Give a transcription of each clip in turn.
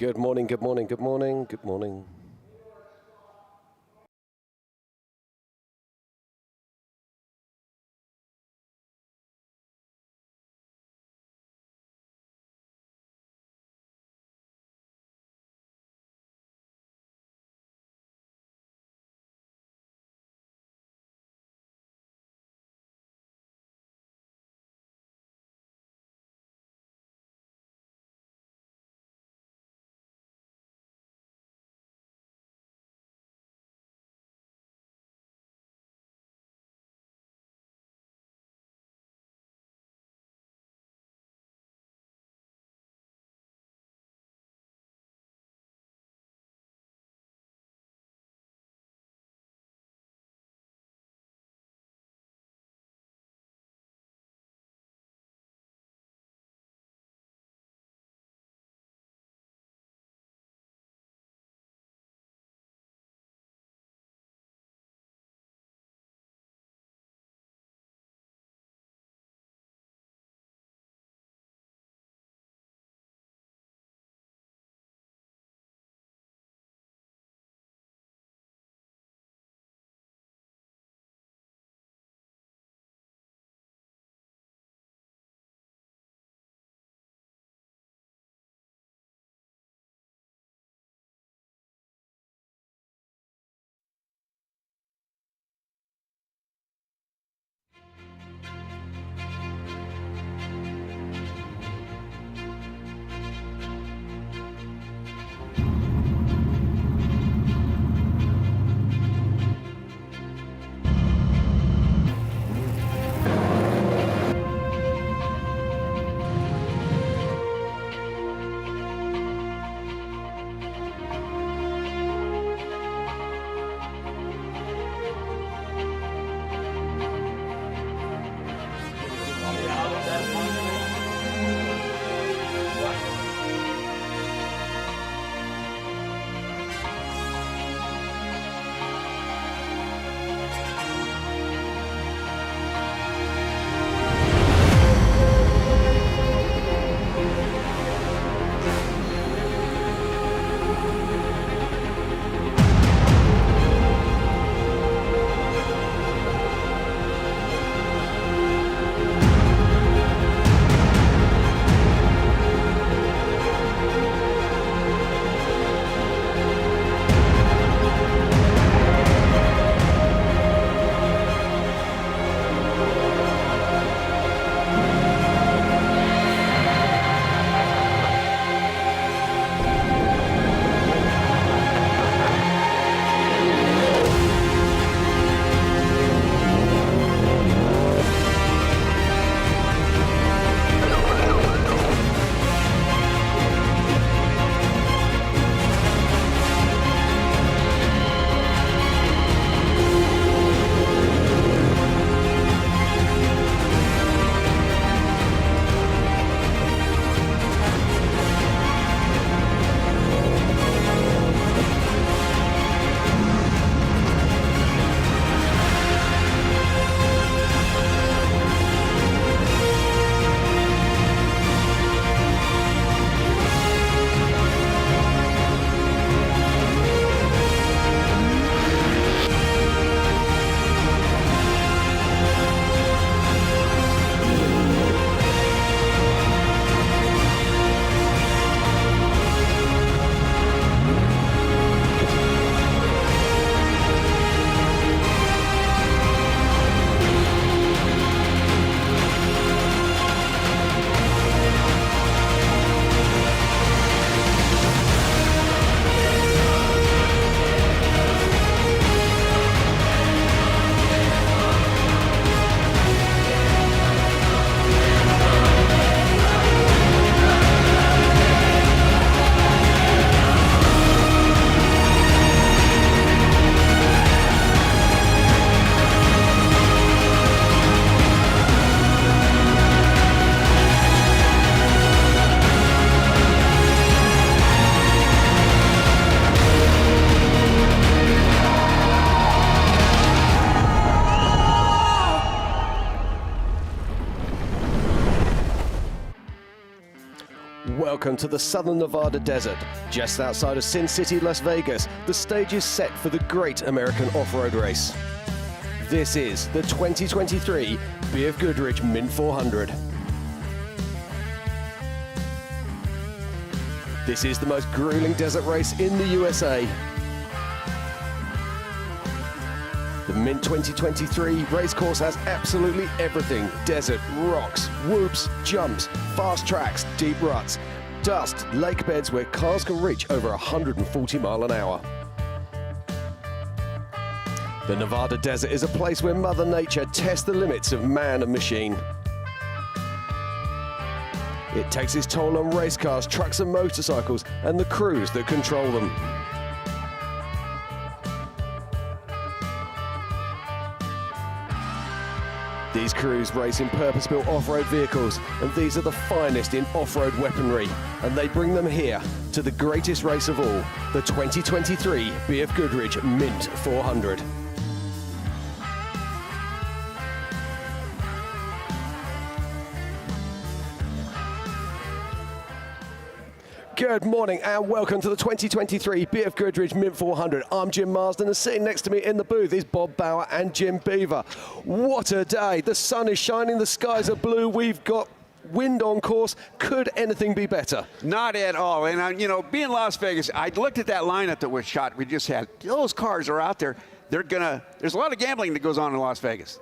Good morning, good morning, good morning, good morning. Welcome to the Southern Nevada desert. Just outside of Sin City, Las Vegas, the stage is set for the great American off-road race. This is the 2023 BFGoodrich Mint 400. This is the most grueling desert race in the USA. The Mint 2023 race course has absolutely everything. Desert, rocks, whoops, jumps, fast tracks, deep ruts, dust, lake beds where cars can reach over 140 miles an hour. The Nevada desert is a place where Mother Nature tests the limits of man and machine. It takes its toll on race cars, trucks and motorcycles, and the crews that control them. These crews race in purpose-built off-road vehicles, and these are the finest in off-road weaponry, and they bring them here to the greatest race of all, the 2023 BFGoodrich Mint 400. Good morning and welcome to the 2023 BFGoodrich Mint 400. I'm Jim Marsden and sitting next to me in the booth is Bob Bauer and Jim Beaver. What a day. The sun is shining, the skies are blue, we've got wind on course. Could anything be better? Not at all. And, you know, being Las Vegas, I looked at that lineup that was shot we just had. Those cars are out there. There's a lot of gambling that goes on in Las Vegas.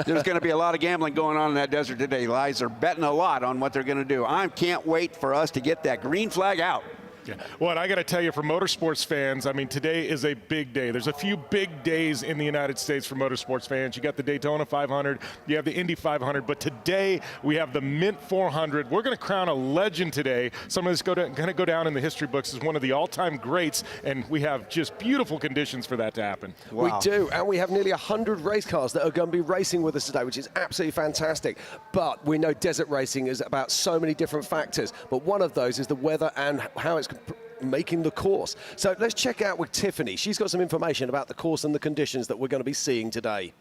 There's going to be a lot of gambling going on in that desert today. Guys are betting a lot on what they're going to do. I can't wait for us to get that green flag out. Yeah. Well, I got to tell you, for motorsports fans, I mean, today is a big day. There's a few big days in the United States for motorsports fans. You got the Daytona 500, you have the Indy 500, but today we have the Mint 400. We're going to crown a legend today. Someone that's going to go down in the history books as one of the all-time greats, and we have just beautiful conditions for that to happen. Wow. We do, and we have nearly 100 race cars that are going to be racing with us today, which is absolutely fantastic. But we know desert racing is about so many different factors, but one of those is the weather and how it's making the course. So let's check out with Tiffany. She's got some information about the course and the conditions that we're going to be seeing today.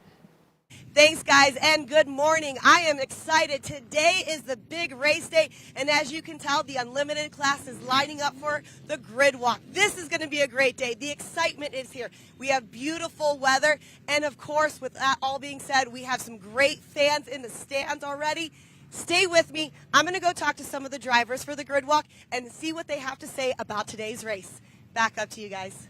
Thanks, guys, and good morning. I am excited. Today is the big race day, and as you can tell, the Unlimited class is lining up for the grid walk. This is going to be a great day. The excitement is here. We have beautiful weather, and of course, with that all being said, we have some great fans in the stands already. Stay with me. I'm going to go talk to some of the drivers for the grid walk and see what they have to say about today's race. Back up to you guys.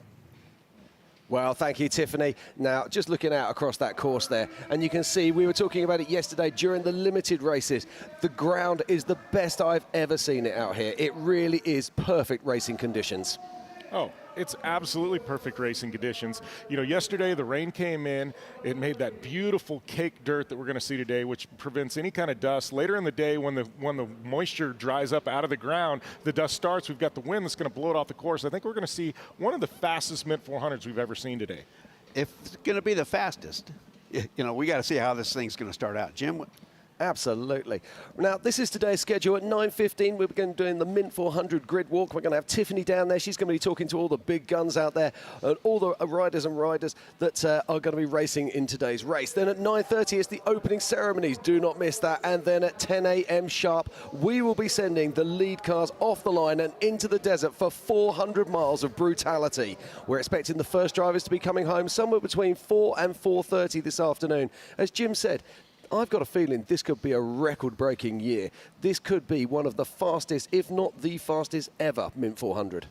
Well, thank you, Tiffany. Now, just looking out across that course there, and you can see, we were talking about it yesterday during the limited races. The ground is the best I've ever seen it out here. It really is perfect racing conditions. Oh, it's absolutely perfect racing conditions. You know, yesterday the rain came in. It made that beautiful cake dirt that we're going to see today, which prevents any kind of dust. Later in the day, when the moisture dries up out of the ground, the dust starts. We've got the wind that's going to blow it off the course. I think we're going to see one of the fastest Mint 400s we've ever seen today. If it's going to be the fastest, you know, we got to see how this thing's going to start out. Jim? Absolutely. Now, this is today's schedule. At 9:15, we're going to be doing the Mint 400 grid walk. We're going to have Tiffany down there. She's going to be talking to all the big guns out there, and all the riders that are going to be racing in today's race. Then at 9:30 is the opening ceremonies. Do not miss that. And then at 10 a.m. sharp, we will be sending the lead cars off the line and into the desert for 400 miles of brutality. We're expecting the first drivers to be coming home somewhere between 4 and 4:30 this afternoon. As Jim said, I've got a feeling this could be a record-breaking year. This could be one of the fastest, if not the fastest ever, Mint 400.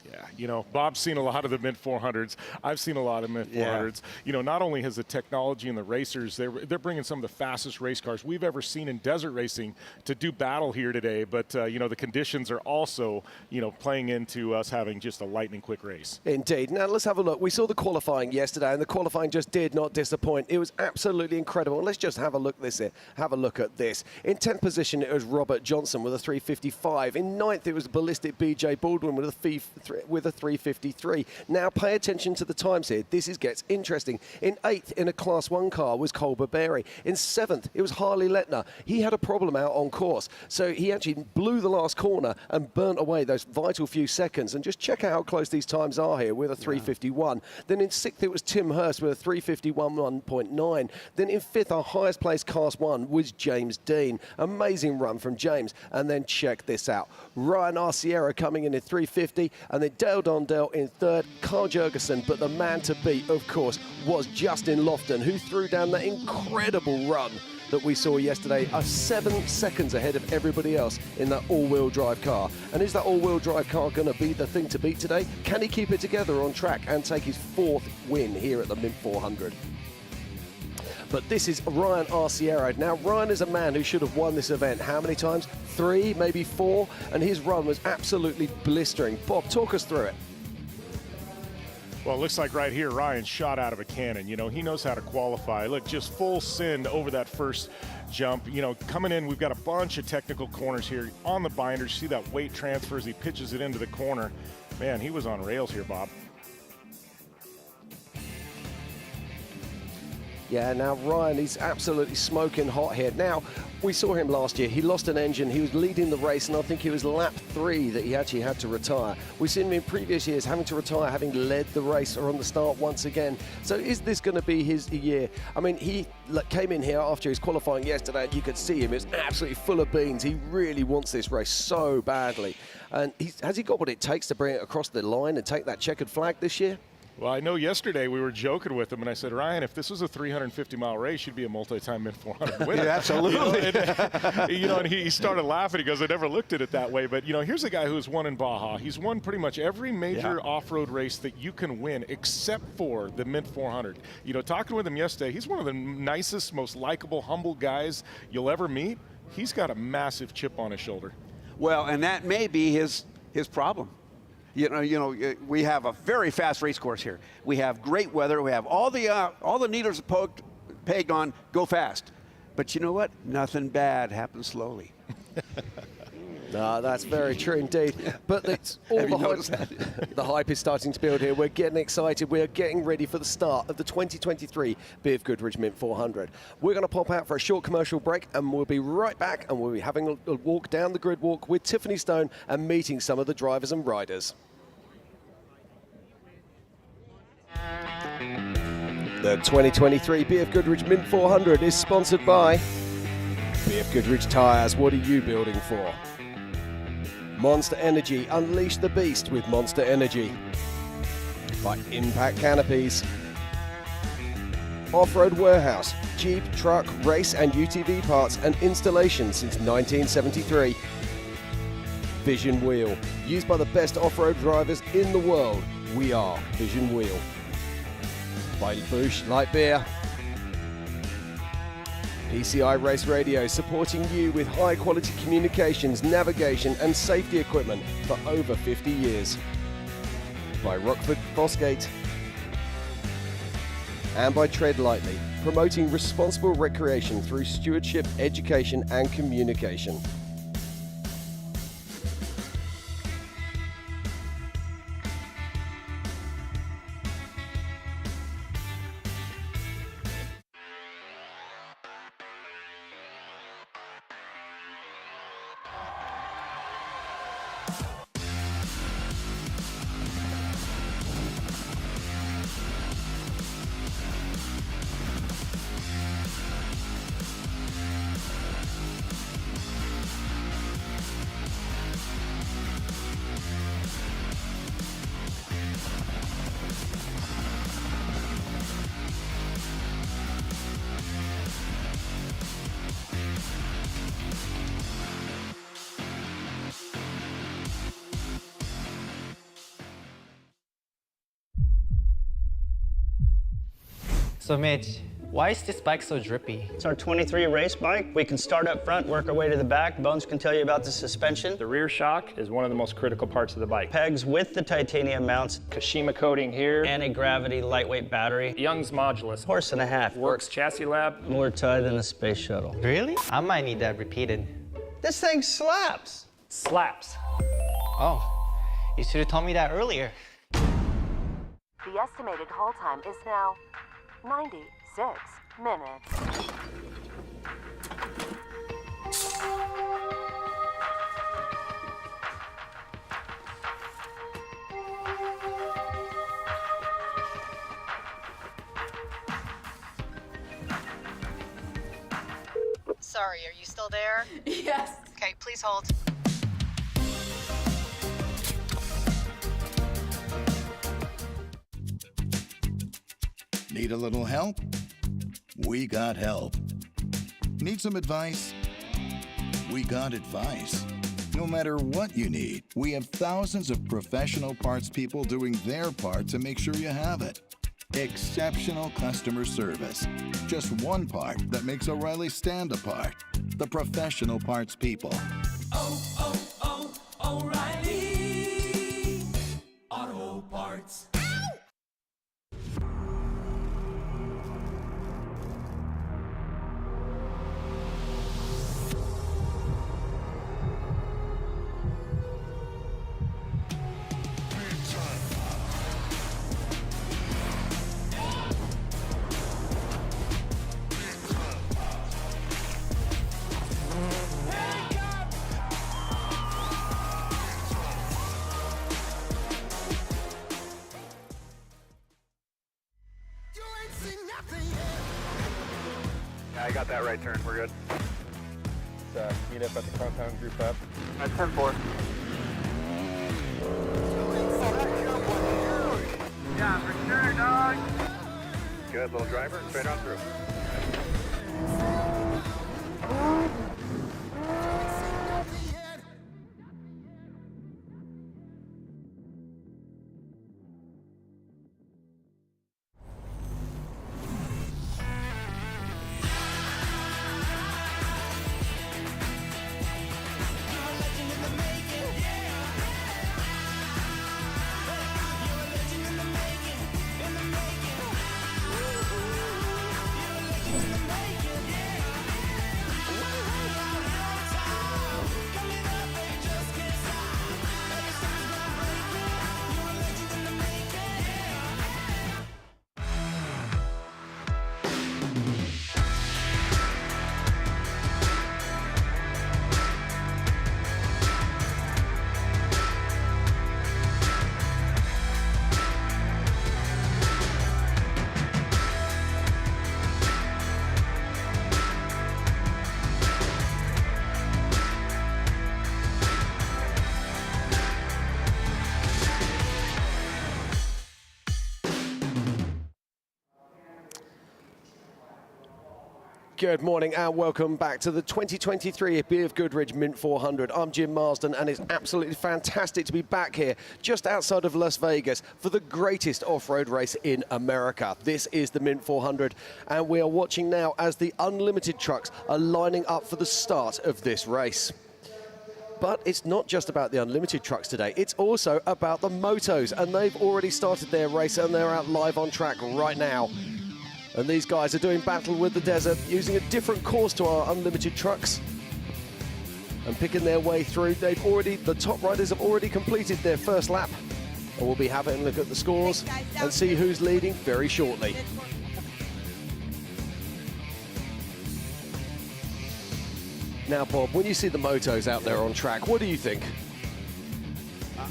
Yeah, you know, Bob's seen a lot of the Mint 400s. I've seen a lot of Mint 400s. You know, not only has the technology and the racers, they're bringing some of the fastest race cars we've ever seen in desert racing to do battle here today. But, you know, the conditions are also, you know, playing into us having just a lightning-quick race. Indeed. Now, let's have a look. We saw the qualifying yesterday, and the qualifying just did not disappoint. It was absolutely incredible. Let's just have a look at this. In 10th position, it was Robert Johnson with a 3:55. In 9th, it was ballistic BJ Baldwin with a with a 3:53. Now pay attention to the times here. This gets interesting. In 8th in a Class 1 car was Cole Berberry. In 7th it was Harley Letner. He had a problem out on course, so he actually blew the last corner and burnt away those vital few seconds. And just check out how close these times are here with a 3:51. Then in 6th it was Tim Hurst with a 3:51.9. Then in 5th, our highest placed Class 1 was James Dean. Amazing run from James. And then check this out. Ryan Arciero coming in 3:50, and then Dale Dondell in 3rd, Carl Jurgensen. But the man to beat, of course, was Justin Lofton, who threw down that incredible run that we saw yesterday, 7 seconds ahead of everybody else in that all-wheel drive car. And is that all-wheel drive car going to be the thing to beat today? Can he keep it together on track and take his 4th win here at the Mint 400? But this is Ryan Arciero. Now, Ryan is a man who should have won this event. How many times? 3, maybe 4, and his run was absolutely blistering. Bob, talk us through it. Well, it looks like right here, Ryan shot out of a cannon. You know, he knows how to qualify. Look, just full send over that first jump. You know, coming in, we've got a bunch of technical corners here on the binders. See that weight transfer as he pitches it into the corner. Man, he was on rails here, Bob. Yeah, now Ryan, he's absolutely smoking hot here. Now, we saw him last year. He lost an engine. He was leading the race, and I think it was lap 3 that he actually had to retire. We've seen him in previous years having to retire, having led the race or on the start once again. So is this going to be his year? I mean, he came in here after his qualifying yesterday, and you could see him. It's absolutely full of beans. He really wants this race so badly. And has he got what it takes to bring it across the line and take that checkered flag this year? Well, I know yesterday we were joking with him, and I said, Ryan, if this was a 350-mile race, you'd be a multi-time Mint 400 winner. Yeah, absolutely. And he started laughing. He goes, I never looked at it that way. But, here's a guy who's won in Baja. He's won pretty much every major off-road race that you can win except for the Mint 400. Talking with him yesterday, he's one of the nicest, most likable, humble guys you'll ever meet. He's got a massive chip on his shoulder. Well, and that may be his problem. We have a very fast race course here. We have great weather. We have all the needles pegged on go fast. But you know what? Nothing bad happens slowly. No, that's very true indeed. But it's all the hype is starting to build here. We're getting excited. We're getting ready for the start of the 2023 BFGoodrich Mint 400. We're going to pop out for a short commercial break, and we'll be right back, and we'll be having a walk down the grid walk with Tiffany Stone and meeting some of the drivers and riders. The 2023 BFGoodrich Mint 400 is sponsored by BFGoodrich Tires. What are you building for? Monster Energy. Unleash the beast with Monster Energy. By Impact Canopies. Off-Road Warehouse. Jeep, truck, race and UTV parts and installation since 1973. Vision Wheel. Used by the best off-road drivers in the world. We are Vision Wheel. By Busch Light Beer. PCI Race Radio, supporting you with high-quality communications, navigation and safety equipment for over 50 years. By Rockford Fosgate. And by Tread Lightly, promoting responsible recreation through stewardship, education and communication. So Mitch, why is this bike so drippy? It's our 23 race bike. We can start up front, work our way to the back. Bones can tell you about the suspension. The rear shock is one of the most critical parts of the bike. Pegs with the titanium mounts. Kashima coating here. Anti-gravity lightweight battery. Young's modulus. Horse and a half. Works Chassis Lab. More tie than a space shuttle. Really? I might need that repeated. This thing slaps. Slaps. Oh, You should have told me that earlier. The estimated haul time is now 96 minutes. Sorry, are you still there? Yes. Okay, please hold. Need a little help? We got help. Need some advice? We got advice. No matter what you need, we have thousands of professional parts people doing their part to make sure you have it. Exceptional customer service. Just one part that makes O'Reilly stand apart. The professional parts people. O'Reilly Auto Parts. I got that right turn. We're good. Let's meet up at the compound, group up. At 10-4. Yeah, for sure, dog. Good, little driver, straight on through. Good morning and welcome back to the 2023 BFGoodrich Mint 400. I'm Jim Marsden and it's absolutely fantastic to be back here just outside of Las Vegas for the greatest off-road race in America. This is the Mint 400 and we are watching now as the unlimited trucks are lining up for the start of this race. But it's not just about the unlimited trucks today, it's also about the motos, and they've already started their race and they're out live on track right now. And these guys are doing battle with the desert, using a different course to our unlimited trucks and picking their way through. The top riders have already completed their first lap, and we'll be having a look at the scores and see who's leading very shortly. Now, Bob, when you see the motos out there on track, what do you think?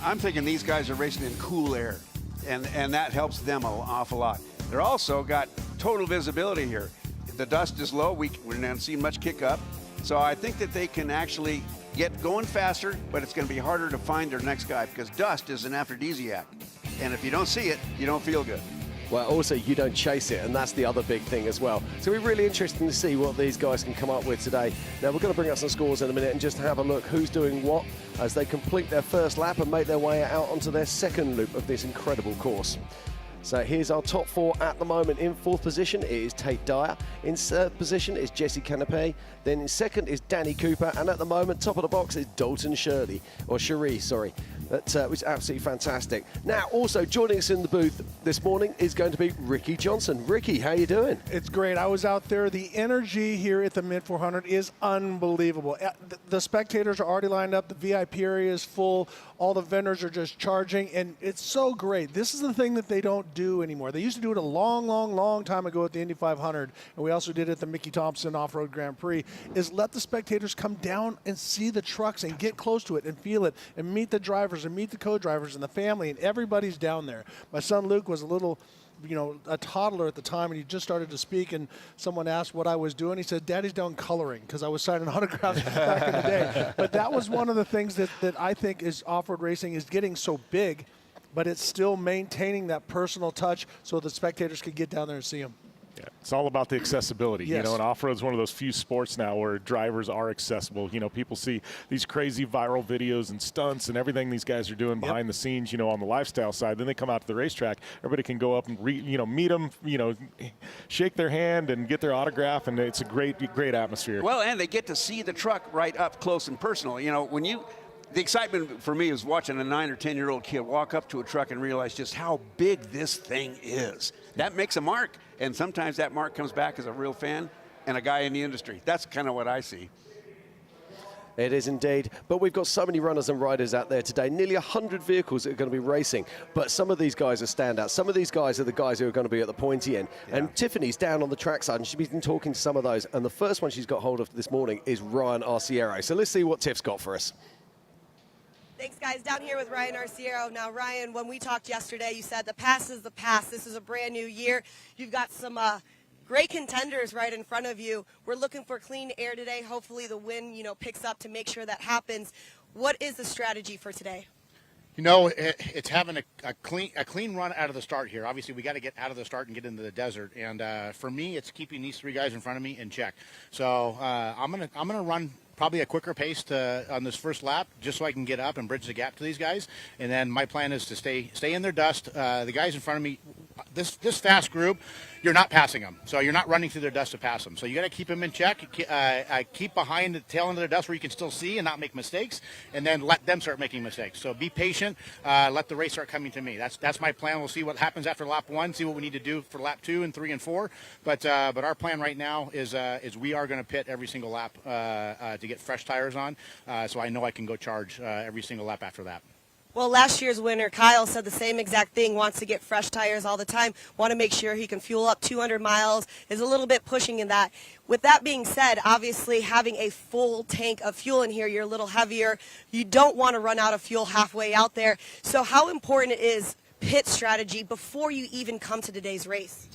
I'm thinking these guys are racing in cool air, and that helps them an awful lot. They're also got total visibility here. The dust is low. We're not seeing much kick up. So I think that they can actually get going faster, but it's going to be harder to find their next guy because dust is an aphrodisiac. And if you don't see it, you don't feel good. Well, also, you don't chase it, and that's the other big thing as well. So we're really interesting to see what these guys can come up with today. Now, we're going to bring up some scores in a minute and just have a look who's doing what as they complete their first lap and make their way out onto their second loop of this incredible course. So here's our top four at the moment. In fourth position is Tate Dyer. In third position is Jesse Canapé. Then in second is Danny Cooper. And at the moment, top of the box is Dalton Cherie, sorry. That was absolutely fantastic. Now, also joining us in the booth this morning is going to be Ricky Johnson. Ricky, how you doing? It's great. I was out there. The energy here at the Mint 400 is unbelievable. The spectators are already lined up. The VIP area is full. All the vendors are just charging, and it's so great. This is the thing that they don't do anymore. They used to do it a long, long, long time ago at the Indy 500, and we also did it at the Mickey Thompson Off-Road Grand Prix, is let the spectators come down and see the trucks and get close to it and feel it and meet the drivers and meet the co-drivers and the family, and everybody's down there. My son Luke was a little, a toddler at the time, and he just started to speak, and someone asked what I was doing. He said, Daddy's down coloring, because I was signing autographs back in the day. But that was one of the things that I think is off-road racing is getting so big, but it's still maintaining that personal touch so the spectators can get down there and see them. Yeah, it's all about the accessibility, Yes. and off-road is one of those few sports now where drivers are accessible. People see these crazy viral videos and stunts and everything these guys are doing behind the scenes, on the lifestyle side. Then they come out to the racetrack. Everybody can go up and meet them, shake their hand and get their autograph, and it's a great atmosphere. Well, and they get to see the truck right up close and personal. The excitement for me is watching a 9 or 10-year-old kid walk up to a truck and realize just how big this thing is. That makes a mark, and sometimes that mark comes back as a real fan and a guy in the industry. That's kind of what I see. It is indeed. But we've got so many runners and riders out there today. Nearly 100 vehicles that are going to be racing. But some of these guys are standouts. Some of these guys are the guys who are going to be at the pointy end. Yeah. And Tiffany's down on the trackside, and she's been talking to some of those. And the first one she's got hold of this morning is Ryan Arciero. So let's see what Tiff's got for us. Thanks, guys. Down here with Ryan Arciero. Now, Ryan, when we talked yesterday, you said the past is the past. This is a brand new year. You've got some great contenders right in front of you. We're looking for clean air today. Hopefully the wind, picks up to make sure that happens. What is the strategy for today? It's having a clean run out of the start here. Obviously, we got to get out of the start and get into the desert. And for me, it's keeping these three guys in front of me in check. So I'm gonna run probably a quicker pace on this first lap, just so I can get up and bridge the gap to these guys. And then my plan is to stay in their dust. The guys in front of me, this fast group, you're not passing them. So you're not running through their dust to pass them. So you got to keep them in check. Keep behind the tail end of their dust where you can still see and not make mistakes, and then let them start making mistakes. So be patient. Let the race start coming to me. That's my plan. We'll see what happens after lap 1. See what we need to do for lap 2 and 3 and 4. But our plan right now is we are going to pit every single lap to get fresh tires on. So I know I can go charge every single lap after that. Well, last year's winner, Kyle, said the same exact thing, wants to get fresh tires all the time, want to make sure he can fuel up 200 miles, is a little bit pushing in that. With that being said, obviously having a full tank of fuel in here, you're a little heavier. You don't want to run out of fuel halfway out there. So how important is pit strategy before you even come to today's race?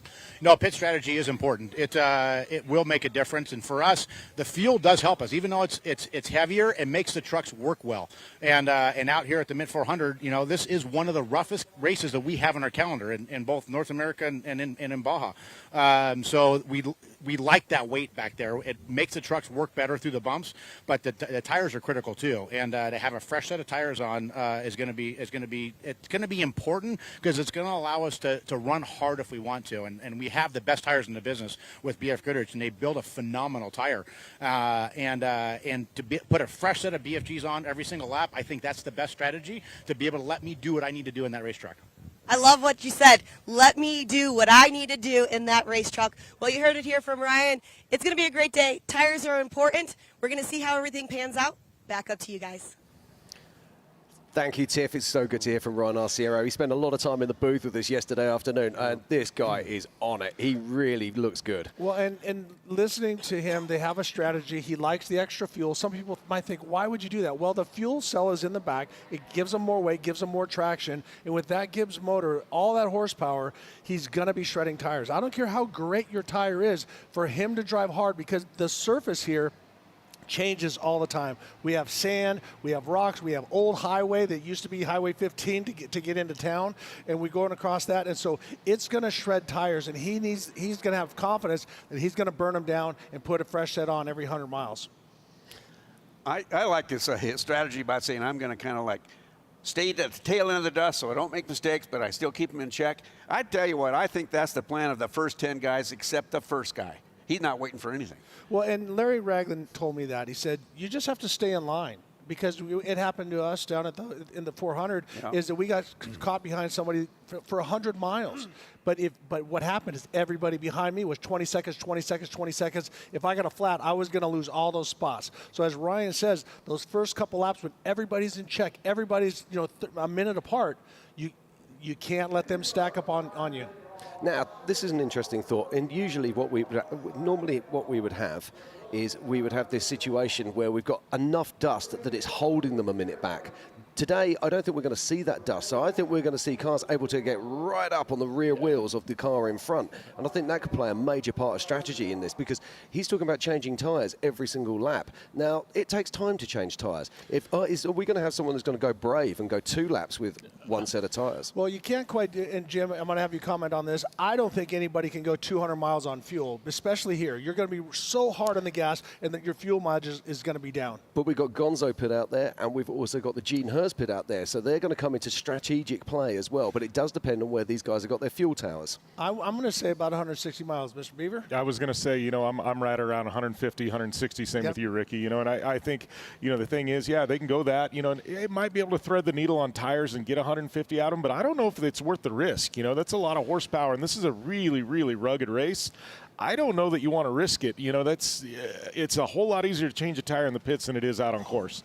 No, pit strategy is important. It will make a difference, and for us, the fuel does help us. Even though it's heavier, it makes the trucks work well. And out here at the Mint 400, this is one of the roughest races that we have on our calendar in both North America and in Baja. So we like that weight back there. It makes the trucks work better through the bumps, but the tires are critical too. And to have a fresh set of tires on is going to be important, because it's going to allow us to run hard if we want to. And we have the best tires in the business with BFGoodrich, and they build a phenomenal tire. And to put a fresh set of BFGs on every single lap, I think that's the best strategy to be able to let me do what I need to do in that racetrack. I love what you said. Let me do what I need to do in that race truck. Well, you heard it here from Ryan. It's going to be a great day. Tires are important. We're going to see how everything pans out. Back up to you guys. Thank you, Tiff. It's so good to hear from Ryan Arciero. He spent a lot of time in the booth with us yesterday afternoon, and this guy is on it. He really looks good. Well, and listening to him, they have a strategy. He likes the extra fuel. Some people might think, why would you do that? Well, the fuel cell is in the back. It gives him more weight, gives him more traction, and with that Gibbs motor, all that horsepower, he's going to be shredding tires. I don't care how great your tire is for him to drive hard, because the surface here changes all the time. We have sand, we have rocks, we have old highway that used to be Highway 15 to get into town, and we're going across that, and so it's going to shred tires, and he's going to have confidence that he's going to burn them down and put a fresh set on every 100 miles. I like this strategy by saying I'm going to kind of like stay at the tail end of the dust so I don't make mistakes, but I still keep them in check. I tell you what, I think that's the plan of the first 10 guys except the first guy. He's not waiting for anything. Well, and Larry Ragland told me that. He said, you just have to stay in line. because it happened to us down at in the 400, is that we got caught behind somebody for 100 miles. But what happened is everybody behind me was 20 seconds, 20 seconds, 20 seconds. If I got a flat, I was going to lose all those spots. So as Ryan says, those first couple laps when everybody's in check, everybody's a minute apart, you can't let them stack up on you. Now, this is an interesting thought, and usually what we would have is we would have this situation where we've got enough dust that it's holding them a minute back. Today, I don't think we're going to see that dust, so I think we're going to see cars able to get right up on the rear wheels of the car in front, and I think that could play a major part of strategy in this, because he's talking about changing tyres every single lap. Now, it takes time to change tyres. Are we going to have someone who's going to go brave and go 2 laps with one set of tyres? Well, you can't quite, and Jim, I'm going to have you comment on this. I don't think anybody can go 200 miles on fuel, especially here. You're going to be so hard on the gas, and that your fuel mileage is going to be down. But we've got Gonzo pit out there, and we've also got the Gene Hers pit out there, so they're going to come into strategic play as well. But it does depend on where these guys have got their fuel towers. I'm going to say about 160 miles, Mr. Beaver. I was going to say, I'm right around 150, 160, same with you, Ricky. And I think, the thing is, they can go that. It might be able to thread the needle on tires and get 150 out of them, but I don't know if it's worth the risk. That's a lot of horsepower, and this is a really, really rugged race. I don't know that you want to risk it. It's a whole lot easier to change a tire in the pits than it is out on course.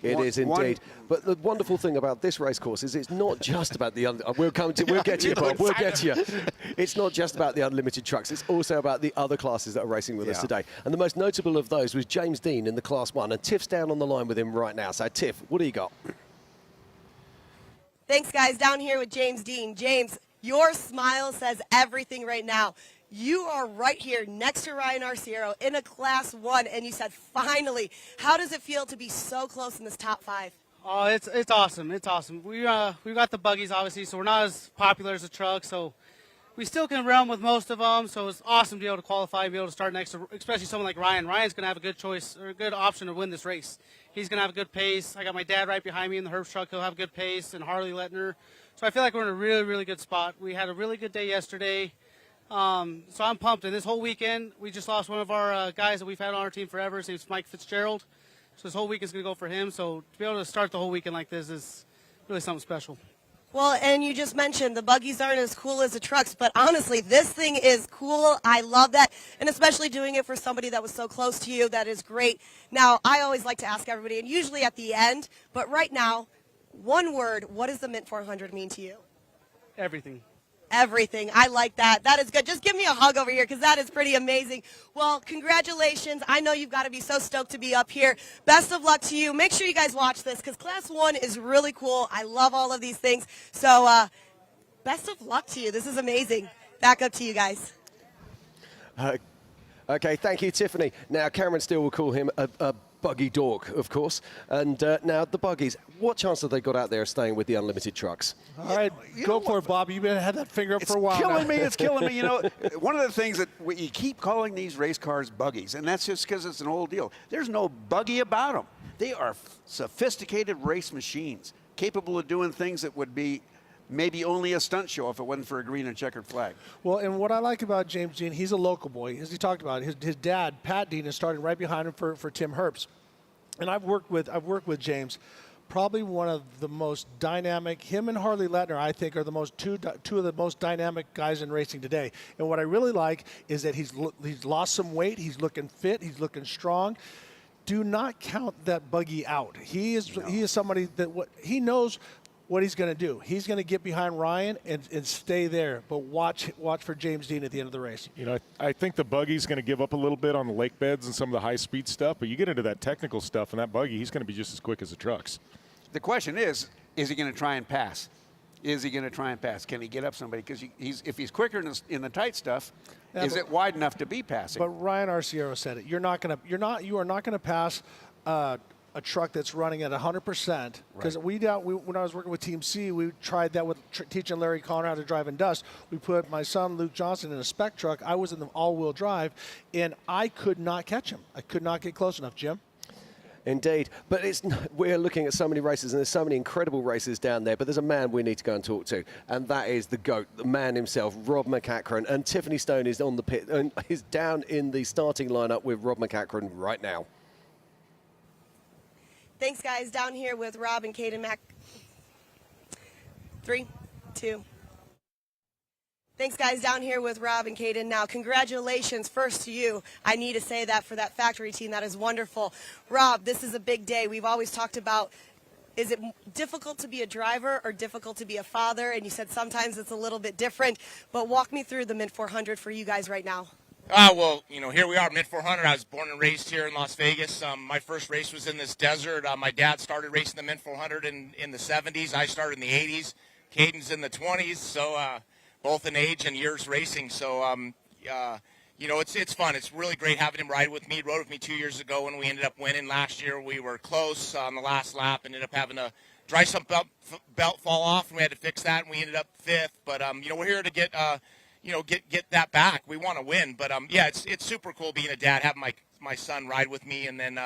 It is indeed. But the wonderful thing about this race course is it's not just about the we'll get to you, Bob. We'll get to you. It's not just about the unlimited trucks. It's also about the other classes that are racing with us today. And the most notable of those was James Dean in the Class 1. And Tiff's down on the line with him right now. So, Tiff, what do you got? Thanks, guys. Down here with James Dean. James, your smile says everything right now. You are right here next to Ryan Arciero in a Class 1, and you said, finally. How does it feel to be so close in this top 5? Oh, it's awesome. It's awesome. We've got the buggies, obviously, so we're not as popular as the trucks, so we still can run with most of them, so it's awesome to be able to qualify and be able to start next to, especially someone like Ryan. Ryan's going to have a good choice, or a good option to win this race. He's going to have a good pace. I got my dad right behind me in the Herbst truck. He'll have a good pace, and Harley Lettner. So I feel like we're in a really, really good spot. We had a really good day yesterday. So I'm pumped. And this whole weekend, we just lost one of our guys that we've had on our team forever. His name's Mike Fitzgerald. So this whole week is going to go for him. So to be able to start the whole weekend like this is really something special. Well, and you just mentioned the buggies aren't as cool as the trucks, but honestly, this thing is cool. I love that, and especially doing it for somebody that was so close to you. That is great. Now, I always like to ask everybody, and usually at the end, but right now, one word, what does the Mint 400 mean to you? Everything. Everything. I like that. That is good. Just give me a hug over here because that is pretty amazing. Well, congratulations. I know you've got to be so stoked to be up here. Best of luck to you. Make sure you guys watch this because Class 1 is really cool. I love all of these things. So best of luck to you. This is amazing. Back up to you guys. Okay, thank you, Tiffany. Now, Cameron Steele will call him a buggy dog, of course. And now the buggies, what chance have they got out there of staying with the unlimited trucks? All right, go for it, Bob. You've had that finger up for a while It's killing me. One of the things that you keep calling these race cars buggies, and that's just because it's an old deal. There's no buggy about them. They are sophisticated race machines, capable of doing things that would be maybe only a stunt show if it wasn't for a green and checkered flag. Well, and what I like about James Dean, he's a local boy. As he talked about, his dad, Pat Dean, is starting right behind him for Tim Herbst. And I've worked with James. Probably one of the most dynamic. Him and Harley Lettner, I think, are the two of the most dynamic guys in racing today. And what I really like is that he's lost some weight. He's looking fit. He's looking strong. Do not count that buggy out. He is somebody that he knows what he's going to do. He's going to get behind Ryan and stay there, but watch for James Dean at the end of the race. I think the buggy's going to give up a little bit on the lake beds and some of the high-speed stuff, but you get into that technical stuff, and that buggy, he's going to be just as quick as the trucks. The question is he going to try and pass? Is he going to try and pass? Can he get up somebody? Because if he's quicker in the tight stuff, is it wide enough to be passing? But Ryan Arciero said it. You are not going to pass a truck that's running at 100%, because when I was working with Team C, we tried that with teaching Larry Connor how to drive in dust. We put my son Luke Johnson in a spec truck. I was in the all-wheel drive, and I could not catch him. I could not get close enough, Jim. Indeed, but we're looking at so many races, and there's so many incredible races down there, but there's a man we need to go and talk to, and that is the GOAT, the man himself, Rob McEachran, and Tiffany Stone is on the pit, and is down in the starting lineup with Rob McEachran right now. Thanks, guys. Down here with Rob and Caden Mac. 3, 2. Thanks, guys. Down here with Rob and Caden. Now, congratulations first to you. I need to say that for that factory team. That is wonderful. Rob, this is a big day. We've always talked about, is it difficult to be a driver or difficult to be a father? And you said sometimes it's a little bit different. But walk me through the Mint 400 for you guys right now. Well, here we are, Mint 400. I was born and raised here in Las Vegas. My first race was in this desert. My dad started racing the Mint 400 in the 70s. I started in the 80s. Caden's in the 20s, so both in age and years racing. So, it's fun. It's really great having him ride with me. He rode with me 2 years ago when we ended up winning. Last year we were close on the last lap. Ended up having a dry sump belt fall off, and we had to fix that, and we ended up 5th. But, we're here to get that back. We want to win. But, it's super cool being a dad, having my son ride with me. And then,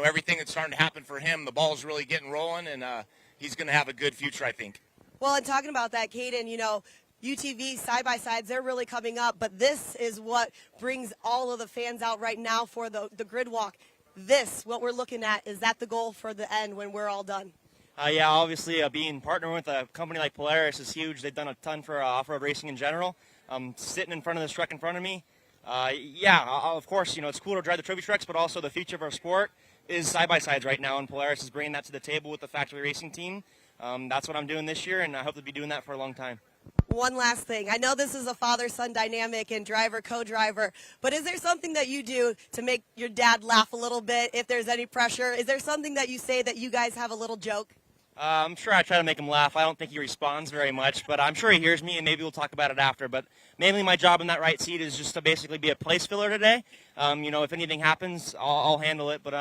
everything that's starting to happen for him, the ball's really getting rolling, and he's going to have a good future, I think. Well, and talking about that, Caden, UTV side-by-sides, they're really coming up, but this is what brings all of the fans out right now for the grid walk. What we're looking at, is that the goal for the end when we're all done? Yeah, obviously being partnered with a company like Polaris is huge. They've done a ton for off-road racing in general. Sitting in front of this truck in front of me, of course, it's cool to drive the trophy trucks, but also the future of our sport is side-by-sides right now, and Polaris is bringing that to the table with the factory racing team. That's what I'm doing this year, and I hope to be doing that for a long time. One last thing. I know this is a father-son dynamic and driver, co-driver, but is there something that you do to make your dad laugh a little bit if there's any pressure? Is there something that you say that you guys have a little joke? I'm sure I try to make him laugh. I don't think he responds very much, but I'm sure he hears me, and maybe we'll talk about it after. But mainly my job in that right seat is just to basically be a place filler today. If anything happens, I'll handle it. But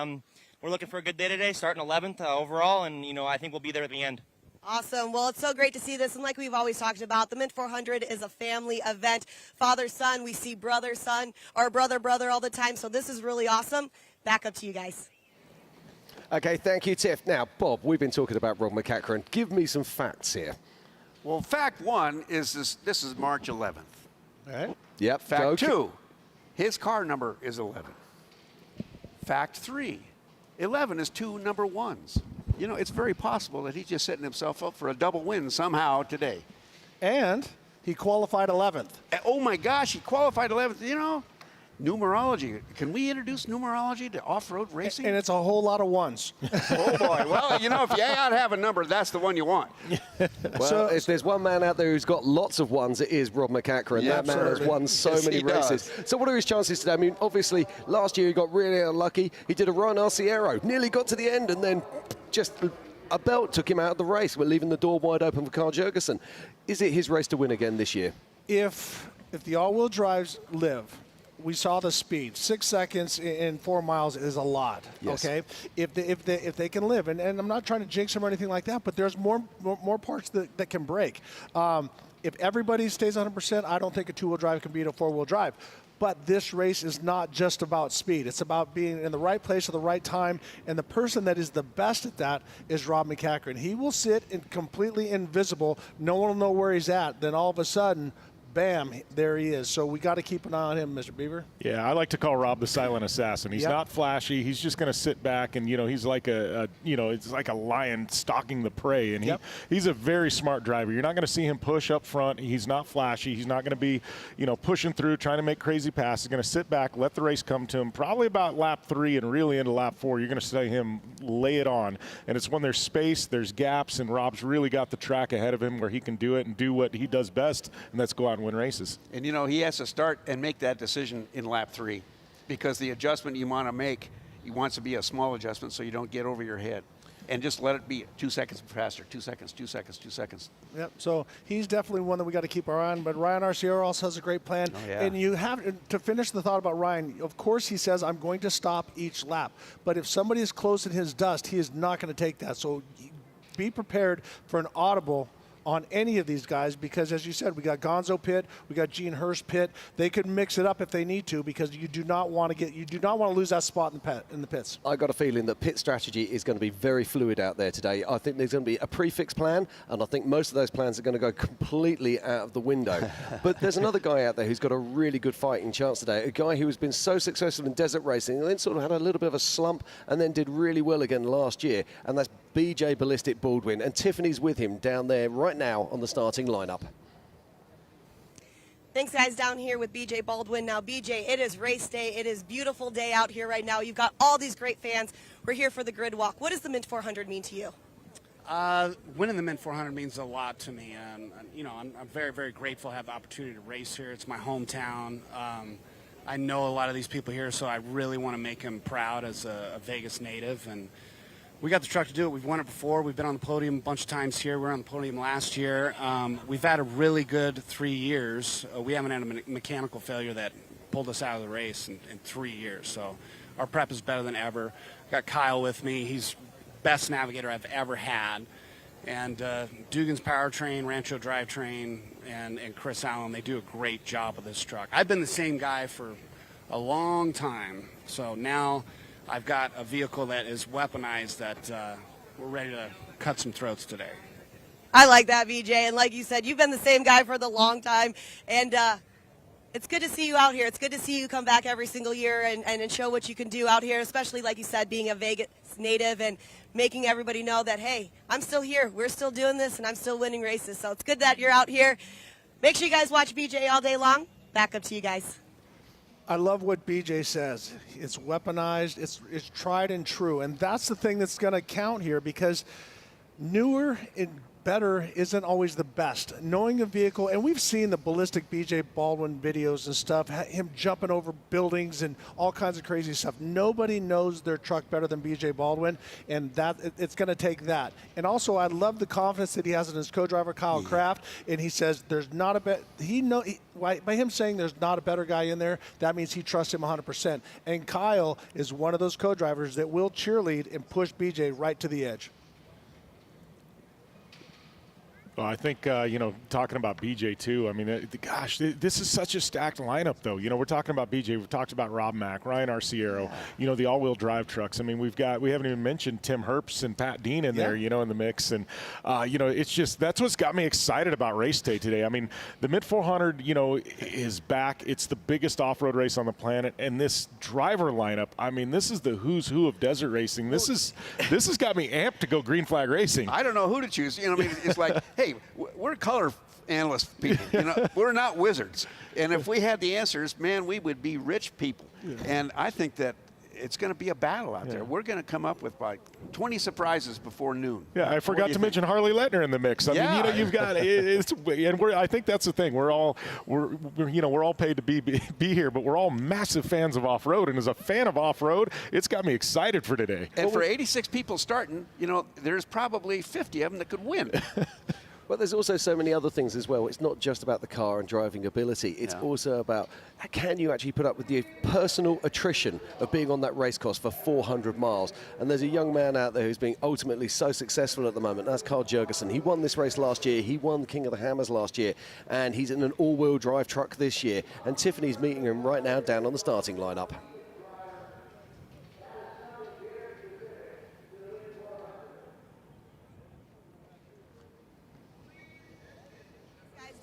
we're looking for a good day today, starting 11th overall, and, I think we'll be there at the end. Awesome. Well, it's so great to see this. And like we've always talked about, the Mint 400 is a family event. Father-son, we see brother-son, or brother-brother all the time. So this is really awesome. Back up to you guys. Okay, thank you, Tiff. Now, Bob, we've been talking about Rob McEachran. Give me some facts here. Well, fact 1 is this is March 11th. All right. Yep. Fact 2, his car number is 11. Fact 3, 11 is 2 number 1s. It's very possible that he's just setting himself up for a double win somehow today. And he qualified 11th. Oh, my gosh, he qualified 11th. Numerology. Can we introduce numerology to off-road racing? And it's a whole lot of ones. Oh, boy. Well, if you gotta have a number, that's the one you want. Well, if there's one man out there who's got lots of ones, it is Rob McEachran. Yeah, that man has won so many races. So what are his chances today? I mean, obviously, last year he got really unlucky. He did a Ryan Arciero, nearly got to the end, and then just a belt took him out of the race. We're leaving the door wide open for Carl Jurgensen. Is it his race to win again this year? If the all-wheel drives live, we saw the speed. 6 seconds in 4 miles is a lot. Yes. Okay, if they can live, and I'm not trying to jinx them or anything like that, but there's more parts that can break. If everybody stays 100%, I don't think a two-wheel drive can beat a four-wheel drive. But this race is not just about speed. It's about being in the right place at the right time, and the person that is the best at that is Rob McEachran. He will sit completely invisible. No one will know where he's at. Then all of a sudden, bam, there he is. So we got to keep an eye on him, Mr. Beaver. Yeah, I like to call Rob the silent assassin. He's not flashy. He's just going to sit back and, he's like it's like a lion stalking the prey. And he's a very smart driver. You're not going to see him push up front. He's not flashy. He's not going to be, pushing through, trying to make crazy passes. He's going to sit back, let the race come to him. Probably about lap 3 and really into lap 4, you're going to see him lay it on. And it's when there's space, there's gaps, and Rob's really got the track ahead of him where he can do it and do what he does best, and that's go out and win races. And he has to start and make that decision in lap 3, because the adjustment you want to make, he wants to be a small adjustment so you don't get over your head, and just let it be 2 seconds faster, 2 seconds, 2 seconds, 2 seconds. Yep. So he's definitely one that we got to keep our eye on. But Ryan Arciero also has a great plan. Oh, yeah. And you have to finish the thought about Ryan. Of course, he says, I'm going to stop each lap. But if somebody is close in his dust, he is not going to take that. So be prepared for an audible on any of these guys because, as you said, we got Gonzo pit, we got Gene Hurst pit. They could mix it up if they need to because you do not want to lose that spot in the pits. I got a feeling that pit strategy is going to be very fluid out there today. I think there's going to be a prefix plan, and I think most of those plans are going to go completely out of the window. But there's another guy out there who's got a really good fighting chance today, a guy who has been so successful in desert racing and then sort of had a little bit of a slump and then did really well again last year, and that's BJ Ballistic Baldwin. And Tiffany's with him down there right now on the starting lineup. Thanks, guys, down here with BJ Baldwin. Now, BJ, it is race day. It is a beautiful day out here right now. You've got all these great fans. We're here for the grid walk. What does the Mint 400 mean to you? Winning the Mint 400 means a lot to me. I'm very, very grateful to have the opportunity to race here. It's my hometown. I know a lot of these people here, so I really want to make them proud as a Vegas native. And we got the truck to do it. We've won it before. We've been on the podium a bunch of times here. We were on the podium last year. We've had a really good 3 years. We haven't had a mechanical failure that pulled us out of the race in 3 years. So our prep is better than ever. Got Kyle with me. He's best navigator I've ever had. And Dugan's powertrain, Rancho drivetrain, and Chris Allen, they do a great job with this truck. I've been the same guy for a long time. So now I've got a vehicle that is weaponized that we're ready to cut some throats today. I like that, BJ. And like you said, you've been the same guy for the long time. And it's good to see you out here. It's good to see you come back every single year and show what you can do out here, especially, like you said, being a Vegas native and making everybody know that, hey, I'm still here. We're still doing this, and I'm still winning races. So it's good that you're out here. Make sure you guys watch BJ all day long. Back up to you guys. I love what BJ says. It's weaponized. It's tried and true. And that's the thing that's going to count here because newer and better isn't always the best. Knowing a vehicle, and we've seen the ballistic BJ Baldwin videos and stuff, him jumping over buildings and all kinds of crazy stuff. Nobody knows their truck better than BJ Baldwin, and it's going to take that. And also, I love the confidence that he has in his co-driver, Kyle Kraft, and he says there's not a by him saying there's not a better guy in there, that means he trusts him 100%. And Kyle is one of those co-drivers that will cheerlead and push BJ right to the edge. Well, I think, talking about BJ too, I mean, gosh, this is such a stacked lineup, though. We're talking about BJ. We've talked about Rob Mack, Ryan Arciero, the all-wheel drive trucks. I mean, we haven't even mentioned Tim Herbst and Pat Dean in there, in the mix. And, it's just, that's what's got me excited about race day today. I mean, the Mint 400, is back. It's the biggest off-road race on the planet. And this driver lineup, I mean, this is the who's who of desert racing. This has got me amped to go green flag racing. I don't know who to choose. It's like, hey, we're color analyst people. We're not wizards. And if we had the answers, man, we would be rich people. Yeah. And I think that it's going to be a battle out there. We're going to come up with like 20 surprises before noon. Yeah, I forgot to mention Harley Letner in the mix. I mean, you've got I think that's the thing. We're all paid to be here, but we're all massive fans of off-road. And as a fan of off-road, it's got me excited for today. And for 86 people starting, there's probably 50 of them that could win. But there's also so many other things as well. It's not just about the car and driving ability. It's also about, can you actually put up with the personal attrition of being on that race course for 400 miles? And there's a young man out there who's being ultimately so successful at the moment. That's Carl Jurgensen. He won this race last year. He won King of the Hammers last year. And he's in an all-wheel drive truck this year. And Tiffany's meeting him right now down on the starting lineup.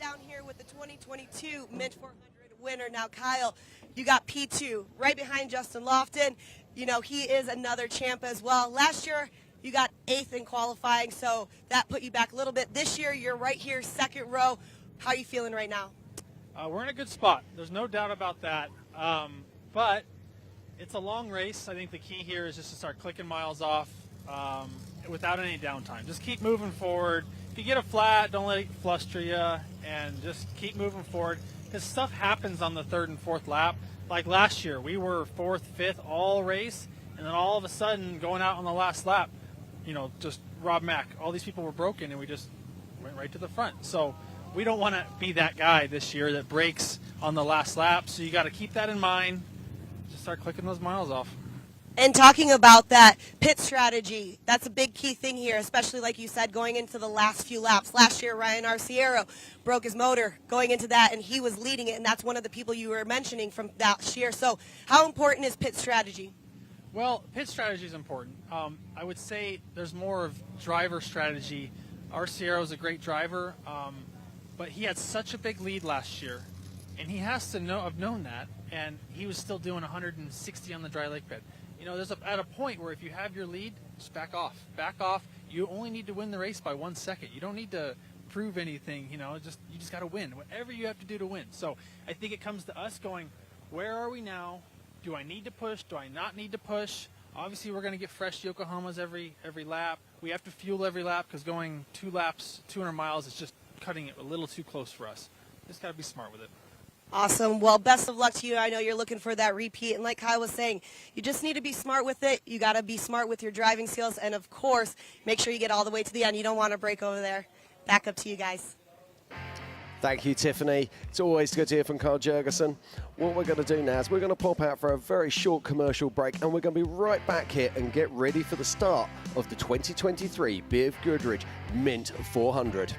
Down here with the 2022 Mint 400 winner. Now, Kyle, you got P2 right behind Justin Lofton. He is another champ as well. Last year, you got 8th in qualifying, so that put you back a little bit. This year, you're right here, second row. How are you feeling right now? We're in a good spot. There's no doubt about that. But it's a long race. I think the key here is just to start clicking miles off without any downtime. Just keep moving forward. If you get a flat, don't let it fluster you, and just keep moving forward. Because stuff happens on the 3rd and 4th lap. Like last year, we were 4th, 5th all race, and then all of a sudden, going out on the last lap, just Rob Mack, all these people were broken, and we just went right to the front. So we don't want to be that guy this year that breaks on the last lap. So you got to keep that in mind. Just start clicking those miles off. And talking about that pit strategy, that's a big key thing here, especially like you said, going into the last few laps. Last year, Ryan Arciero broke his motor going into that, and he was leading it, and that's one of the people you were mentioning from that year. So how important is pit strategy? Well, pit strategy is important. I would say there's more of driver strategy. Arciero is a great driver, but he had such a big lead last year, and he has to have known that, and he was still doing 160 on the dry lake bed. You know, there's at a point where if you have your lead, just back off. Back off. You only need to win the race by 1 second. You don't need to prove anything. You know, you just got to win. Whatever you have to do to win. So I think it comes to us going, where are we now? Do I need to push? Do I not need to push? Obviously, we're going to get fresh Yokohamas every lap. We have to fuel every lap because going 2 laps, 200 miles is just cutting it a little too close for us. Just got to be smart with it. Awesome. Well, best of luck to you. I know you're looking for that repeat. And like Kyle was saying, you just need to be smart with it. You got to be smart with your driving skills. And, of course, make sure you get all the way to the end. You don't want to break over there. Back up to you guys. Thank you, Tiffany. It's always good to hear from Carl Jurgensen. What we're going to do now is we're going to pop out for a very short commercial break, and we're going to be right back here and get ready for the start of the 2023 BFGoodrich Mint 400.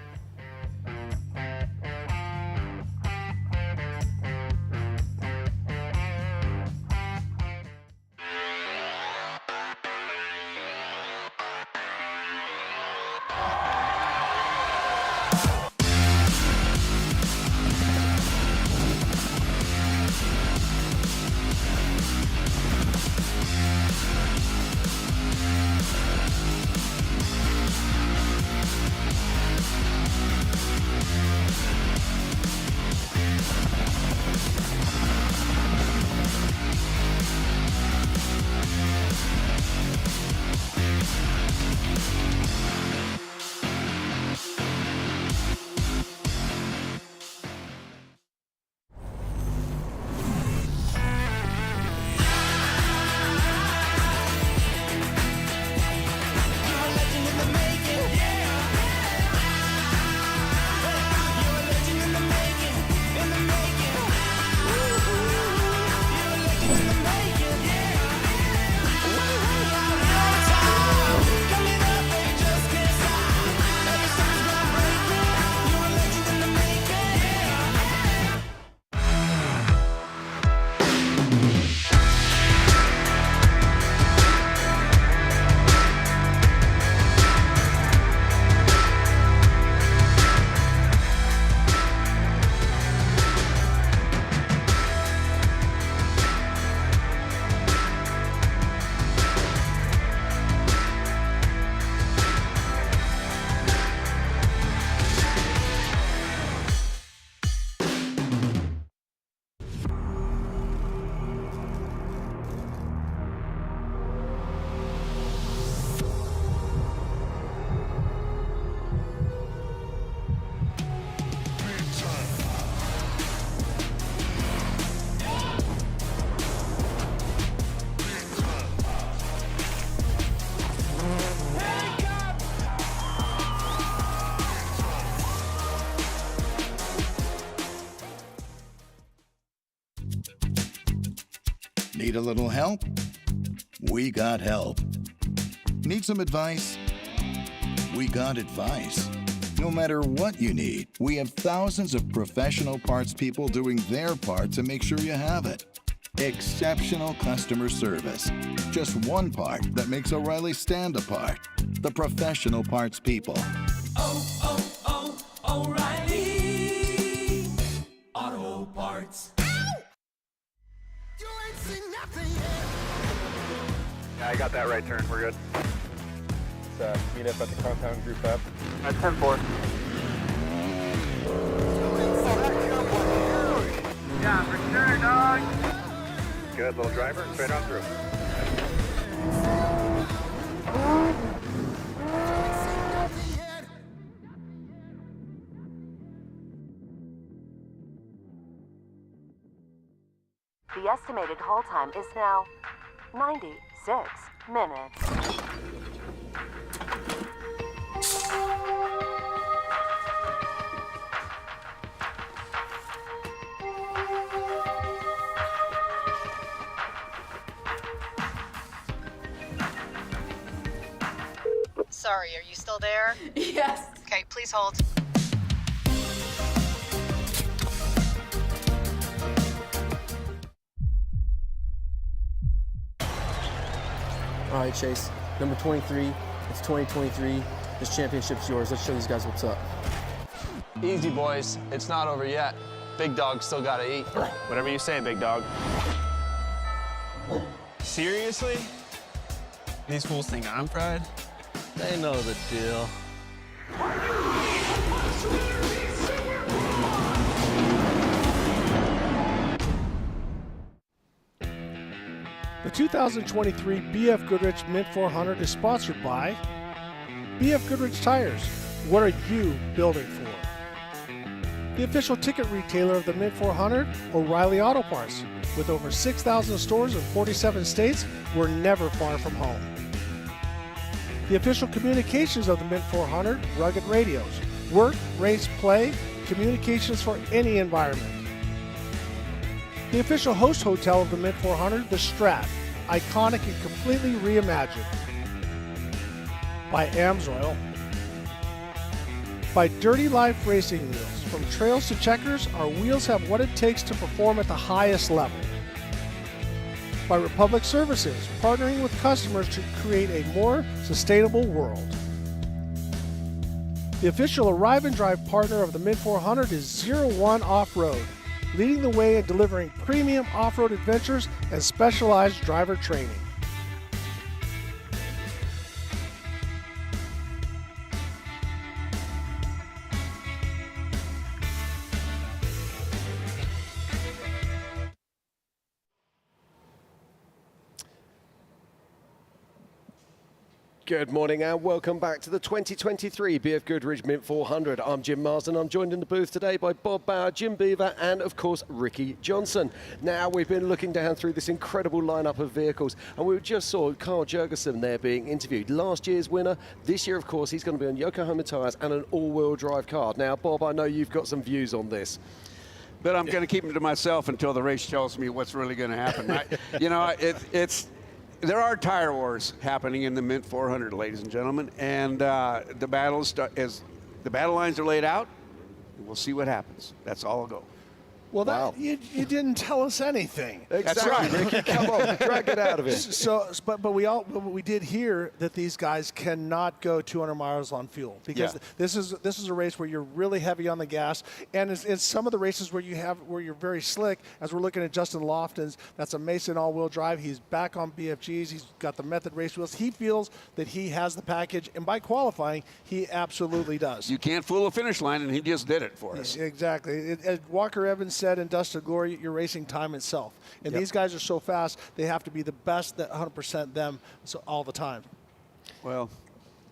Need a little help? We got help. Need some advice? We got advice. No matter what you need, we have thousands of professional parts people doing their part to make sure you have it. Exceptional customer service. Just one part that makes O'Reilly stand apart. The professional parts people. O'Reilly Auto Parts. Yeah, I got that right turn. We're good. Let's meet up at the compound group up. At 10-4. Yeah, for sure, dog. Good, little driver, straight on through. The estimated hold time is now 96 minutes. sorry, are you still there? Yes. Okay, please hold. All right, Chase, number 23, it's 2023. This championship's yours. Let's show these guys what's up. Easy, boys. It's not over yet. Big dog still gotta eat. Whatever you say, big dog. Seriously? These fools think I'm fried? They know the deal. The 2023 BFGoodrich Mint 400 is sponsored by BFGoodrich Tires. What are you building for? The official ticket retailer of the Mint 400, O'Reilly Auto Parts. With over 6,000 stores in 47 states, we're never far from home. The official communications of the Mint 400, rugged radios. Work, race, play, communications for any environment. The official host hotel of the Mint 400, the Strat, iconic and completely reimagined. By Amsoil. By Dirty Life Racing Wheels. From trails to checkers, our wheels have what it takes to perform at the highest level. By Republic Services, partnering with customers to create a more sustainable world. The official Arrive and Drive partner of the Mint 400 is 01 Off-Road, leading the way in delivering premium off-road adventures and specialized driver training. Good morning and welcome back to the 2023 BFGoodrich Mint 400. I'm Jim Marsden. I'm joined in the booth today by Bob Bauer, Jim Beaver and, of course, Ricky Johnson. Now, we've been looking down through this incredible lineup of vehicles and we just saw Carl Jurgensen there being interviewed. Last year's winner. This year, of course, he's going to be on Yokohama tyres and an all-wheel drive car. Now, Bob, I know you've got some views on this. But I'm going to keep them to myself until the race tells me what's really going to happen. There are tire wars happening in the Mint 400, ladies and gentlemen, and the battle lines are laid out, we'll see what happens. That's all I'll go. Well, wow. you didn't tell us anything. Exactly, that's right. Ricky, come on, drag it out of it. But we did hear that these guys cannot go 200 miles on fuel because this is a race where you're really heavy on the gas, and it's some of the races where you're very slick. As we're looking at Justin Lofton's, that's a Mason all-wheel drive. He's back on BFGs. He's got the Method race wheels. He feels that he has the package, and by qualifying, he absolutely does. You can't fool a finish line, and he just did it for us. Exactly. As Walker Evans said in Dust to Glory, you're racing time itself. And these guys are so fast, they have to be the best, that 100% them all the time. Well,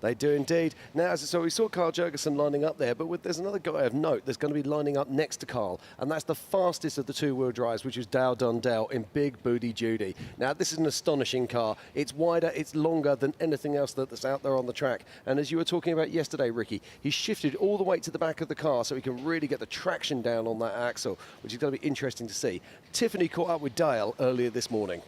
they do indeed. Now, so we saw Carl Jurgensen lining up there, but there's another guy of note that's going to be lining up next to Carl, and that's the fastest of the two-wheel drives, which is Dale Dundell in Big Booty Judy. Now, this is an astonishing car. It's wider, it's longer than anything else that's out there on the track. And as you were talking about yesterday, Ricky, he shifted all the way to the back of the car so he can really get the traction down on that axle, which is going to be interesting to see. Tiffany caught up with Dale earlier this morning.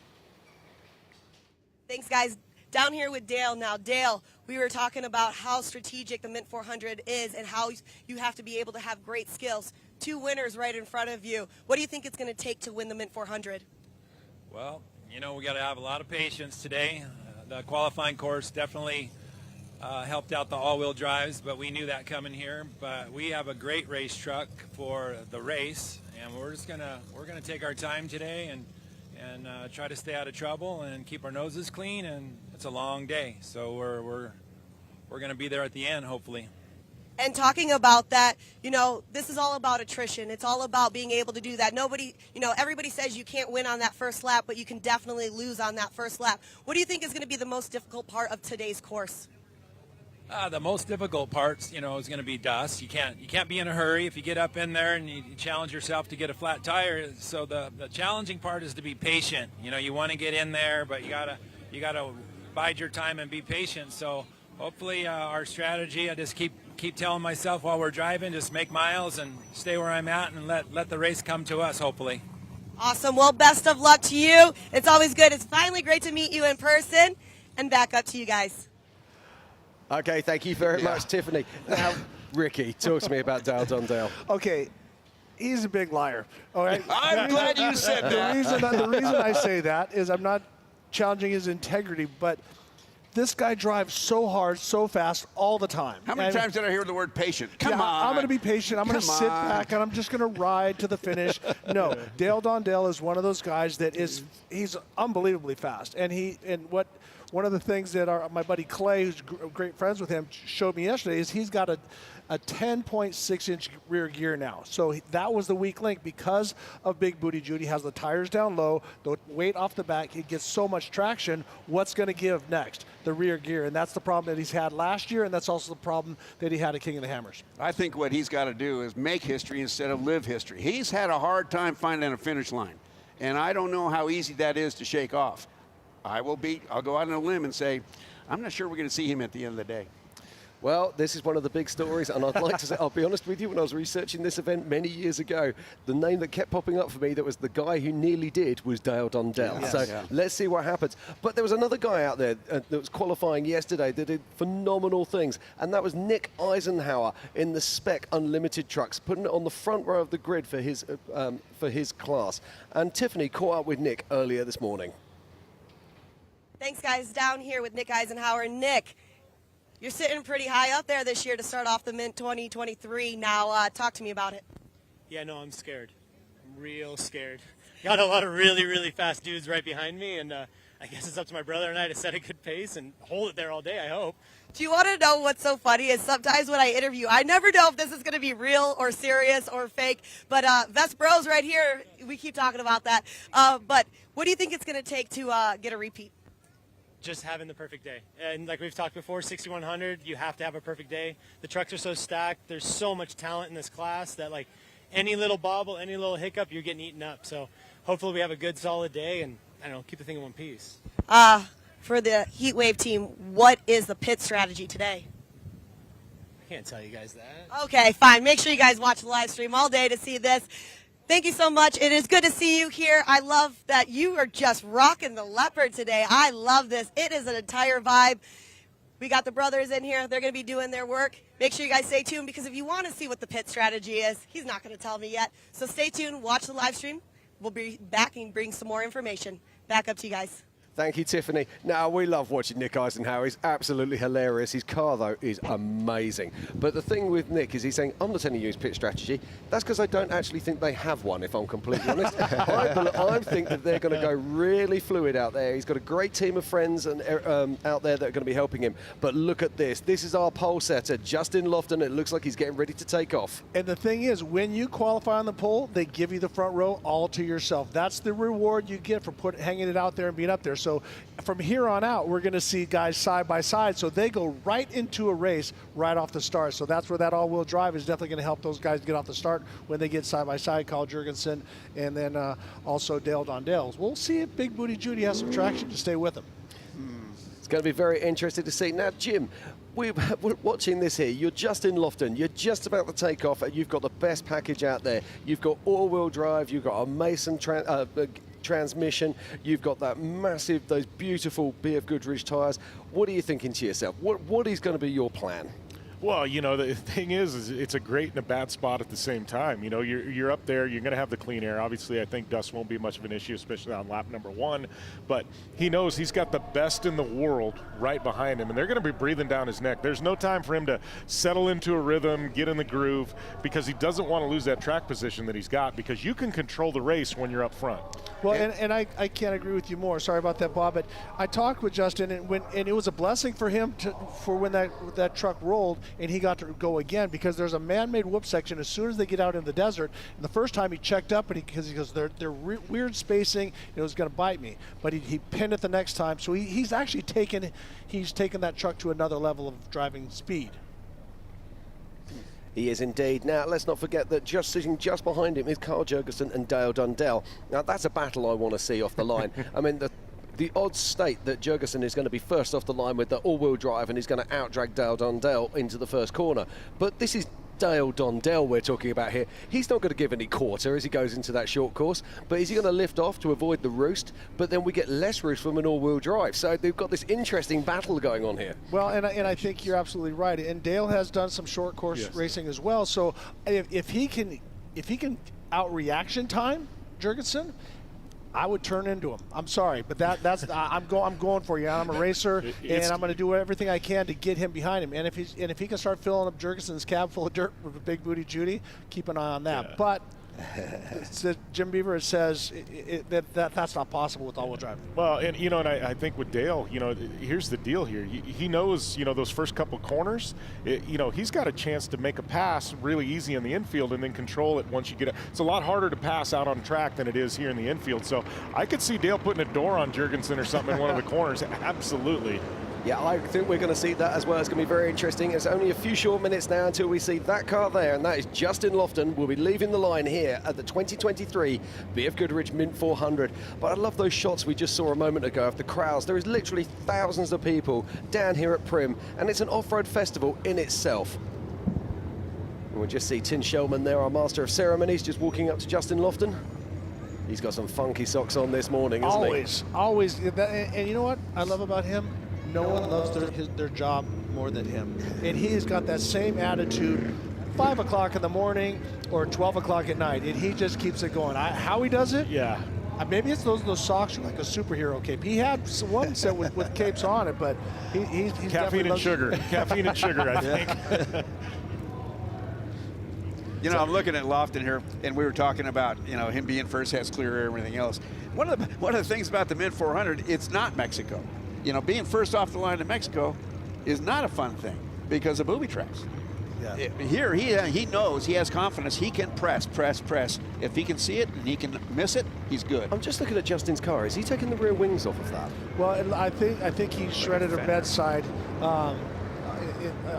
Thanks, guys. Down here with Dale now. Dale, we were talking about how strategic the Mint 400 is and how you have to be able to have great skills. Two winners right in front of you. What do you think it's going to take to win the Mint 400? Well, we got to have a lot of patience today. The qualifying course definitely helped out the all-wheel drives, but we knew that coming here. But we have a great race truck for the race, and we're gonna take our time today and try to stay out of trouble and keep our noses clean. And it's a long day, so we're going to be there at the end, hopefully. And talking about that, this is all about attrition. It's all about being able to do that. Nobody, everybody says you can't win on that first lap, but you can definitely lose on that first lap. What do you think is going to be the most difficult part of today's course? The most difficult part, is going to be dust. You can't be in a hurry if you get up in there and you challenge yourself to get a flat tire. So the challenging part is to be patient. You want to get in there, but you gotta bide your time and be patient. So hopefully our strategy, I just keep telling myself while we're driving, just make miles and stay where I'm at and let the race come to us, hopefully. Awesome. Well, best of luck to you. It's always good. It's finally great to meet you in person. And back up to you guys. Okay, thank you very much, Tiffany. Now, Ricky, talk to me about Dale Dundale. Okay. He's a big liar. All right. I'm glad you said that. The reason I say that is I'm not challenging his integrity, but this guy drives so hard, so fast, all the time. How many times did I hear the word patient? Come on. I'm going to be patient. I'm going to sit back, and I'm just going to ride to the finish. No, Dale Dundale is one of those guys that he's unbelievably fast. One of the things that my buddy Clay, who's great friends with him, showed me yesterday is he's got a 10.6-inch rear gear now. So that was the weak link because of Big Booty Judy. Has the tires down low, the weight off the back. He gets so much traction. What's going to give next? The rear gear. And that's the problem that he's had last year, and that's also the problem that he had at King of the Hammers. I think what he's got to do is make history instead of live history. He's had a hard time finding a finish line, and I don't know how easy that is to shake off. I'll go out on a limb and say, I'm not sure we're going to see him at the end of the day. Well, this is one of the big stories, and I'd like to say, I'll be honest with you, when I was researching this event many years ago, the name that kept popping up for me that was the guy who nearly did was Dale Dundale. Yes. So let's see what happens. But there was another guy out there that was qualifying yesterday that did phenomenal things, and that was Nick Eisenhower in the Spec Unlimited trucks, putting it on the front row of the grid for his class. And Tiffany caught up with Nick earlier this morning. Thanks, guys. Down here with Nick Eisenhower. Nick, you're sitting pretty high up there this year to start off the Mint 2023. Now, talk to me about it. Yeah, no, I'm scared. I'm real scared. Got a lot of really, really fast dudes right behind me, and I guess it's up to my brother and I to set a good pace and hold it there all day, I hope. Do you want to know what's so funny is sometimes when I interview, I never know if this is going to be real or serious or fake, but Vest Bros right here, we keep talking about that. But what do you think it's going to take to get a repeat? Just having the perfect day. And like we've talked before, 6100, you have to have a perfect day. The trucks are so stacked. There's so much talent in this class that like any little bobble, any little hiccup, you're getting eaten up. So hopefully we have a good, solid day and, I don't know, keep the thing in one piece. For the Heat Wave team, what is the pit strategy today? I can't tell you guys that. Okay, fine. Make sure you guys watch the live stream all day to see this. Thank you so much. It is good to see you here. I love that you are just rocking the leopard today. I love this. It is an entire vibe. We got the brothers in here. They're going to be doing their work. Make sure you guys stay tuned because if you want to see what the pit strategy is, he's not going to tell me yet. So stay tuned. Watch the live stream. We'll be back and bring some more information. Back up to you guys. Thank you, Tiffany. Now, we love watching Nick Eisenhower. He's absolutely hilarious. His car, though, is amazing. But the thing with Nick is he's saying, I'm not telling you his pit strategy. That's because I don't actually think they have one, if I'm completely honest. I think that they're going to go really fluid out there. He's got a great team of friends and out there that are going to be helping him. But look at this. This is our pole setter, Justin Lofton. It looks like he's getting ready to take off. And the thing is, when you qualify on the pole, they give you the front row all to yourself. That's the reward you get for hanging it out there and being up there. So from here on out, we're going to see guys side by side. So they go right into a race right off the start. So that's where that all-wheel drive is definitely going to help those guys get off the start when they get side by side. Carl Jurgensen and then also Dale Dundale. We'll see if Big Booty Judy has some traction to stay with him. It's going to be very interesting to see. Now, Jim, we're watching this here. You're just in Lofton. You're just about to take off, and you've got the best package out there. You've got all-wheel drive. You've got a Mason transmission. You've got that massive, those beautiful BFGoodrich tires. What are you thinking to yourself? What is going to be your plan? Well, you know, the thing is it's a great and a bad spot at the same time. You know, you're up there, you're going to have the clean air. Obviously, I think dust won't be much of an issue, especially on lap number 1. But he knows he's got the best in the world right behind him, and they're going to be breathing down his neck. There's no time for him to settle into a rhythm, get in the groove, because he doesn't want to lose that track position that he's got, because you can control the race when you're up front. Well, and I can't agree with you more. Sorry about that, Bob. But I talked with Justin, and it was a blessing for him for when that truck rolled, and he got to go again, because there's a man-made whoop section as soon as they get out in the desert. And the first time he checked up, because he goes, they're weird spacing, it was going to bite me. But he pinned it the next time, so he's actually taken that truck to another level of driving speed. He is indeed. Now, let's not forget that sitting just behind him is Carl Jurgensen and Dale Dundale. Now, that's a battle I want to see off the line. I mean, the odds state that Jurgensen is going to be first off the line with the all-wheel drive and he's going to out-drag Dale Dundale into the first corner. But this is Dale Dondell we're talking about here. He's not going to give any quarter as he goes into that short course, but is he going to lift off to avoid the roost? But then we get less roost from an all-wheel drive. So they've got this interesting battle going on here. Well, and I think you're absolutely right. And Dale has done some short course racing as well. So if he can out reaction time Jurgensen, I would turn into him. I'm sorry, but that's I'm going for you. I'm a racer, and I'm going to do everything I can to get him behind him. And if he can start filling up Jurgensen's cab full of dirt with a big booty Judy, keep an eye on that. Yeah. But Jim Beaver says that's not possible with all-wheel drive. Well, and I think with Dale, here's the deal here. He knows, those first couple corners, he's got a chance to make a pass really easy in the infield and then control it once you get it. It's a lot harder to pass out on track than it is here in the infield. So I could see Dale putting a door on Jurgensen or something in one of the corners. Absolutely. Yeah, I think we're going to see that as well. It's going to be very interesting. It's only a few short minutes now until we see that car there, and that is Justin Lofton. Will be leaving the line here at the 2023 BFGoodrich Mint 400. But I love those shots we just saw a moment ago of the crowds. There is literally thousands of people down here at Prim, and it's an off-road festival in itself. And we'll just see Tim Shellman there, our master of ceremonies, just walking up to Justin Lofton. He's got some funky socks on this morning, isn't he? Always. And you know what I love about him? No one loves their job more than him. And he has got that same attitude 5 o'clock in the morning or 12 o'clock at night, and he just keeps it going. How he does it? Yeah. Maybe it's those socks are like a superhero cape. He had one set with capes on it, but he's caffeine and sugar. Caffeine and sugar, I think. I'm looking at Lofton here, and we were talking about, him being first, has clear air and everything else. One of the things about the Mint 400, it's not Mexico. Being first off the line in Mexico is not a fun thing because of booby traps. Yeah. Here, he knows, he has confidence, he can press. If he can see it and he can miss it, he's good. I'm just looking at Justin's car. Is he taking the rear wings off of that? Well, I think he shredded a bedside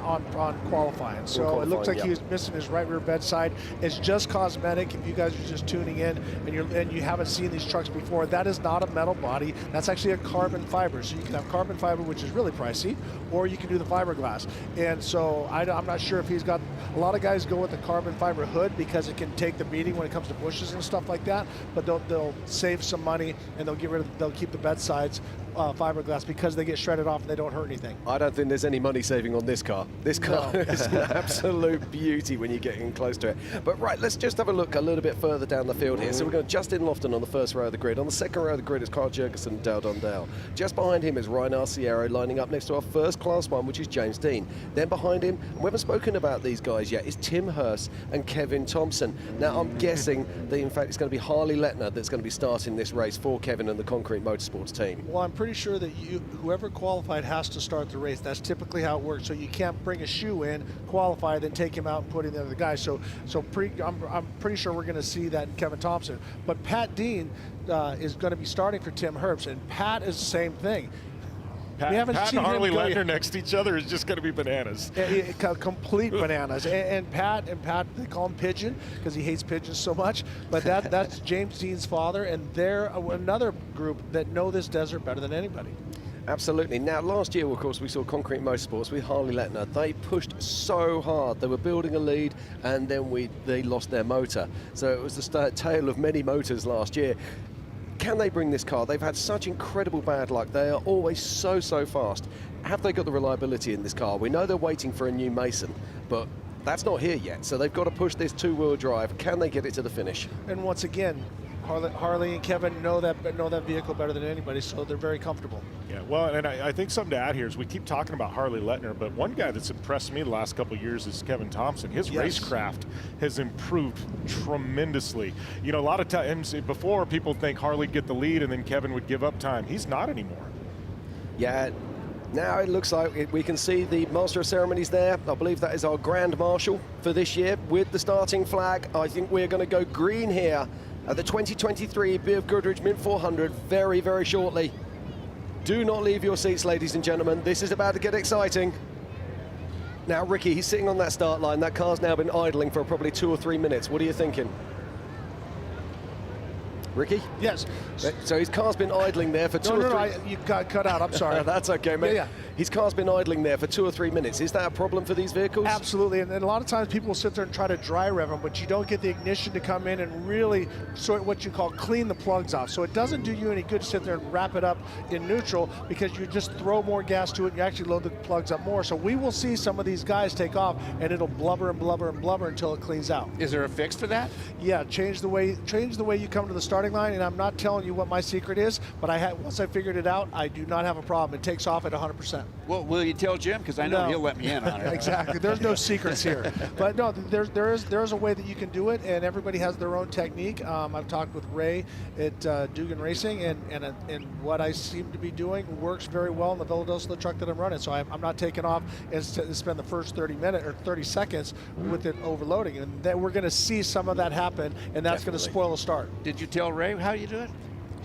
on qualifying. So it looks like he was missing his right rear bedside. It's just cosmetic. If you guys are just tuning in and you haven't seen these trucks before, that is not a metal body. That's actually a carbon fiber. So you can have carbon fiber, which is really pricey, or you can do the fiberglass. And so I'm not sure if he's got, a lot of guys go with the carbon fiber hood because it can take the beating when it comes to bushes and stuff like that, but they'll save some money and they'll keep the bedsides fiberglass because they get shredded off and they don't hurt anything. I don't think there's any money saving on this car. This car is an absolute beauty when you're getting close to it. But right, let's just have a look a little bit further down the field here. So we've got Justin Lofton on the first row of the grid. On the second row of the grid is Carl Jurgensen and Dale Dondell. Just behind him is Ryan Arciero lining up next to our first class one, which is James Dean. Then behind him, and we haven't spoken about these guys yet, is Tim Hurst and Kevin Thompson. Now I'm guessing that in fact it's going to be Harley Lettner that's going to be starting this race for Kevin and the Concrete Motorsports team. Well, I'm pretty sure that whoever qualified has to start the race. That's typically how it works. So you can't bring a shoe in, qualify, then take him out and put in the other guy. I'm pretty sure we're going to see that in Kevin Thompson. But Pat Dean is going to be starting for Tim Herbst, and Pat is the same thing. Pat and Harley Lettner next to each other is just going to be bananas. Complete bananas. And Pat, they call him Pigeon because he hates pigeons so much. But that's James Dean's father, and they're another group that know this desert better than anybody. Absolutely. Now, last year, of course, we saw Concrete Motorsports with Harley Lettner. They pushed so hard. They were building a lead, and then they lost their motor. So it was the tale of many motors last year. Can they bring this car? They've had such incredible bad luck. They are always so fast. Have they got the reliability in this car? We know they're waiting for a new Mason, but that's not here yet. So they've got to push this two-wheel drive. Can they get it to the finish? And once again, Harley and Kevin know that vehicle better than anybody, so they're very comfortable. Yeah, well, and I think something to add here is we keep talking about Harley Lettner, but one guy that's impressed me the last couple of years is Kevin Thompson. His racecraft has improved tremendously. A lot of times before people think Harley'd get the lead and then Kevin would give up time. He's not anymore. Yeah. Now it looks like we can see the Master of Ceremonies there. I believe that is our Grand Marshal for this year with the starting flag. I think we're going to go green here at the 2023 BFGoodrich Mint 400 very, very shortly. Do not leave your seats, ladies and gentlemen. This is about to get exciting. Now, Ricky, he's sitting on that start line. That car's now been idling for probably 2 or 3 minutes. What are you thinking? Ricky? Yes. So his car's been idling there for two or three... you got cut out. I'm sorry. That's okay, mate. Yeah. His car's been idling there for 2 or 3 minutes. Is that a problem for these vehicles? Absolutely, and a lot of times people will sit there and try to dry rev them, but you don't get the ignition to come in and really sort of what you call clean the plugs off. So it doesn't do you any good to sit there and wrap it up in neutral because you just throw more gas to it and you actually load the plugs up more. So we will see some of these guys take off and it'll blubber and blubber and blubber until it cleans out. Is there a fix for that? Yeah, change the way you come to the starting line, and I'm not telling you what my secret is, but once I figured it out, I do not have a problem. It takes off at 100%. Well, will you tell Jim? Because I know he'll let me in on it. Exactly. There's no secrets here. But no, there is a way that you can do it, and everybody has their own technique. I've talked with Ray at Dugan Racing, and what I seem to be doing works very well in the Villadosla truck that I'm running. So I'm not taking off and spend the first 30 seconds with it overloading, and that we're going to see some of that happen, and that's going to spoil the start. Did you tell Ray how you do it?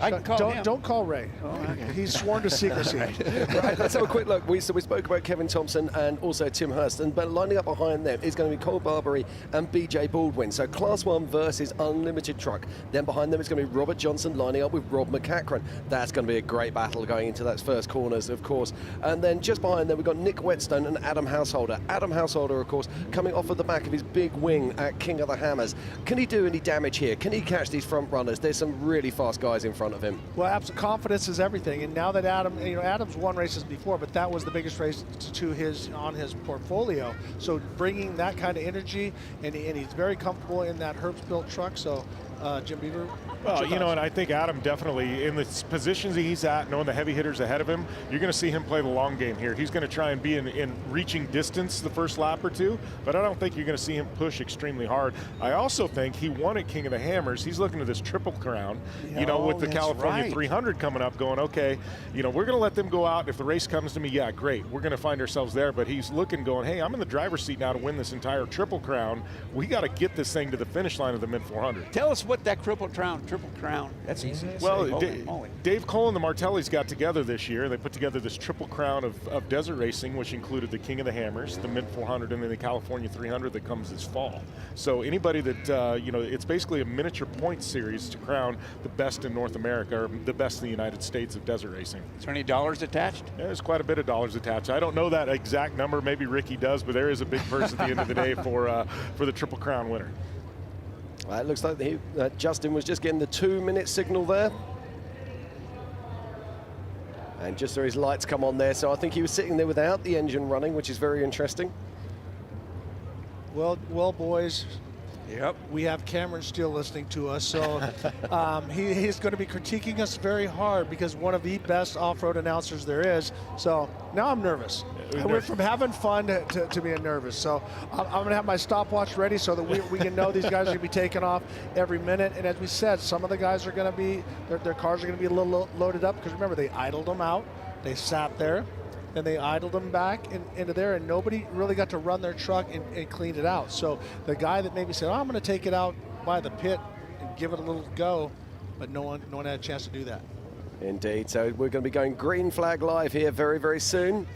I can call him. Don't call Ray. Oh, okay. He's sworn to secrecy. Right, let's have a quick look. We spoke about Kevin Thompson and also Tim Hurst, but lining up behind them is going to be Cole Barbary and BJ Baldwin. So Class 1 versus Unlimited truck. Then behind them is going to be Robert Johnson lining up with Rob McCachran. That's going to be a great battle going into those first corners, of course. And then just behind them, we've got Nick Whetstone and Adam Householder. Adam Householder, of course, coming off of the back of his big wing at King of the Hammers. Can he do any damage here? Can he catch these front runners? There's some really fast guys in front of him. Well, absolutely. Confidence is everything, and now that Adam's won races before, but that was the biggest race on his portfolio. So bringing that kind of energy, and he's very comfortable in that Herbst built truck. So Jim Beaver. Well, and I think Adam definitely, in the positions he's at, knowing the heavy hitters ahead of him, you're going to see him play the long game here. He's going to try and be in reaching distance the first lap or two, but I don't think you're going to see him push extremely hard. I also think he won at King of the Hammers. He's looking at this Triple Crown, with the California 300 coming up, going, okay, we're going to let them go out. If the race comes to me, yeah, great. We're going to find ourselves there. But he's looking, going, hey, I'm in the driver's seat now to win this entire Triple Crown. We got to get this thing to the finish line of the Mint 400. Tell us what that Triple Crown, that's easy to well, say. Dave Cole and the Martellis got together this year. They put together this Triple Crown of desert racing, which included the King of the Hammers, the Mint 400, and then the California 300 that comes this fall. So anybody that, it's basically a miniature points series to crown the best in North America, or the best in the United States of desert racing. Is there any dollars attached? Yeah, there's quite a bit of dollars attached. I don't know that exact number. Maybe Ricky does, but there is a big purse at the end of the day for the Triple Crown winner. It looks like Justin was just getting the 2-minute signal there. And just so his lights come on there, so I think he was sitting there without the engine running, which is very interesting. Well, boys. Yep. We have Cameron still listening to us, so he's going to be critiquing us very hard because one of the best off-road announcers there is. So now I'm nervous. I went from having fun to being nervous. So I'm going to have my stopwatch ready so that we can know these guys are going to be taking off every minute. And as we said, some of the guys are going to be, their cars are going to be a little loaded up because remember, they idled them out. They sat there. And they idled them back into there, and nobody really got to run their truck and clean it out. So the guy that maybe said, I'm going to take it out by the pit and give it a little go, but no one had a chance to do that. Indeed. So we're going to be going green flag live here very, very soon.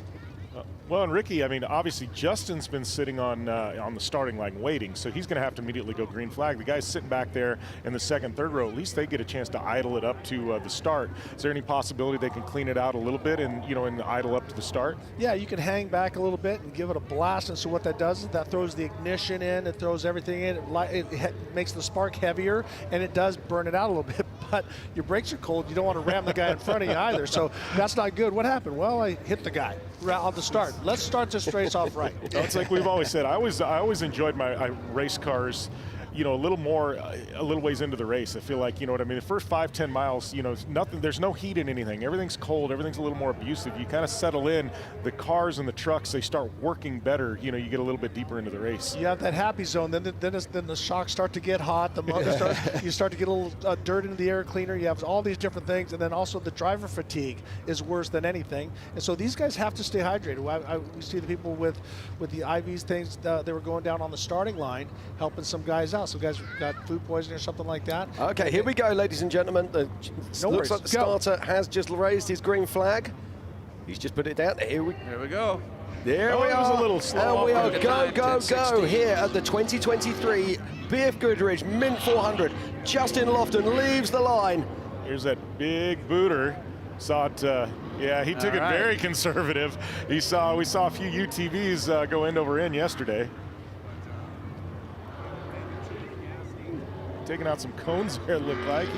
Well, and Ricky, I mean, obviously Justin's been sitting on the starting line waiting, so he's going to have to immediately go green flag. The guys sitting back there in the second, third row, at least they get a chance to idle it up to the start. Is there any possibility they can clean it out a little bit and and idle up to the start? Yeah, you can hang back a little bit and give it a blast. And so what that does is that throws the ignition in, it throws everything in, it makes the spark heavier, and it does burn it out a little bit. But your brakes are cold. You don't want to ram the guy in front of you either. So that's not good. What happened? Well, I hit the guy on the start. Let's start this race off right. It's like we've always said. I always enjoyed my race cars, a little ways into the race. I feel like, what I mean, the first 5-10 miles, nothing, there's no heat in anything. Everything's cold. Everything's a little more abusive. You kind of settle in. The cars and the trucks, they start working better. You get a little bit deeper into the race. You have that happy zone. Then the shocks start to get hot. The motor you start to get a little dirt into the air cleaner. You have all these different things. And then also the driver fatigue is worse than anything. And so these guys have to stay hydrated. We see the people with the IVs things, they were going down on the starting line, helping some guys out. Some guys got food poisoning or something like that. Okay, here we go, ladies and gentlemen. Looks like the starter has just raised his green flag. He's just put it down. Here we go. There we it was are. a little slow. And we are Good go, time, go, 10:16. go here at the 2023 BFGoodrich Mint 400. Justin Lofton leaves the line. Here's that big booter. Saw it, yeah, he took it very conservative. We saw a few UTVs go end over end yesterday. Taking out some cones there, it looked like.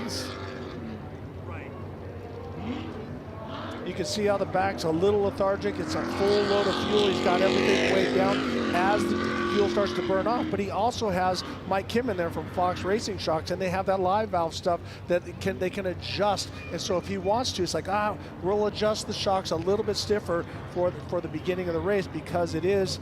You can see how the back's a little lethargic. It's a full load of fuel. He's got everything weighed down as the fuel starts to burn off. But he also has Mike Kim in there from Fox Racing Shocks, and they have that live valve stuff that they can adjust. And so if he wants to, it's like, we'll adjust the shocks a little bit stiffer for the beginning of the race, because it is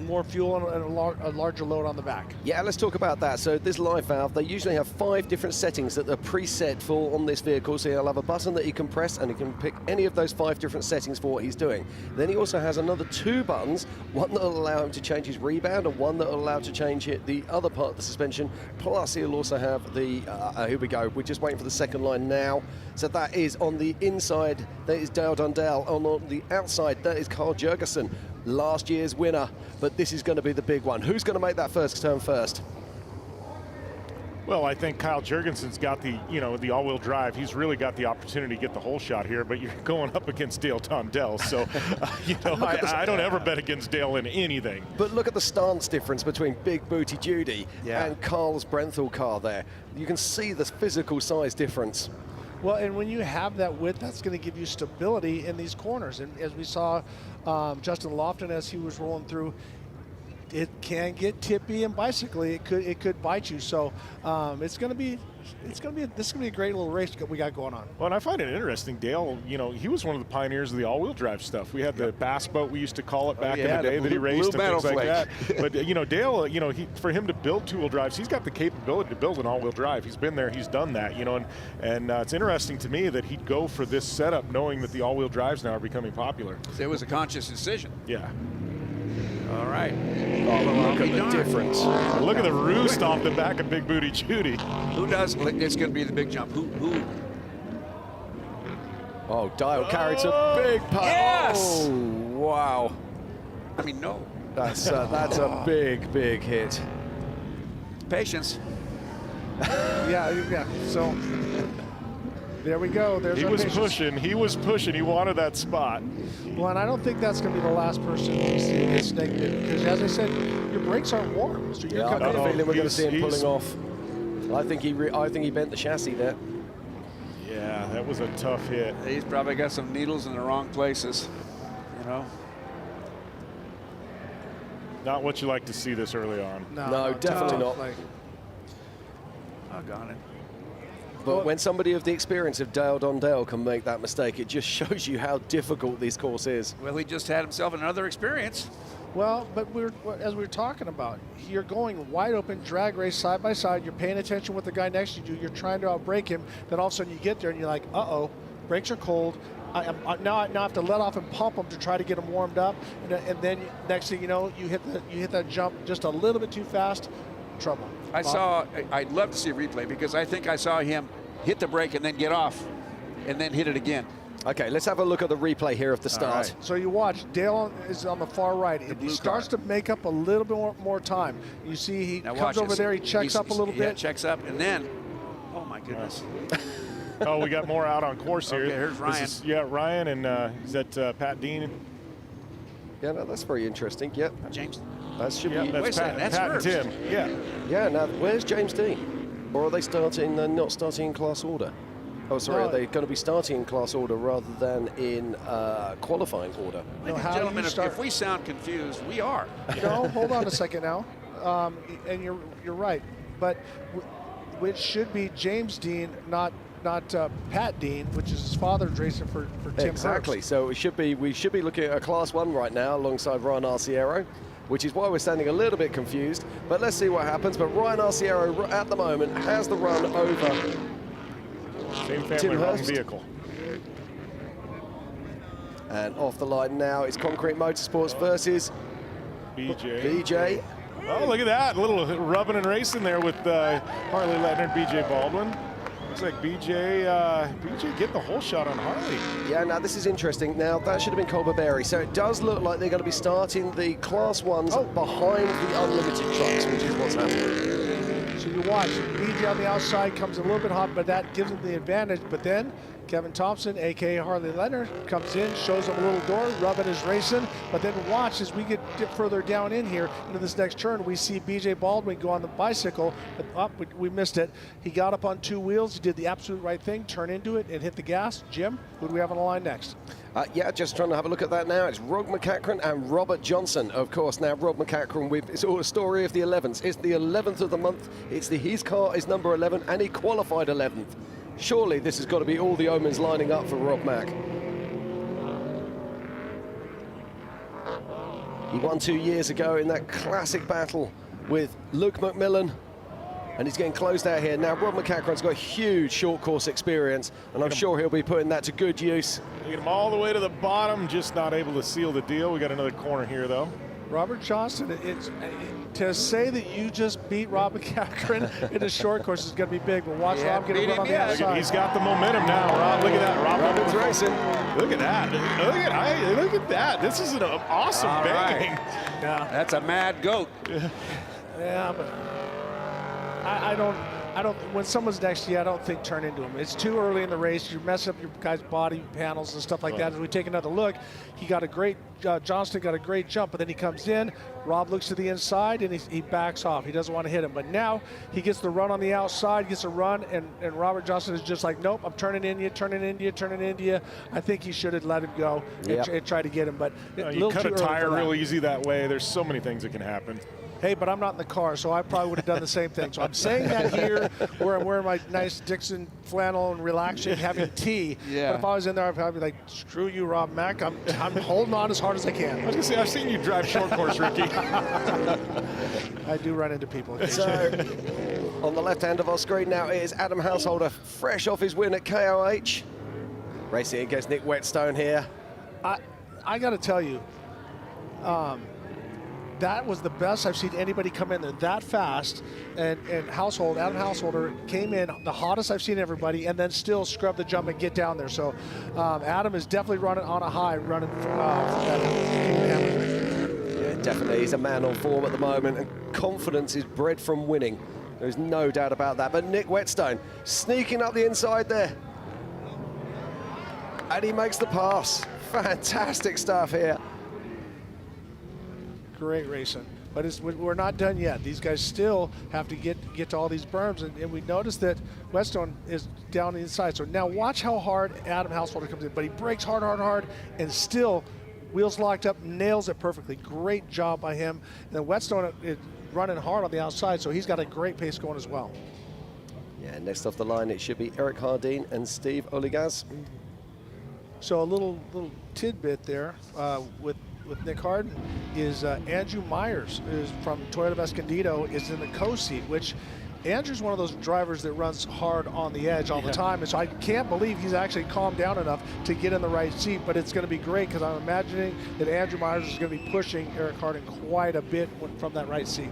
more fuel and a larger load on the back. Yeah, let's talk about that. So this live valve, they usually have 5 different settings that are preset for on this vehicle. So he'll have a button that he can press, and he can pick any of those 5 different settings for what he's doing. Then he also has another 2 buttons, one that will allow him to change his rebound and one that will allow him to change the other part of the suspension. Plus he'll also have the, here we go, we're just waiting for the second line now. So that is on the inside, that is Dale Dundell. On the outside, that is Carl Jurgensen, last year's winner. But this is going to be the big one. Who's going to make that first turn first? Well, I think Kyle Jurgensen's got the all-wheel drive. He's really got the opportunity to get the whole shot here, but you're going up against Dale Tondell. So, I don't ever bet against Dale in anything. But look at the stance difference between Big Booty Judy and Carl's Brenthal car there. You can see the physical size difference. Well, and when you have that width, that's going to give you stability in these corners. And as we saw Justin Lofton as he was rolling through, it can get tippy and bicycly. It could bite you. So this is going to be a great little race we got going on. Well, and I find it interesting. Dale, he was one of the pioneers of the all-wheel drive stuff. We had the bass boat, we used to call it back in the day, that he raced and things like that. But Dale, for him to build two-wheel drives, he's got the capability to build an all-wheel drive. He's been there, he's done that. And it's interesting to me that he'd go for this setup, knowing that the all-wheel drives now are becoming popular. It was a conscious decision. Yeah. All right. Look at the difference. Look at the roost off the back of Big Booty Judy. Who does? It's going to be the big jump. Who? Oh, Dale carried a big putt. Yes! Oh, wow. I mean, no. That's a big hit. Patience. Yeah. So there we go. There's He was pushing. He wanted that spot. Well, and I don't think that's going to be the last person we see this negative, because, as I said, your brakes aren't warm. So you're I got a feeling we're going to see him pulling off. I think he bent the chassis there. Yeah, that was a tough hit. He's probably got some needles in the wrong places. Not what you like to see this early on. No, definitely not. Doggone it. But when somebody of the experience of Dale Dondell can make that mistake, it just shows you how difficult this course is. Well, he just had himself another experience. Well, but as we were talking about, you're going wide open, drag race side by side. You're paying attention with the guy next to you. You're trying to outbrake him. Then all of a sudden you get there and you're like, uh-oh, brakes are cold. Now I have to let off and pump them to try to get them warmed up. And then next thing you know, you hit that jump just a little bit too fast. Trouble. I'd love to see a replay, because I think I saw him hit the brake and then get off and then hit it again. Okay, let's have a look at the replay here of the start. Right. So you watch, Dale is on the far right. He starts to make up a little bit more time. You see he comes over there, he checks up a little bit. Checks up, and then, oh my goodness. Oh, we got more out on course here. Okay, here's Ryan. Ryan, and is that Pat Dean? Yeah, no, that's very interesting. Yep. James. That should be. That's Pat and Tim. Yeah. Yeah. Now, where's James Dean? Or are they not starting in class order? Oh, sorry. Are they going to be starting in class order rather than in qualifying order? Ladies and gentlemen, if we sound confused, we are. No, hold on a second now. And you're right, but which should be James Dean, not Pat Dean, which is his father's racing for Tim Exactly. Hurst. So we should be looking at a Class 1 right now alongside Ryan Arciero, which is why we're standing a little bit confused. But let's see what happens. But Ryan Arciero at the moment has the run over Same family, Tim wrong Hurst. vehicle. And off the line now is Concrete Motorsports versus BJ. Oh, look at that. A little rubbing and racing there with Harley Letner and BJ Baldwin. looks like BJ getting the whole shot on Harley. Yeah, now this is interesting. Now, that should have been Colberberry. So it does look like they're going to be starting the Class 1s behind the Unlimited trucks, which is what's happening. So you watch, BJ on the outside comes a little bit hot, but that gives him the advantage. But then Kevin Thompson, a.k.a. Harley Leonard, comes in, shows him a little door, Rubbin is racing. But then watch, as we get further down in here into this next turn, we see BJ Baldwin go on the bicycle, but we missed it. He got up on 2 wheels, he did the absolute right thing, turn into it and hit the gas. Jim, who do we have on the line next? Yeah, just trying to have a look at that now. It's Rog McCachran and Robert Johnson, of course. Now, Rog McCachran, it's all a story of the 11th. It's the 11th of the month. His car is number 11, and he qualified 11th. Surely this has got to be all the omens lining up for Rob Mack. He won 2 years ago in that classic battle with Luke McMillan, and he's getting closed out here. Now, Rob McCachran's got huge short course experience, and I'm sure he'll be putting that to good use. Get him all the way to the bottom, just not able to seal the deal. We got another corner here, though. Robert Johnson, to say that you just beat Rob McCachran in a short course is going to be big, but watch Rob get a run on the outside. He's got the momentum now, Rob. Look at that. Robin's racing. Look at that. Look at that. This is an awesome bang. Right. Yeah. That's a mad goat. Yeah, but I don't. When someone's next to you, I don't think turn into him. It's too early in the race. You mess up your guy's body panels and stuff like that. As we take another look, he got a great. Johnston got a great jump, but then he comes in. Rob looks to the inside and he backs off. He doesn't want to hit him, but now he gets the run on the outside, gets a run, and Robert Johnson is just like, nope, I'm turning into you. I think he should have let him go and try to get him, but you cut a tire real easy that way. There's so many things that can happen. Hey, but I'm not in the car, so I probably would have done the same thing. So I'm saying that here, where I'm wearing my nice Dixon flannel and relaxing, having tea. Yeah. But if I was in there, I'd probably be like, screw you, Rob Mack. I'm holding on as hard as I can. I was going to say, I've seen you drive short course, Ricky. I do run into people. So, on the left hand of our screen now is Adam Householder, fresh off his win at KOH. Racing against Nick Whetstone here. I got to tell you, that was the best I've seen anybody come in there that fast, and Adam Householder came in the hottest I've seen everybody, and then still scrub the jump and get down there. So Adam is definitely running on a high, running for that. Yeah, definitely. He's a man on form at the moment, and confidence is bred from winning. There's no doubt about that. But Nick Whetstone sneaking up the inside there, and he makes the pass. Fantastic stuff here. Great racing, but we're not done yet. These guys still have to get to all these berms, and we noticed that Whetstone is down the inside. So now watch how hard Adam Householder comes in, but he brakes hard, and still wheels locked up, nails it perfectly. Great job by him. And then Whetstone is running hard on the outside, so he's got a great pace going as well. Yeah, next off the line it should be Eric Hardin and Steve Oligaz. So a little tidbit there with Nick Hardin is Andrew Myers, who's from Toyota of Escondido, is in the co-seat, which Andrew's one of those drivers that runs hard on the edge all the time, and so I can't believe he's actually calmed down enough to get in the right seat, but it's going to be great because I'm imagining that Andrew Myers is going to be pushing Eric Hardin quite a bit from that right seat.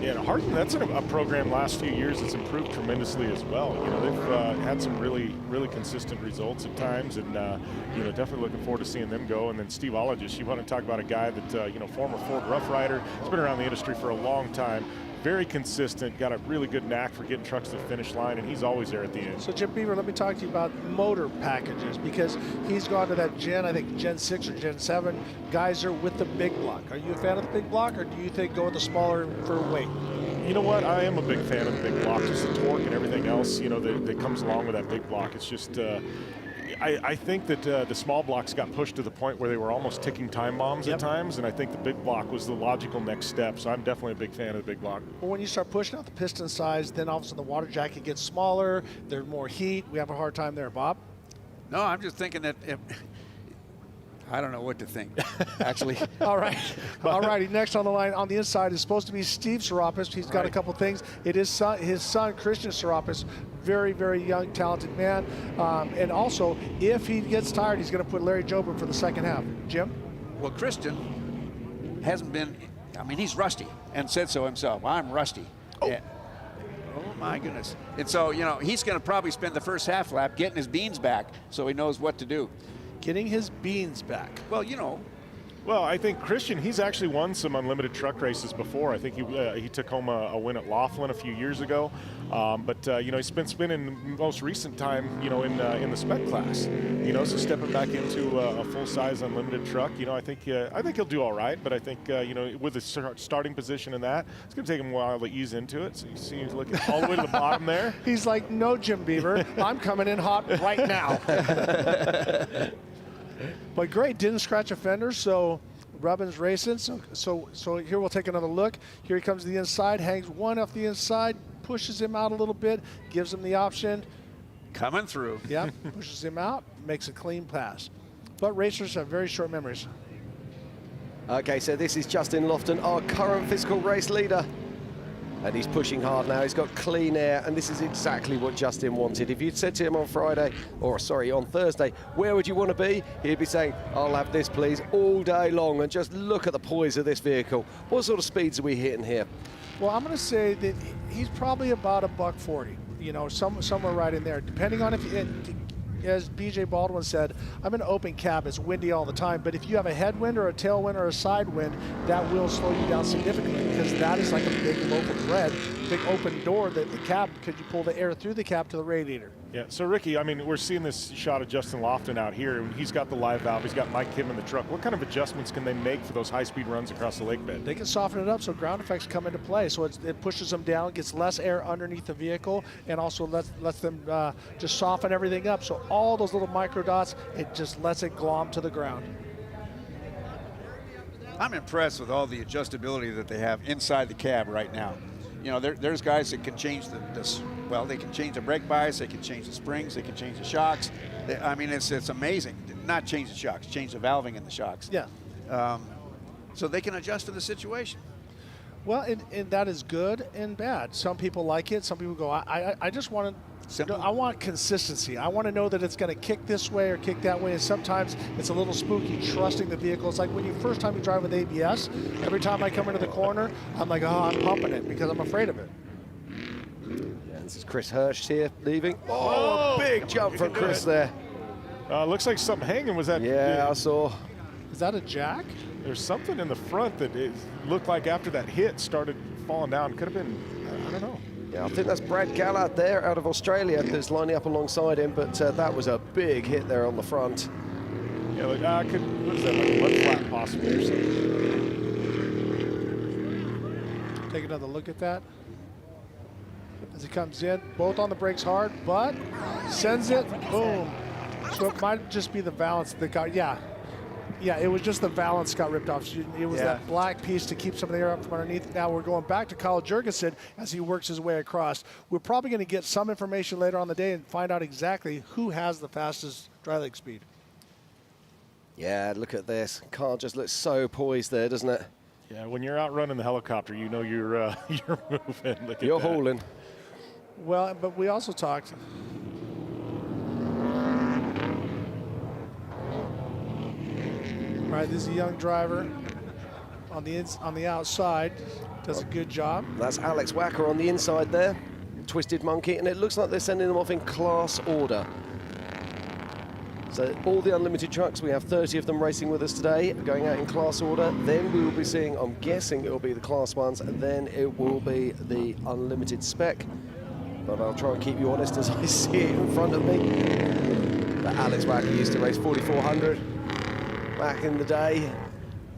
Yeah, Hardin, that's a program last few years that's improved tremendously as well. You know, they've had some really consistent results at times, and you know, definitely looking forward to seeing them go. And then Steve Ologist, you want to talk about a guy that you know, former Ford Rough Rider, has been around the industry for a long time. Very consistent, got a really good knack for getting trucks to the finish line, and he's always there at the end. So Jim Beaver, let me talk to you about motor packages, because he's gone to that I think Gen 6 or Gen 7 Geyser with the big block. Are you a fan of the big block, or do you think go with the smaller for weight? You know what? I am a big fan of the big block, just the torque and everything else, you know, that comes along with that big block. It's just, I think that the small blocks got pushed to the point where they were almost ticking time bombs at times, and I think the big block was the logical next step, so I'm definitely a big fan of the big block. Well, when you start pushing out the piston size, then all of a sudden the water jacket gets smaller, there's more heat. We have a hard time there, Bob. No, I'm just thinking that I don't know what to think, actually. All right. All righty. Next on the line on the inside is supposed to be Steve Serapis. He's got a couple things. It is his son, Christian Serapis, very, very young, talented man. And also, if he gets tired, he's going to put Larry Jobin for the second half. Jim? Well, Christian hasn't been, I mean, he's rusty and said so himself. I'm rusty. Oh. Yeah. My goodness. And so, you know, he's going to probably spend the first half lap getting his beans back so he knows what to do. Getting his beans back. Well, you know. Well, I think Christian, he's actually won some unlimited truck races before. I think he took home a win at Laughlin a few years ago. But you know, he's been spinning most recent time, you know, in the spec class. You know, so stepping back into a full-size unlimited truck, you know, I think he'll do all right. But I think you know, with the starting position in that, it's going to take him a while to ease into it. So you see, he's looking all the way to the bottom there. He's like, no, Jim Beaver, I'm coming in hot right now. But great, didn't scratch a fender, so Rubbin's racing. So here we'll take another look. Here he comes to the inside, hangs one off the inside, pushes him out a little bit, gives him the option. Coming through. Yeah, pushes him out, makes a clean pass. But racers have very short memories. Okay, so this is Justin Lofton, our current physical race leader. And he's pushing hard now. He's got clean air, and this is exactly what Justin wanted. If you'd said to him on on Thursday, where would you want to be? He'd be saying, I'll have this, please, all day long. And just look at the poise of this vehicle. What sort of speeds are we hitting here? Well, I'm going to say that he's probably about $140. You know, somewhere right in there, depending on as BJ Baldwin said, I'm in an open cab, it's windy all the time, but if you have a headwind or a tailwind or a side wind, that will slow you down significantly, because that is like a big loaf of bread, big open door that the cab, could you pull the air through the cab to the radiator. Yeah, so Ricky, I mean, we're seeing this shot of Justin Lofton out here, and he's got the live valve, he's got Mike Kim in the truck. What kind of adjustments can they make for those high-speed runs across the lake bed? They can soften it up so ground effects come into play, so it pushes them down, gets less air underneath the vehicle, and also lets them just soften everything up. So all those little micro dots, it just lets it glom to the ground. I'm impressed with all the adjustability that they have inside the cab right now. You know, there's guys that can change they can change the brake bias, they can change the springs, they can change the shocks. I mean, it's amazing. Not change the shocks, change the valving in the shocks. Yeah. So they can adjust to the situation. Well, and that is good and bad. Some people like it. Some people go, I just want to, I want consistency. I want to know that it's going to kick this way or kick that way. And sometimes it's a little spooky trusting the vehicle. It's like when first time you drive with ABS, every time I come into the corner, I'm like, oh, I'm pumping it because I'm afraid of it. Yeah, this is Chris Hirsch here leaving. Oh, a big jump from Chris there. Looks like something hanging. Was that? Yeah, I saw. Is that a jack? There's something in the front that it looked like after that hit started falling down. Could have been, I don't know. Yeah, I think that's Brad Gallard there out of Australia that's lining up alongside him, but that was a big hit there on the front. Yeah, like, what is that, like a mud flat possibly or something? Take another look at that. As he comes in, both on the brakes hard, but sends it, boom. So it might just be the valance that got, yeah, it was just the valance got ripped off. It was that black piece to keep some of the air up from underneath. Now we're going back to Kyle Jurgensen as he works his way across. We're probably going to get some information later on the day and find out exactly who has the fastest dry leg speed. Yeah, look at this. Car just looks so poised there, doesn't it? Yeah, when you're out running the helicopter, you know you're moving. Look you're at that. hauling. Well, but we also talked. Right, this is a young driver on the outside, does a good job. That's Alex Wacker on the inside there, Twisted Monkey, and it looks like they're sending them off in class order. So all the unlimited trucks, we have 30 of them racing with us today, going out in class order. Then we will be seeing, I'm guessing it will be the class ones, and then it will be the unlimited spec. But I'll try and keep you honest as I see it in front of me. But Alex Wacker used to race 4,400 back in the day.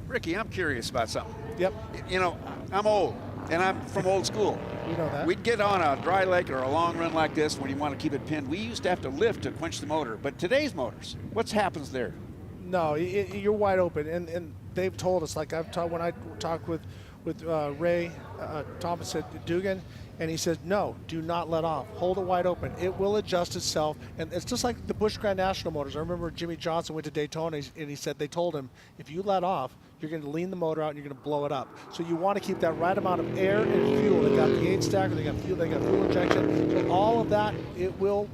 Ricky, I'm curious about something. Yep. You know, I'm old, and I'm from old school. You know that. We'd get on a dry leg or a long run like this when you want to keep it pinned. We used to have to lift to quench the motor. But today's motors, what happens there? No, you're wide open, and they've told us, like I've talked when I talked with Ray Thomas at Dugan, and he said, no, do not let off. Hold it wide open. It will adjust itself. And it's just like the Busch Grand National motors. I remember Jimmy Johnson went to Daytona, and he said they told him, if you let off, you're going to lean the motor out and you're going to blow it up. So you want to keep that right amount of air and fuel. They got the 8 stacker, they got fuel injection. So all of that, it will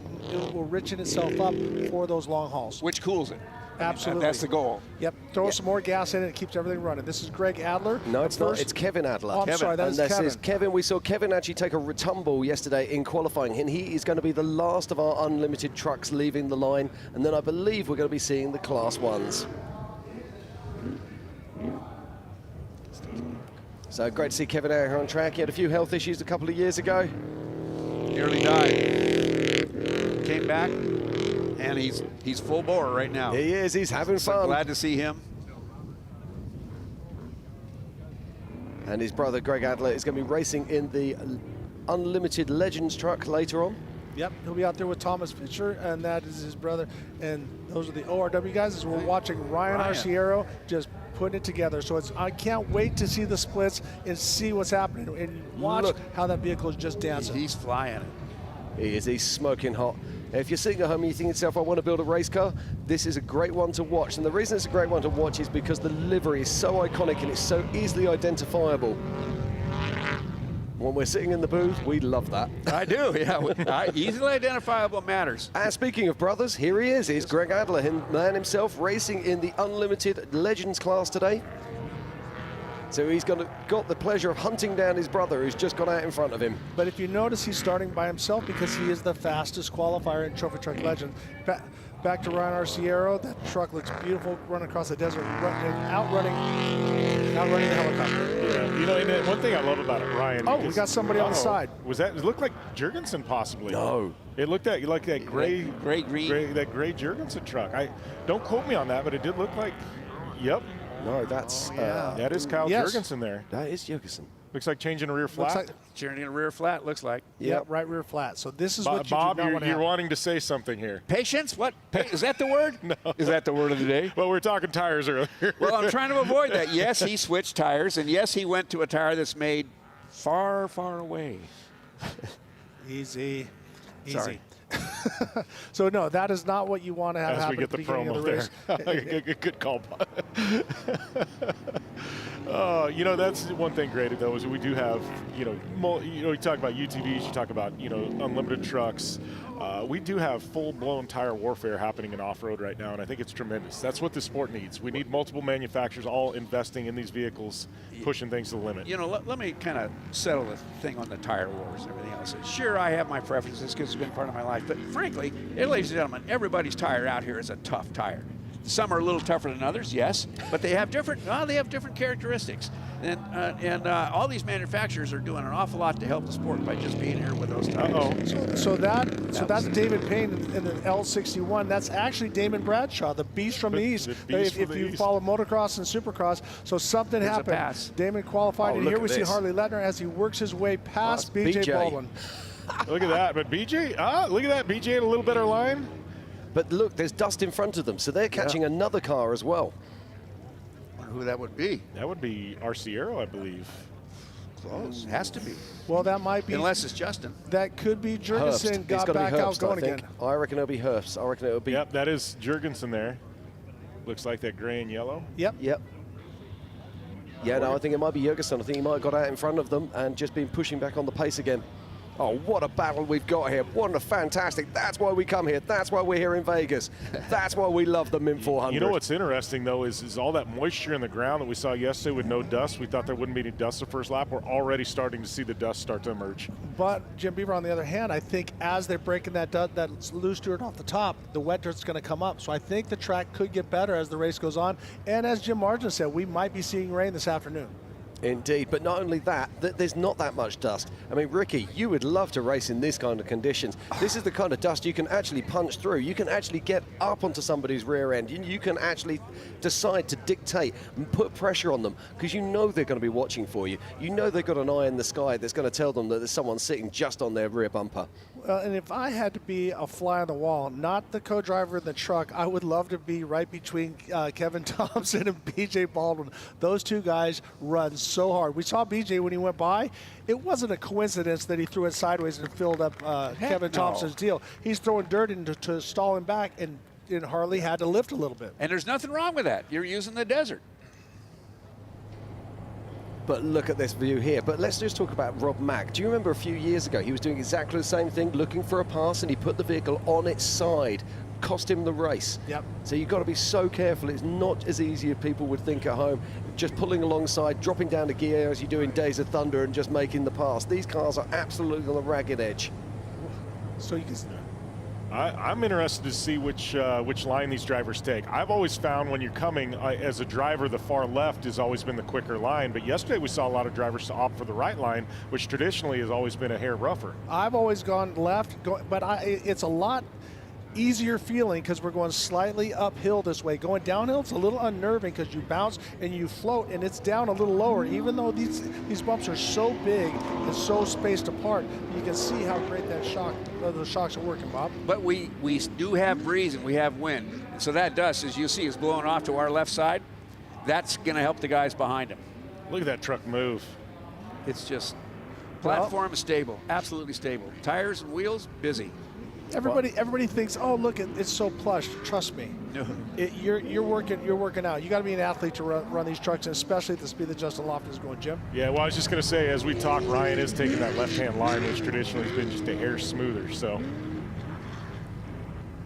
richen itself up for those long hauls. Which cools it? Absolutely. That's the goal. Yep. Throw some more gas in it. It keeps everything running. This is Greg Adler. No, it's not. It's Kevin Adler. Oh, I'm sorry. That is Kevin. Is Kevin. We saw Kevin actually take a tumble yesterday in qualifying, and he is going to be the last of our unlimited trucks leaving the line. And then I believe we're going to be seeing the Class 1s. So great to see Kevin out here on track. He had a few health issues a couple of years ago. Nearly died. Came back, and he's full bore right now. He is. He's having fun. Glad to see him. And his brother Greg Adler is going to be racing in the Unlimited Legends truck later on. Yep, he'll be out there with Thomas Fisher, and that is his brother. And those are the ORW guys. As we're watching Ryan Arciero just putting it together. So I can't wait to see the splits and see what's happening and watch how that vehicle is just dancing. He's flying it. He is. He's smoking hot. If you're sitting at home and you think to yourself, I want to build a race car, this is a great one to watch. And the reason it's a great one to watch is because the livery is so iconic and it's so easily identifiable. When we're sitting in the booth, we love that. I do, yeah. Easily identifiable matters. And speaking of brothers, here he is. He's Greg Adler, man himself, racing in the Unlimited Legends class today. So he's got the pleasure of hunting down his brother who's just got out in front of him. But if you notice, he's starting by himself because he is the fastest qualifier in Trophy Truck Legends. Back to Ryan Arciero. That truck looks beautiful, running across the desert, outrunning the helicopter. Yeah, you know, and one thing I love about it, Ryan. Oh, we got somebody on the side. Was that? It looked like Jurgensen possibly. No. It looked like that gray green, that gray Jurgensen truck. Don't quote me on that, but it did look like. Yep. No, that's that is Kyle Jurgensen there. That is Jurgensen. Looks like changing a rear flat. Looks like changing a rear flat. Looks like. Yeah, right rear flat. So this is what Bob, you're wanting to say something here. Patience? What? Is that the word? No. Is that the word of the day? Well, we were talking tires earlier. Well, I'm trying to avoid that. Yes, he switched tires, and yes, he went to a tire that's made far, far away. Easy. Sorry. So no, that is not what you want to have As happen we get at the beginning of the race. Good call. You know, that's one thing great though is we do have, you talk about UTVs, you talk about, unlimited trucks. We do have full-blown tire warfare happening in off-road right now, and I think it's tremendous. That's what the sport needs. We need multiple manufacturers all investing in these vehicles, pushing things to the limit. Let me kind of settle the thing on the tire wars and everything else. Sure, I have my preferences because it's been part of my life, but frankly, ladies and gentlemen, everybody's tire out here is a tough tire. Some are a little tougher than others, yes, but they have different characteristics. And all these manufacturers are doing an awful lot to help the sport by just being here with those tires. So that's David Payne in the L61. That's actually Damon Bradshaw, the beast from the East. If you follow motocross and supercross, so something happened. Damon qualified, and here we see Harley Letner as he works his way past BJ Baldwin. Look at that, but BJ, look at that, BJ in a little better line. But look, there's dust in front of them, so they're catching another car as well. Wonder who that would be. That would be Arciero, I believe. Close. Has to be. Well, that might be. Unless it's Justin. That could be Jurgensen got back out going again. I reckon it'll be Herbst. I reckon it'll be. Yep, that is Jurgensen there. Looks like that gray and yellow. Yep. Yeah, no, I think it might be Jurgensen. I think he might have got out in front of them and just been pushing back on the pace again. Oh, what a battle we've got here. What a fantastic. That's why we come here. That's why we're here in Vegas. That's why we love the Mint 400. You know what's interesting, though, is all that moisture in the ground that we saw yesterday with no dust. We thought there wouldn't be any dust the first lap. We're already starting to see the dust start to emerge. But, Jim Beaver, on the other hand, I think as they're breaking that loose dirt off the top, the wet dirt's going to come up. So I think the track could get better as the race goes on. And as Jim Margin said, we might be seeing rain this afternoon. Indeed, but not only that, there's not that much dust. I mean, Ricky, you would love to race in this kind of conditions. This is the kind of dust you can actually punch through. You can actually get up onto somebody's rear end. You can actually decide to dictate and put pressure on them because you know they're going to be watching for you. You know they've got an eye in the sky that's going to tell them that there's someone sitting just on their rear bumper. And if I had to be a fly on the wall, not the co-driver in the truck, I would love to be right between Kevin Thompson and BJ Baldwin. Those two guys run so hard. We saw BJ when he went by. It wasn't a coincidence that he threw it sideways and filled up Kevin Thompson's deal. He's throwing dirt in to stall him back, and Harley had to lift a little bit. And there's nothing wrong with that. You're using the desert. But look at this view here. But let's just talk about Rob Mack. Do you remember a few years ago, he was doing exactly the same thing, looking for a pass, and he put the vehicle on its side, cost him the race. Yep. So you've got to be so careful. It's not as easy as people would think at home. Just pulling alongside, dropping down the gear as you do in Days of Thunder and just making the pass. These cars are absolutely on the ragged edge. So you can... I'm interested to see which line these drivers take. I've always found when you're coming as a driver, the far left has always been the quicker line. But yesterday we saw a lot of drivers opt for the right line, which traditionally has always been a hair rougher. I've always gone left, but it's a lot easier feeling because we're going slightly uphill this way. Going downhill, it's a little unnerving because you bounce and you float, and it's down a little lower. Even though these bumps are so big and so spaced apart, you can see how great that the shocks are working, Bob. But we do have breeze and we have wind. So that dust, as you see, is blowing off to our left side. That's going to help the guys behind him. Look at that truck move. It's just platform is stable, absolutely stable. Tires and wheels, busy. Everybody thinks, oh, look, it's so plush. Trust me, you're working out. You got to be an athlete to run these trucks, and especially at the speed that Justin Lofton is going, Jim. Yeah, well, I was just going to say, as we talk, Ryan is taking that left-hand line, which traditionally has been just a hair smoother. So.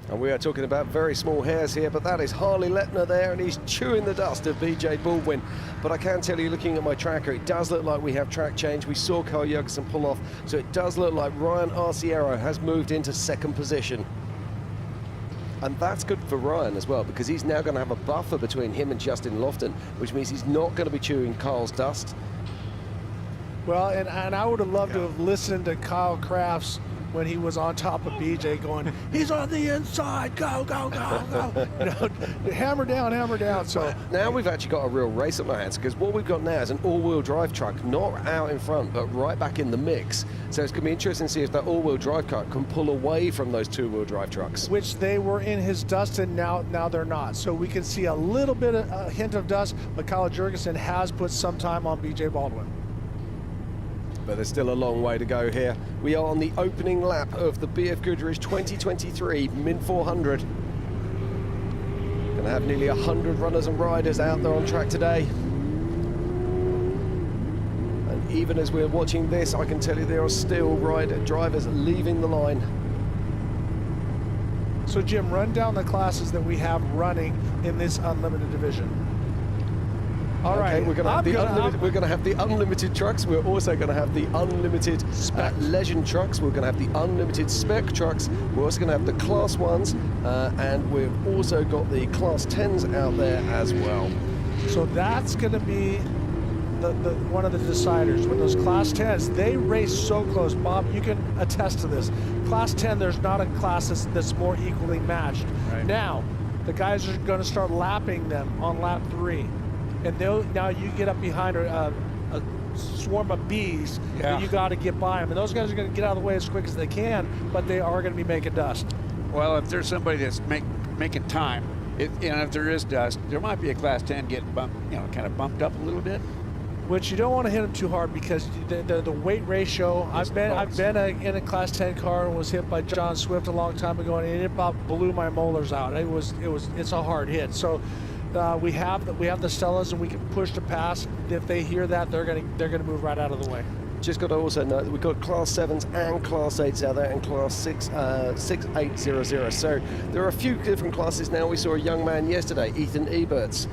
And we are talking about very small hairs here, but that is Harley Lepner there, and he's chewing the dust of BJ Baldwin. But I can tell you, looking at my tracker, it does look like we have track change. We saw Carl Jurgensen pull off, so it does look like Ryan Arciero has moved into second position. And that's good for Ryan as well, because he's now going to have a buffer between him and Justin Lofton, which means he's not going to be chewing Carl's dust. Well, and I would have loved to have listened to Kyle Crafts when he was on top of BJ going, he's on the inside, go, go, go, go. You know, hammer down. So now we've actually got a real race on our hands, because what we've got now is an all-wheel drive truck, not out in front, but right back in the mix. So it's going to be interesting to see if that all-wheel drive car can pull away from those two-wheel drive trucks. Which they were in his dust, and now they're not. So we can see a little bit of a hint of dust, but Kyle Jurgensen has put some time on BJ Baldwin. But there's still a long way to go here. We are on the opening lap of the BFGoodrich 2023 Mint 400. Going to have nearly 100 runners and riders out there on track today. And even as we're watching this, I can tell you there are still drivers leaving the line. So Jim, run down the classes that we have running in this unlimited division. All right, we're going to have the unlimited trucks. We're also going to have the unlimited legend trucks. We're going to have the unlimited spec trucks. We're also going to have the class 1s, and we've also got the class 10s out there as well. So that's going to be one of the deciders. When those class 10s, they race so close. Bob, you can attest to this. Class 10, there's not a class that's more equally matched. Right. Now, the guys are going to start lapping them on lap 3. And now you get up behind a swarm of bees, and you got to get by them. And those guys are going to get out of the way as quick as they can, but they are going to be making dust. Well, if there's somebody that's making time, and if there is dust, there might be a Class 10 getting bumped, kind of bumped up a little bit. Which you don't want to hit them too hard, because the weight ratio. I've been in a Class 10 car and was hit by John Swift a long time ago, and it about blew my molars out. It's a hard hit. So. We have the Stellas, and we can push to pass. If they hear that, they're gonna move right out of the way. Just got to also note that we've got Class 7s and Class 8s out there, and Class 6800. So there are a few different classes now. We saw a young man yesterday, Ethan Eberts,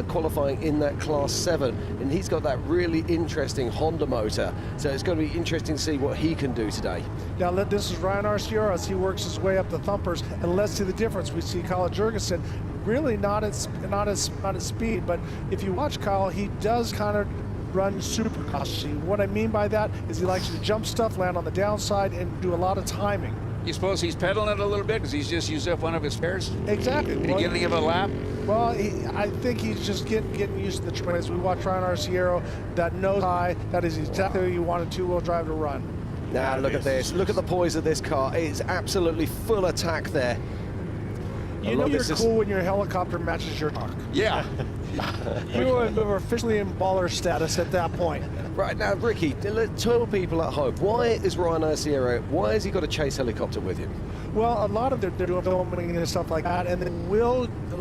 qualifying in that Class 7, and he's got that really interesting Honda motor. So it's going to be interesting to see what he can do today. Now this is Ryan Arciero as he works his way up the thumpers, and let's see the difference. We see Kyle Jurgensen really not at speed, but if you watch Kyle, he does kind of run super cautiously. What I mean by that is he likes to jump stuff, land on the downside, and do a lot of timing. You suppose he's pedaling it a little bit because he's just used up one of his fares? Exactly. Did he get any of a lap? Well, I think he's just getting used to the terrain. As we watch Ryan Arciero, that nose high, that is exactly what you want a two-wheel drive to run. Now look at this. Look at the poise of this car. It's absolutely full attack there. You know you're cool when your helicopter matches your truck. Yeah. We were officially in baller status at that point. Right, now, Ricky, tell people at home, why is Ryan Arciero, why has he got a chase helicopter with him? Well, a lot of they're doing filming and stuff like that, and then a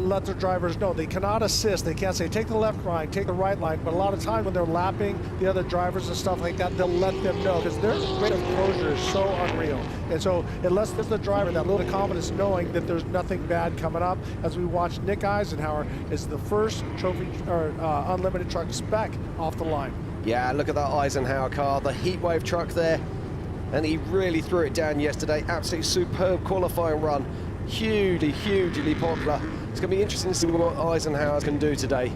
let their drivers know. They cannot assist. They can't say, take the left line, take the right line. But a lot of time when they're lapping the other drivers and stuff like that, they'll let them know because their rate of closure is so unreal. And so it lets the driver that little confidence knowing that there's nothing bad coming up as we watch Nick Eisenhower is the first trophy or unlimited truck spec off the line. Yeah, look at that Eisenhower car, the heatwave truck there. And he really threw it down yesterday. Absolutely superb qualifying run. Hugely popular. It's going to be interesting to see what Eisenhower can do today.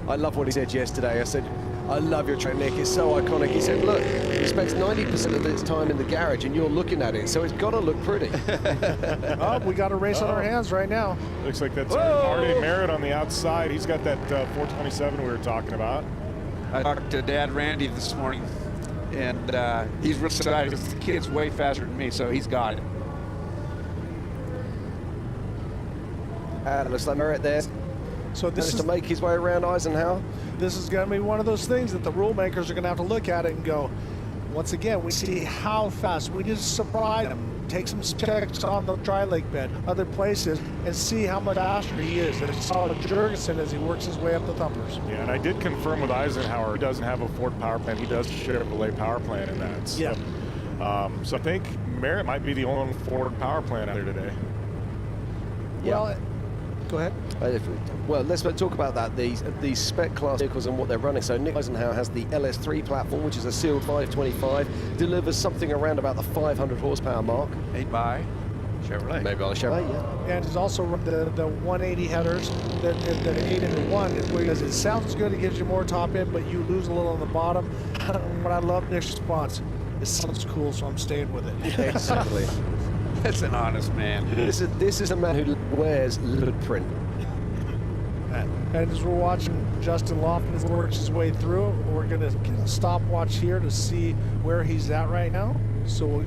I love what he said yesterday. I said, I love your truck, Nick. It's so iconic. He said, look, he spends 90% of its time in the garage and you're looking at it, so it's got to look pretty. Oh, we got a race on our hands right now. Looks like that's Artie Merritt on the outside. He's got that 427 we were talking about. I talked to Dad Randy this morning, and he's really excited because the kid's way faster than me, so he's got it. It looks like Merritt there. So this is to make his way around Eisenhower. This is going to be one of those things that the rule makers are going to have to look at it and go, once again, we see how fast. We just surprise him. Take some checks on the dry lake bed, other places, and see how much faster he is. And it's saw Jurgensen as he works his way up the thumpers. Yeah, and I did confirm with Eisenhower, he doesn't have a Ford power plant. He does share a Chevrolet power plant in that. So, yeah. So I think Merritt might be the only Ford power plant out there today. Yeah. Well, go ahead. Well, let's talk about that, these spec class vehicles and what they're running. So Nick Eisenhower has the LS3 platform, which is a sealed 525, delivers something around about the 500 horsepower mark. Made by Chevrolet. Maybe by Chevrolet, yeah. And it's also the 180 headers that 8 into 1 because it sounds good, it gives you more top end, but you lose a little on the bottom. What I love Nick's response, it sounds cool, so I'm staying with it. Exactly. That's an honest man. This is a man who wears hood print. And as we're watching Justin Lofton works his way through, we're going to get a stopwatch here to see where he's at right now. So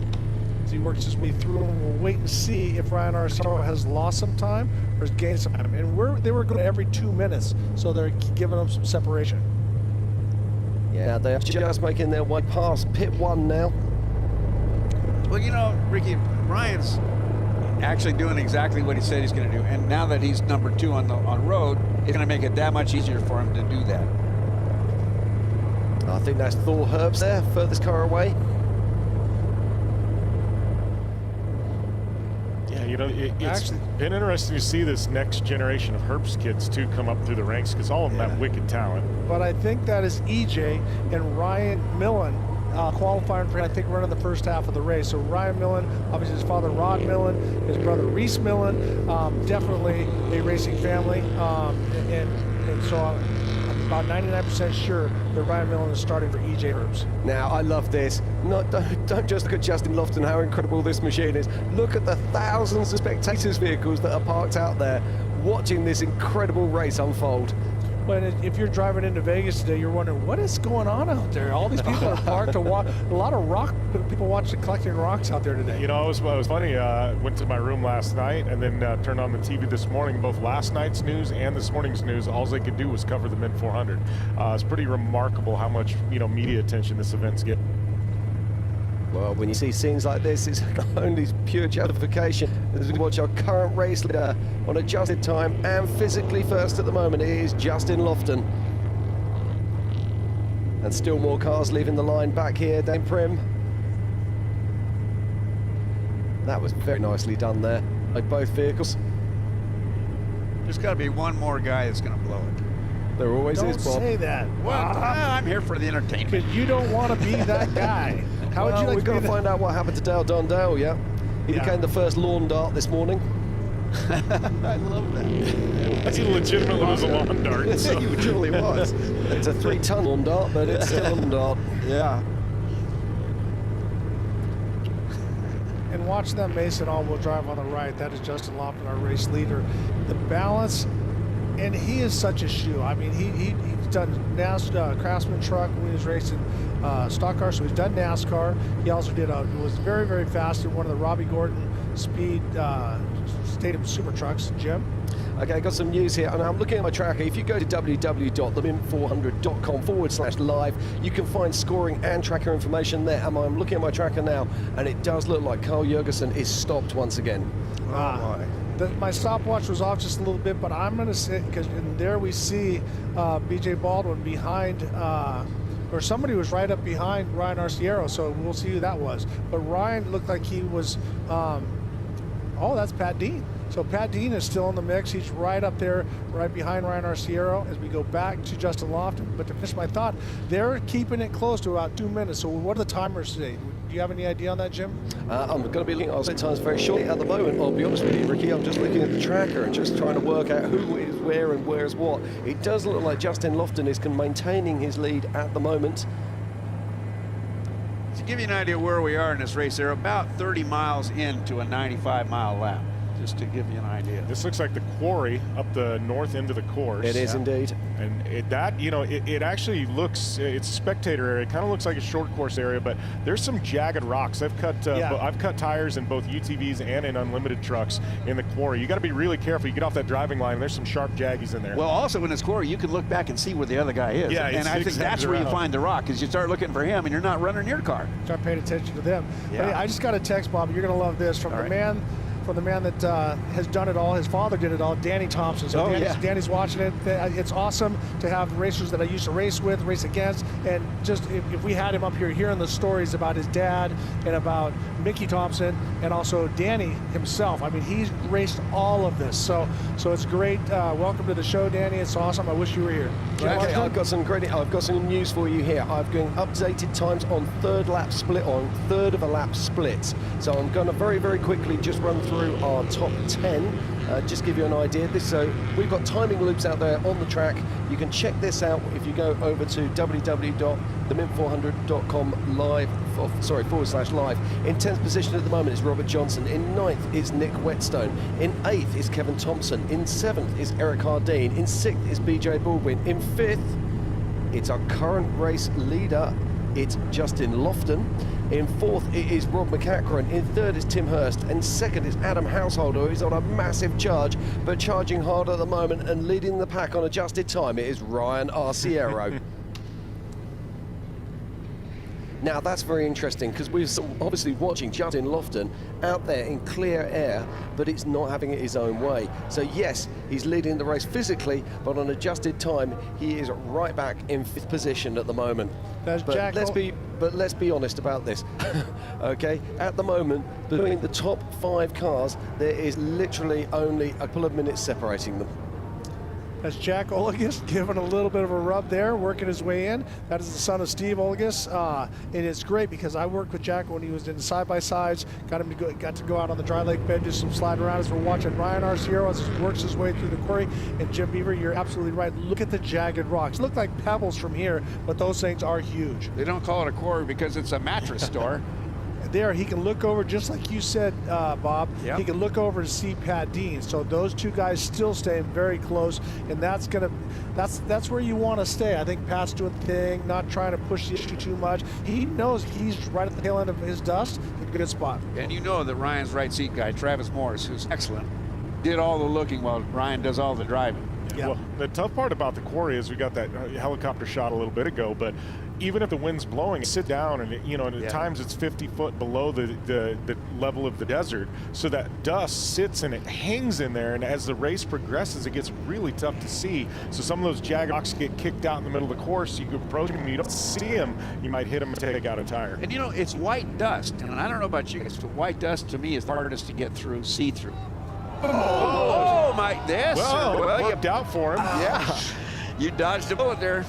as he works his way through, we'll wait and see if Ryan Arcero has lost some time or has gained some time. And they were going every 2 minutes, so they're giving them some separation. Yeah, they're just making their way past pit 1 now. Well, you know, Ricky, Ryan's actually doing exactly what he said he's going to do. And now that he's number 2 on road, it's going to make it that much easier for him to do that. I think that's Thor Herbst there, furthest car away. Yeah, you know, it's been interesting to see this next generation of Herbst kids, too, come up through the ranks because all of them have wicked talent. But I think that is EJ and Ryan Millen qualifying for, I think, running the first half of the race. So Ryan Millen, obviously his father Rod Millen, his brother Reese Millen, definitely a racing family. And so I'm about 99% sure that Ryan Millen is starting for EJ Herbst. Now, I love this. Don't just look at Justin Lofton, how incredible this machine is. Look at the thousands of spectators' vehicles that are parked out there watching this incredible race unfold. But if you're driving into Vegas today, you're wondering, what is going on out there? All these people are parked to watch. A lot of people watching collecting rocks out there today. You know, it was funny. Went to my room last night and then turned on the TV this morning. Both last night's news and this morning's news, all they could do was cover the Mint 400. It's pretty remarkable how much media attention this event's getting. Well, when you see scenes like this, it's only pure justification. As we watch our current race leader on adjusted time and physically first at the moment, it is Justin Lofton. And still more cars leaving the line back here, Dane Prim. That was very nicely done there by both vehicles. There's got to be one more guy that's going to blow it. There always is, Bob. Don't say that. Well, I'm here for the entertainment. Because you don't want to be that guy. How would you like we've to got to find out what happened to Dale Dondale, yeah? He became the first lawn dart this morning. I love that. He legitimately was a lawn dart. So. He truly was. It's a 3-ton lawn dart, but it's still a lawn dart. Yeah. And watch them Mason all-wheel drive on the right. That is Justin Lofton, our race leader. The balance, and he is such a shoe. I mean, he's done NASCAR, Craftsman truck when he was racing stock car, so he's done NASCAR. He also was very, very fast in one of the Robbie Gordon Speed Stadium Super Trucks. Jim? Okay, I got some news here, and I'm looking at my tracker. If you go to www.themint400.com/live, you can find scoring and tracker information there. And I'm looking at my tracker now, and it does look like Carl Jurgensen is stopped once again. My stopwatch was off just a little bit, but I'm going to say, because there we see B.J. Baldwin behind, or somebody was right up behind Ryan Arciero, so we'll see who that was. But Ryan looked like he was, oh, that's Pat Dean. So Pat Dean is still in the mix. He's right up there, right behind Ryan Arciero as we go back to Justin Lofton. But to finish my thought, they're keeping it close to about 2 minutes. So what are the timers today? Do you have any idea on that, Jim? I'm going to be looking at the times very shortly. At the moment, I'll be honest with you, Ricky, I'm just looking at the tracker and just trying to work out who is where and where is what. It does look like Justin Lofton is maintaining his lead at the moment. To give you an idea where we are in this race, they're about 30 miles into a 95-mile lap, just to give you an idea. This looks like the quarry up the north end of the course. It is indeed. And it actually looks, it's a spectator area. It kind of looks like a short course area, but there's some jagged rocks. I've cut tires in both UTVs and in unlimited trucks in the quarry. You got to be really careful. You get off that driving line, and there's some sharp jaggies in there. Well, also in this quarry, you can look back and see where the other guy is. Yeah, and I think that's where you find the rock, is you start looking for him, and you're not running your car. Start paying attention to them. Yeah. But hey, I just got a text, Bob. You're going to love this from the man that has done it all. His father did it all, Danny Thompson. So Danny's watching it. It's awesome to have racers that I used to race with, race against, and just if we had him up here hearing the stories about his dad and about Mickey Thompson and also Danny himself. I mean, he's raced all of this. So it's great. Welcome to the show, Danny. It's awesome. I wish you were here. Okay, I've got some news for you here. I've got updated times on third of a lap splits. So I'm going to very, very quickly just run through our top 10, just give you an idea. So we've got timing loops out there on the track. You can check this out if you go over to www.themint400.com /live. In 10th position at the moment is Robert Johnson. In 9th is Nick Whetstone. In 8th is Kevin Thompson. In 7th is Eric Hardeen. In 6th is BJ Baldwin. In 5th, it's our current race leader. It's Justin Lofton. In 4th, it is Rob McCachran. In 3rd is Tim Hurst. And 2nd is Adam Householder, who's on a massive charge, but charging hard at the moment and leading the pack on adjusted time. It is Ryan Arciero. Now, that's very interesting because we're obviously watching Justin Lofton out there in clear air, but it's not having it his own way. So, yes, he's leading the race physically, but on adjusted time, he is right back in 5th position at the moment. But let's be honest about this, okay? At the moment, between the top 5 cars, there is literally only a couple of minutes separating them. That's Jack Olagus giving a little bit of a rub there, working his way in. That is the son of Steve Olagus. It is great because I worked with Jack when he was in side-by-sides, got to go out on the dry lake bed, do some sliding around as we're watching Ryan Arciero as he works his way through the quarry. And Jim Beaver, you're absolutely right. Look at the jagged rocks. Look like pebbles from here, but those things are huge. They don't call it a quarry because it's a mattress store. There, he can look over, just like you said, Bob, he can look over and see Pat Dean. So those two guys still staying very close, and that's where you want to stay. I think Pat's doing the thing, not trying to push the issue too much. He knows he's right at the tail end of his dust, a good spot. And you know that Ryan's right seat guy, Travis Morris, who's excellent, did all the looking while Ryan does all the driving. Yeah. Well, the tough part about the quarry is we got that helicopter shot a little bit ago, but even if the wind's blowing, sit down and at times it's 50 foot below the level of the desert, so that dust sits and it hangs in there, and as the race progresses, it gets really tough to see. So some of those jagged rocks get kicked out in the middle of the course. You can approach them, you don't see them, you might hit them and take out a tire. And it's white dust, and I don't know about you guys, but white dust to me is the hardest to get through, see through. Oh my! Yes. Well, it worked out for him. Yeah, you dodged a bullet there.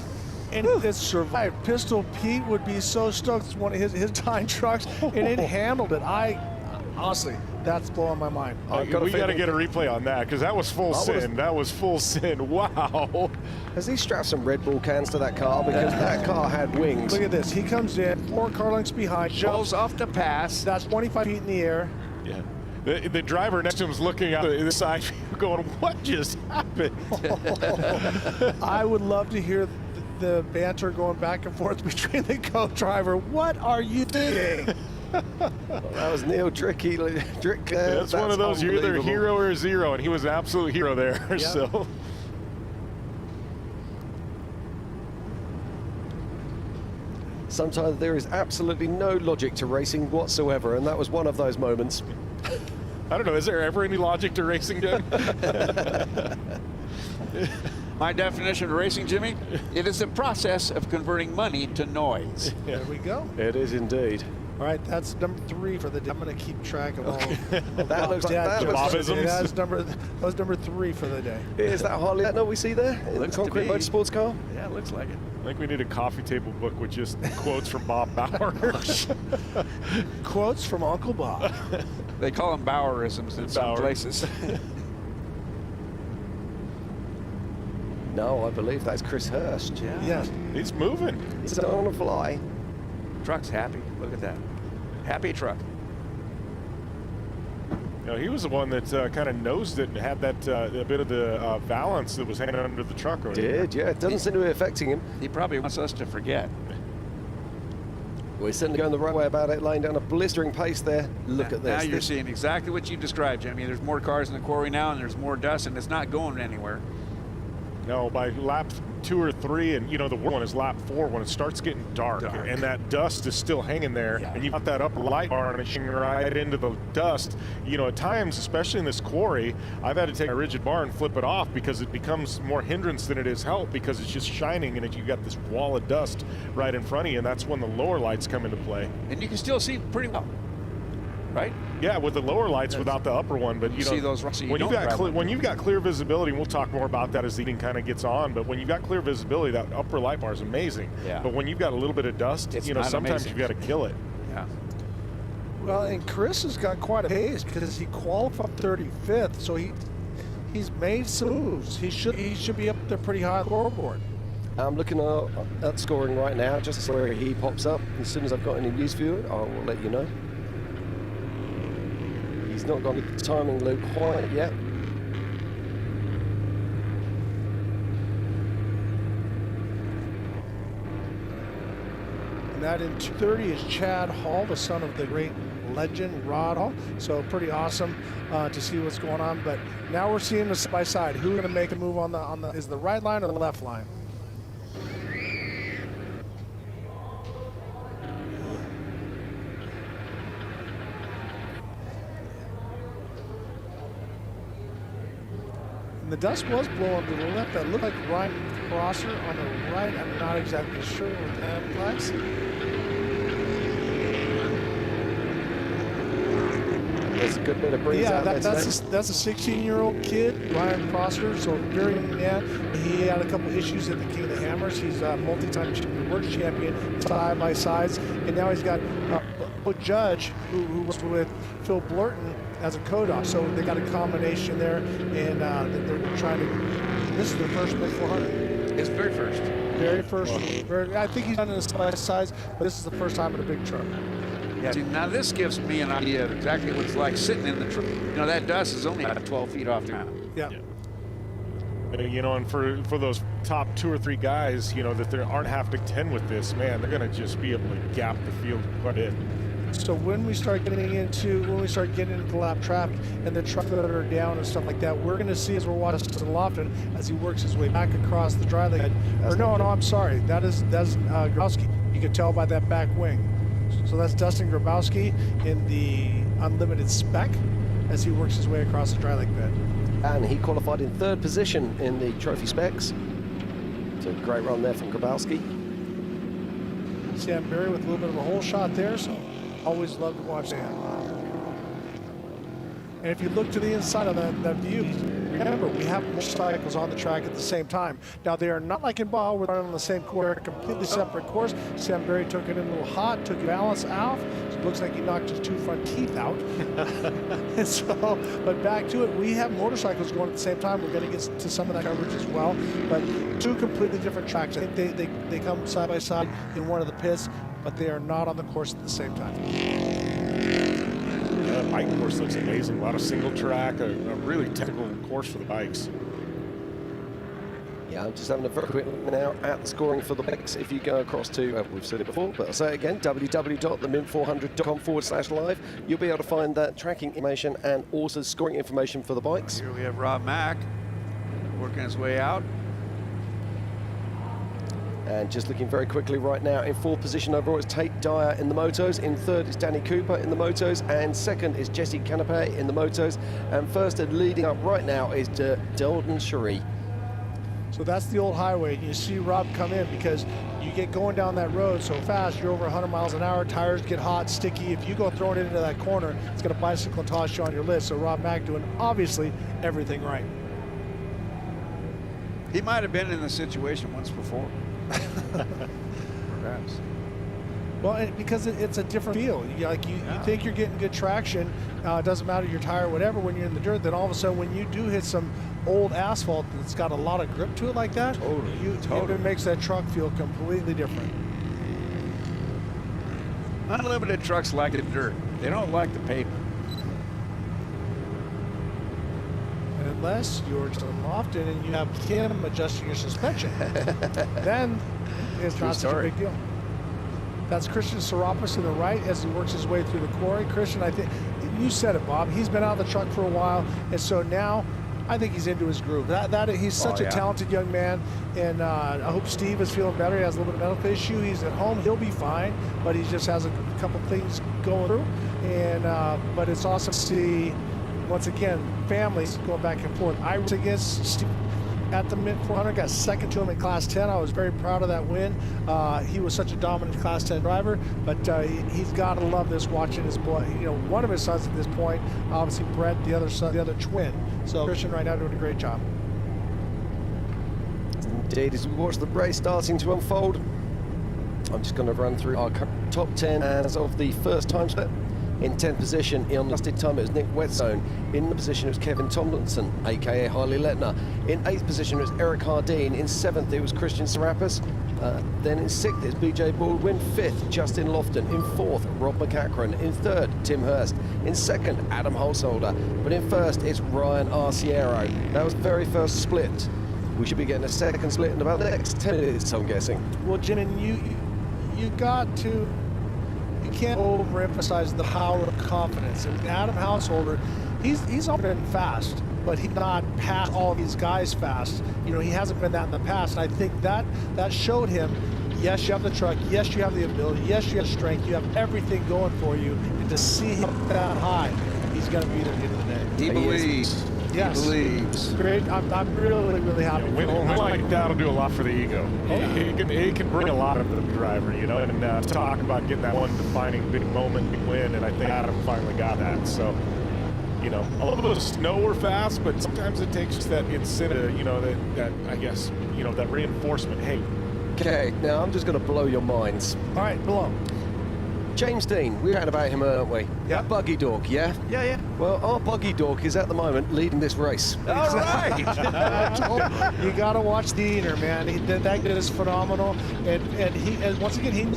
And it survived. Pistol Pete would be so stoked. It's one of his time trucks, and it handled it. Honestly, that's blowing my mind. We got to get a replay on that because that was full sin. That was full sin. Wow. Has he strapped some Red Bull cans to that car? Because that car had wings. Look at this. He comes in, 4 car lengths behind, jumps off the pass. That's 25 feet in the air. Yeah. The driver next to him is looking out the side going, what just happened? I would love to hear the banter going back and forth between the co-driver. What are you thinking? That was Neil Drick. That's one of those, you're either a hero or a zero, and he was an absolute hero there. Yep. So. Sometimes there is absolutely no logic to racing whatsoever, and that was one of those moments. I don't know. Is there ever any logic to racing, Jim? My definition of racing, Jimmy, it is the process of converting money to noise. There we go. It is indeed. All right, that's number 3 for the day. I'm going to keep track of all. That looks like that. That was number 3 for the day. Is that Harley that we see there in the concrete motorsports car? Yeah, it looks like it. I think we need a coffee table book with just quotes from Bob Bauer. Quotes from Uncle Bob. They call them Bauerisms in some places. No, I believe that's Chris Hurst. Yeah. He's moving. He's on a fly. Truck's happy. Look at that. Happy truck. You know, he was the one that kind of nosed it and had that a bit of the valance that was hanging under the truck. Did, yeah. It doesn't seem to be affecting him. He probably wants us to forget. We're certainly going the right way about it, laying down a blistering pace there. Look at this. Now you're seeing exactly what you described, Jimmy. There's more cars in the quarry now, and there's more dust, and it's not going anywhere. No, by lap 2 or 3, and you know the one is lap 4 when it starts getting dark. And that dust is still hanging there, and you've got that upper light varnishing right into the dust. You know, at times, especially in this quarry, I've had to take a rigid bar and flip it off because it becomes more hindrance than it is help because it's just shining and you've got this wall of dust right in front of you, and that's when the lower lights come into play. And you can still see pretty well, right? Yeah, with the lower lights without the upper one, but you know, see those when you've got clear visibility, and we'll talk more about that as the evening kind of gets on. But when you've got clear visibility, that upper light bar is amazing. Yeah. But when you've got a little bit of dust, It's you know, not sometimes amazing. you've got to kill it. Yeah. Well, and Chris has got quite a pace because he qualified 35th, so he's made some moves. He should be up there pretty high on the scoreboard. I'm looking at scoring right now, just where he pops up. As soon as I've got any news for you, I will let you know. He's not got the timing loop quite yet. And that in 230 is Chad Hall, the son of the great legend Rod Hall. So pretty awesome to see what's going on. But now we're seeing the side by side. Who's going to make a move on the is the right line or the left line? And the dust was blowing to the left. That looked like Ryan Crosser on the right. I'm not exactly sure what that was. There's a good bit of breeze out there that's a 16-year-old kid, Ryan Crosser. So very young. He had a couple issues at the King of the Hammers. He's a multi-time world champion, side by sides, and now he's got a judge who was with Phil Blurton as a co-doc. So they got a combination there, and they're trying to. This is their first Mint 400. His very first. Very first. I think he's done it in side size, but this is the first time in a big truck. Yeah. See, now this gives me an idea of exactly what it's like sitting in the truck. You know, that dust is only about 12 feet off the ground. Yeah. You know, and for those top 2 or 3 guys, you know, that there aren't half Big Ten with this, man, they're going to just be able to gap the field quite a bit. So when we start getting into the lap traffic and the trucks that are down and stuff like that, we're going to see as we're watching Lofton as he works his way back across the dry lane. I'm sorry, that's Grabowski. You can tell by that back wing. So that's Dustin Grabowski in the unlimited spec as he works his way across the dry lake bed. And he qualified in 3rd position in the trophy specs. So great run there from Grabowski. Sam Berry with a little bit of a hole shot there, so always love to watch that. And if you look to the inside of that view, remember, we have motorcycles on the track at the same time. Now, they are not like in Baja, we're on the same course, completely separate course. Sam Berry took it in a little hot, took balance out. So it looks like he knocked his 2 front teeth out. And so, but back to it, we have motorcycles going at the same time. We're going to get to some of that coverage as well. But 2 completely different tracks. I think they come side by side in one of the pits, but they are not on the course at the same time. The bike course looks amazing. A lot of single track, a really technical course for the bikes. Yeah, I'm just having a very quick look now at the scoring for the bikes. If you go across to, we've said it before, but I'll say it again, www.themint400.com/live, you'll be able to find that tracking information and also scoring information for the bikes. Here we have Rob Mack working his way out. And just looking very quickly right now, in fourth position overall, it's Tate Dyer in the motos. In third is Danny Cooper in the motos. And second is Jesse Canapé in the motos. And first and leading up right now is Dalton Cherie. So that's the old highway. You see Rob come in because you get going down that road so fast, you're over 100 miles an hour, tires get hot, sticky. If you go throwing it into that corner, it's going to bicycle and toss you on your lid. So Rob Mack doing obviously everything right. He might have been in the situation once before. Perhaps. Well, because it's a different feel. You think you're getting good traction. It doesn't matter your tire, whatever. When you're in the dirt, then all of a sudden, when you do hit some old asphalt that's got a lot of grip to it like that, it makes that truck feel completely different. Unlimited trucks like the dirt. They don't like the pavement. Unless you're to Lofton and you have him adjusting your suspension, then it's not such a big deal. That's Christian Serapis in the right as he works his way through the quarry. Christian, I think you said it, Bob. He's been out of the truck for a while, and so now I think he's into his groove. He's such a talented young man, and I hope Steve is feeling better. He has a little bit of medical issue. He's at home. He'll be fine, but he just has a couple things going through. And but it's awesome to see. Once again, families going back and forth. I was against Steve at the Mint 400, got second to him in Class 10. I was very proud of that win. He was such a dominant Class 10 driver, but he's got to love this, watching his boy. One of his sons at this point, obviously Brett, the other son, the other twin. So Christian right now doing a great job. Indeed, as we watch the race starting to unfold, I'm just going to run through our top 10 as of the first time split. In 10th position, on lasted time, it was Nick Whetstone. In the position, it was Kevin Tomlinson, aka Harley Letner. In 8th position, it was Eric Hardeen. In 7th, it was Christian Serapis. Then in 6th, it's BJ Baldwin. 5th, Justin Lofton. In 4th, Rob McCachran. In 3rd, Tim Hurst. In 2nd, Adam Holzholder. But in 1st, it's Ryan Arciero. That was the very first split. We should be getting a second split in about the next 10 minutes, I'm guessing. Well, Jim, and you got to... You can't overemphasize the power of confidence. And Adam Householder, he's all been fast, but he's not past all these guys fast. He hasn't been that in the past. And I think that showed him, yes, you have the truck, yes, you have the ability, yes, you have strength, you have everything going for you. And to see him that high, he's going to be there at the end of the day. He believes. Yes. He believes. Great. I'm really, really happy. Win like that'll do a lot for the ego. He can bring a lot of the driver, and talk about getting that one defining big moment, big win, and I think Adam finally got that. So, a lot of those know we're fast, but sometimes it takes just that incentive, that I guess, that reinforcement. Hey. Okay, now I'm just going to blow your minds. All right, blow. James Dean, we heard about him, haven't we? Yeah. Buggy Dog, yeah? Yeah. Well, our Buggy Dog is at the moment leading this race. All right. You got to watch Diener, man. That kid is phenomenal. And once again,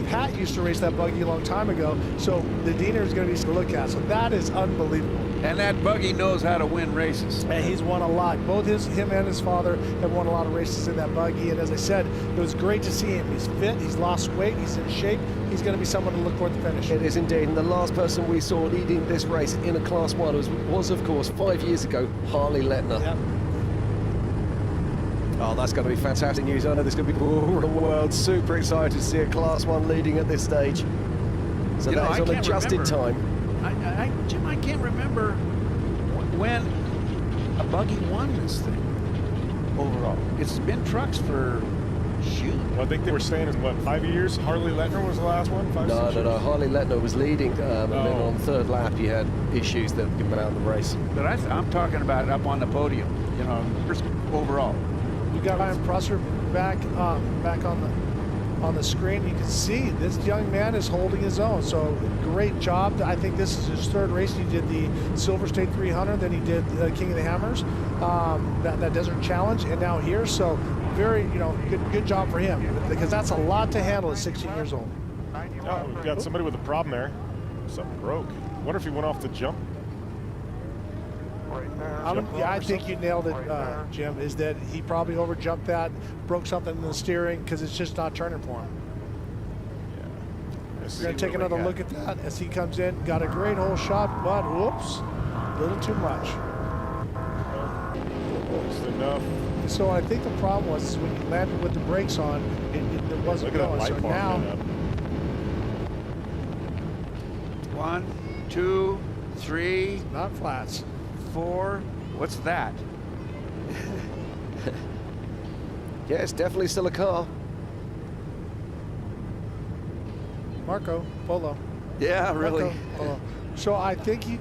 Pat used to race that buggy a long time ago. So the Diener is going to be to look at. So that is unbelievable. And that buggy knows how to win races. And he's won a lot. Both him and his father have won a lot of races in that buggy. And as I said, it was great to see him. He's fit. He's lost weight. He's in shape. He's going to be someone to look for at the finish. It is indeed. And the last person we saw leading this race in a Class 1 was of course, 5 years ago, Harley Letner. Yep. Oh, that's going to be fantastic news. I know there's going to be all around the world super excited to see a Class 1 leading at this stage. So that is on a just-in time. Jim, I can't remember when a buggy won this thing overall. It's been trucks for... Shoot. Well, I think they were saying in 5 years? Harley Letner was the last one? No. Harley Letner was leading, and then on the third lap he had issues that took him out of the race. But I'm talking about up on the podium, first overall. We got Ryan Prosser back on the screen. You can see this young man is holding his own. So great job. I think this is his third race. He did the Silver State 300, then he did King of the Hammers, that Desert Challenge, and now here. So very, good job for him, because that's a lot to handle at 16 years old. Oh, we've got somebody with a problem there. Something broke. Wonder if he went off the jump. I think you nailed it, Jim, is that he probably overjumped that, broke something in the steering, because it's just not turning for him. Yeah. We're going to take another look at that as he comes in. Got a great hole shot, but whoops, a little too much. Just enough. So I think the problem was when you landed with the brakes on, it wasn't going. So now, 1, 2, 3, not flats. 4. What's that? Yeah, it's definitely still a car. Marco Polo. Yeah, really. Marco Polo. So I think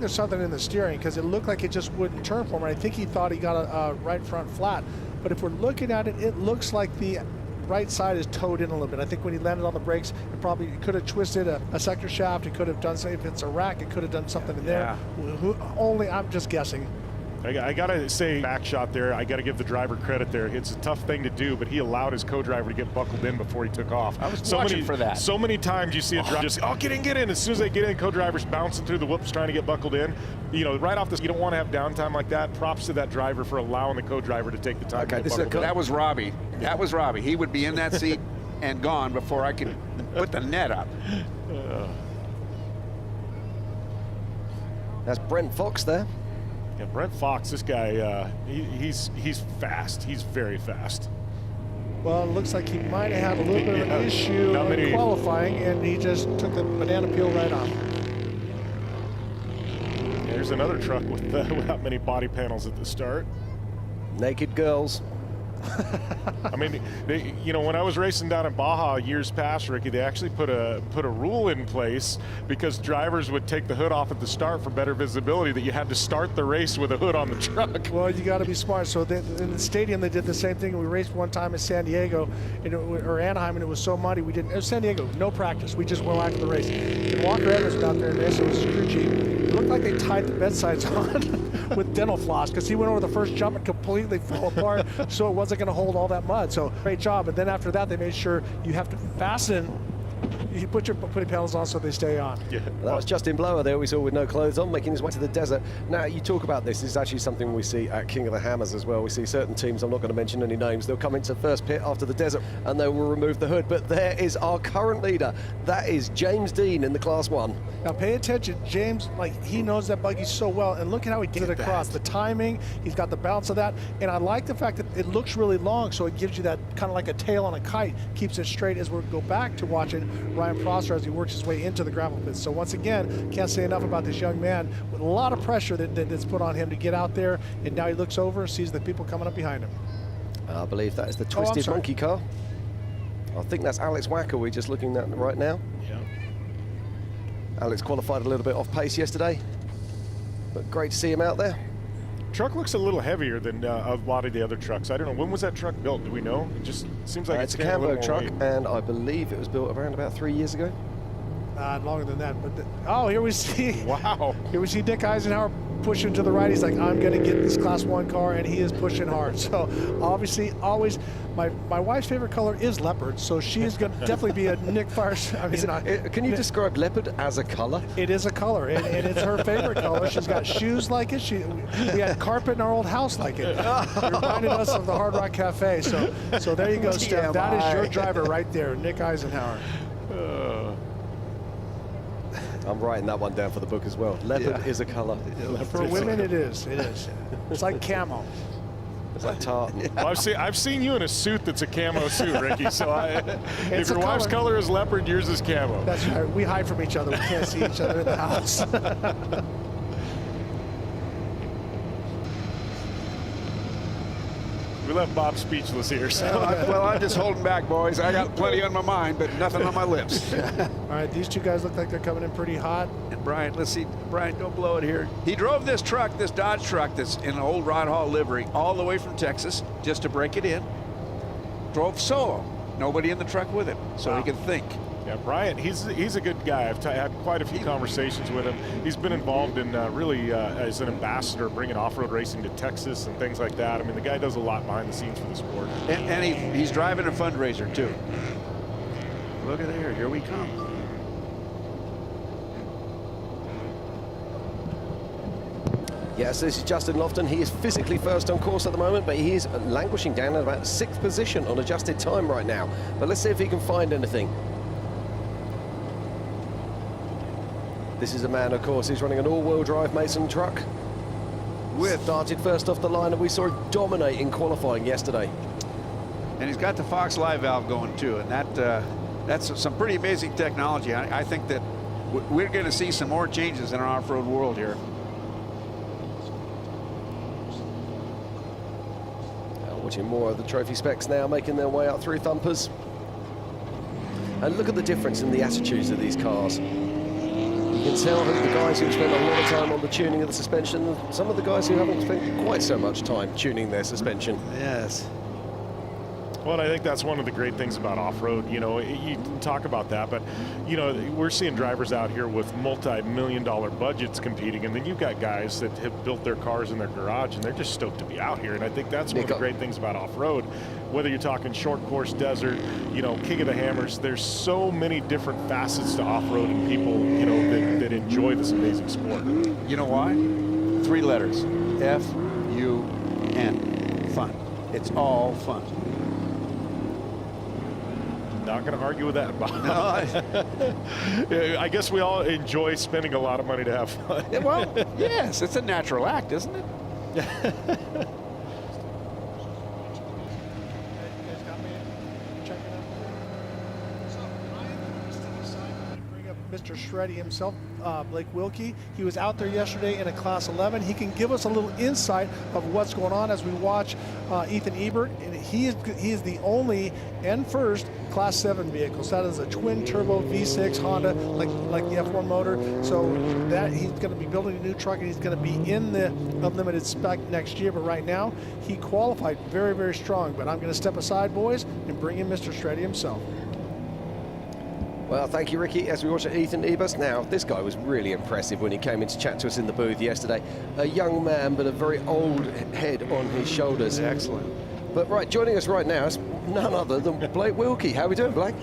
there's something in the steering because it looked like it just wouldn't turn for him. And I think he thought he got a right front flat. But if we're looking at it, it looks like the right side is towed in a little bit. I think when he landed on the brakes, it could have twisted a sector shaft. It could have done something. If it's a rack, it could have done something in there. I'm just guessing. I gotta say, back shot there, I gotta give the driver credit there. It's a tough thing to do, but he allowed his co-driver to get buckled in before he took off. I was watching for that. So many times you see a driver just, get in. As soon as they get in, co-driver's bouncing through the whoops trying to get buckled in. You know, right off this, you don't want to have downtime like that. Props to that driver for allowing the co-driver to take the time to get buckled in. That was Robbie. That was Robbie. He would be in that seat and gone before I could put the net up. That's Brent Fox there. Yeah, Brent Fox, this guy, he's fast. He's very fast. Well, it looks like he might have had a little bit of an issue in qualifying, and he just took the banana peel right off. There's another truck without many body panels at the start. Naked girls. I mean, when I was racing down in Baja years past, Ricky, they actually put a rule in place because drivers would take the hood off at the start for better visibility, that you had to start the race with a hood on the truck. Well, you got to be smart. So in the stadium, they did the same thing. We raced one time in San Diego or Anaheim, and it was so muddy. It was San Diego, no practice. We just went after the race. And Walker Evans was out there and raced. It was super cheap. It looked like they tied the bedsides on with dental floss because he went over the first jump and completely fell apart, so it wasn't going to hold all that mud. So great job. And then after that, they made sure you have to fasten. You put your putting panels on so they stay on. Yeah. That was Justin Blower there we saw with no clothes on, making his way to the desert. Now, you talk about this is actually something we see at King of the Hammers as well. We see certain teams, I'm not going to mention any names, they'll come into first pit after the desert and they will remove the hood. But there is our current leader. That is James Dean in the Class 1. Now pay attention, James, he knows that buggy so well, and look at how he gets it across. The timing, he's got the balance of that, and I like the fact that it looks really long, so it gives you that kind of like a tail on a kite, keeps it straight as we go back to watching Ryan Prosser as he works his way into the gravel pits. So once again, can't say enough about this young man with a lot of pressure that's put on him to get out there, and now he looks over and sees the people coming up behind him. I believe that is the Twisted Monkey car. I think that's Alex Wacker we're just looking at right now. Yeah. Alex qualified a little bit off pace yesterday, but great to see him out there. Truck looks a little heavier than a lot of the other trucks. I don't know, when was that truck built? Do we know? It just seems like it's a Cambo truck, and I believe it was built around about 3 years ago. Longer than that, but here we see. Wow. Here we see Dick Eisenhower pushing to the right. He's like, I'm going to get this Class 1 car, and he is pushing hard. So obviously, always, my wife's favorite color is leopard, so she is going to definitely be a Nick Fires. Can you describe leopard as a color? It is a color, and it's her favorite color. She's got shoes like it. We had carpet in our old house like it. It reminded us of the Hard Rock Cafe. So there you go, Steph. That is your driver right there, Nick Eisenhower. I'm writing that one down for the book as well. Leopard is a color. For women, it is. It is. It's like camo. It's like tartan. Well, I've seen you in a suit that's a camo suit, Ricky. So if your wife's color is leopard, yours is camo. That's right. We hide from each other. We can't see each other in the house. We left Bob speechless here. So. Well, I'm just holding back, boys. I got plenty on my mind, but nothing on my lips. All right, these two guys look like they're coming in pretty hot. And Brian, let's see. Brian, don't blow it here. He drove this truck, this Dodge truck that's in an old Rod Hall livery, all the way from Texas just to break it in. Drove solo. Nobody in the truck with him, so he can think. Yeah, Brian, he's a good guy. I've had quite a few conversations with him. He's been involved in really as an ambassador, bringing off-road racing to Texas and things like that. I mean, the guy does a lot behind the scenes for the sport. And he's driving a fundraiser, too. Look at there. Here we come. Yes, this is Justin Lofton. He is physically first on course at the moment, but he is languishing down at about 6th position on adjusted time right now. But let's see if he can find anything. This is a man, of course, he's running an all-wheel drive Mason truck. with. Started first off the line, and we saw him dominate in qualifying yesterday. And he's got the Fox Live valve going too, and that's some pretty amazing technology. I think that we're going to see some more changes in our off-road world here. Watching more of the trophy specs now making their way up through thumpers. And look at the difference in the attitudes of these cars. You can tell that the guys who spend a lot of time on the tuning of the suspension, some of the guys who haven't spent quite so much time tuning their suspension. Yes. Well, I think that's one of the great things about off-road. You know, you talk about that, but, you know, we're seeing drivers out here with multi-million-dollar budgets competing, and then you've got guys that have built their cars in their garage, and they're just stoked to be out here. And I think that's one of the great things about off-road. Whether you're talking short course, desert, you know, King of the Hammers, there's so many different facets to off-road and people, you know, that enjoy this amazing sport. You know why? 3 letters. F-U-N. Fun. It's all fun. Not going to argue with that, Bob. No, I guess we all enjoy spending a lot of money to have fun. Yeah, well, yes, it's a natural act, isn't it? Mr. Shreddy himself, Blake Wilkie. He was out there yesterday in a Class 11. He can give us a little insight of what's going on as we watch Ethan Ebert. And he is the only and first Class 7 vehicle. So that is a twin turbo V6 Honda, like the F1 motor. So that he's going to be building a new truck, and he's going to be in the unlimited spec next year. But right now, he qualified very, very strong. But I'm going to step aside, boys, and bring in Mr. Shreddy himself. Well, thank you, Ricky. As we watch Ethan Ebers, now this guy was really impressive when he came in to chat to us in the booth yesterday. A young man, but a very old head on his shoulders. Excellent. But right, joining us right now is none other than Blake Wilkie. How are we doing, Blake?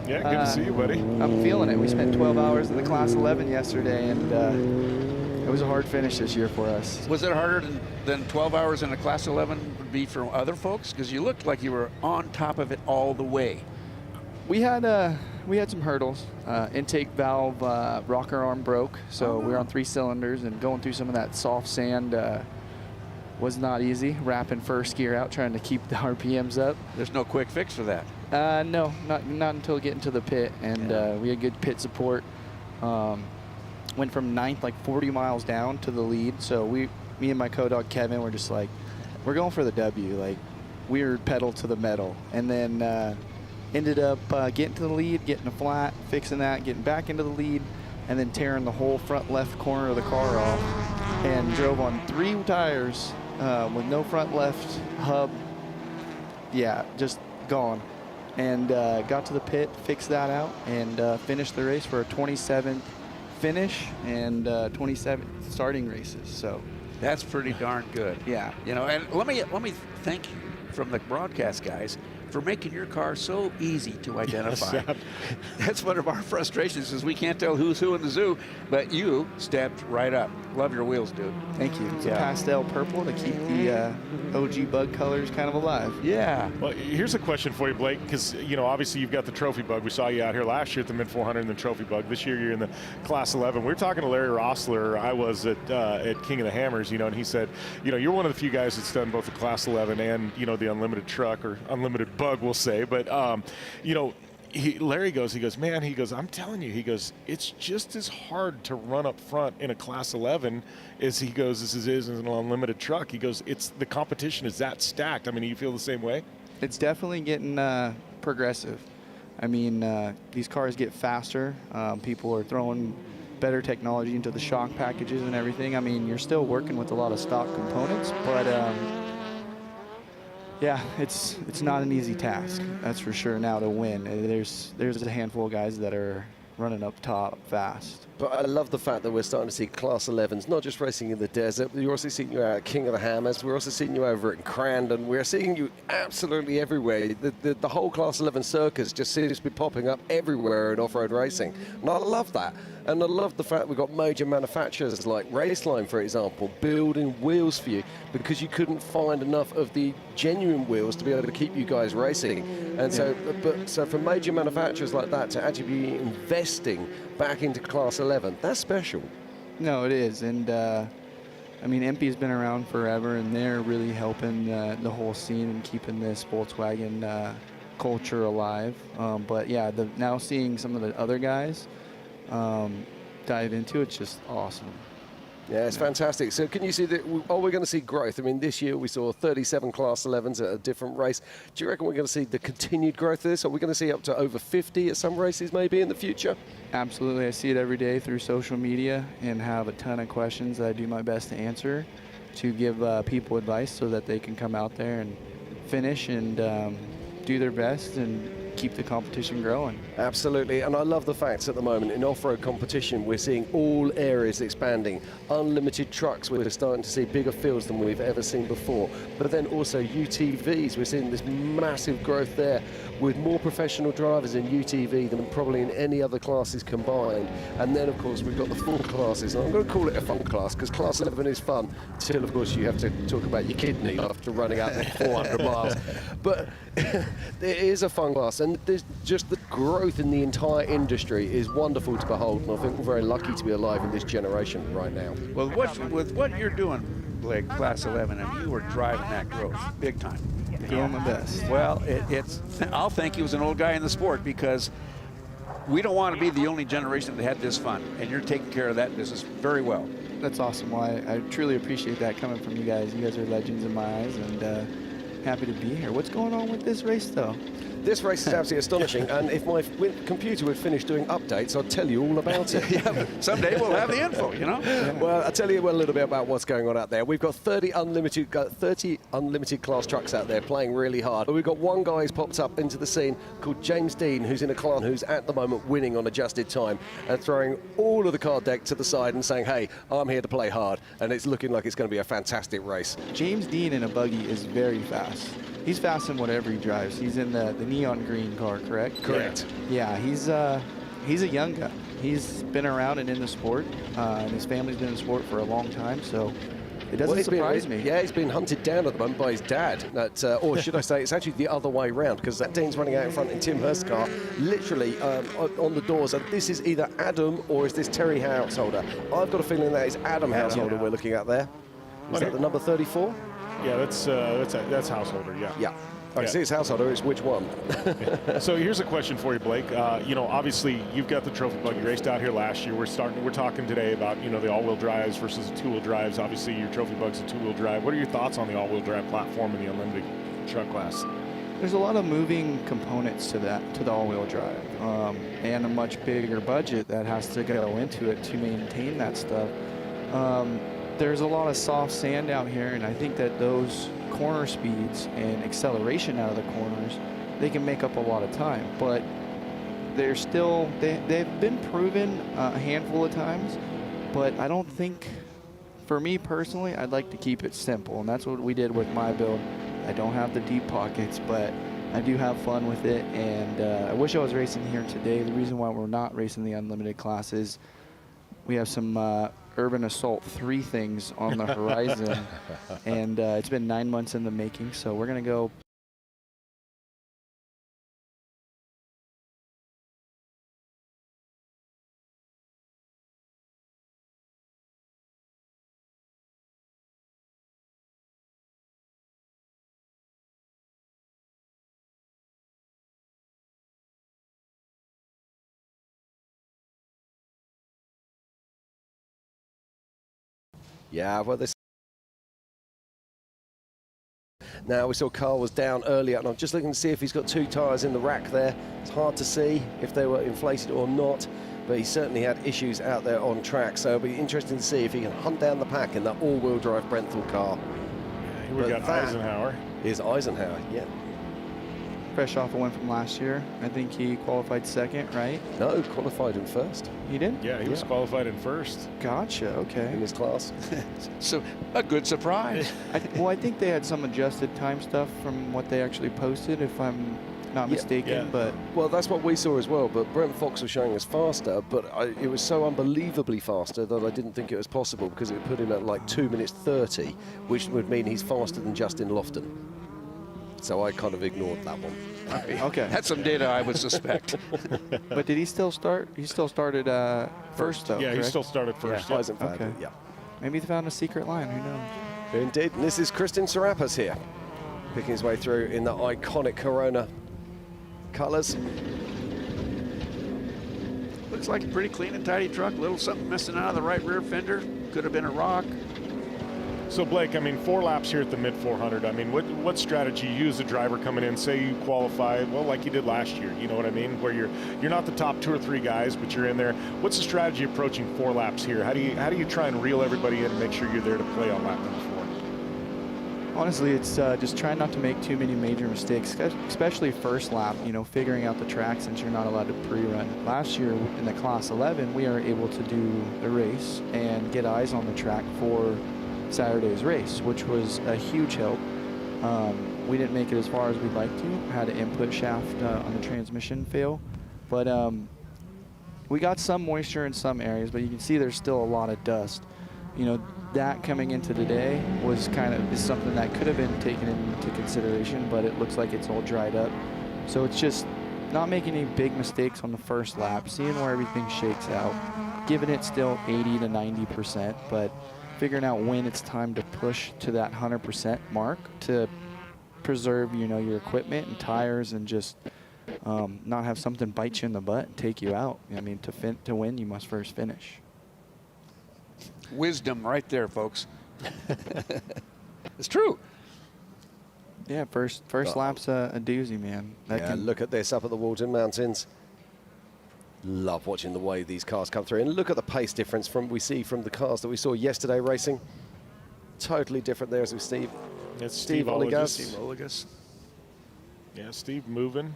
Yeah, good to see you, buddy. I'm feeling it. We spent 12 hours in the Class 11 yesterday, and it was a hard finish this year for us. Was it harder than 12 hours in a Class 11 would be for other folks? Because you looked like you were on top of it all the way. We had some hurdles. Intake valve rocker arm broke, so we were on 3 cylinders, and going through some of that soft sand was not easy. Wrapping first gear out, trying to keep the RPMs up. There's no quick fix for that. No, not until getting to the pit, and we had good pit support. Went from 9th, like 40 miles down to the lead. So me and my co-dog Kevin were just like, we're going for the W. Like, we were pedal to the metal, and then. Ended up getting to the lead, getting a flat, fixing that, getting back into the lead, and then tearing the whole front left corner of the car off, and drove on 3 tires with no front left hub. Yeah, just gone. And got to the pit, fixed that out, and finished the race for a 27th finish and 27 starting races. So that's pretty darn good. Yeah. You know, and let me thank you from the broadcast guys for making your car so easy to identify. Yes. That's one of our frustrations, is we can't tell who's who in the zoo, but you stepped right up. Love your wheels, dude. Thank you. It's a pastel purple to keep the OG bug colors kind of alive. Yeah. Well, here's a question for you, Blake, because, you know, obviously you've got the trophy bug. We saw you out here last year at the Mint 400 in the trophy bug. This year you're in the Class 11. We were talking to Larry Rossler. I was at King of the Hammers, you know, and he said, you know, you're one of the few guys that's done both the Class 11 and, you know, the unlimited truck, or unlimited bug, we'll say. But, you know, Larry goes, man, I'm telling you, it's just as hard to run up front in a Class 11 as this is an unlimited truck. He goes, the competition is that stacked. I mean, do you feel the same way? It's definitely getting progressive. I mean, these cars get faster. People are throwing better technology into the shock packages and everything. I mean, you're still working with a lot of stock components, but yeah, it's not an easy task, that's for sure. Now to win, there's a handful of guys that are running up top fast. But I love the fact that we're starting to see Class 11s, not just racing in the desert. We're also seeing you out at King of the Hammers. We're also seeing you over at Crandon. We're seeing you absolutely everywhere. The whole Class 11 circus just seems to be popping up everywhere in off-road racing. And I love that. And I love the fact we've got major manufacturers like Raceline, for example, building wheels for you because you couldn't find enough of the genuine wheels to be able to keep you guys racing. And so for major manufacturers like that to actually be investing back into Class 11, that's special. No, it is. And I mean, MP's been around forever, and they're really helping the whole scene and keeping this Volkswagen culture alive. But yeah, now seeing some of the other guys dive into it's just awesome. Yeah, it's fantastic. So can you see that? Are we going to see growth? I mean, this year we saw 37 Class 11s at a different race. Do you reckon we're going to see the continued growth of this? Are we going to see up to over 50 at some races maybe in the future? Absolutely. I see it every day through social media and have a ton of questions that I do my best to answer to give people advice so that they can come out there and finish and do their best and keep the competition growing. Absolutely, and I love the fact at the moment in off-road competition we're seeing all areas expanding. Unlimited trucks, we're starting to see bigger fields than we've ever seen before, but then also UTVs, we're seeing this massive growth there with more professional drivers in UTV than probably in any other classes combined. And then of course we've got the full classes, and I'm going to call it a fun class because Class 11 is fun until of course you have to talk about your kidney after running out there 400 miles. But it is a fun class, and there's just the growth in the entire industry is wonderful to behold, and I think we're very lucky to be alive in this generation right now. Well, with what you're doing, Blake, Class 11, and you were driving that growth big time. Doing my best. Well, I'll thank you as an old guy in the sport because we don't want to be the only generation that had this fun, and you're taking care of that business very well. That's awesome. Well, I truly appreciate that coming from you guys. You guys are legends in my eyes, and happy to be here. What's going on with this race, though? This race is absolutely astonishing, and if my computer would finish doing updates, I'd tell you all about it. Yeah, but someday we'll have the info, you know? Yeah. Well, I'll tell you a little bit about what's going on out there. We've got 30 unlimited class trucks out there playing really hard. But we've got one guy who's popped up into the scene called James Dean, who's in a clan who's at the moment winning on adjusted time and throwing all of the card deck to the side and saying, hey, I'm here to play hard, and it's looking like it's going to be a fantastic race. James Dean in a buggy is very fast. He's fast in whatever he drives. He's in the neon green car, correct? Correct. Yeah, he's a young guy. He's been around and in the sport, and his family's been in the sport for a long time, so it doesn't surprise me. Yeah, he's been hunted down at the moment by his dad. Or should I say, it's actually the other way around, because that Dean's running out in front in Tim Hurst's car, literally on the doors. And this is either Adam or is this Terry Householder? I've got a feeling that is Adam Householder we're looking at there. Is that the number 34? Yeah, that's Householder, yeah. Yeah. I see it's Householder, it's which one? So here's a question for you, Blake. Obviously you've got the trophy bug. You raced out here last year. We're talking today about, the all-wheel drives versus the two-wheel drives. Obviously your trophy bug's a two-wheel drive. What are your thoughts on the all-wheel drive platform in the unlimited truck class? There's a lot of moving components to the all-wheel drive, and a much bigger budget that has to go into it to maintain that stuff. There's a lot of soft sand out here, and I think that those corner speeds and acceleration out of the corners, they can make up a lot of time. But they've been proven a handful of times, but I don't think, for me personally, I'd like to keep it simple, and that's what we did with my build. I don't have the deep pockets, but I do have fun with it, and I wish I was racing here today. The reason why we're not racing the unlimited class is we have some Urban Assault 3 things on the horizon, and it's been 9 months in the making, so we're going to go Yeah, well, now we saw Carl was down earlier, and I'm just looking to see if he's got 2 tyres in the rack there. It's hard to see if they were inflated or not, but he certainly had issues out there on track, so it'll be interesting to see if he can hunt down the pack in that all-wheel drive Brenthal car. Yeah, here we got Eisenhower. Is Eisenhower, yeah. fresh off a win from last year. I think he qualified second, right? No, qualified in first. He did? Yeah, he was qualified in first. Gotcha, okay. In his class. So, a good surprise. I think they had some adjusted time stuff from what they actually posted, if I'm not mistaken. But well, that's what we saw as well, but Brent Fox was showing us faster, but it was so unbelievably faster that I didn't think it was possible, because it would put him at like 2 minutes 30, which would mean he's faster than Justin Lofton. So I kind of ignored that one. Okay. That's some data I would suspect. But did he still start? He still started first, though, Yeah, correct? he still started first. Yeah, Eisenhower, okay. yeah. Maybe they found a secret line. Who knows? Indeed. And this is Kristen Serapis here, picking his way through in the iconic Corona colours. Looks like a pretty clean and tidy truck. Little something missing out of the right rear fender. Could have been a rock. So Blake, I mean, 4 laps here at the mid 400. I mean, what strategy you as a driver coming in? Say you qualify, well, like you did last year. You know what I mean? Where you're not the top 2 or 3 guys, but you're in there. What's the strategy approaching 4 laps here? How do you try and reel everybody in and make sure you're there to play on lap number 4? Honestly, it's just trying not to make too many major mistakes, especially first lap, you know, figuring out the track since you're not allowed to pre-run. Last year in the Class 11, we are able to do the race and get eyes on the track for Saturday's race, which was a huge help. We didn't make it as far as we'd like to. Had an input shaft on the transmission fail, but we got some moisture in some areas, but you can see there's still a lot of dust. You know, that coming into today was is something that could have been taken into consideration, but it looks like it's all dried up. So it's just not making any big mistakes on the first lap, seeing where everything shakes out, giving it still 80 to 90%, but figuring out when it's time to push to that 100% mark to preserve, you know, your equipment and tires, and just not have something bite you in the butt and take you out. I mean, to win, you must first finish. Wisdom right there, folks. It's true. Yeah, first lap's a doozy, man. Look at this up at the Walton Mountains. Love watching the way these cars come through. And look at the pace difference we see from the cars that we saw yesterday racing. Totally different there as with Steve. It's Steve Oligas. Yeah, Steve moving.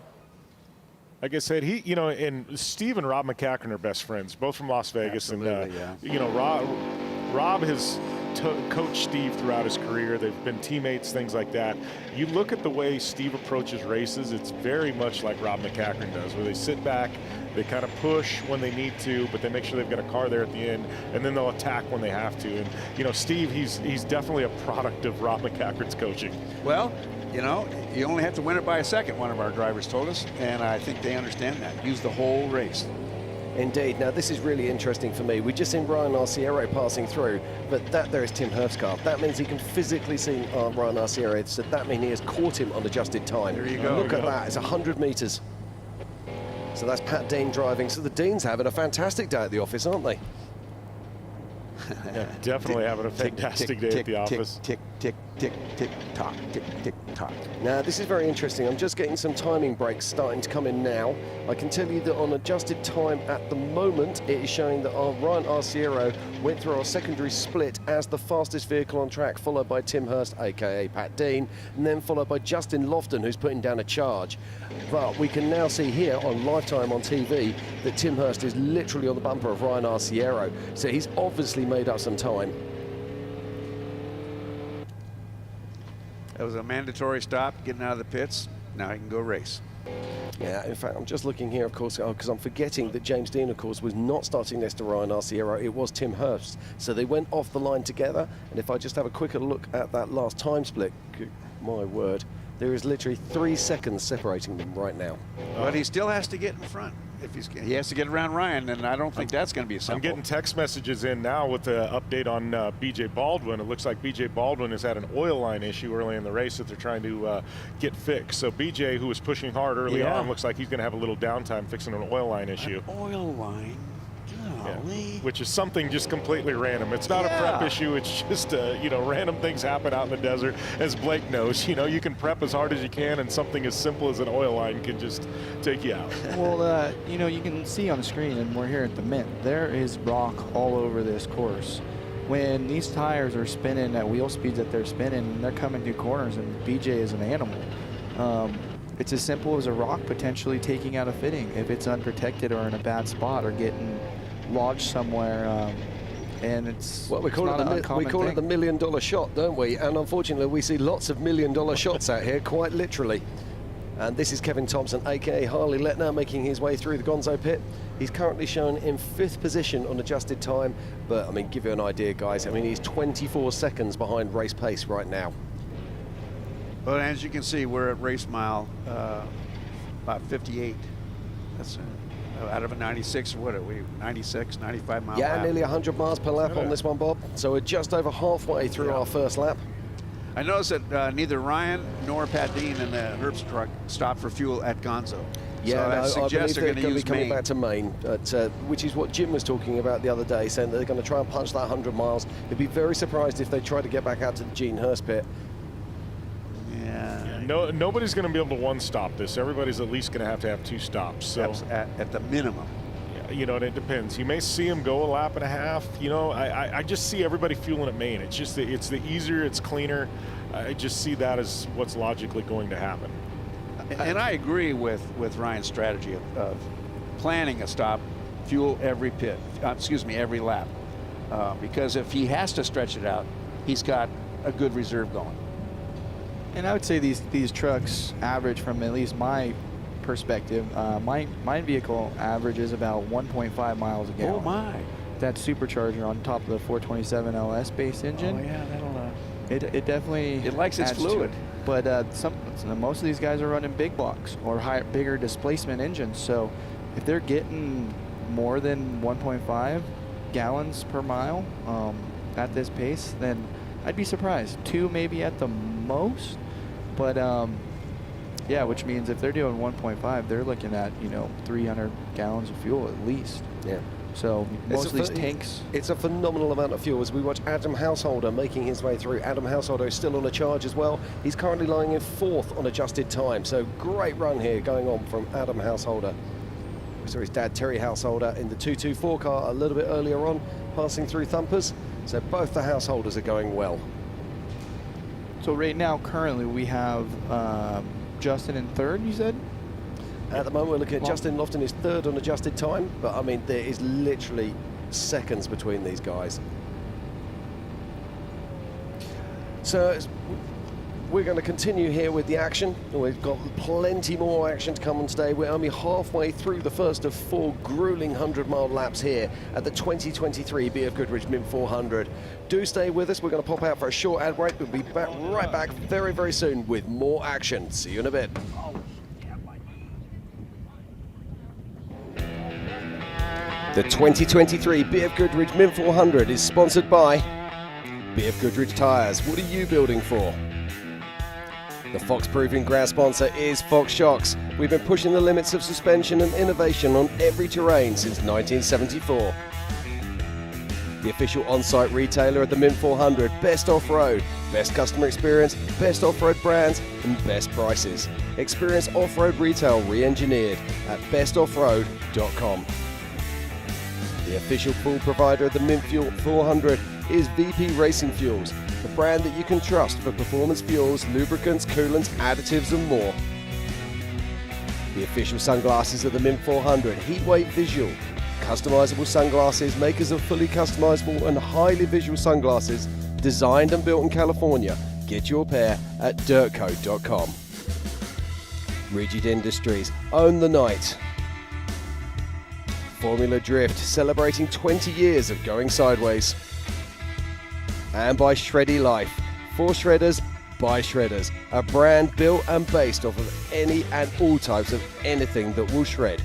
Like I said, and Steve and Rob McCacken are best friends, both from Las Vegas. Absolutely, and, you know, Rob has coached Steve throughout his career. They've been teammates, things like that. You look at the way Steve approaches races, it's very much like Rob McCacken does, where they sit back, they kind of push when they need to, but they make sure they've got a car there at the end, and then they'll attack when they have to. And, you know, Steve, he's definitely a product of Rob McCacken's coaching. Well, you know, you only have to win it by a second, one of our drivers told us, and I think they understand that. Use the whole race. Indeed. Now, this is really interesting for me. We've just seen Ryan Arciero passing through, but that there is Tim Hurst's car. That means he can physically see Ryan Arciero, so that means he has caught him on adjusted time. There you go. Look at that. It's 100 metres. So that's Pat Dean driving. So the Deans having a fantastic day at the office, aren't they? Yeah, definitely having a fantastic day at the office. Tick, tick, tick, tick, tock, tick, tick, tock. Now, this is very interesting. I'm just getting some timing breaks starting to come in now. I can tell you that on adjusted time at the moment, it is showing that Ryan Arciero went through our secondary split as the fastest vehicle on track, followed by Tim Hurst, a.k.a. Pat Dean, and then followed by Justin Lofton, who's putting down a charge. But we can now see here on Lifetime on TV that Tim Hurst is literally on the bumper of Ryan Arciero. So he's obviously made up some time. That was a mandatory stop, getting out of the pits. Now he can go race. Yeah, in fact, I'm just looking here, of course, because I'm forgetting that James Dean, of course, was not starting next to Ryan Arciero. It was Tim Hurst. So they went off the line together. And if I just have a quicker look at that last time split, my word, there is literally 3 seconds separating them right now. But he still has to get in front. If he has to get around Ryan, and I don't think that's going to be simple. I'm getting text messages in now with the update on B.J. Baldwin. It looks like B.J. Baldwin has had an oil line issue early in the race that they're trying to get fixed. So B.J., who was pushing hard early on, looks like he's going to have a little downtime fixing an oil line issue. An oil line? Yeah. Which is something just completely random. It's not a prep issue. It's just, you know, random things happen out in the desert. As Blake knows, you know, you can prep as hard as you can, and something as simple as an oil line can just take you out. Well, you know, you can see on the screen, and we're here at the Mint, there is rock all over this course. When these tires are spinning at wheel speeds that they're spinning, they're coming through corners, and BJ is an animal. It's as simple as a rock potentially taking out a fitting if it's unprotected or in a bad spot or getting lodged somewhere, and it's well, we call it the $1 million shot, don't we? And unfortunately, we see lots of $1 million shots out here, quite literally. And this is Kevin Thompson, aka Harley Letner, making his way through the Gonzo pit. He's currently shown in 5th position on adjusted time, but I mean, give you an idea, guys. I mean, he's 24 seconds behind race pace right now. Well, as you can see, we're at race mile about 58. That's out of a 96, what are we, 96, 95 mile Yeah, lap. nearly 100 miles per lap on this one, Bob. So we're just over halfway through our first lap. I noticed that neither Ryan nor Pat Dean in the Herbst truck stopped for fuel at Gonzo. Yeah, so that no, I believe suggests they're they're going going to to be use coming Maine. back to Maine, which is what Jim was talking about the other day, saying that they're going to try and punch that 100 miles. He'd be very surprised if they try to get back out to the Gene Hurst pit. Yeah. No, nobody's going to be able to one-stop this. Everybody's at least going to have 2 stops. So at the minimum. You know, and it depends. You may see them go a lap and a half. You know, I just see everybody fueling at Maine. It's just it's the easier, it's cleaner. I just see that as what's logically going to happen. And I agree with Ryan's strategy of planning a stop, fuel every pit, every lap. Because if he has to stretch it out, he's got a good reserve going. And I would say these trucks average, from at least my perspective, my vehicle averages about 1.5 miles a gallon. Oh my! That supercharger on top of the 427 LS base engine. Oh yeah, that'll. It definitely. It likes its adds to fluid. it. But most of these guys are running big blocks or bigger displacement engines. So if they're getting more than 1.5 gallons per mile at this pace, then I'd be surprised. 2 maybe at the most. But yeah, which means if they're doing 1.5, they're looking at 300 gallons of fuel at least. Yeah. So most of these tanks. It's a phenomenal amount of fuel as we watch Adam Householder making his way through. Adam Householder is still on a charge as well. He's currently lying in 4th on adjusted time. So great run here going on from Adam Householder. We saw his dad Terry Householder in the 224 car a little bit earlier on, passing through Thumpers. So both the Householders are going well. So right now, currently, we have Justin in 3rd, you said? At the moment, we're looking at Justin Lofton is 3rd on adjusted time, but I mean, there is literally seconds between these guys. So we're going to continue here with the action. We've got plenty more action to come on today. We're only halfway through the first of 4 grueling 100-mile laps here at the 2023 BFGoodrich Mint 400. Do stay with us. We're going to pop out for a short ad break. We'll be right back very, very soon with more action. See you in a bit. The 2023 BFGoodrich Mint 400 is sponsored by BFGoodrich Tires. What are you building for? The Fox Proving Ground sponsor is Fox Shocks. We've been pushing the limits of suspension and innovation on every terrain since 1974. The official on-site retailer of the Mint 400, best off-road, best customer experience, best off-road brands, and best prices. Experience off-road retail re-engineered at bestoffroad.com. The official fuel provider of the Mint Fuel 400 is VP Racing Fuels, the brand that you can trust for performance fuels, lubricants, coolants, additives and more. The official sunglasses of the Mint 400, Heatwave Visual, customizable sunglasses, makers of fully customizable and highly visual sunglasses, designed and built in California. Get your pair at dirtcode.com. Rigid Industries, own the night. Formula Drift, celebrating 20 years of going sideways. And by Shreddy Life, for shredders, by shredders, a brand built and based off of any and all types of anything that will shred.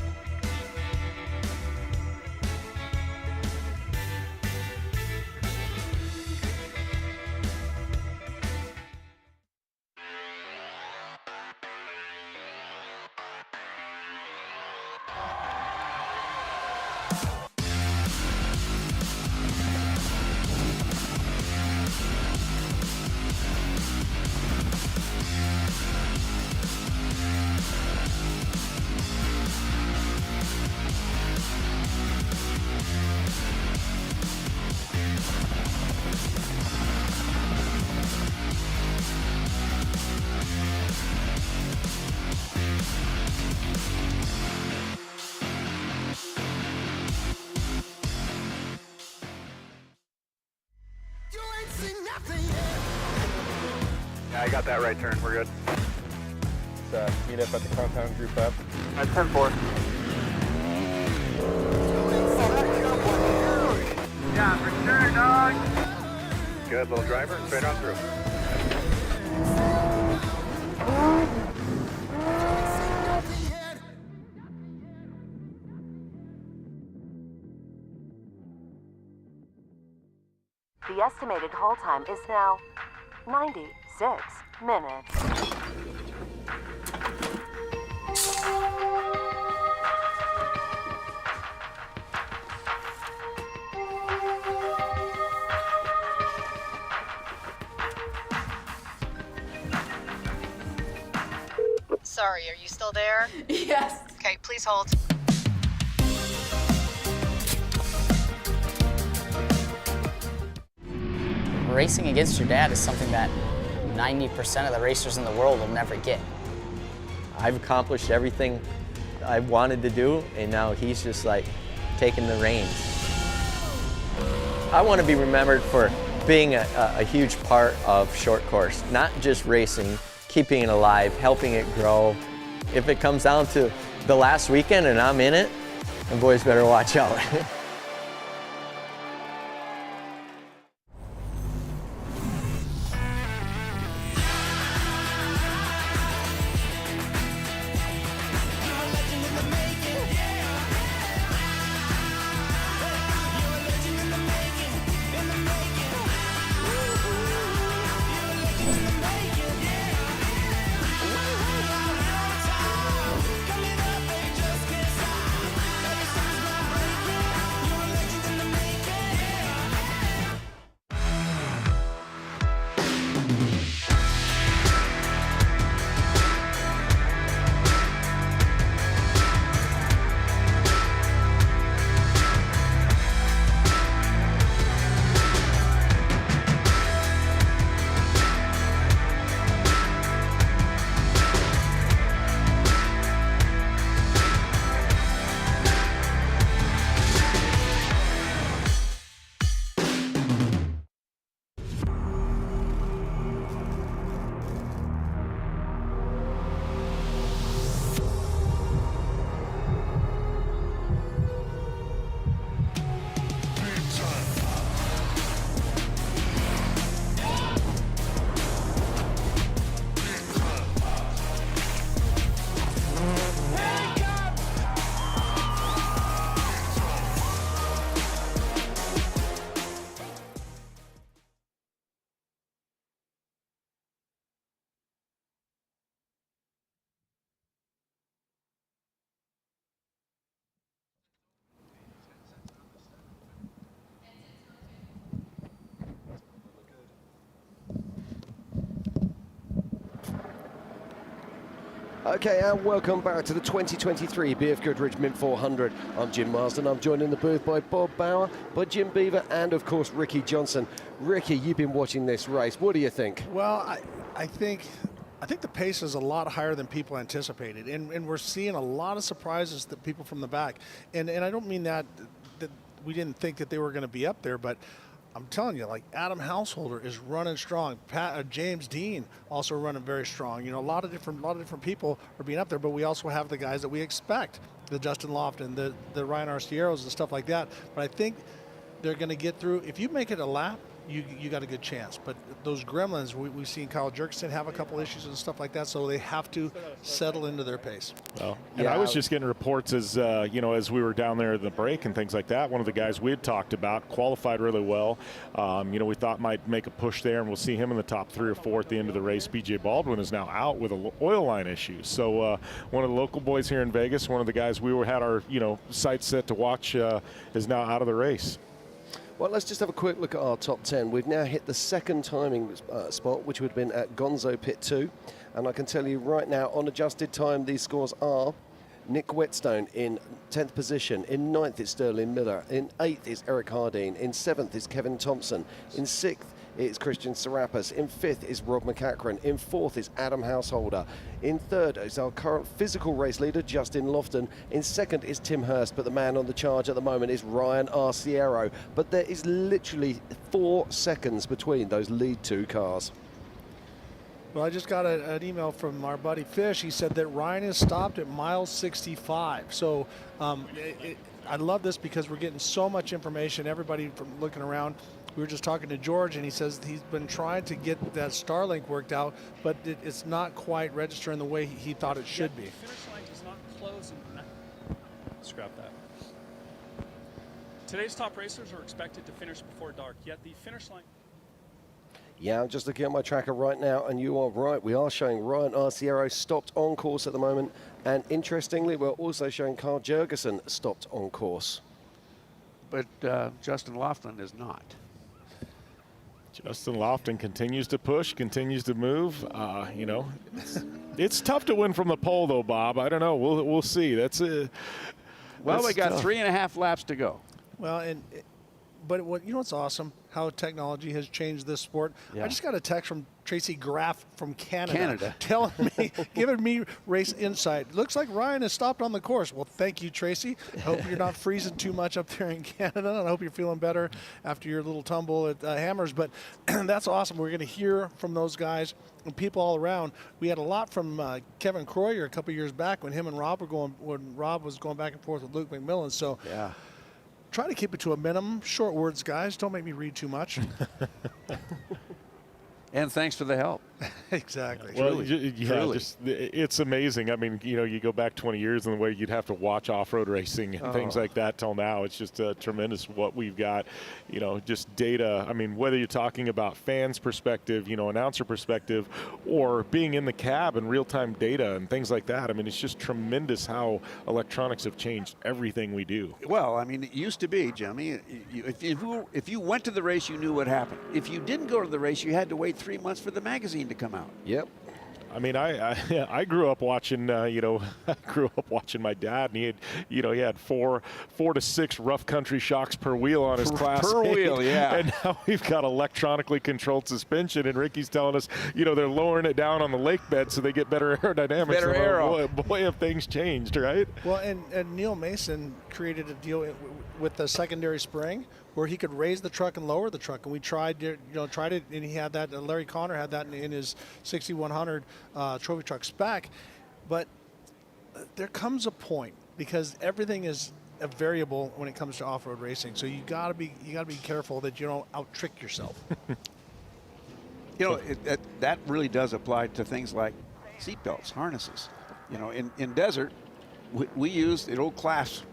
Yeah, I got that right turn. We're good. Let's meet up at the compound group up. At 10-4. Yeah, for sure, dog. Good, little driver, straight on through. The estimated hold time is now 96 minutes. Sorry, are you still there? Yes. Okay, please hold. Racing against your dad is something that 90% of the racers in the world will never get. I've accomplished everything I wanted to do, and now he's just like taking the reins. I want to be remembered for being a huge part of short course, not just racing, keeping it alive, helping it grow. If it comes down to the last weekend and I'm in it, the boys better watch out. Okay, and welcome back to the 2023 BFGoodrich Mint 400. I'm Jim Marsden. I'm joined in the booth by Bob Bauer, by Jim Beaver, and of course Ricky Johnson. Ricky, you've been watching this race. What do you think? Well, I think the pace is a lot higher than people anticipated, and we're seeing a lot of surprises that people from the back. And I don't mean that we didn't think that they were going to be up there, but I'm telling you, like Adam Householder is running strong. James Dean also running very strong. You know, a lot of different people are being up there, but we also have the guys that we expect, the Justin Lofton, the Ryan Arcieros and stuff like that. But I think they're going to get through. If you make it a lap, you got a good chance. But those gremlins, we've seen Kyle Jerkson have a couple issues and stuff like that, so they have to settle into their pace. Well, and I was just getting reports as as we were down there in the break and things like that. One of the guys we had talked about qualified really well. We thought might make a push there, and we'll see him in the top 3 or 4 at the end of the race. B.J. Baldwin is now out with an oil line issue. So one of the local boys here in Vegas, one of the guys we had our sights set to watch, is now out of the race. Well, let's just have a quick look at our top 10. We've now hit the second timing spot, which would have been at Gonzo Pit 2. And I can tell you right now, on adjusted time, these scores are Nick Whetstone in 10th position. In 9th is Sterling Miller. In 8th is Eric Hardeen. In 7th is Kevin Thompson. In 6th it's Christian Serapis. In 5th is Rob McCachran. In 4th is Adam Householder. In 3rd is our current physical race leader, Justin Lofton. In 2nd is Tim Hurst, but the man on the charge at the moment is Ryan Arciero. But there is literally 4 seconds between those lead 2 cars. Well, I just got an email from our buddy Fish. He said that Ryan is stopped at mile 65. So I love this because we're getting so much information. Everybody from looking around. We were just talking to George, and he says he's been trying to get that Starlink worked out, but it's not quite registering the way he thought it should be. The finish line does not close. Scrap that. Today's top racers are expected to finish before dark, yet the finish line... Yeah, I'm just looking at my tracker right now, and you are right. We are showing Ryan Arciero stopped on course at the moment, and interestingly, we're also showing Carl Jurgensen stopped on course. But Justin Laughlin is not. Justin Lofton continues to push, continues to move. You know, it's tough to win from the pole, though, Bob. I don't know. We'll see. Well, we got tough. 3.5 laps to go. Well, but what you know what's awesome? How technology has changed this sport. Yeah. I just got a text from Tracy Graff from Canada. Telling me, giving me race insight. Looks like Ryan has stopped on the course. Well, thank you, Tracy. I hope you're not freezing too much up there in Canada, and I hope you're feeling better after your little tumble at Hammers. But that's awesome. We're going to hear from those guys and people all around. We had a lot from Kevin Croyer a couple years back when him and Rob were going. When Rob was going back and forth with Luke McMillan. So yeah. Try to keep it to a minimum. Short words, guys. Don't make me read too much. And thanks for the help. Exactly. Well, Truly. yeah, Truly. It's amazing. I mean, you know, you go back 20 years and the way you'd have to watch off-road racing and things like that till now. It's just tremendous what we've got, you know, just data. I mean, whether you're talking about fans' perspective, you know, announcer perspective, or being in the cab and real-time data and things like that. I mean, it's just tremendous how electronics have changed everything we do. Well, I mean, it used to be, Jimmy, if you went to the race, you knew what happened. If you didn't go to the race, you had to wait 3 months for the magazine to come out. Yep. I mean, I grew up watching, you know, I grew up watching my dad, and he had, you know, he had four to six rough country shocks per wheel on his Class 8. Per wheel, yeah. And now we've got electronically controlled suspension, and Ricky's telling us, you know, they're lowering it down on the lake bed so they get better aerodynamics. Better aero. Boy, have things changed, right? Well, and Neil Mason created a deal with the secondary spring where he could raise the truck and lower the truck, and we tried it, and he had that. Larry Connor had that in his 6100 trophy truck spec, but there comes a point because everything is a variable when it comes to off-road racing. So you gotta be careful that you don't out-trick yourself. You know, that really does apply to things like seatbelts, harnesses. You know, in desert, we use the old class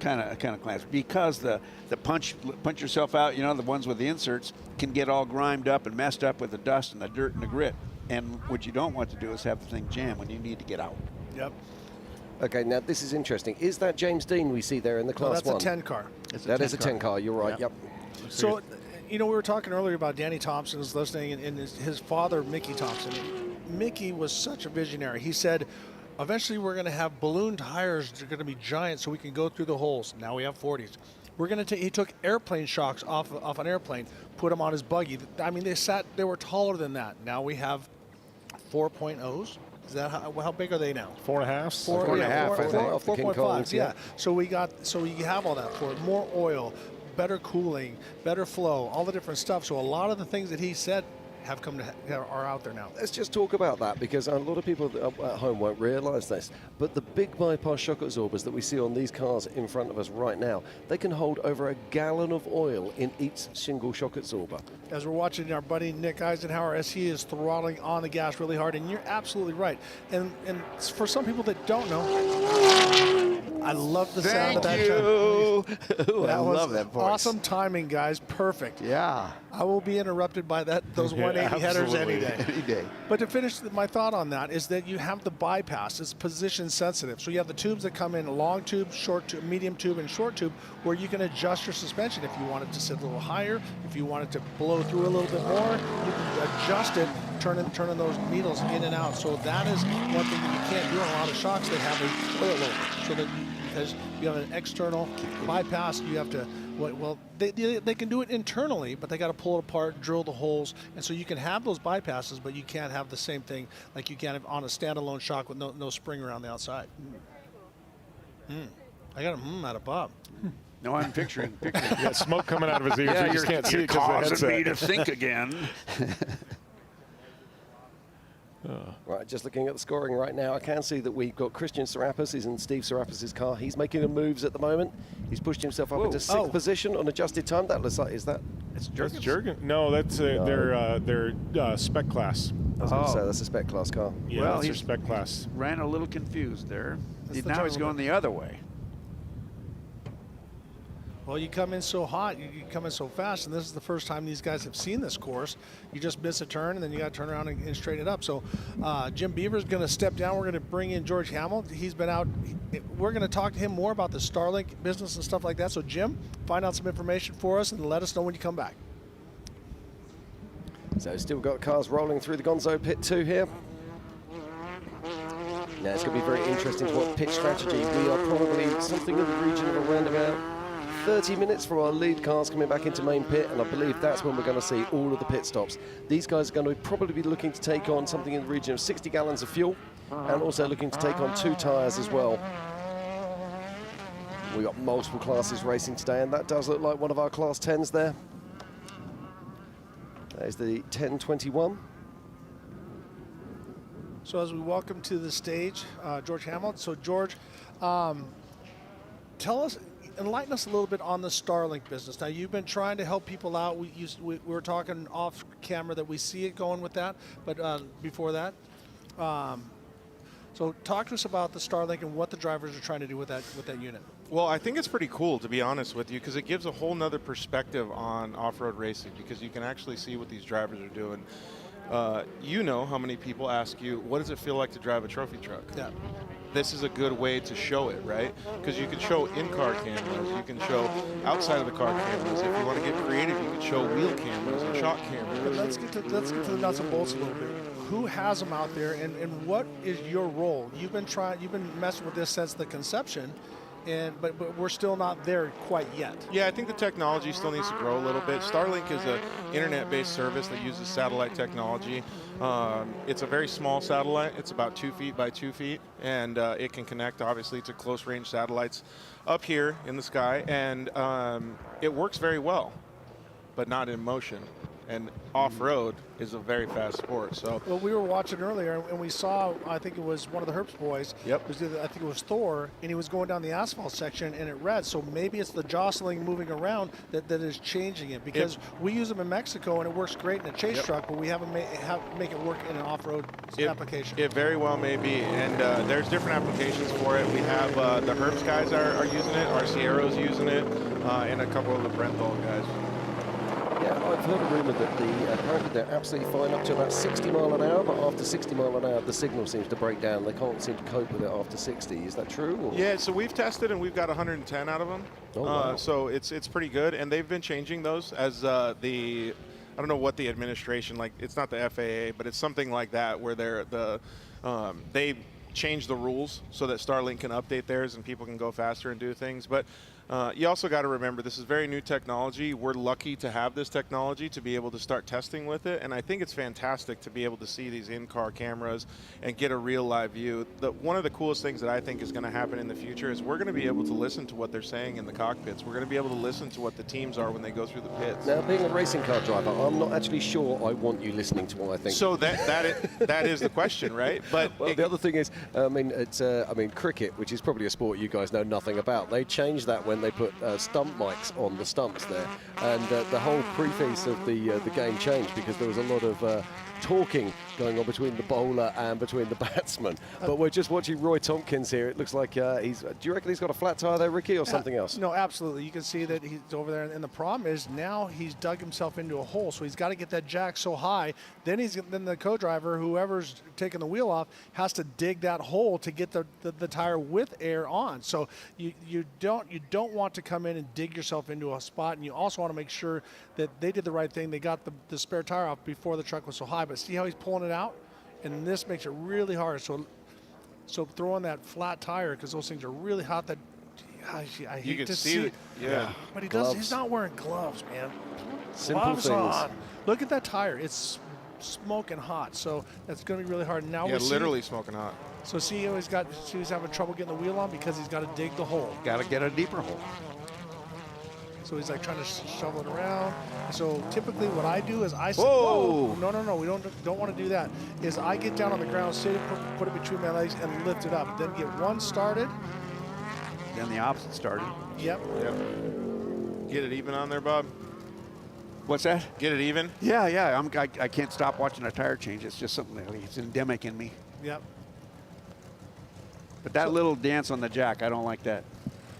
kind of clamps because the punch yourself out. You know, the ones with the inserts can get all grimed up and messed up with the dust and the dirt and the grit. And what you don't want to do is have the thing jam when you need to get out. Yep. Okay, now this is interesting. Is that James Dean we see there in the Class 1? That's a 10 car. That is a 10 car. You're right. Yep. So, you know, we were talking earlier about Danny Thompson was listening, and his father, Mickey Thompson. Mickey was such a visionary. He said, eventually we're going to have balloon tires that are going to be giant so we can go through the holes. Now we have 40s. We're going to he took airplane shocks off an airplane, put them on his buggy. I mean, they were taller than that. Now we have 4.0s. Is that how big are they now? 4.5. 4.5. Yeah. So you have all that for it. More oil, better cooling, better flow, all the different stuff. So a lot of the things that he said are out there now. Let's just talk about that, because a lot of people at home won't realize this, but the big bypass shock absorbers that we see on these cars in front of us right now, they can hold over a gallon of oil in each single shock absorber. As we're watching our buddy Nick Eisenhower as he is throttling on the gas really hard, and you're absolutely right. And for some people that don't know, I love the sound of that. Thank you. I love that voice. Awesome timing, guys. Perfect. Yeah. I will be interrupted by those 180 headers any day. Any day. But to finish my thought on that is that you have the bypass. It's position sensitive. So you have the tubes that come in long tube, short tube, medium tube, and short tube, where you can adjust your suspension. If you want it to sit a little higher, if you want it to blow through a little bit more, you can adjust it, turning those needles in and out. So that is one thing that you can't do on a lot of shocks that have a coil over. So that because you have an external bypass, you have to. Well, they can do it internally, but they got to pull it apart, drill the holes, and so you can have those bypasses, but you can't have the same thing like you can on a standalone shock with no spring around the outside. I got a out of Bob. No, I'm picturing. Yeah, smoke coming out of his ears. Yeah, you just can't see it because causing me to think again. Right, just looking at the scoring right now, I can see that we've got Christian Serapis. He's in Steve Serapis' car. He's making the moves at the moment. He's pushed himself up into sixth position on adjusted time. That looks like, is that? It's Jurgen. No, that's their spec class. I was going to say, that's a spec class car. Yeah, well, that's their spec class. Ran a little confused there. That's Now he's going the other way. Well, you come in so hot, you come in so fast, and this is the first time these guys have seen this course. You just miss a turn, and then you got to turn around and straighten it up. So Jim Beaver's going to step down. We're going to bring in George Hamill. He's been out. We're going to talk to him more about the Starlink business and stuff like that. So, Jim, find out some information for us and let us know when you come back. So still got cars rolling through the Gonzo Pit 2 here. Now it's going to be very interesting to what pit strategy. We are probably something in the region of around about 30 minutes from our lead cars coming back into main pit, and I believe that's when we're going to see all of the pit stops. These guys are going to probably be looking to take on something in the region of 60 gallons of fuel, and also looking to take on 2 tyres as well. We've got multiple classes racing today, and that does look like one of our Class 10s there. That is the 1021. So as we welcome to the stage, George Hamill. So George, enlighten us a little bit on the Starlink business. Now you've been trying to help people out. We were talking off camera that we see it going with that, but before that. So talk to us about the Starlink and what the drivers are trying to do with that unit. Well, I think it's pretty cool, to be honest with you, because it gives a whole nother perspective on off-road racing, because you can actually see what these drivers are doing. You know how many people ask you, what does it feel like to drive a trophy truck? Yeah. This is a good way to show it, right? Because you can show in-car cameras, you can show outside of the car cameras. If you want to get creative, you can show wheel cameras and shot cameras. But let's get to the nuts and bolts a little bit. Who has them out there, and what is your role? You've been messing with this since the conception. But we're still not there quite yet. Yeah, I think the technology still needs to grow a little bit. Starlink is an internet-based service that uses satellite technology. It's a very small satellite. It's about 2 feet by 2 feet, and it can connect, obviously, to close-range satellites up here in the sky, and it works very well, but not in motion. And off-road is a very fast sport. So, well, we were watching earlier, and we saw, I think it was one of the Herbst boys. Yep. I think it was Thor, and he was going down the asphalt section, and it read. So maybe it's the jostling moving around that is changing it, because we use them in Mexico, and it works great in a chase truck, but we haven't make it work in an off-road application. It very well may be, and there's different applications for it. We have the Herbst guys are using it, RCiero's using it, and a couple of the Brenthal guys. Yeah, I've heard a rumour that apparently they're absolutely fine up to about 60 mile an hour, but after 60 mile an hour, the signal seems to break down. They can't seem to cope with it after 60. Is that true? Or? Yeah, so we've tested and we've got 110 out of them. Oh, wow. So it's pretty good, and they've been changing those as I don't know what the administration, like, it's not the FAA, but it's something like that, where they change the rules so that Starlink can update theirs and people can go faster and do things. But you also got to remember, this is very new technology. We're lucky to have this technology to be able to start testing with it, and I think it's fantastic to be able to see these in-car cameras and get a real live view. One of the coolest things that I think is going to happen in the future is we're going to be able to listen to what they're saying in the cockpits. We're going to be able to listen to what the teams are when they go through the pits. Now, being a racing car driver, I'm not actually sure I want you listening to what I think. So that is the question, right? But well, the other thing is, cricket, which is probably a sport you guys know nothing about. They changed that when they put stump mics on the stumps there, and the whole preface of the game changed because there was a lot of talking going on between the bowler and between the batsman. But we're just watching Roy Tompkins here. It looks like do you reckon he's got a flat tire there, Ricky, or something else? No, absolutely. You can see that he's over there, and the problem is now he's dug himself into a hole, so he's got to get that jack so high. Then the co-driver, whoever's taking the wheel off, has to dig that hole to get the tire with air on. So you don't want to come in and dig yourself into a spot, and you also want to make sure that they did the right thing. They got the spare tire off before the truck was so high. But see how he's pulling it out? And this makes it really hard. So throw on that flat tire, because those things are really hot. That I hate to see it. Yeah. But he's not wearing gloves, man. Simple gloves things. on. Look at that tire. It's smoking hot. So that's going to be really hard. Now yeah, literally smoking hot. So see how he's having trouble getting the wheel on because he's got to dig the hole. Got to get a deeper hole. So he's like trying to shovel it around. So typically what I do is I say, whoa, no, we don't want to do that. Is I get down on the ground, sit it, put it between my legs, and lift it up. Then get one started. Then the opposite started. Yep. Get it even on there, Bob. What's that? Get it even? Yeah. I can't stop watching a tire change. It's just something it's endemic in me. Yep. But that little dance on the jack, I don't like that.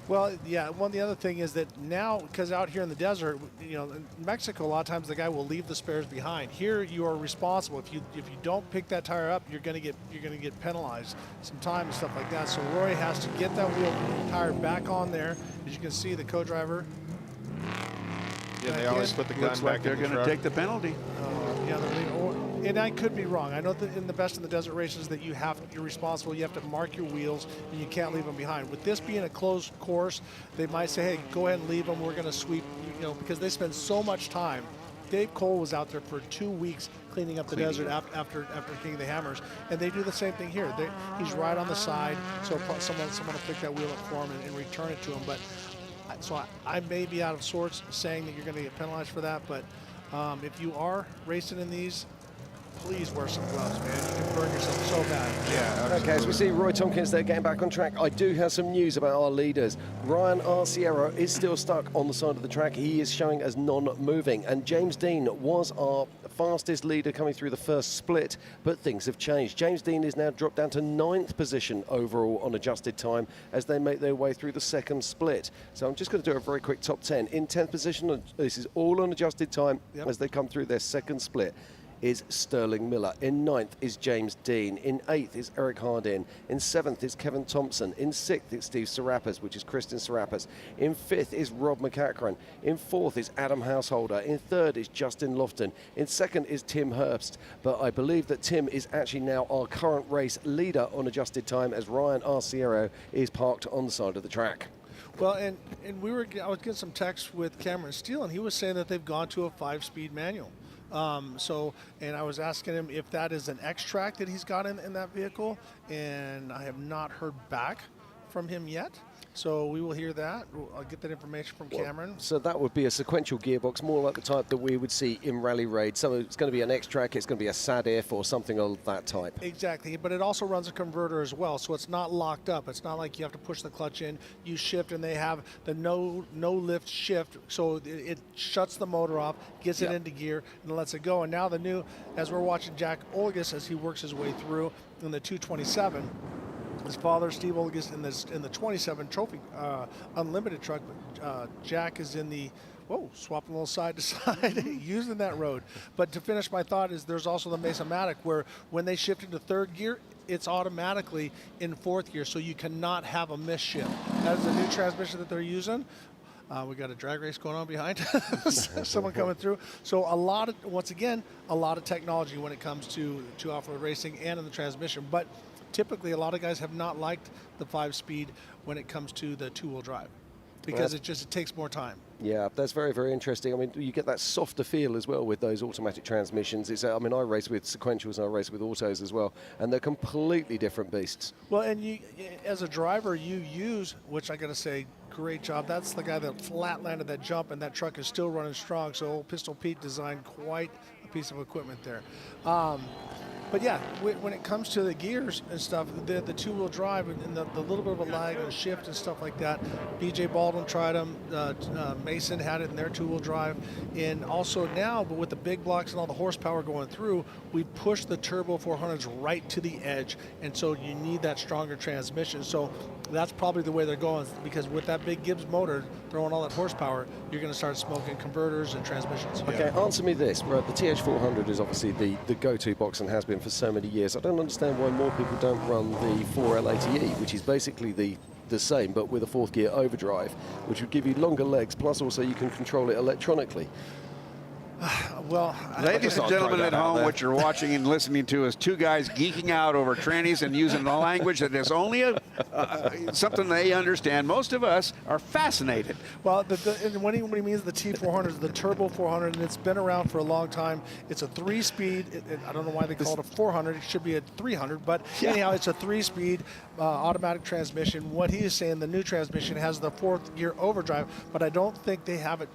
Well, yeah. One the other thing is that now, because out here in the desert, in Mexico, a lot of times the guy will leave the spares behind. Here, you are responsible. If you don't pick that tire up, you're gonna get penalized some time and stuff like that. So Roy has to get that wheel tire back on there. As you can see, the co-driver. Yeah, they always put the gun Looks like back they're in the going to truck. take the penalty. Yeah, and I could be wrong. I know that in the best in the desert races that you're responsible. You have to mark your wheels and you can't leave them behind. With this being a closed course, they might say, hey, go ahead and leave them. We're going to sweep, because they spend so much time. Dave Cole was out there for 2 weeks cleaning up the desert after King of the Hammers, and they do the same thing here. He's right on the side, so someone will pick that wheel up for him and return it to him. But so I may be out of sorts saying that you're going to get penalized for that, but if you are racing in these, please wear some gloves, man. You can burn yourself so bad. Yeah. Okay, as we see Roy Tompkins there getting back on track, I do have some news about our leaders. Ryan Arciero is still stuck on the side of the track. He is showing as non-moving, and James Dean was our fastest leader coming through the first split, but things have changed. James Dean is now dropped down to 9th position overall on adjusted time as they make their way through the second split. So I'm just going to do a very quick top 10. In 10th position, this is all on adjusted time as they come through their second split, is Sterling Miller. In 9th is James Dean. In 8th is Eric Hardin. In 7th is Kevin Thompson. In 6th is Steve Serapis, which is Kristen Serapis. In 5th is Rob McCachran. In 4th is Adam Householder. In 3rd is Justin Lofton. In 2nd is Tim Herbst. But I believe that Tim is actually now our current race leader on adjusted time as Ryan Arciero is parked on the side of the track. Well, and I was getting some text with Cameron Steele, and he was saying that they've gone to a 5-speed manual. And I was asking him if that is an X-Track that he's got in that vehicle, and I have not heard back from him yet. So we will hear that. I'll get that information from Cameron. So that would be a sequential gearbox, more like the type that we would see in Rally Raid. So it's going to be an X-Track, it's going to be a SAD-IF or something of that type. Exactly, but it also runs a converter as well, so it's not locked up. It's not like you have to push the clutch in, you shift, and they have the no lift shift, so it shuts the motor off, gets it into gear, and lets it go. And now the new, as we're watching Jack Olgas as he works his way through in the 227, his father, Steve Olgas, in the 27 Trophy Unlimited truck, but Jack is in the, swapping a little side to side, using that road. But to finish my thought is there's also the Mesa-Matic where when they shift into 3rd gear, it's automatically in 4th gear, so you cannot have a miss shift. That is a new transmission that they're using. We got a drag race going on behind someone coming through. So once again, a lot of technology when it comes to off-road racing and in the transmission. But typically, a lot of guys have not liked the 5-speed when it comes to the 2-wheel drive because it takes more time. Yeah, that's very, very interesting. I mean, you get that softer feel as well with those automatic transmissions. I race with sequentials and I race with autos as well, and they're completely different beasts. Well, and you, as a driver, you use, which I got to say, great job. That's the guy that flat landed that jump, and that truck is still running strong. So old Pistol Pete designed quite a piece of equipment there. But yeah, when it comes to the gears and stuff, the 2-wheel drive and the little bit of a lag and shift and stuff like that, BJ Baldwin tried them, Mason had it in their 2-wheel drive, and also now, but with the big blocks and all the horsepower going through, we push the Turbo 400s right to the edge, and so you need that stronger transmission. So that's probably the way they're going, because with that big Gibbs motor throwing all that horsepower, you're going to start smoking converters and transmissions. Okay, answer me this. Right, the TH400 is obviously the go-to box and has been for so many years. I don't understand why more people don't run the 4L80E, which is basically the same but with a 4th gear overdrive, which would give you longer legs, plus also you can control it electronically. Well, ladies and gentlemen at home, what you're watching and listening to is two guys geeking out over trannies and using the language that is only something they understand. Most of us are fascinated. Well, when he means the T400 is the Turbo 400, and it's been around for a long time. It's a 3-speed. I don't know why they call it a 400. It should be a 300, but anyhow, it's a 3-speed automatic transmission. What he is saying, the new transmission has the 4th gear overdrive, but I don't think they have it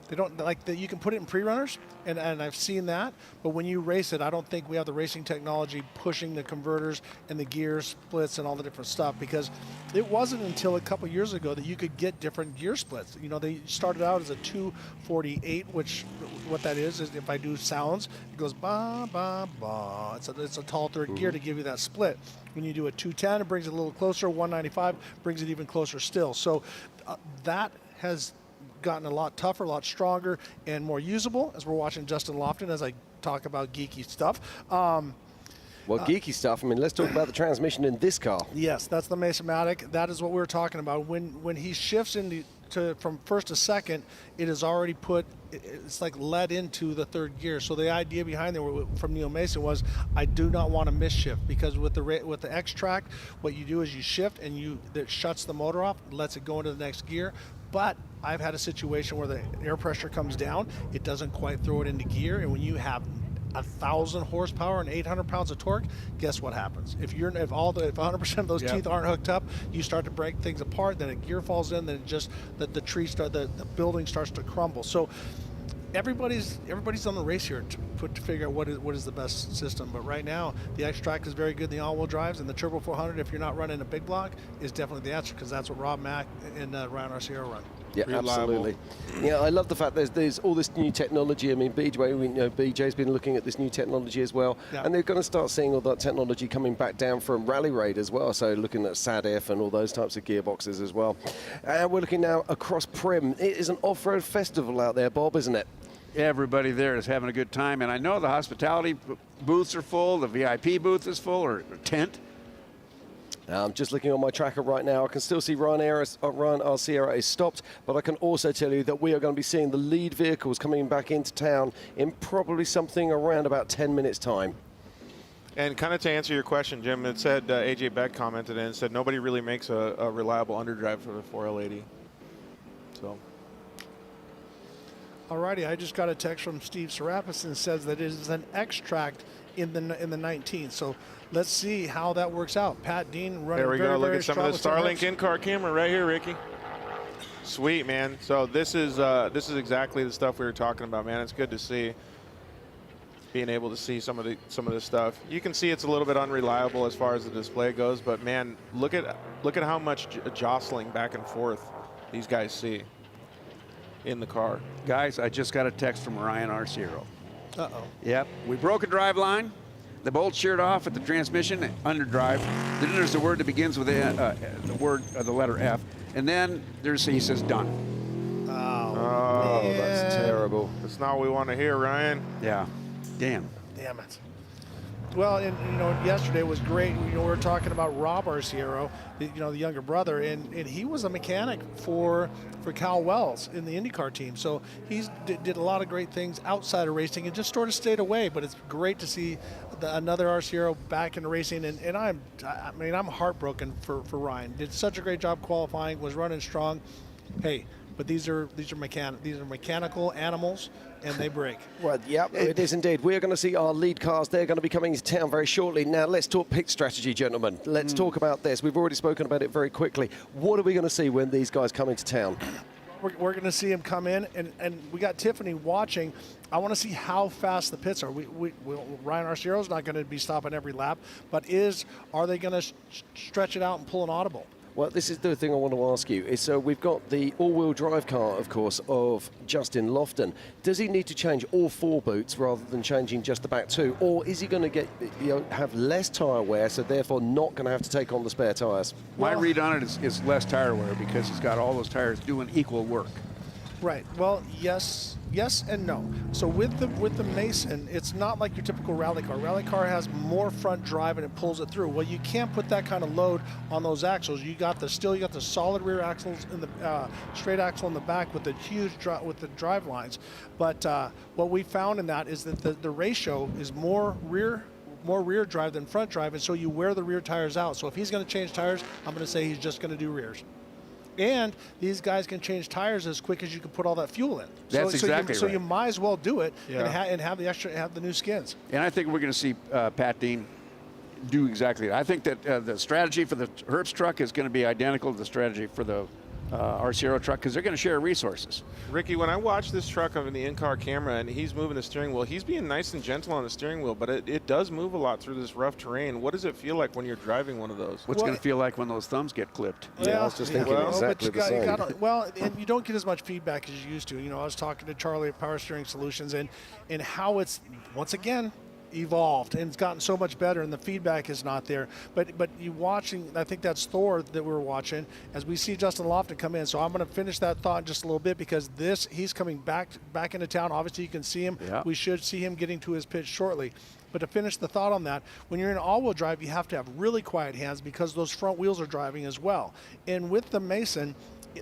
They don't like that. You can put it in pre-runners, and I've seen that. But when you race it, I don't think we have the racing technology pushing the converters and the gear splits and all the different stuff, because it wasn't until a couple years ago that you could get different gear splits. You know, they started out as a 248, which what that is if I do sounds, it goes ba ba ba. It's a tall third gear to give you that split. When you do a 210, it brings it a little closer. 195 brings it even closer still. So that has gotten a lot tougher, a lot stronger, and more usable, as we're watching Justin Lofton as I talk about geeky stuff. Geeky stuff, I mean, let's talk about the transmission in this car. Yes, that's the Mason-Matic. That is what we were talking about. When he shifts from first to second, it is already it's like led into the third gear. So the idea behind there from Neil Mason was, I do not want to miss shift, because with the X-Track, what you do is you shift and that shuts the motor off, lets it go into the next gear. But I've had a situation where the air pressure comes down, it doesn't quite throw it into gear, and when you have 1,000 horsepower and 800 pounds of torque, guess what happens? If 100% of those teeth aren't hooked up, you start to break things apart. Then a gear falls in. Then the building starts to crumble. So everybody's on the race here to figure out what is the best system. But right now, the X-Track is very good in the all-wheel drives, and the Turbo 400, if you're not running a big block, is definitely the answer, because that's what Rob Mack and Ryan Arciero run. Yeah, absolutely. Yeah, I love the fact there's all this new technology. I mean, BJ's been looking at this new technology as well, and they're going to start seeing all that technology coming back down from Rally Raid as well. So looking at SADF and all those types of gearboxes as well. And we're looking now across Prim. It is an off-road festival out there, Bob, isn't it? Everybody there is having a good time, and I know the hospitality booths are full, the VIP booth is full, or tent. I'm just looking on my tracker right now. I can still see Ryan Arciero is stopped, but I can also tell you that we are going to be seeing the lead vehicles coming back into town in probably something around about 10 minutes' time. And kind of to answer your question, Jim, it said AJ Beck commented and said nobody really makes a reliable underdrive for the 4L80. So. Alrighty, I just got a text from Steve Serapis and says that it is an X-Track in the 19. So let's see how that works out. Pat Dean running. There we go. Look at some of the Starlink in in-car camera right here, Ricky. Sweet, man. So this is exactly the stuff we were talking about, man. It's good to see, being able to see some of this stuff. You can see it's a little bit unreliable as far as the display goes, but man, look at how much jostling back and forth these guys see in the car. Guys, I just got a text from Ryan Arciero. Uh-oh. Yep, we broke a drive line. The bolt sheared off at the transmission, underdrive. Then there's the word that begins with the letter F, and then he says done. Oh, that's terrible. That's not what we want to hear, Ryan. Yeah. Damn it. Well, and yesterday was great. We were talking about Rob Arciero, the younger brother, and he was a mechanic for Cal Wells in the IndyCar team. So he did a lot of great things outside of racing and just sort of stayed away. But it's great to see another Arciero back in racing, and I'm heartbroken for Ryan. Did such a great job qualifying, was running strong. Hey, but these are mechanical animals, and they break. Well, yeah, it is indeed. We are going to see our lead cars. They're going to be coming to town very shortly. Now, let's talk pit strategy, gentlemen. Let's talk about this. We've already spoken about it very quickly. What are we going to see when these guys come into town? We're going to see him come in, and we got Tiffany watching. I want to see how fast the pits are. Ryan Arciero's not going to be stopping every lap, but are they going to stretch it out and pull an audible? Well, this is the thing I want to ask you. So we've got the all-wheel drive car, of course, of Justin Lofton. Does he need to change all four boots rather than changing just the back two? Or is he going to have less tyre wear, so therefore not going to have to take on the spare tyres? My read on it is less tyre wear, because he's got all those tyres doing equal work. Right. Well, yes and no. So with the Mason, it's not like your typical rally car. Rally car has more front drive and it pulls it through. Well, you can't put that kind of load on those axles. You got the solid rear axles in the straight axle in the back with the huge drive lines. But what we found in that is that the ratio is more rear drive than front drive, and so you wear the rear tires out. So if he's going to change tires, I'm going to say he's just going to do rears. And these guys can change tires as quick as you can put all that fuel in. That's exactly right. So you might as well do it and have the new skins. And I think we're going to see Pat Dean do exactly that. I think that the strategy for the Herbst truck is going to be identical to the strategy for the RCRO truck because they're going to share resources. Ricky, when I watch this truck on the in-car camera and he's moving the steering wheel, he's being nice and gentle on the steering wheel, but it does move a lot through this rough terrain. What does it feel like when you're driving one of those? What's going to feel like when those thumbs get clipped? Yeah, I was just thinking exactly the same. Well, and you don't get as much feedback as you used to. You know, I was talking to Charlie at Power Steering Solutions and how it's, once again, evolved and it's gotten so much better and the feedback is not there, but you watching, I think that's Thor that we're watching as we see Justin Lofton come in. So I'm going to finish that thought in just a little bit because he's coming back into town. Obviously you can see him. Yeah. We should see him getting to his pitch shortly. But to finish the thought on that, when you're in all-wheel drive, you have to have really quiet hands because those front wheels are driving as well. And with the Mason,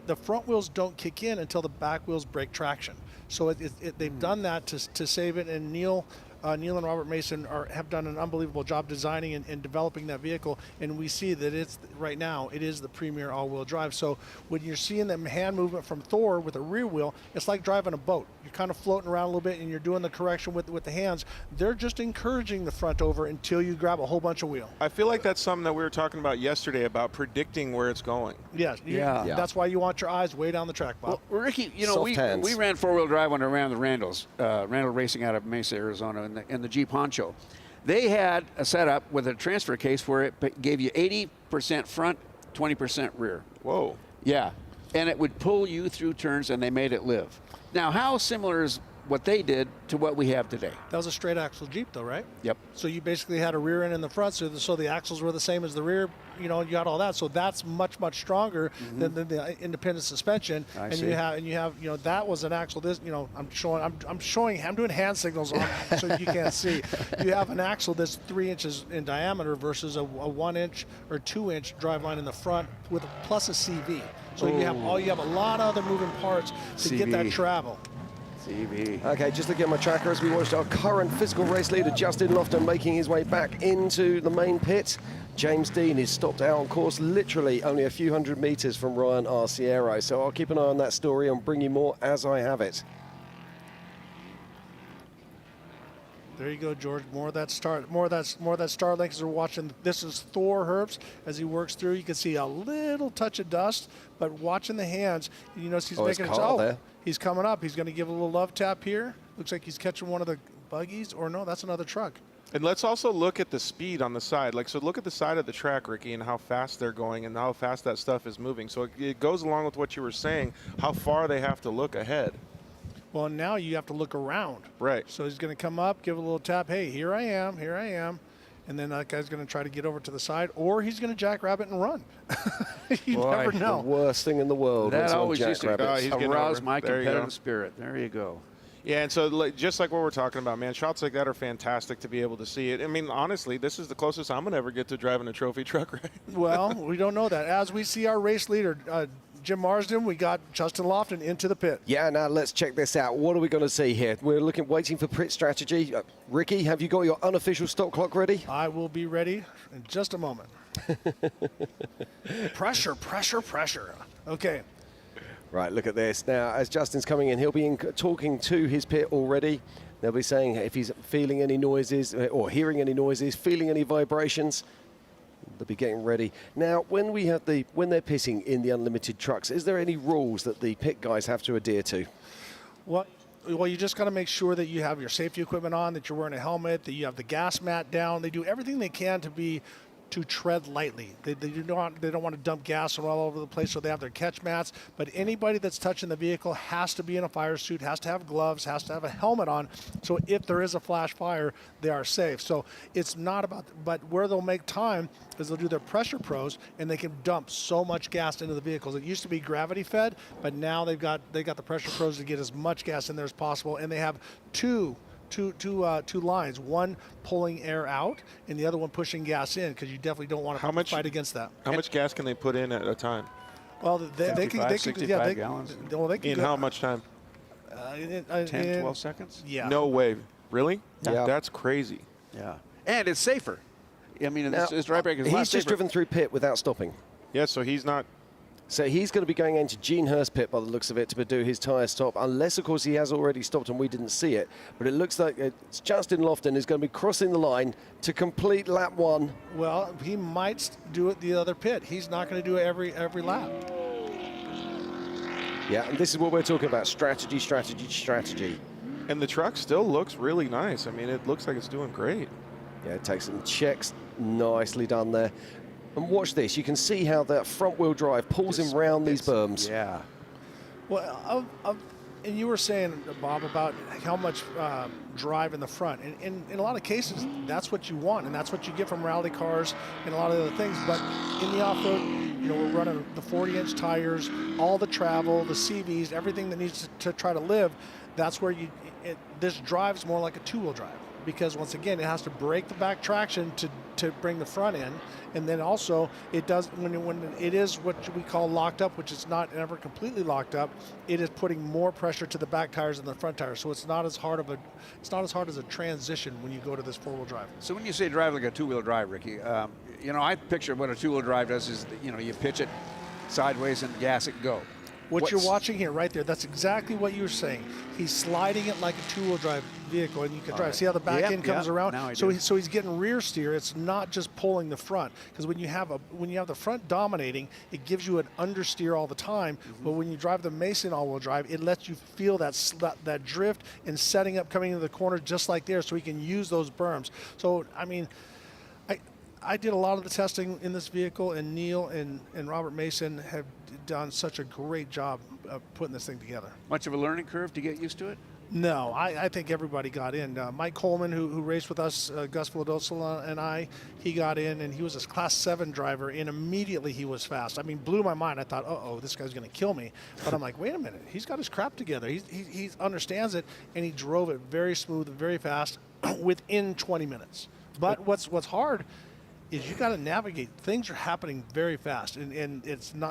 the front wheels don't kick in until the back wheels break traction. So they've done that to save it. And Neil and Robert Mason have done an unbelievable job designing and developing that vehicle, and we see that right now it is the premier all-wheel drive. So when you're seeing the hand movement from Thor with a rear wheel, it's like driving a boat. You're kind of floating around a little bit and you're doing the correction with the hands. They're just encouraging the front over until you grab a whole bunch of wheel. I feel like that's something that we were talking about yesterday about predicting where it's going. Yes, that's why you want your eyes way down the track, Bob. Well, Ricky, you know, we ran four-wheel drive when I ran the Randall Racing out of Mesa, Arizona, in the Jeep Honcho. They had a setup with a transfer case where it gave you 80% front, 20% rear. Whoa. Yeah, and it would pull you through turns, and they made it live. Now, how similar is what they did to what we have today? That was a straight axle Jeep though, right? Yep. So you basically had a rear end in the front, so the axles were the same as the rear, you know, you got all that. So that's much stronger than the independent suspension. I see. You have, you know, that was an axle. This, you know, I'm doing hand signals on so you can't see. You have an axle that's 3 inches in diameter versus a 1 inch or 2 inch driveline in the front with plus a CV. So you have a lot of other moving parts to get that travel. CV. Okay, just looking at my tracker as we watched our current physical race leader, Justin Lofton, making his way back into the main pit. James Dean is stopped out on course, literally only a few hundred meters from Ryan Arciero. So I'll keep an eye on that story and bring you more as I have it. There you go, George. More of that Starlink as we're watching. This is Thor Herbst as he works through. You can see a little touch of dust, but watching the hands, you notice he's making it. Oh, he's coming up. He's going to give a little love tap here. Looks like he's catching one of the buggies, or no, that's another truck. And let's also look at the speed on the side. So look at the side of the track, Ricky, and how fast they're going and how fast that stuff is moving. So it goes along with what you were saying, how far they have to look ahead. Well, now you have to look around. Right. So he's going to come up, give a little tap. Hey, here I am. And then that guy's going to try to get over to the side, or he's going to jackrabbit and run. You never know. The worst thing in the world. That always used to arouse my There competitive spirit. There you go. Yeah, and so just like what we're talking about, man, shots like that are fantastic to be able to see it. I mean, honestly, this is the closest I'm going to ever get to driving a trophy truck, right? Well, we don't know that. As we see our race leader, Jim Marsden, we got Justin Lofton into the pit. Yeah, now let's check this out. What are we going to see here? We're waiting for pit strategy. Ricky, have you got your unofficial stop clock ready? I will be ready in just a moment. Pressure. Okay. Right, look at this. Now, as Justin's coming in, he'll be talking to his pit already. They'll be saying if he's feeling any noises or hearing any noises, feeling any vibrations. They'll be getting ready. Now, when they're pitting in the unlimited trucks, is there any rules that the pit guys have to adhere to? Well, you just got to make sure that you have your safety equipment on, that you're wearing a helmet, that you have the gas mat down. They do everything they can to tread lightly. They don't want to dump gas all over the place, so they have their catch mats. But anybody that's touching the vehicle has to be in a fire suit, has to have gloves, has to have a helmet on. So if there is a flash fire, they are safe. So it's not about, but where they'll make time is they'll do their pressure pros, and they can dump so much gas into the vehicles. It used to be gravity fed, but now they got the pressure pros to get as much gas in there as possible, and they have two lines, one pulling air out and the other one pushing gas in, because you definitely don't want to fight against that. How much gas can they put in at a time? Well, they can 65 gallons. In how much time? 10, 12 seconds? Yeah. No way. Really? Yeah. That's crazy. Yeah. And it's safer. I mean, this dry brake is a lot he's just safer. driven through pit without stopping. Yeah, so he's not. So he's going to be going into Gene Hurst pit by the looks of it to do his tyre stop, unless, of course, he has already stopped and we didn't see it. But it looks like it's Justin Lofton is going to be crossing the line to complete lap 1. Well, he might do it the other pit. He's not going to do it every lap. Yeah, and this is what we're talking about, strategy, strategy, strategy. And the truck still looks really nice. I mean, it looks like it's doing great. Yeah, it takes some checks, nicely done there. And watch this, you can see how that front-wheel drive pulls him round these berms. Yeah. Well, and you were saying, Bob, about how much drive in the front. And in a lot of cases, that's what you want, and that's what you get from rally cars and a lot of other things. But in the off-road, you know, we're running the 40-inch tires, all the travel, the CVs, everything that needs to try to live. That's where this drives more like a two-wheel drive, because once again, it has to break the back traction to bring the front in, and then also it does when it is what we call locked up, which is not ever completely locked up. It is putting more pressure to the back tires than the front tires, so it's not as hard as a transition when you go to this four-wheel drive. So when you say drive like a two-wheel drive, Ricky, you know, I picture what a two-wheel drive does is, you know, you pitch it sideways and gas it, go. What you're watching here, right there, that's exactly what you were saying. He's sliding it like a two-wheel drive vehicle, and you can drive. See how the back end comes around? So he's getting rear steer. It's not just pulling the front, because when you have the front dominating, it gives you an understeer all the time. But when you drive the Mason all-wheel drive, it lets you feel that drift and setting up coming into the corner just like there, so he can use those berms. So I mean, I did a lot of the testing in this vehicle, and Neil and Robert Mason have done such a great job of putting this thing together. Much of a learning curve to get used to it? No, I think everybody got in. Mike Coleman, who raced with us, Gus Villadosla and he got in, and he was a Class 7 driver, and immediately he was fast. I mean, blew my mind. I thought, uh-oh, this guy's going to kill me. But I'm like, wait a minute. He's got his crap together. He understands it, and he drove it very smooth and very fast within 20 minutes. But what's hard is you got to navigate. Things are happening very fast, and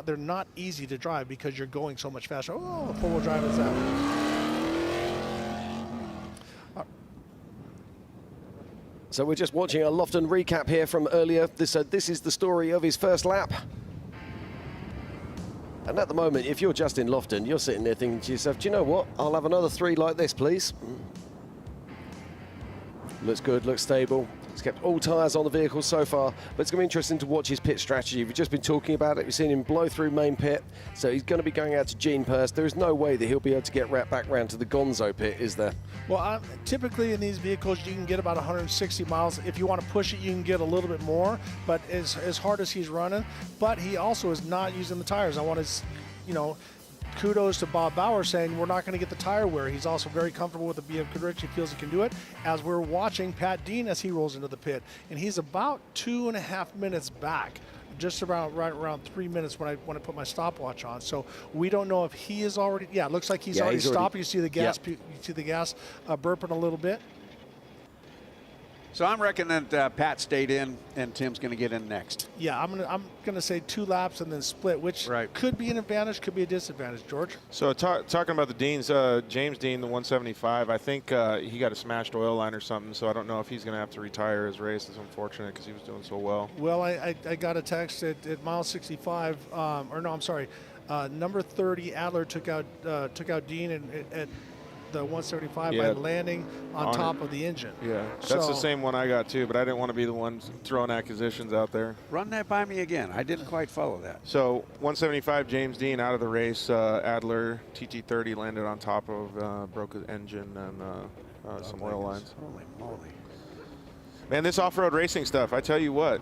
they're not easy to drive because you're going so much faster. Oh, four-wheel drive is that. So we're just watching a Lofton recap here from earlier. This is the story of his first lap. And at the moment, if you're Justin Lofton, you're sitting there thinking to yourself, do you know what? I'll have another 3 like this, please. Looks good, looks stable. He's kept all tyres on the vehicle so far, but it's going to be interesting to watch his pit strategy. We've just been talking about it. We've seen him blow through main pit, so he's going to be going out to Gene Purse. There is no way that he'll be able to get back round to the Gonzo pit, is there? Well, typically in these vehicles, you can get about 160 miles. If you want to push it, you can get a little bit more, but as hard as he's running, but he also is not using the tires. I want to, you know, kudos to Bob Bauer saying we're not going to get the tire wear. He's also very comfortable with the BFGoodrich. He feels he can do it. As we're watching Pat Dean as he rolls into the pit, and he's about 2.5 minutes back, just right around 3 minutes when I put my stopwatch on. So we don't know if he is already. Yeah, it looks like he's already stopped. You see the gas. Yep. You see the gas burping a little bit. So I'm reckoning that Pat stayed in, and Tim's going to get in next. Yeah, I'm gonna say 2 laps and then split, which could be an advantage, could be a disadvantage. George. So talking about the Deans, James Dean, the 175. I think he got a smashed oil line or something. So I don't know if he's going to have to retire his race. It's unfortunate because he was doing so well. Well, I got a text at mile 65, or no, I'm sorry, number 30 Adler took out Dean at the 175 by landing on top of the engine. Yeah, that's the same one I got too, but I didn't want to be the one throwing accusations out there. Run that by me again. I didn't quite follow that. So 175 James Dean out of the race. Adler TT30 landed on top of, broke his engine and some oil lines. Holy moly. Man, this off-road racing stuff, I tell you what,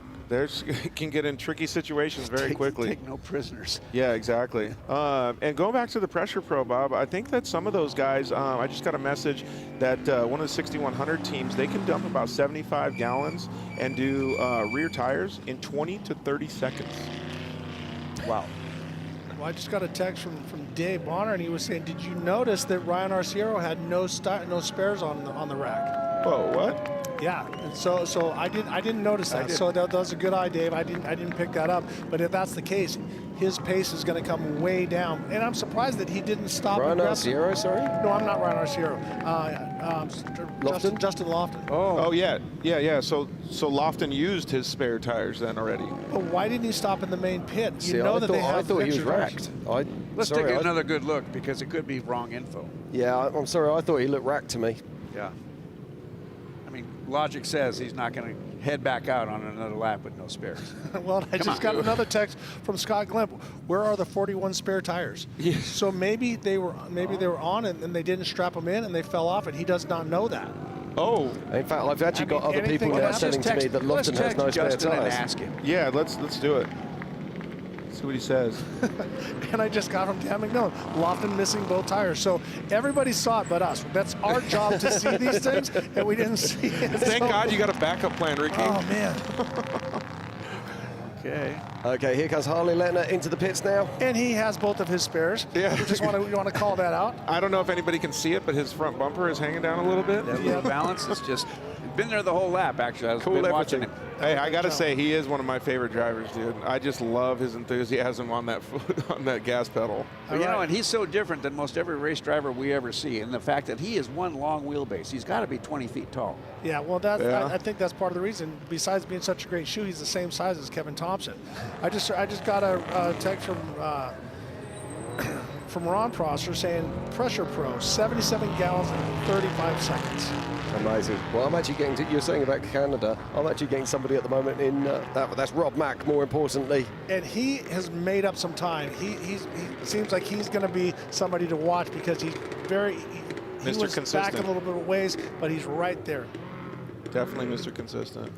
can get in tricky situations very quickly. Take no prisoners. Yeah, exactly. And going back to the Pressure Pro, Bob, I think that some of those guys, I just got a message that one of the 6100 teams, they can dump about 75 gallons and do rear tires in 20 to 30 seconds. Wow. Well, I just got a text from Dave Bonner, and he was saying, did you notice that Ryan Arciero had no spares on the rack? Whoa, what? Yeah, and so I didn't notice that. So that was a good eye, Dave. I didn't pick that up. But if that's the case, his pace is going to come way down. And I'm surprised that he didn't stop. Ryan Arciero, sorry? No, I'm not Ryan Arciero. Justin Lofton. Oh yeah. So Lofton used his spare tires then already. But why didn't he stop in the main pit? I thought he was wrecked. Let's take another good look because it could be wrong info. Yeah, I'm sorry. I thought he looked wrecked to me. Yeah. I mean, logic says he's not going to head back out on another lap with no spares. Well, I just got another text from Scott Glimp. Where are the 41 spare tires? Yes. So maybe they were on and they didn't strap them in and they fell off, and he does not know that. Oh. In fact, I've actually got other people now saying to me that Lofton has no spare Justin and tires. ask him. Yeah, let's do it. See what he says. And I just got from Dan McMillan, Lofton missing both tires. So everybody saw it but us. That's our job to see these things, and we didn't see it. Thank God you got a backup plan, Ricky. Oh, man. Okay, here comes Harley Letner into the pits now. And he has both of his spares. Yeah. You want to call that out? I don't know if anybody can see it, but his front bumper is hanging down a little bit. That little balance is just been there the whole lap, actually. I've been watching him. Hey, I got to say, he is one of my favorite drivers, dude. I just love his enthusiasm on that foot, on that gas pedal. But, you know, and he's so different than most every race driver we ever see. And the fact that he is one long wheelbase. He's got to be 20 feet tall. Yeah, well, I think that's part of the reason. Besides being such a great shoe, he's the same size as Kevin Thompson. I just got a text from Ron Prosser saying Pressure Pro, 77 gallons in 35 seconds. Amazing. Well, I'm actually getting to, you're saying about Canada, I'm actually getting somebody at the moment in, that's Rob Mack, more importantly. And he has made up some time. He seems like he's going to be somebody to watch because he's he was back a little bit of ways, but he's right there. Definitely Mr. Consistent.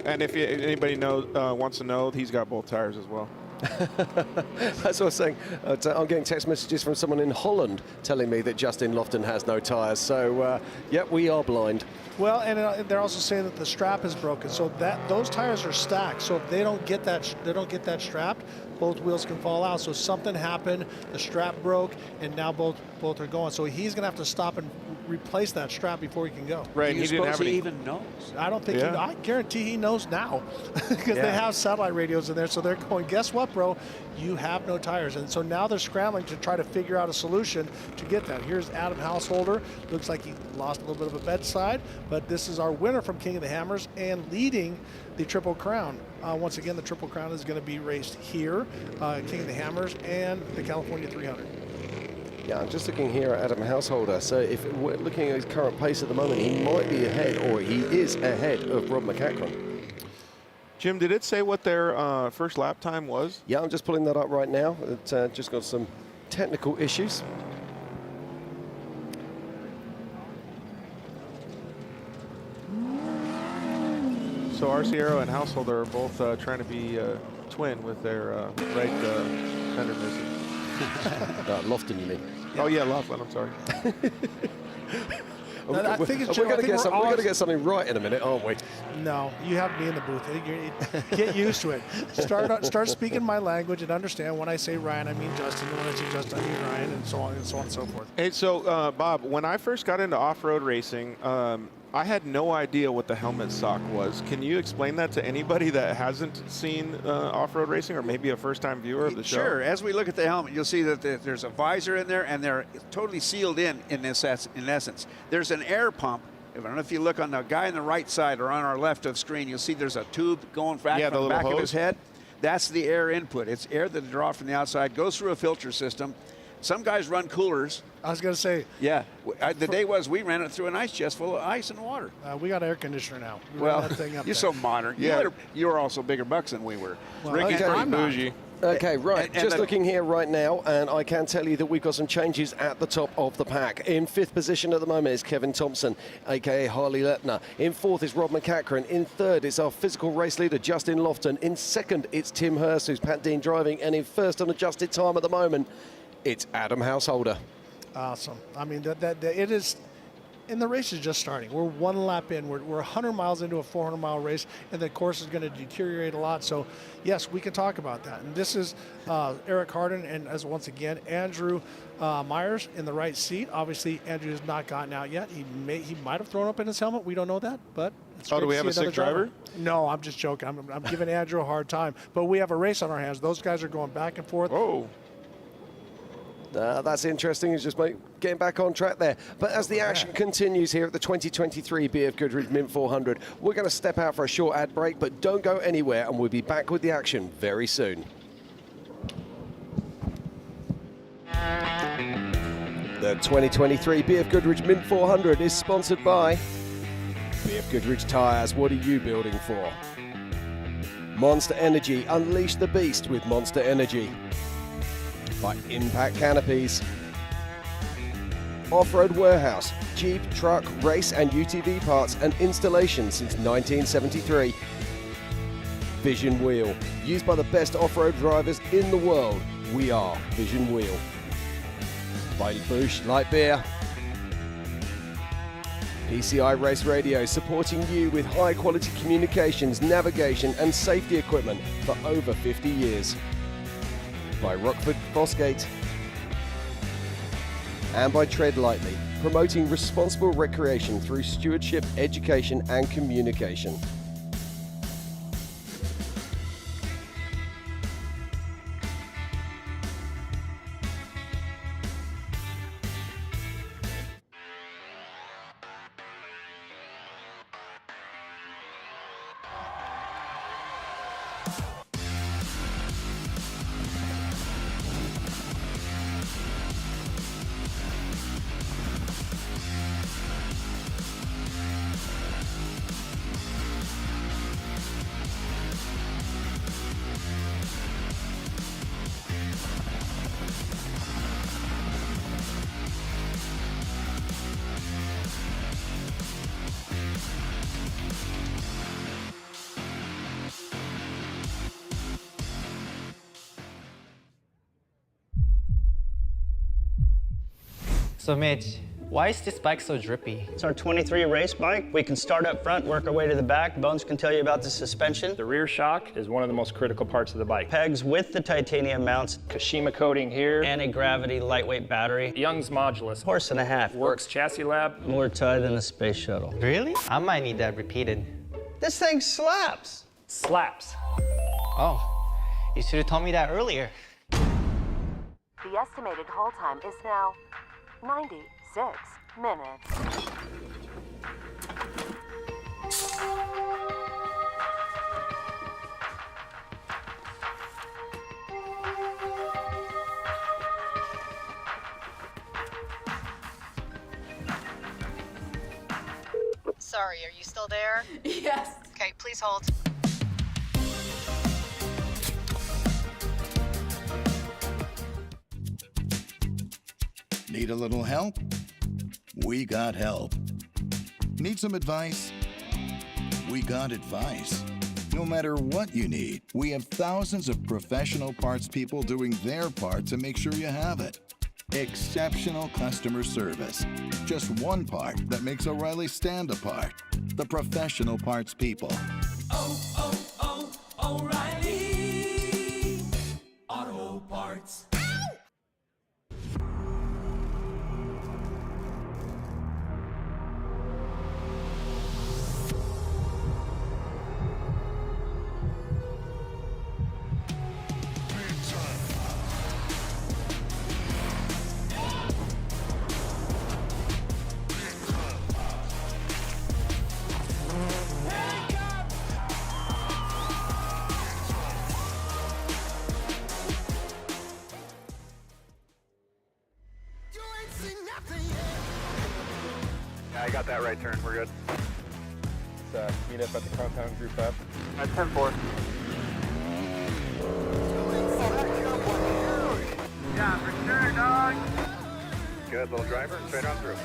And if anybody wants to know, he's got both tires as well. That's what I was saying. I'm getting text messages from someone in Holland telling me that Justin Lofton has no tires. So, yeah, we are blind. Well, and they're also saying that the strap is broken. So those tires are stacked. So if they don't get that strapped, both wheels can fall out. So something happened, the strap broke, and now both are going. So he's going to have to stop and replace that strap before he can go. Right. He didn't have any. He even knows. I don't think I guarantee he knows now because they have satellite radios in there. So they're going, guess what, bro? You have no tires. And so now they're scrambling to try to figure out a solution to get that. Here's Adam Householder. Looks like he lost a little bit of a bedside, but this is our winner from King of the Hammers and leading the Triple Crown. Once again, the Triple Crown is going to be raced here, King of the Hammers and the California 300. Yeah, I'm just looking here at Adam Householder. So if we're looking at his current pace at the moment, he might be ahead, or he is ahead of Rob McEachran. Jim, did it say what their first lap time was? Yeah, I'm just pulling that up right now. It's just got some technical issues. So Arciero and Householder are both trying to be twin with their right fender missing. Lofton, you mean? Oh yeah, Lofton. I'm sorry. I think it's we're going to get something right in a minute, aren't we? No, you have me in the booth. Get used to it. Start speaking my language and understand when I say Ryan, I mean Justin. When I say Justin, I mean Ryan, and so on and so on and so forth. Hey, so Bob, when I first got into off-road racing, I had no idea what the helmet sock was. Can you explain that to anybody that hasn't seen off-road racing or maybe a first-time viewer of the show? Sure. As we look at the helmet, you'll see that there's a visor in there, and they're totally sealed in essence. There's an air pump. I don't know if you look on the guy on the right side or on our left of screen, you'll see there's a tube going back from the back of his head. That's the air input. It's air that they draw from the outside, goes through a filter system. Some guys run coolers. I was going to say. Yeah. The day was we ran it through an ice chest full of ice and water. We got an air conditioner now. Well, you're so modern. Yeah. You're also bigger bucks than we were. Well, Ricky's pretty bougie. Okay, right. Just looking here right now, and I can tell you that we've got some changes at the top of the pack. In fifth position at the moment is Kevin Thompson, a.k.a. Harley Letner. In fourth is Rob McEachran. In third is our physical race leader, Justin Lofton. In second, it's Tim Hurst, who's Pat Dean driving. And in first on adjusted time at the moment, it's Adam Householder. Awesome. I mean, it is, and the race is just starting. We're one lap in. We're 100 miles into a 400-mile race, and the course is going to deteriorate a lot. So, yes, we can talk about that. And this is Eric Harden, and as once again, Andrew Myers in the right seat. Obviously, Andrew has not gotten out yet. He might have thrown up in his helmet. We don't know that, but it's do we have a sick driver? No, I'm just joking. I'm giving Andrew a hard time. But we have a race on our hands. Those guys are going back and forth. Oh. That's interesting. He's just getting back on track there. But as the action continues here at the 2023 BFGoodrich Mint 400, we're going to step out for a short ad break, but don't go anywhere, and we'll be back with the action very soon. The 2023 BFGoodrich Mint 400 is sponsored by BFGoodrich Tires, what are you building for? Monster Energy, unleash the beast with Monster Energy. By Impact Canopies. Off-Road Warehouse, Jeep, truck, race and UTV parts and installation since 1973. Vision Wheel, used by the best off-road drivers in the world. We are Vision Wheel. By Busch Light Beer. PCI Race Radio, supporting you with high-quality communications, navigation and safety equipment for over 50 years. By Rockford Fosgate. And by Tread Lightly, promoting responsible recreation through stewardship, education and communication. So Mitch, why is this bike so drippy? It's our 23 race bike. We can start up front, work our way to the back. Bones can tell you about the suspension. The rear shock is one of the most critical parts of the bike. Pegs with the titanium mounts. Kashima coating here. Anti-gravity lightweight battery. Young's modulus. Horse and a half. Works chassis lab. More tie than a space shuttle. Really? I might need that repeated. This thing slaps. Slaps. Oh, you should have told me that earlier. The estimated haul time is now 96 minutes. Sorry, are you still there? Yes. Okay, please hold. Need a little help? We got help. Need some advice? We got advice. No matter what you need, we have thousands of professional parts people doing their part to make sure you have it. Exceptional customer service. Just one part that makes O'Reilly stand apart. The professional parts people. O'Reilly Auto Parts. Yeah, I got that right turn. We're good. Let's meet up at the compound group up. At 10-4. Yeah, for sure, dog. Good, little driver, straight on through.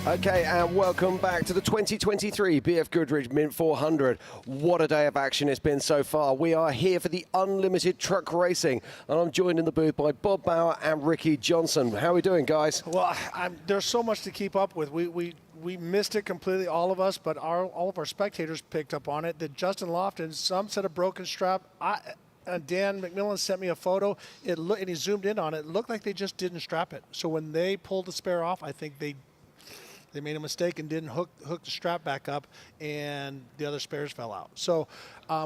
Okay, and welcome back to the 2023 BFGoodrich Mint 400. What a day of action it's been so far. We are here for the unlimited truck racing, and I'm joined in the booth by Bob Bauer and Ricky Johnson. How are we doing, guys? Well, there's so much to keep up with. We missed it completely, all of us, but all of our spectators picked up on it. That Justin Lofton, some said a broken strap. Dan McMillan sent me a photo, and he zoomed in on it. It looked like they just didn't strap it. So when they pulled the spare off, I think they made a mistake and didn't hook the strap back up, and the other spares fell out. So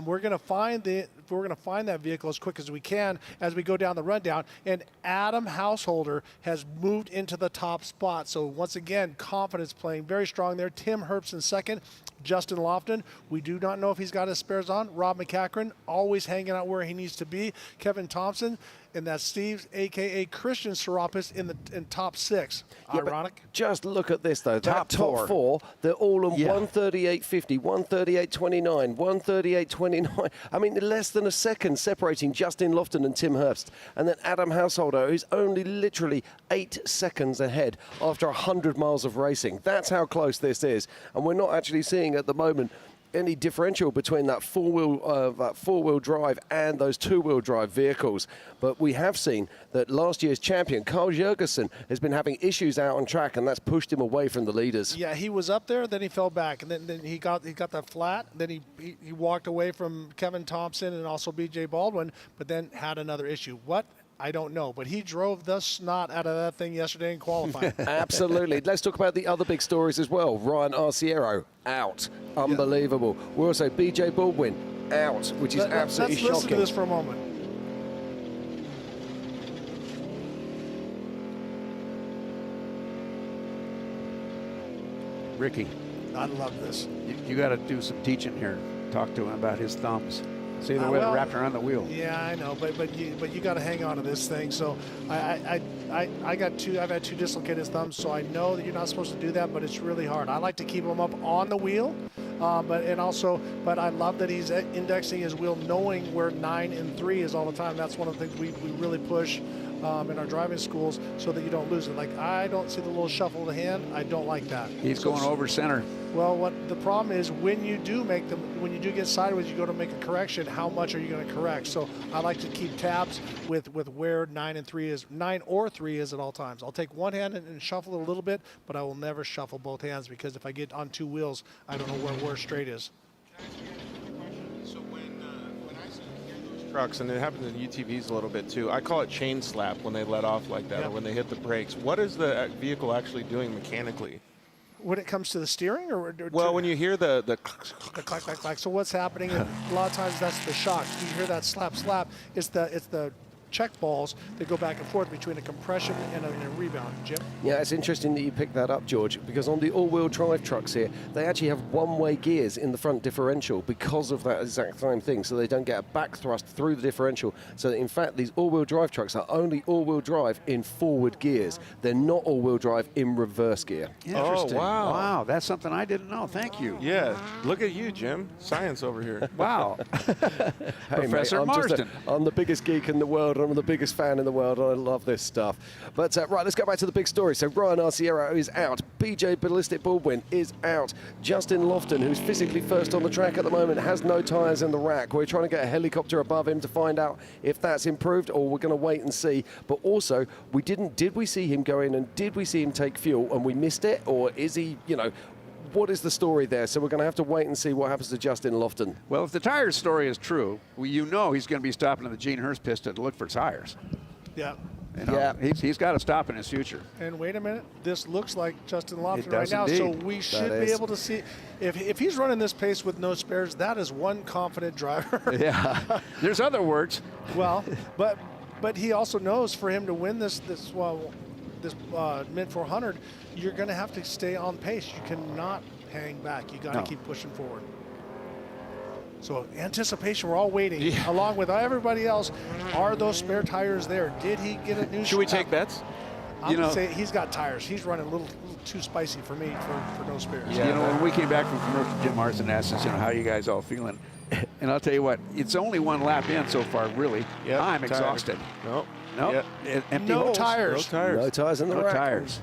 we're going to find that vehicle as quick as we can as we go down the rundown. And Adam Householder has moved into the top spot. So once again, confidence playing very strong there. Tim Herbst in second. Justin Lofton, we do not know if he's got his spares on. Rob McCachran, always hanging out where he needs to be. Kevin Thompson, and that's Steve, a.k.a. Christian Serapis, in top 6. Yeah, ironic. Just look at this, though. Top four, they're all on 138.50, 138.29, 138.29. I mean, less than a second separating Justin Lofton and Tim Herbst. And then Adam Householder, who's only literally 8 seconds ahead after 100 miles of racing. That's how close this is. And we're not actually seeing at the moment any differential between that four-wheel drive and those two-wheel drive vehicles. But we have seen that last year's champion, Carl Jurgensen, has been having issues out on track, and that's pushed him away from the leaders. Yeah, he was up there, then he fell back, and then he got that flat. Then he walked away from Kevin Thompson and also B.J. Baldwin, but then had another issue. What? I don't know, but he drove the snot out of that thing yesterday in qualifying. Absolutely. Let's talk about the other big stories as well. Ryan Arciero, out. Unbelievable. Yeah. We're also B.J. Baldwin, out, which is absolutely shocking. Let's listen to this for a moment. Ricky, I love this. You got to do some teaching here. Talk to him about his thumbs. See the way they're wrapped around the wheel. Yeah, I know, but you got to hang on to this thing. So I got two. I've had 2 dislocated thumbs, so I know that you're not supposed to do that, but it's really hard. I like to keep them up on the wheel, but I love that he's indexing his wheel, knowing where 9 and 3 is all the time. That's one of the things we really push in our driving schools, so that you don't lose it. Like, I don't see the little shuffle of the hand. I don't like that. He's going over center. Well, what the problem is, when you do get sideways, you go to make a correction. How much are you going to correct? So I like to keep tabs with where 9 or 3 is at all times. I'll take one hand and shuffle it a little bit, but I will never shuffle both hands, because if I get on 2 wheels, I don't know where straight is. So when I see those trucks, and it happens in UTVs a little bit too, I call it chain slap when they let off like that, or when they hit the brakes. What is the vehicle actually doing mechanically? When it comes to the steering, or well, when you hear the clack, clack, clack. So what's happening? A lot of times that's the shock. You hear that slap, slap. It's the check balls that go back and forth between a compression and a rebound. Jim? Yeah, it's interesting that you picked that up, George, because on the all-wheel drive trucks here, they actually have one-way gears in the front differential because of that exact same thing, so they don't get a back thrust through the differential. So in fact, these all-wheel drive trucks are only all-wheel drive in forward gears. They're not all-wheel drive in reverse gear. Interesting. Oh, wow. Wow, that's something I didn't know. Thank you. Yeah, look at you, Jim. Science over here. Wow. Hey, Professor mate, Marsden. I'm the biggest geek in the world. I'm the biggest fan in the world. I love this stuff. But right, let's go back to the big story. So Ryan Arciero is out. BJ Ballistic Baldwin is out. Justin Lofton, who's physically first on the track at the moment, has no tyres in the rack. We're trying to get a helicopter above him to find out if that's improved, or we're going to wait and see. But also, did we see him go in, and did we see him take fuel and we missed it? Or is he, what is the story there? So we're going to have to wait and see what happens to Justin Lofton. Well, if the tires story is true, he's going to be stopping at the Gene Hurst pit to look for tires. Yeah. He's got to stop in his future. And wait a minute, this looks like Justin Lofton does right now, indeed. so we should be able to see. If he's running this pace with no spares, that is one confident driver. Yeah. There's other words. Well, but he also knows, for him to win this Mint 400, you're going to have to stay on pace. You cannot hang back. You got to keep pushing forward. So anticipation, we're all waiting, along with everybody else. Are those spare tires there? Did he get a new? Should we take bets? I'm going to say he's got tires. He's running a little too spicy for me for no spares. Yeah. When we came back from commercial, Jim Marsden asked us, how you guys all feeling? And I'll tell you what, it's only one lap in so far, really. Yep, I'm exhausted. Nope. No holes. tires. No tires. No tires in the rack. tires.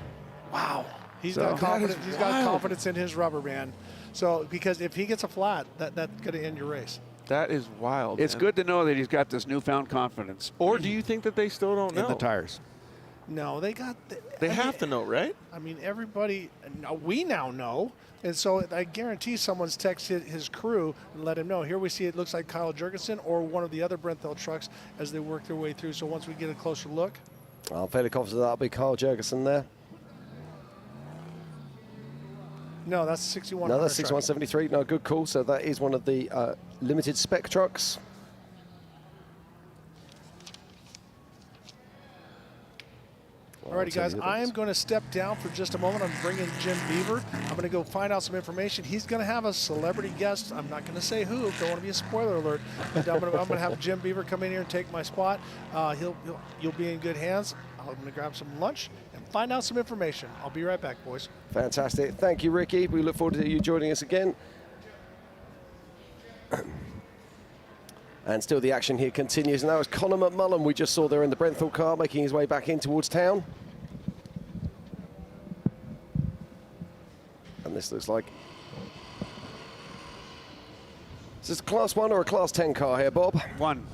Wow. He's So- got confidence. That is He's got wild. confidence in his rubber band. So because if he gets a flat, that's going to end your race. That is wild. It's man. good to know that he's got this newfound confidence. Or do you think that they still don't know? In the tires. No, they got. They have to know, right? I mean, everybody. We now know, and so I guarantee someone's texted his crew and let him know. Here we see it looks like Kyle Jurgensen or one of the other Brenthel trucks as they work their way through. So once we get a closer look, I'm fairly confident that'll be Kyle Jurgensen there. no, that's 61. No, that's 6173. No, good call. So that is one of the limited spec trucks. Alrighty, guys, I am going to step down for just a moment. I'm bringing Jim Beaver. I'm going to go find out some information. He's going to have a celebrity guest. I'm not going to say who. Don't want to be a spoiler alert. But I'm going to have Jim Beaver come in here and take my spot. You'll be in good hands. I'm going to grab some lunch and find out some information. I'll be right back, boys. Fantastic. Thank you, Ricky. We look forward to you joining us again. And still the action here continues. And that was Conor McMullen we just saw there in the Brenthel car making his way back in towards town. And this looks like... Is this a Class 1 or a Class 10 car here, Bob? 1.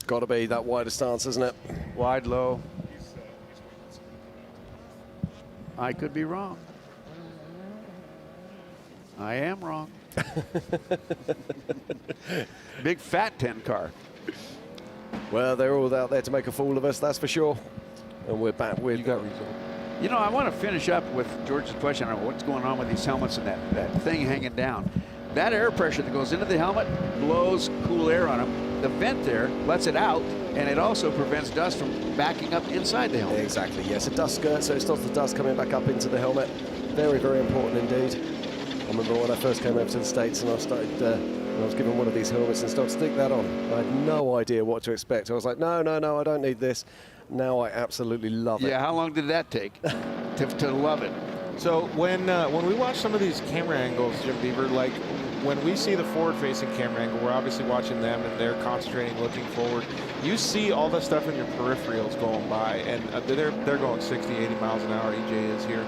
Got to be that wider stance, isn't it? Wide, low. I could be wrong. I am wrong. Big fat 10 car. Well, they're all out there to make a fool of us, that's for sure. And we're back with... You got result. You know, I want to finish up with George's question on what's going on with these helmets and that thing hanging down. That air pressure that goes into the helmet blows cool air on them. The vent there lets it out, and it also prevents dust from backing up inside the helmet. Exactly, yes, a dust skirt, so it stops the dust coming back up into the helmet. Very, very important indeed. I remember when I first came over to the States and I started, I was given one of these helmets and started to stick that on. I had no idea what to expect. I was like, no, I don't need this. Now I absolutely love it. Yeah, how long did that take to love it? So when we watch some of these camera angles, Jim Beaver, like when we see the forward-facing camera angle, we're obviously watching them and they're concentrating, looking forward. You see all the stuff in your peripherals going by, and they're going 60, 80 miles an hour. EJ is here.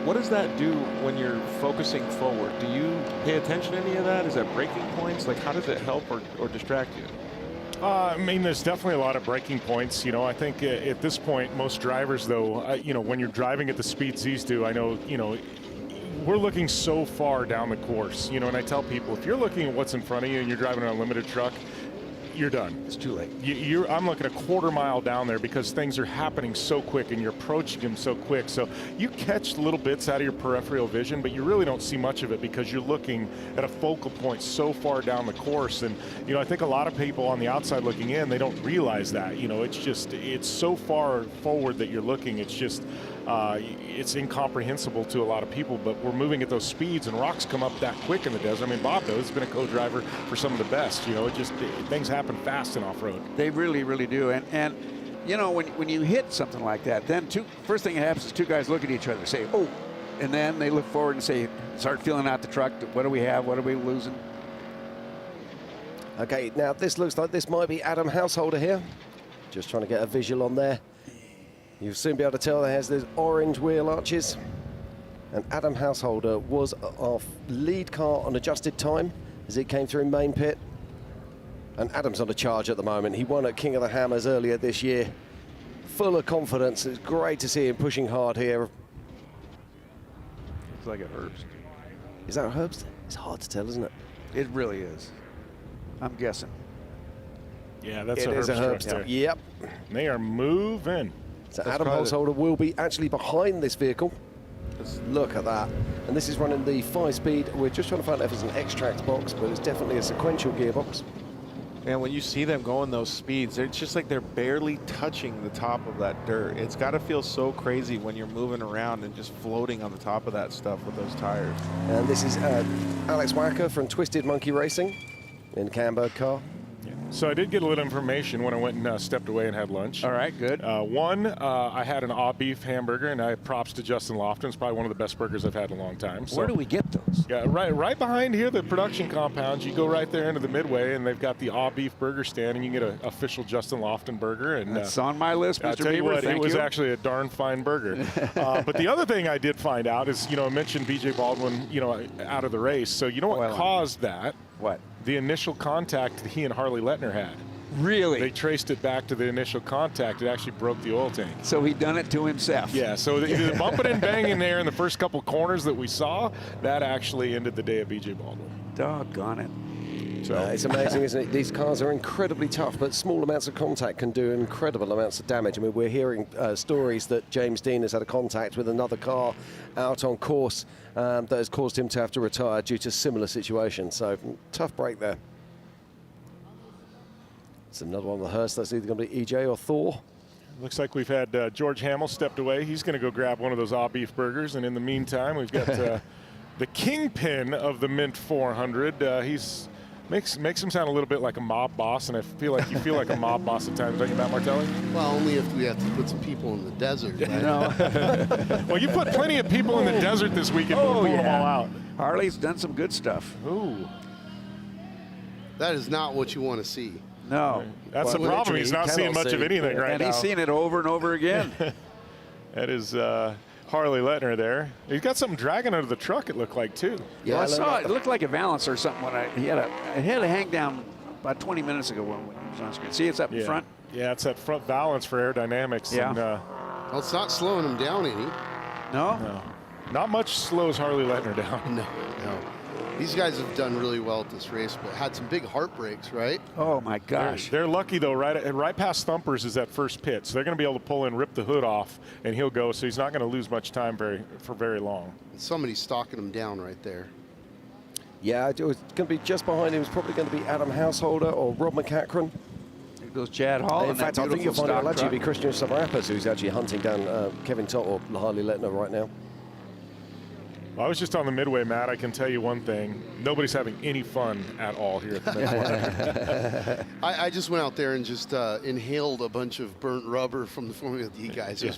What does that do when you're focusing forward? Do you pay attention to any of that? Is that breaking points? Like, how does it help or distract you? I mean, there's definitely a lot of breaking points. You know, I think at this point, most drivers, though, you know, when you're driving at the speeds these do, I know, you know, we're looking so far down the course, you know, and I tell people, if you're looking at what's in front of you and you're driving an unlimited truck, you're done. It's too late. I'm looking a quarter mile down there because things are happening so quick and you're approaching them so quick. So you catch little bits out of your peripheral vision, but you really don't see much of it because you're looking at a focal point so far down the course. And, you know, I think a lot of people on the outside looking in, they don't realize that. You know, it's so far forward that you're looking. It's just, it's incomprehensible to a lot of people, but we're moving at those speeds and rocks come up that quick in the desert. I mean, Bob knows, he's been a co-driver for some of the best. You know, things happen fast in off-road. They really, really do. And you know, when you hit something like that, then first thing that happens is two guys look at each other and say, oh, and then they look forward and say, start feeling out the truck. What do we have? What are we losing? Okay, now this looks like this might be Adam Householder here. Just trying to get a visual on there. You'll soon be able to tell there's these orange wheel arches. And Adam Householder was our lead car on adjusted time as it came through main pit. And Adam's on a charge at the moment. He won at King of the Hammers earlier this year. Full of confidence. It's great to see him pushing hard here. It's like a Herbst. Is that a Herbst? It's hard to tell, isn't it? It really is. I'm guessing. Yeah, that's a Herbst. Yep. They are moving. So Adam Householder will be actually behind this vehicle. Look at that. And this is running the 5-speed. We're just trying to find out if it's an X-Trax box, but it's definitely a sequential gearbox. And when you see them going those speeds, it's just like they're barely touching the top of that dirt. It's got to feel so crazy when you're moving around and just floating on the top of that stuff with those tires. And this is Alex Wacker from Twisted Monkey Racing in Camberg car. Yeah. So I did get a little information when I went and stepped away and had lunch. All right, good. One, I had an all beef hamburger, and I props to Justin Lofton. It's probably one of the best burgers I've had in a long time. So, where do we get those? Yeah, right behind here, the production compound. You go right there into the Midway, and they've got the all beef burger stand, and you can get an official Justin Lofton burger. And that's on my list, Mr. I'll tell you Bieber, what, thank it was you. actually a darn fine burger. But the other thing I did find out is, I mentioned B.J. Baldwin, out of the race. So you know what caused that? What? The initial contact that he and Harley Lettner had. Really? They traced it back to the initial contact. It actually broke the oil tank. So he done it to himself. Yeah, so the bumping and banging there in the first couple corners that we saw, that actually ended the day of B.J. Baldwin. Doggone it. So It's amazing, isn't it? These cars are incredibly tough, but small amounts of contact can do incredible amounts of damage. I mean, we're hearing stories that James Dean has had a contact with another car out on course that has caused him to have to retire due to a similar situation. So, tough break there. It's another one on the hearse. That's either going to be EJ or Thor. Looks like we've had George Hamill stepped away. He's going to go grab one of those all beef burgers. And in the meantime, we've got the kingpin of the Mint 400. He's makes him sound a little bit like a mob boss, and I feel like you feel like a mob boss at times, don't you, Matt Martelli? Well, only if we have to put some people in the desert. Right? Well, you put plenty of people in the desert this weekend. Oh, them all out. Harley's done some good stuff. Ooh. That is not what you want to see. No. That's the problem. He's not seeing much of anything right now. And he's seen it over and over again. That is Harley Lettner there. He's got something dragging under the truck, it looked like, too. Yeah, well, I saw it. It looked like a valance or something. He had a hang down about 20 minutes ago when he was on screen. See, it's up in front. Yeah, it's that front valance for aerodynamics. Yeah. And, well, it's not slowing him down any. No? Not much slows Harley Lettner down. No. These guys have done really well at this race, but had some big heartbreaks, right? Oh, my gosh. They're lucky, though. Right past Thumpers is that first pit, so they're going to be able to pull in, rip the hood off, and he'll go, so he's not going to lose much time for very long. Somebody's stalking him down right there. Yeah, it was going to be just behind him. It's probably going to be Adam Householder or Rob McCachran. There goes Chad Hall. In fact, I think you'll find it'll actually be Christian Sabrapas who's actually hunting down Kevin Todd or Harley Lettner right now. Well, I was just on the Midway, Matt. I can tell you one thing. Nobody's having any fun at all here at the Midway. I just went out there and just inhaled a bunch of burnt rubber from the Formula D guys. It was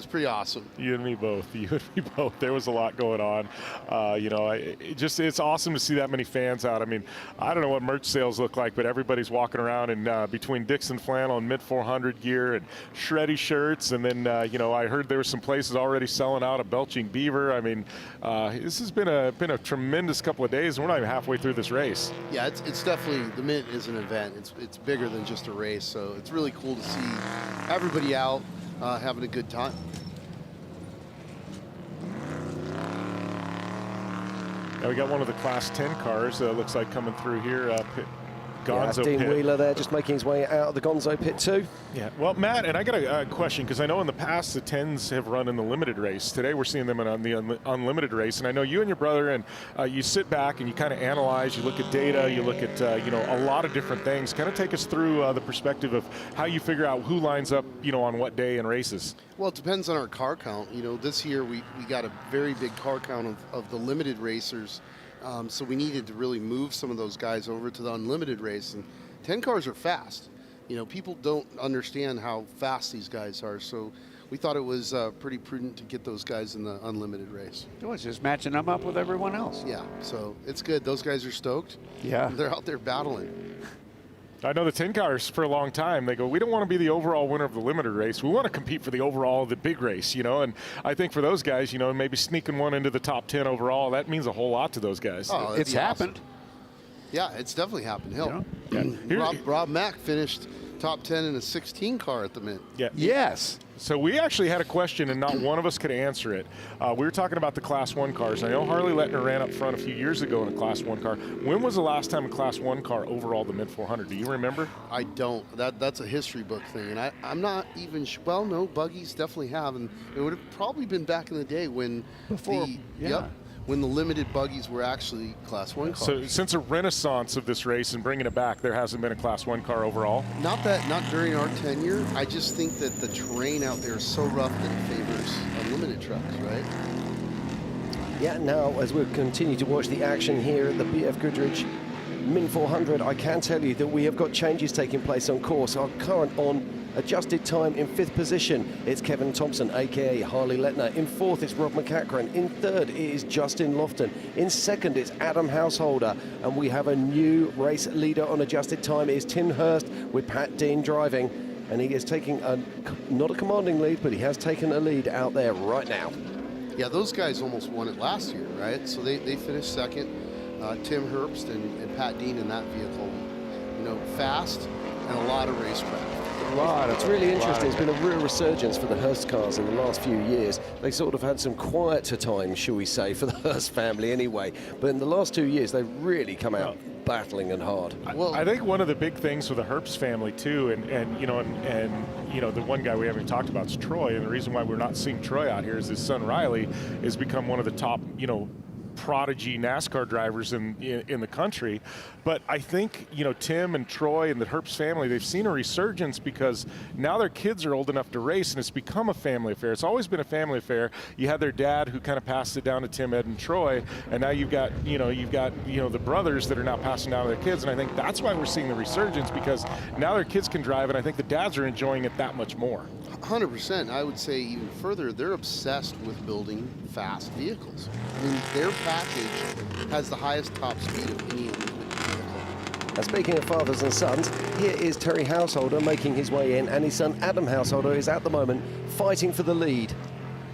pretty awesome. You and me both. You and me both. There was a lot going on. It's awesome to see that many fans out. I mean, I don't know what merch sales look like, but everybody's walking around and between Dixon flannel and mid 400 gear and shreddy shirts, and then I heard there were some places already selling out a belching beaver. I mean. This has been a tremendous couple of days, and we're not even halfway through this race. Yeah, it's definitely, the Mint is an event. It's bigger than just a race, so it's really cool to see everybody out having a good time. Now we got one of the Class 10 cars, looks like coming through here. Gonzo Dean pit. Wheeler there just making his way out of the Gonzo pit too. Yeah, well, Matt, and I got a question, because I know in the past the 10s have run in the limited race. Today we're seeing them in the unlimited race, and I know you and your brother, and you sit back and you kind of analyze, you look at data, you look at a lot of different things. Kind of take us through the perspective of how you figure out who lines up on what day in races. Well, it depends on our car count. This year we got a very big car count of the limited racers. So we needed to really move some of those guys over to the unlimited race. And 10 cars are fast. People don't understand how fast these guys are. So we thought it was pretty prudent to get those guys in the unlimited race. It's just matching them up with everyone else. Yeah, so it's good. Those guys are stoked. Yeah. They're out there battling. I know the 10 cars for a long time, they go, we don't want to be the overall winner of the limited race. We want to compete for the overall of the big race, and I think for those guys, maybe sneaking one into the top 10 overall, that means a whole lot to those guys. Oh, it's happened. Awesome. Yeah, it's definitely happened. Hell, Yeah. Rob Mack finished top 10 in a 16 car at the Mint. Yeah. Yes. So we actually had a question, and not one of us could answer it. We were talking about the Class 1 cars. I know Harley Lettner ran up front a few years ago in a Class 1 car. When was the last time a Class 1 car overall the Mint 400? Do you remember? I don't. That's a history book thing, and I'm not even well, no, buggies definitely have, and it would have probably been back in the day when when the limited buggies were actually Class 1 cars. So since a renaissance of this race and bringing it back, there hasn't been a Class 1 car overall? Not during our tenure. I just think that the terrain out there is so rough that it favors unlimited trucks, right? Yeah, now as we continue to watch the action here at the BF Goodrich Mint 400, I can tell you that we have got changes taking place on course. Our current on adjusted time in 5th position, it's Kevin Thompson, aka Harley Letner. In 4th, it's Rob McCachran. In 3rd, it is Justin Lofton. In 2nd, it's Adam Householder. And we have a new race leader on adjusted time. It is Tim Hurst with Pat Dean driving. And he is taking not a commanding lead, but he has taken a lead out there right now. Yeah, those guys almost won it last year, right? So they finished second. Tim Herbst and Pat Dean in that vehicle. You know, fast and a lot of racecraft. It's really interesting. It's been a real resurgence for the Hurst cars in the last few years. They sort of had some quieter times, shall we say, for the Hurst family anyway. But in the last 2 years, they've really come out battling and hard. Well, I think one of the big things for the Herbst family too, and the one guy we haven't talked about is Troy, and the reason why we're not seeing Troy out here is his son Riley has become one of the top, prodigy NASCAR drivers in the country. But I think, Tim and Troy and the Herbst family, they've seen a resurgence because now their kids are old enough to race, and it's become a family affair. It's always been a family affair. You had their dad who kind of passed it down to Tim, Ed, and Troy, and now you've got the brothers that are now passing down to their kids, and I think that's why we're seeing the resurgence, because now their kids can drive, and I think the dads are enjoying it that much more. 100%. I would say even further, they're obsessed with building fast vehicles. I mean, their package has the highest top speed of any vehicle. Now, speaking of fathers and sons, here is Terry Householder making his way in, and his son Adam Householder is at the moment fighting for the lead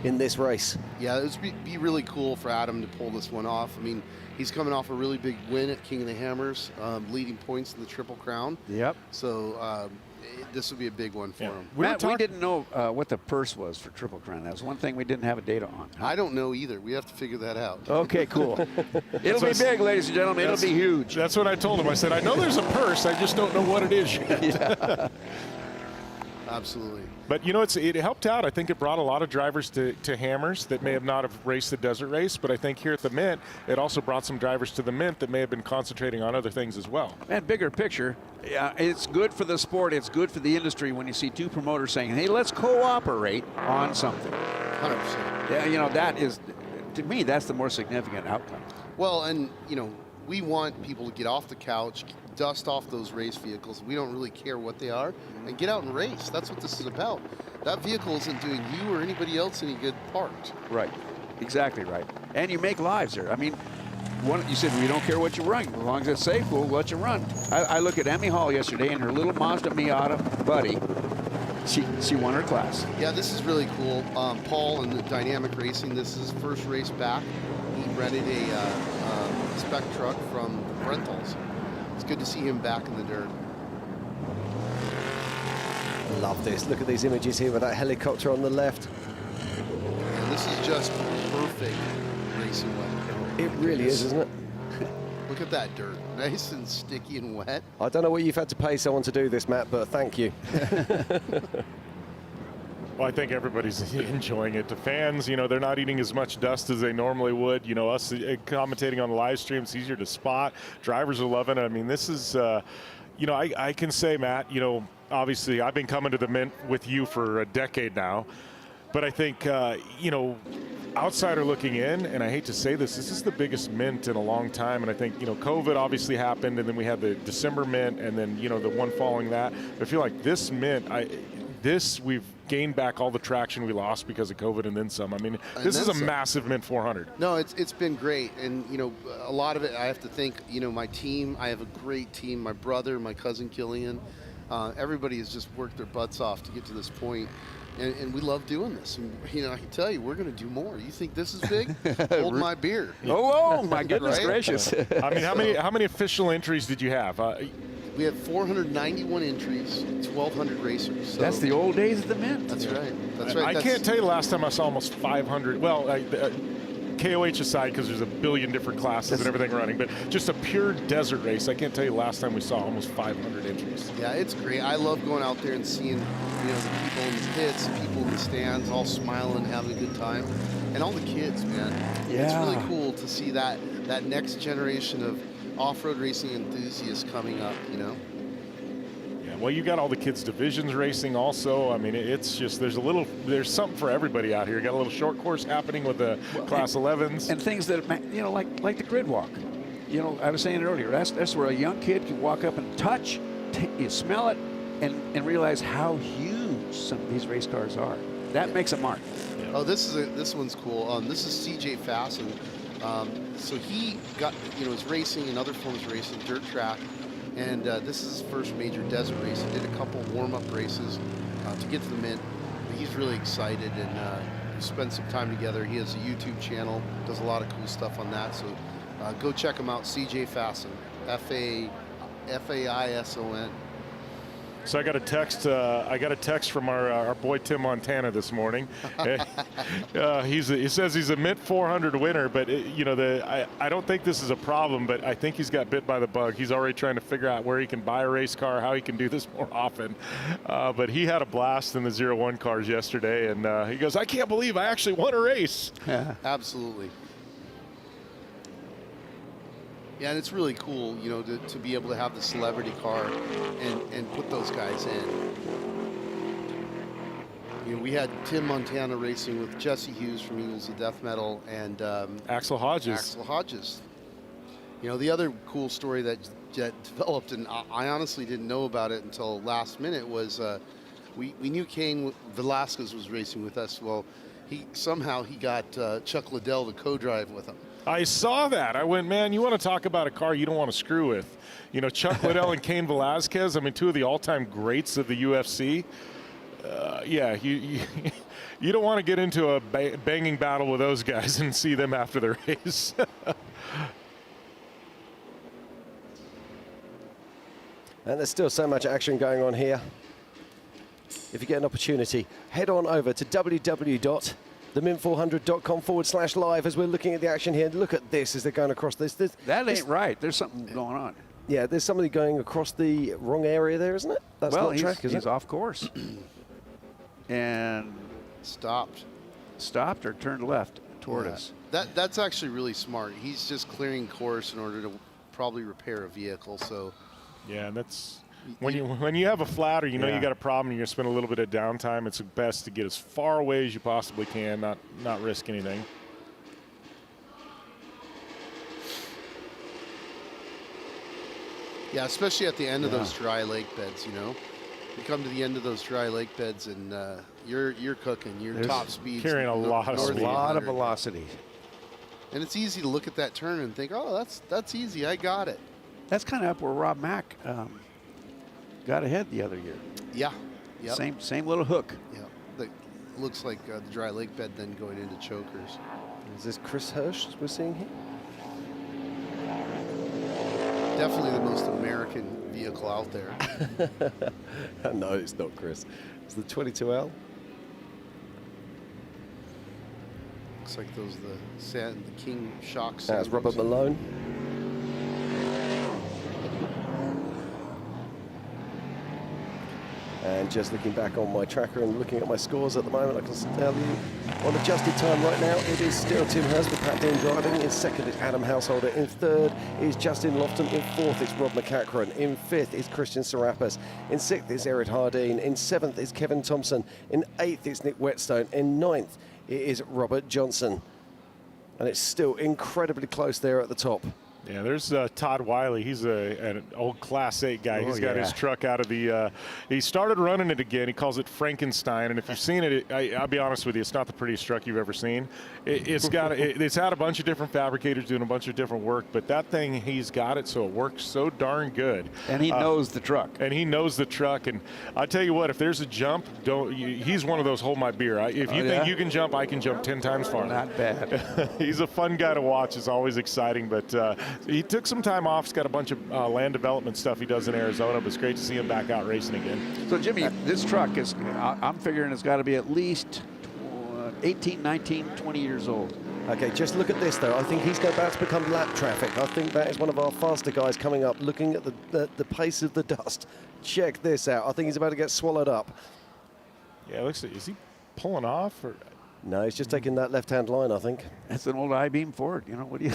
in this race. Yeah, it would be really cool for Adam to pull this one off. I mean, he's coming off a really big win at King of the Hammers, leading points in the Triple Crown. Yep. So this would be a big one for him. Matt, we didn't know what the purse was for Triple Crown. That was one thing we didn't have a data on. I don't know either. We have to figure that out. Okay, cool. It'll be big, ladies and gentlemen. It'll be huge. That's what I told him. I said, I know there's a purse. I just don't know what it is yet. Yeah. Absolutely. But, it helped out. I think it brought a lot of drivers to Hammers that may have not have raced the desert race. But I think here at the Mint, it also brought some drivers to the Mint that may have been concentrating on other things as well. And bigger picture, it's good for the sport. It's good for the industry when you see two promoters saying, hey, let's cooperate on something. 100%. Yeah, that is, to me, that's the more significant outcome. Well, and, we want people to get off the couch, dust off those race vehicles. We don't really care what they are, and get out and race. That's what this is about. That vehicle isn't doing you or anybody else any good parked. Right. Exactly right. And you make lives there. I mean, you said we don't care what you run. As long as it's safe, we'll let you run. I look at Emmy Hall yesterday and her little Mazda Miata buddy. She won her class. Yeah, this is really cool. Paul and the Dynamic Racing, this is his first race back. He rented a spec truck from Rentals. It's good to see him back in the dirt. Love this. Look at these images here with that helicopter on the left. And this is just perfect racing weather. It really is, isn't it? Look at that dirt. Nice and sticky and wet. I don't know what you've had to pay someone to do this, Matt, but thank you. Well, I think everybody's enjoying it. The fans, they're not eating as much dust as they normally would. Us commentating on the live stream, it's easier to spot. Drivers are loving it. I mean, this is, I can say, Matt, obviously I've been coming to the Mint with you for a decade now. But I think, outsider looking in, and I hate to say this is the biggest Mint in a long time. And I think, COVID obviously happened, and then we had the December Mint, and then, the one following that. I feel like this Mint, we've gained back all the traction we lost because of COVID and then some. I mean, this is a massive Mint 400. No, it's been great. And, a lot of it, I have to thank, my team. I have a great team. My brother, my cousin Killian. Everybody has just worked their butts off to get to this point. And we love doing this. And, I can tell you, we're going to do more. You think this is big? Hold my beer. Oh, my goodness gracious. I mean, how many official entries did you have? We had 491 entries, 1,200 racers. So that's the old days of the Mint. That's right. That's right. I can't tell you the last time I saw almost 500. Well, KOH aside, because there's a billion different classes and everything running, but just a pure desert race. I can't tell you the last time we saw almost 500 entries. Yeah, it's great. I love going out there and seeing, the people in the pits, the people in the stands, all smiling, having a good time, and all the kids, man. Yeah. It's really cool to see that next generation of off-road racing enthusiasts coming up, Yeah, well, you got all the kids divisions racing also. I mean, it's just there's something for everybody out here. You got a little short course happening with the class 11s and things that like the grid walk. you know, I was saying it earlier, that's where a young kid can walk up and touch, you smell it, and realize how huge some of these race cars are. That makes a mark. Oh, this one's cool. This is CJ Fasten. So he got, is racing in other forms of racing, dirt track, and this is his first major desert race. He did a couple warm-up races to get to the Mint. But he's really excited, and we spent some time together. He has a YouTube channel, does a lot of cool stuff on that. So go check him out, CJ Fasten, Faison. So I got a text. I got a text from our boy Tim Montana this morning. He says he's a Mint 400 winner, but I don't think this is a problem. But I think he's got bit by the bug. He's already trying to figure out where he can buy a race car, how he can do this more often. But he had a blast in the 0-1 cars yesterday, and he goes, "I can't believe I actually won a race." Absolutely. Yeah, and it's really cool, to be able to have the celebrity car and put those guys in. We had Tim Montana racing with Jesse Hughes from Eagles of Death Metal and Axel Hodges. The other cool story that developed, and I honestly didn't know about it until last minute, was we knew Cain Velasquez was racing with us. Well, he got Chuck Liddell to co-drive with him. I saw that. I went, man, you want to talk about a car you don't want to screw with. Chuck Liddell and Cain Velasquez, I mean, two of the all-time greats of the UFC. You don't want to get into a banging battle with those guys and see them after the race. And there's still so much action going on here. If you get an opportunity, head on over to www.themint400.com/live as we're looking at the action here. Look at this as they're going across this. That ain't right. There's something going on. Yeah, there's somebody going across the wrong area there, isn't it? That's not track, is it? He's off course. And stopped or turned left toward us. That's actually really smart. He's just clearing course in order to probably repair a vehicle. So yeah, that's when you have a flat or you got a problem and you're spending a little bit of downtime, it's best to get as far away as you possibly can, not risk anything. Yeah, especially at the end of those dry lake beds, You come to the end of those dry lake beds and you're cooking. There's top speeds carrying a lot of velocity. And it's easy to look at that turn and think, oh, that's easy. I got it. That's kind of up where Rob Mack got ahead the other year. Yeah. Yep. Same little hook. Yeah. Looks like the dry lake bed then going into chokers. Is this Chris Hirsch we're seeing here? Definitely the most American vehicle out there. No, it's not Chris. It's the 22L. Looks like those the King Shock. That's Robert Malone. And just looking back on my tracker and looking at my scores at the moment, I can tell you on adjusted time right now, it is still Tim Hurst with Pat Dean driving. In second is Adam Householder. In third is Justin Lofton. In fourth is Rob McCachran. In fifth is Christian Serapis. In sixth is Eric Hardeen. In seventh is Kevin Thompson. In eighth is Nick Whetstone. In ninth it is Robert Johnson. And it's still incredibly close there at the top. Yeah, there's Todd Wiley. He's an old Class 8 guy. He's got his truck out of the he started running it again. He calls it Frankenstein. And if you've seen it, I'll be honest with you, it's not the prettiest truck you've ever seen. It's had a bunch of different fabricators doing a bunch of different work, but that thing, he's got it so it works so darn good. And he knows the truck. And he knows the truck. And I tell you what, if there's a jump, he's one of those hold my beer. If you think you can jump, I can jump 10 times farther. Not bad. He's a fun guy to watch. It's always exciting, but he took some time off. He's got a bunch of land development stuff he does in Arizona, but it's great to see him back out racing again. So, Jimmy, this truck is, I'm figuring it's got to be at least 18, 19, 20 years old. Okay, just look at this, though. I think he's about to become lap traffic. I think that is one of our faster guys coming up, looking at the pace of the dust. Check this out. I think he's about to get swallowed up. Yeah, it looks like, is he pulling off? Or? No, he's just taking that left-hand line, I think. That's an old I-beam Ford. What do you...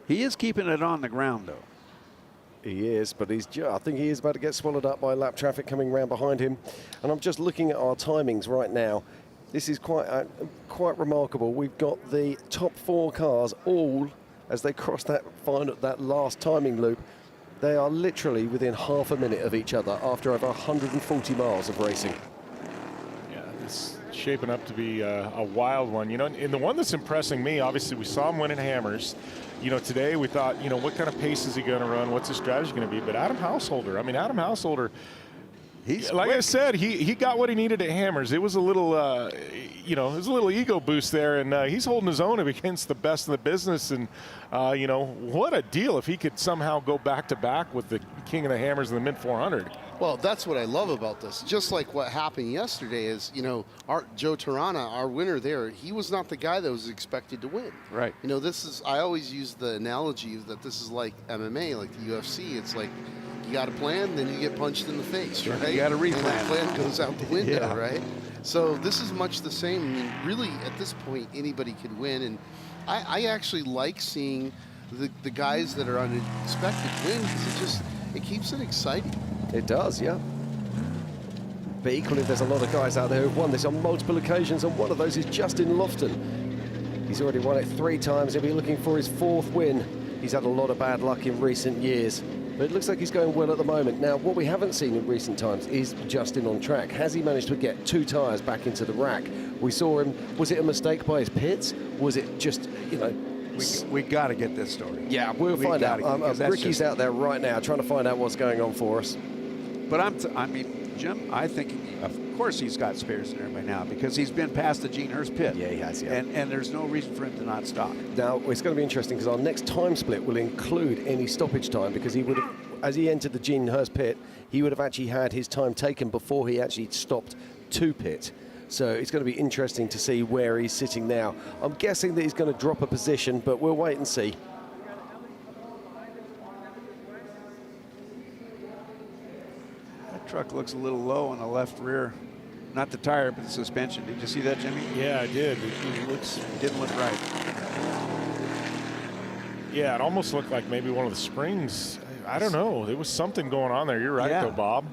He is keeping it on the ground, though. He is, but I think he is about to get swallowed up by lap traffic coming round behind him. And I'm just looking at our timings right now. This is quite remarkable. We've got the top 4 cars all, as they cross that last timing loop, they are literally within half a minute of each other after over 140 miles of racing. Yeah, it's shaping up to be a wild one. You know, and the one that's impressing me, obviously, we saw him winning hammers. You know, today we thought, you know, what kind of pace is he going to run? What's his strategy going to be? But Adam Householder, Adam Householder, he's like quick. I said, he got what he needed at hammers. It was a little, you know, it was a little ego boost there, and he's holding his own against the best in the business. And you know, what a deal if he could somehow go back to back with the king of the hammers in the mid 400. Well, that's what I love about this. Just like what happened yesterday is, you know, Joe Tirana, our winner there, he was not the guy that was expected to win. Right. You know, I always use the analogy that this is like MMA, like the UFC. It's like you got a plan, then you get punched in the face, right? You got to replan. And that plan goes out the window, Yeah. right? So this is much the same. I mean, really, at this point, anybody could win. And I actually like seeing the guys that are unexpected win because it keeps it exciting. It does, yeah. But equally, there's a lot of guys out there who've won this on multiple occasions, and one of those is Justin Lofton. He's already won it 3 times. He'll be looking for his 4th win. He's had a lot of bad luck in recent years, but it looks like he's going well at the moment. Now, what we haven't seen in recent times is Justin on track. Has he managed to get 2 tyres back into the rack? We saw him, was it a mistake by his pits? Was it just, you know... We got to get this story. Yeah, we'll find out. Ricky's out there right now trying to find out what's going on for us. But I mean, Jim, I think, of course, he's got spares in there by now because he's been past the Gene Hurst pit. Yeah, he has, yeah. And there's no reason for him to not stop. Now, it's going to be interesting because our next time split will include any stoppage time because he would have, as he entered the Gene Hurst pit, he would have actually had his time taken before he actually stopped to pit. So it's going to be interesting to see where he's sitting now. I'm guessing that he's going to drop a position, but we'll wait and see. That truck looks a little low on the left rear. Not the tire, but the suspension. Did you see that, Jimmy? Yeah, I did. Didn't look right. Yeah, it almost looked like maybe one of the springs. I don't know. There was something going on there. You're right, though, Bob.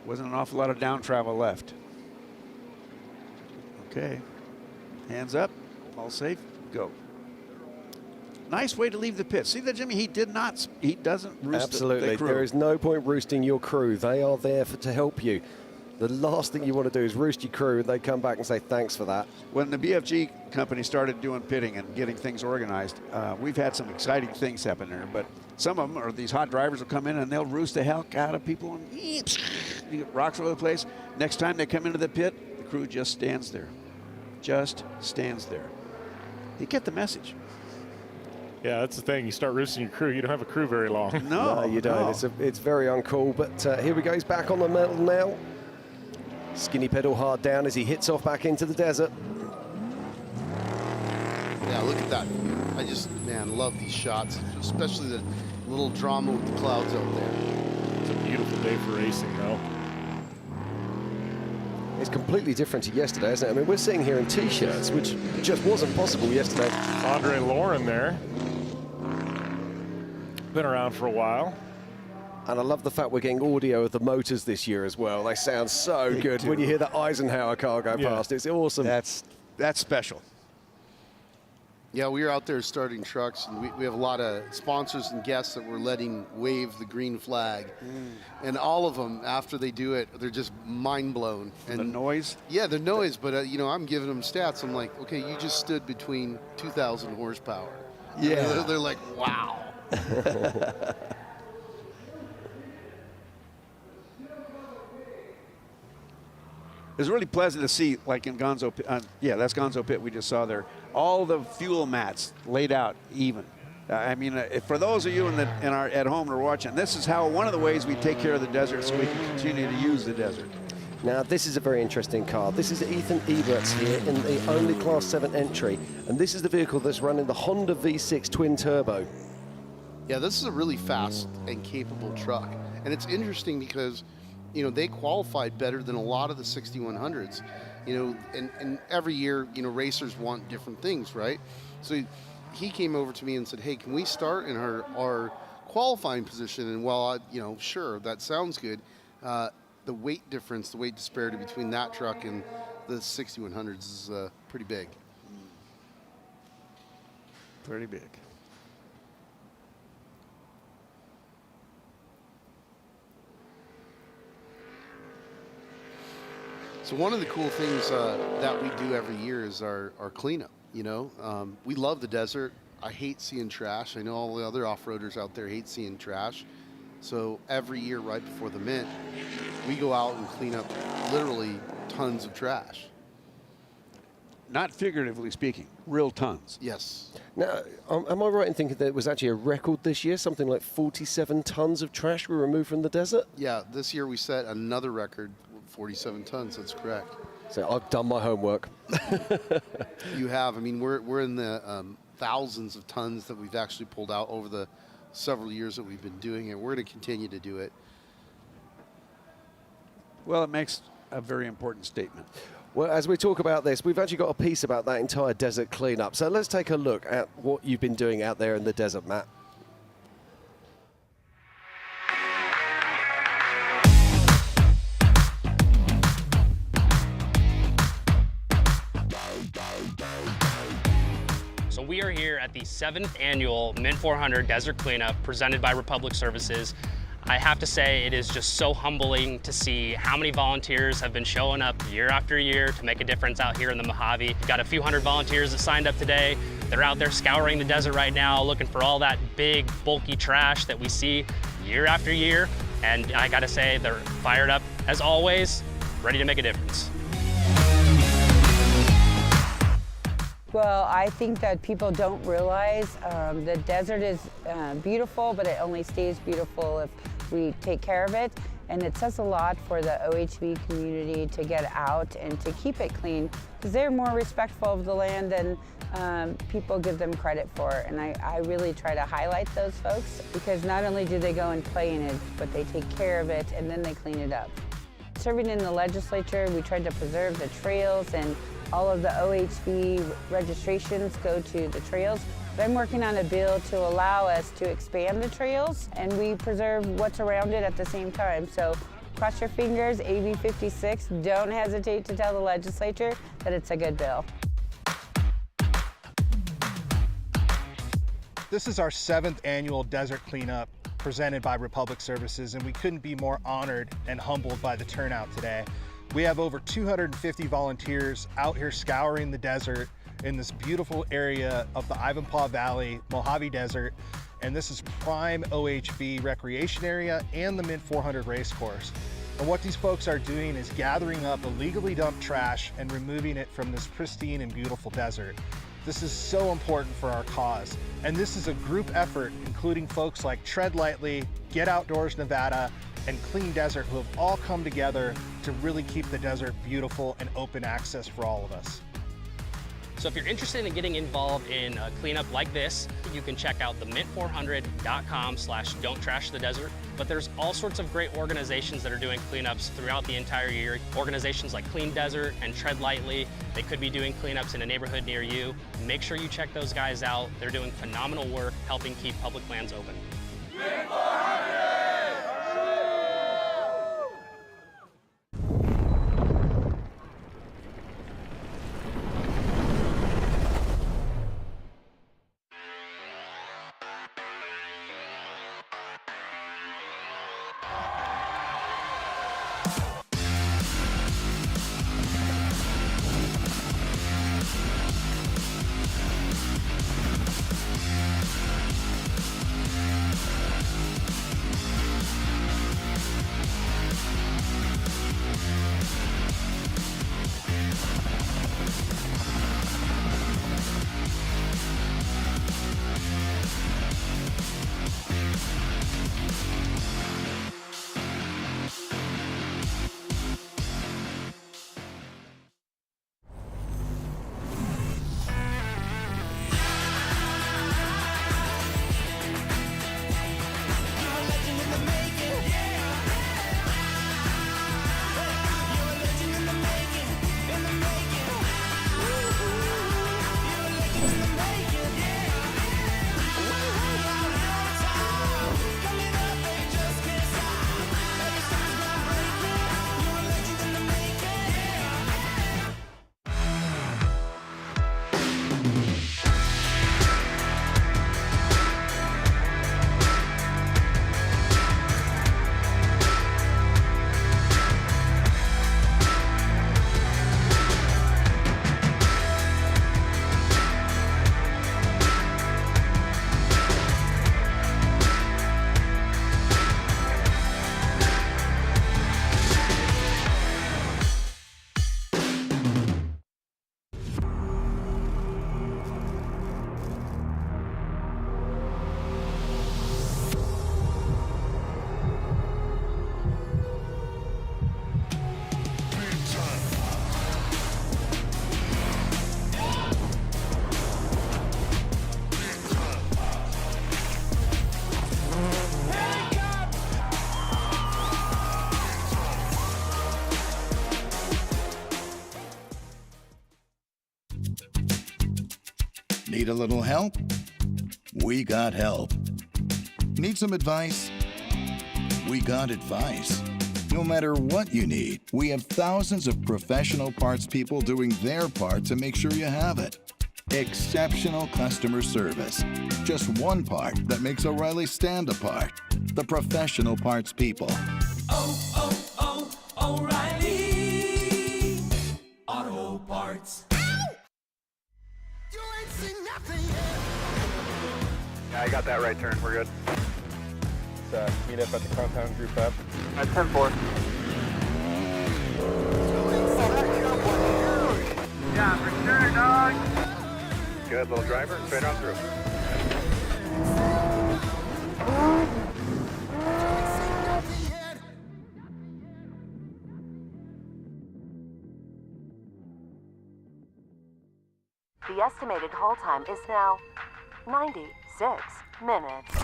Wasn't an awful lot of down travel left. Okay. Hands up. All safe. Go. Nice way to leave the pit. See that, Jimmy? He doesn't roost Absolutely. the crew. There is no point roosting your crew. They are there to help you. The last thing you want to do is roost your crew and they come back and say thanks for that. When the BFG company started doing pitting and getting things organized, we've had some exciting things happen there. But some of them are these hot drivers will come in and they'll roost the hell out of people and you get rocks all over the place. Next time they come into the pit, the crew just stands there. Just stands there. You get the message. Yeah, that's the thing. You start roosting your crew, you don't have a crew very long. No, you don't. No. It's very uncool. But here we go. He's back on the metal now. Skinny pedal hard down as he hits off back into the desert. Yeah, look at that. I just, man, love these shots, especially the little drama with the clouds out there. It's a beautiful day for racing, though. It's completely different to yesterday, isn't it? I mean, we're sitting here in T-shirts, which just wasn't possible yesterday. Andre Lauren there. Been around for a while. And I love the fact we're getting audio of the motors this year as well. They sound so good when you hear the Eisenhower car go past. It's awesome. That's special. Yeah, we were out there starting trucks, and we have a lot of sponsors and guests that we're letting wave the green flag. And all of them, after they do it, they're just mind blown. And the noise? Yeah, the noise, but you know, I'm giving them stats. I'm like, okay, you just stood between 2,000 horsepower. Yeah. They're like, wow. It was really pleasant to see, like in Gonzo, yeah, that's Gonzo Pit we just saw there. All the fuel mats laid out even. I mean, for those of you at home who are watching, this is how one of the ways we take care of the desert so we can continue to use the desert. Now, this is a very interesting car. This is Ethan Eberts here in the only Class 7 entry. And this is the vehicle that's running the Honda V6 twin turbo. Yeah, this is a really fast and capable truck. And it's interesting because, you know, they qualified better than a lot of the 6100s. You know, and every year, you know, racers want different things, right? So he came over to me and said, hey, can we start in our qualifying position? And while you know, sure, that sounds good. the weight difference, the weight disparity between that truck and the 6100s is pretty big. Pretty big. So one of the cool things that we do every year is our cleanup. You know, we love the desert. I hate seeing trash. I know all the other off-roaders out there hate seeing trash. So every year right before the Mint, we go out and clean up literally tons of trash. Not figuratively speaking, real tons. Yes. Now, am I right in thinking that it was actually a record this year? Something like 47 tons of trash were removed from the desert? Yeah, this year we set another record, 47 tons. That's correct. So I've done my homework. You have. I mean, we're in the thousands of tons that we've actually pulled out over the several years that we've been doing it. We're going to continue to do it. Well, it makes a very important statement. Well, as we talk about this, we've actually got a piece about that entire desert cleanup. So let's take a look at what you've been doing out there in the desert, Matt. So we are here at the 7th annual Mint 400 Desert Cleanup presented by Republic Services. I have to say it is just so humbling to see how many volunteers have been showing up year after year to make a difference out here in the Mojave. Got a few hundred volunteers that signed up today. They're out there scouring the desert right now, looking for all that big, bulky trash that we see year after year. And I gotta say, they're fired up as always, ready to make a difference. Well, I think that people don't realize the desert is beautiful, but it only stays beautiful if we take care of it. And it says a lot for the OHV community to get out and to keep it clean, because they're more respectful of the land than people give them credit for. And I really try to highlight those folks, because not only do they go and play in it, but they take care of it and then they clean it up. Serving in the legislature, we tried to preserve the trails, and all of the OHV registrations go to the trails. But I'm working on a bill to allow us to expand the trails, and we preserve what's around it at the same time. So cross your fingers, AB 56, don't hesitate to tell the legislature that it's a good bill. This is our 7th annual desert cleanup presented by Republic Services, and we couldn't be more honored and humbled by the turnout today. We have over 250 volunteers out here scouring the desert in this beautiful area of the Ivanpah Valley, Mojave Desert, and this is prime OHV recreation area and the Mint 400 race course. And what these folks are doing is gathering up illegally dumped trash and removing it from this pristine and beautiful desert. This is so important for our cause. And this is a group effort, including folks like Tread Lightly, Get Outdoors Nevada, and Clean Desert, who have all come together to really keep the desert beautiful and open access for all of us. So if you're interested in getting involved in a cleanup like this, you can check out themint400.com/don'ttrashthedesert. But there's all sorts of great organizations that are doing cleanups throughout the entire year. Organizations like Clean Desert and Tread Lightly, they could be doing cleanups in a neighborhood near you. Make sure you check those guys out. They're doing phenomenal work helping keep public lands open. Mint 400! Need a little help? We got help. Need some advice? We got advice. No matter what you need, we have thousands of professional parts people doing their part to make sure you have it. Exceptional customer service. Just one part that makes O'Reilly stand apart. The professional parts people. O'Reilly Auto Parts. Yeah, I got that right turn. We're good. Let's meet up at the compound group up. At 10-4. Yeah, for sure, dog. Good, little driver, straight on through. The estimated hold time is now 96 minutes.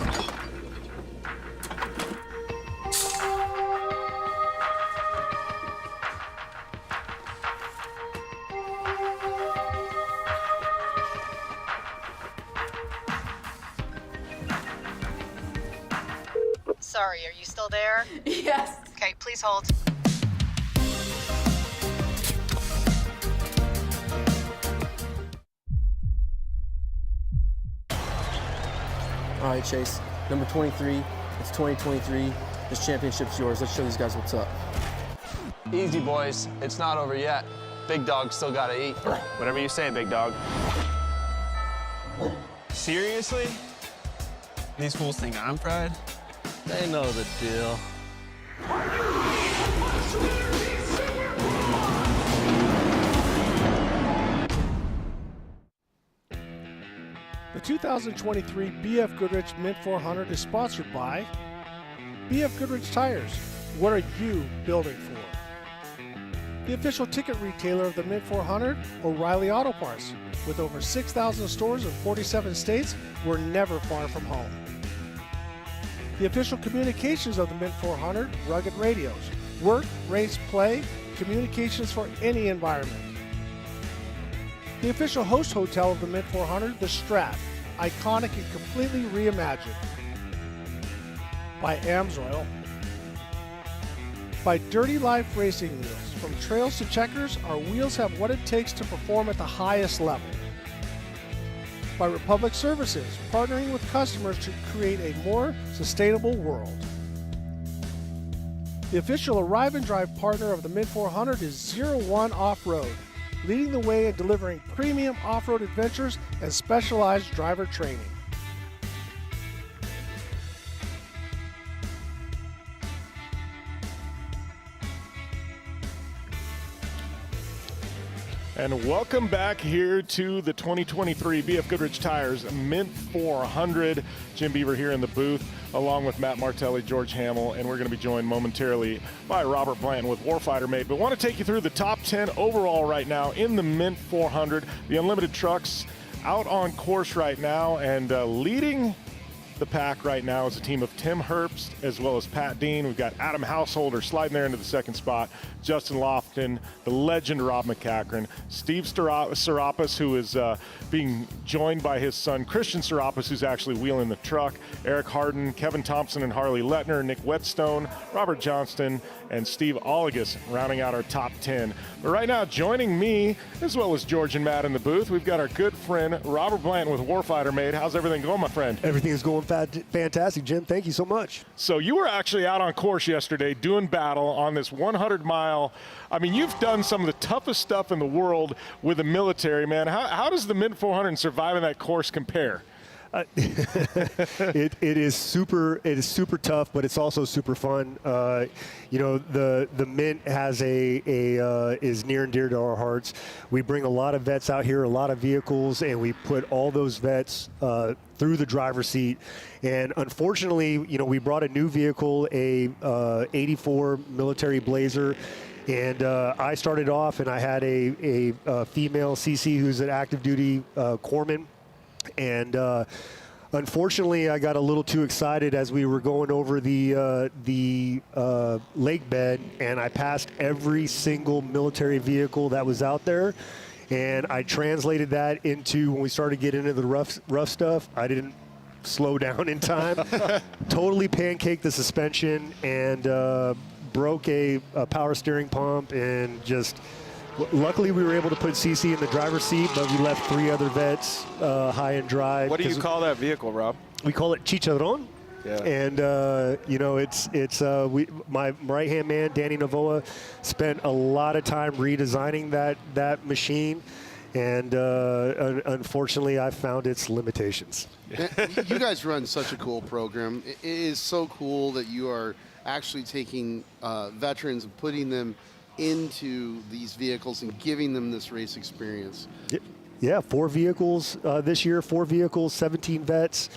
Sorry, are you still there? Yes. Okay, please hold. All right, Chase, number 23, it's 2023. This championship's yours. Let's show these guys what's up. Easy, boys. It's not over yet. Big dog still gotta eat. Whatever you say, big dog. Seriously? These fools think I'm fried? They know the deal. The 2023 BFGoodrich Mint 400 is sponsored by BFGoodrich Tires. What are you building for? The official ticket retailer of the Mint 400, O'Reilly Auto Parts. With over 6,000 stores in 47 states, we're never far from home. The official communications of the Mint 400, rugged radios. Work, race, play, communications for any environment. The official host hotel of the Mint 400, the Strat, iconic and completely reimagined. By Amsoil. By Dirty Life Racing Wheels. From trails to checkers, our wheels have what it takes to perform at the highest level. By Republic Services, partnering with customers to create a more sustainable world. The official Arrive and Drive partner of the Mint 400 is 01 Off-Road, leading the way in delivering premium off-road adventures and specialized driver training. And welcome back here to the 2023 BFGoodrich Tires Mint 400. Jim Beaver here in the booth, along with Matt Martelli, George Hamill, and we're going to be joined momentarily by Robert Blanton with Warfighter Mate. But want to take you through the top 10 overall right now in the Mint 400. The Unlimited trucks out on course right now, and leading the pack right now is a team of Tim Herbst as well as Pat Dean. We've got Adam Householder sliding there into the second spot, Justin Lofton, the legend Rob McCachran, Steve Serapis, who is being joined by his son Christian Serapis, who's actually wheeling the truck, Eric Harden, Kevin Thompson and Harley Lettner, Nick Whetstone, Robert Johnston, and Steve Oligas rounding out our top 10. But right now, joining me, as well as George and Matt in the booth, we've got our good friend Robert Blanton with Warfighter Mate. How's everything going, my friend? Everything is going fantastic, Jim. Thank you so much. So you were actually out on course yesterday doing battle on this 100-mile. I mean, you've done some of the toughest stuff in the world with the military, man. How does the Mint 400 and surviving that course compare? It is super tough, but it's also super fun. You know, the Mint has is near and dear to our hearts. We bring a lot of vets out here, a lot of vehicles, and we put all those vets through the driver's seat. And unfortunately, you know, we brought a new vehicle, a 84 military Blazer. And I started off, and I had a female CC who's an active duty corpsman. And unfortunately, I got a little too excited as we were going over the lake bed, and I passed every single military vehicle that was out there. And I translated that into when we started getting into the rough stuff. I didn't slow down in time. Totally pancaked the suspension and broke a power steering pump, and just luckily we were able to put CC in the driver's seat, but we left 3 other vets high and dry. What do you call that vehicle, Rob? We call it Chicharron. Yeah. And my right-hand man Danny Novoa spent a lot of time redesigning that machine, and unfortunately I found its limitations. You guys run such a cool program. It is so cool that you are actually taking veterans and putting them into these vehicles and giving them this race experience. Yeah, 4 vehicles this year, 4 vehicles, 17 vets.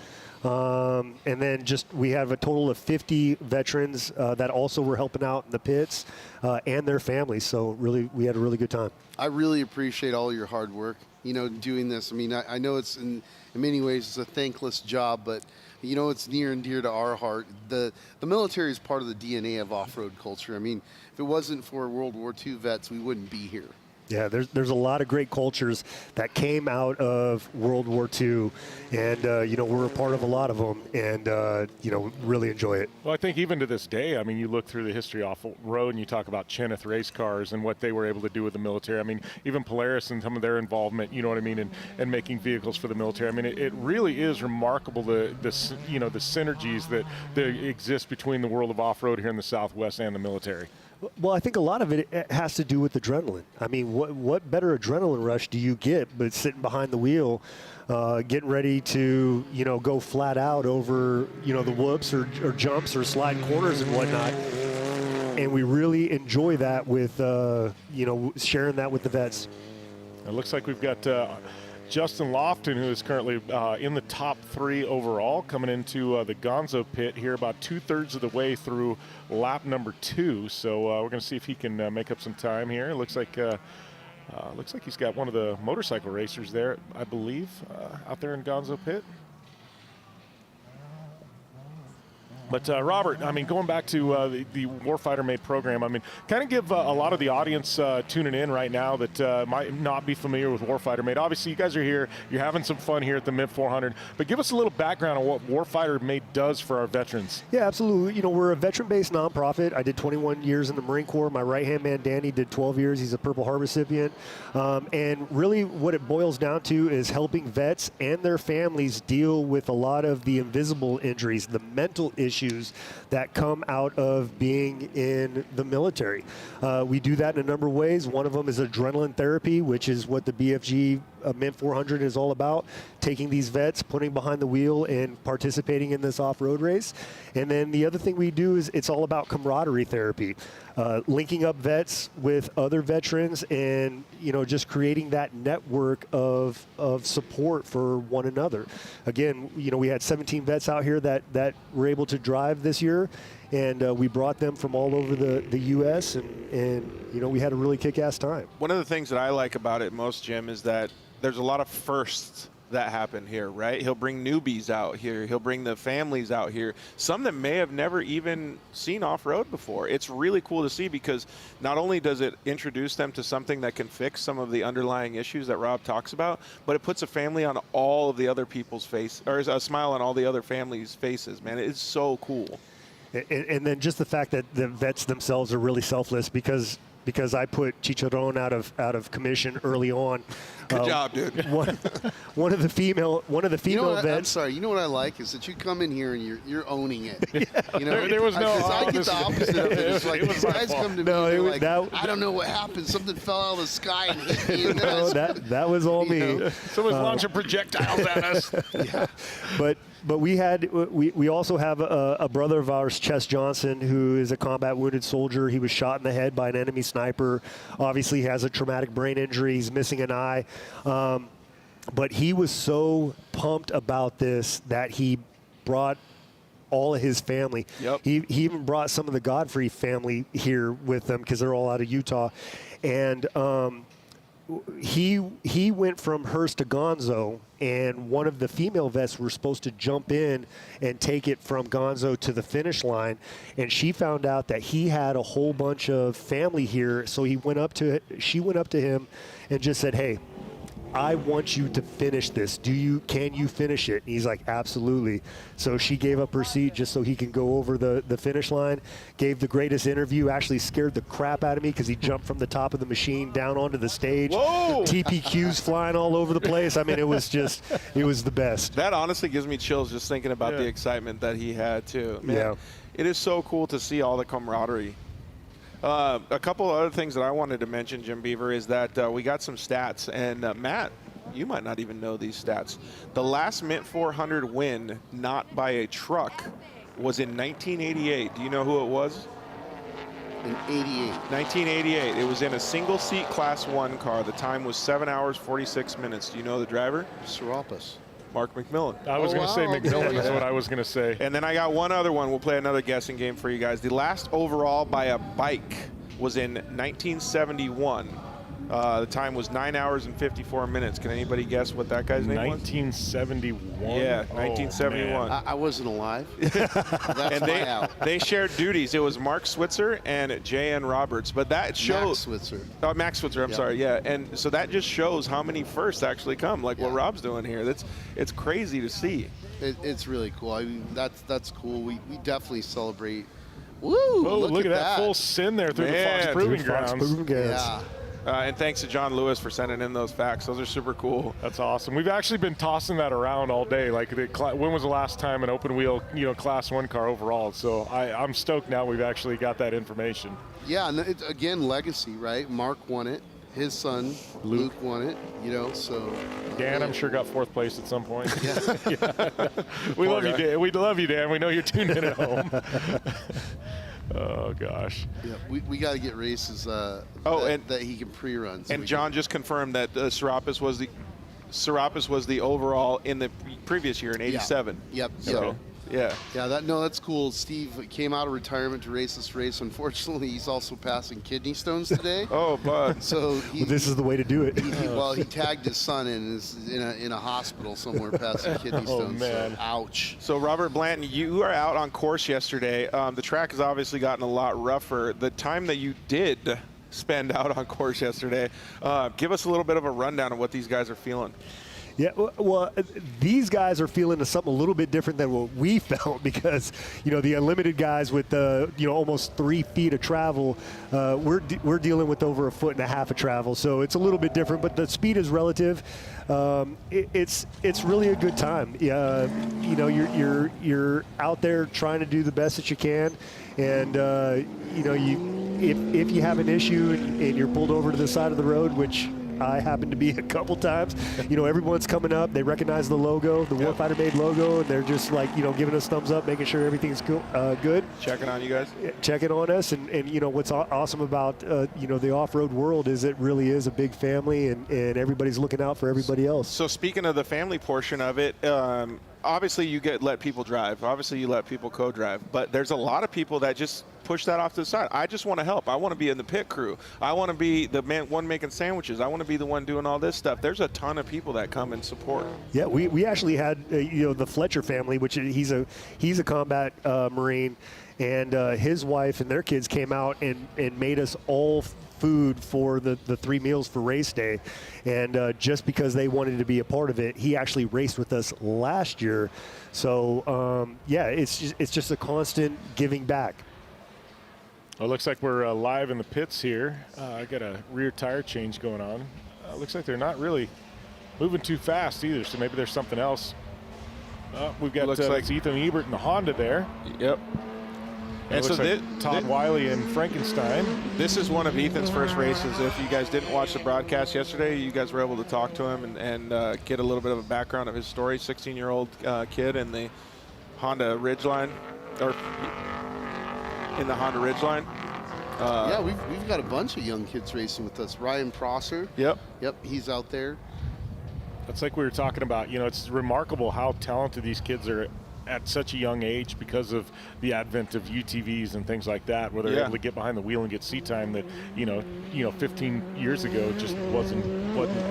And then we have a total of 50 veterans that also were helping out in the pits and their families. So really, we had a really good time. I really appreciate all your hard work, doing this. I mean, I know it's in many ways it's a thankless job, but it's near and dear to our heart. The military is part of the DNA of off-road culture. I mean, if it wasn't for World War II vets, we wouldn't be here. Yeah, there's a lot of great cultures that came out of World War II, and we're a part of a lot of them, and really enjoy it. Well, I think even to this day, I mean, you look through the history off-road and you talk about Cheneth race cars and what they were able to do with the military. I mean, even Polaris and some of their involvement, you know what I mean, and making vehicles for the military. I mean, it really is remarkable the synergies that exist between the world of off-road here in the Southwest and the military. Well, I think a lot of it has to do with adrenaline. I mean, what better adrenaline rush do you get but sitting behind the wheel, getting ready to, go flat out over, the whoops or jumps or slide corners and whatnot. And we really enjoy that with, sharing that with the vets. It looks like we've got Justin Lofton, who is currently in the top 3 overall, coming into the Gonzo pit here about 2/3 of the way through lap number 2. So we're going to see if he can make up some time here. It looks like he's got one of the motorcycle racers there, I believe, out there in Gonzo pit. But Robert, I mean, going back to the Warfighter Made program, I mean, kind of give a lot of the audience tuning in right now that might not be familiar with Warfighter Made. Obviously, you guys are here. You're having some fun here at the Mint 400. But give us a little background on what Warfighter Made does for our veterans. Yeah, absolutely. We're a veteran-based nonprofit. I did 21 years in the Marine Corps. My right-hand man, Danny, did 12 years. He's a Purple Heart recipient. And really what it boils down to is helping vets and their families deal with a lot of the invisible injuries, the mental issues that come out of being in the military. We do that in a number of ways. One of them is adrenaline therapy, which is what the BFG Mint 400 is all about, taking these vets, putting behind the wheel and participating in this off-road race. And then the other thing we do is it's all about camaraderie therapy, linking up vets with other veterans and, just creating that network of support for one another. Again, we had 17 vets out here that were able to drive this year, and we brought them from all over the U.S., and we had a really kick-ass time. One of the things that I like about it most, Jim, is that there's a lot of firsts that happen here, right? He'll bring newbies out here. He'll bring the families out here, some that may have never even seen off-road before. It's really cool to see because not only does it introduce them to something that can fix some of the underlying issues that Rob talks about, but it puts a family on all of the other people's face, or a smile on all the other families' faces, man. It's so cool. And then just the fact that the vets themselves are really selfless because I put Chicharron out of commission early on. Good job, dude. One of the female vets. I'm sorry. You know what I like is that you come in here and you're owning it. Yeah. There was no. I get the opposite of it. It's like these guys come to me and they're like, I don't know what happened. Something fell out of the sky and hit me. And no, that was all me. Someone's launching projectiles at us. Yeah. But we also have a brother of ours, Chess Johnson, who is a combat wounded soldier. He was shot in the head by an enemy sniper. Obviously, he has a traumatic brain injury. He's missing an eye. But he was so pumped about this that he brought all of his family. Yep. He even brought some of the Godfrey family here with them because they're all out of Utah. And he went from Hearst to Gonzo, and one of the female vets were supposed to jump in and take it from Gonzo to the finish line, and she found out that he had a whole bunch of family here, so she went up to him and just said, hey, I want you to finish this. Can you finish it? And he's like, absolutely. So she gave up her seat just so he can go over the finish line, gave the greatest interview, actually scared the crap out of me because he jumped from the top of the machine down onto the stage. Whoa! TPQs flying all over the place. I mean, it was the best. That honestly gives me chills just thinking about the excitement that he had too. Man, yeah. It is so cool to see all the camaraderie. A couple of other things that I wanted to mention, Jim Beaver, is that we got some stats. And Matt, you might not even know these stats. The last Mint 400 win not by a truck was in 1988. Do you know who it was? In 88. 1988. It was in a single-seat Class 1 car. The time was 7 hours, 46 minutes. Do you know the driver? Serapis. Mark McMillan. I was going to say McMillan is what I was going to say. And then I got one other one. We'll play another guessing game for you guys. The last overall by a bike was in 1971. The time was 9 hours and 54 minutes. Can anybody guess what that guy's name was? 1971? Yeah, 1971. I wasn't alive. That's and my out. they shared duties. It was Mark Switzer and J.N. Roberts. But that shows... Max Switzer. Oh, Max Switzer, I'm sorry, yeah. And so that just shows how many firsts actually come, like what Rob's doing here. It's crazy to see. It's really cool. I mean, that's cool. We definitely celebrate. Woo! Oh, look at that full sin there through the Fox Proving Grounds. Yeah. And thanks to John Lewis for sending in those facts. Those are super cool. That's awesome. We've actually been tossing that around all day. Like, when was the last time an open wheel, Class 1 car overall? So I'm stoked now we've actually got that information. Yeah, and it's, again, legacy, right? Mark won it. His son, Luke won it, so. Dan, I'm sure, got 4th place at some point. Yeah. We love you, Dan. We love you, Dan. We know you're tuned in at home. Oh, gosh. Yeah, we got to get races that he can pre-run. And John just confirmed that Serapis was the overall in the previous year in '87. Yep. So, yeah. Yeah, that's cool. Steve came out of retirement to race this race. Unfortunately, he's also passing kidney stones today. Oh, bud. So this is the way to do it. He tagged his son in a hospital somewhere passing kidney stones. Oh, man. So, ouch. So, Robert Blanton, you are out on course yesterday. The track has obviously gotten a lot rougher. The time that you did spend out on course yesterday, give us a little bit of a rundown of what these guys are feeling. Yeah, well, these guys are feeling something a little bit different than what we felt because, the unlimited guys with, almost 3 feet of travel, we're dealing with over 1.5 feet of travel. So it's a little bit different, but the speed is relative. It's really a good time. You're out there trying to do the best that you can. And, if you have an issue and you're pulled over to the side of the road, which I happen to be a couple times. Everyone's coming up. They recognize the logo, the Warfighter Made logo, and they're just giving us thumbs up, making sure everything's good. Checking on you guys. Checking on us, and what's awesome about the off-road world is it really is a big family, and everybody's looking out for everybody else. So speaking of the family portion of it. Obviously, you let people drive. Obviously, you let people co-drive. But there's a lot of people that just push that off to the side. I just want to help. I want to be in the pit crew. I want to be the one making sandwiches. I want to be the one doing all this stuff. There's a ton of people that come and support. Yeah, we actually had the Fletcher family, which he's a combat Marine, and his wife and their kids came out and made us all food for the 3 meals for race day, and just because they wanted to be a part of it, he actually raced with us last year. So it's just a constant giving back. Well, it looks like we're live in the pits here. I got a rear tire change going on. Looks like they're not really moving too fast either, so maybe there's something else. We've got it's Ethan Ebert and the Honda there. Yep. And so Todd Wiley and Frankenstein. This is one of Ethan's first races. If you guys didn't watch the broadcast yesterday, you guys were able to talk to him and get a little bit of a background of his story. 16-year-old kid in the Honda Ridgeline, or in the Honda Ridgeline. Yeah, we've got a bunch of young kids racing with us. Ryan Prosser. Yep, he's out there. That's like we were talking about. It's remarkable how talented these kids are at such a young age because of the advent of UTVs and things like that, where they're able to get behind the wheel and get seat time that 15 years ago just wasn't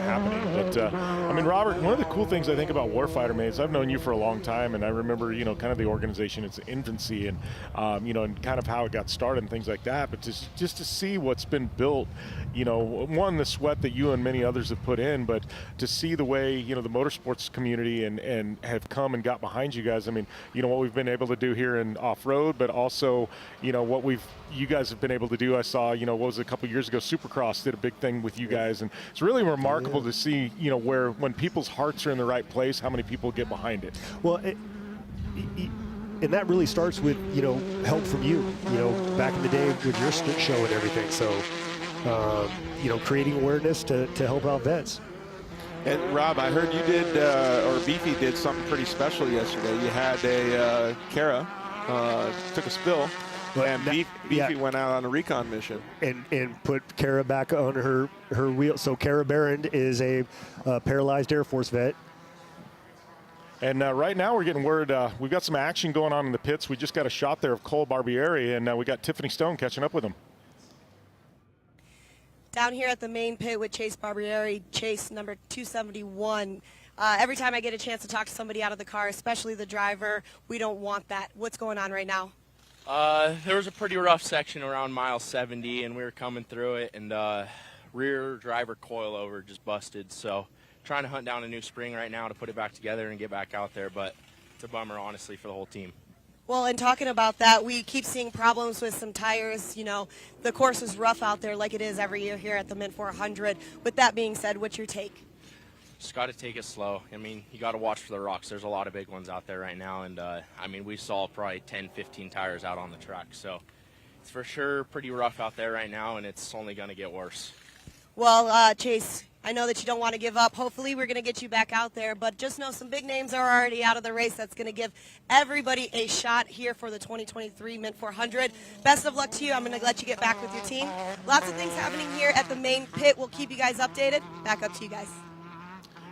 happening. But I mean, Robert, one of the cool things I think about Warfighter Mates, I've known you for a long time, and I remember kind of the organization, its infancy, and and kind of how it got started and things like that. But just to see what's been built, one, the sweat that you and many others have put in, but to see the way the motorsports community and have come and got behind you guys. I mean, what we've been able to do here in off-road, but also what you guys have been able to do. I saw what was it, a couple years ago, Supercross did a big thing with you guys, and it's really remarkable to see where when people's hearts are in the right place, how many people get behind it. Well, and that really starts with help from you. Back in the day with your show and everything. So creating awareness to help out vets. And Rob, I heard you did, or Beefy did something pretty special yesterday. You had a Kara took a spill, and Beefy went out on a recon mission and put Kara back on her wheel. So Kara Barron is a paralyzed Air Force vet. And right now we're getting word we've got some action going on in the pits. We just got a shot there of Cole Barbieri, and we got Tiffany Stone catching up with him. Down here at the main pit with Chase Barbieri, Chase number 271. Every time I get a chance to talk to somebody out of the car, especially the driver, we don't want that. What's going on right now? There was a pretty rough section around mile 70, and we were coming through it, and rear driver coilover just busted. So trying to hunt down a new spring right now to put it back together and get back out there, but it's a bummer, honestly, for the whole team. Well, and talking about that, we keep seeing problems with some tires. The course is rough out there like it is every year here at the Mint 400. With that being said, what's your take? Just got to take it slow. I mean, you got to watch for the rocks. There's a lot of big ones out there right now, and I mean, we saw probably 10, 15 tires out on the track. So it's for sure pretty rough out there right now, and it's only going to get worse. Well, Chase, I know that you don't want to give up. Hopefully we're going to get you back out there, but just know some big names are already out of the race. That's going to give everybody a shot here for the 2023 Mint 400. Best of luck to you. I'm going to let you get back with your team. Lots of things happening here at the main pit. We'll keep you guys updated. Back up to you guys.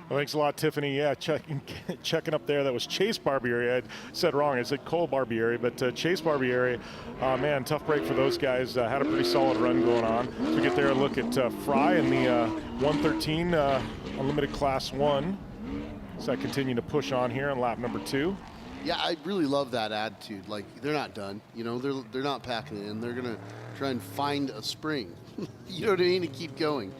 Well, thanks a lot, Tiffany. Yeah, checking up there. That was Chase Barbieri. I said wrong. I said Cole Barbieri, but Chase Barbieri, man, tough break for those guys. Had a pretty solid run going on. So we get there and look at Fry in the 113 Unlimited Class 1. So I continue to push on here on lap number 2. Yeah, I really love that attitude. Like, they're not done. They're not packing it in. They're going to try and find a spring. You know what I mean? To keep going.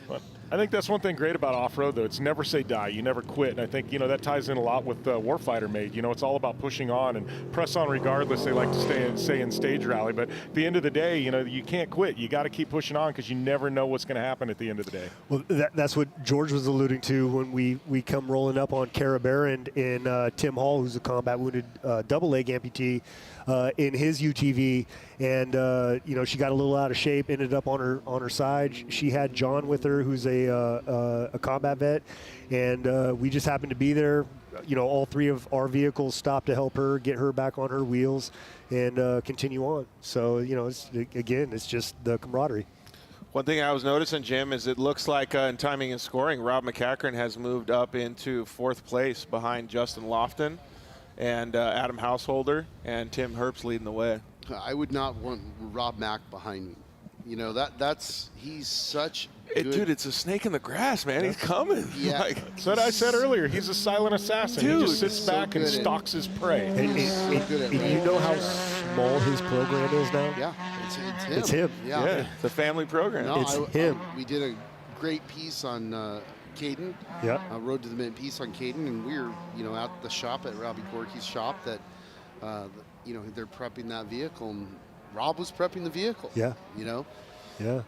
But I think that's one thing great about off-road, though. It's never say die. You never quit. And I think, that ties in a lot with Warfighter Made. It's all about pushing on and press on regardless. They like to say in stage rally. But at the end of the day, you can't quit. You got to keep pushing on because you never know what's going to happen at the end of the day. Well, that's what George was alluding to when we come rolling up on Kara Barron and Tim Hall, who's a combat wounded double leg amputee, in his UTV, and she got a little out of shape, ended up on her side. She had John with her, who's a combat vet, and we just happened to be there. All three of our vehicles stopped to help her get her back on her wheels and continue on. So it's just the camaraderie. One thing I was noticing, Jim, is it looks like in timing and scoring, Rob McCachran has moved up into 4th place behind Justin Lofton and Adam Householder, and Tim Herbst leading the way. I would not want Rob Mack behind me. He's such good. Dude, it's a snake in the grass, man. He's coming. Yeah. I said earlier, he's a silent assassin. Dude, he just sits back and stalks his prey. And you know how small his program is now? Yeah, it's him. It's him. Yeah. It's a family program. No, it's him. We did a great piece on Caden. Yeah. Road to the Mint piece on Caden, and we were, at the shop at Robbie Gorky's shop that, they're prepping that vehicle, and Rob was prepping the vehicle. Yeah. Yeah.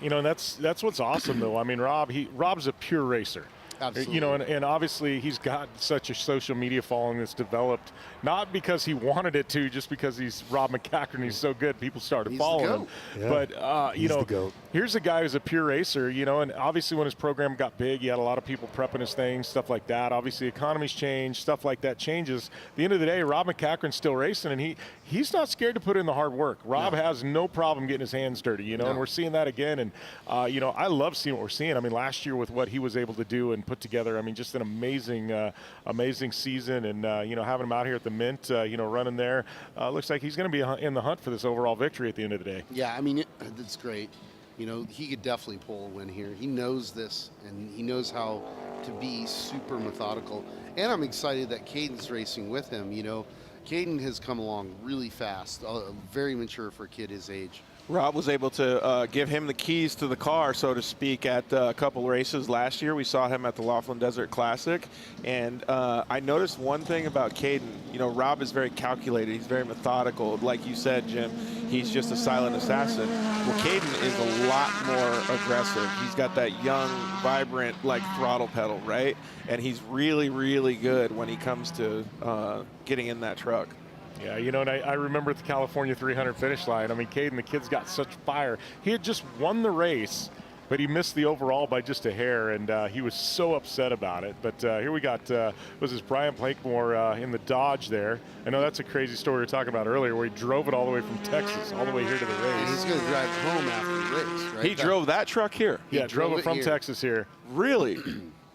That's what's awesome though. I mean, Rob's a pure racer. Absolutely. And obviously he's got such a social media following that's developed, not because he wanted it to, just because he's Rob McCachran. He's so good, people started following him. Yeah. But here's a guy who's a pure racer. And obviously when his program got big, he had a lot of people prepping his things, stuff like that. Obviously, economies change, stuff like that changes. At the end of the day, Rob McCachran's still racing, and he's not scared to put in the hard work. Rob has no problem getting his hands dirty. And we're seeing that again. And I love seeing what we're seeing. I mean, last year with what he was able to do, and and put together, I mean, just an amazing season. And, having him out here at the Mint, running there, looks like he's going to be in the hunt for this overall victory at the end of the day. Yeah, I mean, that's great. He could definitely pull a win here. He knows this, and he knows how to be super methodical. And I'm excited that Caden's racing with him. Caden has come along really fast, very mature for a kid his age. Rob was able to give him the keys to the car, so to speak, at a couple races last year. We saw him at the Laughlin Desert Classic, and I noticed one thing about Caden. Rob is very calculated. He's very methodical. Like you said, Jim, he's just a silent assassin. Well, Caden is a lot more aggressive. He's got that young, vibrant, throttle pedal, right? And he's really, really good when he comes to getting in that truck. Yeah, and I remember at the California 300 finish line, I mean, Caden, the kid's got such fire. He had just won the race, but he missed the overall by just a hair, and he was so upset about it. But here we got, was this Brian Blakemore in the Dodge there. I know that's a crazy story we were talking about earlier, where he drove it all the way from Texas, all the way here to the race. And he's going to drive home after the race, right? He drove that truck here? Yeah, drove it from Texas here. Really?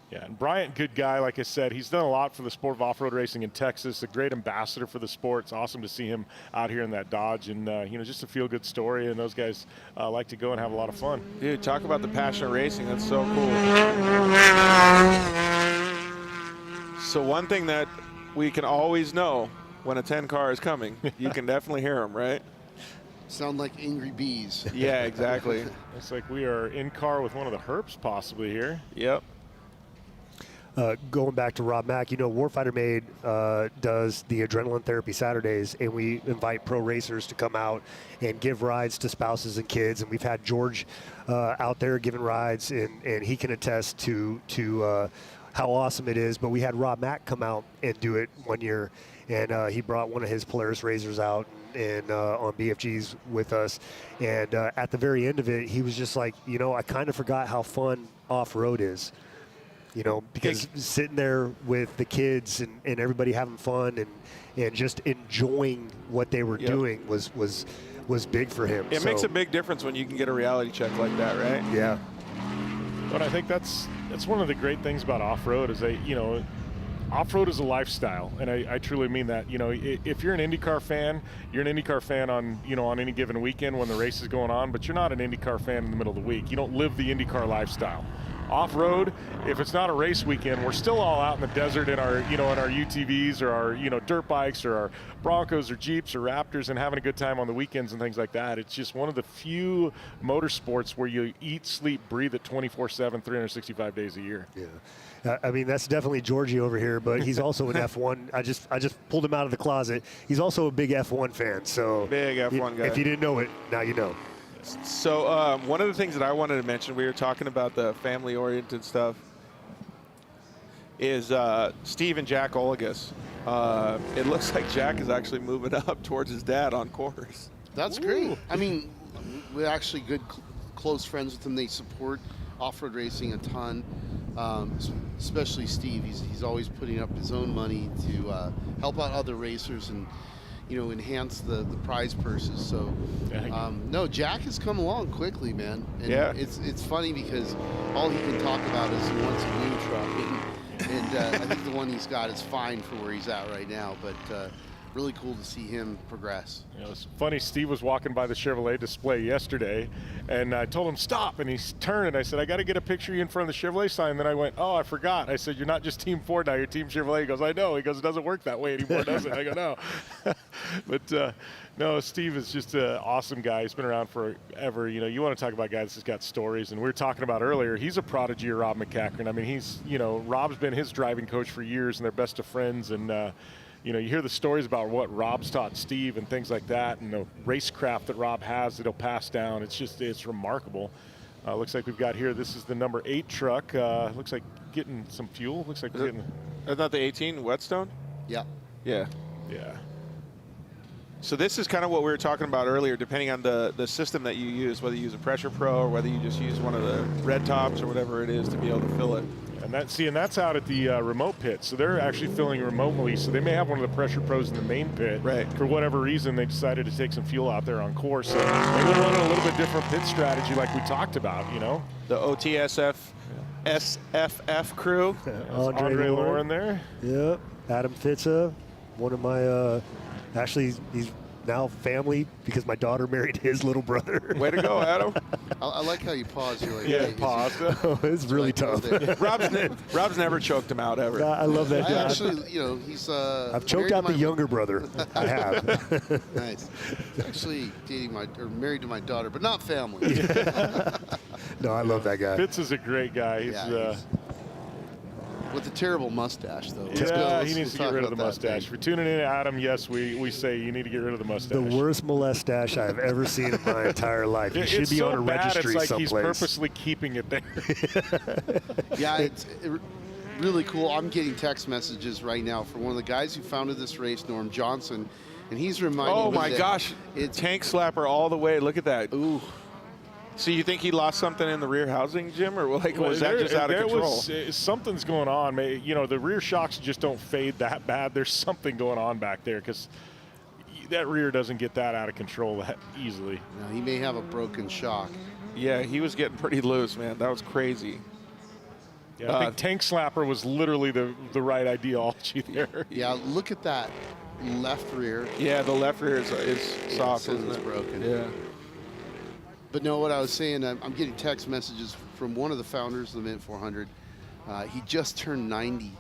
Yeah, and Bryant, good guy, like I said. He's done a lot for the sport of off-road racing in Texas, a great ambassador for the sport. It's awesome to see him out here in that Dodge, and, just a feel-good story, and those guys like to go and have a lot of fun. Dude, talk about the passion of racing. That's so cool. So one thing that we can always know when a 10 car is coming, you can definitely hear them, right? Sound like angry bees. Yeah, exactly. Looks like we are in car with one of the Herps possibly here. Yep. Going back to Rob Mack, Warfighter Made does the Adrenaline Therapy Saturdays, and we invite pro racers to come out and give rides to spouses and kids. And we've had George out there giving rides, and he can attest to how awesome it is. But we had Rob Mack come out and do it one year, and he brought one of his Polaris Razors out and on BFGs with us. And at the very end of it, he was just like, I kind of forgot how fun off-road is. Because sitting there with the kids and everybody having fun and just enjoying what they were doing was big for him. It makes a big difference when you can get a reality check like that, right? Yeah. But I think that's one of the great things about off-road is off-road is a lifestyle, and I truly mean that. If you're an IndyCar fan, you're an IndyCar fan on any given weekend when the race is going on, but you're not an IndyCar fan in the middle of the week. You don't live the IndyCar lifestyle. Off-road, if it's not a race weekend, we're still all out in the desert in our, in our UTVs or our, dirt bikes or our Broncos or Jeeps or Raptors and having a good time on the weekends and things like that. It's just one of the few motorsports where you eat, sleep, breathe it 24/7, 365 days a year. Yeah. I mean, that's definitely Georgie over here, but he's also an F1. I just pulled him out of the closet. He's also a big F1 fan. So big F1 guy. If you didn't know it, now you know. So one of the things that I wanted to mention, we were talking about the family-oriented stuff, is Steve and Jack Olagus. It looks like Jack is actually moving up towards his dad on course. That's great. I mean, we're actually good, close friends with them. They support off-road racing a ton, especially Steve. He's always putting up his own money to help out other racers and enhance the prize purses. So, no, Jack has come along quickly, man. And yeah. It's funny because all he can talk about is he wants a new truck. And I think the one he's got is fine for where he's at right now. But really cool to see him progress. It's funny, Steve was walking by the Chevrolet display yesterday, and I told him stop, and he turned, and I said, I got to get a picture of you in front of the Chevrolet sign. And then I went, oh, I forgot. I said, you're not just Team Ford now, you're Team Chevrolet. He goes, I know. He goes, it doesn't work that way anymore, does it? I go, no. But no, Steve is just an awesome guy. He's been around forever. You want to talk about guys that's got stories, and we were talking about earlier, he's a prodigy of Rob McCachran. I mean, he's, Rob's been his driving coach for years, and they're best of friends, and you hear the stories about what Rob's taught Steve and things like that, and the racecraft that Rob has that he'll pass down. It's remarkable. Looks like we've got here, this is the number 8 truck. Looks like getting some fuel. Looks like we're getting. Is that the 18 Whetstone? Yeah. Yeah. Yeah. So this is kind of what we were talking about earlier, depending on the system that you use, whether you use a Pressure Pro or whether you just use one of the red tops or whatever it is to be able to fill it. And that's out at the remote pit. So they're actually filling remotely. So they may have one of the Pressure Pros in the main pit. Right. For whatever reason, they decided to take some fuel out there on course. So maybe they're running a little bit different pit strategy like we talked about, The OTSF SFF crew. Andre Lauren there. Yep. Adam Fitza, one of my, actually, he's now family because my daughter married his little brother. Way to go, Adam. I like how you pause. You're like, Yeah, hey, pause. Oh, it's really tough. Rob's never choked him out ever. I love that guy. Actually, you know, he's. I've choked out the younger brother. I have. Nice. Actually, married to my daughter, but not family. No, I love that guy. Fitz is a great guy. He's with a terrible mustache, though. Yeah, he needs to get rid of the mustache. For tuning in, Adam, yes, we say you need to get rid of the mustache. The worst mustache I've ever seen in my entire life. He should be so on a registry it's like someplace. He's purposely keeping it there. Yeah, it's really cool. I'm getting text messages right now from one of the guys who founded this race, Norm Johnson, and he's reminding me. Oh my gosh! It's tank slapper all the way. Look at that. Ooh. So you think he lost something in the rear housing, Jim, or like was that just out of control? Something's going on. You know, the rear shocks just don't fade that bad. There's something going on back there because that rear doesn't get that out of control that easily. No, he may have a broken shock. Yeah, he was getting pretty loose, man. That was crazy. Yeah, I think tank slapper was literally the right ideology there. Yeah, look at that left rear. Yeah, the left rear is soft, isn't it's it? broken. Yeah. But no, what I was saying, I'm getting text messages from one of the founders of the Mint 400. He just turned 90,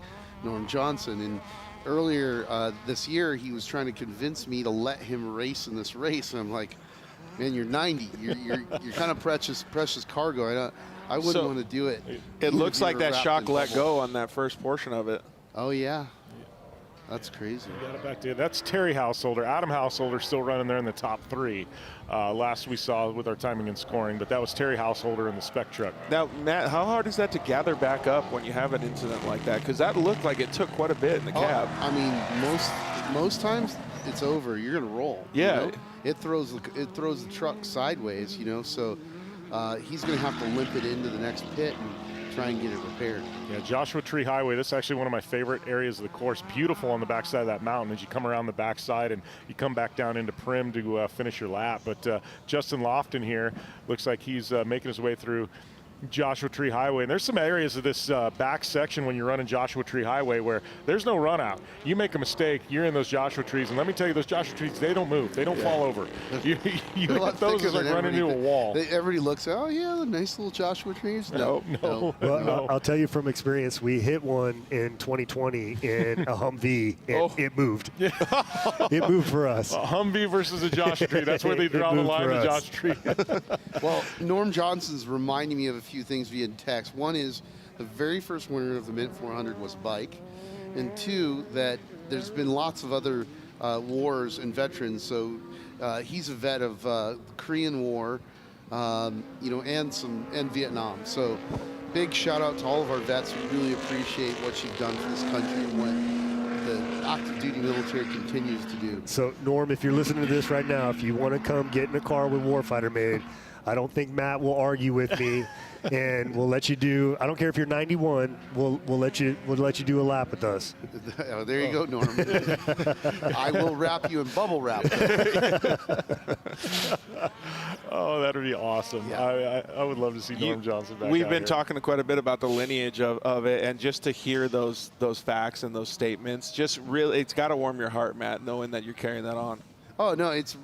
Norm Johnson, and earlier this year he was trying to convince me to let him race in this race. And I'm like, man, you're 90. You're kind of precious cargo. I wouldn't want to do it. It looks like that shock let go on that first portion of it. Oh yeah. That's crazy. Got it back to that's Terry Householder. Adam Householder still running there in the top 3. Last we saw with our timing and scoring, but that was Terry Householder in the spec truck. Now, Matt, how hard is that to gather back up when you have an incident like that? Because that looked like it took quite a bit in the cab. I mean, most times it's over. You're gonna roll. Yeah. You know? It throws the truck sideways. You know, so he's gonna have to limp it into the next pit and try and get it repaired. Yeah, Joshua Tree Highway, this is actually one of my favorite areas of the course. Beautiful on the backside of that mountain as you come around the backside and you come back down into Prim to finish your lap. But Justin Lofton here looks like he's making his way through Joshua Tree Highway. And there's some areas of this back section when you're running Joshua Tree Highway where there's no run out. You make a mistake, you're in those Joshua trees. And let me tell you, those Joshua trees, they don't move. They don't fall over. You hit those as like running into a wall. Everybody looks, oh yeah, the nice little Joshua trees. No. Well, I'll tell you from experience, we hit one in 2020 in a Humvee, and it moved. It moved for us. A Humvee versus a Joshua tree. That's where they draw the line, the Joshua tree. Well, Norm Johnson's reminding me of a few things via text. One is the very first winner of the Mint 400 was bike, and 2, that there's been lots of other wars and veterans. So he's a vet of the Korean War, you know, and Vietnam. So big shout out to all of our vets. We really appreciate what you've done for this country and what the active duty military continues to do. So Norm, if you're listening to this right now, if you want to come get in a car with Warfighter Made, I don't think Matt will argue with me, and we'll let you do. I don't care if you're 91. We'll let you do a lap with us. Oh, there you go, Norm. I will wrap you in bubble wrap. Oh, that would be awesome. Yeah. I would love to see Norm Johnson back. We've out been here. talking quite a bit about the lineage of it, and just to hear those facts and those statements, just really, it's got to warm your heart, Matt, knowing that you're carrying that on. Oh no, it's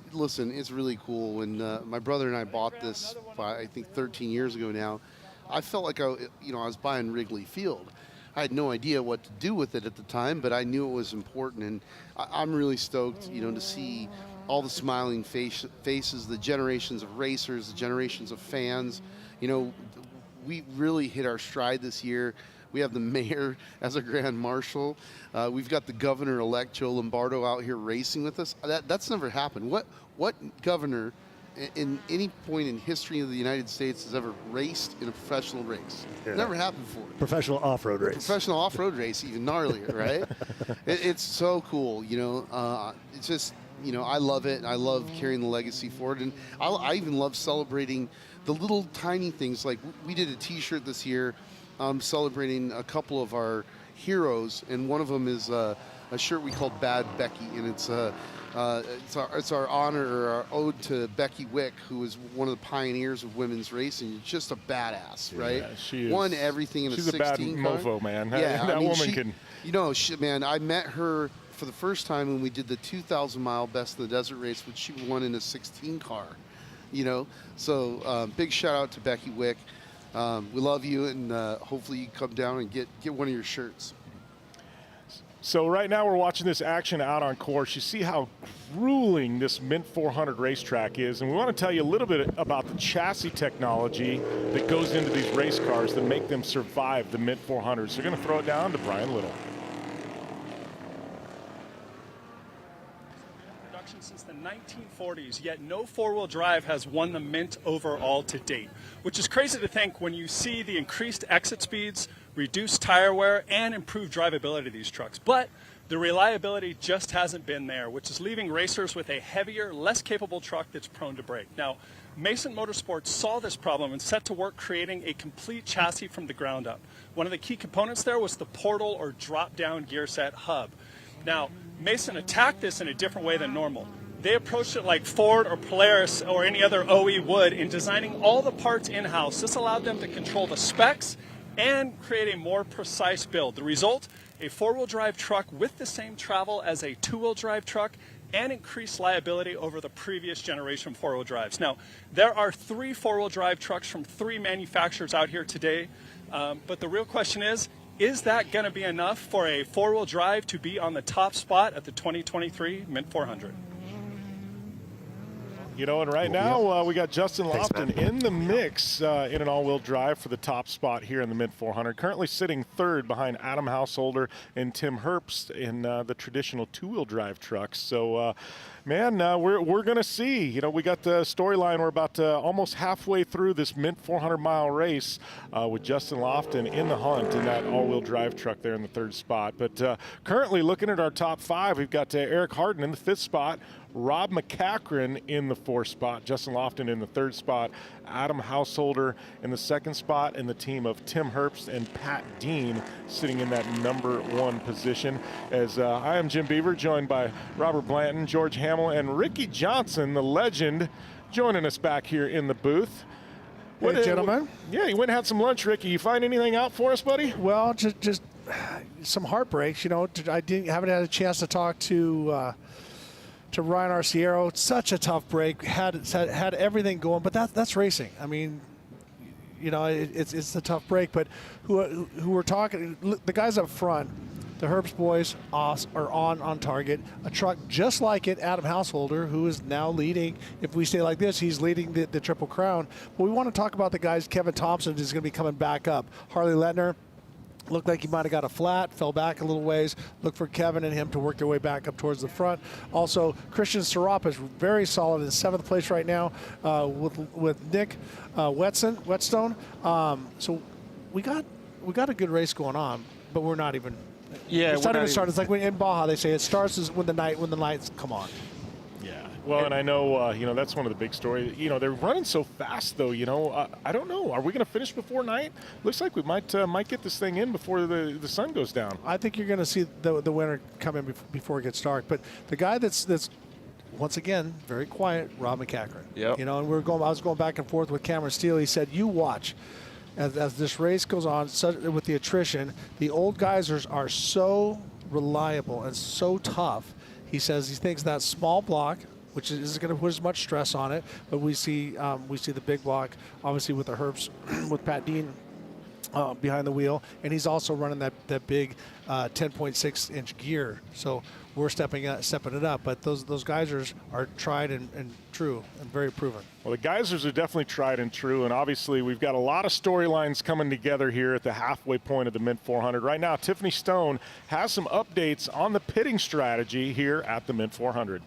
really cool. When my brother and I bought this, I think 13 years ago now, I felt like I was buying Wrigley Field. I had no idea what to do with it at the time, but I knew it was important, and I'm really stoked, you know, to see all the smiling faces, the generations of racers, the generations of fans. You know, we really hit our stride this year. We have the mayor as a grand marshal. We've got the governor-elect Joe Lombardo out here racing with us. That's never happened. What governor in any point in history of the United States has ever raced in a professional race? Yeah. Never happened before. Professional off-road race. Professional off-road race, even gnarlier, right? It's so cool, you know. It's just, you know, I love it. I love carrying the legacy forward, and I even love celebrating the little tiny things. Like we did a T-shirt this year celebrating a couple of our heroes, and one of them is a shirt we called Bad Becky, and it's our honor or our ode to Becky Wick, who was one of the pioneers of women's racing. Just a badass, right? Yeah, she is. Won everything in a 16 car. She's a bad mofo, man. Yeah, that woman can. You know, man, I met her for the first time when we did the 2,000-mile Best in the Desert race, which she won in a 16 car. You know, so big shout out to Becky Wick. We love you, and hopefully you come down and get one of your shirts. So right now we're watching this action out on course. You see how grueling this Mint 400 racetrack is, and we want to tell you a little bit about the chassis technology that goes into these race cars that make them survive the Mint 400. So we're going to throw it down to Brian Little. Since the 1940s, yet no four-wheel drive has won the Mint overall to date, which is crazy to think when you see the increased exit speeds, reduced tire wear, and improved drivability of these trucks. But the reliability just hasn't been there, which is leaving racers with a heavier, less capable truck that's prone to break. Now, Mason Motorsports saw this problem and set to work creating a complete chassis from the ground up. One of the key components there was the portal or drop-down gear set hub. Now, Mason attacked this in a different way than normal. They approached it like Ford or Polaris or any other OE would in designing all the parts in-house. This allowed them to control the specs and create a more precise build. The result, a four-wheel drive truck with the same travel as a two-wheel drive truck and increased liability over the previous generation four-wheel drives. Now, there are 3 four-wheel drive trucks from 3 manufacturers out here today, but the real question is that going to be enough for a four-wheel drive to be on the top spot at the 2023 Mint 400? You know, and right now we got Justin Lofton in the mix in an all-wheel drive for the top spot here in the Mint 400. Currently sitting third behind Adam Householder and Tim Herbst in the traditional two-wheel drive trucks. So, man, we're going to see. You know, we got the storyline. We're about almost halfway through this Mint 400-mile race with Justin Lofton in the hunt in that all-wheel drive truck there in the third spot. But currently looking at our top 5, we've got Eric Harden in the 5th spot, Rob McCachran in the 4th spot, Justin Lofton in the 3rd spot, Adam Householder in the 2nd spot, and the team of Tim Herbst and Pat Dean sitting in that number 1 position. As I am Jim Beaver, joined by Robert Blanton, George Hamill, and Ricky Johnson, the legend, joining us back here in the booth. Hey, gentlemen. Yeah, you went and had some lunch, Ricky. You find anything out for us, buddy? Well, just some heartbreaks. You know, haven't had a chance to talk to Ryan Arciero. It's such a tough break. Had everything going, but that's racing. I mean, you know, it's a tough break. But who we're talking, the guys up front, the Herbst boys are on target. A truck just like it, Adam Householder, who is now leading. If we stay like this, he's leading the Triple Crown. But we want to talk about the guys. Kevin Thompson is going to be coming back up. Harley Letner looked like he might have got a flat, fell back a little ways. Look for Kevin and him to work their way back up towards the front. Also, Christian Serap is very solid in 7th place right now with Nick Whetstone. So we got a good race going on, but we're not even. Yeah, it's not even started. It's like when in Baja they say it starts when the lights come on. Yeah. Well, and I know, you know, that's one of the big stories. You know, they're running so fast, though. You know, I don't know. Are we going to finish before night? Looks like we might get this thing in before the sun goes down. I think you're going to see the winner come in before it gets dark. But the guy that's once again very quiet, Rob McCachran. Yep. You know, and I was going back and forth with Cameron Steele. He said, "You watch." As this race goes on, with the attrition, the old guys are so reliable and so tough. He says he thinks that small block, which isn't going to put as much stress on it, but we see the big block, obviously with the Herbst, with Pat Dean behind the wheel, and he's also running that big 10.6-inch gear. So we're stepping it up, but those geysers are tried and true and very proven. Well, the geysers are definitely tried and true, and obviously we've got a lot of storylines coming together here at the halfway point of the Mint 400. Right now, Tiffany Stone has some updates on the pitting strategy here at the Mint 400.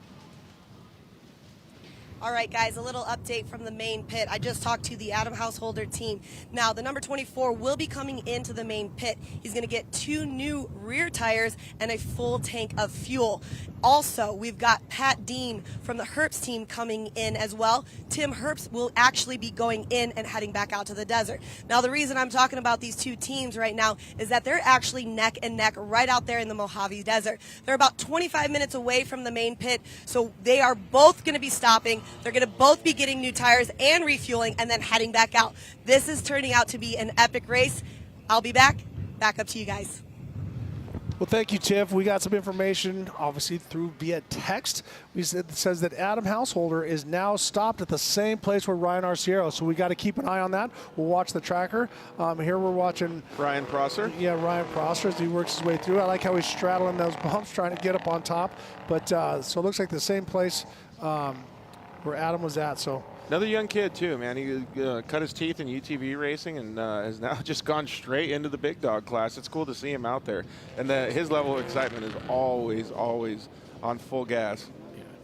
All right, guys, a little update from the main pit. I just talked to the Adam Householder team. Now, the number 24 will be coming into the main pit. He's going to get 2 new rear tires and a full tank of fuel. Also, we've got Pat Dean from the Herbst team coming in as well. Tim Herbst will actually be going in and heading back out to the desert. Now, the reason I'm talking about these 2 teams right now is that they're actually neck and neck right out there in the Mojave Desert. They're about 25 minutes away from the main pit, so they are both going to be stopping. They're going to both be getting new tires and refueling and then heading back out. This is turning out to be an epic race. I'll be back up to you guys. Well, thank you, Tiff. We got some information, obviously, through via text. It says that Adam Householder is now stopped at the same place where Ryan Arciero. So we got to keep an eye on that. We'll watch the tracker. Here we're watching Ryan Prosser. Yeah, Ryan Prosser as he works his way through. I like how he's straddling those bumps, trying to get up on top. But so it looks like the same place where Adam was at. So. Another young kid, too, man. He cut his teeth in UTV racing and has now just gone straight into the big dog class. It's cool to see him out there. And his level of excitement is always, always on full gas.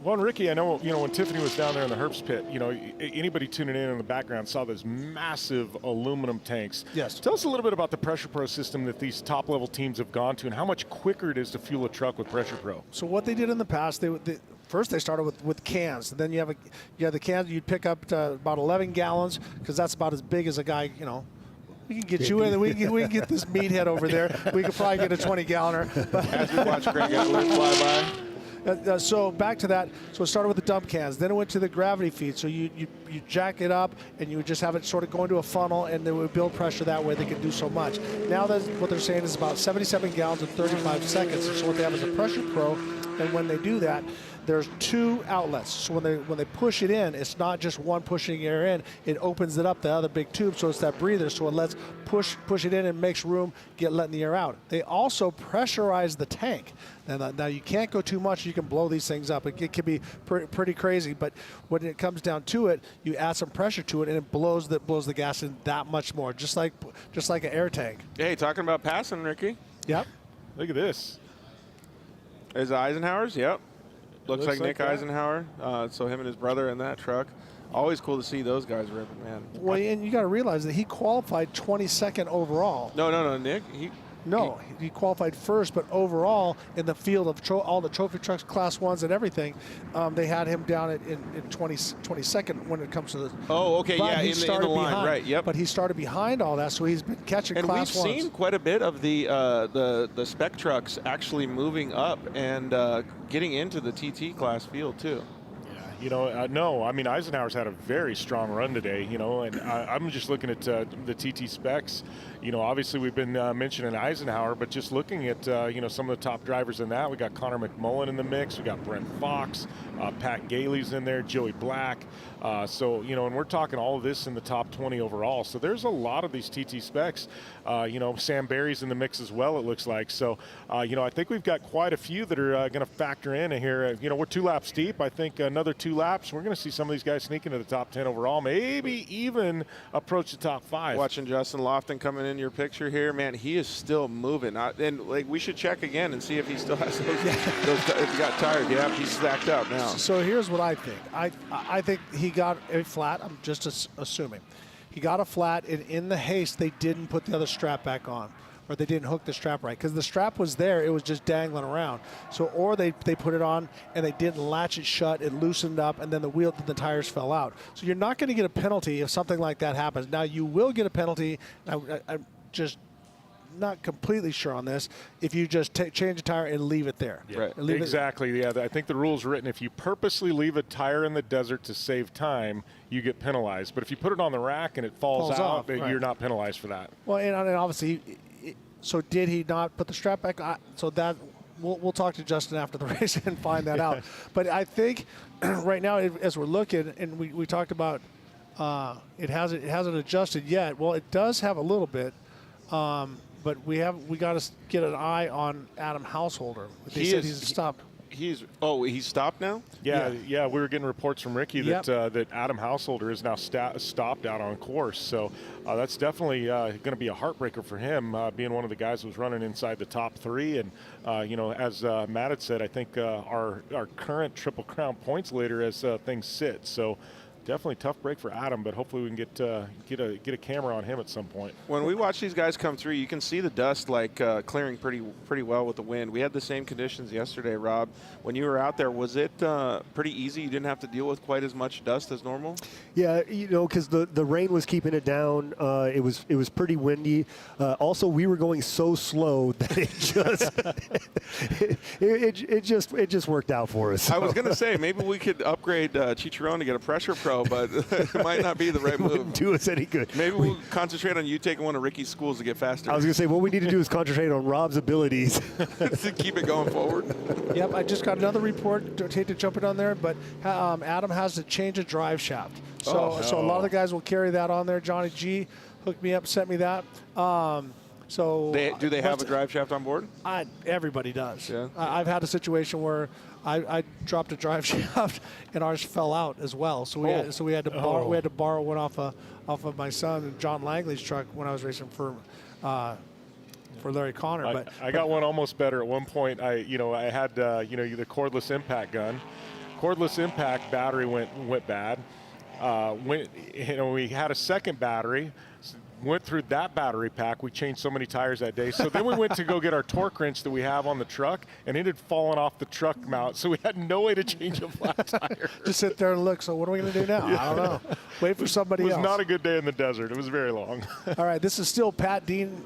Well, and Ricky, I know, when Tiffany was down there in the Herbst pit, anybody tuning in the background saw those massive aluminum tanks. Yes. Tell us a little bit about the Pressure Pro system that these top-level teams have gone to and how much quicker it is to fuel a truck with Pressure Pro. So what they did in the past, first they started with cans. And then you have the cans. You'd pick up about 11 gallons because that's about as big as a guy. We can get you in. We can get this meathead over there. We could probably get a 20-galloner. As we watch Greg Edler fly by. So back to that. So it started with the dump cans. Then it went to the gravity feed. So you jack it up and you would just have it sort of go into a funnel and they would build pressure that way. They could do so much. Now what they're saying is about 77 gallons in 35 seconds. So what they have is a Pressure Pro. And when they do that, there's 2 outlets. So when they push it in, it's not just one pushing air in. It opens it up, the other big tube, so it's that breather. So it lets push it in and makes room, letting the air out. They also pressurize the tank. Now you can't go too much. You can blow these things up. It can be pretty crazy. But when it comes down to it, you add some pressure to it, and it blows the gas in that much more, just like an air tank. Hey, talking about passing, Ricky. Yep. Look at this. Is Eisenhower's? Yep. Looks like Nick that. Eisenhower. So him and his brother in that truck. Always cool to see those guys ripping, man. Well, and you got to realize that he qualified 22nd overall. No, Nick. He qualified first, but overall in the field of all the trophy trucks, class 1s, and everything, they had him down in 22nd when it comes to the. Oh, okay, but yeah, he in the started line, behind, right? Yep. But he started behind all that, so he's been catching and class 1s. And we've seen quite a bit of the spec trucks actually moving up and getting into the TT class field too. No, I mean, Eisenhower's had a very strong run today, and I'm just looking at the TT specs. Obviously we've been mentioning Eisenhower, but just looking at, some of the top drivers in that, we got Connor McMullen in the mix, we got Brent Fox, Pat Gailey's in there, Joey Black. And we're talking all of this in the top 20 overall. So there's a lot of these TT specs. Sam Barry's in the mix as well, it looks like. So, I think we've got quite a few that are going to factor in here. We're 2 laps deep. I think another 2 laps, we're going to see some of these guys sneak into the top 10 overall, maybe even approach the top 5. Watching Justin Lofton coming in your picture here, man, he is still moving. We should check again and see if he still has those if he got tired. Yeah, he's stacked up now. So here's what I think. I think he got a flat. I'm just assuming. He got a flat, and in the haste, they didn't put the other strap back on, or they didn't hook the strap right, because the strap was there. It was just dangling around. So, or they put it on, and they didn't latch it shut. It loosened up, and then the tires fell out. So you're not going to get a penalty if something like that happens. Now, you will get a penalty. I'm just not completely sure on this, if you just change a tire and leave it there. Yeah, right. Exactly. Yeah, I think the rule's written, if you purposely leave a tire in the desert to save time, you get penalized. But if you put it on the rack and it falls out, off, right. You're not penalized for that. Well, and obviously, so did he not put the strap back on? So that we'll talk to Justin after the race and find that out. But I think right now, as we're looking, and we talked about it hasn't adjusted yet. Well, it does have a little bit. But we got to get an eye on Adam Householder. They said he's stopped. He's stopped now? Yeah. We were getting reports from Ricky that that Adam Householder is now stopped out on course. So that's definitely going to be a heartbreaker for him, being one of the guys who was running inside the top 3. And as Matt had said, I think our current Triple Crown points leader as things sit. So definitely tough break for Adam, but hopefully we can get a camera on him at some point. When we watch these guys come through, you can see the dust clearing pretty well with the wind. We had the same conditions yesterday, Rob. When you were out there, was it pretty easy? You didn't have to deal with quite as much dust as normal? Yeah, because the rain was keeping it down. It was pretty windy. Also, we were going so slow that it just worked out for us. I was going to say maybe we could upgrade Chicharron to get a pressure pro, but it might not be the right move. Wouldn't do us any good. Maybe we'll concentrate on you taking one of Ricky's schools to get faster. I was going to say, what we need to do is concentrate on Rob's abilities. to keep it going forward. Yep, I just got another report. Don't hate to jump it on there, but Adam has to change a drive shaft. So a lot of the guys will carry that on there. Johnny G hooked me up, sent me that. Do they have a drive shaft on board? Everybody does. Yeah. I've had a situation where I dropped a drive shaft and ours fell out as well. So we had to borrow one off of my son John Langley's truck when I was racing for Larry Connor. I got one almost better at one point. I had the cordless impact gun. Cordless impact battery went bad. We had a second battery. Went through that battery pack. We changed so many tires that day. So then we went to go get our torque wrench that we have on the truck, and it had fallen off the truck mount. So we had no way to change a flat tire. Just sit there and look. So what are we going to do now? I don't know. Wait for somebody else. It was not a good day in the desert. It was very long. All right, this is still Pat Dean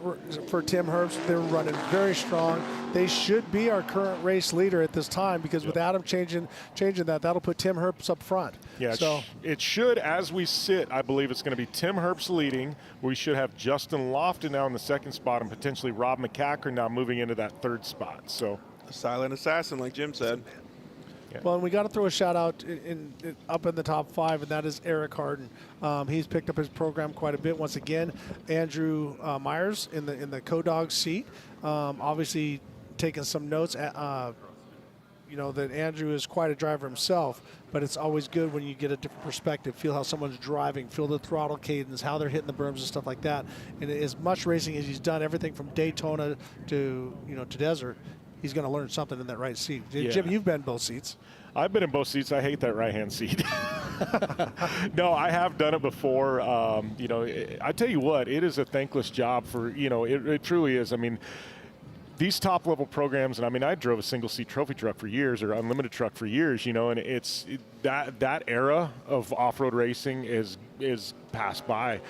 for Tim Herbst. They're running very strong. They should be our current race leader at this time because with Adam changing that'll put Tim Herbst up front. Yeah, so it should, as we sit, I believe it's going to be Tim Herbst leading. We should have Justin Lofton now in the second spot and potentially Rob McCacker now moving into that third spot. So a silent assassin, like Jim said. Yeah. Well, and we got to throw a shout out up in the top 5, and that is Eric Harden. He's picked up his program quite a bit. Once again, Andrew Myers in the co-dog seat, obviously taking some notes. That Andrew is quite a driver himself, but it's always good when you get a different perspective, feel how someone's driving, feel the throttle cadence, how they're hitting the berms and stuff like that. And as much racing as he's done, everything from Daytona to desert, he's going to learn something in that right seat. Yeah. Jim, you've been in both seats. I've been in both seats. I hate that right-hand seat. No, I have done it before. I tell you what, it is a thankless job for, it truly is. I mean, these top-level programs, and I drove a single-seat trophy truck for years or unlimited truck for years, and that era of off-road racing is passed by.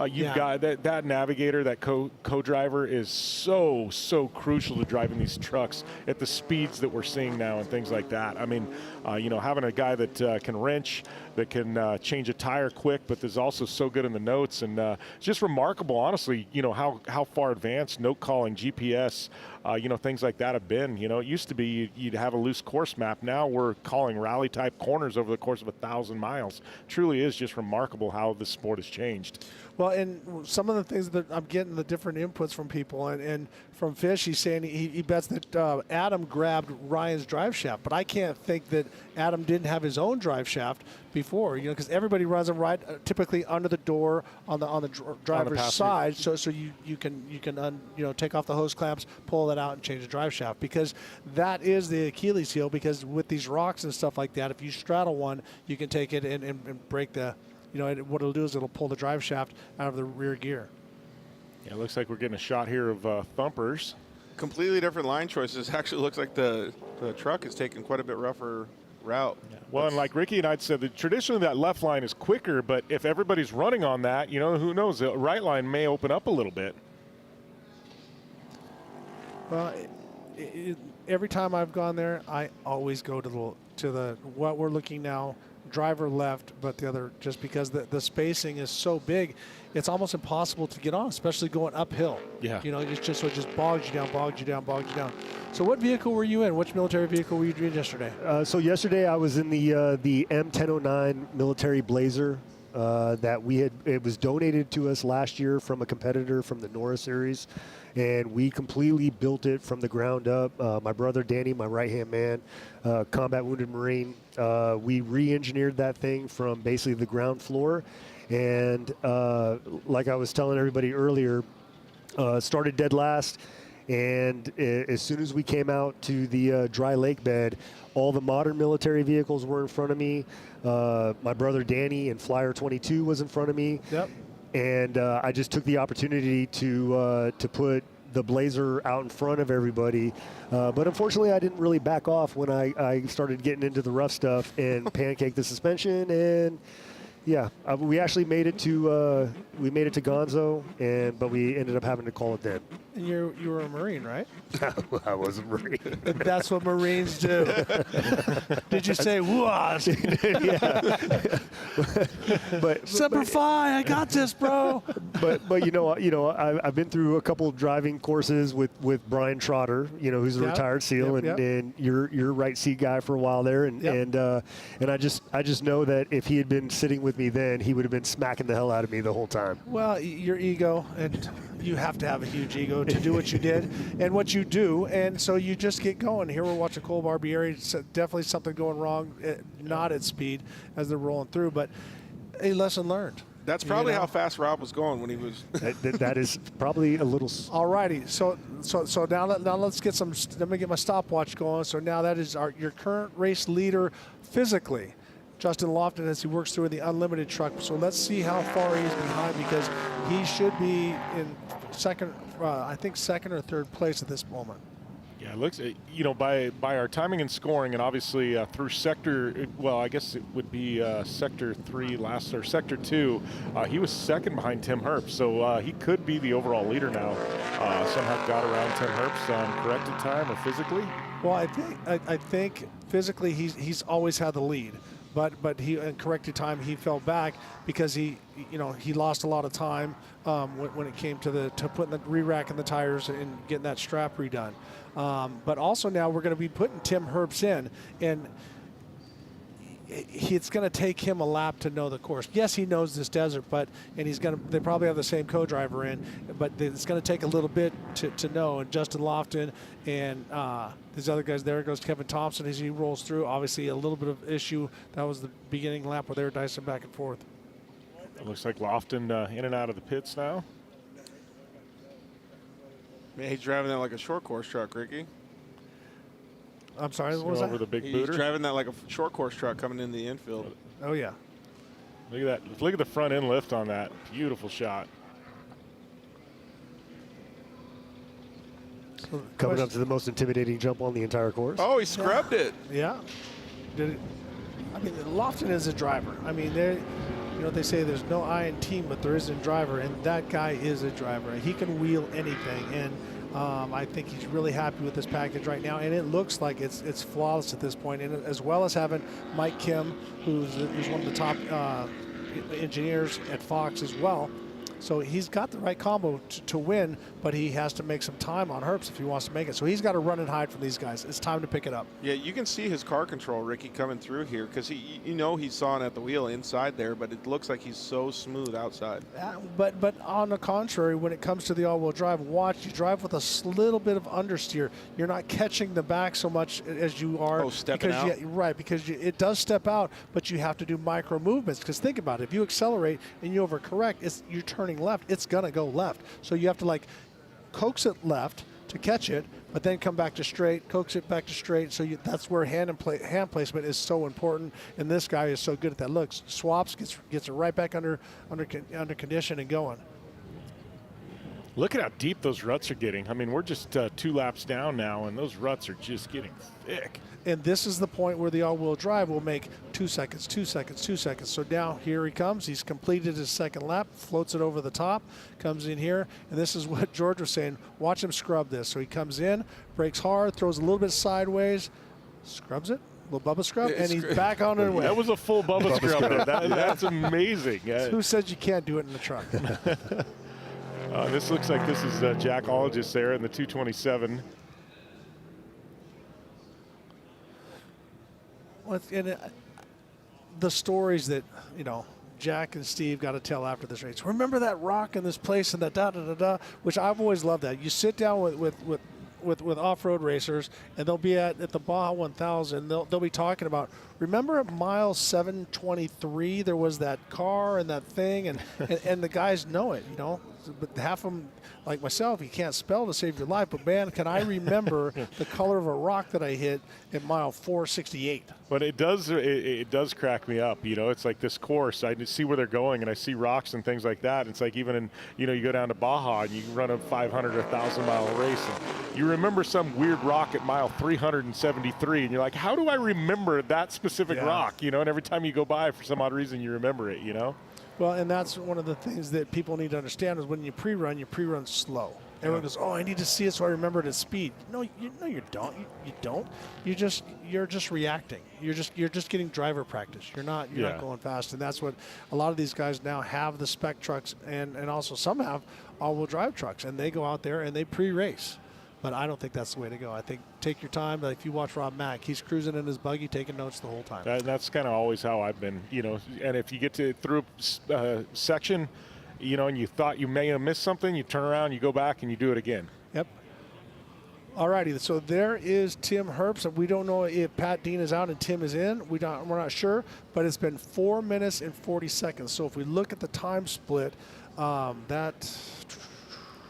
You've got that navigator, that co-driver is so crucial to driving these trucks at the speeds that we're seeing now and things like that. Having a guy that can wrench, that can change a tire quick, but is also so good in the notes, and it's just remarkable, honestly, how far advanced note calling, GPS, things like that have been. It used to be you'd have a loose course map. Now we're calling rally-type corners over the course of 1,000 miles. Truly is just remarkable how the sport has changed. Well, and some of the things that I'm getting the different inputs from people, and from Fish, he's saying he bets that Adam grabbed Ryan's drive shaft, but I can't think that Adam didn't have his own drive shaft before, because everybody runs them right typically under the door on the driver's side, so you can take off the hose clamps, pull that out, and change the drive shaft, because that is the Achilles heel. Because with these rocks and stuff like that, if you straddle one, you can take it and break the. What it'll do is it'll pull the drive shaft out of the rear gear. Yeah, it looks like we're getting a shot here of Thumpers. Completely different line choices. Actually looks like the truck is taking quite a bit rougher route. Yeah. Well, and like Ricky and I said, traditionally that left line is quicker, but if everybody's running on that, who knows, the right line may open up a little bit. Well, every time I've gone there, I always go to the what we're looking now, driver left, but the other, just because the spacing is so big, it's almost impossible to get on, especially going uphill. Yeah. It just bogs you down. So what vehicle were you in? Which military vehicle were you in yesterday? So yesterday I was in the M1009 military Blazer. that it was donated to us last year from a competitor from the Norris Series, and we completely built it from the ground up. My brother Danny, my right-hand man, combat wounded Marine, we re-engineered that thing from basically the ground floor. And like I was telling everybody earlier, started dead last. And as soon as we came out to the dry lake bed, all the modern military vehicles were in front of me. My brother Danny in Flyer 22 was in front of me. Yep. And I just took the opportunity to put the Blazer out in front of everybody. But unfortunately, I didn't really back off when I started getting into the rough stuff and pancake the suspension. And yeah, we actually made it to Gonzo, but we ended up having to call it then. And you were a Marine, right? I was a Marine. That's what Marines do. Did you say "whoas"? Yeah. but Semper Fi, I got this, bro. But you know, I've been through a couple of driving courses with Brian Trotter, who's a retired SEAL, and you're right seat guy for a while there, and I just know that if he had been sitting with me then, he would have been smacking the hell out of me the whole time. Well, your ego, and you have to have a huge ego to do what you did and what you do, and so you just get going. Here we're watching Cole Barbieri. It's definitely something going wrong, not at speed as they're rolling through, but a lesson learned. That's probably how fast Rob was going when he was. that is probably a little. All righty, so now let's get some. Let me get my stopwatch going. So now that is your current race leader physically, Justin Lofton, as he works through the unlimited truck. So let's see how far he's behind, because he should be in second or third place at this moment. Yeah, it looks, by our timing and scoring, and obviously through sector, well, I guess it would be sector 3 or sector 2, he was second behind Tim Herbst, so he could be the overall leader now. Somehow got around Tim Herbst on corrected time or physically. Well, I think physically he's always had the lead. But he, in corrected time, he fell back because he lost a lot of time when it came to putting the re-racking the tires and getting that strap redone. But also now we're going to be putting Tim Herbst in, and it's going to take him a lap to know the course. Yes, he knows this desert, they probably have the same co-driver in, but it's going to take a little bit to know. And Justin Lofton and these other guys, there goes Kevin Thompson as he rolls through. Obviously a little bit of issue. That was the beginning lap where they were dicing back and forth. It looks like Lofton in and out of the pits now. Man, he's driving that like a short course truck, Ricky. I'm sorry, what was over that? the big He's booter. driving that like a short course truck coming in the infield. Oh, yeah. Look at that. Look at the front end lift on that. Beautiful shot. Coming up to the most intimidating jump on the entire course. Oh, he scrubbed it. Yeah. Did it? I mean, Lofton is a driver. I mean, they say there's no I in team, but there is in driver, and that guy is a driver. He can wheel anything, and I think he's really happy with this package right now, and it looks like it's flawless at this point. And as well as having Mike Kim, who's one of the top engineers at Fox as well. So he's got the right combo to win, but he has to make some time on Herbst if he wants to make it. So he's got to run and hide from these guys. It's time to pick it up. Yeah, you can see his car control, Ricky, coming through here, because he's sawing at the wheel inside there, but it looks like he's so smooth outside. But on the contrary, when it comes to the all-wheel drive, you drive with a little bit of understeer. You're not catching the back so much as you are. Oh, stepping out? Because it does step out, but you have to do micro movements. Because think about it. If you accelerate and you overcorrect, you're turning left, it's going to go left. So you have to coax it left to catch it, but then come back to straight, coax it back to straight. So that's where hand placement is so important, and this guy is so good at that. Look, swaps, gets it right back under condition and going. Look at how deep those ruts are getting. I mean, we're just 2 laps down now, and those ruts are just getting thick. And this is the point where the all-wheel drive will make 2 seconds, 2 seconds, 2 seconds. So now here he comes. He's completed his second lap, floats it over the top, comes in here. And this is what George was saying. Watch him scrub this. So he comes in, brakes hard, throws a little bit sideways, scrubs it, a little Bubba scrub, and he's back on the way. That was a full Bubba scrub there. That's amazing. Who said you can't do it in the truck? This looks like this is Jack Ologist there in the 227. The stories that, Jack and Steve got to tell after this race, remember that rock in this place and that da-da-da-da, which I've always loved that. You sit down with off-road racers, and they'll be at the Baja 1000. They'll be talking about, remember at mile 723 there was that car and that thing, and the guys know it, But half of them, like myself, you can't spell to save your life. But man, can I remember the color of a rock that I hit at mile 468? But it does crack me up. It's like this course. I see where they're going, and I see rocks and things like that. It's like even in, you go down to Baja and you run a 500 or 1,000-mile race, and you remember some weird rock at mile 373, and you're like, how do I remember that specific rock? And every time you go by, for some odd reason, you remember it. Well, and that's one of the things that people need to understand is when you pre-run slow. Everyone goes, oh, I need to see it so I remember it at speed. No, you don't. You don't. You're just reacting. You're just getting driver practice. You're not going fast, and that's what a lot of these guys now have, the spec trucks, and also some have all-wheel drive trucks, and they go out there and they pre-race. But I don't think that's the way to go. I think take your time. Like if you watch Rob Mack, he's cruising in his buggy, taking notes the whole time. That's kind of always how I've been, And if you get through a section, and you thought you may have missed something, you turn around, you go back, and you do it again. Yep. All righty. So there is Tim Herbst. We don't know if Pat Dean is out and Tim is in. We're not sure. But it's been 4 minutes and 40 seconds. So if we look at the time split,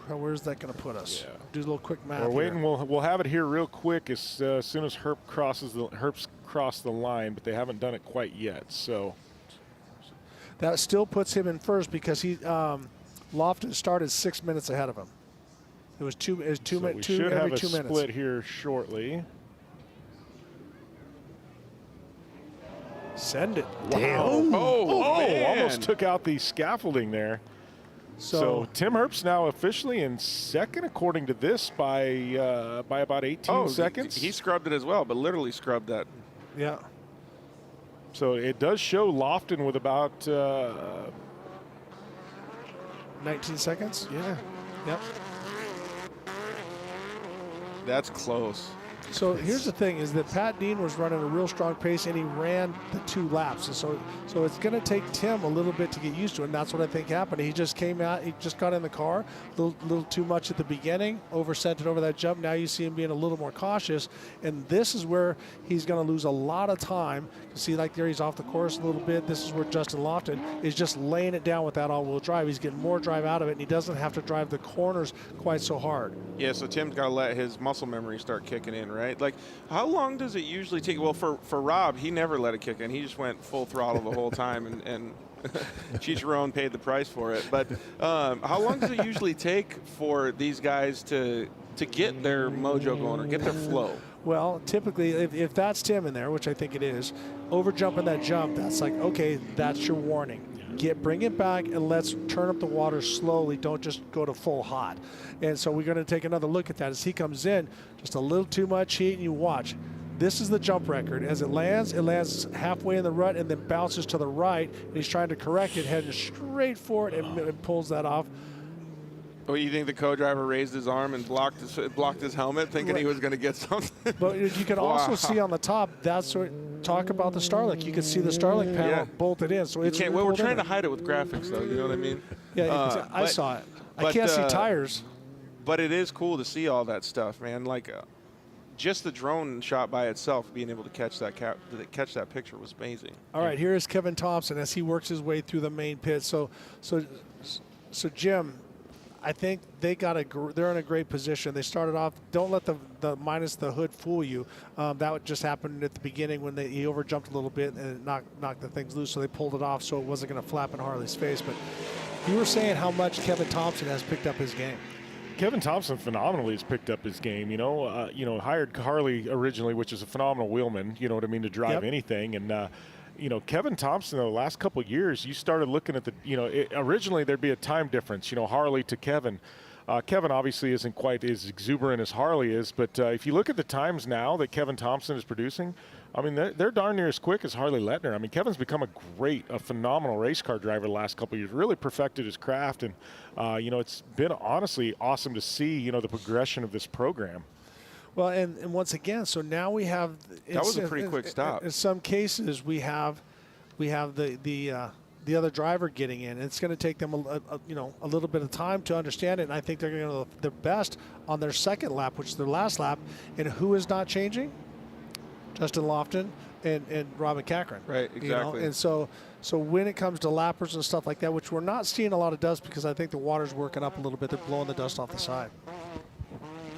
where's that going to put us? Yeah. Do a little quick math. We're waiting. We'll have it here real quick as soon as Herbst crossed the line, but they haven't done it quite yet. So that still puts him in first because Lofton started 6 minutes ahead of him. It was two minutes. We should have a split here shortly. Send it. Wow. Oh, almost took out the scaffolding there. So Tim Herbst now officially in second, according to this, by about 18 seconds. He scrubbed it as well, but literally scrubbed that. Yeah. So it does show Lofton with about 19 seconds. Yeah. Yep. That's close. So here's the thing: is that Pat Dean was running a real strong pace, and he ran the 2 laps. And so it's going to take Tim a little bit to get used to it, and that's what I think happened. He just came out, he just got in the car, a little too much at the beginning, oversent it over that jump. Now you see him being a little more cautious, and this is where he's going to lose a lot of time. You see, like there, he's off the course a little bit. This is where Justin Lofton is just laying it down with that all-wheel drive. He's getting more drive out of it, and he doesn't have to drive the corners quite so hard. Yeah, so Tim's got to let his muscle memory start kicking in, right? Like, how long does it usually take? Well, for Rob, he never let it kick in. He just went full throttle the whole time, and Chicharron paid the price for it. But how long does it usually take for these guys to get their mojo going or get their flow? Well, typically, if that's Tim in there, which I think it is, over jumping that jump, that's like, okay, that's your warning. Bring it back and let's turn up the water slowly. Don't just go to full hot. And so we're going to take another look at that as he comes in. Just a little too much heat, and you watch. This is the jump record. As it lands halfway in the rut and then bounces to the right, and he's trying to correct it, heading straight for it, and pulls that off. Oh, you think the co-driver raised his arm and blocked his helmet, thinking he was going to get something? But you can also see on the top, that's what, talk about the Starlink. You can see the Starlink panel bolted in. So it's we're trying to hide it with graphics, though. You know what I mean? Yeah, I saw it. I can't see tires. But it is cool to see all that stuff, man. Like, just the drone shot by itself, being able to catch that picture was amazing. All right, here is Kevin Thompson as he works his way through the main pit. So Jim, I think they're in a great position. They started off. Don't let the minus the hood fool you. That just happened at the beginning when he overjumped a little bit and it knocked the things loose. So they pulled it off, so it wasn't going to flap in Harley's face. But you were saying how much Kevin Thompson has picked up his game. Kevin Thompson phenomenally has picked up his game. Hired Harley originally, which is a phenomenal wheelman. You know what I mean, to drive anything. And Kevin Thompson, the last couple of years, you started looking at originally there'd be a time difference, Harley to Kevin. Kevin obviously isn't quite as exuberant as Harley is, but if you look at the times now that Kevin Thompson is producing, I mean, they're darn near as quick as Harley Lettner. I mean, Kevin's become a phenomenal race car driver the last couple of years, really perfected his craft, and, it's been honestly awesome to see, the progression of this program. Well, and once again, so now we have... That was a pretty quick stop. In some cases, we have the the other driver getting in. It's going to take them a little bit of time to understand it, and I think they're going to go their best on their second lap, which is their last lap. And who is not changing? Justin Lofton and Rob McCachran. Right, exactly. And so when it comes to lappers and stuff like that, which we're not seeing a lot of dust because I think the water's working up a little bit, they're blowing the dust off the side.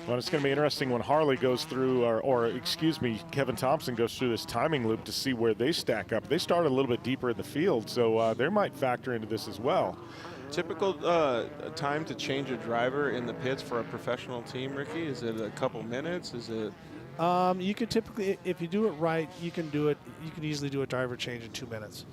Well, it's going to be interesting when Harley goes through, or excuse me, Kevin Thompson goes through this timing loop to see where they stack up. They started a little bit deeper in the field, so they might factor into this as well. Typical time to change a driver in the pits for a professional team, Ricky? Is it a couple minutes? Is it? You could typically, if you do it right, you can do it. You can easily do a driver change in 2 minutes.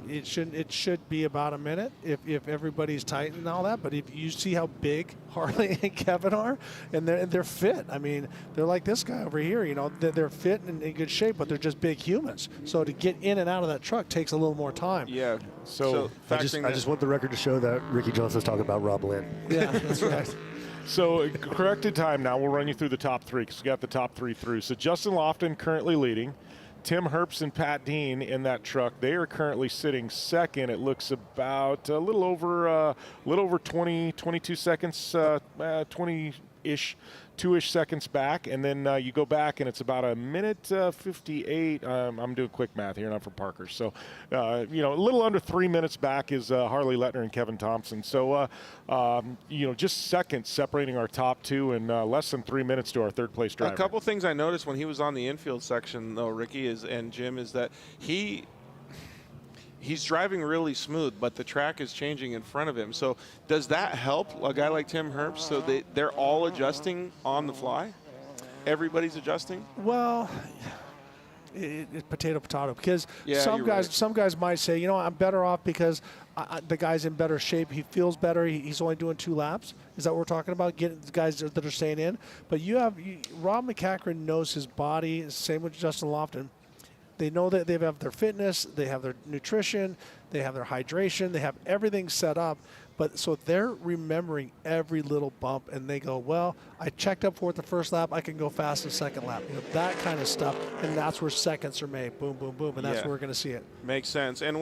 It should be about a minute if everybody's tight and all that. But if you see how big Harley and Kevin are, and they're fit. I mean, they're like this guy over here. You know, they're fit and in good shape, but they're just big humans. So to get in and out of that truck takes a little more time. Yeah. So I just want the record to show that Ricky Johnson's talking about Rob Lynn. Yeah, that's right. So corrected time now. We'll run you through the top three because we got the top three through. So Justin Lofton currently leading. Tim Herbst and Pat Dean in that truck. They are currently sitting second. It looks about a little over 22 seconds, 20-ish, 2-ish seconds back. And then you go back and it's about a minute 58. I'm doing quick math here, not for Parker. So, a little under 3 minutes back is Harley Lettner and Kevin Thompson. So, just seconds separating our top two and less than 3 minutes to our third place driver. A couple things I noticed when he was on the infield section, though, Ricky and Jim, is that he's driving really smooth, but the track is changing in front of him. So does that help a guy like Tim Herbst? So they're all adjusting on the fly? Everybody's adjusting? Well, it's potato because Yeah, some guys might say, I'm better off because the guy's in better shape. He feels better. He's only doing 2 laps. Is that what we're talking about? Getting the guys that are staying in. But Rob McCachran knows his body. Same with Justin Lofton. They know that they have their fitness, they have their nutrition, they have their hydration, they have everything set up. But so they're remembering every little bump, and they go, well, I checked up for it the first lap, I can go fast the second lap. That kind of stuff, and that's where seconds are made. Boom, boom, boom, and that's where we're going to see it. Makes sense. And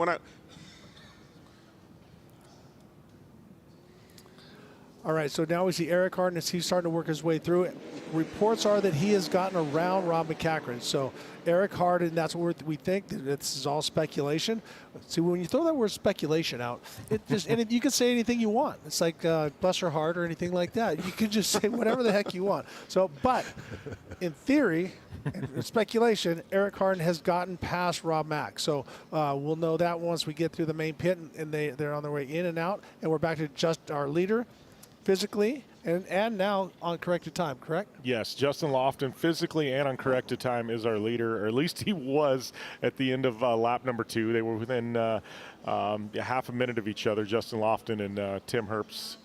All right, so now we see Eric Harden as he's starting to work his way through it. Reports are that he has gotten around Rob McCachran. So Eric Harden, that's what we think. This is all speculation. See, when you throw that word speculation out, you can say anything you want. It's like bless her heart or anything like that. You can just say whatever the heck you want. So, but in theory, and speculation, Eric Harden has gotten past Rob Mack. So we'll know that once we get through the main pit and they're on their way in and out. And we're back to just our leader physically and now on corrected time, correct? Yes, Justin Lofton physically and on corrected time is our leader, or at least he was at the end of lap number 2. They were within half a minute of each other, Justin Lofton and Tim Herbst.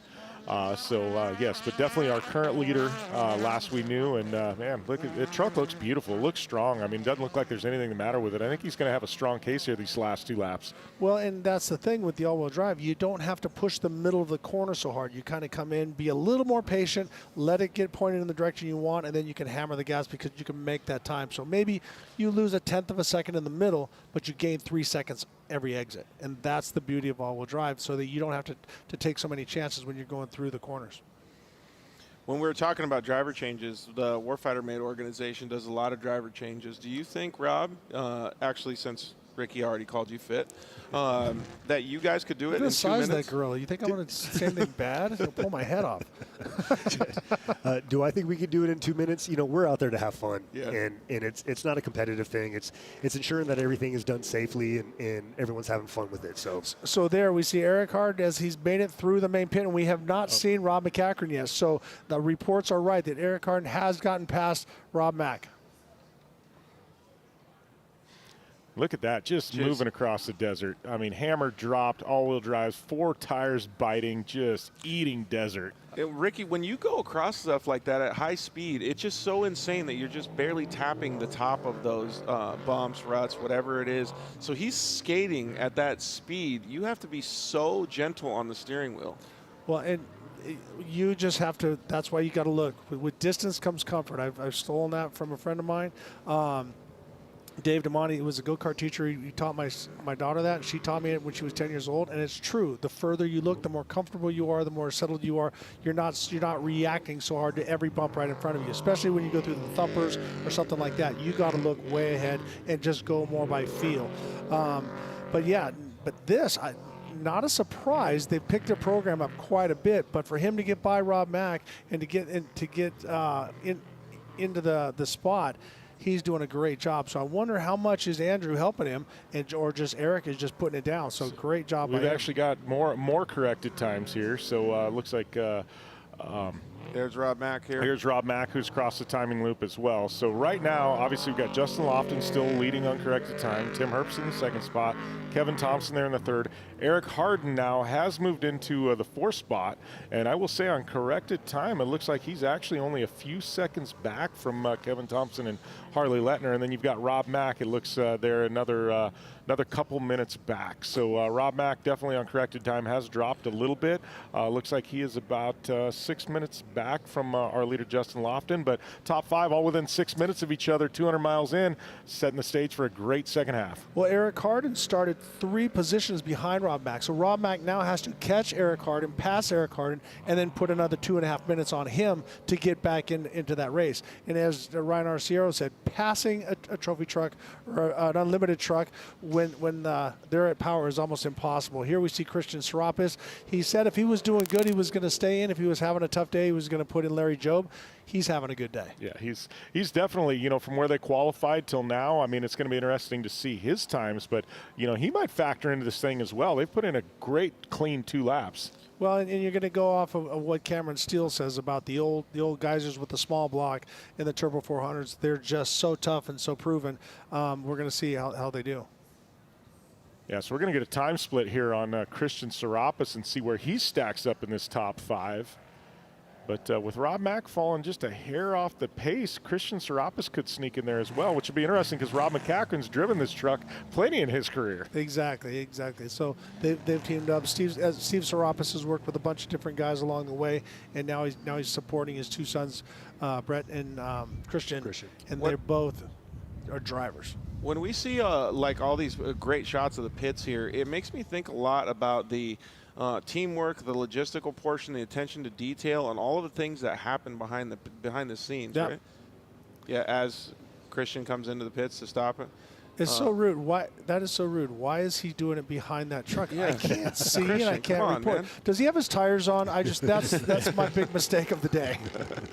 Yes, but definitely our current leader last we knew. And, man, look, the truck looks beautiful. It looks strong. I mean, it doesn't look like there's anything the matter with it. I think he's going to have a strong case here these last 2 laps. Well, and that's the thing with the all-wheel drive. You don't have to push the middle of the corner so hard. You kind of come in, be a little more patient, let it get pointed in the direction you want, and then you can hammer the gas because you can make that time. So maybe you lose a 1/10 of a second in the middle, but you gain 3 seconds every exit. And that's the beauty of all-wheel drive, so that you don't have to take so many chances when you're going through the corners. when we were talking about driver changes, the Warfighter Mate organization does a lot of driver changes. Do you think, Rob, actually, since Ricky already called you fit, that you guys could do it in 2 minutes? Look at the size of that gorilla. You think I'm going to say anything bad? It'll pull my head off. Do I think we could do it in 2 minutes? You know, we're out there to have fun, yeah. and it's not a competitive thing. It's ensuring that everything is done safely and everyone's having fun with it. So there we see Eric Hart as he's made it through the main pit, and we have not seen Rob McCachran yet. So the reports are right that Eric Hart has gotten past Rob Mack. Look at that, just moving across the desert. I mean, hammer dropped, all-wheel drives, 4 tires biting, just eating desert. Ricky, when you go across stuff like that at high speed, it's just so insane that you're just barely tapping the top of those bumps, ruts, whatever it is. So he's skating at that speed. You have to be so gentle on the steering wheel. Well, and you just have to, that's why you got to look. With distance comes comfort. I've stolen that from a friend of mine. Dave DeMonte was a go-kart teacher. He taught my daughter that. She taught me it when she was 10 years old, and it's true. The further you look, the more comfortable you are, the more settled you are. You're not reacting so hard to every bump right in front of you, especially when you go through the thumpers or something like that. You got to look way ahead and just go more by feel. But this, not a surprise. They've picked their program up quite a bit, but for him to get by Rob Mack and to get into the spot, he's doing a great job. So I wonder how much is Andrew helping him, or just Eric is just putting it down. So great job. We've actually got more corrected times here. So looks like there's Rob Mack here. Here's Rob Mack, who's crossed the timing loop as well. So right now, obviously, we've got Justin Lofton still leading uncorrected time. Tim Herbst in the second spot. Kevin Thompson there in the third. Eric Harden now has moved into the fourth spot. And I will say on corrected time, it looks like he's actually only a few seconds back from Kevin Thompson and Harley Lettner. And then you've got Rob Mack. It looks there another couple minutes back. So Rob Mack definitely on corrected time has dropped a little bit. Looks like he is about 6 minutes back from our leader Justin Lofton, but top five all within 6 minutes of each other, 200 miles in, setting the stage for a great second half. Well, Eric Harden started 3 positions behind Rob Mack, so Rob Mack now has to catch Eric Harden, pass Eric Harden, and then put another 2.5 minutes on him to get back into that race. And as Ryan Arciero said, passing a trophy truck or an unlimited truck when they're at power is almost impossible. Here we see Christian Serapis. He said if he was doing good, he was going to stay in. If he was having a tough day, he was going to put in Larry Jobe. He's having a good day. Yeah, he's definitely, from where they qualified till now, I mean, it's going to be interesting to see his times, but, he might factor into this thing as well. They've put in a great, clean 2 laps. Well, and you're going to go off of what Cameron Steele says about the old geysers with the small block and the Turbo 400s. They're just so tough and so proven. We're going to see how they do. Yeah, so we're going to get a time split here on Christian Serapis and see where he stacks up in this top 5. But with Rob Mack falling just a hair off the pace, Christian Serapis could sneak in there as well, which would be interesting because Rob McCachran's driven this truck plenty in his career. Exactly. So they've teamed up. Steve Serapis has worked with a bunch of different guys along the way, and now he's supporting his 2 sons, Brett and Christian. And they're both are drivers. When we see like all these great shots of the pits here, it makes me think a lot about the teamwork, the logistical portion, the attention to detail, and all of the things that happen behind the scenes, right? Yeah, as Christian comes into the pits to stop it. It's so rude. Why? That is so rude. Why is he doing it behind that truck? Yeah. I can't see Christian, and I can't come on, report. man. Does he have his tires on? That's my big mistake of the day.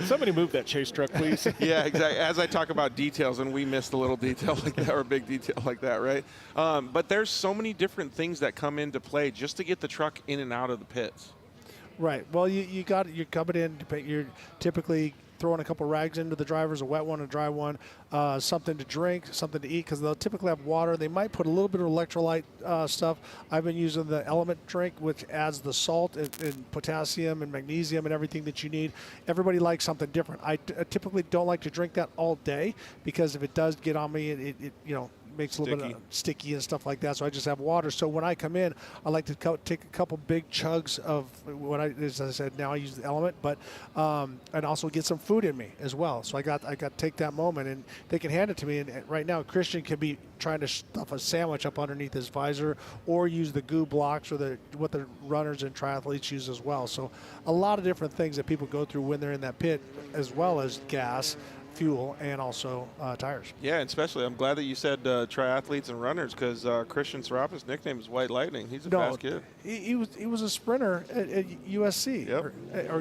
Somebody move that chase truck, please. Yeah, exactly. As I talk about details, and we missed a little detail like that or a big detail like that, right? But there's so many different things that come into play just to get the truck in and out of the pits. Right. Well, you're coming in. You're typically throwing a couple rags into the drivers, a wet one, a dry one, something to drink, something to eat, because they'll typically have water. They might put a little bit of electrolyte stuff. I've been using the Element drink, which adds the salt and potassium and magnesium and everything that you need. Everybody likes something different. I typically don't like to drink that all day, because if it does get on me, it makes a little bit sticky and stuff like that. So I just have water. So when I come in, I like to take a couple big chugs of what as I said, now I use the Element, but and also get some food in me as well. So I got to take that moment, and they can hand it to me. And right now, Christian can be trying to stuff a sandwich up underneath his visor, or use the goo blocks, or what the runners and triathletes use as well. So a lot of different things that people go through when they're in that pit, as well as gas, fuel, and also tires. Yeah, and especially I'm glad that you said triathletes and runners, because Christian Serapis' nickname is White Lightning. He's a fast kid. He was a sprinter at USC or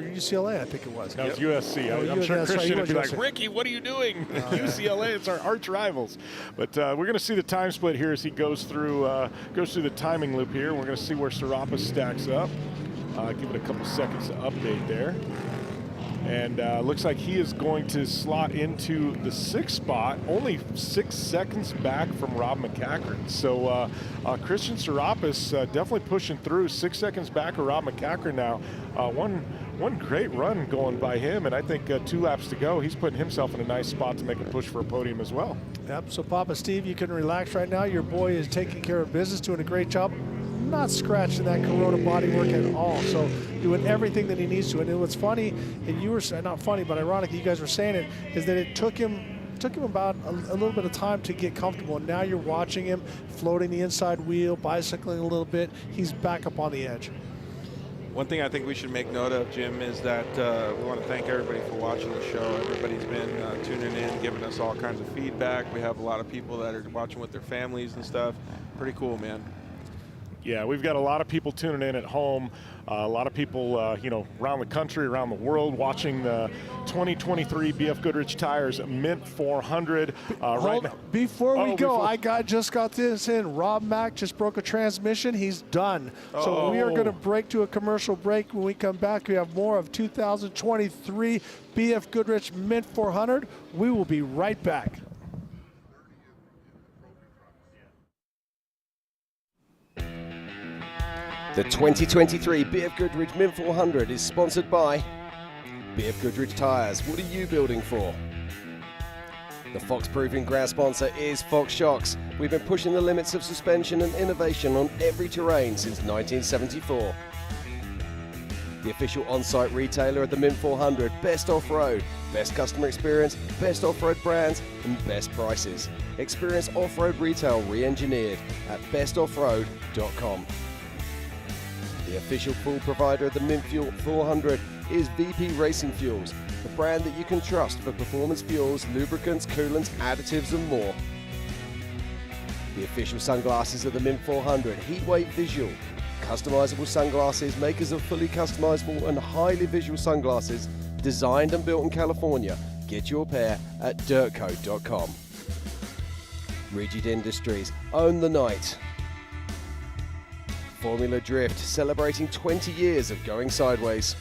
UCLA, I think it was. That was USC. I'm sure Christian would be like, Ricky, what are you doing? UCLA, it's our arch rivals. But we're going to see the time split here as he goes through the timing loop here. We're going to see where Serapis stacks up. Give it a couple seconds to update there. And looks like he is going to slot into the 6th spot, only 6 seconds back from Rob McCachran. So Christian Serapis definitely pushing through, 6 seconds back of Rob McCachran now. One great run going by him, and I think 2 laps to go. He's putting himself in a nice spot to make a push for a podium as well. Yep, so Papa Steve, you can relax right now. Your boy is taking care of business, doing a great job. Not scratching that Corona bodywork at all. So doing everything that he needs to. And what's funny, and you were not funny, but ironic, you guys were saying it, is that it took him took him about a little bit of time to get comfortable. And now you're watching him floating the inside wheel, bicycling a little bit. He's back up on the edge. One thing I think we should make note of, Jim, is that we want to thank everybody for watching the show. Everybody's been tuning in, giving us all kinds of feedback. We have a lot of people that are watching with their families and stuff. Pretty cool, man. Yeah, we've got a lot of people tuning in at home. A lot of people, around the country, around the world, watching the 2023 BFGoodrich Tires Mint 400. Right now. Before we go, I just got this in. Rob Mack just broke a transmission. He's done. So we are going to break to a commercial break. When we come back, we have more of 2023 BFGoodrich Mint 400. We will be right back. The 2023 BFGoodrich Mint 400 is sponsored by BFGoodrich Tires. What are you building for? The Fox Proving Ground sponsor is Fox Shocks. We've been pushing the limits of suspension and innovation on every terrain since 1974. The official on-site retailer of the Mint 400, best off-road, best customer experience, best off-road brands, and best prices. Experience off-road retail re-engineered at bestoffroad.com. The official fuel provider of the Mint Fuel 400 is VP Racing Fuels, the brand that you can trust for performance fuels, lubricants, coolants, additives and more. The official sunglasses of the Mint 400, Heatwave Visual, customizable sunglasses, makers of fully customizable and highly visual sunglasses, designed and built in California. Get your pair at dirtcode.com. Rigid Industries, own the night. Formula Drift, celebrating 20 years of going sideways.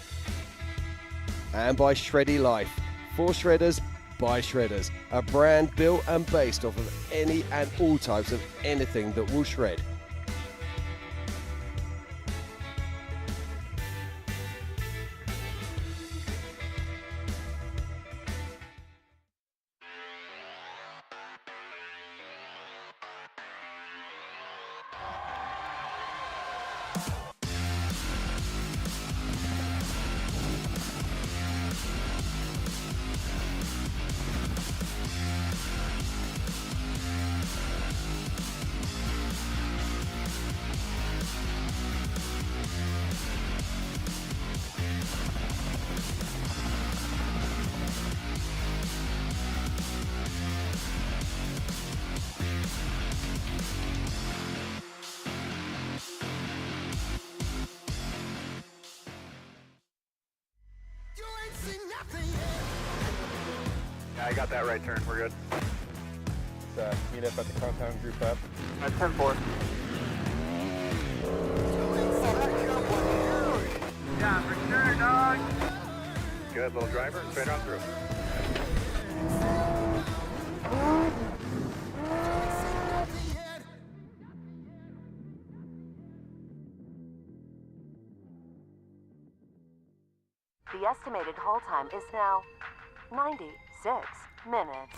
And by Shreddy Life, for shredders, by shredders, a brand built and based off of any and all types of anything that will shred. Yeah, I got that right turn. We're good. Let's meet up at the compound group up. At 10-4. Yeah, for sure, dog. Good, little driver. Straight on through. The estimated hold time is now 96 minutes.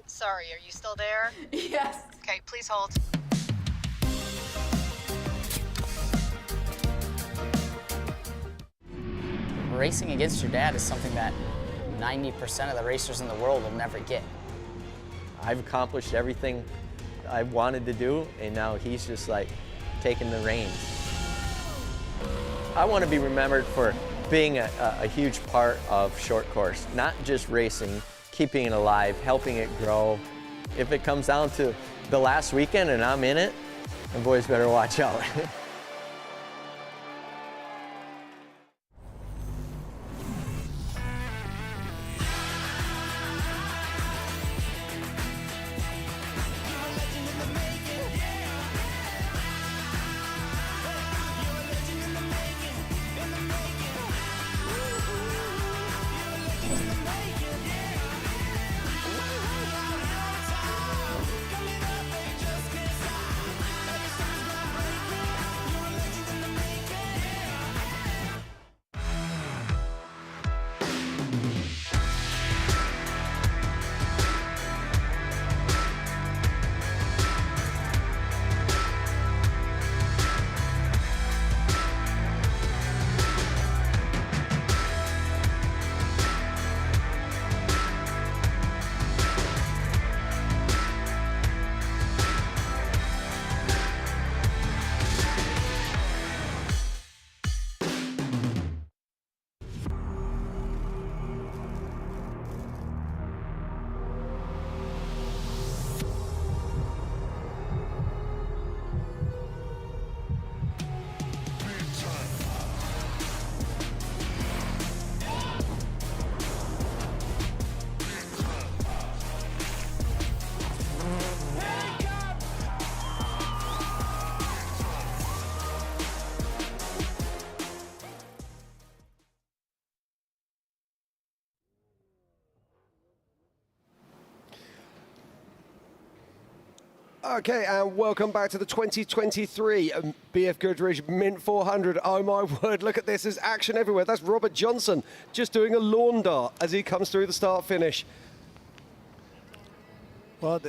Sorry, are you still there? Yes. Okay, please hold. Racing against your dad is something that 90% of the racers in the world will never get. I've accomplished everything I wanted to do, and now he's just like taking the reins. I want to be remembered for being a huge part of short course, not just racing, keeping it alive, helping it grow. If it comes down to the last weekend and I'm in it, the boys better watch out. Okay, and welcome back to the 2023 BF Goodrich Mint 400. Oh my word, look at this, there's action everywhere. That's Robert Johnson just doing a lawn dart as he comes through the start-finish. Well,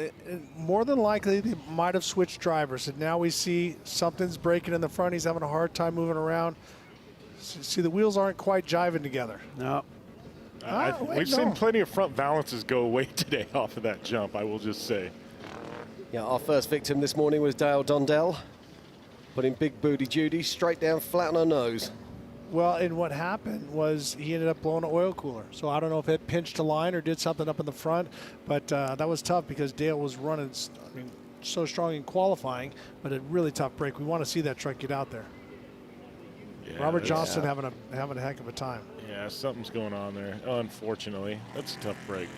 more than likely, they might have switched drivers, and now we see something's breaking in the front. He's having a hard time moving around. See, the wheels aren't quite jiving together. No. We've seen plenty of front balances go away today off of that jump, I will just say. Yeah, our first victim this morning was Dale Dundell, putting big booty Judy straight down flat on her nose. Well, and what happened was he ended up blowing an oil cooler. So I don't know if it pinched a line or did something up in the front, but that was tough because Dale was running, so strong in qualifying, but a really tough break. We want to see that truck get out there. Yeah, Robert Johnson having a heck of a time. Yeah, something's going on there, unfortunately. That's a tough break.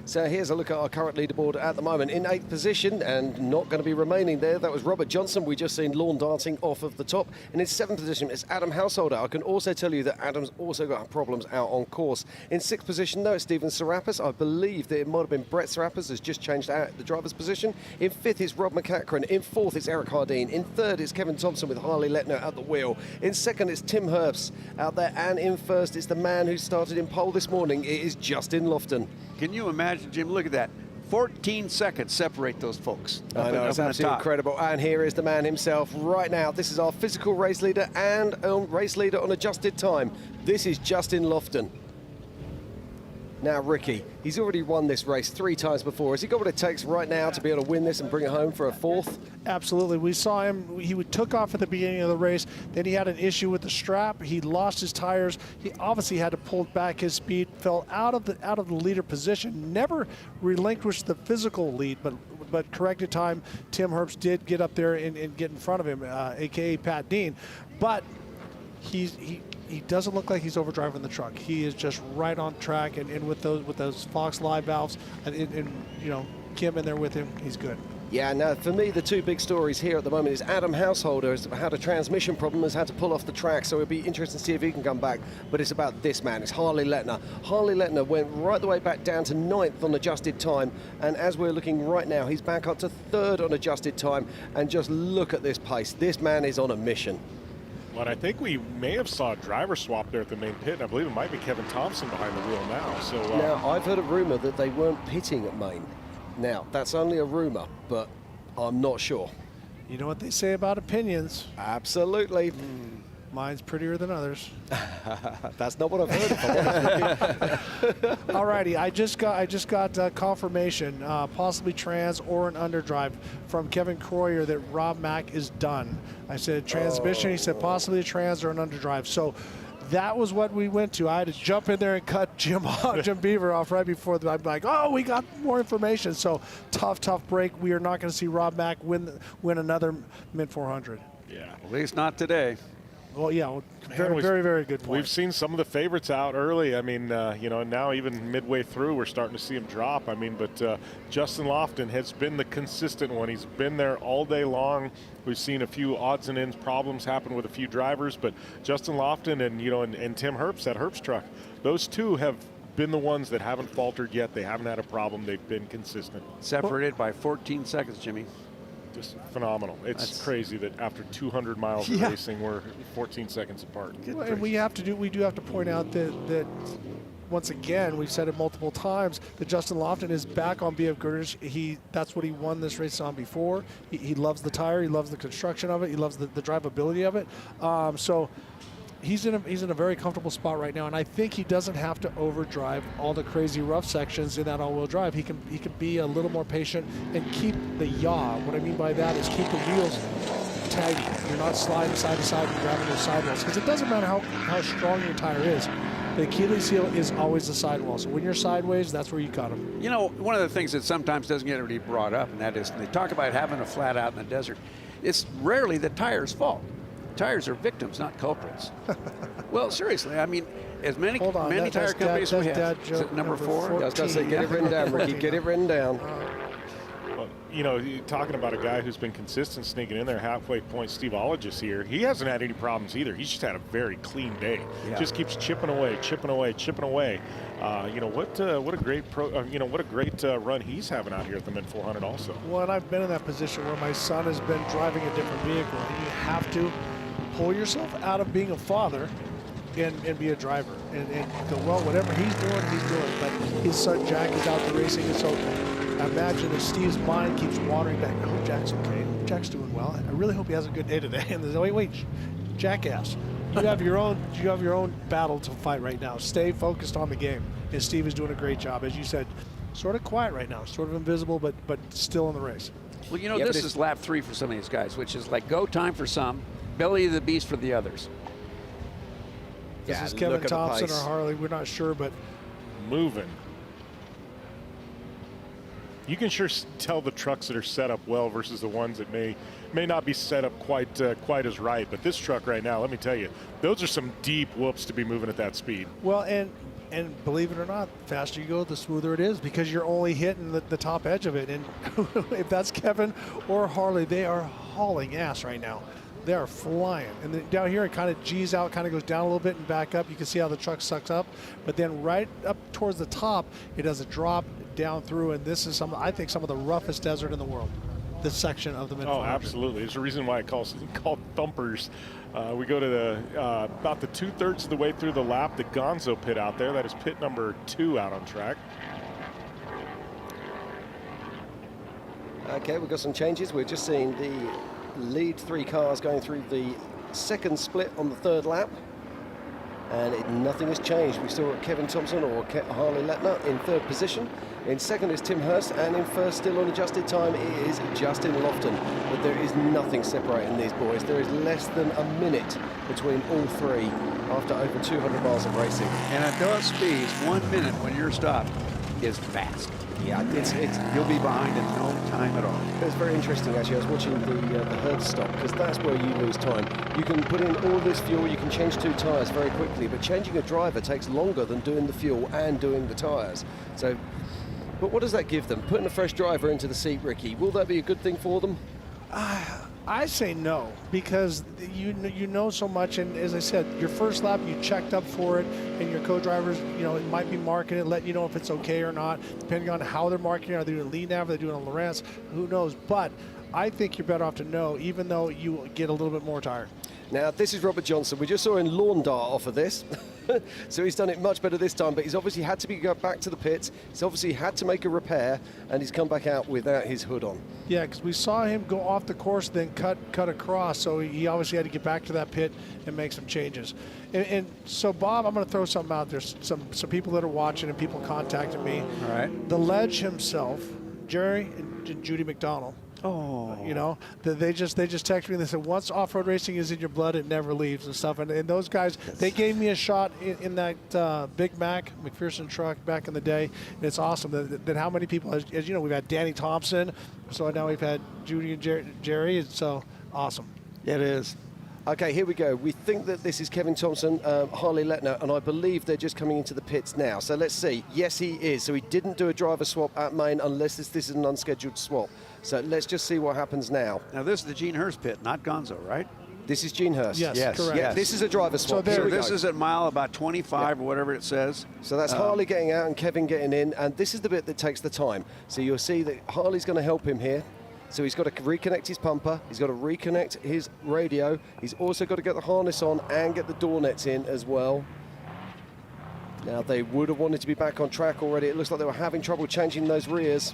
So here's a look at our current leaderboard at the moment. In 8th position, and not going to be remaining there, that was Robert Johnson. We just seen lawn darting off of the top. And in 7th position, it's Adam Householder. I can also tell you that Adam's also got problems out on course. In 6th position, though, it's Steven Serapis. I believe that it might have been Brett Serapis has just changed out the driver's position. In 5th, it's Rob McCachran. In 4th, it's Eric Hardeen. In 3rd, it's Kevin Thompson with Harley Letner at the wheel. In 2nd, it's Tim Herbst out there. And in 1st, it's the man who started in pole this morning. It is Justin Lofton. Can you imagine, Jim? Look at that. 14 seconds separate those folks. I know, it's absolutely incredible. And here is the man himself right now. This is our physical race leader and race leader on adjusted time. This is Justin Lofton. Now, Ricky, he's already won this race 3 times before. Has he got what it takes right now to be able to win this and bring it home for a 4th? Absolutely. We saw him. He took off at the beginning of the race. Then he had an issue with the strap. He lost his tires. He obviously had to pull back his speed. Fell out of the leader position. Never relinquished the physical lead, but corrected time. Tim Herbst did get up there and get in front of him, a.k.a. Pat Dean. But he doesn't look like he's overdriving the truck. He is just right on track, and with those Fox Live valves, and you know, Kim in there with him, he's good. Yeah, now for me, the 2 big stories here at the moment is Adam Householder has had a transmission problem, has had to pull off the track, so it'll be interesting to see if he can come back. But it's about this man, it's Harley Letner. Harley Letner went right the way back down to 9th on adjusted time, and as we're looking right now, he's back up to 3rd on adjusted time, and just look at this pace. This man is on a mission. But I think we may have saw a driver swap there at the main pit, and I believe it might be Kevin Thompson behind the wheel now. So now, I've heard a rumor that they weren't pitting at Maine. Now, that's only a rumor, but I'm not sure. You know what they say about opinions? Absolutely. Mine's prettier than others. That's not what I've heard. All righty, I just got confirmation, possibly trans or an underdrive from Kevin Croyer that Rob Mack is done. I said transmission. He said possibly a trans or an underdrive. So that was what we went to. I had to jump in there and cut Jim Beaver off right before I'm like, oh, we got more information. So tough break. We are not going to see Rob Mack win another Mint 400. Yeah, at least not today. Well, yeah, very good point. We've seen some of the favorites out early. I mean, you know, now even midway through, we're starting to see him drop. I mean, but Justin Lofton has been the consistent one. He's been there all day long. We've seen a few odds and ends problems happen with a few drivers, but Justin Lofton and, you know, and Tim Herbst, that Herbst truck, those two have been the ones that haven't faltered yet. They haven't had a problem. They've been consistent. Separated by 14 seconds, Jimmy. Just phenomenal. It's crazy that after 200 miles of racing, we're 14 seconds apart. Well, and we do have to point out that once again, we've said it multiple times, that Justin Lofton is back on BF Goodrich. That's what he won this race on before. He loves the tire. He loves the construction of it. He loves the drivability of it. So he's in a very comfortable spot right now, and I think he doesn't have to overdrive all the crazy rough sections in that all-wheel drive. He can be a little more patient and keep the yaw. What I mean by that is keep the wheels taggy. You're not sliding side to side and grabbing those sidewalls, because it doesn't matter how strong your tire is. The Achilles heel is always the sidewall. So when you're sideways, that's where you cut them. You know, one of the things that sometimes doesn't get really brought up, and that is when they talk about having a flat out in the desert, it's rarely the tire's fault. Tires are victims, not culprits. Well, seriously, I mean, as many tire companies we have. Is it number 4? I was going to say, get it written down, Ricky. Get it written down. you know, talking about a guy who's been consistent sneaking in there, halfway point Steve Ologis here, he hasn't had any problems either. He's just had a very clean day. Yeah. Just keeps chipping away, chipping away, chipping away. You know, what a great run he's having out here at the Mint 400 also. Well, and I've been in that position where my son has been driving a different vehicle, and you have to pull yourself out of being a father and be a driver and go, well, whatever he's doing. But his son Jack is out there racing, and so I imagine if Steve's mind keeps wandering back, I hope Jack's okay. Jack's doing well. I really hope he has a good day today. And there's, wait, jackass. You have your own battle to fight right now. Stay focused on the game. And Steve is doing a great job, as you said. Sort of quiet right now, sort of invisible, but still in the race. Well, you know, this is lap 3 for some of these guys, which is like go time for some, belly of the beast for the others. This is Kevin Thompson or Harley. We're not sure, but moving. You can sure tell the trucks that are set up well versus the ones that may not be set up quite as right. But this truck right now, let me tell you, those are some deep whoops to be moving at that speed. Well, and believe it or not, the faster you go, the smoother it is, because you're only hitting the top edge of it. And if that's Kevin or Harley, they are hauling ass right now. They are flying. And then down here, it kind of G's out, kind of goes down a little bit and back up. You can see how the truck sucks up. But then right up towards the top, it does a drop down through. And this is, I think, some of the roughest desert in the world, this section of the Mint 400. Oh, absolutely. There's a reason why it's called thumpers. We go to about the 2/3 of the way through the lap, the Gonzo pit out there. That is pit number 2 out on track. Okay, we've got some changes. We're just seeing the lead 3 cars going through the second split on the 3rd lap, and nothing has changed. We still got Kevin Thompson or Harley Letner in 3rd position. In 2nd is Tim Hurst, and in 1st, still on adjusted time, it is Justin Lofton. But there is nothing separating these boys. There is less than a minute between all 3 after over 200 miles of racing. And at those speeds, 1 minute when you're stopped is fast. Yeah, you'll be behind in no time at all. It's very interesting, actually. I was watching the Hurst stop, because that's where you lose time. You can put in all this fuel, you can change 2 tyres very quickly, but changing a driver takes longer than doing the fuel and doing the tyres. So, but what does that give them? Putting a fresh driver into the seat, Ricky, will that be a good thing for them? I say no, because you know so much, and as I said, your first lap you checked up for it, and your co-drivers, you know, it might be marking it, letting you know if it's okay or not, depending on how they're marking it. Are they doing lean nav? Are they doing a Lawrence? Who knows? But I think you're better off to know, even though you get a little bit more tired. Now, this is Robert Johnson. We just saw him lawn dart off of this. So he's done it much better this time, but he's obviously had to go back to the pits. He's obviously had to make a repair, and he's come back out without his hood on. Yeah, because we saw him go off the course, then cut across, so he obviously had to get back to that pit and make some changes. And so, Bob, I'm going to throw something out there. Some people that are watching and people contacted me. All right. The Ledge himself, Jerry and Judy McDonald. Oh. You know, they just texted me and they said, once off-road racing is in your blood, it never leaves and stuff. And those guys, they gave me a shot in that Big Mac McPherson truck back in the day. And it's awesome that how many people, as you know, we've had Danny Thompson. So now we've had Judy and Jerry. It's so awesome. It is. Okay, here we go. We think that this is Kevin Thompson, Harley Letner, and I believe they're just coming into the pits now. So let's see. Yes, he is. So he didn't do a driver swap at Maine unless this is an unscheduled swap. So let's just see what happens now. Now, this is the Gene Hurst pit, not Gonzo, right? This is Gene Hurst. Yes, correct. Yeah, this is a driver swap. So this is at mile about 25 or whatever it says. So that's Harley getting out and Kevin getting in, and this is the bit that takes the time. So you'll see that Harley's going to help him here. So he's got to reconnect his pumper, he's got to reconnect his radio, he's also got to get the harness on and get the door nets in as well. Now they would have wanted to be back on track already. It looks like they were having trouble changing those rears.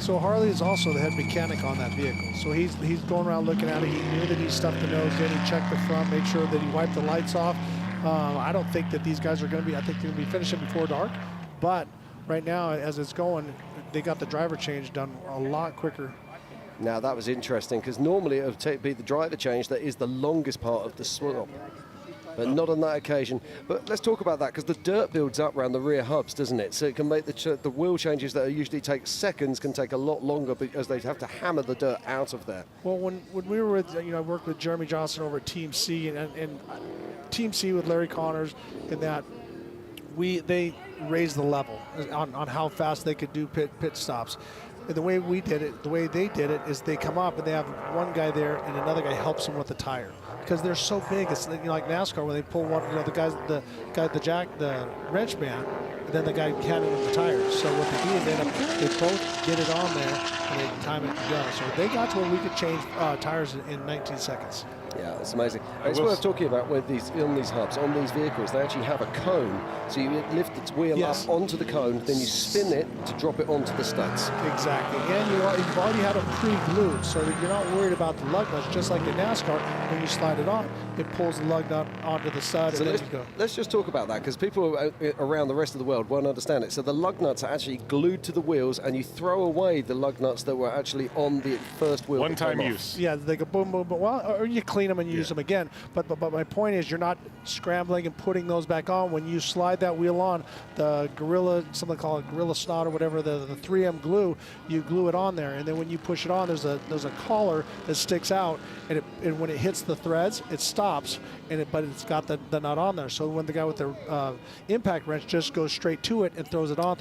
So Harley is also the head mechanic on that vehicle. So he's going around looking at it. He knew that he stuffed the nose in, he checked the front, made sure that he wiped the lights off. I don't think that these guys are going to be, I think they're going to be finishing before dark. But right now, as it's going, they got the driver change done a lot quicker. Now that was interesting, because normally it would be the driver change that is the longest part of the swap. But not on that occasion. But let's talk about that, because the dirt builds up around the rear hubs, doesn't it? So it can make the wheel changes that usually take seconds can take a lot longer because they have to hammer the dirt out of there. Well, when we were with, I worked with Jeremy Johnson over at Team C, and Team C with Larry Connors and that, they raised the level on how fast they could do pit stops. And the way they did it is they come up and they have one guy there and another guy helps them with the tire because they're so big. It's like NASCAR when they pull one, the wrench man, and then the guy can't with the tires. So what they do is they both get it on there and they time it to go. So they got to where we could change tires in 19 seconds. Yeah, it's amazing. It's worth talking about on these hubs, on these vehicles, they actually have a cone. So you lift the wheel up onto the cone, then you spin it to drop it onto the studs. Exactly. And you've already had it pre-glued, so that you're not worried about the lug nuts. Just like in NASCAR, when you slide it on, it pulls the lug nut onto the stud, So and then you go. let's just talk about that, because people around the rest of the world won't understand it. So the lug nuts are actually glued to the wheels, and you throw away the lug nuts that were actually on the first wheel. One-time use. Yeah, they go boom, boom, boom. Well, or you clean them and use them again. But my point is, you're not scrambling and putting those back on. When you slide that wheel on, the Gorilla, something called Gorilla Snot or whatever, the 3M glue, you glue it on there, and then when you push it on, there's a collar that sticks out, and when it hits the threads, it stops, but it's got the nut on there. So when the guy with the impact wrench just goes straight to it and throws it on,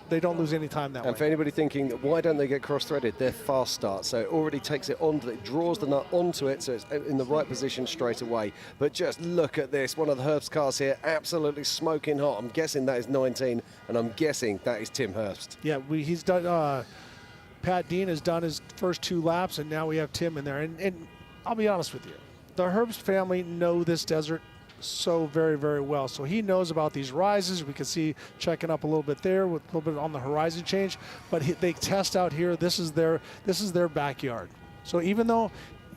they don't lose any time that way. And for anybody thinking, why don't they get cross-threaded? They're fast start, so it already takes it onto it, draws the nut onto it, so it's in the right position straight away. But just look at this, one of the Herbst cars here, absolutely smoking hot. I'm guessing that is 19, and I'm guessing that is Tim Herbst. Yeah, he's done. Pat Dean has done his first 2 laps, and now we have Tim in there. And I'll be honest with you, the Herbst family know this desert so very, very well. So he knows about these rises. We can see checking up a little bit there with a little bit on the horizon change. But they test out here. This is their backyard. So even though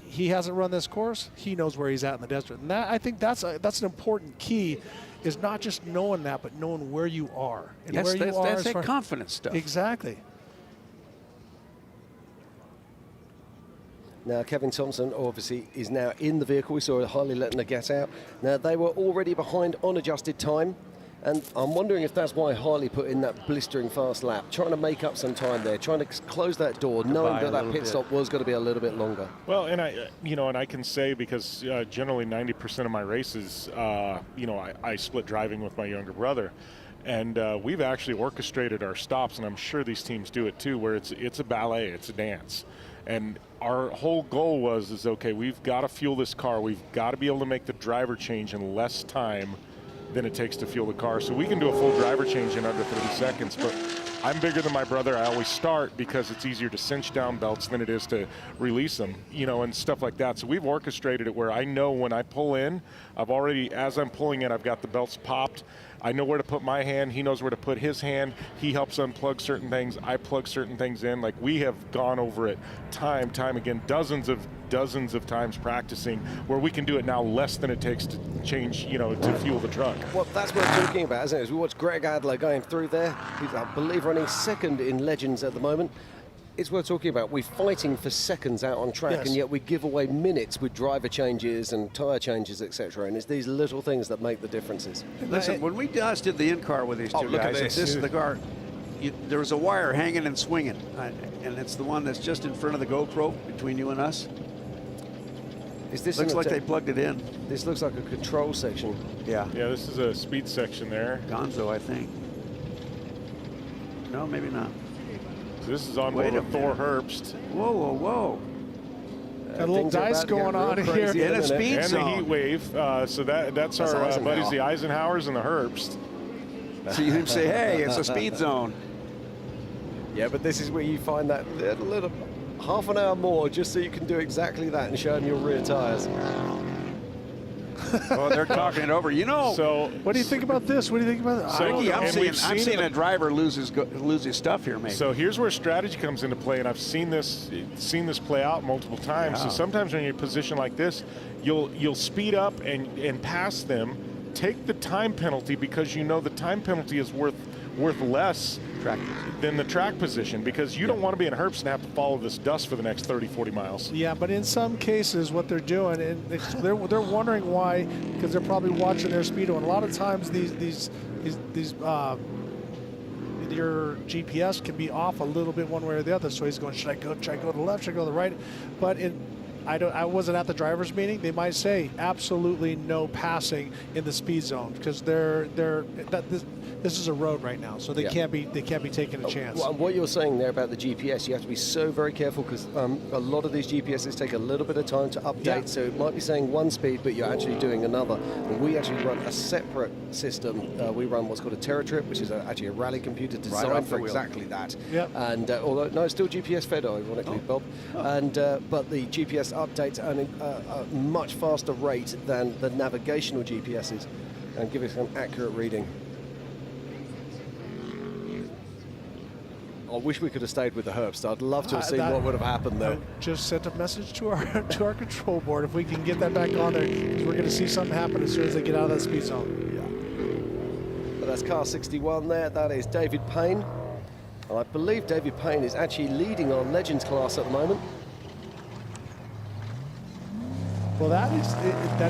he hasn't run this course, he knows where he's at in the desert. And I think that's an important key, is not just knowing that, but knowing where you are. And Yes, where you are that's that confidence stuff. Exactly. Now, Kevin Thompson obviously is now in the vehicle. We saw Harley letting her get out. Now, they were already behind on adjusted time, and I'm wondering if that's why Harley put in that blistering fast lap, trying to make up some time there, trying to close that door, knowing that pit stop was going to be a little bit longer. Well, and I can say, because generally 90% of my races, I split driving with my younger brother. And we've actually orchestrated our stops, and I'm sure these teams do it too, where it's a ballet, it's a dance. And our whole goal was, okay, we've got to fuel this car. We've got to be able to make the driver change in less time than it takes to fuel the car. So we can do a full driver change in under 30 seconds, but I'm bigger than my brother. I always start because it's easier to cinch down belts than it is to release them, and stuff like that. So we've orchestrated it where I know when I pull in, as I'm pulling in, I've got the belts popped. I know where to put my hand. He knows where to put his hand. He helps unplug certain things. I plug certain things in. Like, we have gone over it time again, dozens of times practicing, where we can do it now less than it takes to change, to fuel the truck. Well, that's what we're talking about, isn't it? As we watch Greg Adler going through there, he's, I believe, running second in Legends at the moment. It's worth talking about. We're fighting for seconds out on track, and yet we give away minutes with driver changes and tyre changes, etc. And it's these little things that make the differences. Listen, when we just did the in-car with these two guys, this is the car. There was a wire hanging and swinging, and it's the one that's just in front of the GoPro between you and us. Looks like they plugged it in. This looks like a control section. Yeah. Yeah, this is a speed section there. Gonzo, I think. No, maybe not. So this is on board with Thor Herbst. Whoa, whoa, whoa. Got a little dice going on here. In a speed zone. And the heat wave. So that's our buddies, the Eisenhowers and the Herbst. So you say, hey, it's a speed zone. Yeah, but this is where you find that little half an hour more just so you can do exactly that and show them your rear tires. Well, they're talking it over. So what do you think about this? What do you think about that? Ricky, I'm seeing a driver lose his stuff here, maybe. So here's where strategy comes into play, and I've seen this play out multiple times. Yeah. So sometimes when you're in a position like this, you'll speed up and pass them, take the time penalty, because the time penalty is worth less than the track position, because you don't want to be in Herbst and have to follow this dust for the next 30, 40 miles. Yeah, but in some cases, what they're doing, and they're wondering why, because they're probably watching their speedo. And a lot of times, your GPS can be off a little bit one way or the other. So he's going, should I go to the left? Should I go to the right? But I wasn't at the drivers' meeting. They might say absolutely no passing in the speed zone because this is a road right now, so they can't be taking a chance. Well, what you're saying there about the GPS, you have to be so very careful because a lot of these GPSs take a little bit of time to update. So it might be saying one speed, but you're actually doing another. And we actually run a separate system. We run what's called a TerraTrip, which is actually a rally computer designed for exactly that. Yep. And although no, it's still GPS fed, ironically, Bob. And but the GPS updates at a much faster rate than the navigational GPSs, and give us an accurate reading. I wish we could have stayed with the Herbst. I'd love to have seen what would have happened there. Just sent a message to our control board if we can get that back on there, because we're going to see something happen as soon as they get out of that speed zone. Yeah. But that's car 61 there. That is David Payne. And I believe David Payne is actually leading our Legends class at the moment. Well, that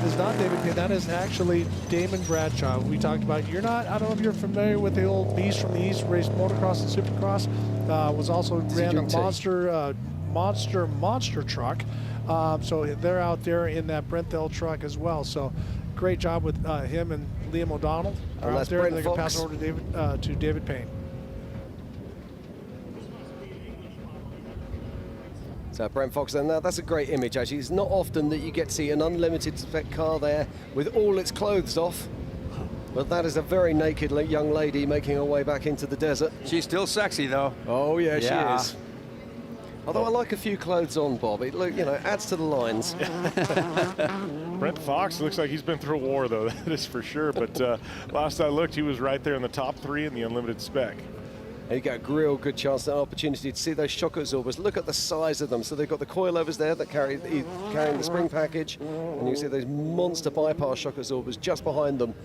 is not David Payne. That is actually Damon Bradshaw. We talked about. I don't know if you're familiar with the old beast from the East, raced motocross and supercross. Was also ran a monster truck. So they're out there in that Brenthel truck as well. So great job with him and Liam O'Donnell. And out there. They're going to Fox. pass it over to David Payne. Brent Fox, and that's a great image actually. It's not often that you get to see an unlimited spec car there with all its clothes off, but that is a very naked young lady making her way back into the desert. She's still sexy though. Oh yeah, she is. Although I like a few clothes on, Bob. It adds to the lines. Brent Fox looks like he's been through a war though, that is for sure, but last I looked he was right there in the top 3 in the unlimited spec. And you get a real good chance, an opportunity to see those shock absorbers. Look at the size of them. So they've got the coilovers there that carrying the spring package, and you see those monster bypass shock absorbers just behind them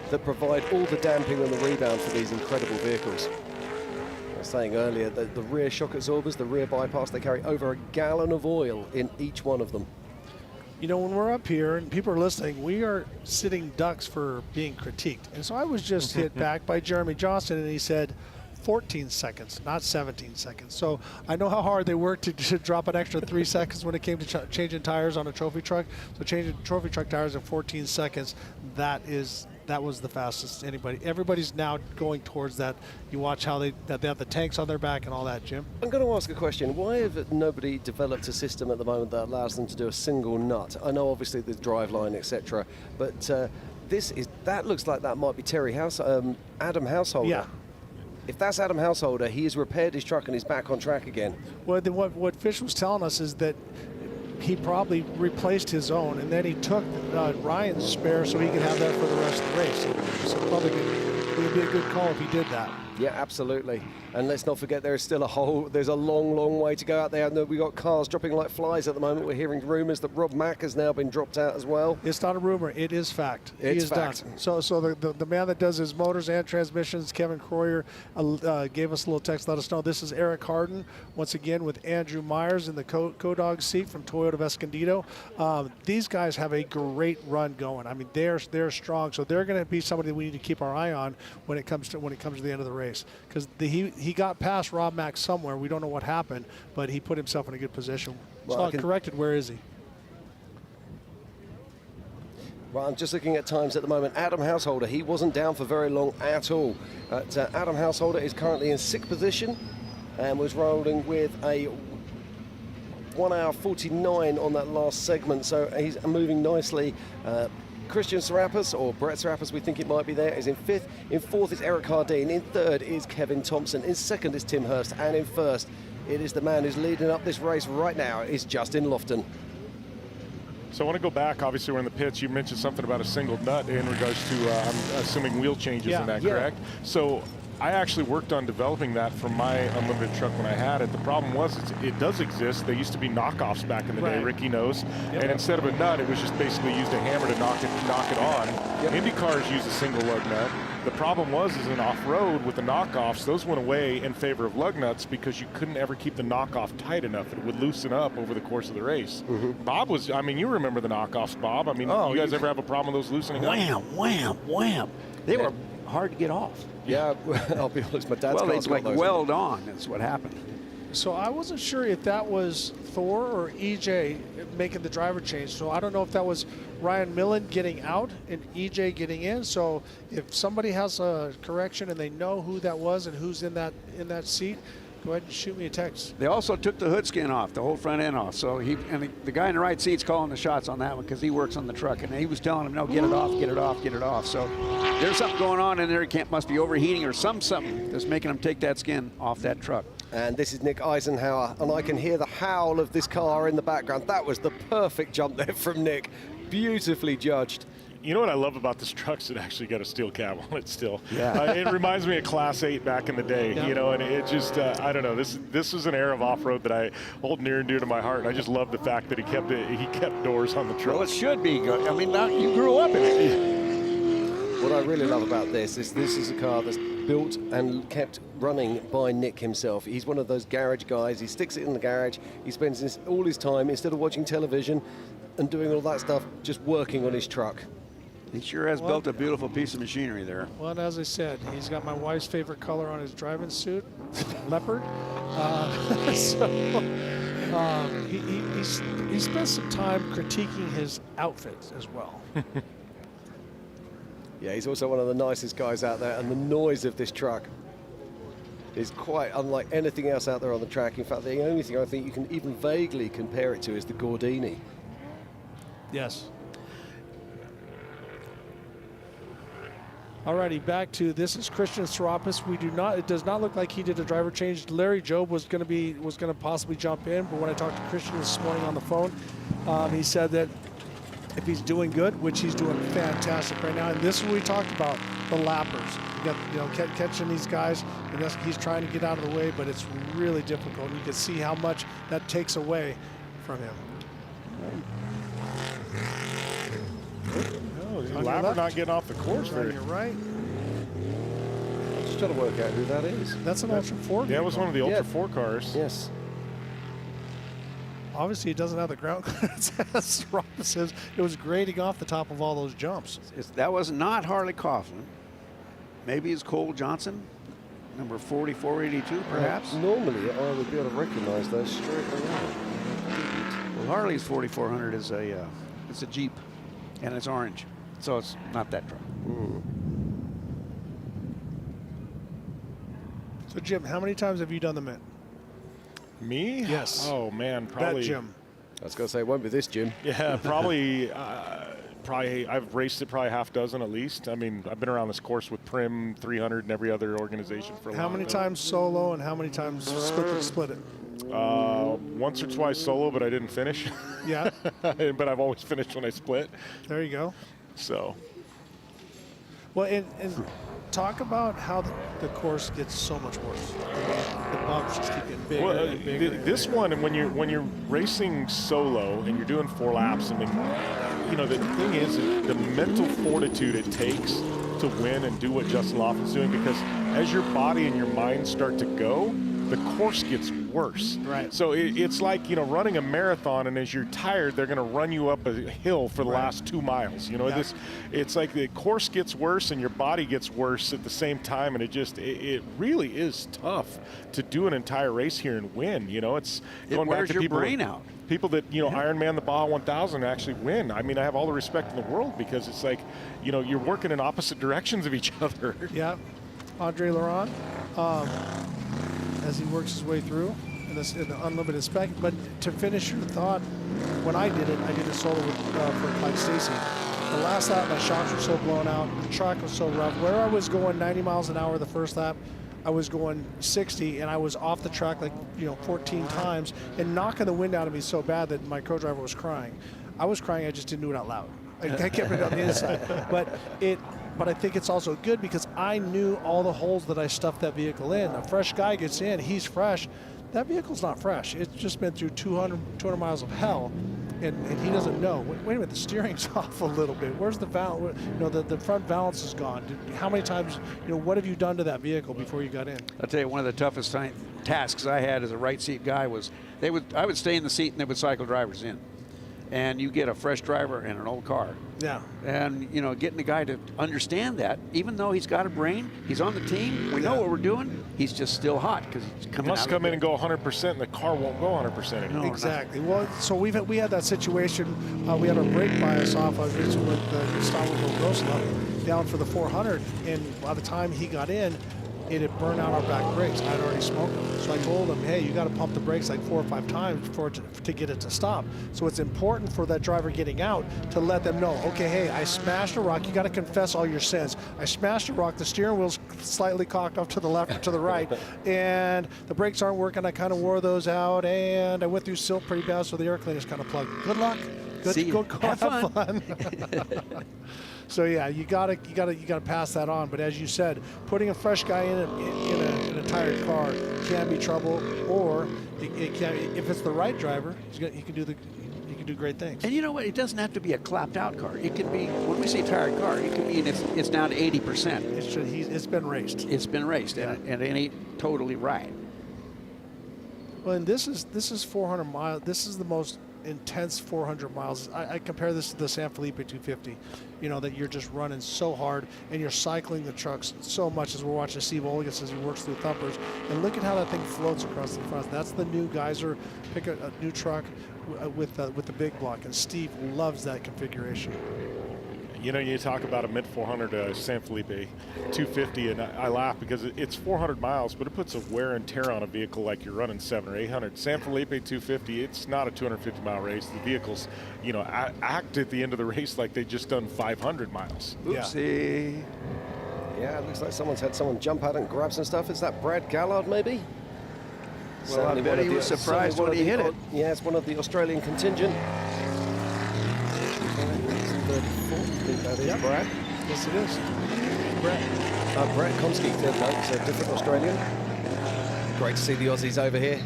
that provide all the damping and the rebound for these incredible vehicles. I was saying earlier that the rear shock absorbers, the rear bypass, they carry over a gallon of oil in each one of them. You know, when we're up here and people are listening, we are sitting ducks for being critiqued. And so I was just hit back by Jeremy Johnson, and he said, 14 seconds, not 17 seconds. So I know how hard they worked to drop an extra 3 seconds when it came to changing tires on a trophy truck. So changing trophy truck tires in 14 seconds, that was the fastest anybody. Everybody's now going towards that. You watch how they have the tanks on their back and all that, Jim. I'm going to ask a question. Why have nobody developed a system at the moment that allows them to do a single nut? I know obviously the driveline, etc., but that looks like that might be Adam Householder. Yeah. If that's Adam Householder, he has repaired his truck and he's back on track again. Well, what Fish was telling us is that he probably replaced his own, and then he took Ryan's spare so he could have that for the rest of the race. So probably it would be a good call if he did that. Yeah, absolutely. And let's not forget there's still there's a long way to go out there. And we've got cars dropping like flies at the moment. We're hearing rumors that Rob Mack has now been dropped out as well. It's not a rumor, it is fact. It's he is fact. Done. So the man that does his motors and transmissions, Kevin Croyer, gave us a little text, let us know. This is Eric Harden, once again with Andrew Myers in the co-dog seat from Toyota of Escondido. These guys have a great run going. I mean, they're strong, so they're going to be somebody we need to keep our eye on when it comes to the end of the race. Because he got past Rob Mack somewhere. We don't know what happened, but he put himself in a good position. Well, it's not corrected. Where is he? Well, I'm just looking at times at the moment. Adam Householder, he wasn't down for very long at all. Adam Householder is currently in 6th position and was rolling with a 1 hour 49 on that last segment, so he's moving nicely. Christian Serapis, or Brett Serapis, we think it might be there, is in 5th. In 4th is Eric Hardeen. In 3rd is Kevin Thompson. In 2nd is Tim Hurst. And in 1st, it is the man who's leading up this race right now, is Justin Lofton. So I want to go back. Obviously, we're in the pits. You mentioned something about a single nut in regards to, I'm assuming, wheel changes in that, correct? So I actually worked on developing that for my unlimited truck when I had it. The problem was it does exist. They used to be knockoffs back in the day, Ricky knows. Yep. And instead of a nut, it was just basically used a hammer to knock it on. Yep. Indy cars use a single lug nut. The problem was in off-road with the knockoffs, those went away in favor of lug nuts because you couldn't ever keep the knockoff tight enough. It would loosen up over the course of the race. Mm-hmm. Bob was, I mean, you remember the knockoffs, Bob. I mean, you guys ever have a problem with those loosening up? Wham. They were hard to get off. Yeah, I'll be honest, my dad's they like weld on. That's what happened. So I wasn't sure if that was Thor or EJ making the driver change. So I don't know if that was Ryan Millen getting out and EJ getting in. So if somebody has a correction and they know who that was and who's in that seat, go ahead and shoot me a text. They also took the hood skin off, the whole front end off. So the guy in the right seat's calling the shots on that one because he works on the truck, and he was telling him, no, get it off, get it off, get it off. So there's something going on in there. It must be overheating or something that's making him take that skin off that truck. And this is Nick Eisenhower, and I can hear the howl of this car in the background. That was the perfect jump there from Nick. Beautifully judged. You know what I love about this truck is it actually got a steel cab on it still. Yeah. It reminds me of Class 8 back in the day, you know, and it just, I don't know, this is an era of off-road that I hold near and dear to my heart, and I just love the fact that he kept doors on the truck. Well, it should be good. I mean, now you grew up in it. What I really love about this is a car that's built and kept running by Nick himself. He's one of those garage guys. He sticks it in the garage. He spends all his time, instead of watching television and doing all that stuff, just working on his truck. He sure has built a beautiful piece of machinery there. Well, and as I said, he's got my wife's favorite color on his driving suit, leopard. He spent some time critiquing his outfits as well. Yeah, he's also one of the nicest guys out there, and the noise of this truck is quite unlike anything else out there on the track. In fact, the only thing I think you can even vaguely compare it to is the Gordini. Yes. Alrighty, back to this is Christian Serapis. It does not look like he did a driver change. Larry Job was going to possibly jump in, but when I talked to Christian this morning on the phone, he said that if he's doing good, which he's doing fantastic right now, and this is what we talked about, the lappers. You got catching these guys, and he's trying to get out of the way, but it's really difficult. You can see how much that takes away from him. Lapper not getting off the course very. You're right. I'm just trying to work out who that is. That's an Ultra 4. Yeah, it was one of the Ultra 4 cars. Yes. Obviously, it doesn't have the ground clearance, as Robin says. It was grading off the top of all those jumps. That was not Harley Coughlin. Maybe it's Cole Johnson, number 4482, perhaps. Normally, I would be able to recognize those straight away. Well, Harley's 4400 is it's a Jeep, and it's orange, so it's not that truck. So, Jim, how many times have you done the Mint? Me? Yes. Oh man, probably. That Jim. I was going to say, it won't be this Jim. Yeah, probably. I've raced it probably half dozen at least. I mean, I've been around this course with Prim 300 and every other organization for a How long many time. times solo and how many times split it? Once or twice solo, but I didn't finish. Yeah. But I've always finished when I split. There you go. So. Well, and talk about how the course gets so much worse. The bumps just keep getting bigger and bigger. This one, and when you're racing solo and you're doing 4 laps, I mean, you know, the thing is the mental fortitude it takes to win and do what Justin Laughlin's doing, because as your body and your mind start to go, the course gets worse. Right. So it's like, you know, running a marathon, and as you're tired, they're going to run you up a hill for the last 2 miles. You know, it's like the course gets worse and your body gets worse at the same time, and it really is tough to do an entire race here and win. You know, it's going back to your people. brain out. People that, you know, Ironman the Baja 1000 actually win. I mean, I have all the respect in the world, because it's like, you know, you're working in opposite directions of each other. Yeah. Andre Laurent, as he works his way through in the unlimited spec. But to finish your thought, when I did a solo for Clyde Stacy. The last lap, my shocks were so blown out. The track was so rough. Where I was going 90 miles an hour the first lap, I was going 60, and I was off the track 14 times and knocking the wind out of me so bad that my co-driver was crying. I was crying, I just didn't do it out loud. I kept it on the inside. But I think it's also good because I knew all the holes that I stuffed that vehicle in. A fresh guy gets in, he's fresh. That vehicle's not fresh. It's just been through 200 miles of hell, and he doesn't know. Wait a minute, the steering's off a little bit. Where's the valve? You know, the front balance is gone. How many times, you know, what have you done to that vehicle before you got in? I'll tell you, one of the toughest tasks I had as a right seat guy was I would stay in the seat and they would cycle drivers in. and you get a fresh driver in an old car. Yeah. And, you know, getting the guy to understand that, even though he's got a brain, he's on the team, we know what we're doing, he's just still hot because he's He coming must out come in of and go 100%, and the car won't go 100% anymore. Exactly. Well, so we had that situation. We had our brake bias off. I was racing with Gustavo Rosla down for the 400, and by the time he got in, it had burned out our back brakes. I'd already smoked them. So I told him, hey, you got to pump the brakes like 4 or 5 times to get it to stop. So it's important for that driver getting out to let them know, okay, hey, I smashed a rock. You got to confess all your sins. I smashed a rock. The steering wheel's slightly cocked off to the left or to the right, and the brakes aren't working. I kind of wore those out, and I went through silt pretty bad, so the air cleaner's kind of plugged. Good luck. Go have fun. So yeah, you gotta pass that on. But as you said, putting a fresh guy in a tired car can be trouble, or it can, if it's the right driver, he can do great things. And you know what? It doesn't have to be a clapped out car. It can be, when we say tired car, it can mean it's down to 80%. It's been raced. It's been raced, yeah. and it ain't totally right. Well, and this is 400 miles. This is the most intense 400 miles. I compare this to the San Felipe 250, you know, that you're just running so hard and you're cycling the trucks so much, as we're watching Steve Oligas as he works through thumpers. And look at how that thing floats across the front. That's the new Geyser, pick a new truck with the big block, and Steve loves that configuration. You know, you talk about a mid 400 San Felipe 250, and I laugh because it's 400 miles, but it puts a wear and tear on a vehicle like you're running 700 or 800. San Felipe 250, it's not a 250-mile race. The vehicles, you know, act at the end of the race like they just done 500 miles. Oopsie. Yeah, it looks like someone's had someone jump out and grab some stuff. Is that Brad Gallard, maybe? Well, I bet he was surprised when he hit it. Yeah, it's one of the Australian contingent. I think that is Brad. Yes, it is. Brad Komsky, it's a different Australian. Great to see the Aussies over here.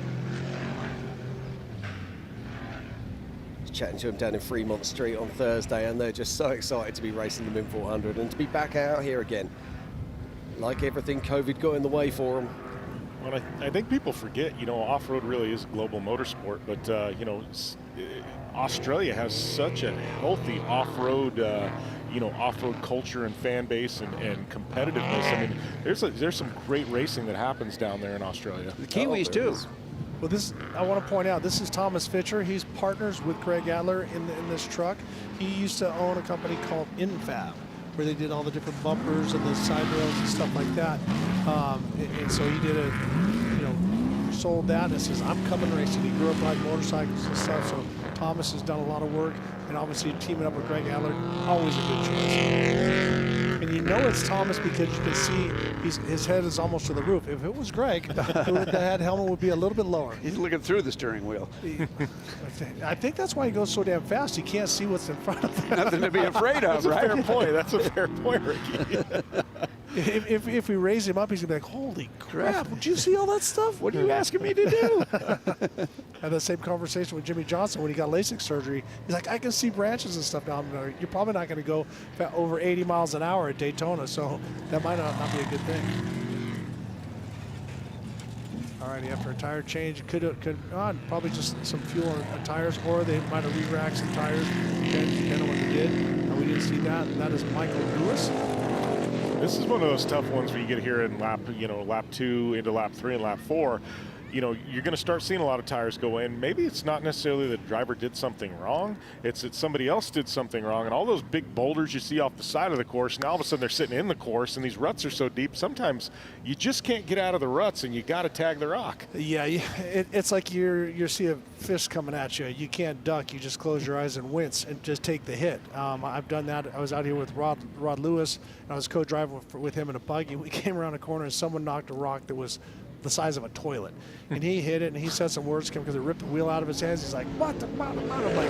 Just chatting to him down in Fremont Street on Thursday, and they're just so excited to be racing the Mint 400 and to be back out here again. Like everything, COVID got in the way for them. Well, I think people forget, you know, off-road really is a global motorsport, but, you know, Australia has such a healthy off-road, you know, off-road culture and fan base and competitiveness. I mean, there's some great racing that happens down there in Australia. The Kiwis too. Well, I want to point out, this is Thomas Fitcher. He's partners with Greg Adler in this truck. He used to own a company called Infab, where they did all the different bumpers and the side rails and stuff like that. And so he did sold that and says, I'm coming racing. He grew up riding motorcycles and stuff, so Thomas has done a lot of work, and obviously teaming up with Greg Adler, always a good choice. And you know it's Thomas because you can see his head is almost to the roof. If it was Greg, that helmet would be a little bit lower. He's looking through the steering wheel. I think that's why he goes so damn fast. He can't see what's in front of him. Nothing to be afraid of, right? That's a fair point. That's a fair point, Ricky. If we raise him up, he's gonna be like, "Holy crap! Did you see all that stuff? What are you asking me to do?" I had the same conversation with Jimmy Johnson when he got LASIK surgery. He's like, "I can see branches and stuff now. You're probably not going to go over 80 miles an hour at Daytona, so that might not be a good thing." All right, after a tire change, could probably just some fuel on tires, or they might have re-racked some tires, depending on what they did. We didn't see that. And that is Michael Lewis. This is one of those tough ones where you get here in lap 2 into lap 3 and lap 4. You know, you're going to start seeing a lot of tires go in. Maybe it's not necessarily the driver did something wrong. It's that somebody else did something wrong. And all those big boulders you see off the side of the course, now all of a sudden they're sitting in the course, and these ruts are so deep, sometimes you just can't get out of the ruts, and you got to tag the rock. Yeah, it's like you see a fish coming at you. You can't duck. You just close your eyes and wince and just take the hit. I've done that. I was out here with Rod Lewis, and I was co-driving with him in a buggy. We came around a corner, and someone knocked a rock that was the size of a toilet, and he hit it, and he said some words to him because it ripped the wheel out of his hands. He's like, "What the?" I'm like,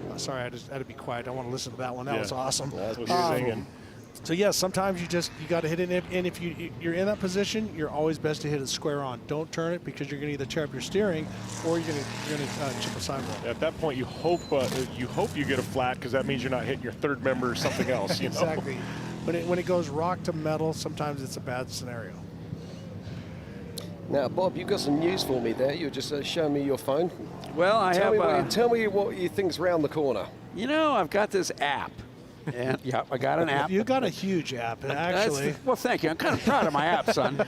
"Oh, sorry, I just had to be quiet. I want to listen to that one. That was awesome." That's what you're singing. So yeah, sometimes you got to hit it, and if you're in that position, you're always best to hit it square on. Don't turn it, because you're going to either tear up your steering or you're going to chip a sidewall. At that point, you hope you get a flat, because that means you're not hitting your third member or something else. You know? Exactly. When it goes rock to metal, sometimes it's a bad scenario. Now, Bob, you've got some news for me there. You're just showing me your phone. Well, tell me what you think's round the corner. You know, I've got this app. And yeah, I got an app. You got a huge app, actually. Well, thank you. I'm kind of proud of my app, son.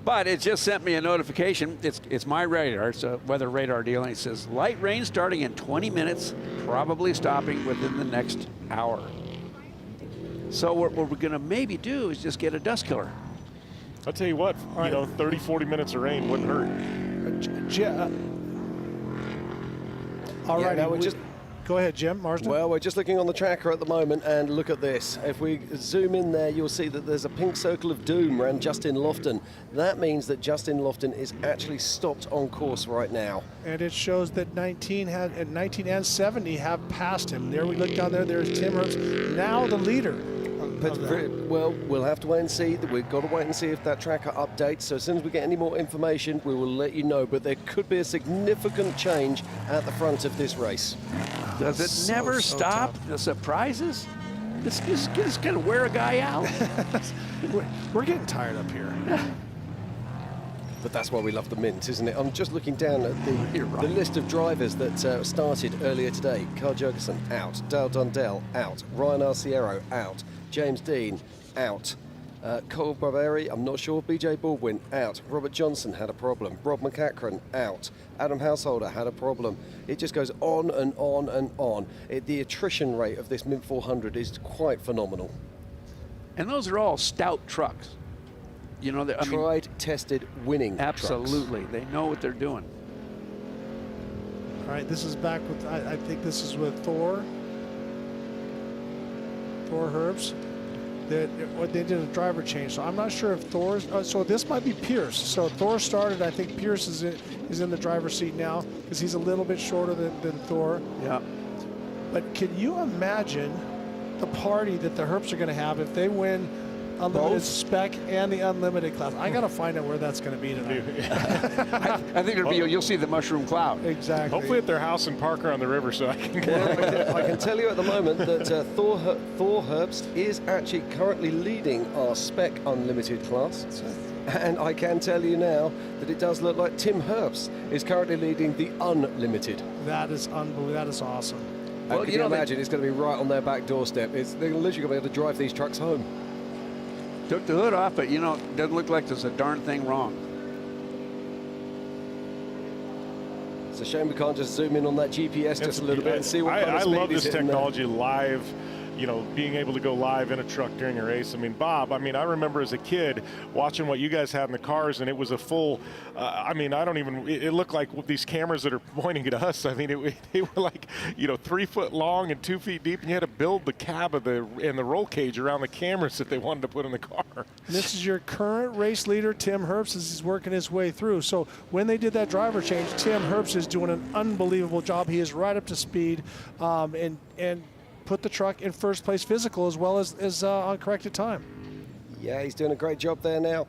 But it just sent me a notification. It's my radar. It's a weather radar deal, and it says light rain starting in 20 minutes, probably stopping within the next hour. So what we're going to maybe do is just get a dust killer. I'll tell you what, you know, 30, 40 minutes of rain wouldn't hurt. All right, go ahead, Jim Marsden. Well, we're just looking on the tracker at the moment, and look at this. If we zoom in there, you'll see that there's a pink circle of doom around Justin Lofton. That means that Justin Lofton is actually stopped on course right now. And it shows that 19 and 70 have passed him. There we look down there, there's Tim Herbst, now the leader. Well, we'll have to wait and see. We've got to wait and see if that tracker updates. So as soon as we get any more information, we will let you know. But there could be a significant change at the front of this race. Does it never stop? The surprises? This is going to wear a guy out. We're getting tired up here. But that's why we love the Mint, isn't it? I'm just looking down at the list of drivers that started earlier today. Carl Jurgensen, out. Dale Dundell, out. Ryan Arciero, out. James Dean, out. Cole Barberi, I'm not sure. BJ Baldwin, out. Robert Johnson had a problem. Rob McCachran, out. Adam Householder had a problem. It just goes on and on and on. The attrition rate of this Mint 400 is quite phenomenal. And those are all stout trucks. You know, tried, tested, winning. Absolutely. Trucks. They know what they're doing. All right, this is back with, I think this is with Thor Herbst. They did a driver change, so I'm not sure if Thor's. So this might be Pierce. So Thor started. I think Pierce is in the driver's seat now because he's a little bit shorter than Thor. Yeah. But can you imagine the party that the Herbsts are going to have if they win unlimited spec and the unlimited class? I got to find out where that's going to be tonight. I think it'll be. You'll see the mushroom cloud. Exactly. Hopefully at their house in Parker on the river, so I can get. Well, I can tell you at the moment that Thor Herbst is actually currently leading our spec unlimited class. And I can tell you now that it does look like Tim Herbst is currently leading the unlimited. That is unbelievable. That is awesome. Well, can you imagine it's going to be right on their back doorstep? They're literally going to be able to drive these trucks home. Took the hood off, but you know, it doesn't look like there's a darn thing wrong. It's a shame we can't just zoom in on that GPS just a little bit and see what kind of I speed love is this hitting there. technology live. You know, being able to go live in a truck during a race. I mean, Bob, I remember as a kid watching what you guys had in the cars, and it was a full, it looked like these cameras that are pointing at us. I mean, they were like, 3 foot long and 2 feet deep, and you had to build the cab and the roll cage around the cameras that they wanted to put in the car. This is your current race leader, Tim Herbst, as he's working his way through. So when they did that driver change, Tim Herbst is doing an unbelievable job. He is right up to speed, and put the truck in first place physical as well as on corrected time. Yeah, he's doing a great job there now.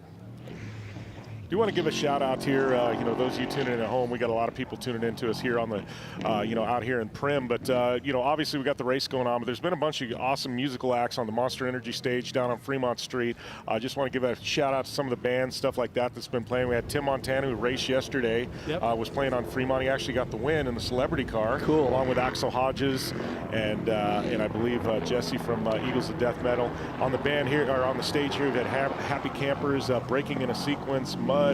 Do want to give a shout out here, those of you tuning in at home. We got a lot of people tuning into us here on the, out here in Prim. But, obviously we got the race going on, but there's been a bunch of awesome musical acts on the Monster Energy stage down on Fremont Street. I just want to give a shout out to some of the bands, stuff like that's been playing. We had Tim Montana, who raced yesterday, was playing on Fremont. He actually got the win in the celebrity car, along with Axel Hodges and I believe Jesse from Eagles of Death Metal. On the band here, or on the stage here, we've had Happy Campers, Breaking in a Sequence, Mugs,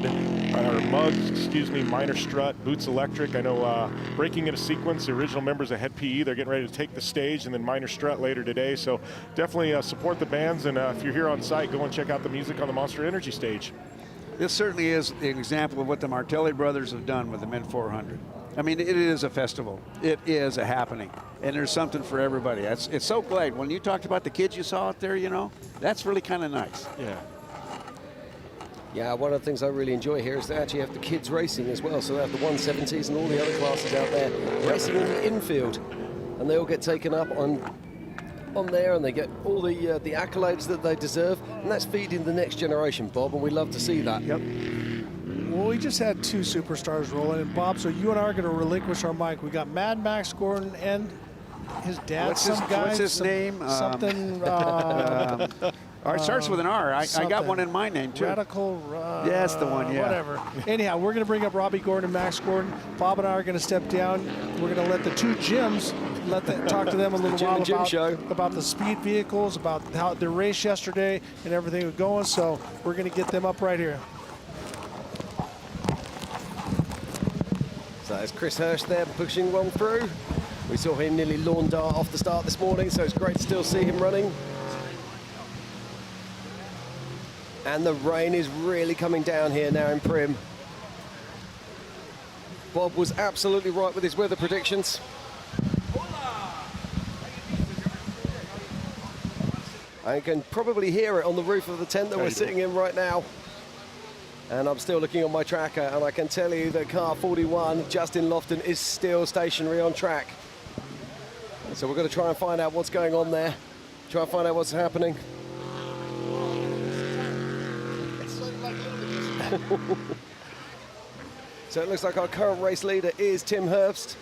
Minor Strut, Boots Electric. I know Breaking in a Sequence, the original members of Head PE, they're getting ready to take the stage, and then Minor Strut later today. So definitely support the bands, and if you're here on site, go and check out the music on the Monster Energy stage. This certainly is an example of what the Martelli brothers have done with the Mint 400. I mean, it is a festival. It is a happening, and there's something for everybody. It's so glad. When you talked about the kids you saw out there, that's really kind of nice. Yeah. Yeah, one of the things I really enjoy here is they actually have the kids racing as well. So they have the 170s and all the other classes out there racing in the infield. And they all get taken up on there, and they get all the accolades that they deserve. And that's feeding the next generation, Bob, and we love to see that. Yep. Well, we just had two superstars rolling. And Bob, so you and I are going to relinquish our mic. We got Mad Max Gordon and his dad. What's his name? Something. Or it starts with an R. I got one in my name, too. Radical. That's the one, yeah. Whatever. Anyhow, we're going to bring up Robbie Gordon and Max Gordon. Bob and I are going to step down. We're going to let the two Jims, talk to them a little while about the speed vehicles, about how their race yesterday and everything was going. So we're going to get them up right here. So there's Chris Hirsch there pushing one through. We saw him nearly lawn dart off the start this morning, so it's great to still see him running. And the rain is really coming down here now in Prim. Bob was absolutely right with his weather predictions. I can probably hear it on the roof of the tent that we're sitting in right now. And I'm still looking on my tracker, and I can tell you that car 41, Justin Lofton, is still stationary on track. So we're going to try and find out what's going on there, try and find out what's happening. So it looks like our current race leader is Tim Herbst.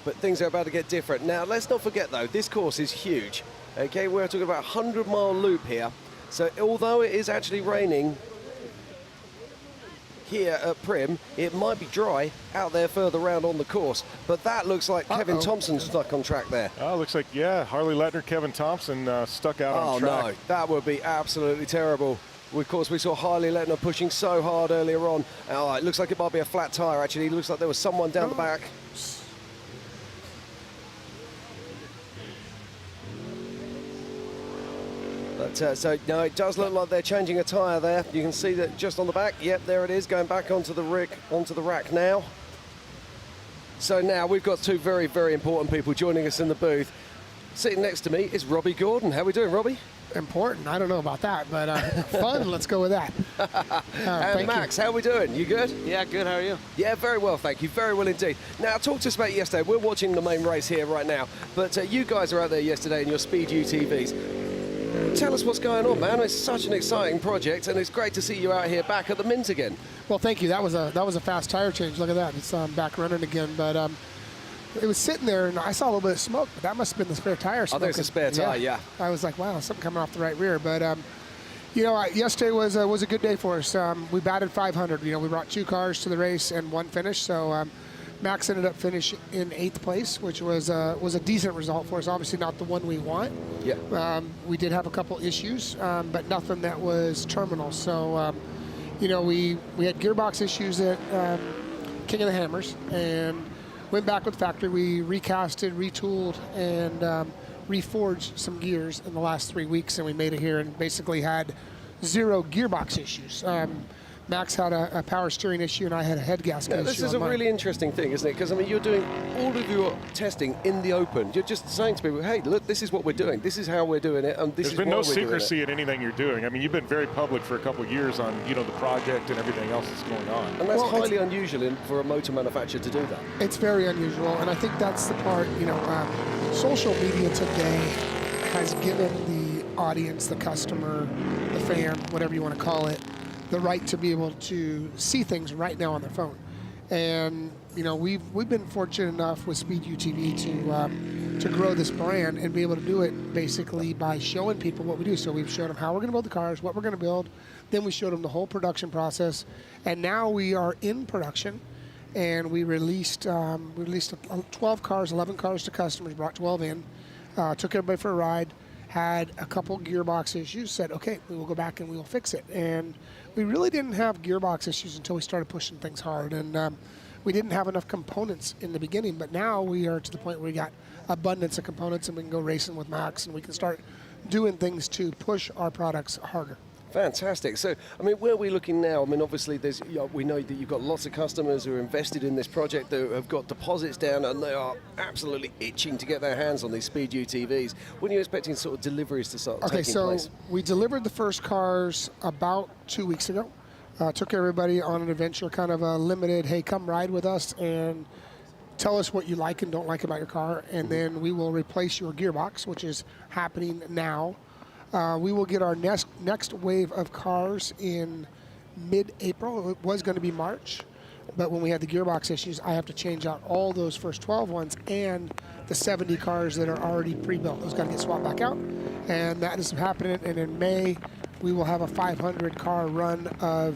But things are about to get different. Now, let's not forget, though, this course is huge. Okay, we're talking about a 100-mile loop here. So although it is actually raining here at Prim, it might be dry out there further around on the course. But that looks like Kevin Thompson's stuck on track there. Oh, looks like, yeah, Harley Letner, Kevin Thompson stuck out on track. Oh, no, that would be absolutely terrible. Of course, we saw Harley Letner pushing so hard earlier on. Oh, it looks like it might be a flat tire, actually. It looks like there was someone down the back. But, so, no, it does look like they're changing a tyre there. You can see that just on the back. Yep, there it is, going back onto the rack now. So now we've got two very, very important people joining us in the booth. Sitting next to me is Robbie Gordon. How are we doing, Robbie? Important. I don't know about that, but fun. Let's go with that. And Max, how are we doing? You good? Yeah, good. How are you? Yeah, very well, thank you. Very well indeed. Now, talk to us about yesterday. We're watching the main race here right now, but you guys are out there yesterday in your Speed UTVs. Tell us what's going on, man. It's such an exciting project, and it's great to see you out here back at the Mint again. Well, thank you. That was a fast tire change. Look at that. It's back running again, but it was sitting there, and I saw a little bit of smoke, but that must have been the spare tire smoke. Oh, there's a spare tire, yeah. I was like, wow, something coming off the right rear. But, you know, yesterday was a good day for us. We batted 500. You know, we brought 2 cars to the race and 1 finish. So Max ended up finishing in 8th place, which was a decent result for us. Obviously not the one we want. Yeah. We did have a couple issues, but nothing that was terminal. So, you know, we had gearbox issues at King of the Hammers, and went back with the factory. We recasted, retooled, and reforged some gears in the last 3 weeks, and we made it here and basically had 0 gearbox issues. Max had a power steering issue, and I had a head gasket issue. This is a really interesting thing, isn't it? Because, I mean, you're doing all of your testing in the open. You're just saying to people, hey, look, this is what we're doing. This is how we're doing it, and this is why we're doing it. There's been no secrecy in anything you're doing. I mean, you've been very public for a couple of years on, you know, the project and everything else that's going on. And that's highly unusual for a motor manufacturer to do that. It's very unusual, and I think that's the part, you know, social media today has given the audience, the customer, the fan, whatever you want to call it, the right to be able to see things right now on their phone. And you know, we've been fortunate enough with Speed UTV to grow this brand and be able to do it basically by showing people what we do. So we've showed them how we're going to build the cars, what we're going to build, then we showed them the whole production process, and now we are in production. And we released 12 cars, 11 cars to customers, brought 12 in, took everybody for a ride, had a couple gearbox issues, said, okay, we will go back and we will fix it. And we really didn't have gearbox issues until we started pushing things hard. And we didn't have enough components in the beginning, but now we are to the point where we got abundance of components, and we can go racing with Max, and we can start doing things to push our products harder. Fantastic. So, I mean, where are we looking now? I mean, obviously, we know that you've got lots of customers who are invested in this project, that have got deposits down, and they are absolutely itching to get their hands on these Speed UTVs. When are you expecting sort of deliveries to start taking place? Okay, so we delivered the first cars about 2 weeks ago. Took everybody on an adventure, kind of a limited, hey, come ride with us and tell us what you like and don't like about your car, and then we will replace your gearbox, which is happening now. We will get our next wave of cars in mid-April. It was going to be March. But when we had the gearbox issues, I have to change out all those first 12 ones and the 70 cars that are already pre-built. Those got to get swapped back out, and that is happening. And in May, we will have a 500 car run of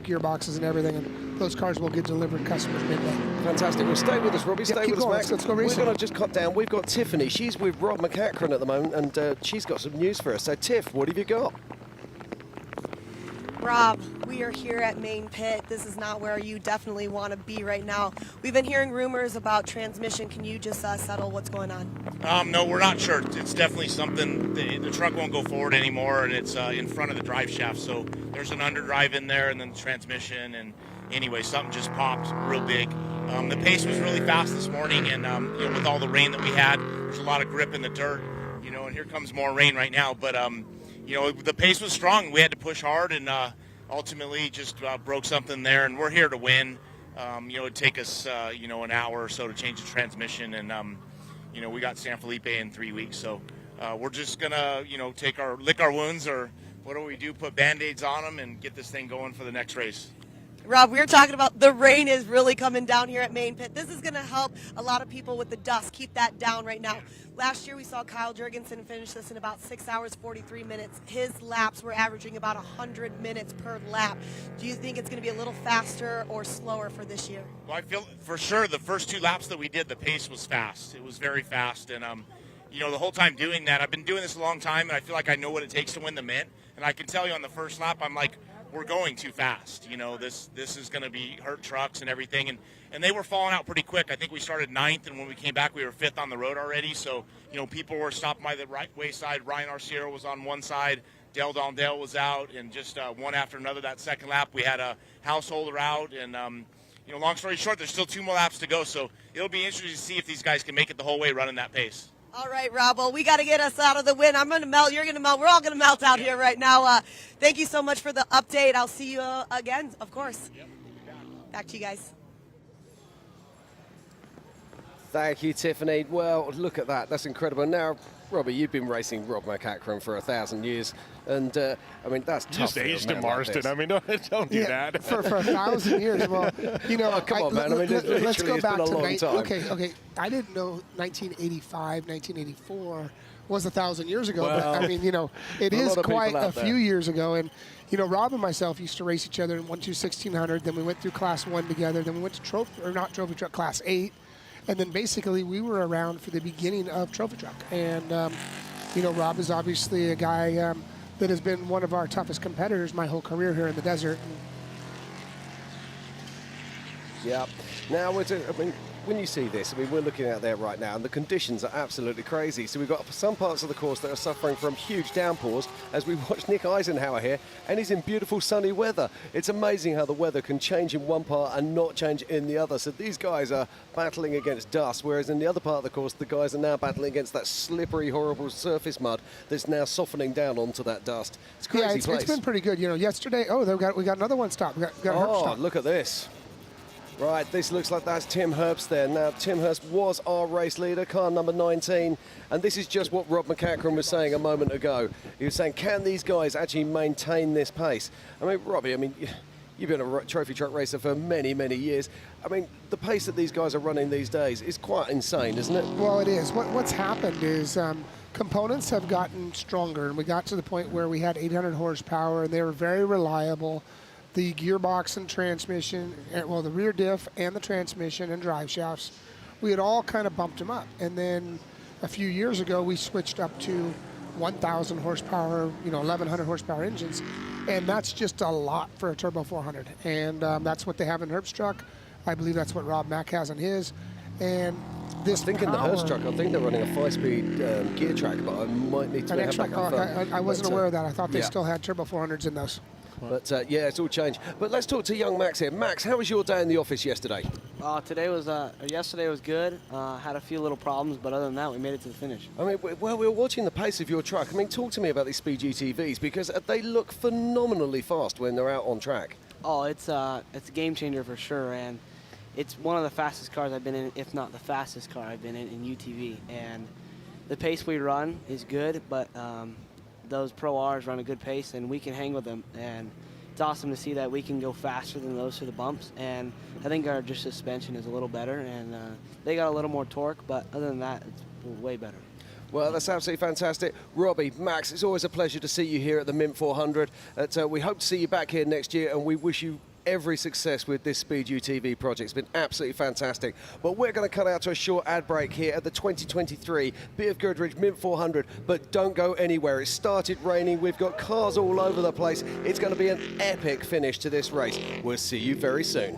gearboxes and everything, and those cars will get delivered to customers midday. Fantastic. Well, stay with us, Robbie. Yeah, Stay keep with us, going. Max. Let's go We're racing. going to just cut down. We've got Tiffany. She's with Rob McCachran at the moment, and she's got some news for us. So, Tiff, what have you got? Rob, we are here at Main Pit. This is not where you definitely want to be right now. We've been hearing rumors about transmission. Can you just settle what's going on? No, we're not sure. It's definitely something. The truck won't go forward anymore, and it's in front of the drive shaft. So there's an underdrive in there, and then the transmission. And anyway, something just popped real big. The pace was really fast this morning, and with all the rain that we had, there's a lot of grip in the dirt. And here comes more rain right now. But the pace was strong. We had to push hard, and ultimately just broke something there. And we're here to win. It'd take us an hour or so to change the transmission, and we got San Felipe in 3 weeks. So we're just gonna lick our wounds, or what do we do? Put Band-Aids on them and get this thing going for the next race. Rob, we were talking about the rain is really coming down here at Main Pit. This is going to help a lot of people with the dust. Keep that down right now. Last year we saw Kyle Jurgensen finish this in about 6 hours, 43 minutes. His laps were averaging about 100 minutes per lap. Do you think it's going to be a little faster or slower for this year? Well, I feel for sure the first 2 laps that we did, the pace was fast. It was very fast. And, the whole time doing that, I've been doing this a long time, and I feel like I know what it takes to win the Mint. And I can tell you on the first lap, I'm like, we're going too fast. This is going to be hurt trucks and everything. And they were falling out pretty quick. I think we started 9th, and when we came back, we were 5th on the road already. So, people were stopped by the right wayside. Ryan Arciero was on one side. Dale Dondale was out. And just one after another, that second lap, we had a householder out. And, long story short, there's still 2 more laps to go. So it'll be interesting to see if these guys can make it the whole way running that pace. All right, Rob. Well, we got to get us out of the wind. I'm going to melt. You're going to melt. We're all going to melt out here right now. Thank you so much for the update. I'll see you again, of course. Yep. Back to you guys. Thank you, Tiffany. Well, look at that. That's incredible. Now, Robbie, you've been racing Rob McCachran for 1,000 years. And, that's tough. Just aged in Marston. Like don't do that. For 1,000 years. Well, come on, man. Let's go back to to a long time. Okay. I didn't know 1985, 1984 was 1,000 years ago. Well, but, it is quite a few there. years ago. And, Rob and myself used to race each other in 1-2-1600. Then we went through Class 1 together. Then we went to Trophy Truck Class 8. And then basically we were around for the beginning of Trophy Truck. And, Rob is obviously a guy that has been one of our toughest competitors my whole career here in the desert. Yeah. Now, when you see this, we're looking out there right now, and the conditions are absolutely crazy. So we've got some parts of the course that are suffering from huge downpours, as we watch Nick Eisenhower here, and he's in beautiful sunny weather. It's amazing how the weather can change in one part and not change in the other. So these guys are battling against dust, whereas in the other part of the course, the guys are now battling against that slippery, horrible surface mud that's now softening down onto that dust. It's a crazy place. It's been pretty good. Yesterday, we got another one stop. We got a Herb stop. Look at this. Right, this looks like that's Tim Herbst there. Now, Tim Herbst was our race leader, car number 19, and this is just what Rob McCachran was saying a moment ago. He was saying, can these guys actually maintain this pace? Robbie, you've been a trophy truck racer for many, many years. The pace that these guys are running these days is quite insane, isn't it? Well, it is. What's happened is components have gotten stronger, and we got to the point where we had 800 horsepower, and they were very reliable. The gearbox and transmission, the rear diff and the transmission and drive shafts, we had all kind of bumped them up. And then a few years ago, we switched up to 1,000 horsepower, 1,100 horsepower engines. And that's just a lot for a Turbo 400. And that's what they have in Herbst's truck. I believe that's what Rob Mack has on his. And this I think in the Hearst truck, I think they're running a 5-speed gear track, but I might need to have that confirmed. I wasn't aware of that. I thought they still had Turbo 400s in those. But, it's all changed. But let's talk to young Max here. Max, how was your day in the office yesterday? Yesterday was good. Had a few little problems, but other than that, we made it to the finish. We were watching the pace of your truck. Talk to me about these Speed GTVs, because they look phenomenally fast when they're out on track. Oh, it's a game changer for sure, and it's one of the fastest cars I've been in, if not the fastest car I've been in UTV. And the pace we run is good, but those Pro Rs run a good pace, and we can hang with them. And it's awesome to see that we can go faster than those through the bumps, and I think our just suspension is a little better, and they got a little more torque, but other than that, it's way better. Well, that's absolutely fantastic. Robbie, Max, it's always a pleasure to see you here at the Mint 400. We hope to see you back here next year, and we wish you every success with this Speed UTV project. It's been absolutely fantastic. But we're going to cut out to a short ad break here at the 2023 BFGoodrich Mint 400. But don't go anywhere. It started raining. We've got cars all over the place. It's going to be an epic finish to this race. We'll see you very soon.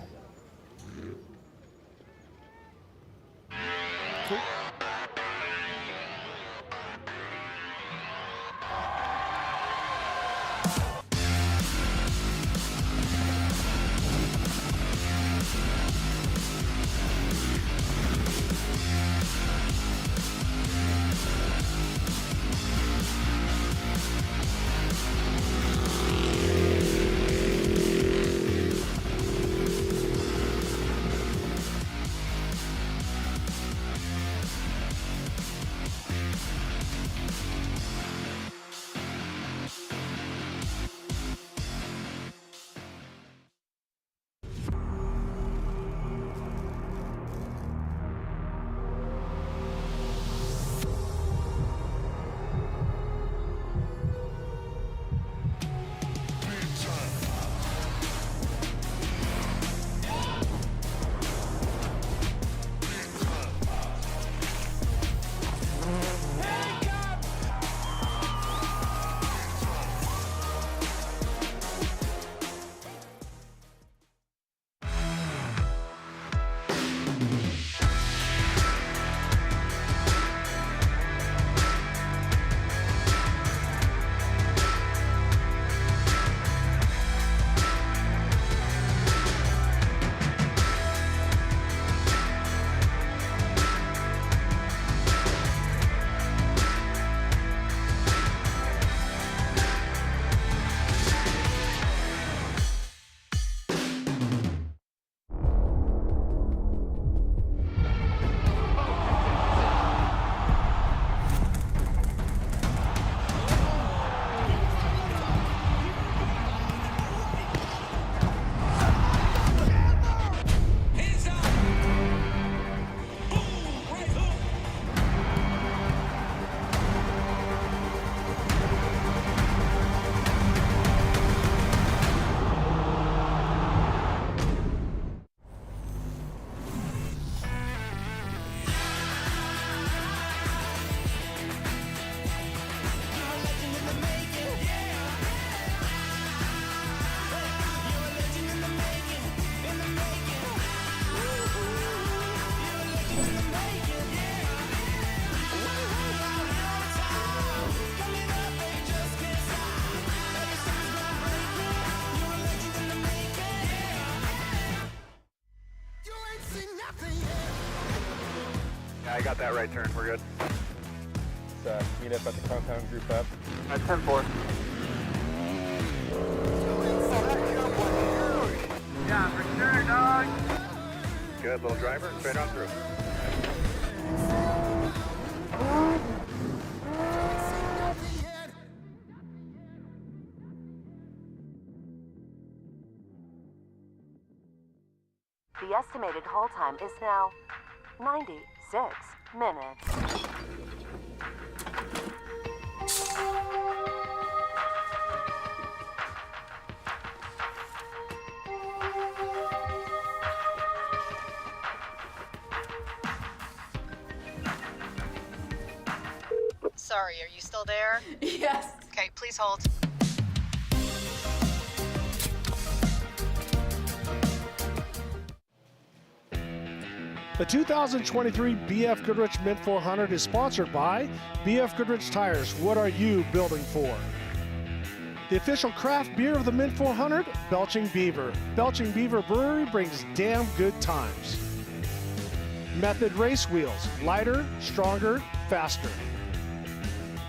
I got that right turn. We're good. Let's meet up at the compound group up. At 10-4. Yeah, for sure, dog. Good, little driver. Straight on through. The estimated haul time is now 96 minutes. Sorry, are you still there? Yes. Okay, please hold. The 2023 BFGoodrich Mint 400 is sponsored by BFGoodrich Tires. What are you building for? The official craft beer of the Mint 400, Belching Beaver. Belching Beaver Brewery brings damn good times. Method Race Wheels, lighter, stronger, faster.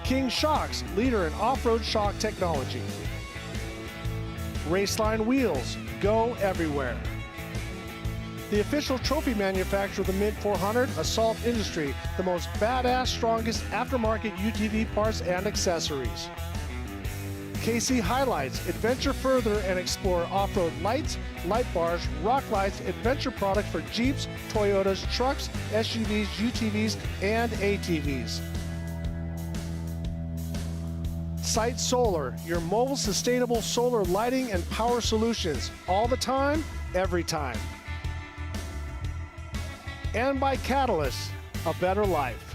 King Shocks, leader in off-road shock technology. Raceline Wheels, go everywhere. The official trophy manufacturer of the Mint 400, Assault Industry, the most badass, strongest aftermarket UTV parts and accessories. KC highlights. Adventure further and explore off-road lights, light bars, rock lights, adventure products for Jeeps, Toyotas, trucks, SUVs, UTVs, and ATVs. Site Solar, your mobile sustainable solar lighting and power solutions. All the time, every time. And by Catalyst, a better life.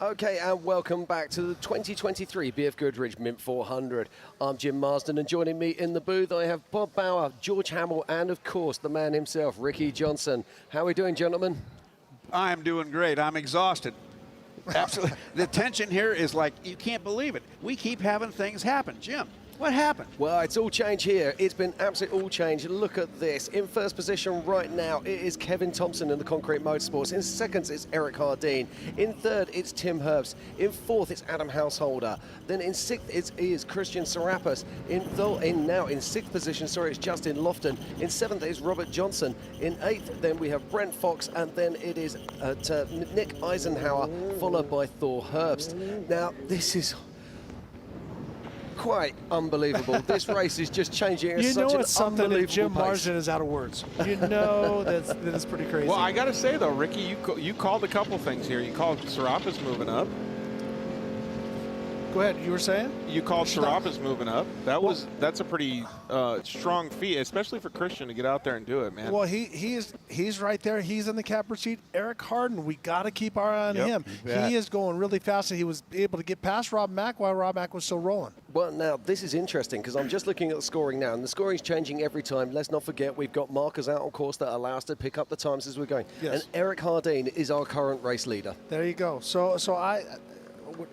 Okay, and welcome back to the 2023 BFGoodrich Mint 400. I'm Jim Marsden, and joining me in the booth, I have Bob Bauer, George Hamill, and of course, the man himself, Ricky Johnson. How are we doing, gentlemen? I'm doing great. I'm exhausted. Absolutely. The tension here is like, you can't believe it. We keep having things happen. Jim, what happened? Well, it's all change here. It's been absolutely all change. Look at this. In first position right now, it is Kevin Thompson in the Concrete Motorsports. In second, it's Eric Hardeen. In third, it's Tim Herbst. In fourth, it's Adam Householder. Then in sixth, it is Christian Serapis. In sixth position, it's Justin Lofton. In seventh, it's Robert Johnson. In eighth, then we have Brent Fox, and then it is Nick Eisenhower, followed by Thor Herbst. Now, this is quite unbelievable. This race is just changing at such an unbelievable pace. Jim Marsden is out of words. You know that's pretty crazy. Well, I got to say, though, Ricky, you called a couple things here. You called Serapis moving up. Go ahead. You were saying? You called Serapis moving up. That's a pretty strong feat, especially for Christian to get out there and do it, man. Well, he's right there. He's in the capper seat. Eric Harden, we got to keep our eye on him. He is going really fast, and he was able to get past Rob Mack while Rob Mack was still rolling. Well, now, this is interesting because I'm just looking at the scoring now, and the scoring is changing every time. Let's not forget we've got markers out on course that allow us to pick up the times as we're going. Yes. And Eric Hardeen is our current race leader. There you go.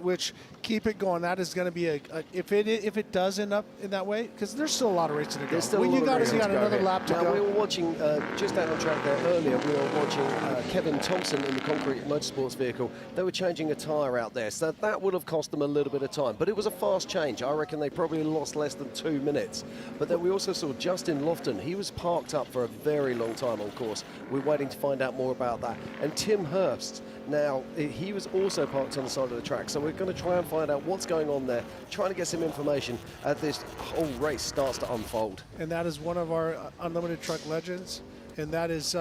Which keep it going. That is going to be if it does end up in that way, because there's still a lot of racing to go. There's still a lot of racing to go. Another lap to go. go. We were watching just out on track there earlier. We were watching Kevin Thompson in the Concrete Motorsports vehicle. They were changing a tyre out there, so that would have cost them a little bit of time. But it was a fast change. I reckon they probably lost less than 2 minutes. But then we also saw Justin Lofton. He was parked up for a very long time on course. We're waiting to find out more about that. And Tim Herbst. Now, he was also parked on the side of the track, so we're going to try and find out what's going on there, trying to get some information as this whole race starts to unfold. And that is one of our Unlimited Truck legends, and that is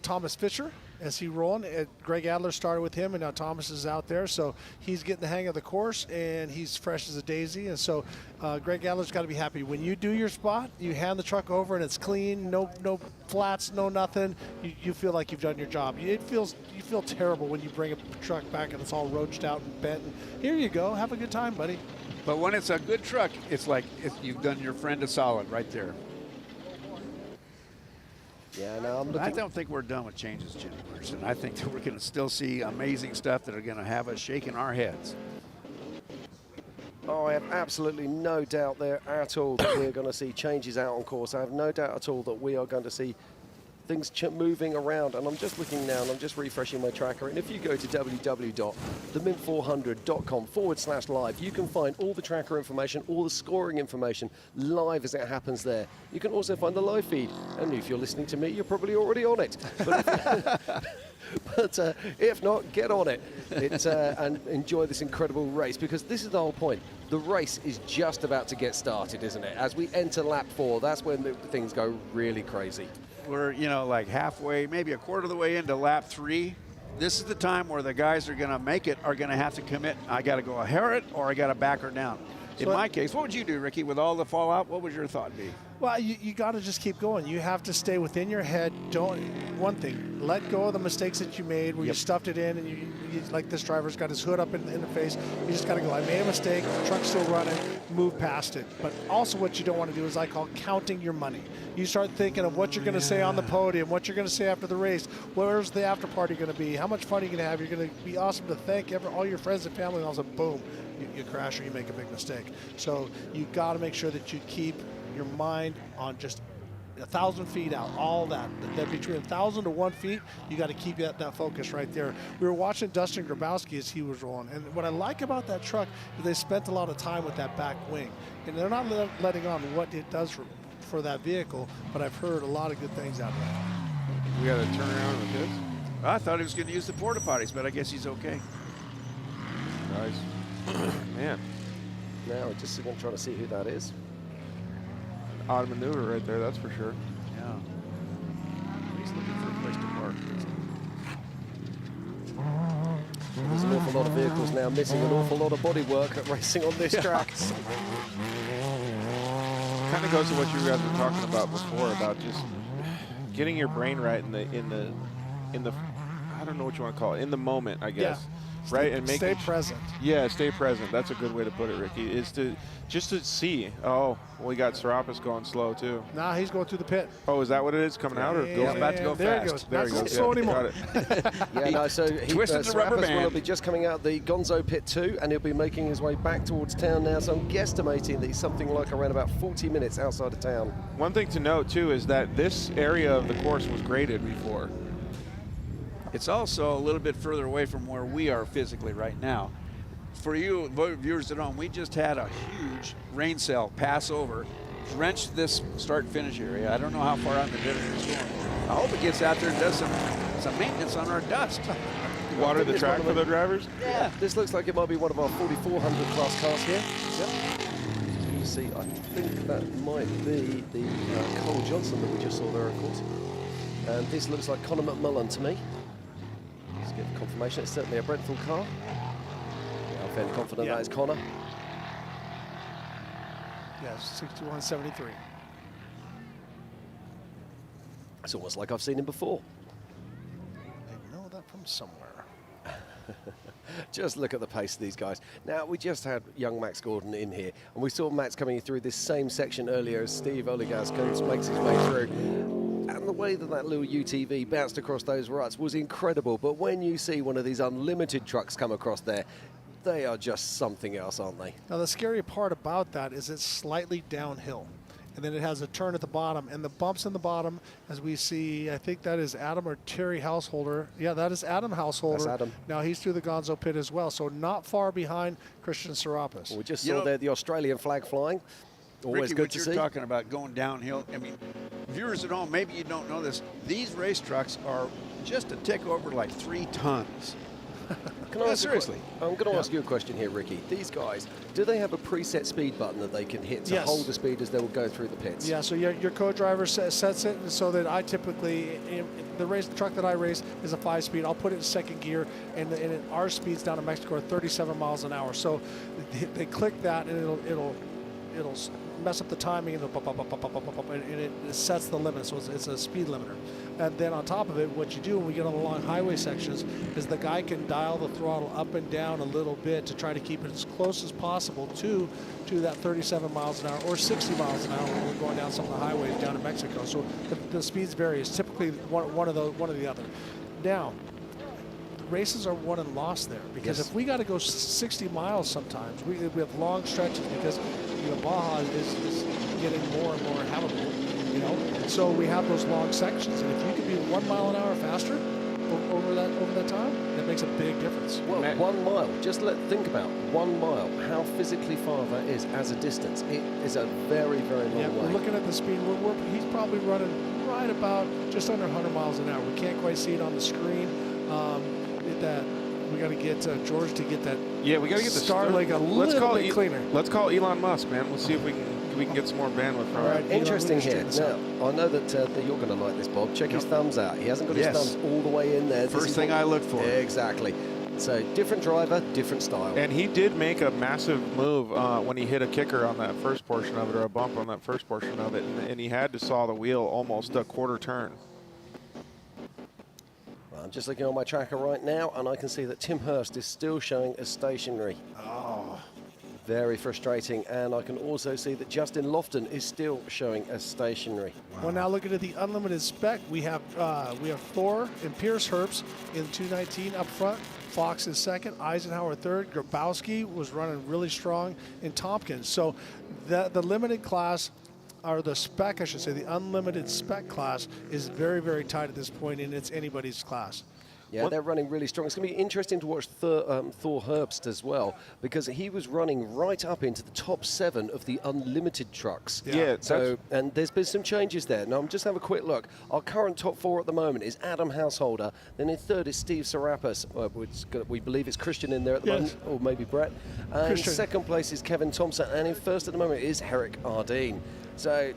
Thomas Fisher. As he rolling, Greg Adler started with him, and now Thomas is out there, so he's getting the hang of the course, and he's fresh as a daisy. And so Greg Adler's got to be happy. When you do your spot, you hand the truck over, and it's clean, no flats, no nothing. You feel like you've done your job. You feel terrible when you bring a truck back and it's all roached out and bent. And here you go, have a good time, buddy. But when it's a good truck, it's like you've done your friend a solid right there. Yeah, no, I don't think we're done with changes, Jim Marsden. I think that we're going to still see amazing stuff that are going to have us shaking our heads. Oh, I have absolutely no doubt there at all that we're going to see changes out on course. I have no doubt at all that we are going to see things moving around. And I'm just looking now, and I'm just refreshing my tracker. And if you go to www.themint400.com/live, you can find all the tracker information, all the scoring information live as it happens there. You can also find the live feed. And if you're listening to me, you're probably already on it. But if not, get on it and enjoy this incredible race, because this is the whole point. The race is just about to get started, isn't it? As we enter lap 4, that's when things go really crazy. We're, like halfway, maybe a quarter of the way into lap 3. This is the time where the guys are going to make it, are going to have to commit. I got to go ahead it, or I got to back her down. In my case, what would you do, Ricky, with all the fallout? What would your thought be? Well, you got to just keep going. You have to stay within your head. One thing, let go of the mistakes that you made where you stuffed it in, and you like this driver's got his hood up in the face. You just got to go, I made a mistake, the truck's still running, move past it. But also what you don't want to do is I call counting your money. You start thinking of what you're going to say on the podium, what you're going to say after the race, where's the after party going to be, how much fun are you going to have, you're going to be awesome to thank all your friends and family, and all of a sudden, boom, you crash or you make a big mistake. So you got to make sure that you keep your mind on just 1,000 feet out, all that between 1,000 to 1 feet, you got to keep that focus right there. We were watching Dustin Grabowski as he was rolling, and what I like about that truck is they spent a lot of time with that back wing, and they're not letting on what it does for that vehicle, but I've heard a lot of good things out of that. We got to turn around with this. I thought he was going to use the porta potties, but I guess he's okay. Nice. Man. Now we're just going to try to see who that is. Odd maneuver right there, that's for sure. Yeah. He's looking for a place to park. There's an awful lot of vehicles now missing an awful lot of bodywork at racing on this track. Kind of goes to what you guys were talking about before about just getting your brain right in the I don't know what you want to call it, in the moment, I guess. Yeah. Right, and stay present. Yeah, stay present. That's a good way to put it, Ricky. Is to just to see. Oh, we got Serapis going slow too. Nah, he's going through the pit. Oh, is that what it is? Coming out or going? About to go there fast. There he goes. Slow anymore. Got it. Yeah, no, so he twisted the rubber band. will be just coming out the Gonzo pit 2, and he'll be making his way back towards town now. So I'm guesstimating that he's something like around about 40 minutes outside of town. One thing to note too is that this area of the course was graded before. It's also a little bit further away from where we are physically right now. For you viewers at home, we just had a huge rain cell pass over, drenched this start and finish area. I don't know how far out in the desert it's going. I hope it gets out there and does some maintenance on our dust. Water the track for the drivers? Yeah, this looks like it might be one of our 4,400 class cars here. Yep. You see, I think that might be the Cole Johnson that we just saw there, of course. And this looks like Conor McMullen to me. Let's get confirmation. It's certainly a Brentford car. Yeah, I'm fairly confident that is Conor. Yeah, 61.73. It's almost like I've seen him before. I know that from somewhere. Just look at the pace of these guys. Now, we just had young Max Gordon in here, and we saw Max coming through this same section earlier as Steve Oligas makes his way through. And the way that little UTV bounced across those ruts was incredible. But when you see one of these unlimited trucks come across there, they are just something else, aren't they? Now, the scary part about that is it's slightly downhill. And then it has a turn at the bottom. And the bumps in the bottom, as we see, I think that is Adam or Terry Householder. Yeah, that is Adam Householder. That's Adam. Now, he's through the Gonzo pit as well. So not far behind Christian Serapis. Well, we just saw there the Australian flag flying. Always Ricky, good what to you're see. talking about going downhill, I mean, viewers at home, maybe you don't know this. These race trucks are just a tick over like 3 tons. Can I ask seriously? I'm going to ask you a question here, Ricky. These guys, do they have a preset speed button that they can hit to hold the speed as they will go through the pits? Yeah, so your co-driver sets it so that I typically, the truck that I race is a 5-speed. I'll put it in second gear, and our speeds down in Mexico are 37 miles an hour. So they click that, and it'll mess up the timing, and it sets the limit, so it's a speed limiter. And then on top of it, what you do when we get on the long highway sections is the guy can dial the throttle up and down a little bit to try to keep it as close as possible to that 37 miles an hour or 60 miles an hour when we're going down some of the highways down in Mexico. So the speeds vary. It's typically one or the other. Now, races are won and lost there because if we got to go 60 miles sometimes, we have long stretches because Baja is getting more and more habitable, so we have those long sections, and if you can be 1 mile an hour faster over that time, that makes a big difference. Well, 1 mile, think about 1 mile, how physically far that is as a distance. It is a very, very long way. We're looking at the speed. He's probably running right about just under 100 miles an hour. We can't quite see it on the screen. That we got to get George to get that. Yeah, we got to get the Starlink a little bit cleaner. Let's call Elon Musk, man. We'll see if we can get some more bandwidth from it. Interesting here. Now, I know that you're going to like this, Bob. Check his thumbs out. He hasn't got his thumbs all the way in there. First thing I look for. Exactly. So different driver, different style. And he did make a massive move when he hit a kicker on that first portion of it, or a bump on that first portion of it, and he had to saw the wheel almost a quarter turn. I'm just looking on my tracker right now, and I can see that Tim Hurst is still showing as stationary. Oh. Very frustrating. And I can also see that Justin Lofton is still showing as stationary. Wow. Well, now looking at the unlimited spec, we have Thor and Pierce Herbst in 219 up front. Fox is second, Eisenhower third. Grabowski was running really strong in Tompkins. So the limited class, or the spec, I should say, the unlimited spec class is very, very tight at this point, and it's anybody's class. Yeah, they're running really strong. It's going to be interesting to watch Thor Herbst as well, because he was running right up into the top 7 of the unlimited trucks. Yeah, so, and there's been some changes there. Now, just have a quick look. Our current top 4 at the moment is Adam Householder. Then in third is Steve Serapis. We believe it's Christian in there at the moment, or maybe Brett. And in second place is Kevin Thompson. And in first at the moment is Herrick Ardeen. So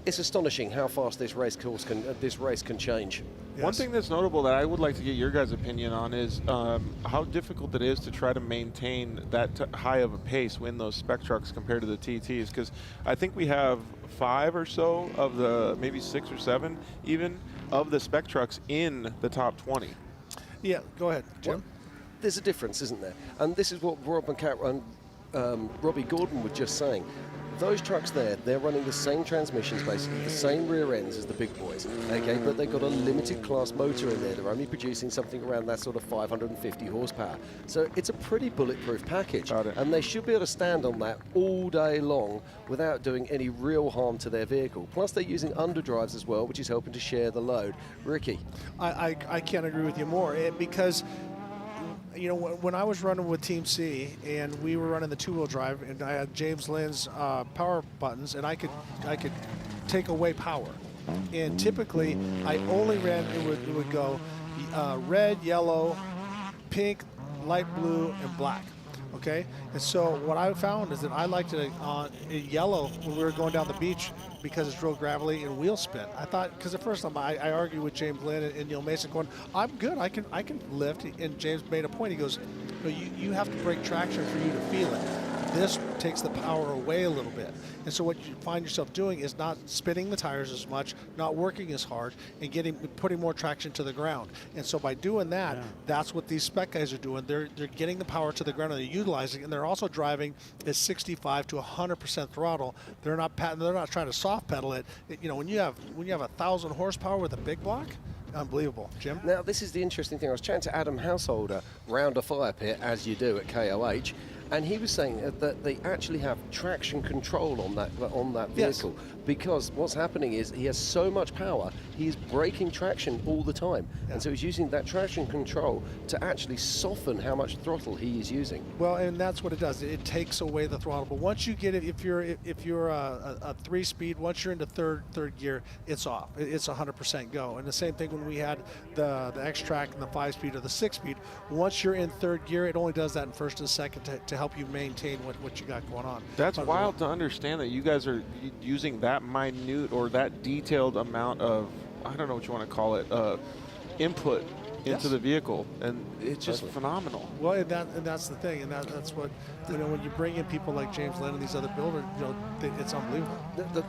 it's astonishing how fast this race can change. Yes. One thing that's notable that I would like to get your guys' opinion on is how difficult it is to try to maintain that high of a pace in those spec trucks compared to the TTs, because I think we have 5 or so of the, maybe 6 or 7 even, of the spec trucks in the top 20. Yeah, go ahead, Jim. Well, there's a difference, isn't there? And this is what Rob and Robbie Gordon were just saying. Those trucks there, they're running the same transmissions, basically, the same rear ends as the big boys, okay? But they've got a limited class motor in there. They're only producing something around that sort of 550 horsepower. So it's a pretty bulletproof package. And they should be able to stand on that all day long without doing any real harm to their vehicle. Plus, they're using underdrives as well, which is helping to share the load. Ricky? I can't agree with you more, because you know, when I was running with Team C and we were running the 2-wheel drive, and I had James Lynn's power buttons, and I could take away power. And typically, I only ran, it would go red, yellow, pink, light blue, and black. Okay, and so what I found is that I liked it on yellow when we were going down the beach because it's real gravelly and wheel spin. I thought, because the first time I argued with James Lynn and Neil Mason, going, I'm good, I can lift. And James made a point. He goes, no, you have to break traction for you to feel it. This takes the power away a little bit. And so what you find yourself doing is not spinning the tires as much, not working as hard, and putting more traction to the ground. And so by doing that, that's what these spec guys are doing. They're getting the power to the ground, and they're utilizing it, and they're also driving at 65 to 100% throttle. They're not trying to soft pedal it. You know, when you have 1,000 horsepower with a big block, unbelievable. Jim? Now, this is the interesting thing. I was chatting to Adam Householder round a fire pit, as you do at KOH, and he was saying that they actually have traction control on that vehicle, because what's happening is he has so much power, he's breaking traction all the time, and so he's using that traction control to actually soften how much throttle he is using. Well, and that's what it does. It takes away the throttle. But once you get it, if you're a 3-speed, once you're into third gear, it's off. It's 100% go. And the same thing when we had the X-Track and the 5-speed or the 6-speed. Once you're in third gear, it only does that in first and second to help you maintain what you got going on. That's wild to understand that you guys are using that minute or that detailed amount of, I don't know what you want to call it, input into the vehicle, and it's just phenomenal. Well, and that's the thing, and that's what, you know, when you bring in people like James Lynn and these other builders, you know, it's unbelievable.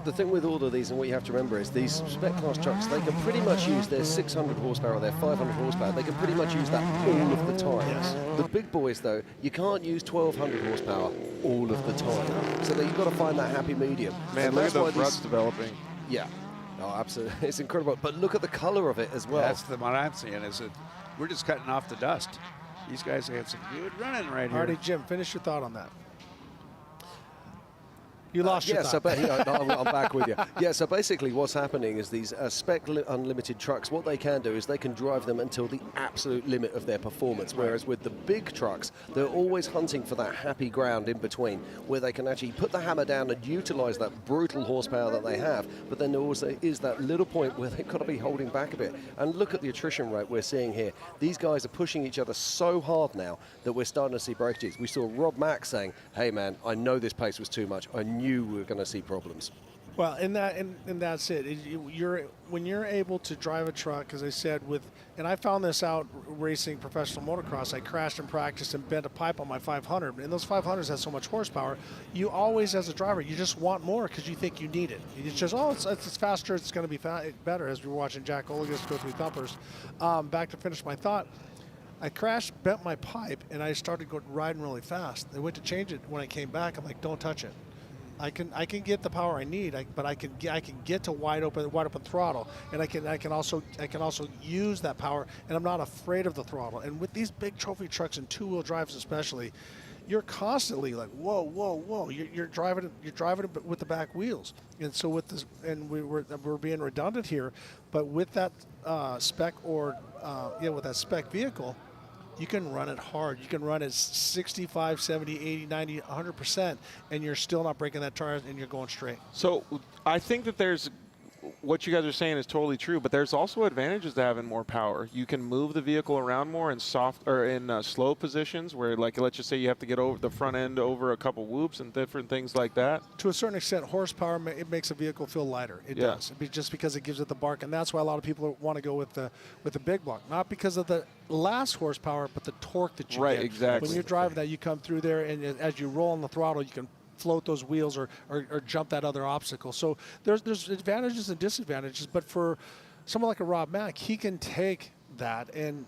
The thing with all of these, and what you have to remember is these spec class trucks, they can pretty much use their 600 horsepower, their 500 horsepower, they can pretty much use that all of the time. Yes. The big boys, though, you can't use 1,200 horsepower all of the time. So you've got to find that happy medium. Man, look at those ruts developing. Yeah. Oh, absolutely. It's incredible. But look at the color of it as well. That's what I'm seeing, is that we're just cutting off the dust. These guys have some good running right here. Alrighty, Jim, finish your thought on that. You lost your thought. I'm back with you. Yeah, so basically what's happening is these spec unlimited trucks, what they can do is they can drive them until the absolute limit of their performance, whereas with the big trucks, they're always hunting for that happy ground in between, where they can actually put the hammer down and utilize that brutal horsepower that they have, but then there also is that little point where they've got to be holding back a bit. And look at the attrition rate we're seeing here. These guys are pushing each other so hard now that we're starting to see breakages. We saw Rob Mack saying, hey man, I know this pace was too much. I knew we were going to see problems. Well, and that's it. When you're able to drive a truck, as I said, and I found this out racing professional motocross. I crashed in practice and bent a pipe on my 500, and those 500s have so much horsepower. You always, as a driver, you just want more because you think you need it. It's just, it's faster, it's going to be better. As we were watching Jack Olagus go through thumpers. Back to finish my thought. I crashed, bent my pipe, and I started riding really fast. I went to change it. When I came back, I'm like, don't touch it. I can get the power I need, but I can get to wide open throttle, and I can also use that power, and I'm not afraid of the throttle. And with these big trophy trucks and 2-wheel drives especially, you're constantly like, whoa, whoa, whoa. You're driving it with the back wheels. And so with this, and we're being redundant here, but with that spec with that spec vehicle, you can run it hard. You can run it 65, 70, 80, 90, 100%, and you're still not breaking that tire, and you're going straight. So I think that there's what you guys are saying is totally true, but there's also advantages to having more power. You can move the vehicle around more in slow positions where, like, let's just say you have to get over the front end over a couple whoops and different things like that. To a certain extent, horsepower, it makes a vehicle feel lighter. It does, just because it gives it the bark, and that's why a lot of people want to go with the big block, not because of the last horsepower, but the torque that you get. Exactly. When you're driving that, you come through there, and as you roll on the throttle, you can float those wheels or jump that other obstacle. So there's advantages and disadvantages, but for someone like a Rob Mack, he can take that and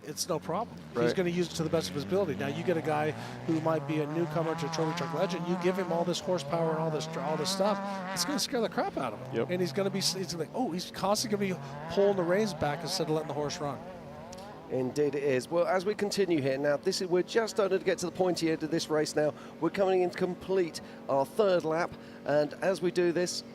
it's no problem. He's going to use it to the best of his ability. Now you get a guy who might be a newcomer to Trophy Truck Legend, you give him all this horsepower and all this stuff, it's going to scare the crap out of him. And he's going to be he's constantly going to be pulling the reins back instead of letting the horse run. Indeed it is. Well, as we continue here now, we're just starting to get to the pointy end of this race now. We're coming in to complete our third lap, and as we do this,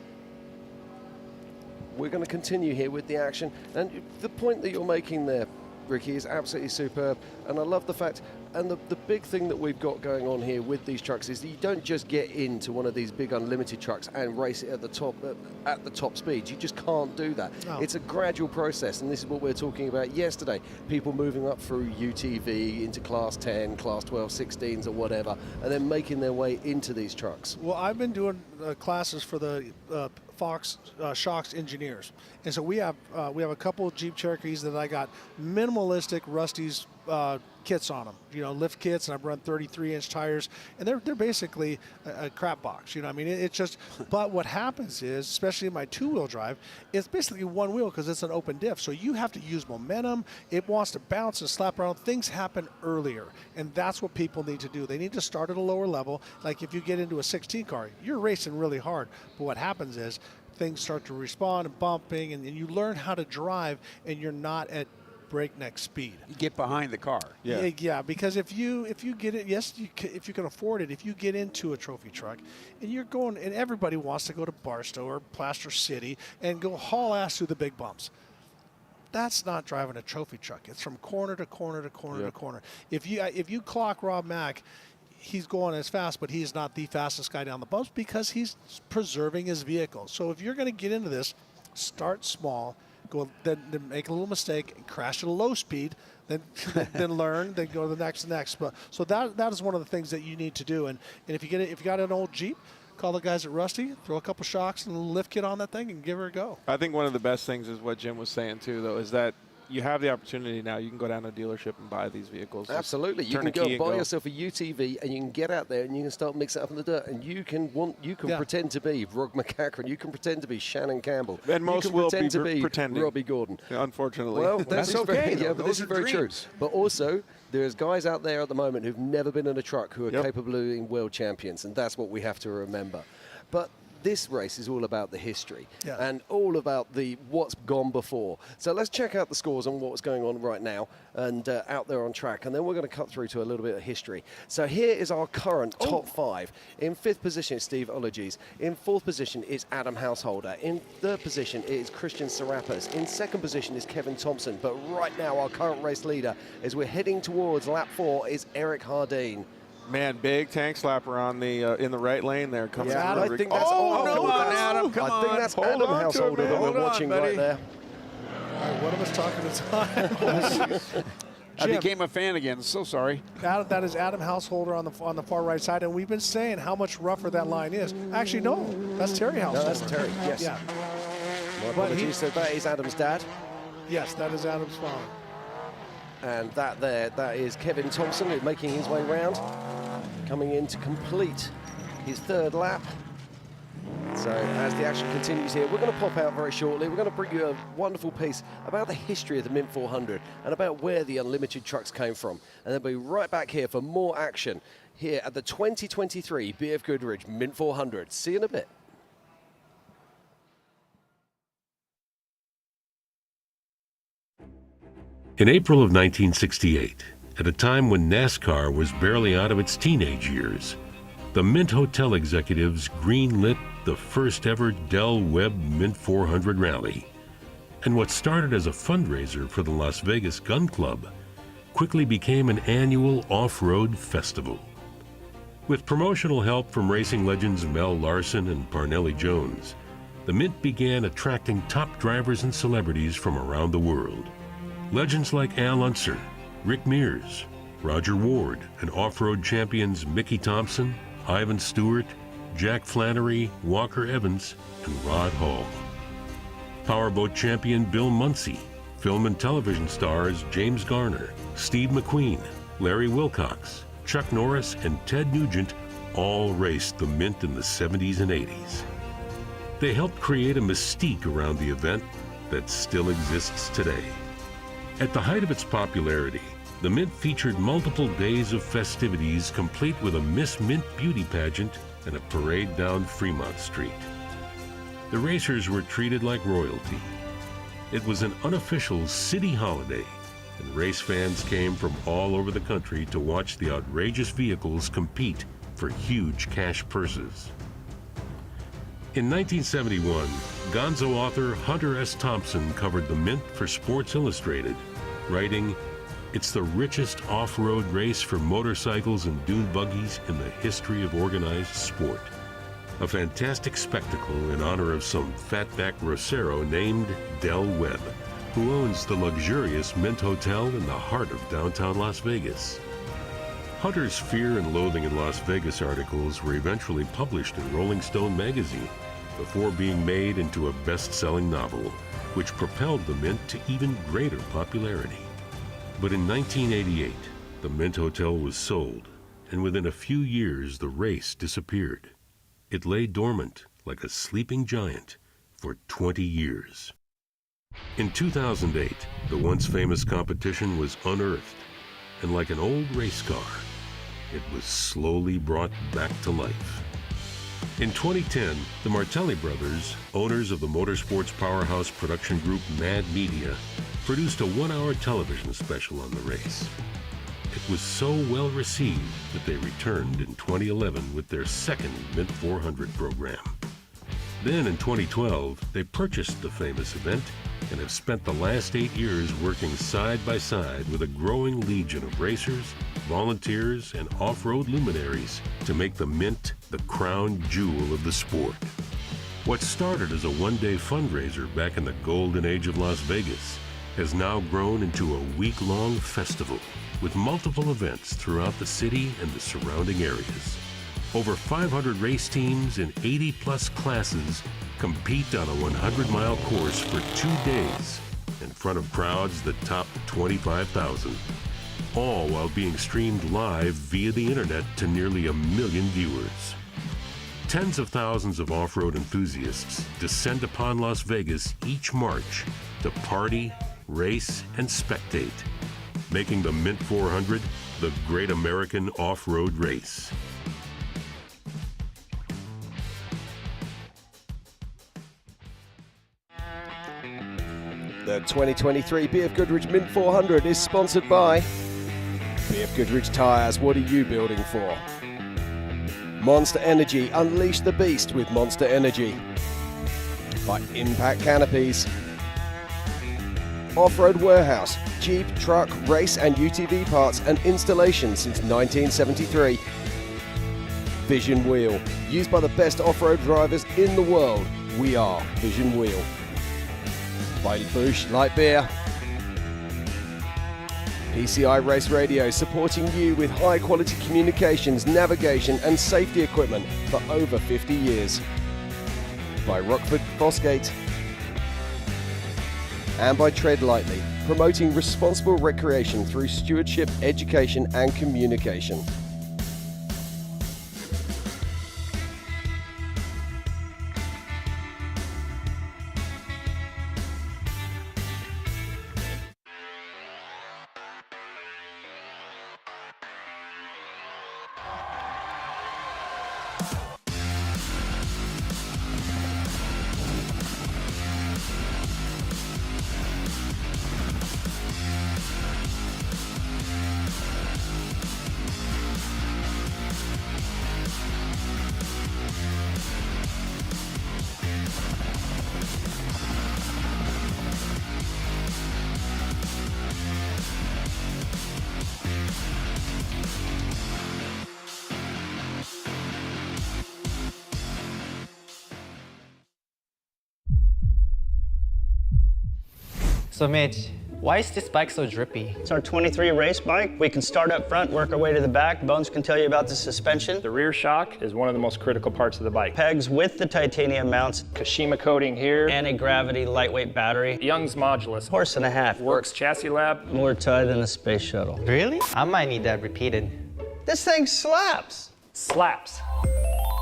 we're going to continue here with the action. And the point that you're making there, Ricky, is absolutely superb, and I love the fact, and the big thing that we've got going on here with these trucks is that you don't just get into one of these big unlimited trucks and race it at the top speeds. You just can't do that. No. It's a gradual process, and this is what we were talking about yesterday. People moving up through UTV into Class 10, Class 12, 16s or whatever, and then making their way into these trucks. Well, I've been doing classes for the Fox Shocks engineers, and so we have a couple of Jeep Cherokees that I got minimalistic Rusty's kits on them, lift kits, and I've run 33-inch tires, and they're basically a crap box. I mean, it's just. But what happens is, especially in my two-wheel drive, it's basically one wheel because it's an open diff, so you have to use momentum. It wants to bounce and slap around. Things happen earlier, and that's what people need to do. They need to start at a lower level. Like if you get into a 16 car, you're racing really hard, but what happens is things start to respond and bumping, and you learn how to drive, and you're not at breakneck speed. You get behind the car. Yeah, because if you get it, if you can afford it, if you get into a trophy truck and you're going, and everybody wants to go to Barstow or Plaster City and go haul ass through the big bumps. That's not driving a trophy truck. It's from corner to corner to corner to corner. If you clock Rob Mack, he's going as fast, but he's not the fastest guy down the bumps because he's preserving his vehicle. So if you're going to get into this, start small. Go then make a little mistake and crash at a low speed, then learn, then go to the next. But so that is one of the things that you need to do. And if you got an old Jeep, call the guys at Rusty, throw a couple shocks and a lift kit on that thing and give her a go. I think one of the best things is what Jim was saying too, though, is that you have the opportunity now. You can go down to a dealership and buy these vehicles. Absolutely, you can go and buy yourself a UTV, and you can get out there and you can start mixing it up in the dirt, and you can pretend to be Rog McCachran, you can pretend to be Shannon Campbell, and most will pretend to be pretending. Robbie Gordon. Unfortunately, well, that's okay. But this is very true. But also, there's guys out there at the moment who've never been in a truck who are capable of being world champions, and that's what we have to remember. But this race is all about the history and all about what's gone before. So let's check out the scores on what's going on right now and out there on track, and then we're going to cut through to a little bit of history. So here is our current top five. In fifth position is Steve Ologies. In fourth position is Adam Householder. In third position is Christian Serapis. In second position is Kevin Thompson. But right now our current race leader, as we're heading towards lap 4, is Eric Hardeen. Man, big tank slapper on the in the right lane there. Coming I think that's come on, Adam. Come on. I think that's Adam Householder that we're watching right there. All right, what am I talking to? I became a fan again. So sorry. That is Adam Householder on the far right side, and we've been saying how much rougher that line is. Actually, no, that's Terry Householder. No, that's Terry. Yes. Yeah. My apologies. So that is Adam's dad. Yes, that is Adam's father. And that is Kevin Thompson making his way round, coming in to complete his third lap. So as the action continues here, we're going to pop out very shortly. We're going to bring you a wonderful piece about the history of the Mint 400 and about where the unlimited trucks came from. And then we'll be right back here for more action here at the 2023 BFGoodrich Mint 400. See you in a bit. In April of 1968, at a time when NASCAR was barely out of its teenage years. The Mint Hotel executives greenlit the first ever Del Webb Mint 400 rally. And what started as a fundraiser for the Las Vegas Gun Club quickly became an annual off-road festival. With promotional help from racing legends Mel Larson and Parnelli Jones, the Mint began attracting top drivers and celebrities from around the world. Legends like Al Unser, Rick Mears, Roger Ward, and off-road champions Mickey Thompson, Ivan Stewart, Jack Flannery, Walker Evans, and Rod Hall. Powerboat champion Bill Munsey, film and television stars James Garner, Steve McQueen, Larry Wilcox, Chuck Norris, and Ted Nugent all raced the Mint in the 70s and 80s. They helped create a mystique around the event that still exists today. At the height of its popularity, the Mint featured multiple days of festivities complete with a Miss Mint beauty pageant and a parade down Fremont Street. The racers were treated like royalty. It was an unofficial city holiday, and race fans came from all over the country to watch the outrageous vehicles compete for huge cash purses. In 1971, Gonzo author Hunter S. Thompson covered the Mint for Sports Illustrated, writing, "It's the richest off-road race for motorcycles and dune buggies in the history of organized sport. A fantastic spectacle in honor of some fatback racero named Del Webb, who owns the luxurious Mint Hotel in the heart of downtown Las Vegas." Hunter's Fear and Loathing in Las Vegas articles were eventually published in Rolling Stone magazine before being made into a best-selling novel, which propelled the Mint to even greater popularity. But in 1988, the Mint Hotel was sold, and within a few years the race disappeared. It lay dormant like a sleeping giant for 20 years. In 2008, the once famous competition was unearthed, and like an old race car, it was slowly brought back to life. In 2010, the Martelli brothers, owners of the motorsports powerhouse production group Mad Media, produced a one-hour television special on the race. It was so well received that they returned in 2011 with their second Mint 400 program. Then in 2012, they purchased the famous event and have spent the last 8 years working side by side with a growing legion of racers, volunteers, and off-road luminaries to make the Mint the crown jewel of the sport. What started as a one-day fundraiser back in the golden age of Las Vegas has now grown into a week-long festival with multiple events throughout the city and the surrounding areas. Over 500 race teams in 80-plus classes compete on a 100-mile course for 2 days in front of crowds that top 25,000, all while being streamed live via the internet to nearly 1 million viewers. Tens of thousands of off-road enthusiasts descend upon Las Vegas each March to party, race, and spectate, making the Mint 400 the great American off-road race. The 2023 BFGoodrich Mint 400 is sponsored by BFGoodrich Tires. What are you building for? Monster Energy. Unleash the beast with Monster Energy. By Impact Canopies. Off-Road Warehouse. Jeep, truck, race and UTV parts and installation since 1973. Vision Wheel. Used by the best off-road drivers in the world. We are Vision Wheel. By Busch Light Beer. PCI Race Radio, supporting you with high-quality communications, navigation and safety equipment for over 50 years. By Rockford Fosgate. And by Tread Lightly, promoting responsible recreation through stewardship, education and communication. So Mitch, why is this bike so drippy? It's our 23 race bike. We can start up front, work our way to the back. Bones can tell you about the suspension. The rear shock is one of the most critical parts of the bike. Pegs with the titanium mounts. Kashima coating here. Anti-gravity lightweight battery. Young's modulus. Horse and a half. Works chassis lab. More tie than a space shuttle. Really? I might need that repeated. This thing slaps. Slaps.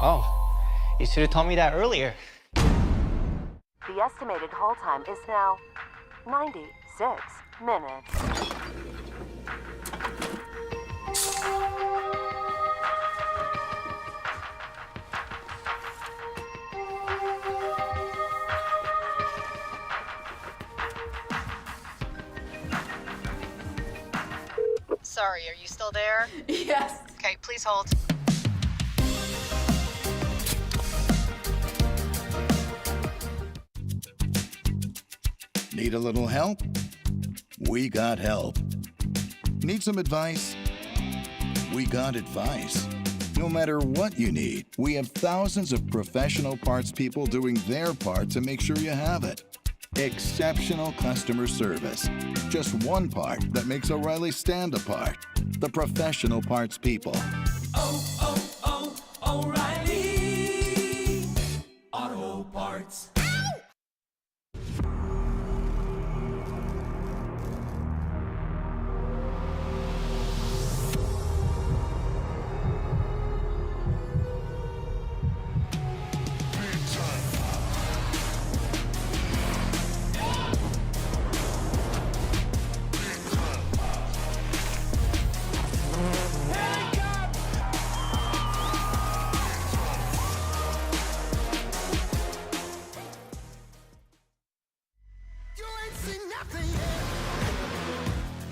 Oh, you should have told me that earlier. The estimated hold time is now 96 minutes. Sorry, are you still there? Yes. Okay, please hold. Need a little help? We got help. Need some advice? We got advice. No matter what you need, we have thousands of professional parts people doing their part to make sure you have it. Exceptional customer service. Just one part that makes O'Reilly stand apart. The professional parts people. O'Reilly Auto Parts.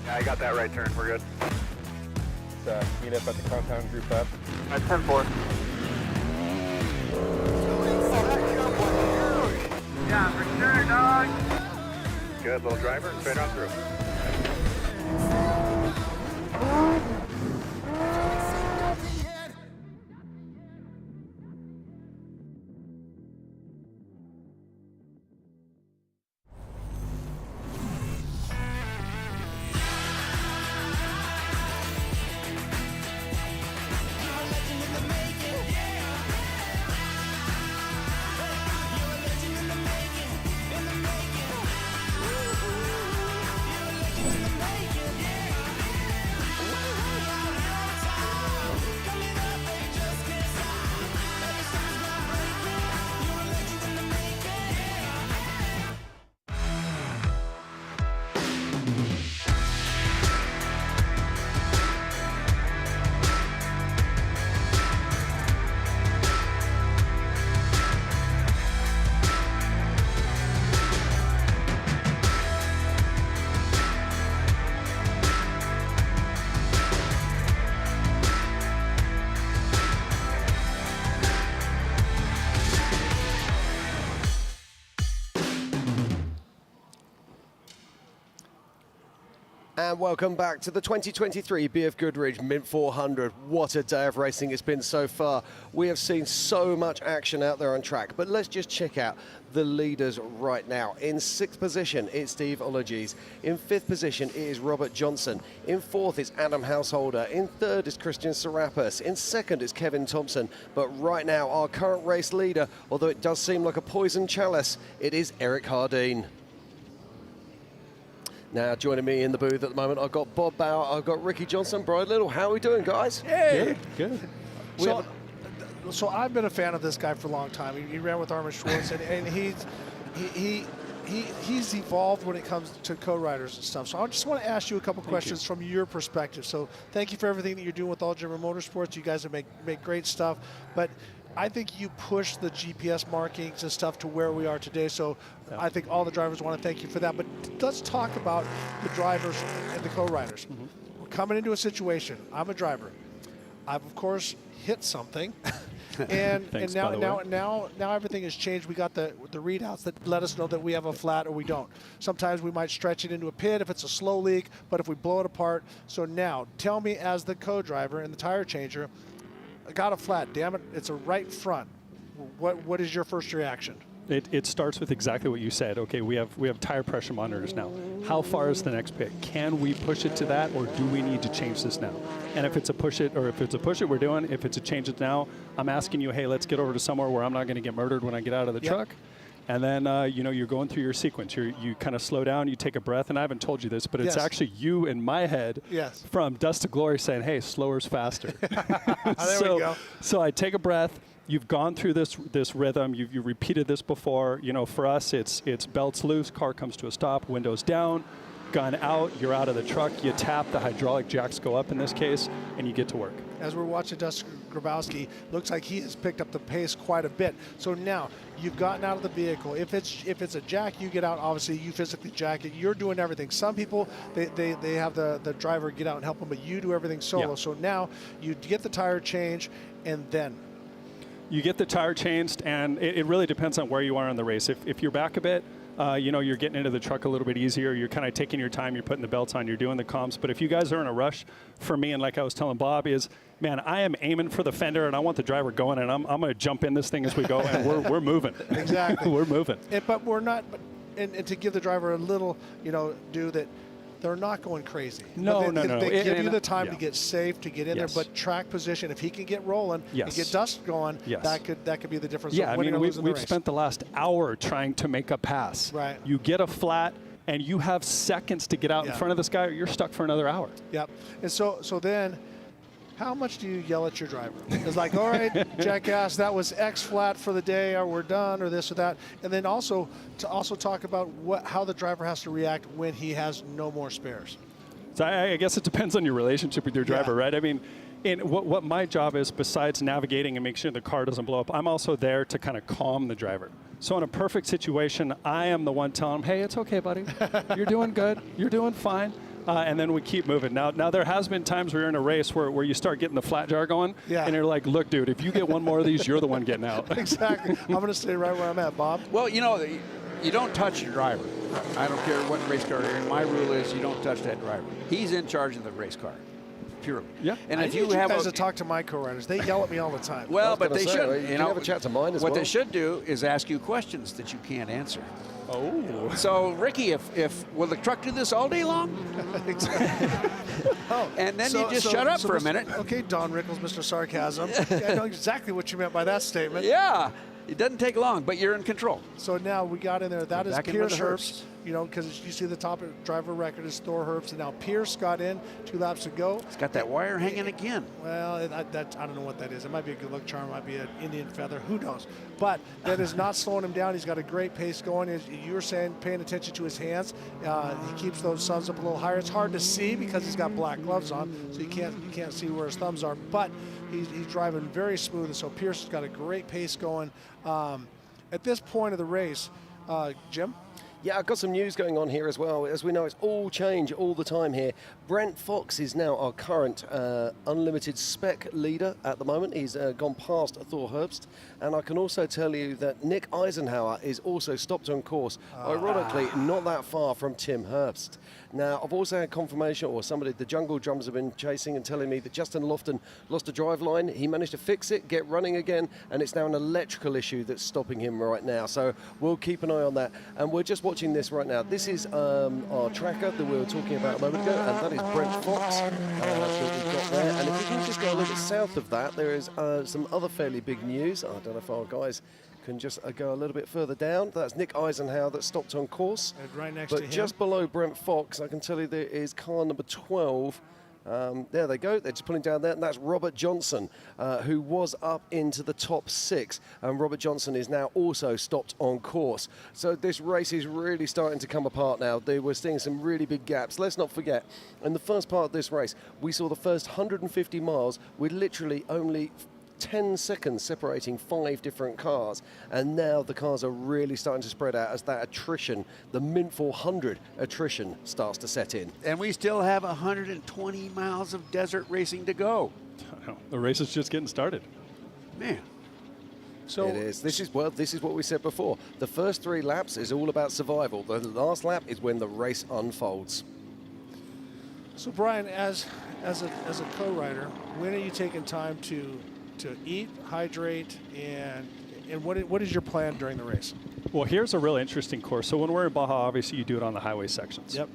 Yeah, I got that right turn. We're good. Let's meet up at the compound group up. At 10-4. Yeah, for sure, dog. Good, little driver, straight on through. And welcome back to the 2023 BFGoodrich Mint 400. What a day of racing it's been so far. We have seen so much action out there on track, but let's just check out the leaders right now. In 6th position, it's Steve Ologies. In 5th position, it is Robert Johnson. In 4th is Adam Householder. In 3rd is Christian Serapis. In 2nd is Kevin Thompson. But right now, our current race leader, although it does seem like a poison chalice, it is Eric Hardeen. Now, joining me in the booth at the moment, I've got Bob Bauer, I've got Ricky Johnson, Brian Little. How are we doing, guys? Hey. Good. So I've been a fan of this guy for a long time. He ran with Armin Schwartz, and he's evolved when it comes to co-riders and stuff. So I just want to ask you a couple questions from your perspective. So thank you for everything that you're doing with All German Motorsports. You guys have make great stuff, but I think you push the GPS markings and stuff to where we are today. So I think all the drivers want to thank you for that. But let's talk about the drivers and the co-riders. We're coming into a situation. I'm a driver. I've of course hit something. And Thanks, now everything has changed. We got the readouts that let us know that we have a flat or we don't. Sometimes we might stretch it into a pit if it's a slow leak, but if we blow it apart. So now, tell me as the co-driver and the tire changer, I got a flat, damn it, it's a right front. What is your first reaction? It starts with exactly what you said. Okay, we have tire pressure monitors now. How far is the next pit? Can we push it to that, or do we need to change this now? And if it's a push it, we're doing. If it's a change it now, I'm asking you, hey, let's get over to somewhere where I'm not going to get murdered when I get out of the truck. And then, you're going through your sequence. You kind of slow down, you take a breath, and I haven't told you this, but it's actually you in my head from Dust to Glory saying, hey, slower's faster. There we go. So I take a breath. You've gone through this rhythm. You've repeated this before. For us, it's belts loose, car comes to a stop, windows down, gun out, you're out of the truck, you tap, the hydraulic jacks go up in this case, and you get to work. As we're watching Dustin Grabowski, looks like he has picked up the pace quite a bit. So now you've gotten out of the vehicle. If it's a jack, you get out. Obviously, you physically jack it. You're doing everything. Some people they have the driver get out and help them, but you do everything solo. Yeah. So now you get the tire change, and then you get the tire changed, and it really depends on where you are in the race. If you're back a bit, you're getting into the truck a little bit easier. You're kind of taking your time. You're putting the belts on. You're doing the comps. But if you guys are in a rush, for me, and like I was telling Bob, is, man, I am aiming for the fender, and I want the driver going, and I'm going to jump in this thing as we go, and we're moving. Exactly. We're moving. But we're not. And to give the driver a little, do that. They're not going crazy. No. They give you the time to get safe, to get in there, but track position, if he can get rolling and get Dust going, that could be the difference. Yeah, we've race. spent the last hour trying to make a pass. Right. You get a flat, and you have seconds to get out in front of this guy, or you're stuck for another hour. Yep. And so then, how much do you yell at your driver? It's like, all right, jackass, that was X flat for the day, or we're done, or this or that. And then also talk about how the driver has to react when he has no more spares. So I guess it depends on your relationship with your driver, right? I mean, what my job is, besides navigating and making sure the car doesn't blow up, I'm also there to kind of calm the driver. So in a perfect situation, I am the one telling him, hey, it's okay, buddy. You're doing good. You're doing fine. And then we keep moving. Now there has been times where you're in a race where you start getting the flat jar going, and you're like, look, dude, if you get one more of these, you're the one getting out. Exactly. I'm going to stay right where I'm at, Bob. Well, you don't touch your driver. I don't care what race car you're in. My rule is you don't touch that driver. He's in charge of the race car, purely. Yeah. And if you have guys to talk to my co-riders, they yell at me all the time. Well, but they should. You have a chat to mine as what well. they should do is ask you questions that you can't answer. Oh. So, Ricky, will the truck do this all day long? Exactly. And then you just shut up for a minute. Okay, Don Rickles, Mr. Sarcasm. I know exactly what you meant by that statement. Yeah. It doesn't take long, but you're in control. So now we got in there. That is Pierce Herbst. Herbst. Because you see the top driver record is Thor Herbst, and now Pierce got in 2 laps to go. It's got that wire hanging again. Well, I don't know what that is. It might be a good luck charm, it might be an Indian feather, who knows. But that is not slowing him down. He's got a great pace going. As you were saying, paying attention to his hands. He keeps those thumbs up a little higher. It's hard to see because he's got black gloves on, so you can't see where his thumbs are. But he's driving very smooth, and so Pierce has got a great pace going. At this point of the race, Jim? Yeah, I've got some news going on here as well. As we know, it's all change all the time here. Brent Fox is now our current unlimited spec leader at the moment. He's gone past Thor Herbst. And I can also tell you that Nick Eisenhower is also stopped on course, ironically, not that far from Tim Herbst. Now, I've also had confirmation, or the Jungle Drums have been chasing and telling me that Justin Lofton lost a drive line. He managed to fix it, get running again, and it's now an electrical issue that's stopping him right now. So we'll keep an eye on that. And we're just watching this right now. This is our tracker that we were talking about a moment ago, and that is Brent Fox that we've got there. And if we can just go a little bit south of that, there is some other fairly big news. I don't know if our guys can just go a little bit further down. That's Nick Eisenhower that stopped on course. And right next to him. But just below Brent Fox, I can tell you there is car number 12. There they go. They're just pulling down there. And that's Robert Johnson, who was up into the top 6. And Robert Johnson is now also stopped on course. So this race is really starting to come apart now. We're seeing some really big gaps. Let's not forget, in the first part of this race, we saw the first 150 miles with literally only 10 seconds separating 5 different cars, and now the cars are really starting to spread out as that attrition, the Mint 400 attrition, starts to set in. And we still have 120 miles of desert racing to go. The race is just getting started. Man. So it is. This is what we said before. The first 3 laps is all about survival. The last lap is when the race unfolds. So Brian, as a co-rider, when are you taking time to eat, hydrate, and what is your plan during the race? Well, here's a really interesting course. So when we're in Baja, obviously you do it on the highway sections. Yep.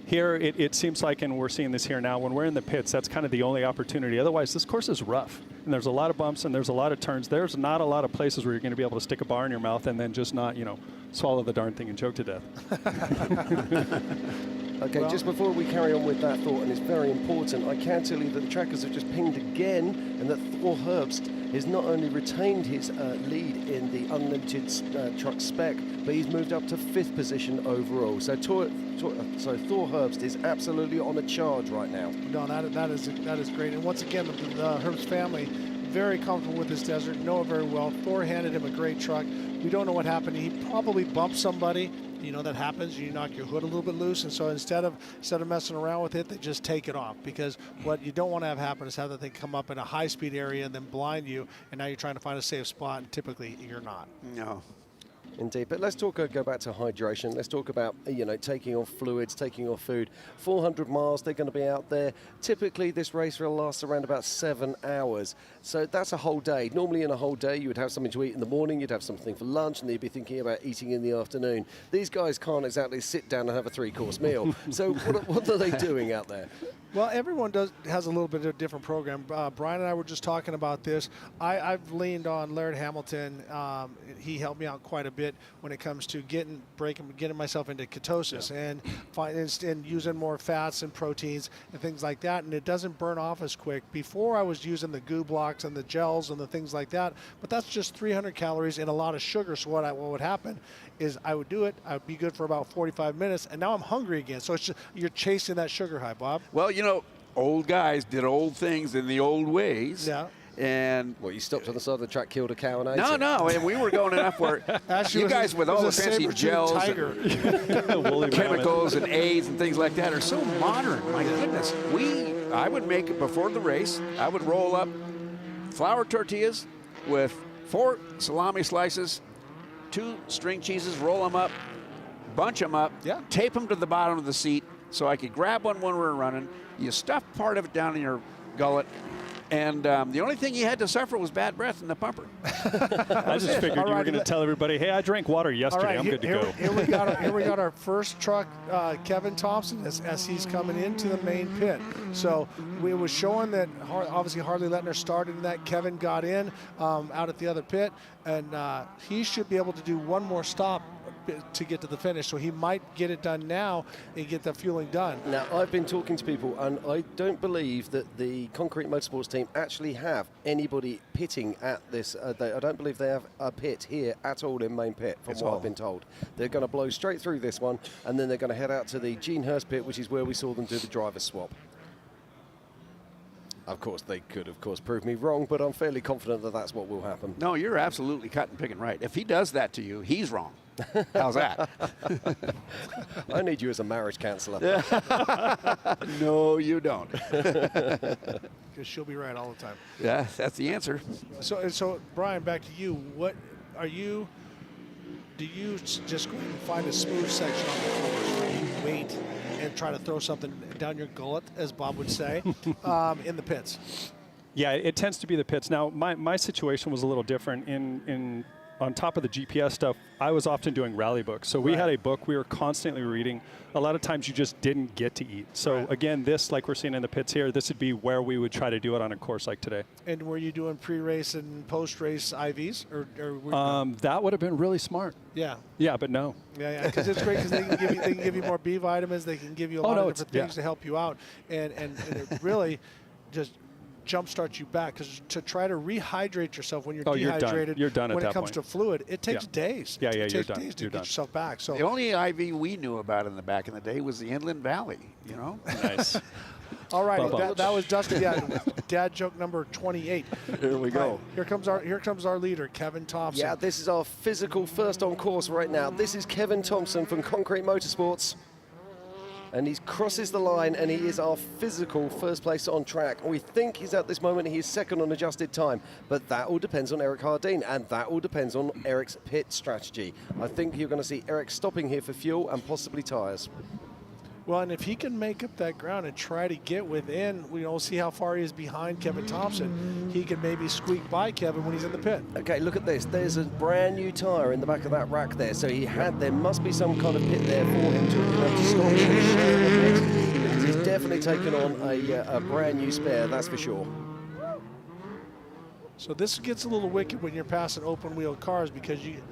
Here, it seems like, and we're seeing this here now, when we're in the pits, that's kind of the only opportunity. Otherwise, this course is rough, and there's a lot of bumps, and there's a lot of turns. There's not a lot of places where you're going to be able to stick a bar in your mouth and then just not, swallow the darn thing and choke to death. Okay, well, just before we carry on with that thought, and it's very important, I can tell you that the trackers have just pinged again, and that Thor Herbst has not only retained his lead in the unlimited truck spec, but he's moved up to 5th position overall. So Thor Herbst is absolutely on a charge right now. No, that is great. And once again, the Herbst family, very comfortable with this desert, know it very well. Thor handed him a great truck. We don't know what happened. He probably bumped somebody. That happens. You knock your hood a little bit loose, and so instead of messing around with it, they just take it off, because what you don't want to have happen is have that thing come up in a high-speed area and then blind you, and now you're trying to find a safe spot, and typically you're not. No. Indeed, but let's go back to hydration. Let's talk about, taking off fluids, taking off food. 400 miles, they're going to be out there. Typically, this race will last around about 7 hours. So that's a whole day. Normally in a whole day, you would have something to eat in the morning, you'd have something for lunch, and you'd be thinking about eating in the afternoon. These guys can't exactly sit down and have a 3-course meal. So what are they doing out there? Well, everyone has a little bit of a different program. Brian and I were just talking about this. I've leaned on Laird Hamilton. He helped me out quite a bit when it comes to getting myself into ketosis and using more fats and proteins and things like that, and it doesn't burn off as quick. Before I was using the goo blocks and the gels and the things like that, but that's just 300 calories and a lot of sugar. So what would happen is I would do it, I would be good for about 45 minutes, and now I'm hungry again. So it's just, you're chasing that sugar high, Bob. Well, old guys did old things in the old ways. Yeah. And you stopped on the side of the track, killed a cow, and ate it? No, and we were going enough where you guys with all the fancy gels and chemicals and aids and things like that are so modern. My goodness. I would make it before the race. I would roll up flour tortillas with 4 salami slices, 2 string cheeses, roll them up, bunch them up, tape them to the bottom of the seat so I could grab one when we were running. You stuff part of it down in your gullet, and the only thing you had to suffer was bad breath in the pumper. I just figured you were going to tell everybody, hey, I drank water yesterday. I'm good to go. Here we got our first truck, Kevin Thompson, as he's coming into the main pit. So we was showing that obviously Harley Lettner started in that. Kevin got in out at the other pit, and he should be able to do one more stop to get to the finish, so he might get it done now and get the fueling done. Now, I've been talking to people, and I don't believe that the Concrete Motorsports team actually have anybody pitting at this. I don't believe they have a pit here at all in main pit, from what I've been told. They're going to blow straight through this one, and then they're going to head out to the Gene Hurst pit, which is where we saw them do the driver swap. Of course, they could, prove me wrong, but I'm fairly confident that that's what will happen. No, you're absolutely cutting, picking right. If he does that to you, he's wrong. How's that? I need you as a marriage counselor. No, you don't. Because she'll be right all the time. Yeah, that's the answer. So Brian, back to you. What are you? Do you just go and find a smooth section on the course where you wait and try to throw something down your gullet, as Bob would say, in the pits? Yeah, it tends to be the pits. Now, my situation was a little different. On top of the GPS stuff, I was often doing rally books. So we had a book we were constantly reading. A lot of times you just didn't get to eat. So again, this, like we're seeing in the pits here, this would be where we would try to do it on a course like today. And were you doing pre-race and post-race IVs? That would have been really smart. Yeah. Yeah, but no. Yeah, because it's great because they can give you more B vitamins. They can give you a lot of different things to help you out. And it really just jumpstart you back, because to try to rehydrate yourself when you're dehydrated, you're done when at it comes to fluid, it takes days. Yeah, it takes you're days to done. get yourself back. So the only IV we knew about in the back in the day was the Inland Valley. Nice. All right, that was Dusty. Dad joke number 28. Here we go. Right, here comes our leader, Kevin Thompson. Yeah, this is our physical first on course right now. This is Kevin Thompson from Concrete Motorsports. And he crosses the line, and he is our physical first place on track. We think he's at this moment, he's second on adjusted time, but that all depends on Eric Hardeen, and that all depends on Eric's pit strategy. I think you're going to see Eric stopping here for fuel and possibly tyres. Well, and if he can make up that ground and try to get within, see how far he is behind Kevin Thompson, he can maybe squeak by Kevin when he's in the pit. Okay, look at this. There's a brand new tyre in the back of that rack there. So there must be some kind of pit there for him to be able to stop and share a bit, because he's definitely taken on a brand new spare, that's for sure. So this gets a little wicked when you're passing open wheel cars, because you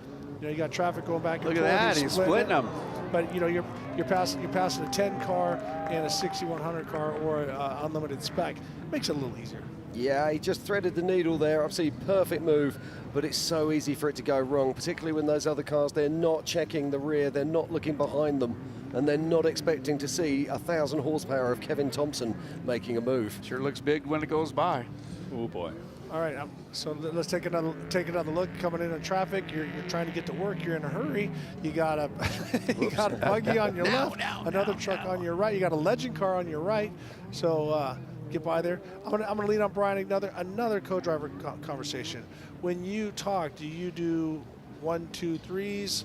got traffic going back and forth. Look at that, he's splitting them. But you're passing a 10 car and a 6100 car or unlimited spec. Makes it a little easier. Yeah, he just threaded the needle there. Absolutely perfect move, but it's so easy for it to go wrong, particularly when those other cars, they're not checking the rear, they're not looking behind them, and they're not expecting to see 1,000 horsepower of Kevin Thompson making a move. Sure looks big when it goes by. Oh boy. All right, so let's take another look. Coming in traffic, you're trying to get to work. You're in a hurry. You got a buggy on your left, another truck on your right. You got a legend car on your right. So get by there. I'm gonna lead on Brian another co-driver conversation. When you talk, do you do 1, 2, 3s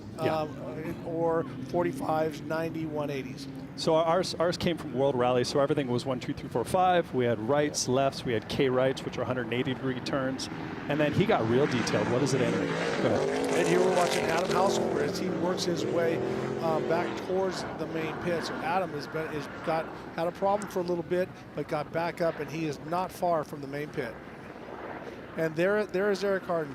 or 45s, 90, 180s? So ours came from World Rally, so everything was 1, 2, 3, 4, 5. We had rights, lefts, we had K rights, which are 180-degree turns, and then he got real detailed. What is it entering? Go ahead. And here we're watching Adam Householder as he works his way back towards the main pit. So Adam had a problem for a little bit, but got back up, and he is not far from the main pit. And there is Eric Hardin,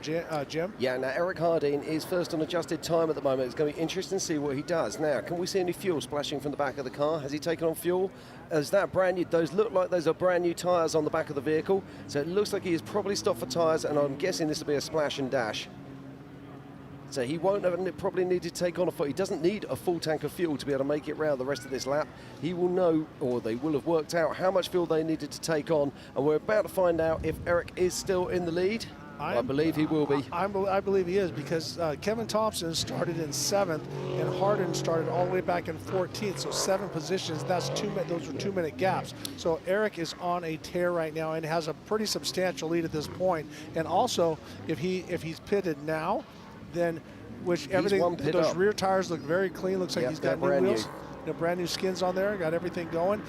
Jim. Yeah, now Eric Hardin is first on adjusted time at the moment. It's going to be interesting to see what he does. Now, can we see any fuel splashing from the back of the car? Has he taken on fuel? Is that brand new? Those look like those are brand new tyres on the back of the vehicle. So it looks like he has probably stopped for tyres, and I'm guessing this will be a splash and dash. So he won't probably need to take on he doesn't need a full tank of fuel to be able to make it round the rest of this lap. He will know, or they will have worked out how much fuel they needed to take on, and we're about to find out if Eric is still in the lead. I believe he will be. I believe he is, because Kevin Thompson started in 7th, and Hardin started all the way back in 14th. So 7 positions. Those are 2-minute gaps. So Eric is on a tear right now and has a pretty substantial lead at this point. And also, if he's pitted now, then those rear tires look very clean. Looks like he's got new wheels. Brand new skins on there. Got everything going.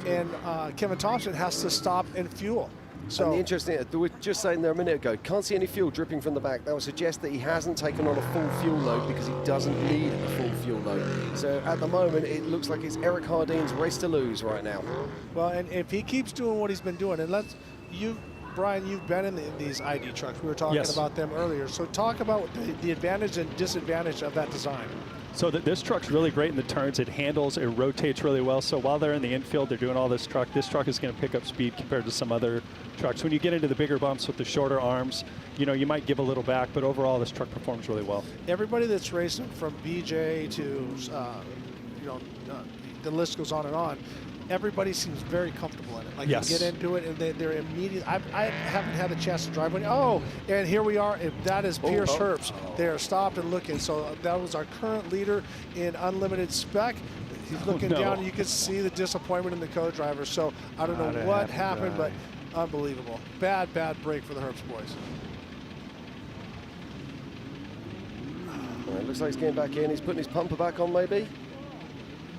And Kevin Thompson has to stop and fuel. So and the interesting, we were just saying there a minute ago, can't see any fuel dripping from the back. That would suggest that he hasn't taken on a full fuel load, because he doesn't need a full fuel load. So at the moment, it looks like it's Eric Hardin's race to lose right now. Well, and if he keeps doing what he's been doing, and Brian, you've been in these ID trucks. We were talking about them earlier. So talk about the advantage and disadvantage of that design. So this truck's really great in the turns. It handles, it rotates really well. So while they're in the infield, they're doing all this truck is going to pick up speed compared to some other trucks. When you get into the bigger bumps with the shorter arms, you might give a little back, but overall this truck performs really well. Everybody that's racing from BJ to, the list goes on and on. Everybody seems very comfortable in it. Like, you get into it, and they're immediate. I haven't had a chance to drive one. Oh, and here we are. That is Pierce Herbst. They are stopped and looking. So that was our current leader in unlimited spec. He's looking down, and you can see the disappointment in the co-driver. So I don't know what happened, but unbelievable. Bad break for the Herbst boys. Well, it looks like he's getting back in. He's putting his pumper back on, maybe.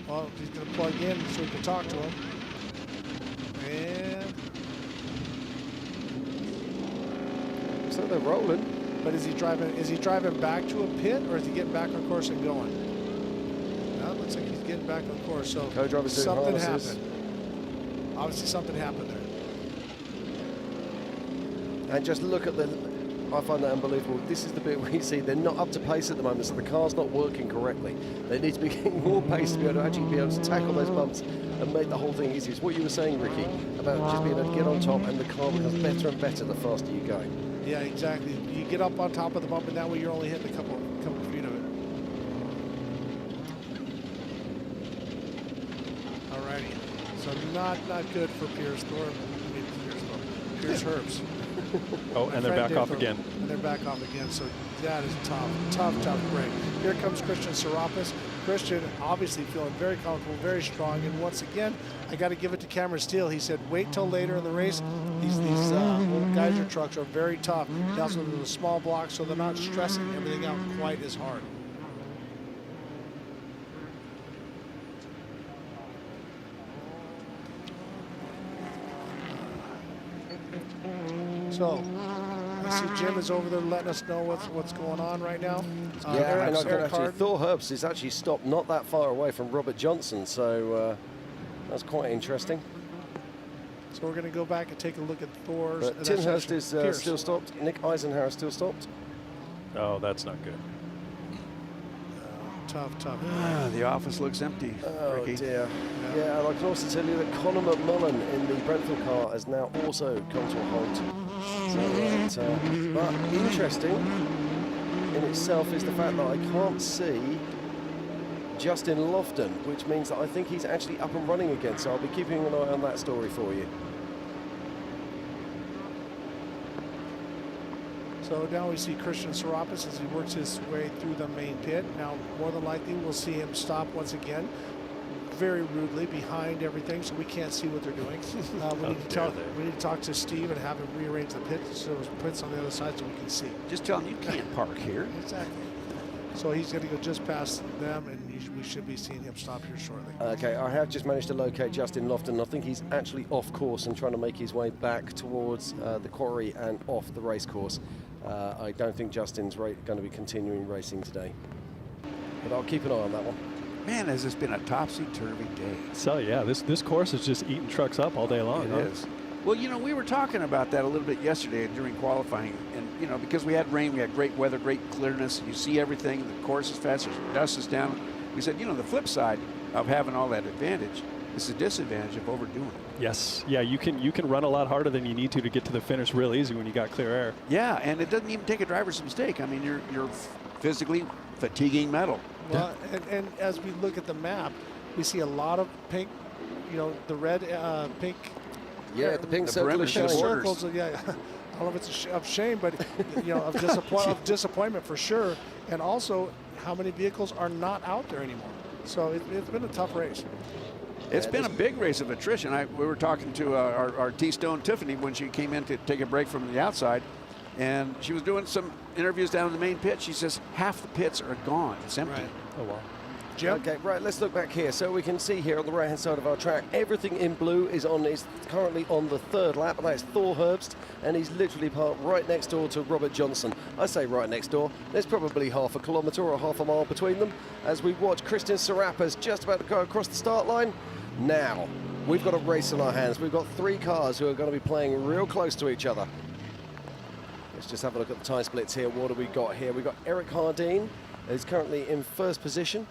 Well, he's going to plug in so we can talk to him. And so they're rolling. But is he driving back to a pit, or is he getting back on course and going? Well, it looks like he's getting back on course. So something happened. Obviously, something happened there. And just look at I find that unbelievable. This is the bit where you see they're not up to pace at the moment, so the car's not working correctly. They need to be getting more pace to be able to tackle those bumps and make the whole thing easier. It's what you were saying, Ricky, about just being able to get on top, and the car becomes better and better the faster you go. Yeah, exactly. You get up on top of the bump, and that way you're only hitting a couple feet of it. Alrighty. So not good for Pierce Herbst. Oh, and they're back off again. And they're back off again. So that is tough break. Here comes Christian Serapis. Christian obviously feeling very comfortable, very strong. And once again, I got to give it to Cameron Steele. He said, wait till later in the race. These old Geyser trucks are very tough. They also do a small block, so they're not stressing everything out quite as hard. So I see Jim is over there letting us know what's going on right now. Yeah, and I can Eric actually, Hardin. Thor Herbst is actually stopped not that far away from Robert Johnson, so that's quite interesting. So we're going to go back and take a look at Thor's. But Tim Hurst is still stopped. Nick Eisenhower is still stopped. Oh, that's not good. Tough. The office looks empty, Oh Ricky. dear. Yeah, and I can also tell you that Conor McMullen in the Brentford car has now also come to a halt. So, but interesting in itself is the fact that I can't see Justin Lofton, which means that I think he's actually up and running again. So I'll be keeping an eye on that story for you. So now we see Christian Serapis as he works his way through the main pit. Now, more than likely, we'll see him stop once again, very rudely behind everything, so we can't see what they're doing. We need to talk to Steve and have him rearrange the pits so there's pits on the other side so we can see. Just tell him you can't park here. Exactly. So he's going to go just past them, and we should be seeing him stop here shortly. Okay, I have just managed to locate Justin Lofton. I think he's actually off course and trying to make his way back towards the quarry and off the race course. I don't think Justin's going to be continuing racing today, but I'll keep an eye on that one. Man, has this been a topsy-turvy day. So yeah, this course is just eating trucks up all day long. It is. Well, you know, we were talking about that a little bit yesterday during qualifying, and you know, because we had rain, we had great weather, great clearness, you see everything, the course is fast, the dust is down. We said, you know, the flip side of having all that advantage is the disadvantage of overdoing it. Yes, yeah, you can run a lot harder than you need to get to the finish real easy when you got clear air. Yeah, and it doesn't even take a driver's mistake. I mean, you're physically fatiguing metal. Well, and as we look at the map, we see a lot of pink, you know, the red, pink. Yeah, the pink circle is showing. Circles, yeah. I don't know if it's of shame, but you know, of disappointment for sure. And also, how many vehicles are not out there anymore? So it's been a tough race. It's been a big race of attrition. We were talking to our T-Stone Tiffany when she came in to take a break from the outside, and she was doing some interviews down in the main pit. She says half the pits are gone. It's empty. Right. Oh, wow. Jim? Okay, right, let's look back here. So we can see here on the right-hand side of our track, everything in blue is currently on the third lap, and that's Thor Herbst, and he's literally parked right next door to Robert Johnson. I say right next door. There's probably half a kilometre or half a mile between them as we watch Christian Serapis just about to go across the start line. Now, we've got a race in our hands. We've got three cars who are going to be playing real close to each other. Let's just have a look at the time splits here. What do we got here? We've got Eric Hardin, who's currently in first position.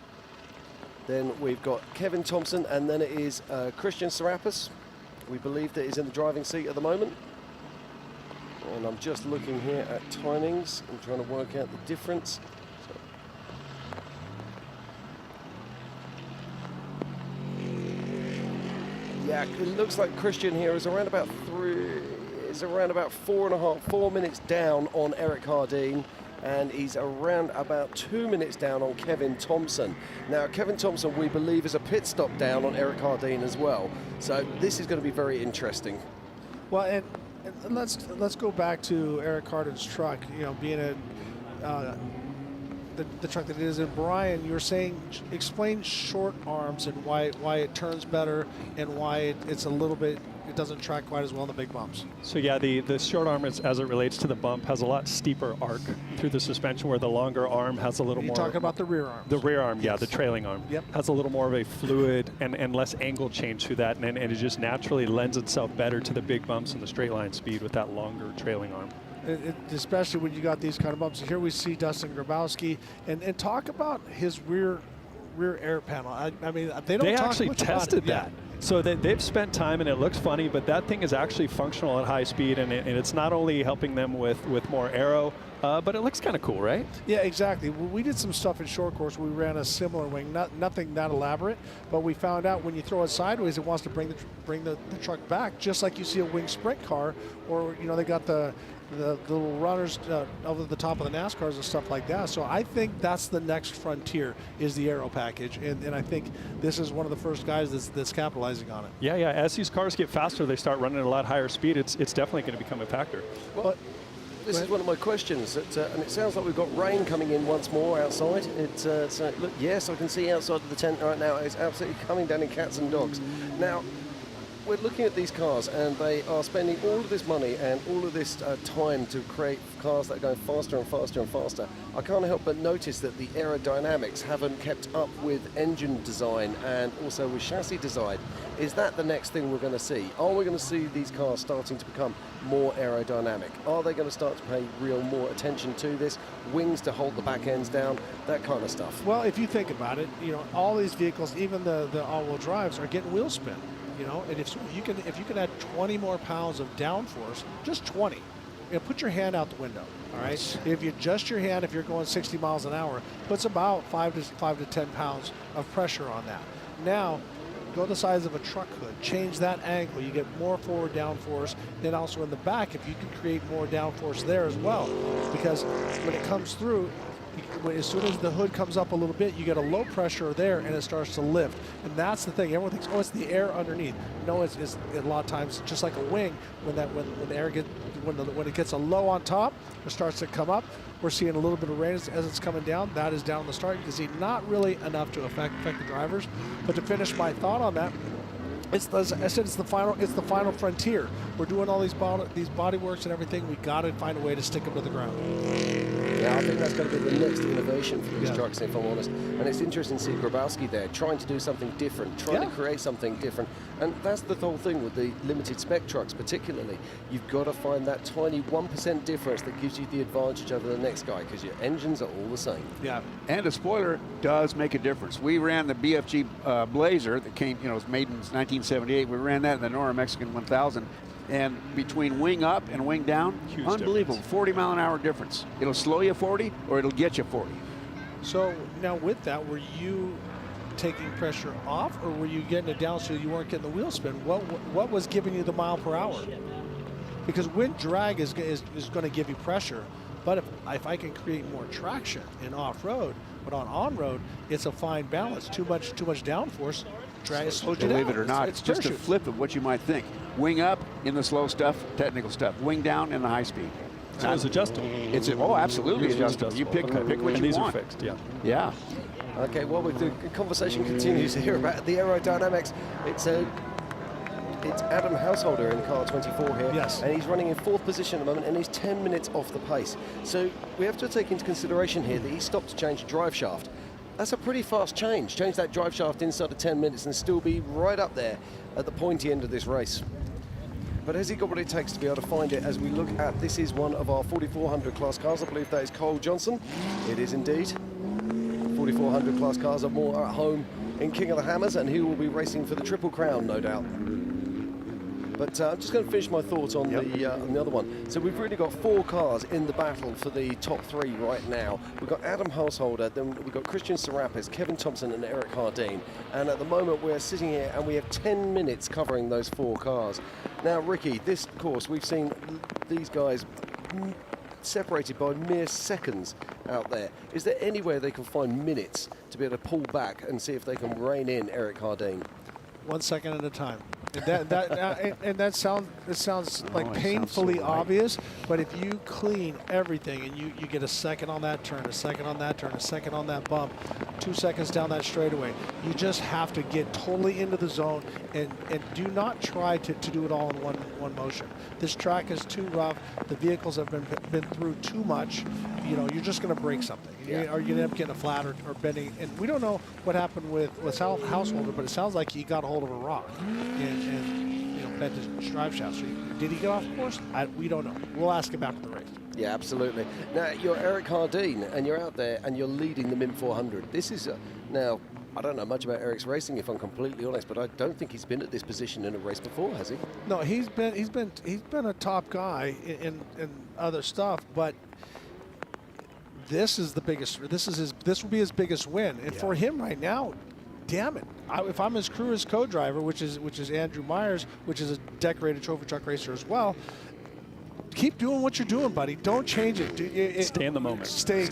Then we've got Kevin Thompson, and then it is Christian Serapis. We believe that he's in the driving seat at the moment. And I'm just looking here at timings and trying to work out the difference. Yeah, it looks like Christian here is around about 4 minutes down on Eric Hardin, and he's around about 2 minutes down on Kevin Thompson. Now, Kevin Thompson, we believe, is a pit stop down on Eric Hardin as well. So this is going to be very interesting. Well, and let's go back to Eric Hardin's truck. You know, being the truck that it is. And Brian, you were saying, explain short arms and why it turns better and why it doesn't track quite as well in the big bumps. So yeah, the short arm, as it relates to the bump, has a lot steeper arc through the suspension, where the longer arm has a little more. You're talking about the rear arm. The rear arm, yeah, the trailing arm. Yep. Has a little more of a fluid and less angle change through that, and it just naturally lends itself better to the big bumps and the straight line speed with that longer trailing arm. Especially when you got these kind of bumps. Here we see Dustin Grabowski, and talk about his rear air panel. I mean, they actually much tested about it. that. Yeah. So they've spent time, and it looks funny, but that thing is actually functional at high speed, and it's not only helping them with more aero, but it looks kind of cool, right? Yeah, exactly. Well, we did some stuff in short course. We ran a similar wing, nothing that elaborate, but we found out when you throw it sideways, it wants to bring the truck back, just like you see a wing sprint car, or you know, they got the little runners over the top of the NASCARs and stuff like that. So I think that's the next frontier, is the aero package, and I think this is one of the first guys that's capitalizing on it. Yeah. As these cars get faster, they start running at a lot higher speed. It's definitely going to become a factor. Well, this is one of my questions, and it sounds like we've got rain coming in once more outside. So look, yes, I can see outside of the tent right now. It's absolutely coming down in cats and dogs. Now, we're looking at these cars, and they are spending all of this money and all of this time to create cars that are going faster and faster and faster. I can't help but notice that the aerodynamics haven't kept up with engine design and also with chassis design. Is that the next thing we're going to see? Are we going to see these cars starting to become more aerodynamic? Are they going to start to pay more attention to this? Wings to hold the back ends down, that kind of stuff. Well, if you think about it, all these vehicles, even the all-wheel drives, are getting wheel spin. And if you can add 20 more pounds of downforce, just 20, put your hand out the window. All right. If you adjust your hand, if you're going 60 miles an hour, puts about 5 to 10 pounds of pressure on that. Now, go the size of a truck hood, change that angle, you get more forward downforce. Then also in the back, if you can create more downforce there as well, because when it comes through, as soon as the hood comes up a little bit, you get a low pressure there, and it starts to lift. And that's the thing. Everyone thinks, oh, it's the air underneath. No, it's a lot of times just like a wing. When the air when it gets a low on top, it starts to come up. We're seeing a little bit of rain as it's coming down. That is down the start. You can see not really enough to affect the drivers. But to finish my thought on that, it's the final frontier. We're doing all these body works and everything. We got to find a way to stick them to the ground. Yeah, I think that's going to be the next innovation for these trucks, if I'm honest. And it's interesting to see Grabowski there trying to do something different, trying to create something different. And that's the whole thing with the limited spec trucks particularly. You've got to find that tiny 1% difference that gives you the advantage over the next guy, because your engines are all the same. Yeah, and a spoiler does make a difference. We ran the BFG Blazer that came, it was made in 1978. We ran that in the Nora Mexican 1000. And between wing up and wing down, huge unbelievable, difference. 40-mile-an-hour difference. It'll slow you 40 or it'll get you 40. So now with that, were you taking pressure off, or were you getting it down so you weren't getting the wheel spin? What was giving you the mile per hour? Because wind drag is going to give you pressure, but if I can create more traction in off-road, but on-road, it's a fine balance. Too much downforce slows you down. Believe it or not, it's just a parachute. flip of what you might think. Wing up in the slow stuff, technical stuff. Wing down in the high speed. So it's adjustable. Absolutely It is adjustable. You pick what and you these want. are fixed, yeah. Yeah. Okay, well, the conversation continues here about the aerodynamics. It's Adam Householder in car 24 here. Yes. And he's running in 4th position at the moment, and he's 10 minutes off the pace. So we have to take into consideration here that he stopped to change drive shaft. That's a pretty fast change. Change that drive shaft inside of 10 minutes and still be right up there at the pointy end of this race. But has he got what it takes to be able to find it as we look at, this is one of our 4400 class cars. I believe that is Cole Johnson. It is indeed. 4400 class cars are more at home in King of the Hammers, and he will be racing for the Triple Crown, no doubt. But I'm just going to finish my thoughts on the other one. So we've really got 4 cars in the battle for the top 3 right now. We've got Adam Householder, then we've got Christian Serapis, Kevin Thompson and Eric Hardeen. And at the moment we're sitting here and we have 10 minutes covering those 4 cars. Now, Ricky, this course, we've seen these guys separated by mere seconds out there. Is there any way they can find minutes to be able to pull back and see if they can rein in Eric Hardeen? 1 second at a time. And that sounds like painfully obvious, but if you clean everything and you get a second on that turn, a second on that turn, a second on that bump, 2 seconds down that straightaway, you just have to get totally into the zone and do not try to do it all in one motion. This track is too rough. The vehicles have been through too much. You're just going to break something. Yeah. Or you're going to end up getting a flat or bending. And we don't know what happened with Householder, but it sounds like he got a hold of a rock and bent his drive shaft. So did he get off course? We don't know. We'll ask him after the race. Yeah, absolutely. Now, you're Eric Hardeen, and you're out there, and you're leading the Mint 400. This is, now, I don't know much about Eric's racing, if I'm completely honest, but I don't think he's been at this position in a race before, has he? No, he's been a top guy in other stuff, but this is the biggest. This will be his biggest win, and for him right now, damn it! If I'm his crew as co-driver, which is Andrew Myers, which is a decorated trophy truck racer as well. Keep doing what you're doing, buddy. Don't change it. Stay in the moment. Stay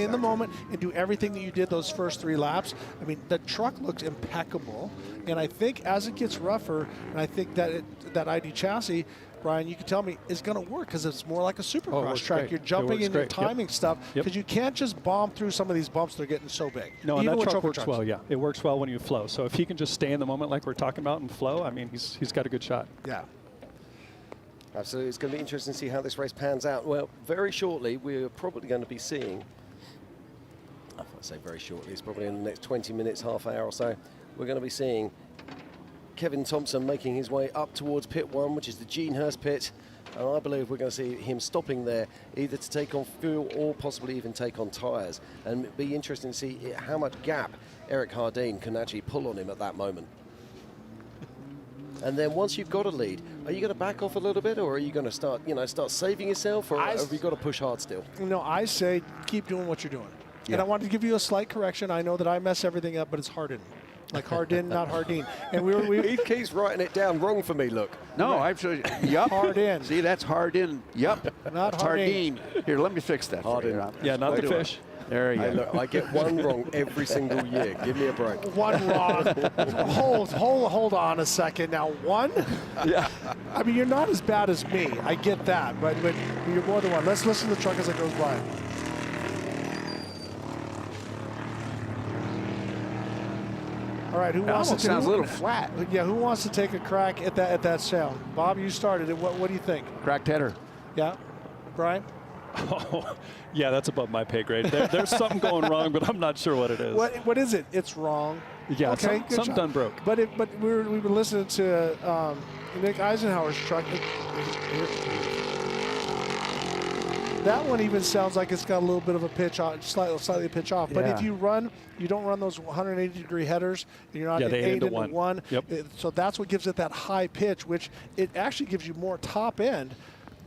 in the moment and do everything that you did those first 3 laps. I mean, the truck looks impeccable, and I think as it gets rougher, and I think that ID chassis, Brian, you can tell me, is going to work because it's more like a supercross track. great. You're jumping in your timing stuff Yep. because you can't just bomb through some of these bumps. They're getting so big. No, and Even that with truck trophy works trucks. well, yeah. It works well when you flow. So if he can just stay in the moment like we're talking about and flow, I mean, he's got a good shot. Yeah. Absolutely. It's going to be interesting to see how this race pans out. Well, very shortly, we're probably going to be seeing, if I say very shortly, it's probably in the next 20 minutes, half hour or so, we're going to be seeing Kevin Thompson making his way up towards pit 1, which is the Genehurst pit. And I believe we're going to see him stopping there, either to take on fuel or possibly even take on tyres. And it'd be interesting to see how much gap Eric Hardin can actually pull on him at that moment. And then once you've got a lead, are you going to back off a little bit, or are you going to start saving yourself, or have you got to push hard still? No, I say keep doing what you're doing. Yeah. And I wanted to give you a slight correction. I know that I mess everything up, but it's Hardin. Like Hardin, not Hardin. And he keeps writing it down wrong for me, look. No, Right. yup. Hardin. See, that's Hardin. Yup. Not Hardin. Here, let me fix that. Hardin. Yeah, not the fish. There you go. Look, I get one wrong every single year. Give me a break. One wrong. hold on a second. Now, one? Yeah. I mean, you're not as bad as me. I get that, but you're more than one. Let's listen to the truck as it goes by. All right, who wants to? Sounds a little flat. Yeah, who wants to take a crack at that sound? Bob, you started it. What do you think? Cracked header. Yeah, Brian. Oh, yeah, that's above my pay grade. There's something going wrong, but I'm not sure what it is. What is it? It's wrong. Yeah, okay, something job. done broke. But we were listening to Nick Eisenhower's truck. That one even sounds like it's got a little bit of a pitch off, slightly a pitch off. But if you don't run those 180-degree headers, you're not they 8 into into 1. Yep. So that's what gives it that high pitch, which it actually gives you more top end,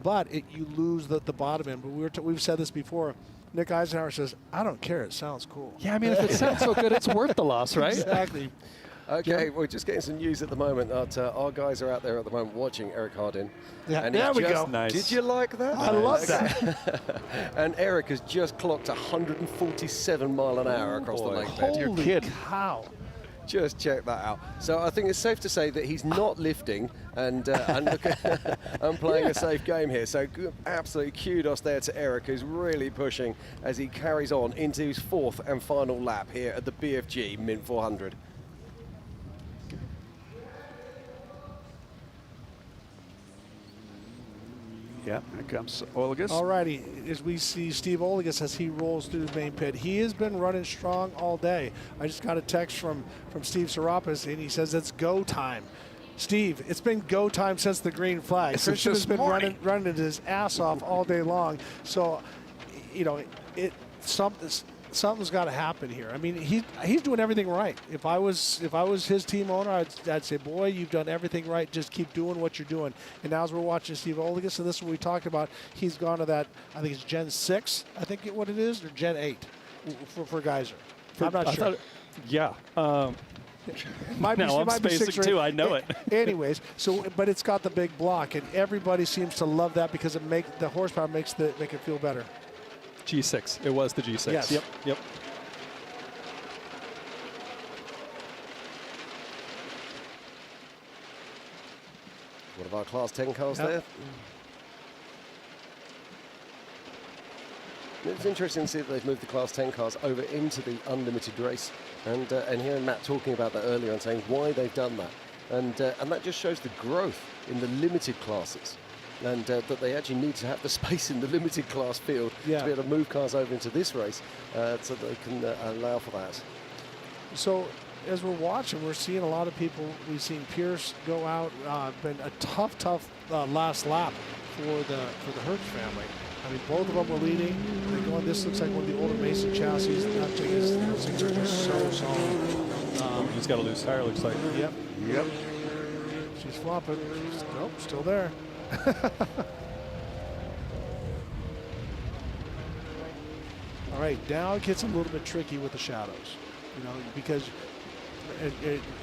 but you lose the bottom end. But we've said this before. Nick Eisenhower says, I don't care. It sounds cool. Yeah, I mean, if it sounds so good, it's worth the loss, right? Exactly. Okay, we're just getting some news at the moment. Our guys are out there at the moment watching Eric Hardin. Yeah, and there we go. Nice. Did you like that? I love that. And Eric has just clocked 147 mile an hour across the lake bed. Holy cow. Just check that out. So I think it's safe to say that he's not lifting and playing a safe game here. So absolutely kudos there to Eric, who's really pushing as he carries on into his 4th and final lap here at the BFG Mint 400. Yep, here comes Olagus. All righty, as we see Steve Olagus as he rolls through the main pit. He has been running strong all day. I just got a text from Steve Serapis, and he says it's go time. Steve, it's been go time since the green flag. Christian has been running his ass off all day long. So, something's got to happen here. I mean, he's doing everything right. If I was his team owner, I'd say, boy, you've done everything right. Just keep doing what you're doing. And now as we're watching Steve Olagus, and this is what we talked about, he's gone to that, I think it's Gen 6, I think what it is, or Gen 8 for Geyser. I'm not sure. Yeah. Might now I'm be spacing 6 or 8. too. I know it. Anyways, but it's got the big block, and everybody seems to love that because the horsepower make it feel better. G6. It was the G6. Yes. Yep. One of our Class 10 cars there. It's interesting to see that they've moved the Class 10 cars over into the unlimited race. And hearing Matt talking about that earlier and saying why they've done that. And that just shows the growth in the limited classes. And that they actually need to have the space in the limited class field to be able to move cars over into this race so they can allow for that. So as we're watching, we're seeing a lot of people. We've seen Pierce go out. Been a tough last lap for the Hertz family. I mean, both of them were leading. They're going. This looks like one of the older Mason chassis. That thing is, those things are just so solid. He's got a loose tire, looks like. Yep. She's flopping. Nope, still there. All right, now it gets a little bit tricky with the shadows, because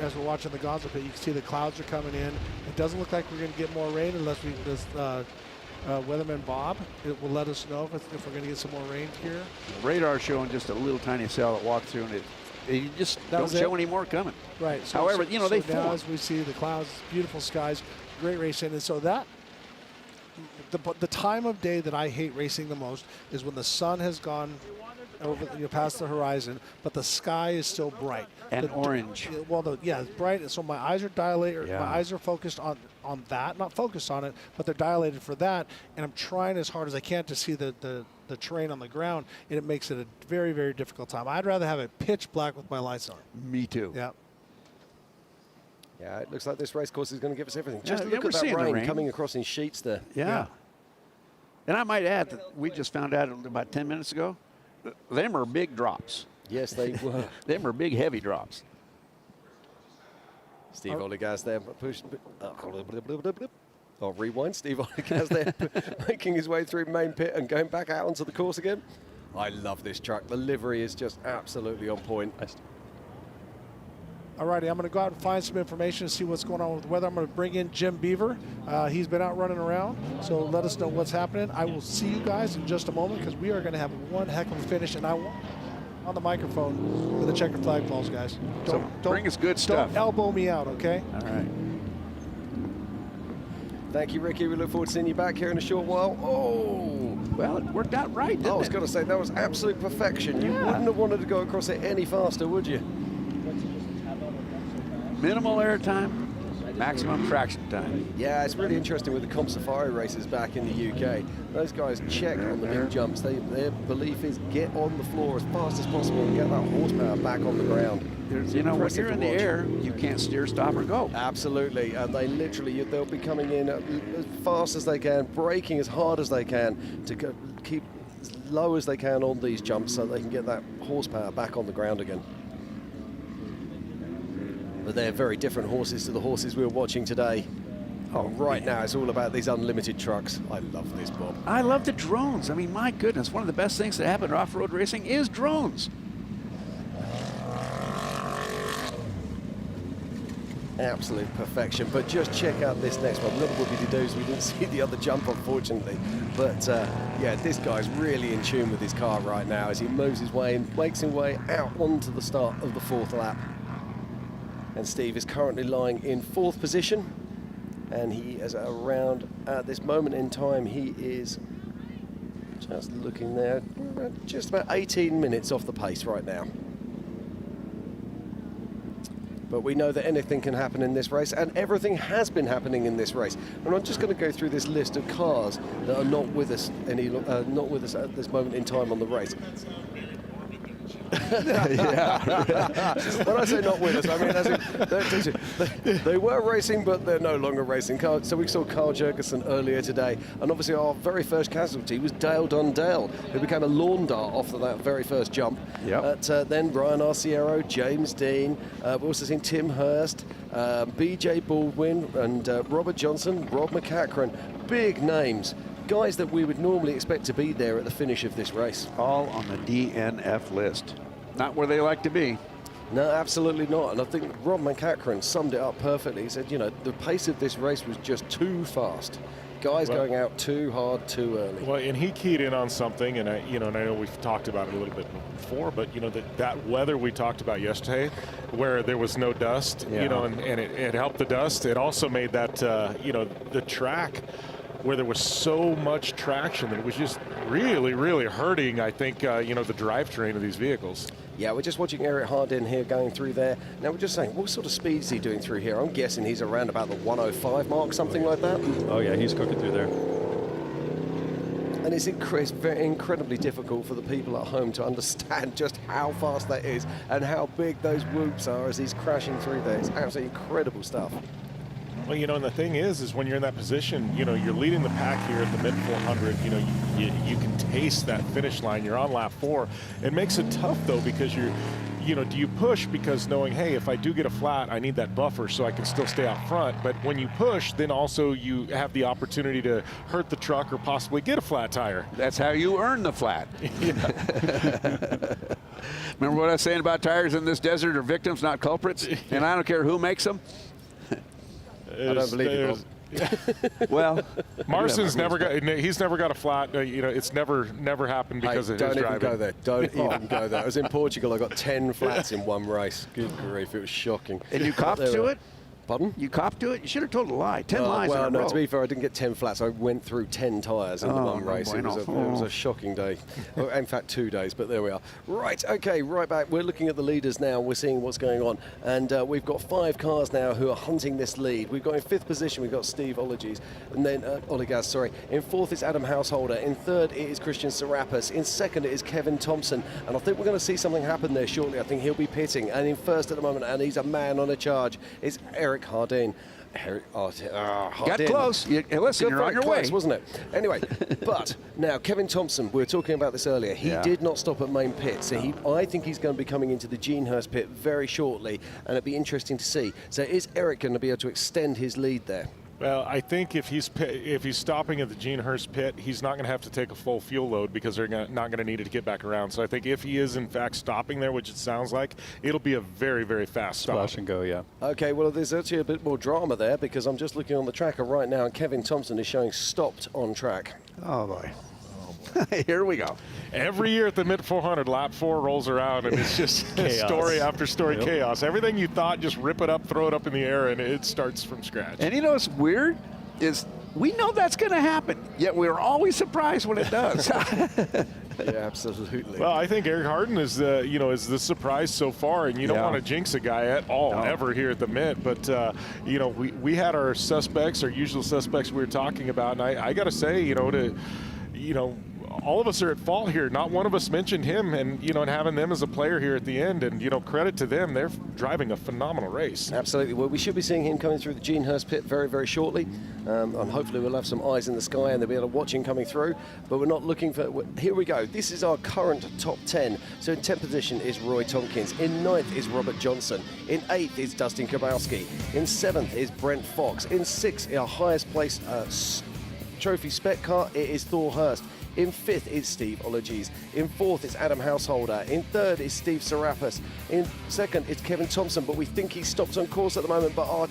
as we're watching the Gonzo pit, you can see the clouds are coming in. It doesn't look like we're going to get more rain unless Weatherman Bob will let us know if we're going to get some more rain here. The radar showing just a little tiny cell that walked through, and it just don't show any more coming. Right. However, they now form. as we see the clouds, beautiful skies, great racing, and so that the time of day that I hate racing the most is when the sun has gone over, past the horizon, but the sky is still bright and orange. Well, it's bright, so my eyes are dilated. Yeah. My eyes are focused on that, not focused on it, but they're dilated for that. And I'm trying as hard as I can to see the terrain on the ground, and it makes it a very, very difficult time. I'd rather have it pitch black with my lights on. Me too. Yeah. Yeah, it looks like this race course is going to give us everything. Yeah, Just look we're at that seeing the rain coming across in sheets there. Yeah. And I might add that we just found out about 10 minutes ago, them are big drops. Yes, they were. Them are big, heavy drops. Steve Oligaz there. Rewind. Steve Oligaz there making his way through main pit and going back out onto the course again. I love this truck. The livery is just absolutely on point. All righty, I'm going to go out and find some information and see what's going on with the weather. I'm going to bring in Jim Beaver. He's been out running around, so let us know what's happening. I will see you guys in just a moment because we are going to have one heck of a finish, and I want on the microphone with the checkered flag falls, guys. Don't bring us good stuff. Don't elbow me out, okay? All right. Thank you, Ricky. We look forward to seeing you back here in a short while. Oh, well, it worked out right, didn't it? I was going to say, that was absolute perfection. You wouldn't have wanted to go across it any faster, would you? Minimal air time, maximum traction time. Yeah, it's really interesting with the Comp Safari races back in the UK. Those guys check on the big jumps. Their belief is get on the floor as fast as possible and get that horsepower back on the ground. When you're in the air, you can't steer, stop, or go. Absolutely, and they literally, they'll be coming in as fast as they can, braking as hard as they can to keep as low as they can on these jumps so they can get that horsepower back on the ground again. But they're very different horses to the horses we're watching today. Oh, right now it's all about these unlimited trucks. I love this, Bob. I love the drones. I mean, my goodness, one of the best things that happen to off-road racing is drones. Absolute perfection. But just check out this next one. Little whoopie-de-doos. We didn't see the other jump, unfortunately. But yeah, this guy's really in tune with his car right now as he moves his way and makes his way out onto the start of the fourth lap. And Steve is currently lying in fourth position, and he is around, at this moment in time, he is just looking there, just about 18 minutes off the pace right now. But we know that anything can happen in this race, and everything has been happening in this race. And I'm just going to go through this list of cars that are not with us not with us at this moment in time on the race. Yeah. When I say not with us, I mean as in, they were racing, but they're no longer racing. So we saw Carl Jurgensen earlier today, and obviously our very first casualty was Dale Dundale, who became a lawn dart off of that very first jump. Yep. Then Ryan Arciero, James Dean, we've also seen Tim Hurst, BJ Baldwin, and Robert Johnson, Rob McCachran. Big names. Guys that we would normally expect to be there at the finish of this race. All on the DNF list. Not where they like to be. No, absolutely not. And I think Rob McCachran summed it up perfectly. He said, you know, the pace of this race was just too fast. Guys going out too hard, too early. Well, and he keyed in on something, and I know we've talked about it a little bit before, but that weather we talked about yesterday, where there was no dust, and it helped the dust. It also made that the track, where there was so much traction that it was just really, really hurting, I think, the drivetrain of these vehicles. Yeah, we're just watching Eric Hardin here going through there. Now we're just saying, what sort of speed is he doing through here? I'm guessing he's around about the 105 mark, something like that. Oh yeah, he's cooking through there. And it's very incredibly difficult for the people at home to understand just how fast that is and how big those whoops are as he's crashing through there. It's absolutely incredible stuff. Well, and the thing is when you're in that position, you're leading the pack here at the mid 400. You can taste that finish line. You're on lap 4. It makes it tough though because do you push because knowing, hey, if I do get a flat, I need that buffer so I can still stay out front. But when you push, then also you have the opportunity to hurt the truck or possibly get a flat tire. That's how you earn the flat. Remember what I was saying about tires in this desert are victims, not culprits? And I don't care who makes them. I don't believe you, Bob. Well, Marston's never got a flat. It's never happened because of his driving. Don't even go there. Don't even go there. I was in Portugal. I got 10 flats in one race. Good grief, it was shocking. And you copped to it? Pardon? You copped to it? You should have told a lie. 10 lies well, in a row. to be fair, I didn't get 10 flats. I went through 10 tyres in the one race. It was a shocking day. Well, in fact, 2 days, but there we are. Right, okay, right back. We're looking at the leaders now. We're seeing what's going on. And we've got 5 cars now who are hunting this lead. We've got in 5th position, we've got Steve Oligaz. And then, Oligaz, sorry. In 4th, it's Adam Householder. In 3rd, it is Christian Serapis. In 2nd, it is Kevin Thompson. And I think we're going to see something happen there shortly. I think he'll be pitting. And in 1st at the moment, and he's a man on a charge, is Eric Hardin. Got close. Listen, you're on your way, wasn't it? Anyway, but now Kevin Thompson, we were talking about this earlier. He did not stop at main pit, so I think he's going to be coming into the Gene Hurst pit very shortly, and it'll be interesting to see. So is Eric going to be able to extend his lead there? Well, I think if he's stopping at the Gene Hurst pit, he's not going to have to take a full fuel load because they're not going to need it to get back around. So I think if he is in fact stopping there, which it sounds like, it'll be a very, very fast stop. Splash and go, yeah. Okay, well, there's actually a bit more drama there because I'm just looking on the tracker right now, and Kevin Thompson is showing stopped on track. Oh boy. Here we go. Every year at the Mint 400, lap 4 rolls around, and it's just story after story chaos. Everything you thought, just rip it up, throw it up in the air, and it starts from scratch. And you know what's weird is we know that's going to happen, yet we're always surprised when it does. Yeah, absolutely. Well, I think Eric Hardin is the surprise so far, and you don't want to jinx a guy at all ever here at the Mint. But we had our suspects, our usual suspects we were talking about, and I got to say, all of us are at fault here. Not one of us mentioned him, and and having them as a player here at the end, and credit to them, they're driving a phenomenal race. Absolutely. Well, we should be seeing him coming through the Gene Hurst pit very, very shortly, and hopefully we'll have some eyes in the sky and they'll be able to watch him coming through. But we're not looking for. Here we go. This is our current top 10. So in 10th position is Roy Tompkins. In 9th is Robert Johnson. In 8th is Dustin Kowalski. In 7th is Brent Fox. In 6th, our highest placed trophy spec car, it is Thor Hurst. In 5th is Steve Oligaz. In 4th is Adam Householder. In 3rd is Steve Serapis. In 2nd is Kevin Thompson, but we think he's stopped on course at the moment. But our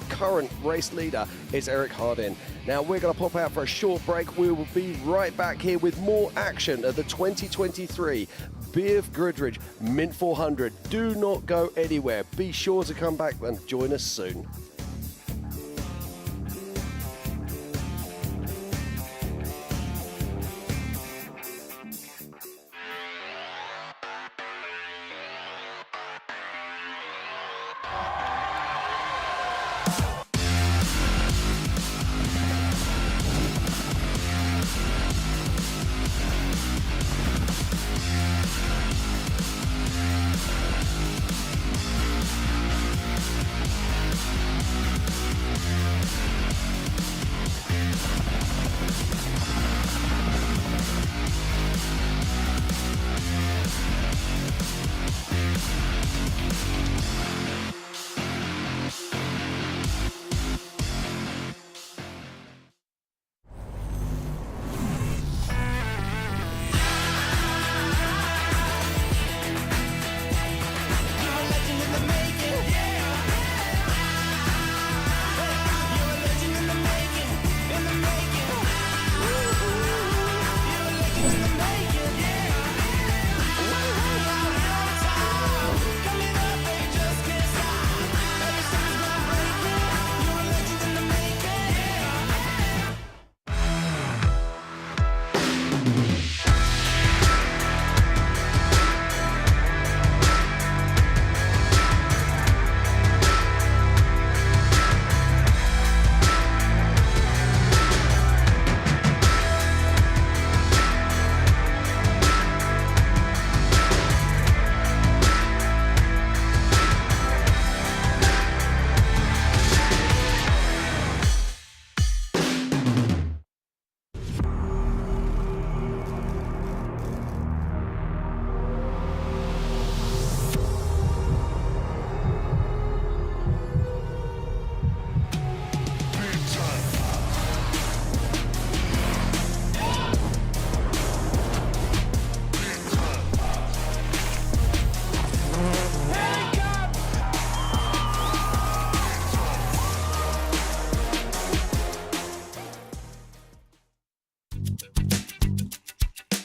current race leader is Eric Hardin. Now we're going to pop out for a short break. We will be right back here with more action at the 2023 BFGoodrich Mint 400. Do not go anywhere. Be sure to come back and join us soon.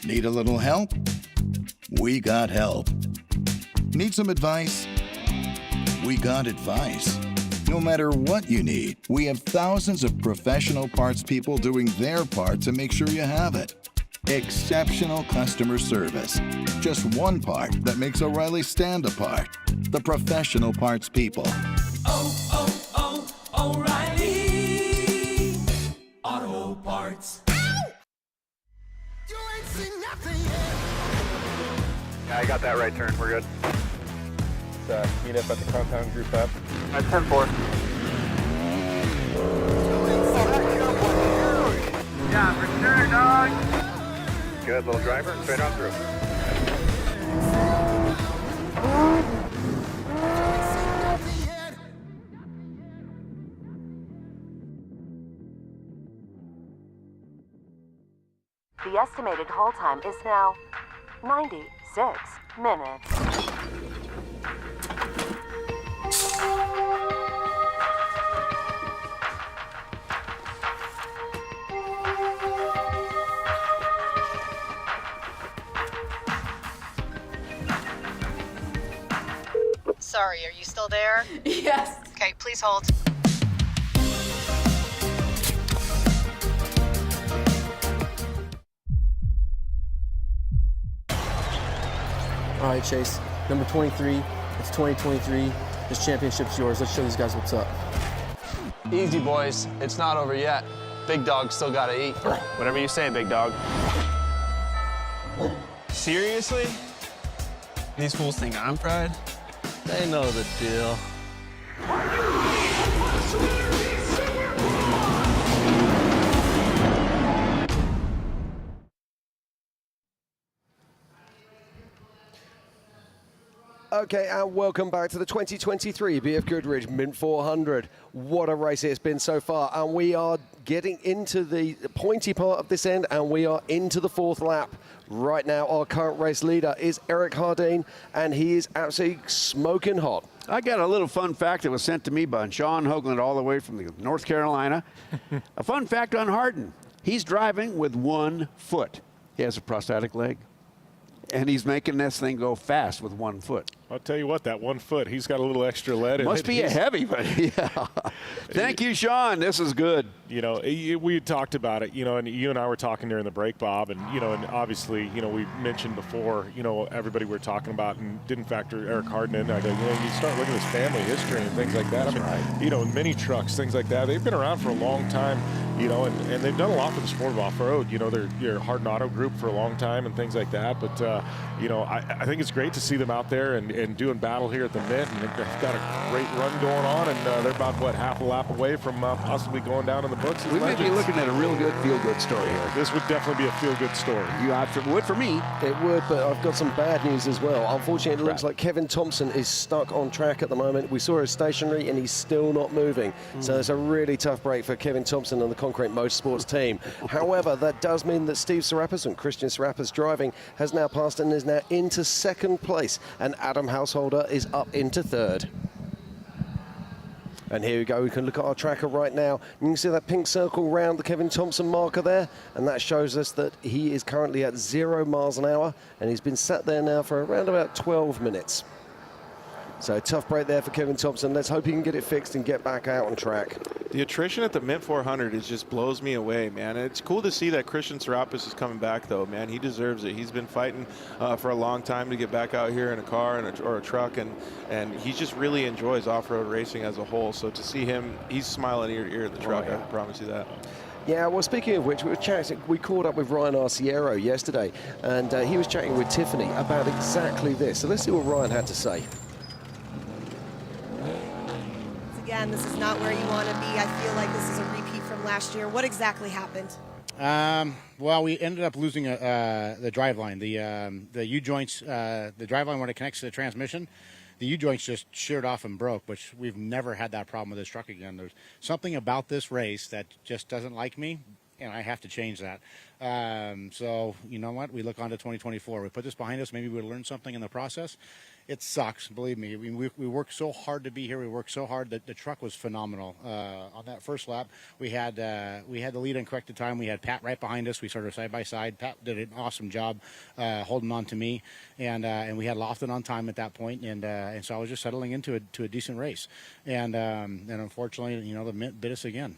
Need a little help? We got help. Need some advice? We got advice. No matter what you need, we have thousands of professional parts people doing their part to make sure you have it. Exceptional customer service. Just one part that makes O'Reilly stand apart. The professional parts people. O'Reilly Auto Parts. You ain't seen nothing yet. Yeah, I got that right turn. We're good. Let's meet up at the compound group up. At 10-4. Yeah, for sure, dog. Good little driver, straight on through. The estimated hold time is now 96 minutes. Sorry, are you still there? Yes. Okay, please hold. All right, Chase. Number 23. It's 2023. This championship's yours. Let's show these guys what's up. Easy, boys. It's not over yet. Big dog still gotta eat. Whatever you say, big dog. Seriously? These fools think I'm fried? They know the deal. Okay, and welcome back to the 2023 BFGoodrich Mint 400. What a race it's been so far, and we are getting into the pointy part of this end, and we are into the fourth lap. Right now, our current race leader is Eric Hardeen, and he is absolutely smoking hot. I got a little fun fact that was sent to me by Sean Hoagland all the way from North Carolina. A fun fact on Hardin. He's driving with 1 foot. He has a prosthetic leg, and he's making this thing go fast with 1 foot. I'll tell you what, that 1 foot, he's got a little extra lead in it. Must be a heavy, but yeah. Thank you, Sean. This is good. You know, we talked about it, you know, and you and I were talking during the break, Bob, and, you know, and obviously, you know, we mentioned before, you know, everybody we were talking about and didn't factor Eric Hardin in. I go, you know, you start looking at his family history and things like that. I mean, you know, mini trucks, things like that. They've been around for a long time, you know, and they've done a lot for the sport of off-road. You know, they're Hardin Auto Group for a long time and things like that. But, you know, I think it's great to see them out there and doing battle here at the Mint, and they've got a great run going on, and they're about, what, half a lap away from possibly going down in the books. We may be looking at a real good feel-good story here. This would definitely be a feel-good story. You would for me. It would, but I've got some bad news as well. Unfortunately, it looks like Kevin Thompson is stuck on track at the moment. We saw him stationary, and he's still not moving. So it's a really tough break for Kevin Thompson and the Concrete Motorsports team. However, that does mean that Steve Serapis and Christian Serapis driving has now passed and is now into second place, and Adam Householder is up into third. And here we go, we can look at our tracker right now. You can see that pink circle around the Kevin Thompson marker there, and that shows us that he is currently at 0 miles an hour, and he's been sat there now for around about 12 minutes. So tough break there for Kevin Thompson. Let's hope he can get it fixed and get back out on track. The attrition at the Mint 400 just blows me away, man. And it's cool to see that Christian Serapis is coming back, though, man. He deserves it. He's been fighting for a long time to get back out here in a car or a truck, and he just really enjoys off-road racing as a whole. So to see him, he's smiling ear to ear in the truck. I can promise you that. Yeah, well, speaking of which, we caught up with Ryan Arciero yesterday, and he was chatting with Tiffany about exactly this. So let's see what Ryan had to say. Again, this is not where you want to be. I feel like this is a repeat from last year. What exactly happened? Well, we ended up losing the driveline. The U-joints, the driveline when it connects to the transmission, the U-joints just sheared off and broke, which we've never had that problem with this truck again. There's something about this race that just doesn't like me. and I have to change that. So you know what? We look on to 2024. We put this behind us. Maybe we'll learn something in the process. It sucks, believe me. We worked so hard to be here. We worked so hard that the truck was phenomenal. On that first lap, we had the lead in corrected time. We had Pat right behind us. We started side by side. Pat did an awesome job holding on to me, and we had Lofton on time at that point. And so I was just settling into a decent race. And unfortunately, you know, the Mint bit us again.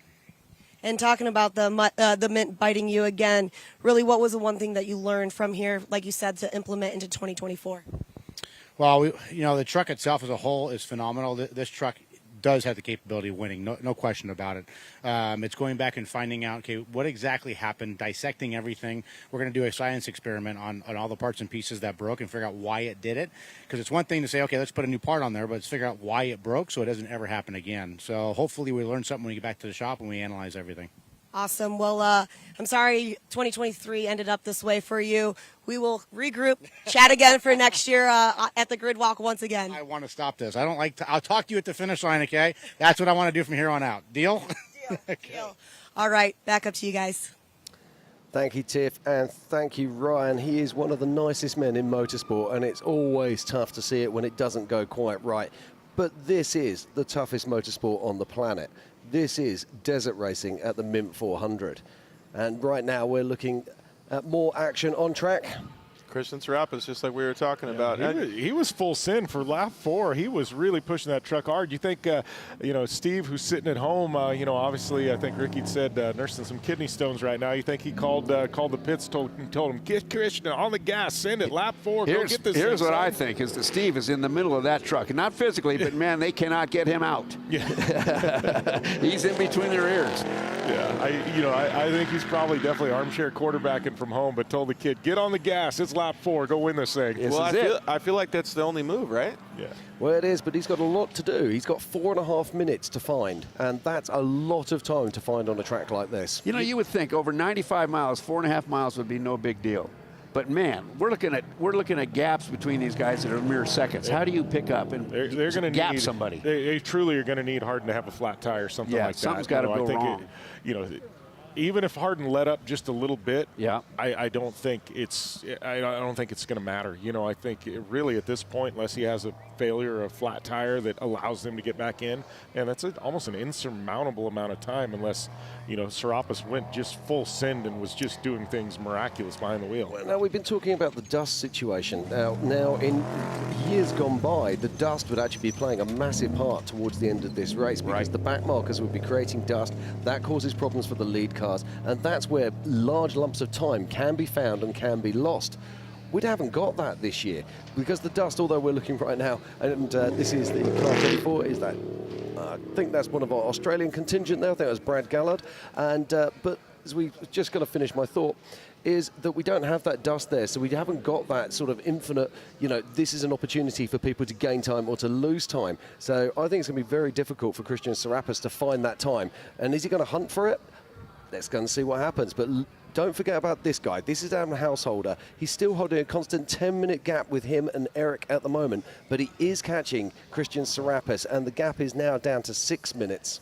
And talking about the Mint biting you again, really, what was the one thing that you learned from here, like you said, to implement into 2024? Well, you know, the truck itself as a whole is phenomenal. This truck does have the capability of winning, no question about it. It's going back and finding out, okay, what exactly happened, dissecting everything. We're going to do a science experiment on all the parts and pieces that broke and figure out why it did it. Because it's one thing to say, okay, let's put a new part on there, but let's figure out why it broke so it doesn't ever happen again. So hopefully we learn something when we get back to the shop and we analyze everything. Awesome. Well, I'm sorry 2023 ended up this way for you. We will regroup, chat again for next year at the Grid Walk once again. I want to stop this. I don't like to. I'll talk to you at the finish line, okay? That's what I want to do from here on out. Deal? Deal. All right, back up to you guys. Thank you, Tiff, and thank you, Ryan. He is one of the nicest men in motorsport, and it's always tough to see it when it doesn't go quite right. But this is the toughest motorsport on the planet. This is desert racing at the Mint 400. And right now we're looking at more action on track. Christian Serapis, just like we were talking about. He was full send for lap 4. He was really pushing that truck hard. You think, you know, Steve, who's sitting at home, you know, obviously I think Ricky said nursing some kidney stones right now. You think he called the pits, told him, get Christian on the gas, send it, lap 4, go get this. Here's what I think is that Steve is in the middle of that truck, and not physically, but man, they cannot get him out. Yeah. He's in between their ears. Yeah, I think he's probably definitely armchair quarterbacking from home, but told the kid, get on the gas, it's lap 4, go win this thing. Well, I feel like that's the only move, right? Yeah. Well, it is, but he's got a lot to do. He's got 4.5 minutes to find, and that's a lot of time to find on a track like this. You know, you would think over 95 miles, 4.5 miles would be no big deal. But man, we're looking at gaps between these guys that are mere seconds. How do you pick up and they're going to gap somebody? They truly are going to need Harden to have a flat tire or something like that. Something's got to go wrong. Even if Harden let up just a little bit, yeah, I don't think it's going to matter. You know, I think really at this point, unless he has a failure or a flat tire that allows them to get back in, and that's almost an insurmountable amount of time unless, you know, Serapis went just full send and was just doing things miraculous behind the wheel. Well, now we've been talking about the dust situation. Now in years gone by, the dust would actually be playing a massive part towards the end of this race because the back markers would be creating dust. That causes problems for the lead cars, and that's where large lumps of time can be found and can be lost. We haven't got that this year because the dust, although we're looking right now, and this is the car 34, is that I think that's one of our Australian contingent there. I think it was Brad Gallard. And but as we just going to finish my thought, is that we don't have that dust there, so we haven't got that sort of infinite, you know, this is an opportunity for people to gain time or to lose time. So I think it's going to be very difficult for Christian Serapis to find that time. And is he going to hunt for it? Let's go and see what happens. But don't forget about this guy. This is Adam Householder. He's still holding a constant 10-minute gap with him and Eric at the moment, but he is catching Christian Serapis, and the gap is now down to 6 minutes.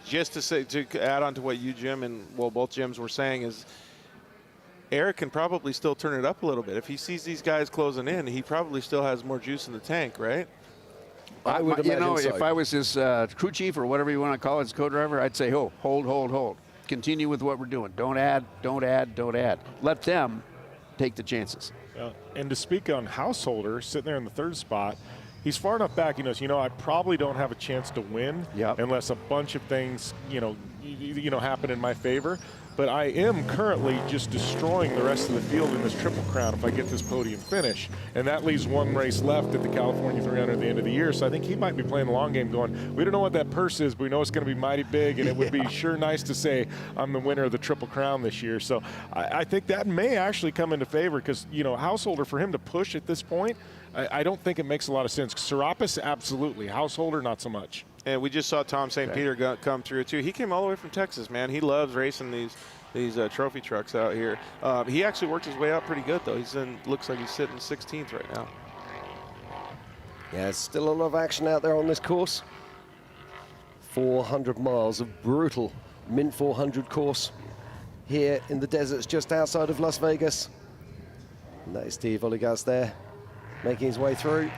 Just to add on to what you, Jim, and both Jims were saying is Eric can probably still turn it up a little bit. If he sees these guys closing in, he probably still has more juice in the tank, right? I would imagine so. If I was his crew chief or whatever you want to call it, his co-driver, I'd say, hold. Continue with what we're doing. Don't add. Let them take the chances. And to speak on Householder, sitting there in the third spot, he's far enough back. He knows, I probably don't have a chance to win unless a bunch of things, happen in my favor. But I am currently just destroying the rest of the field in this Triple Crown if I get this podium finish. And that leaves one race left at the California 300 at the end of the year. So I think he might be playing the long game going, we don't know what that purse is, but we know it's going to be mighty big. And it would be sure nice to say I'm the winner of the Triple Crown this year. So I think that may actually come into favor because, Householder, for him to push at this point, I don't think it makes a lot of sense. Serapis, absolutely. Householder, not so much. And we just saw Tom St. Peter come through, too. He came all the way from Texas, man. He loves racing these trophy trucks out here. He actually worked his way out pretty good, though. Looks like he's sitting 16th right now. Yeah, there's still a lot of action out there on this course. 400 miles of brutal Mint 400 course here in the deserts just outside of Las Vegas. And that is Steve Oligas there, making his way through.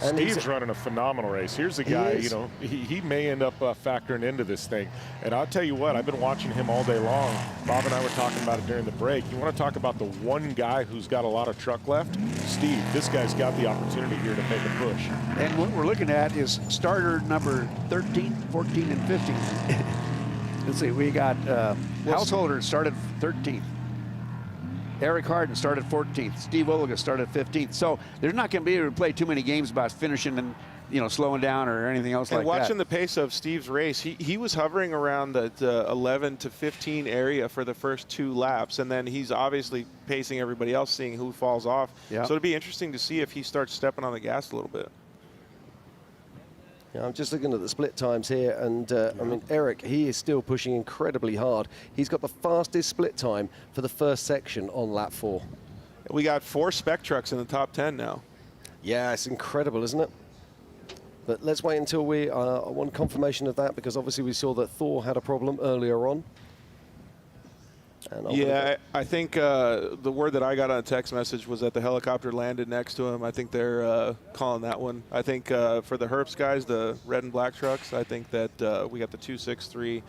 And Steve's running a phenomenal race. Here's a guy, you know, he may end up factoring into this thing. And I'll tell you what, I've been watching him all day long. Bob and I were talking about it during the break. You want to talk about the one guy who's got a lot of truck left? Steve. This guy's got the opportunity here to make a push. And what we're looking at is starter number 13, 14, and 15. Let's see, we got Householder started 13th. Eric Harden started 14th. Steve Oliga started 15th. So they're not going to be able to play too many games about finishing and, you know, slowing down or anything else like that. And watching the pace of Steve's race, he was hovering around the 11 to 15 area for the first 2 laps, and then he's obviously pacing everybody else, seeing who falls off. Yep. So it'd be interesting to see if he starts stepping on the gas a little bit. Yeah, I'm just looking at the split times here, and I mean, Eric, he is still pushing incredibly hard. He's got the fastest split time for the first section on lap 4. We got 4 spec trucks in the top 10 now. Yeah, it's incredible, isn't it? But let's wait until we want confirmation of that, because obviously we saw that Thor had a problem earlier on. Yeah, I think the word that I got on a text message was that the helicopter landed next to him. I think they're calling that one. I think for the Herps guys, the red and black trucks, I think that we got the 263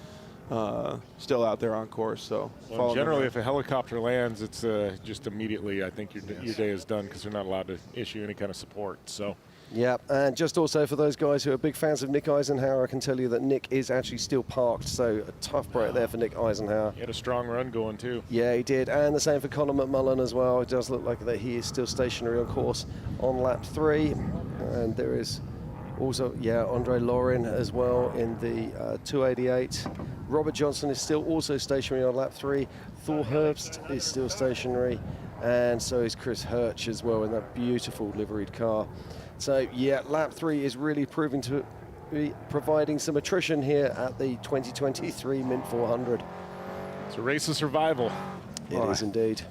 still out there on course. So well, generally, if a helicopter lands, it's just immediately, I think your day is done, because they're not allowed to issue any kind of support. So. Yeah, and just also for those guys who are big fans of Nick Eisenhower, I can tell you that Nick is actually still parked, so a tough break there for Nick Eisenhower. He had a strong run going too. Yeah, he did, and the same for Conor McMullen as well. It does look like that he is still stationary on course on lap 3, and there is also, yeah, Andre Lorin as well in the 288. Robert Johnson is still also stationary on lap 3. Thor Herbst is still stationary, and so is Chris Hirsch as well in that beautiful liveried car. So, yeah, lap 3 is really proving to be providing some attrition here at the 2023 Mint 400. It's a race of survival. It is indeed.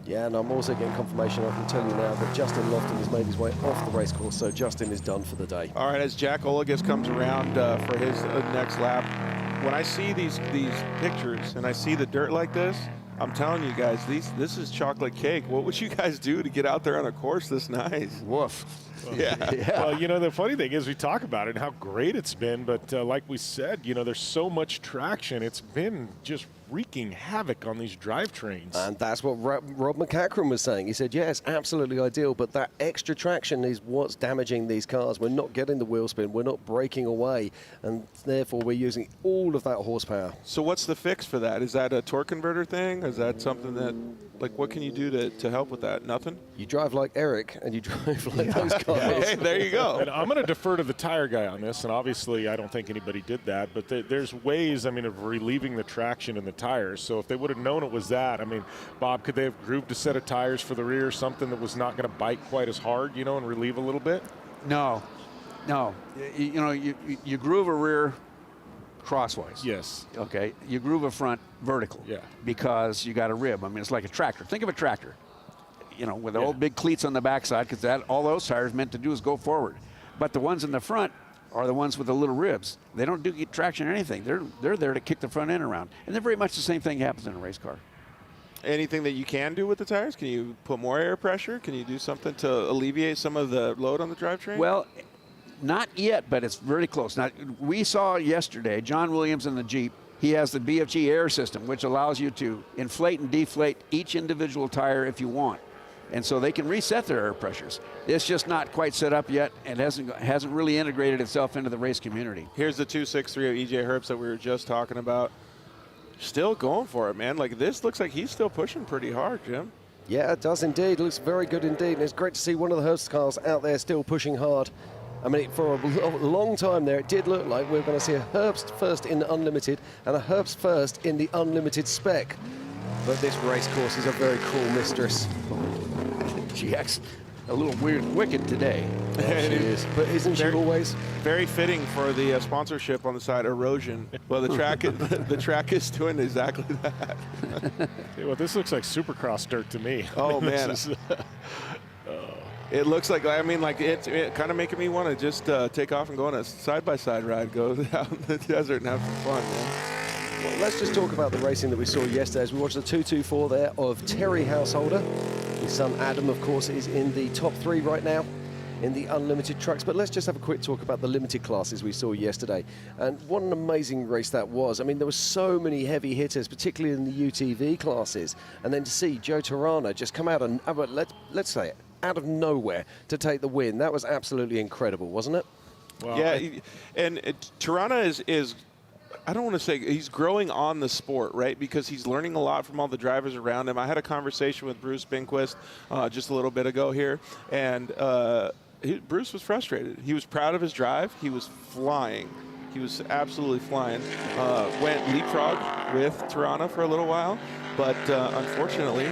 Yeah, and I'm also getting confirmation, I can tell you now, that Justin Lofton has made his way off the race course, so Justin is done for the day. All right, as Jack Oligas comes around for his next lap, when I see these pictures and I see the dirt like this, I'm telling you guys, this is chocolate cake. What would you guys do to get out there on a course this nice? Woof. Yeah. Well, you know, the funny thing is we talk about it and how great it's been, but like we said, you know, there's so much traction. It's been just wreaking havoc on these drivetrains. And that's what Rob McCachran was saying. He said, yeah, it's absolutely ideal, but that extra traction is what's damaging these cars. We're not getting the wheel spin. We're not breaking away, and therefore we're using all of that horsepower. So what's the fix for that? Is that a torque converter thing? Is that something that, like, what can you do to help with that? Nothing? You drive like Eric, and you drive like those cars. Hey, there you go. And I'm going to defer to the tire guy on this, and obviously I don't think anybody did that, but there's ways, I mean, of relieving the traction in the tires. So if they would have known it was that, I mean, Bob, could they have grooved a set of tires for the rear, something that was not going to bite quite as hard, you know, and relieve a little bit? No. You know, you groove a rear crosswise. Yes. Okay. You groove a front vertical. Yeah. Because you got a rib. I mean, it's like a tractor. Think of a tractor, you know, with the old big cleats on the backside, because all those tires meant to do is go forward. But the ones in the front are the ones with the little ribs. They don't do traction or anything. They're there to kick the front end around. And they're very much the same thing happens in a race car. Anything that you can do with the tires? Can you put more air pressure? Can you do something to alleviate some of the load on the drivetrain? Well, not yet, but it's very close. Now, we saw yesterday, John Williams in the Jeep, he has the BFG air system, which allows you to inflate and deflate each individual tire if you want. And so they can reset their air pressures. It's just not quite set up yet and hasn't really integrated itself into the race community. Here's the 263 of EJ Herbst that we were just talking about. Still going for it, man. Like, this looks like he's still pushing pretty hard, Jim. Yeah, it does indeed. It looks very good indeed. And it's great to see one of the Herbst cars out there still pushing hard. I mean, for a long time there, it did look like we were going to see a Herbst first in the Unlimited and a Herbst first in the Unlimited spec. But this race course is a very cool mistress. She acts a little weird, wicked today. Yeah, she is. But isn't she always? Very fitting for the sponsorship on the side, Erosion. Well, the track is doing exactly that. Yeah, well, this looks like Supercross dirt to me. Oh, man. It looks like, I mean, like it kind of making me want to just take off and go on a side-by-side ride, go out in the desert and have some fun, man. Well, let's just talk about the racing that we saw yesterday as we watched the 224 there of Terry Householder. His son Adam, of course, is in the top 3 right now in the unlimited trucks. But let's just have a quick talk about the limited classes we saw yesterday. And what an amazing race that was. I mean, there were so many heavy hitters, particularly in the UTV classes. And then to see Joe Tirana just come out and, let's say it, out of nowhere to take the win. That was absolutely incredible, wasn't it? Well, yeah, and Tirana is I don't want to say he's growing on the sport, right? Because he's learning a lot from all the drivers around him. I had a conversation with Bruce Binquist just a little bit ago here, and Bruce was frustrated. He was proud of his drive. He was flying. He was absolutely flying. Went leapfrog with Tirana for a little while, but unfortunately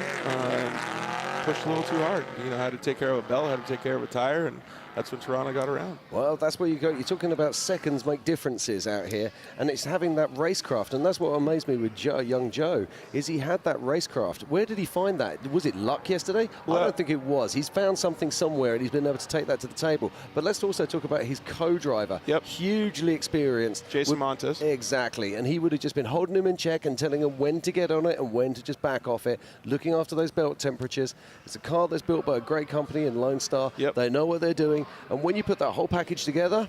pushed a little too hard. You know, had to take care of a bell, had to take care of a tire, and that's when Tirana got around. Well, that's where you go. You're talking about seconds make differences out here, and it's having that racecraft, and that's what amazed me with young Joe, is he had that racecraft. Where did he find that? Was it luck yesterday? Well, I don't think it was. He's found something somewhere, and he's been able to take that to the table. But let's also talk about his co-driver. Yep. Hugely experienced. Jason Montes. Exactly, and he would have just been holding him in check and telling him when to get on it and when to just back off it, looking after those belt temperatures. It's a car that's built by a great company in Lone Star. Yep. They know what they're doing. And when you put that whole package together,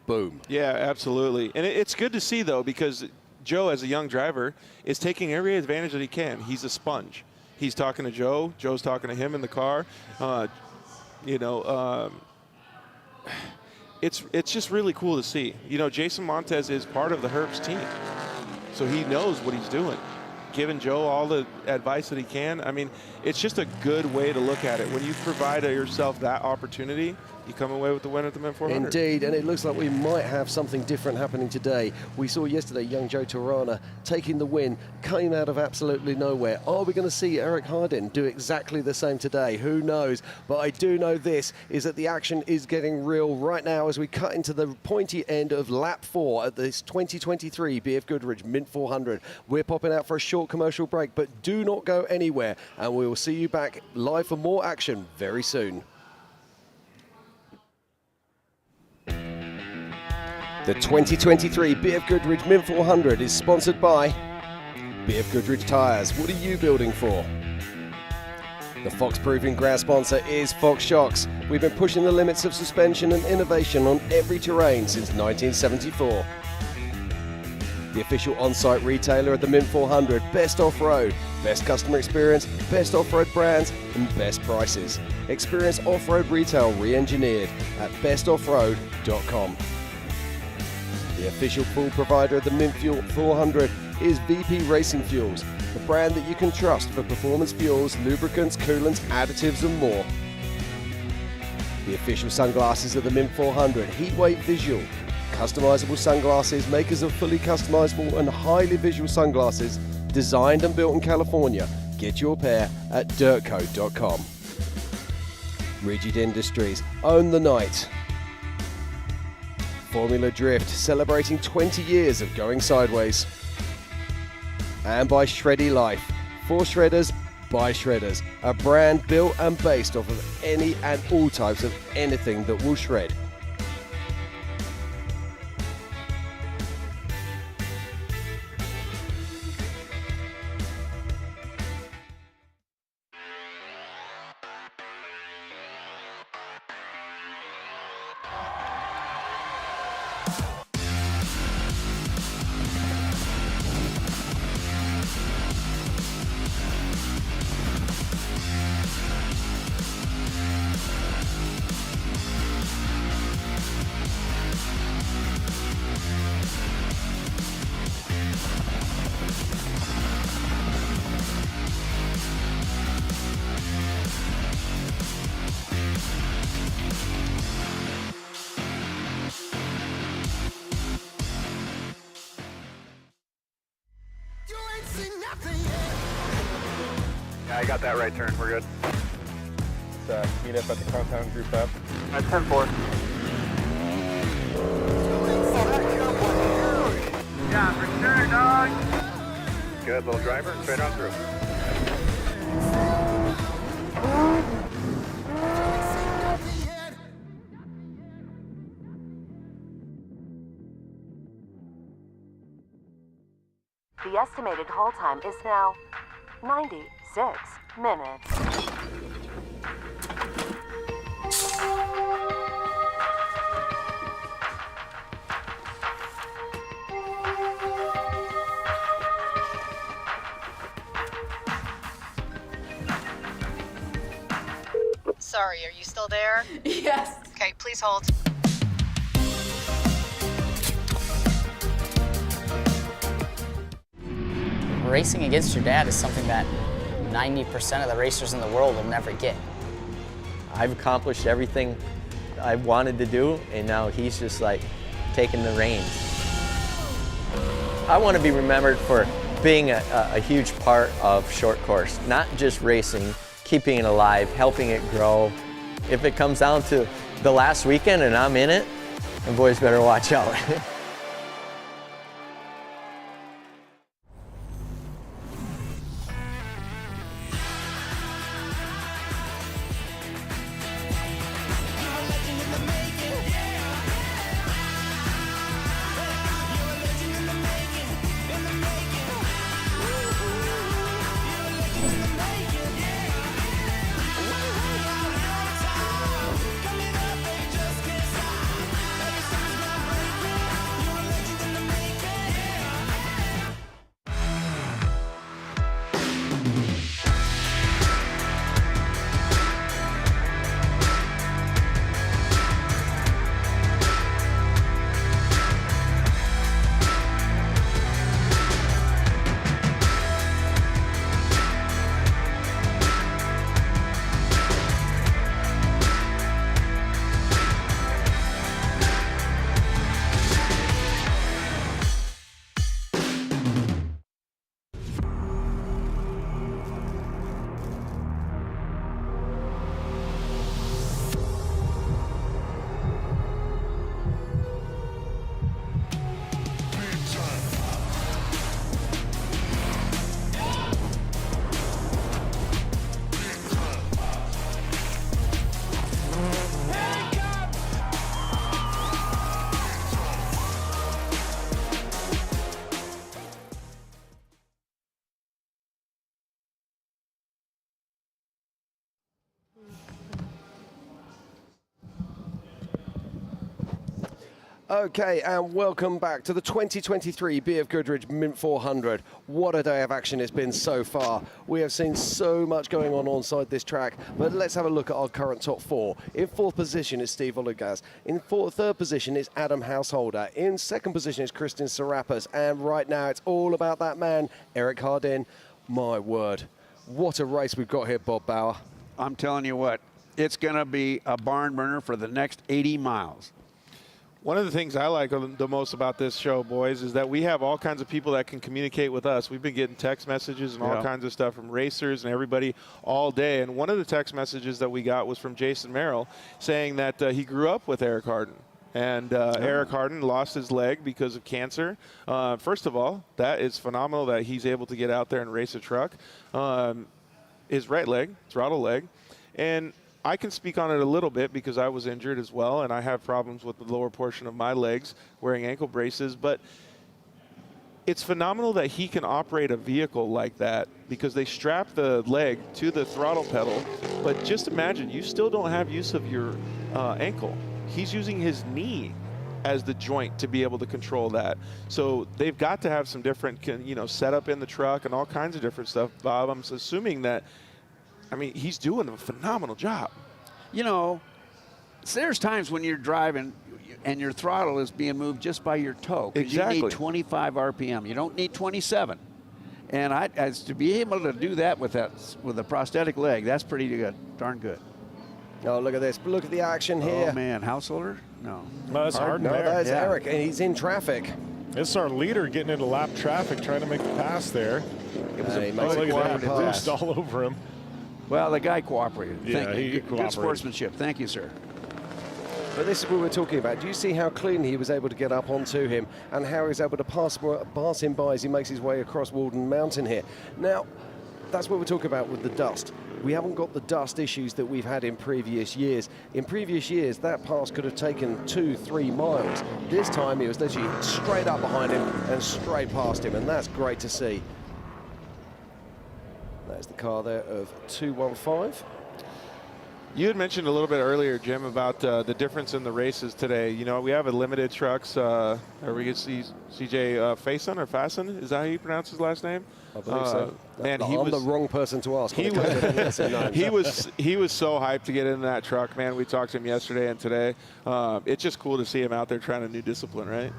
boom. Yeah, absolutely. And it's good to see, though, because Joe, as a young driver, is taking every advantage that he can. He's a sponge. He's talking to Joe. Joe's talking to him in the car. It's just really cool to see. You know, Jason Montes is part of the Herbst team, so he knows what he's doing. Giving Joe all the advice that he can. I mean, it's just a good way to look at it. When you provide yourself that opportunity, you come away with the win at the Mint 400. Indeed, and it looks like we might have something different happening today. We saw yesterday young Joe Tirana taking the win, came out of absolutely nowhere. Are we going to see Eric Hardin do exactly the same today? Who knows? But I do know this, is that the action is getting real right now as we cut into the pointy end of lap 4 at this 2023 BFGoodrich Mint 400. We're popping out for a short commercial break, but do not go anywhere, and we will see you back live for more action very soon. The 2023 BFGoodrich Mint 400 is sponsored by BFGoodrich Tires. What are you building for? The Fox Proving Ground sponsor is Fox Shocks. We've been pushing the limits of suspension and innovation on every terrain since 1974. The official on-site retailer of the Mint 400, best off-road, best customer experience, best off-road brands, and best prices. Experience off-road retail re-engineered at bestoffroad.com. The official fuel provider of the Mint Fuel 400 is VP Racing Fuels, the brand that you can trust for performance fuels, lubricants, coolants, additives, and more. The official sunglasses of the Mint 400, Heatwave Visual, customizable sunglasses, makers of fully customizable and highly visual sunglasses, designed and built in California. Get your pair at dirtcode.com. Rigid Industries, own the night. Formula Drift, celebrating 20 years of going sideways. And by Shreddy Life, for shredders, by shredders, a brand built and based off of any and all types of anything that will shred. Yeah, I got that right turn. We're good. Let's meet up at the compound group up. At 10-4. Yeah, for sure, dog. Good, little driver, straight on through. The estimated hold time is now 96 minutes. Sorry, are you still there? Yes. Okay, please hold. Racing against your dad is something that 90% of the racers in the world will never get. I've accomplished everything I wanted to do, and now he's just like taking the reins. I want to be remembered for being a huge part of short course, not just racing, keeping it alive, helping it grow. If it comes down to the last weekend and I'm in it, the boys better watch out. Okay, and welcome back to the 2023 BFGoodrich Mint 400. What a day of action it's been so far. We have seen so much going on onside this track, but let's have a look at our current top four. In fourth position is Steve Oligaz. In third position is Adam Householder. In second position is Kristin Serapis. And right now it's all about that man, Eric Hardin. My word, what a race we've got here, Bob Bauer. I'm telling you what, it's going to be a barn burner for the next 80 miles. One of the things I like the most about this show, boys, is that we have all kinds of people that can communicate with us. We've been getting text messages and all kinds of stuff from racers and everybody all day. And one of the text messages that we got was from Jason Merrill saying that he grew up with Eric Hardin. And Eric Hardin lost his leg because of cancer. First of all, that is phenomenal that he's able to get out there and race a truck. His right leg, throttle leg. And I can speak on it a little bit because I was injured as well, and I have problems with the lower portion of my legs wearing ankle braces. But it's phenomenal that he can operate a vehicle like that because they strap the leg to the throttle pedal. But just imagine, you still don't have use of your ankle. He's using his knee as the joint to be able to control that. So they've got to have some different, setup in the truck and all kinds of different stuff. Bob, I'm assuming that, he's doing a phenomenal job. There's times when you're driving and your throttle is being moved just by your toe. Exactly. You need 25 RPM. You don't need 27. And as to be able to do that with a prosthetic leg, that's pretty good, darn good. Oh, look at this. Look at the action here. Oh, man. Householder? No. No, that's Hardin No, there. that's Eric, and he's in traffic. This is our leader getting into lap traffic, trying to make the pass there. It was a look at that, pass. boost all over him. Well, the guy cooperated. Yeah, he Good cooperated. sportsmanship. Thank you, sir. But this is what we're talking about. Do you see how clean he was able to get up onto him and how he was able to pass him by as he makes his way across Walden Mountain here? Now, that's what we're talking about with the dust. we haven't got the dust issues that we've had in previous years. In previous years, that pass could have taken 2-3 miles. This time, it was literally straight up behind him and straight past him, and that's great to see. That's the car there of 215. You had mentioned a little bit earlier, Jim, about the difference in the races today. You know, we have a limited trucks. Are we going to see CJ Faison or Faison? Is that how you pronounce his last name? I believe so. Man, I'm the wrong person to ask. He was so hyped to get in that truck, man. We talked to him yesterday and today. It's just cool to see him out there trying a new discipline, right?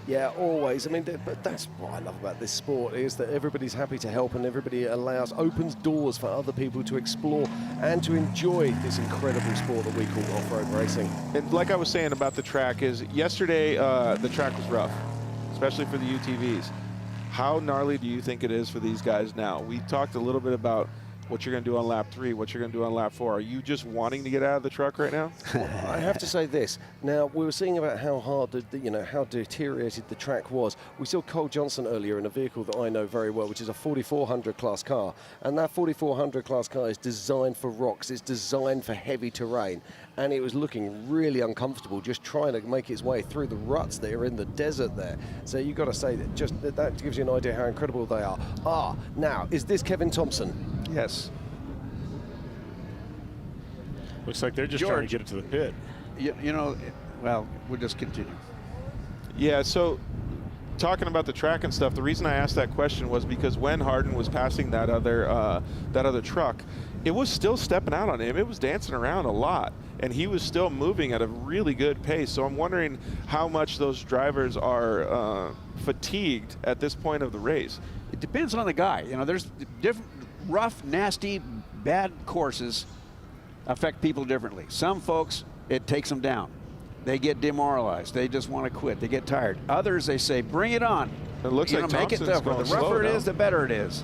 Yeah, always. I mean, but that's what I love about this sport, is that everybody's happy to help and everybody opens doors for other people to explore and to enjoy this incredible sport that we call off-road racing. And like I was saying about the track is yesterday the track was rough, especially for the UTVs. How gnarly do you think it is for these guys now? We talked a little bit about what you're going to do on lap 3, what you're going to do on lap 4. Are you just wanting to get out of the truck right now? I have to say this. Now, we were seeing about how hard, how deteriorated the track was. We saw Cole Johnson earlier in a vehicle that I know very well, which is a 4400 class car. And that 4400 class car is designed for rocks. It's designed for heavy terrain. And it was looking really uncomfortable just trying to make its way through the ruts that are in the desert there. So you've got to say that that gives you an idea how incredible they are. Now, is this Kevin Thompson? Yes. Looks like they're just trying to get it to the pit. You know, well, we'll just continue. Yeah, so talking about the track and stuff, the reason I asked that question was because when Hardin was passing that other truck, it was still stepping out on him. It was dancing around a lot, and he was still moving at a really good pace. So I'm wondering how much those drivers are fatigued at this point of the race. It depends on the guy. You know, there's different rough, nasty, bad courses affect people differently. Some folks, it takes them down. They get demoralized. They just want to quit. They get tired. Others, they say, bring it on. It looks like make it tougher. The rougher it is, the better it is.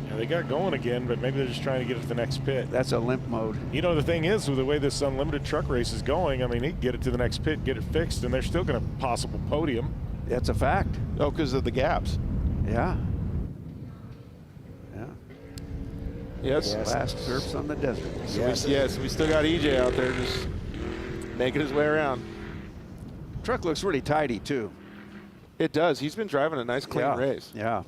Yeah, they got going again, but maybe they're just trying to get it to the next pit. That's a limp mode. You know, the thing is, with the way this unlimited truck race is going, I mean, he can get it to the next pit, get it fixed, and they're still going to possible podium. That's a fact. Oh, because of the gaps. Yeah. Yes. Last surfs on the desert. Yes, we still got EJ out there just making his way around. Truck looks really tidy, too. It does. He's been driving a nice, clean race. Yeah.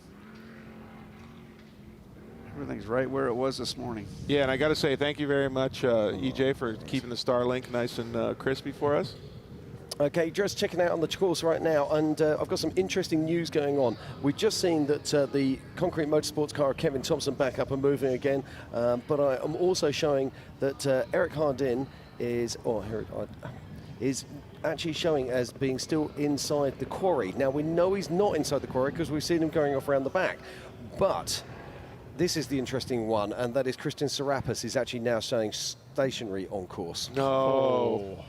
Everything's right where it was this morning. Yeah, and I got to say thank you very much, EJ, for keeping the Starlink nice and crispy for us. Okay, just checking out on the course right now, and I've got some interesting news going on. We've just seen that the Concrete Motorsports car of Kevin Thompson back up and moving again, but I am also showing that Eric Hardin is actually showing as being still inside the quarry. Now, we know he's not inside the quarry because we've seen him going off around the back, but this is the interesting one, and that is Christian Serapis is actually now showing stationary on course. No. Oh.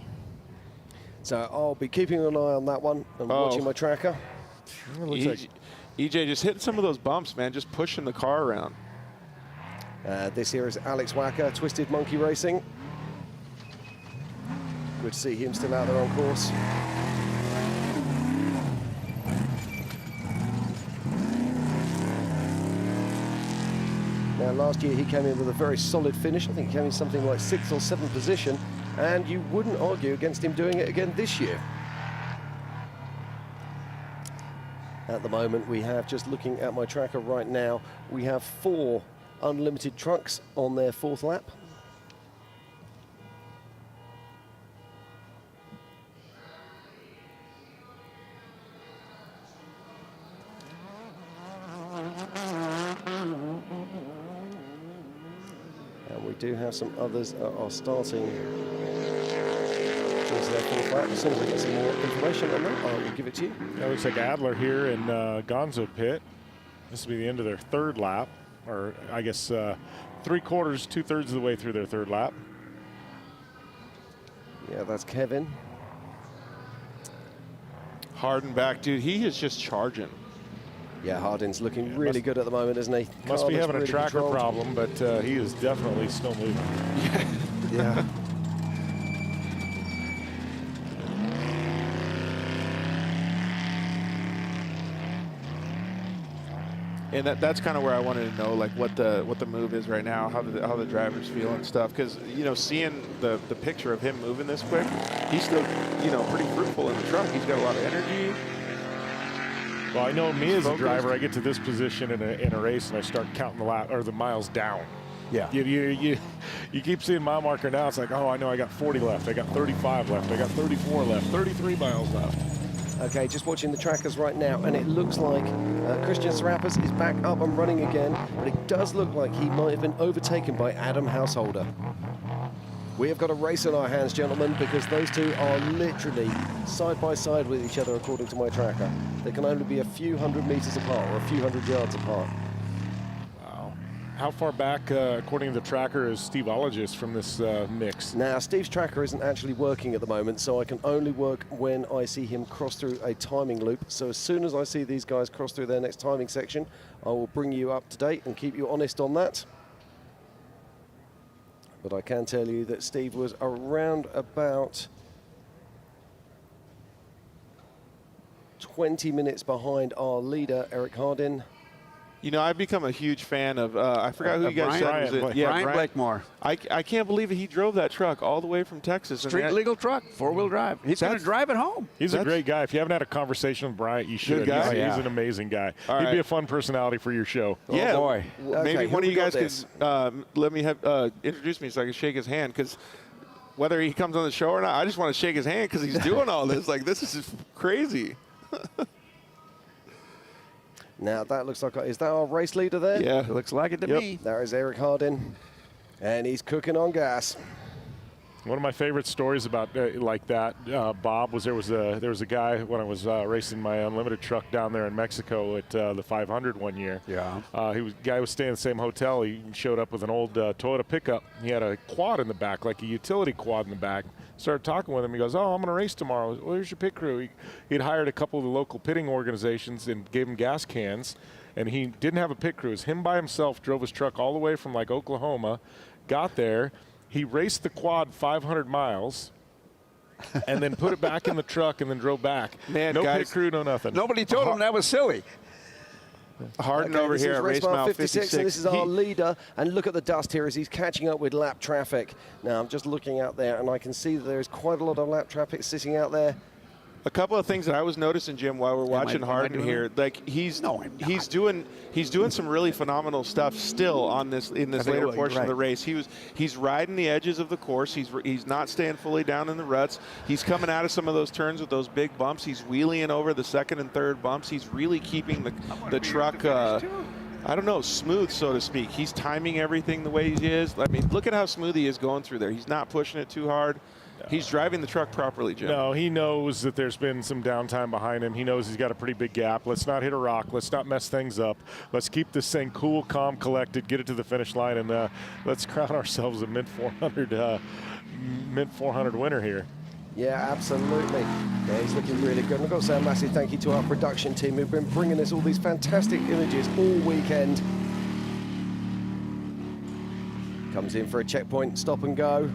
So I'll be keeping an eye on that one and watching my tracker. EJ just hitting some of those bumps, man, just pushing the car around. This here is Alex Wacker, Twisted Monkey Racing. Good to see him still out there on course. Now, last year he came in with a very solid finish. I think he came in something like 6th or 7th position. And you wouldn't argue against him doing it again this year. At the moment, we have, just looking at my tracker right now, we have 4 unlimited trucks on their 4th lap. And we do have some others that are starting as soon as I get some more information on that, I will give it to you. That looks like Adler here in Gonzo pit. This will be the end of their 3rd lap, or I guess 3/4, 2/3 of the way through their 3rd lap. Yeah, that's Kevin. Hardin back, dude. He is just charging. Yeah, Hardin's looking really good at the moment, isn't he? Must be having really a tracker controlled. problem, but he is definitely still moving. Yeah. And that's kind of where I wanted to know, like, what the move is right now, how the drivers feel and stuff. Because, you know, seeing the picture of him moving this quick, he's still, you know, pretty fruitful in the truck. He's got a lot of energy. Well, I know me as a driver, I get to this position in a race and I start counting the miles down. Yeah. You keep seeing mile marker now. It's like, oh, I know I got 40 left. I got 35 left. I got 34 left. 33 miles left. Okay, just watching the trackers right now, and it looks like Christian Serapis is back up and running again, but it does look like he might have been overtaken by Adam Householder. We have got a race in our hands, gentlemen, because those two are literally side by side with each other, according to my tracker. They can only be a few hundred meters apart or a few hundred yards apart. Wow. How far back, according to the tracker, is Steve Ologist from this mix? Now, Steve's tracker isn't actually working at the moment, so I can only work when I see him cross through a timing loop. So as soon as I see these guys cross through their next timing section, I will bring you up to date and keep you honest on that. But I can tell you that Steve was around about 20 minutes behind our leader, Eric Hardin. You know, I've become a huge fan of, I forgot who you guys said. Brian Blakemore. I can't believe he drove that truck all the way from Texas. Street legal truck, 4-wheel drive. He's going to drive it home. He's a great guy. If you haven't had a conversation with Bryant, you should. He's an amazing guy. All He'd be a fun personality for your show. Yeah. Oh, boy. Maybe one of you guys could let me have introduce me so I can shake his hand, because whether he comes on the show or not, I just want to shake his hand because he's doing all this. Like, this is just crazy. Now, that looks like, is that our race leader there? Yeah, it looks like it to me. There is Eric Hardin, and he's cooking on gas. One of my favorite stories about like that, Bob, was there was a guy when I was racing my unlimited truck down there in Mexico at the 500 one year. Yeah. Guy was staying in the same hotel. He showed up with an old Toyota pickup. He had a quad in the back, like a utility quad in the back. Started talking with him. He goes, "Oh, I'm going to race tomorrow. Where's your pit crew?" He'd hired a couple of the local pitting organizations and gave him gas cans. And he didn't have a pit crew. It was him by himself, drove his truck all the way from like Oklahoma, got there. He raced the quad 500 miles and then put it back in the truck and then drove back. Man, no guys, pit crew, no nothing. Nobody told him that was silly. Hardin over here at race mile 56. And this is our leader. And look at the dust here as he's catching up with lap traffic. Now, I'm just looking out there, and I can see that there is quite a lot of lap traffic sitting out there. A couple of things that I was noticing, Jim, while we're watching Hardin here, like he's doing some really phenomenal stuff still on this later portion of the race. He's riding the edges of the course. He's not staying fully down in the ruts. He's coming out of some of those turns with those big bumps. He's wheeling over the second and third bumps. He's really keeping the truck I don't know, smooth, so to speak. He's timing everything the way he is. I mean, look at how smooth he is going through there. He's not pushing it too hard. He's driving the truck properly, Jim. No, he knows that there's been some downtime behind him. He knows he's got a pretty big gap. Let's not hit a rock. Let's not mess things up. Let's keep this thing cool, calm, collected, get it to the finish line, and let's crown ourselves a Mint 400 winner here. Yeah, absolutely. Yeah, he's looking really good. And I've got to say a massive thank you to our production team who've been bringing us all these fantastic images all weekend. Comes in for a checkpoint, stop and go.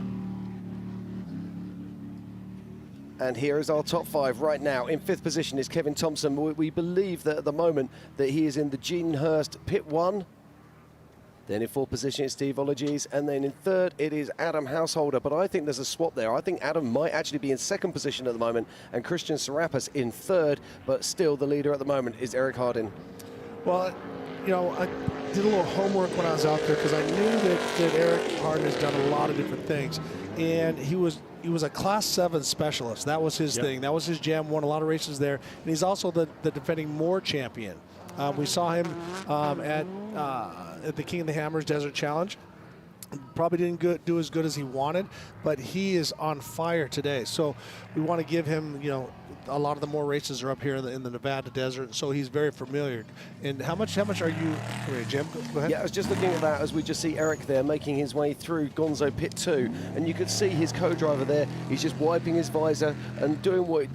And here is our top five right now. In fifth position is Kevin Thompson. We believe that at the moment that he is in the Gene Hurst Pit 1. Then in fourth position is Steve Ologist. And then in third, it is Adam Householder. But I think there's a swap there. I think Adam might actually be in second position at the moment and Christian Serapis in third. But still the leader at the moment is Eric Hardin. Well, you know, I did a little homework when I was out there because I knew that Eric Hardin has done a lot of different things. And he was a Class 7 specialist. That was his thing. That was his jam. Won a lot of races there. And he's also the defending Moore champion. We saw him at the King of the Hammers Desert Challenge. Probably didn't do as good as he wanted, but he is on fire today. So we want to give him, you know, a lot of the more races are up here in the Nevada desert, so he's very familiar. And how much are you, Jim? Go ahead. Yeah, I was just looking at that as we just see Eric there making his way through Gonzo Pit 2, and you could see his co-driver there. He's just wiping his visor and doing what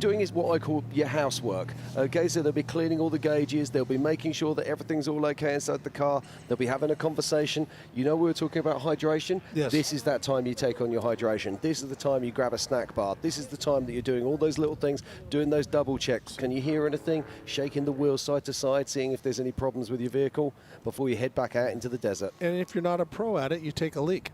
I call your housework. Okay, so they'll be cleaning all the gauges. They'll be making sure that everything's all okay inside the car. They'll be having a conversation. You know, we were talking about hydration. Yes. This is that time you take on your hydration. This is the time you grab a snack bar. This is the time that you're doing all those little things doing those double checks. Can you hear anything? Shaking the wheels side to side, seeing if there's any problems with your vehicle before you head back out into the desert. And if you're not a pro at it, you take a leak.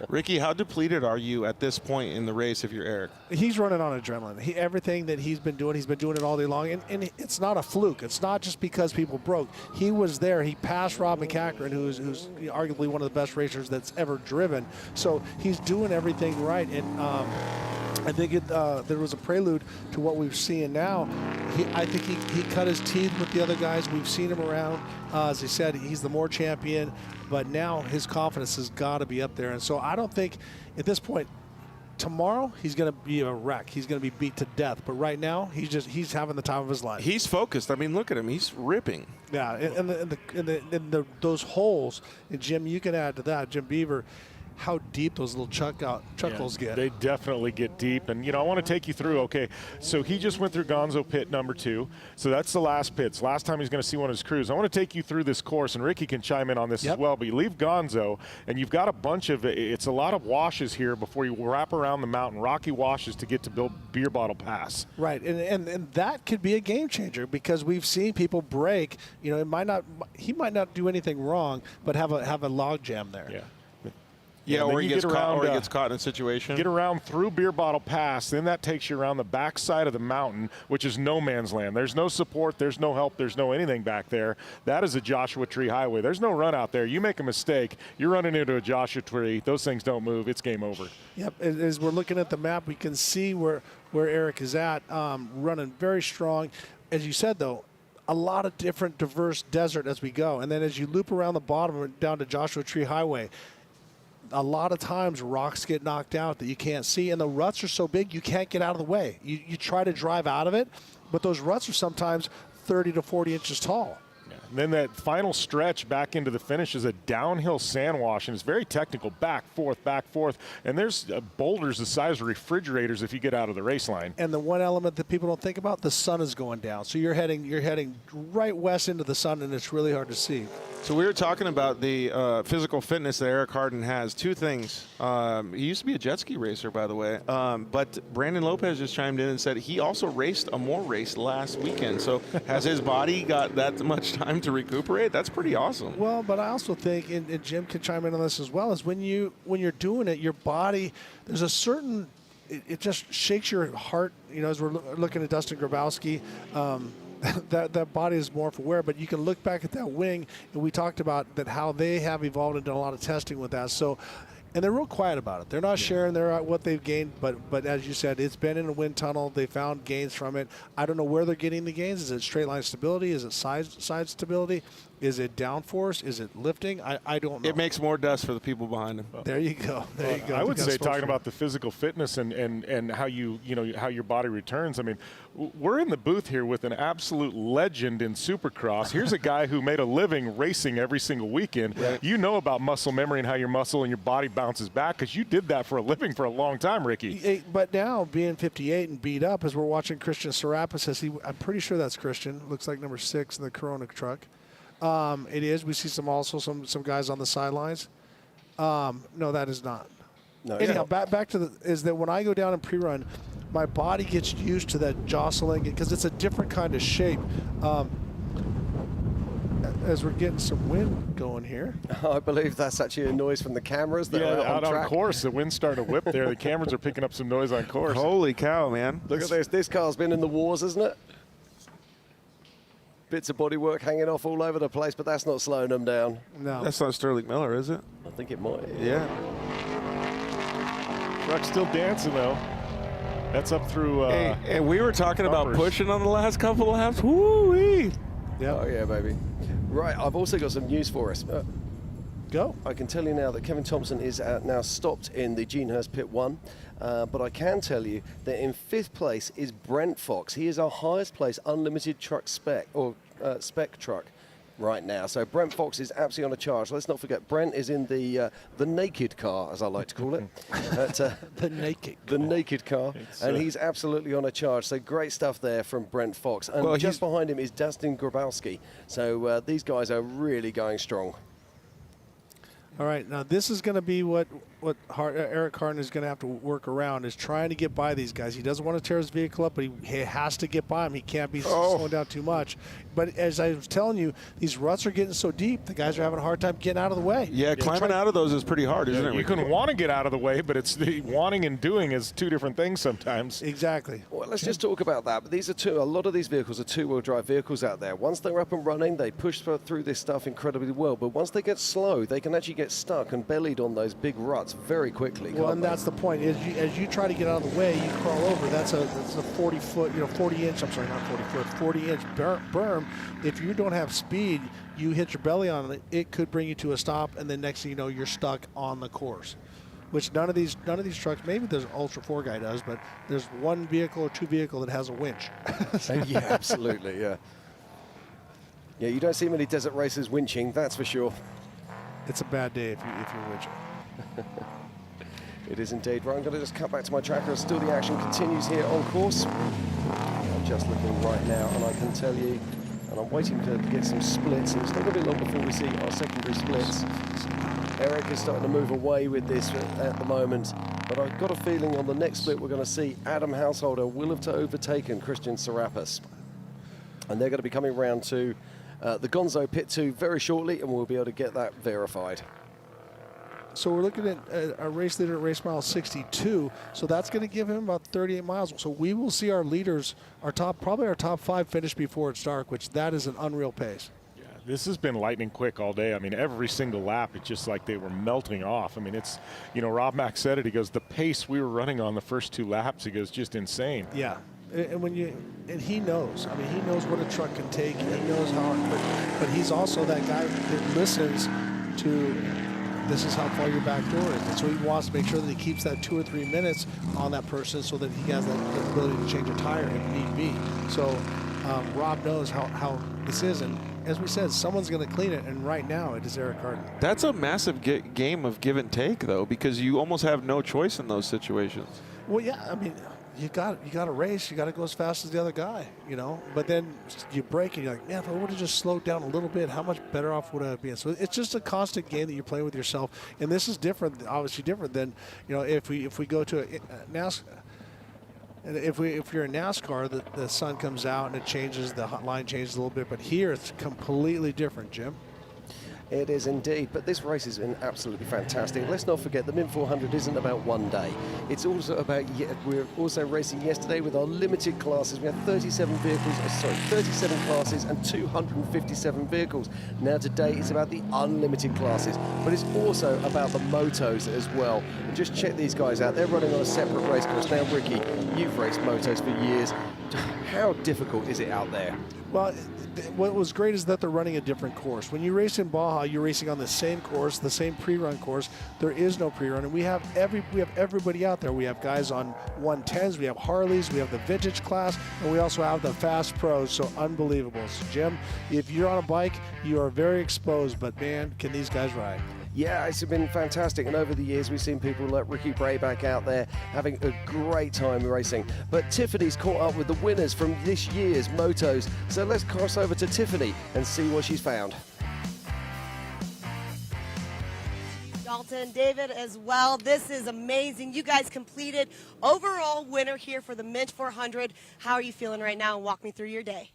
Ricky, how depleted are you at this point in the race if you're Eric? He's running on adrenaline. Everything that he's been doing it all day long. And it's not a fluke. It's not just because people broke. He was there. He passed Rob McCackern, who's arguably one of the best racers that's ever driven. So he's doing everything right. And I think there was a prelude to what we're seeing now. I think he cut his teeth with the other guys. We've seen him around. As I said, he's the more champion. But now his confidence has got to be up there. And so I don't think at this point, tomorrow he's going to be a wreck. He's going to be beat to death. But right now he's having the time of his life. He's focused. I mean, look at him. He's ripping. Yeah, and those holes, and Jim, you can add to that, Jim Beaver, how deep those little chuck holes get. They definitely get deep. And, I want to take you through, okay, so he just went through Gonzo pit number 2. So that's the last pits. Last time he's going to see one of his crews. I want to take you through this course, and Ricky can chime in on this as well. But you leave Gonzo, and you've got a bunch of, it's a lot of washes here before you wrap around the mountain, rocky washes to get to Beer Bottle Pass. Right, and that could be a game changer because we've seen people break. He might not do anything wrong, but have a log jam there. Yeah. Yeah, or he gets caught in a situation. Get around through Beer Bottle Pass, then that takes you around the back side of the mountain, which is no man's land. There's no support, there's no help, there's no anything back there. That is a Joshua Tree Highway. There's no run out there. You make a mistake, you're running into a Joshua Tree. Those things don't move. It's game over. Yep. As we're looking at the map, we can see where Eric is at, running very strong. As you said, though, a lot of different diverse desert as we go. And then as you loop around the bottom down to Joshua Tree Highway, a lot of times rocks get knocked out that you can't see, and the ruts are so big you can't get out of the way. You try to drive out of it, but those ruts are sometimes 30 to 40 inches tall. And then that final stretch back into the finish is a downhill sand wash, and it's very technical, back, forth. And there's boulders the size of refrigerators if you get out of the race line. And the one element that people don't think about, the sun is going down. So you're heading right west into the sun, and it's really hard to see. So we were talking about the physical fitness that Eric Harden has. Two things. He used to be a jet ski racer, by the way. But Brandon Lopez just chimed in and said he also raced a more race last weekend. So has his body got that much time to recuperate? That's pretty awesome. Well, but I also think, and Jim can chime in on this as well, is when you're doing it, your body, there's a certain, it just shakes your heart. As we're looking at Dustin Grabowski, that body is more aware, but you can look back at that wing, and we talked about that how they have evolved and done a lot of testing with that. So, and they're real quiet about it. They're not sharing what they've gained, but as you said, it's been in a wind tunnel. They found gains from it. I don't know where they're getting the gains. Is it straight line stability? Is it side stability? Is it downforce? Is it lifting? I don't know. It makes more dust for the people behind him. There you go. There you go. I would say talking about the physical fitness and how how your body returns. I mean, we're in the booth here with an absolute legend in Supercross. Here's a guy who made a living racing every single weekend. Right. You know about muscle memory and how your muscle and your body bounces back because you did that for a living for a long time, Ricky. But now being 58 and beat up, as we're watching Christian Serapis, I'm pretty sure that's Christian. Looks like number 6 in the Corona truck. It is. We see some guys on the sidelines. No, that is not. No. Anyhow, back to is that when I go down in pre-run, my body gets used to that jostling because it's a different kind of shape. As we're getting some wind going here. I believe that's actually a noise from the cameras that are out on track. On course. The wind's starting to whip there. The cameras are picking up some noise on course. Holy cow, man. Look at this. This car's been in the wars, isn't it? Bits of bodywork hanging off all over the place, but that's not slowing them down. No. That's not Sterling Miller, is it? I think it might. Yeah. Truck's still dancing, though. That's up through... and we were talking about pushing on the last couple of laps. Woo-wee! Yeah. Oh, yeah, baby. Right, I've also got some news for us. Go. I can tell you now that Kevin Thompson is now stopped in the Gene Hurst Pit 1. But I can tell you that in 5th place is Brent Fox. He is our highest place unlimited truck spec, or spec truck right now. So Brent Fox is absolutely on a charge. Let's not forget, Brent is in the naked car, as I like to call it. The naked car. And he's absolutely on a charge. So great stuff there from Brent Fox. And just behind him is Dustin Grabowski. So these guys are really going strong. All right, now this is going to be what Eric Harden is going to have to work around, is trying to get by these guys. He doesn't want to tear his vehicle up, but he has to get by them. He can't be slowing down too much. But as I was telling you, these ruts are getting so deep, the guys are having a hard time getting out of the way. Yeah, climbing out of those is pretty hard, isn't it? You can want to get out of the way, but it's the wanting and doing is two different things sometimes. Exactly. Well, let's just talk about that. But these are a lot of these vehicles are two-wheel drive vehicles out there. Once they're up and running, they push through this stuff incredibly well. But once they get slow, they can actually get stuck and bellied on those big ruts very quickly. Well, and that's the point. As you try to get out of the way, you crawl over. That's a 40-foot, 40-inch. I'm sorry, not 40-foot, 40-inch berm. If you don't have speed, you hit your belly on it. It could bring you to a stop, and then next thing you know, you're stuck on the course. Which none of these trucks. Maybe there's an Ultra 4 guy does, but there's one vehicle or two vehicle that has a winch. Yeah, absolutely. Yeah. Yeah, you don't see many desert racers winching. That's for sure. It's a bad day if you're winching. It is indeed. Right, I'm going to just cut back to my tracker. Still the action continues here on course. I'm just looking right now, and I can tell you, and I'm waiting to get some splits, and it's not going to be long before we see our secondary splits. Eric is starting to move away with this at the moment, but I've got a feeling on the next split we're going to see Adam Householder will have overtaken Christian Serapis. And they're going to be coming round to the Gonzo Pit 2 very shortly, and we'll be able to get that verified. So we're looking at our race leader at race mile 62. So that's going to give him about 38 miles. So we will see our leaders, probably our top 5 finish before it's dark, which that is an unreal pace. Yeah, this has been lightning quick all day. I mean, every single lap, it's just like they were melting off. I mean, it's, Rob Mack said it. He goes, the pace we were running on the first 2 laps, he goes, just insane. Yeah. And he knows. I mean, he knows what a truck can take. He knows how. But he's also that guy that listens to. This is how far your back door is, and so he wants to make sure that he keeps that 2 or 3 minutes on that person, so that he has that ability to change a tire if need be. So Rob knows how this is, and as we said, someone's going to clean it, and right now it is Eric Harden. That's a massive game of give and take, though, because you almost have no choice in those situations. Well, yeah, I mean, you got to race. You got to go as fast as the other guy, But then you break and you're like, man, if I would have just slowed down a little bit, how much better off would I have been? So it's just a constant game that you're playing with yourself, and this is different, obviously different than if we go to a NASCAR. And if you're in NASCAR, the sun comes out and it changes, the line changes a little bit, but here it's completely different, Jim. It is indeed, but this race has been absolutely fantastic. Let's not forget the Mint 400 isn't about one day. It's also about, we're also racing yesterday with our limited classes. We had 37 classes and 257 vehicles. Now today it's about the unlimited classes, but it's also about the motos as well. And just check these guys out. They're running on a separate race course. Now, Ricky, you've raced motos for years. How difficult is it out there? Well, what was great is that they're running a different course. When you race in Baja, you're racing on the same course, the same pre-run course. There is no pre-run, and we have everybody out there. We have guys on 110s, we have Harleys, we have the vintage class, and we also have the fast pros. So unbelievable. So Jim, if you're on a bike, you are very exposed, but man, can these guys ride? Yeah, it's been fantastic, and over the years we've seen people like Ricky Brayback out there having a great time racing. But Tiffany's caught up with the winners from this year's motos, so let's cross over to Tiffany and see what she's found. Dalton, David as well. This is amazing. You guys completed overall winner here for the Mint 400. How are you feeling right now? Walk me through your day.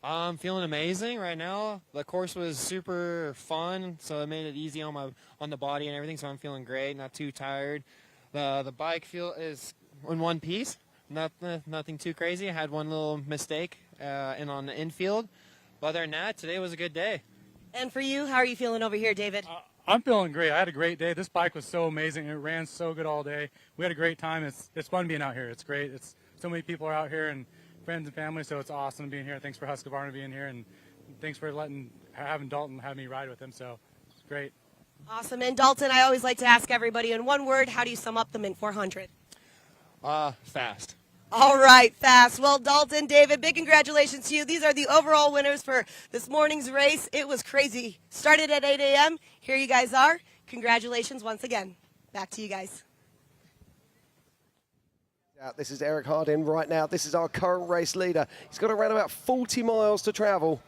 I'm feeling amazing right now. The course was super fun, so it made it easy on the body and everything. So I'm feeling great, not too tired. The bike is in one piece, nothing too crazy. I had one little mistake and on the infield, but other than that, today was a good day. And for you, how are you feeling over here, David? I'm feeling great. I had a great day. This bike was so amazing. It ran so good all day. We had a great time. It's fun being out here. It's great. It's so many people are out here and friends and family, so it's awesome being here. Thanks for Husqvarna being here, and thanks for having Dalton have me ride with him, so it's great. Awesome. And Dalton, I always like to ask everybody in one word, how do you sum up the Mint 400? Fast. All right, fast. Well, Dalton, David, big congratulations to you. These are the overall winners for this morning's race. It was crazy. Started at 8 a.m. Here you guys are. Congratulations once again. Back to you guys. This is Eric Hardin right now. This is our current race leader. He's got around about 40 miles to travel.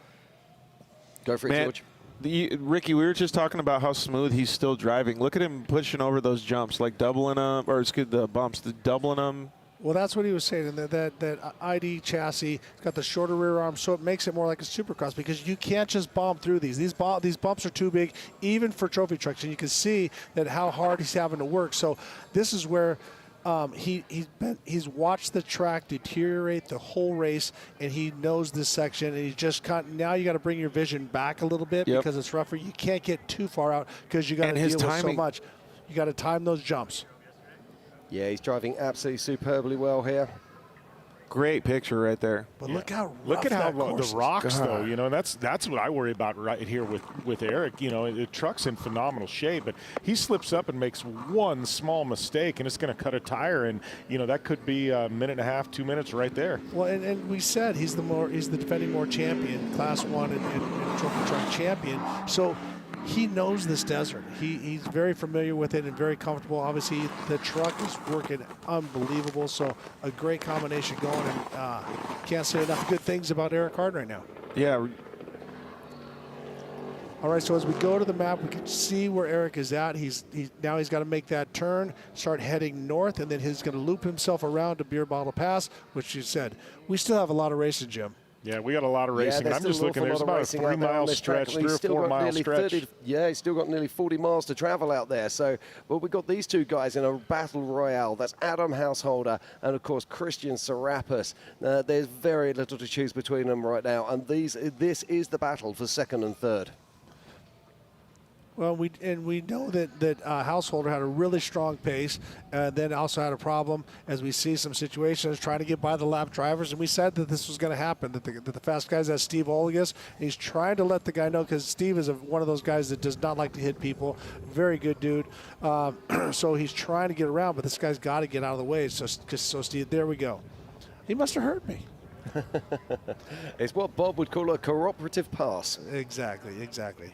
Go for it, George. Ricky, we were just talking about how smooth he's still driving. Look at him pushing over those jumps, like doubling them, or the bumps, doubling them. Well, that's what he was saying. That ID chassis, it's got the shorter rear arm, so it makes it more like a supercross because you can't just bomb through these. These bumps are too big, even for trophy trucks, and you can see that how hard he's having to work. So this is where he's watched the track deteriorate the whole race, and he knows this section. And he's just now you got to bring your vision back a little bit because it's rougher. You can't get too far out because you got to deal with so much. You got to time those jumps. Yeah, he's driving absolutely superbly well here. Great picture right there. But look how the rocks, though. You know, that's what I worry about right here with Eric. You know, the truck's in phenomenal shape, but he slips up and makes one small mistake, and it's going to cut a tire, and you know that could be a minute and a half, 2 minutes right there. Well, and we said he's the defending more champion, Class 1 and trophy truck champion. So he knows this desert. He's very familiar with it and very comfortable. Obviously, the truck is working unbelievable. So a great combination going. And can't say enough good things about Eric Hardin right now. Yeah. All right, so as we go to the map, we can see where Eric is at. Now he's got to make that turn, start heading north, and then he's going to loop himself around to Beer Bottle Pass, which you said. We still have a lot of racing, Jim. Yeah, we got a lot of racing. I'm just looking, there's about a 3 mile stretch, 3 or 4 mile stretch. He's still got nearly 40 miles to travel out there. So, well, we've got these two guys in a battle royale. That's Adam Householder and, of course, Christian Serapis. There's very little to choose between them right now. And this is the battle for second and third. Well, we know that Householder had a really strong pace, then also had a problem as we see some situations trying to get by the lap drivers, and we said that this was going to happen, that the fast guys have Steve Olegas, and he's trying to let the guy know because Steve is one of those guys that does not like to hit people. Very good dude. So he's trying to get around, but this guy's got to get out of the way. So Steve, there we go. He must have hurt me. It's what Bob would call a cooperative pass. Exactly.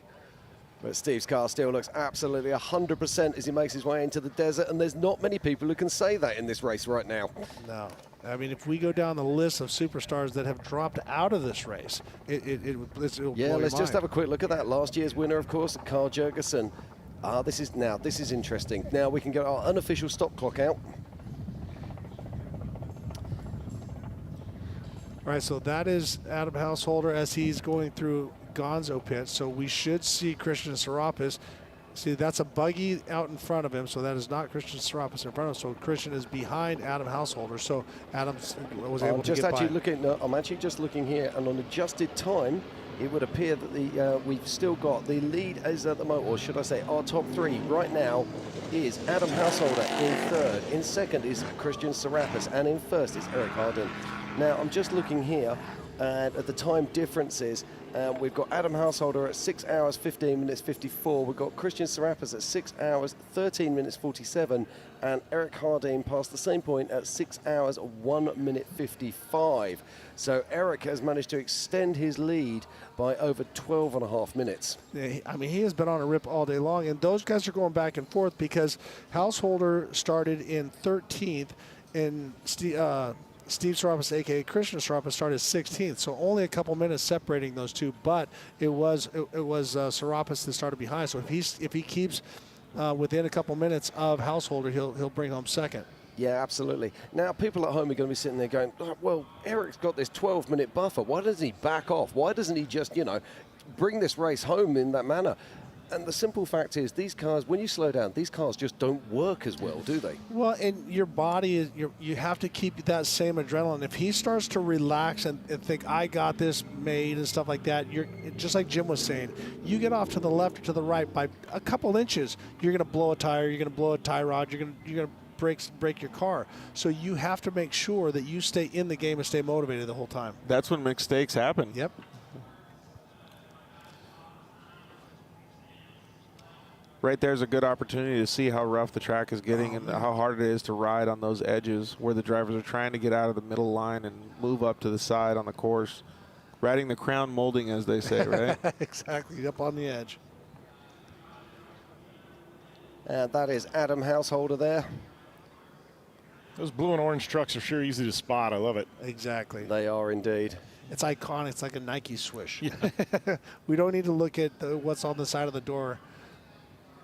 But Steve's car still looks absolutely 100% as he makes his way into the desert, and there's not many people who can say that in this race right now. No. I mean, if we go down the list of superstars that have dropped out of this race, it'll blow let's your just mind. have a quick look at that. Last year's winner, of course, Carl Jurgensen. This is interesting. Now we can get our unofficial stop clock out. All right, so that is Adam Householder as he's going through Gonzo pit. So we should see Christian Serapis. See, that's a buggy out in front of him, so that is not Christian Serapis in front of him. So Christian is behind Adam Householder. So Adam was able to get by. I'm actually just looking here, and on adjusted time, it would appear that we've still got the lead is at the moment, or should I say our top three right now is Adam Householder in third. In second is Christian Serapis, and in first is Eric Hardin. Now, I'm just looking here at the time differences. We've got Adam Householder at 6 hours, 15 minutes, 54. We've got Christian Serapis at 6 hours, 13 minutes, 47. And Eric Hardin passed the same point at 6 hours, 1 minute, 55. So Eric has managed to extend his lead by over 12 and a half minutes. Yeah, I mean, he has been on a rip all day long. And those guys are going back and forth because Householder started in 13th and Steve Serapis, a.k.a. Christian Serapis, started 16th, so only a couple minutes separating those two. But it was Serapis that started behind. So if he keeps within a couple minutes of Householder, he'll bring home second. Yeah, absolutely. Now, people at home are going to be sitting there going, oh, well, Eric's got this 12-minute buffer. Why doesn't he back off? Why doesn't he just, bring this race home in that manner? And the simple fact is, these cars, when you slow down, these cars just don't work as well, do they? Well, and your body, you have to keep that same adrenaline. If he starts to relax and think, I got this made and stuff like that, you're just like Jim was saying, you get off to the left or to the right by a couple inches, you're going to blow a tire, you're going to blow a tie rod, you're going to break your car. So you have to make sure that you stay in the game and stay motivated the whole time. That's when mistakes happen. Yep. Right there's a good opportunity to see how rough the track is getting and how hard it is to ride on those edges where the drivers are trying to get out of the middle line and move up to the side on the course. Riding the crown molding, as they say, right? Exactly, up on the edge. And that is Adam Householder there. Those blue and orange trucks are sure easy to spot. I love it. Exactly. They are indeed. It's iconic. It's like a Nike swoosh. Yeah. We don't need to look at what's on the side of the door.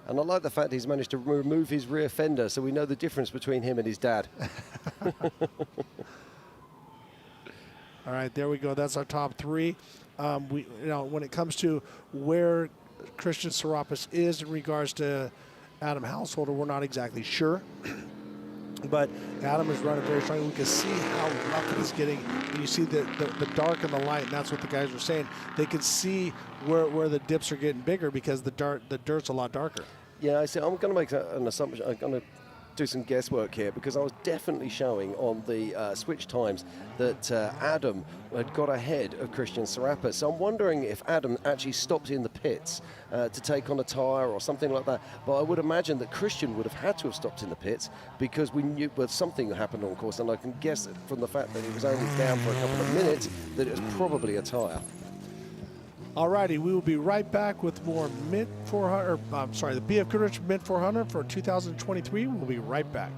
And I like the fact he's managed to remove his rear fender, so we know the difference between him and his dad. All right, there we go. That's our top three. When it comes to where Christian Serapis is in regards to Adam Householder, we're not exactly sure. But Adam is running very strong. We can see how rough it is getting. You see the dark and the light, and that's what the guys were saying. They can see where the dips are getting bigger because the dirt's a lot darker. Yeah, I see. I'm going to make an assumption. I'm going to do some guesswork here because I was definitely showing on the switch times that Adam had got ahead of Christian Serapis. So I'm wondering if Adam actually stopped in the pits to take on a tyre or something like that. But I would imagine that Christian would have had to have stopped in the pits because we knew something happened on course, and I can guess from the fact that he was only down for a couple of minutes that it was probably a tyre. Alrighty, we will be right back with more the BFGoodrich Mint 400 for 2023. We'll be right back.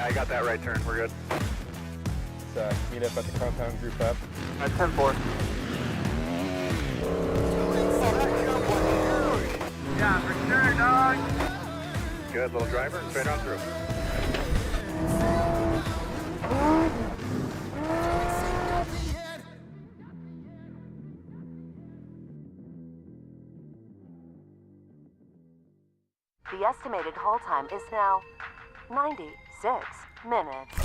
I got that right turn. We're good. Let's meet up at the compound group up. At 10-4. Yeah, for sure, dog. Good little driver. Straight on through. The estimated haul time is now 96 minutes.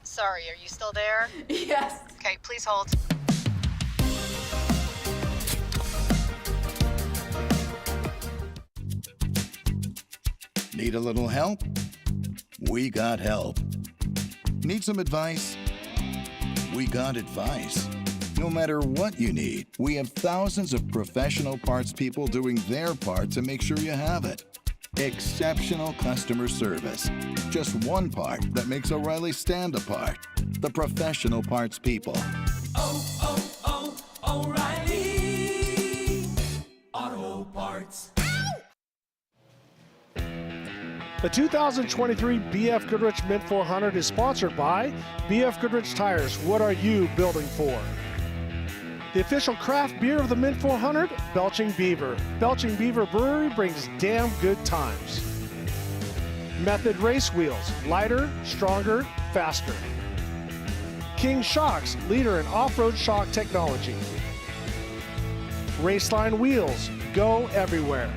Sorry, are you still there? Yes. Okay, please hold. Need a little help? We got help. Need some advice? We got advice. No matter what you need, we have thousands of professional parts people doing their part to make sure you have it. Exceptional customer service. Just one part that makes O'Reilly stand apart. The professional parts people. O'Reilly Auto Parts. The 2023 BF Goodrich Mint 400 is sponsored by BF Goodrich Tires. What are you building for? The official craft beer of the Mint 400, Belching Beaver. Belching Beaver Brewery brings damn good times. Method Race Wheels, lighter, stronger, faster. King Shocks, leader in off-road shock technology. Raceline Wheels, go everywhere.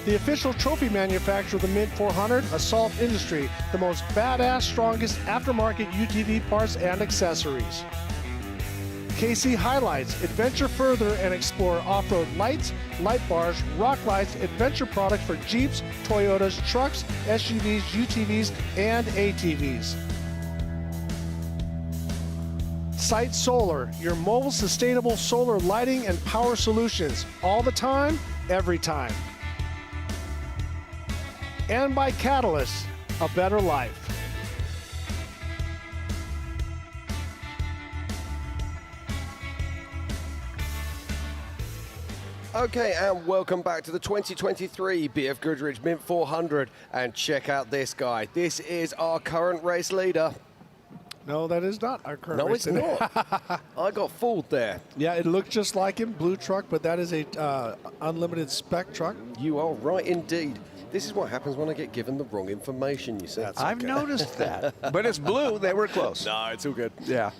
The official trophy manufacturer of the Mint 400, Assault Industry, the most badass, strongest aftermarket UTV parts and accessories. KC Highlights, adventure further and explore off-road lights, light bars, rock lights, adventure products for Jeeps, Toyotas, trucks, SUVs, UTVs, and ATVs. Sight Solar, your mobile sustainable solar lighting and power solutions, all the time, every time. And by Catalyst, a better life. Okay, and welcome back to the 2023 BF Goodrich Mint 400. And check out this guy. This is our current race leader. No, that is not our current race No, leader. it's not. I got fooled there. Yeah, it looked just like him, blue truck, but that is a unlimited spec truck. You are right indeed. This is what happens when I get given the wrong information, you see. I've noticed that. But it's blue. They were close. No, it's all good. Yeah.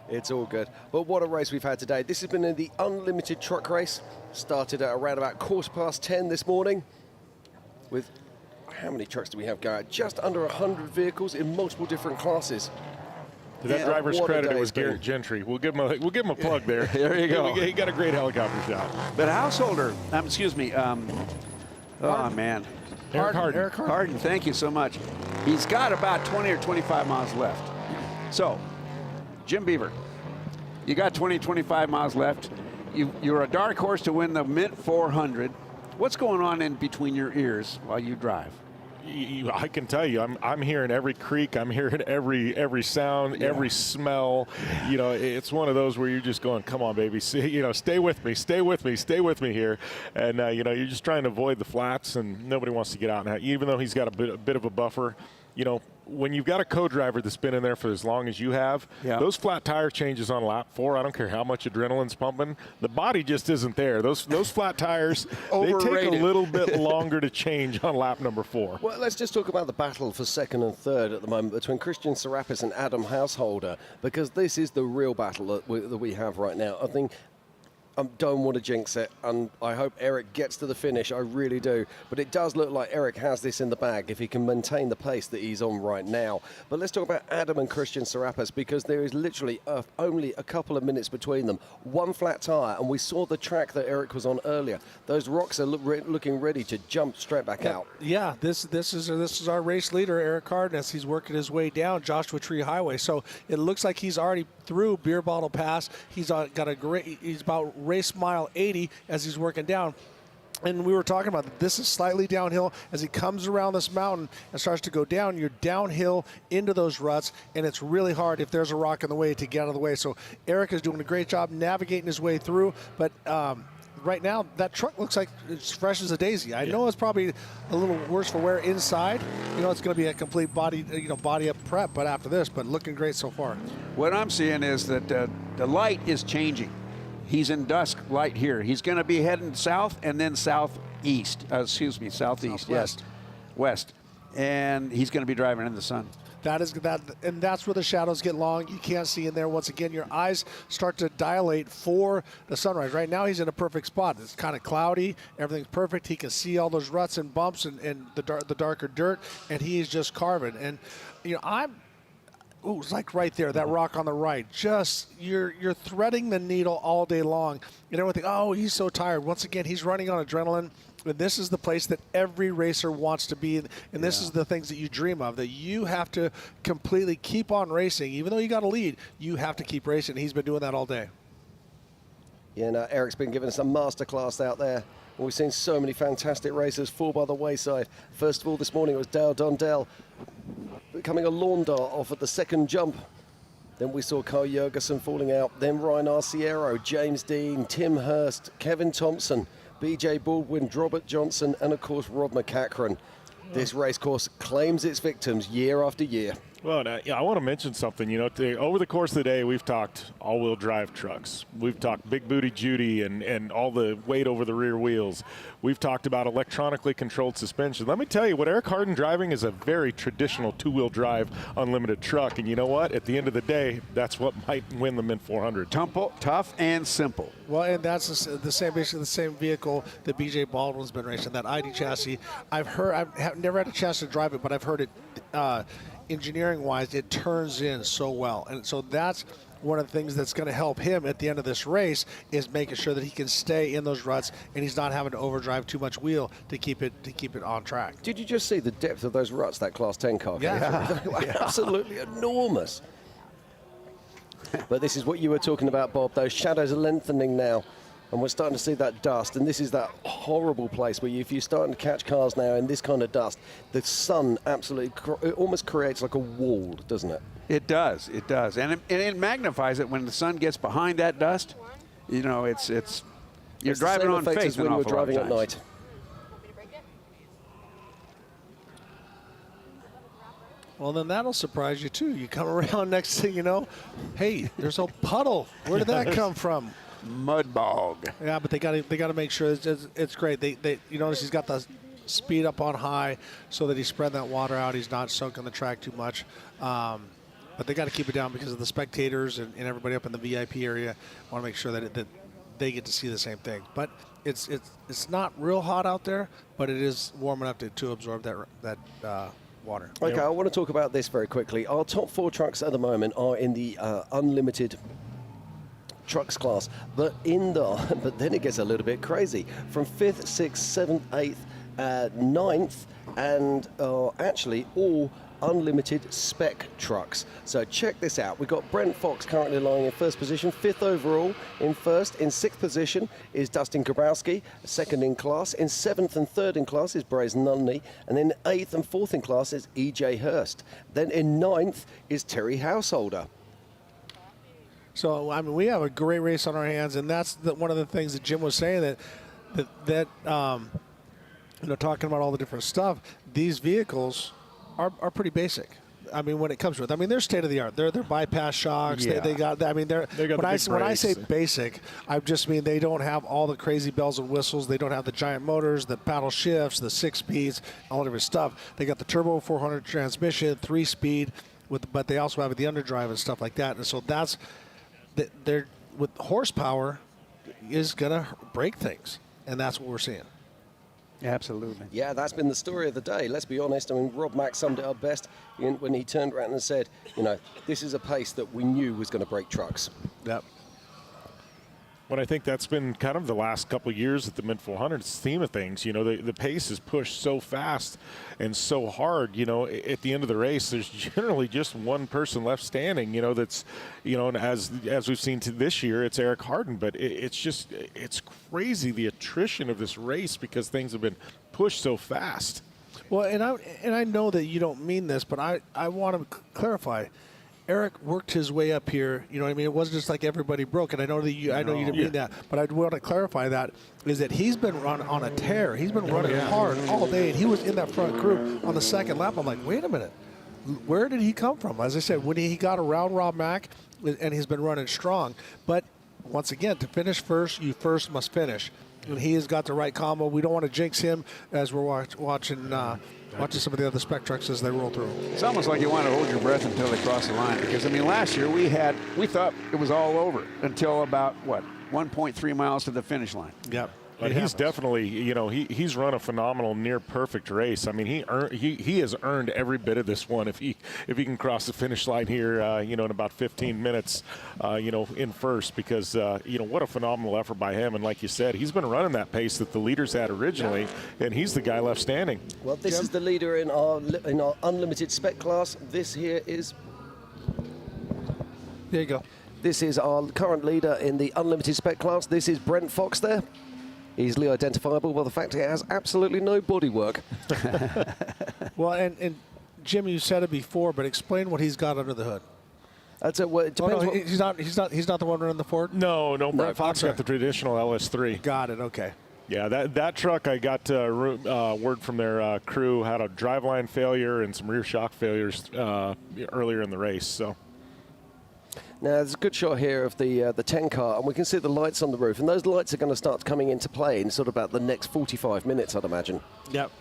It's all good. But what a race we've had today. This has been in the unlimited truck race. Started at around about 10:15 this morning. With how many trucks do we have going? Just under 100 vehicles in multiple different classes. To that driver's what a credit, day it was it's been. Garrett Gentry. We'll give him a plug there. There you go. He got a great helicopter shot. But Householder, excuse me, oh man. Eric Harden. Harden, thank you so much. He's got about 20 or 25 miles left. So, Jim Beaver, you got 20, 25 miles left. You're a dark horse to win the Mint 400. What's going on in between your ears while you drive? I can tell you, I'm hearing every creak, I'm hearing every sound, every smell. You know, it's one of those where you're just going, come on, baby, stay with me here. And you're just trying to avoid the flats, and nobody wants to get out now. Even though he's got a bit of a buffer, when you've got a co-driver that's been in there for as long as you have, those flat tire changes on lap 4, I don't care how much adrenaline's pumping, the body just isn't there. Those flat tires, they take a little bit longer to change on lap number 4. Well, let's just talk about the battle for second and third at the moment between Christian Serapis and Adam Householder, because this is the real battle that we have right now. I think I don't want to jinx it, and I hope Eric gets to the finish. I really do. But it does look like Eric has this in the bag if he can maintain the pace that he's on right now. But let's talk about Adam and Christian Serapis, because there is literally only a couple of minutes between them. One flat tire, and we saw the track that Eric was on earlier. Those rocks are looking ready to jump straight back out. Yeah, this is our race leader, Eric Harden, as he's working his way down Joshua Tree Highway. So it looks like he's already through Beer Bottle Pass. He's about race mile 80 as he's working down. And we were talking about that. This is slightly downhill. As he comes around this mountain and starts to go down, you're downhill into those ruts, and it's really hard if there's a rock in the way to get out of the way. So Eric is doing a great job navigating his way through, but right now that truck looks like it's fresh as a daisy. I know it's probably a little worse for wear inside. It's going to be a complete body up prep, but after this, but looking great so far. What I'm seeing is that the light is changing. He's in dusk light here. He's going to be heading south and then southeast. Southeast. Yes, west. And he's going to be driving in the sun. And that's where the shadows get long. You can't see in there. Once again, your eyes start to dilate for the sunrise. Right now, he's in a perfect spot. It's kind of cloudy. Everything's perfect. He can see all those ruts and bumps and the darker dirt, and he is just carving. And ooh, it's like right there, that rock on the right. Just, you're threading the needle all day long. And everyone think, oh, he's so tired. Once again, he's running on adrenaline. And this is the place that every racer wants to be. And this is the things that you dream of, that you have to completely keep on racing. Even though you got a lead, you have to keep racing. He's been doing that all day. Yeah, no, Eric's been giving us a masterclass out there. We've seen so many fantastic racers fall by the wayside. First of all, this morning it was Dale Dundell becoming a lawn dart off at the second jump. Then we saw Carl Jurgensen falling out. Then Ryan Arciero, James Dean, Tim Hurst, Kevin Thompson, BJ Baldwin, Robert Johnson, and of course Rob McCachran. This race course claims its victims year after year. Well, I want to mention something. You know, over the course of the day, we've talked all-wheel drive trucks. We've talked Big Booty Judy and all the weight over the rear wheels. We've talked about electronically controlled suspension. Let me tell you, what Eric Harden driving is a very traditional two-wheel drive unlimited truck. And you know what? At the end of the day, that's what might win the Mint 400. Tough and simple. Well, and that's basically the same vehicle that BJ Baldwin's been racing, that ID chassis. I've never had a chance to drive it, but I've heard it. Engineering-wise, it turns in so well, and so that's one of the things that's going to help him at the end of this race, is making sure that he can stay in those ruts and he's not having to overdrive too much wheel to keep it on track. Did you just see the depth of those ruts that Class 10 car came through? They were absolutely enormous. But this is what you were talking about, Bob. Those shadows are lengthening now. And we're starting to see that dust, and this is that horrible place where if you're starting to catch cars now in this kind of dust, the sun absolutely it almost creates like a wall, doesn't it? It does, and it magnifies it when the sun gets behind that dust. You know, it's you're driving on faith when we're driving at night. Well, then that'll surprise you too. You come around, next thing you know, hey, there's a puddle. Where did that come from? Mud bog. Yeah, but they got to make sure it's great. They you notice he's got the speed up on high so that he's spreading that water out. He's not soaking the track too much. But they got to keep it down because of the spectators and everybody up in the VIP area want to make sure that they get to see the same thing. But it's not real hot out there, but it is warm enough to absorb that water. Okay, I want to talk about this very quickly. Our top 4 trucks at the moment are in the unlimited trucks class, but then it gets a little bit crazy. From 5th, 6th, 7th, 8th, 9th, and actually all unlimited spec trucks. So check this out. We've got Brent Fox currently lying in first position, 5th overall in first. In 6th position is Dustin Grabowski, 2nd in class. In 7th and 3rd in class is Brazen Nunley, and then 8th and 4th in class is EJ Hurst. Then in 9th is Terry Householder. So, I mean, we have a great race on our hands, and that's one of the things that Jim was saying, that talking about all the different stuff, these vehicles are pretty basic. I mean, when it comes to it, I mean, they're state of the art. They're bypass shocks. Yeah. They got. I mean, when I say basic, I just mean they don't have all the crazy bells and whistles. They don't have the giant motors, the paddle shifts, the 6 speeds, all different stuff. They got the turbo 400 transmission, 3-speed, but they also have the underdrive and stuff like that. And so that's. They're with horsepower is gonna break things, and that's what we're seeing. Absolutely. Yeah, that's been the story of the day. Let's be honest. I mean, Rob Mack summed it up best when he turned around and said, this is a pace that we knew was going to break trucks. Yep. But I think that's been kind of the last couple of years at the Mint 400 scheme of things. The pace is pushed so fast and so hard. At the end of the race, there's generally just one person left standing. That's, and as we've seen this year, it's Eric Harden. But it's crazy the attrition of this race because things have been pushed so fast. Well, and I know that you don't mean this, but I want to clarify. Eric worked his way up here. You know what I mean? It wasn't just like everybody broke. And I know that you didn't mean that, but I want to clarify that is that he's been on a tear. He's been running hard all day, and he was in that front group on the second lap. I'm like, wait a minute, where did he come from? As I said, when he got around Rob Mack, and he's been running strong. But once again, to finish first, you first must finish. And he has got the right combo. We don't want to jinx him as we're watching some of the other spec trucks as they roll through. It's almost like you want to hold your breath until they cross the line, because last year we thought it was all over until about 1.3 miles to the finish line. Yep. But he's definitely, he's run a phenomenal, near perfect race. I mean, he has earned every bit of this one. If he can cross the finish line here, in about 15 minutes, in first, because what a phenomenal effort by him. And like you said, he's been running that pace that the leaders had originally, and he's the guy left standing. Well, this is the leader in our unlimited spec class. This here is. There you go. This is our current leader in the unlimited spec class. This is Brent Fox there. Easily identifiable by the fact he has absolutely no bodywork. Well, and Jim, you said it before, but explain what he's got under the hood. That's it. Well, it depends. He's not the one running the Ford. No, Brent Fox got the traditional LS3. Got it. Okay. Yeah, that truck, I got word from their crew, had a driveline failure and some rear shock failures earlier in the race. So. Now, there's a good shot here of the 10 car, and we can see the lights on the roof. And those lights are going to start coming into play in sort of about the next 45 minutes, I'd imagine. Yep.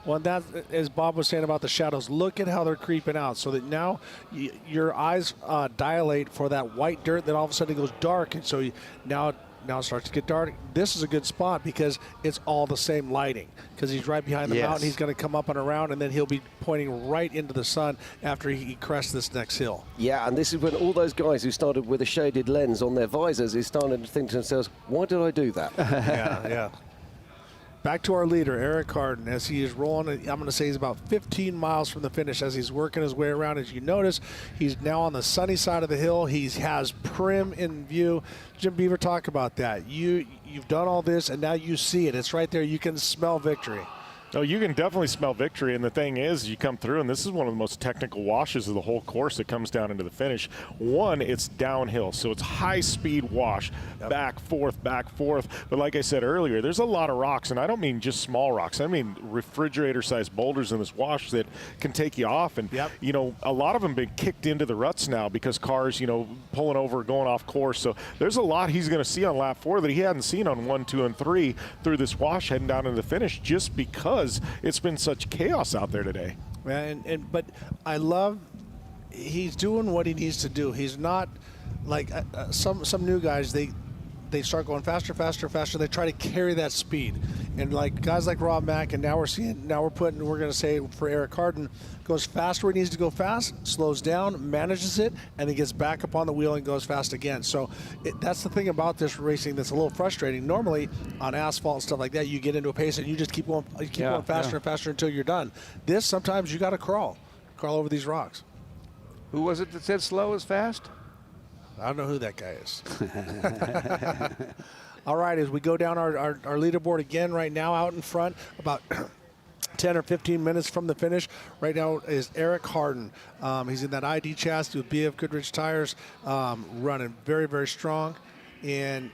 Well, that, as Bob was saying about the shadows, look at how they're creeping out, so that now your eyes dilate for that white dirt that all of a sudden goes dark. And so now it starts to get dark. This is a good spot because it's all the same lighting, because he's right behind the mountain. He's going to come up and around, and then he'll be pointing right into the sun after he crests this next hill. Yeah, and this is when all those guys who started with a shaded lens on their visors is starting to think to themselves, why did I do that? Yeah. Back to our leader, Eric Harden, as he is rolling. I'm going to say he's about 15 miles from the finish as he's working his way around. As you notice, he's now on the sunny side of the hill. He has Prim in view. Jim Beaver, talk about that. You've done all this, and now you see it. It's right there. You can smell victory. Oh, you can definitely smell victory, and the thing is, you come through, and this is one of the most technical washes of the whole course that comes down into the finish. One, it's downhill, so it's high-speed wash, back, forth, but like I said earlier, there's a lot of rocks, and I don't mean just small rocks. I mean refrigerator-sized boulders in this wash that can take you off, and, a lot of them been kicked into the ruts now because cars, pulling over, going off course, so there's a lot he's going to see on lap 4 that he hadn't seen on 1, 2, and 3 through this wash heading down into the finish, just because it's been such chaos out there today. But I love he's doing what he needs to do. He's not like some new guys. They start going faster. They try to carry that speed, and like guys like Rob Mack, and we're going to say for Eric Harden, goes fast where he needs to go fast, slows down, manages it, and then gets back up on the wheel and goes fast again. So that's the thing about this racing that's a little frustrating. Normally on asphalt and stuff like that, you get into a pace and you just keep going faster and faster until you're done. This, sometimes you got to crawl over these rocks. Who was it that said slow is fast? I don't know who that guy is. All right, as we go down our leaderboard again right now, out in front, about 10 or 15 minutes from the finish, right now is Eric Harden. He's in that ID chassis with BFGoodrich Tires, running very, very strong. And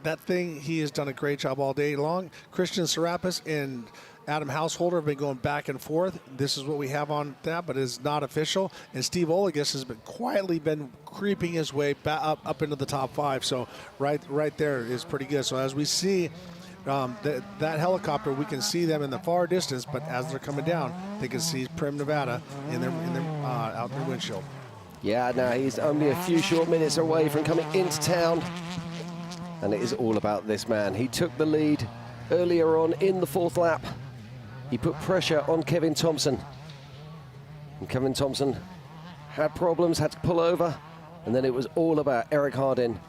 that thing, he has done a great job all day long. Christian Serapis and Adam Householder have been going back and forth. This is what we have on that, but it's not official. And Steve Olagus has been quietly creeping his way up into the top 5. So right there is pretty good. So as we see that helicopter, we can see them in the far distance, but as they're coming down, they can see Prim, Nevada out their windshield. Yeah, now he's only a few short minutes away from coming into town. And it is all about this man. He took the lead earlier on in the 4th lap. He put pressure on Kevin Thompson. And Kevin Thompson had problems, had to pull over. And then it was all about Eric Harden.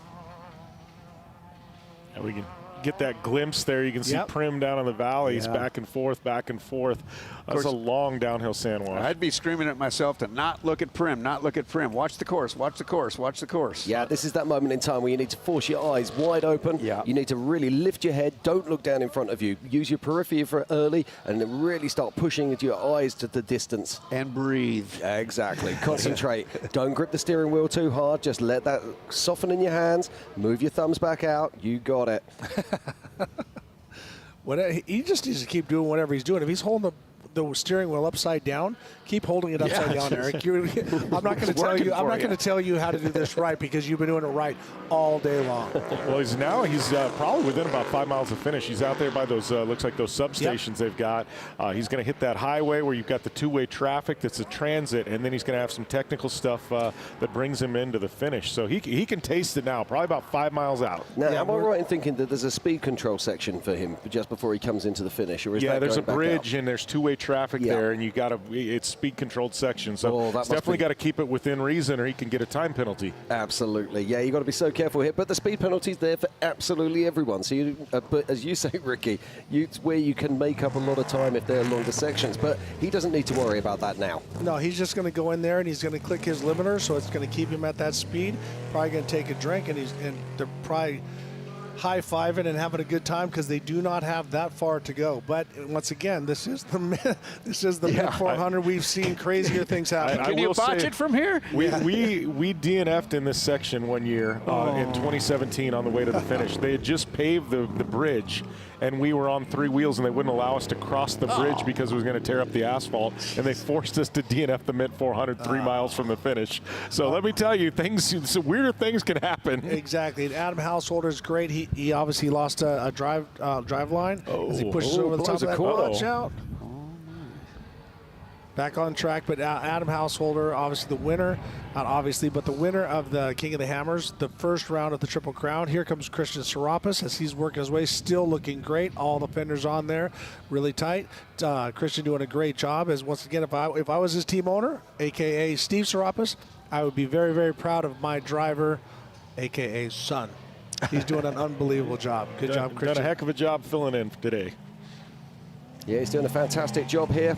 And we can get that glimpse there. You can see Prim down in the valleys, back and forth. That's a long downhill sand wash. I'd be screaming at myself to not look at Prim. Watch the course. Yeah, this is that moment in time where you need to force your eyes wide open. Yeah. You need to really lift your head. Don't look down in front of you. Use your periphery for early and then really start pushing your eyes to the distance. And breathe. Exactly. Concentrate. Don't grip the steering wheel too hard. Just let that soften in your hands. Move your thumbs back out. You got it. He just needs to keep doing whatever he's doing. If he's holding the steering wheel upside down, keep holding it upside down, Eric. I'm not going to tell you. I'm not going to tell you how to do this right because you've been doing it right all day long. Well, he's probably within about 5 miles of finish. He's out there by those looks like those substations they've got. He's going to hit that highway where you've got the two-way traffic. That's a transit, and then he's going to have some technical stuff that brings him into the finish. So he can taste it now. Probably about 5 miles out. Now, am I right in thinking that there's a speed control section for him just before he comes into the finish, or is that there's a going back bridge out? and there's two-way traffic there, and it's speed controlled section. So that it's definitely got to keep it within reason, or he can get a time penalty. Absolutely, yeah. You got to be so careful here. But the speed penalty's there for absolutely everyone. So, but as you say, Ricky, it's where you can make up a lot of time if they're longer sections. But he doesn't need to worry about that now. No, he's just going to go in there and he's going to click his limiter, so it's going to keep him at that speed. Probably going to take a drink, and they're probably high-fiving and having a good time because they do not have that far to go. But once again, this is the Mint 400. We've seen crazier things happen. Can you botch it from here? We DNF'd in this section one year in 2017 on the way to the finish. They had just paved the bridge, and we were on 3 wheels, and they wouldn't allow us to cross the bridge because it was going to tear up the asphalt, and they forced us to DNF the Mint 400 3 miles from the finish. So let me tell you, some weirder things can happen. Exactly. And Adam Householder is great. He obviously lost a drive line as he pushes over the top of that. Watch out. Back on track, but Adam Householder, obviously the winner, not obviously, but the winner of the King of the Hammers, the first round of the Triple Crown. Here comes Christian Serapis as he's working his way, still looking great. All the fenders on there, really tight. Christian doing a great job. As once again, if I was his team owner, aka Steve Serapis, I would be very, very proud of my driver, aka son. He's doing an unbelievable job. Good job, Christian. Done a heck of a job filling in today. Yeah, he's doing a fantastic job here.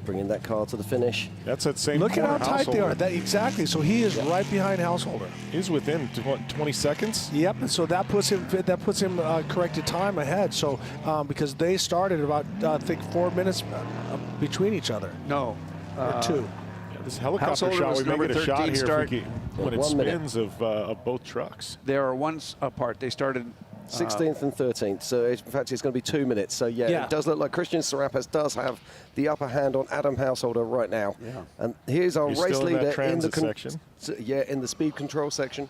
Bringing that car to the finish. That's that same Look at how tight they Householder. are. Exactly. So he is right behind Householder. He's within 20 seconds. Yep. And so that puts him corrected time ahead. So because they started about I think 4 minutes between each other. No. Or 2. This helicopter Householder shot, was we may number get a shot 13 here start. when it spins of both trucks. They are ones apart. They started 16th and 13th. So in fact, it's going to be 2 minutes. So yeah, it does look like Christian Serapis does have the upper hand on Adam Householder right now. Yeah. And here's our He's race still in leader that transit section. in the speed control section.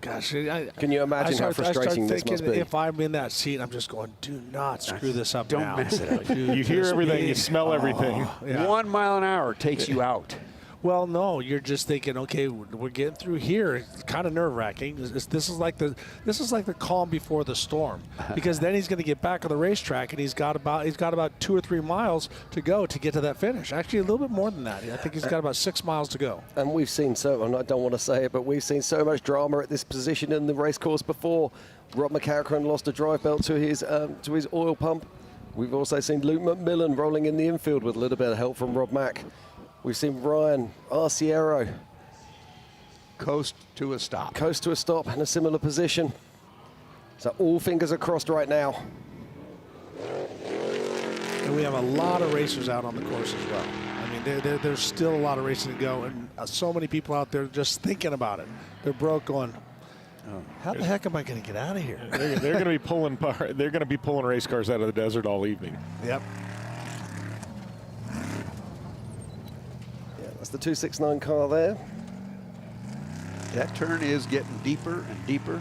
Gosh, can you imagine how frustrating this must be? If I'm in that seat, I'm just going, do not screw this up now. Don't mess it up. You hear everything, you smell everything. Yeah. 1 mile an hour takes you out. Well, no, you're just thinking, okay, we're getting through here. It's kind of nerve-wracking. This is like the calm before the storm, because then he's going to get back on the racetrack, and he's got about 2 or 3 miles to go to get to that finish. Actually, a little bit more than that. I think he's got about 6 miles to go. And we've seen I don't want to say it, but we've seen so much drama at this position in the race course before. Rob McCarron lost a drive belt to his oil pump. We've also seen Luke McMillan rolling in the infield with a little bit of help from Rob Mack. We've seen Ryan Arciero coast to a stop in a similar position. So all fingers are crossed right now. And we have a lot of racers out on the course as well. I mean, there's still a lot of racing to go, and so many people out there just thinking about it. They're broke going, how the heck am I going to get out of here? They're going to be pulling. They're going to be pulling race cars out of the desert all evening. Yep. That's the 269 car there. That turn is getting deeper and deeper.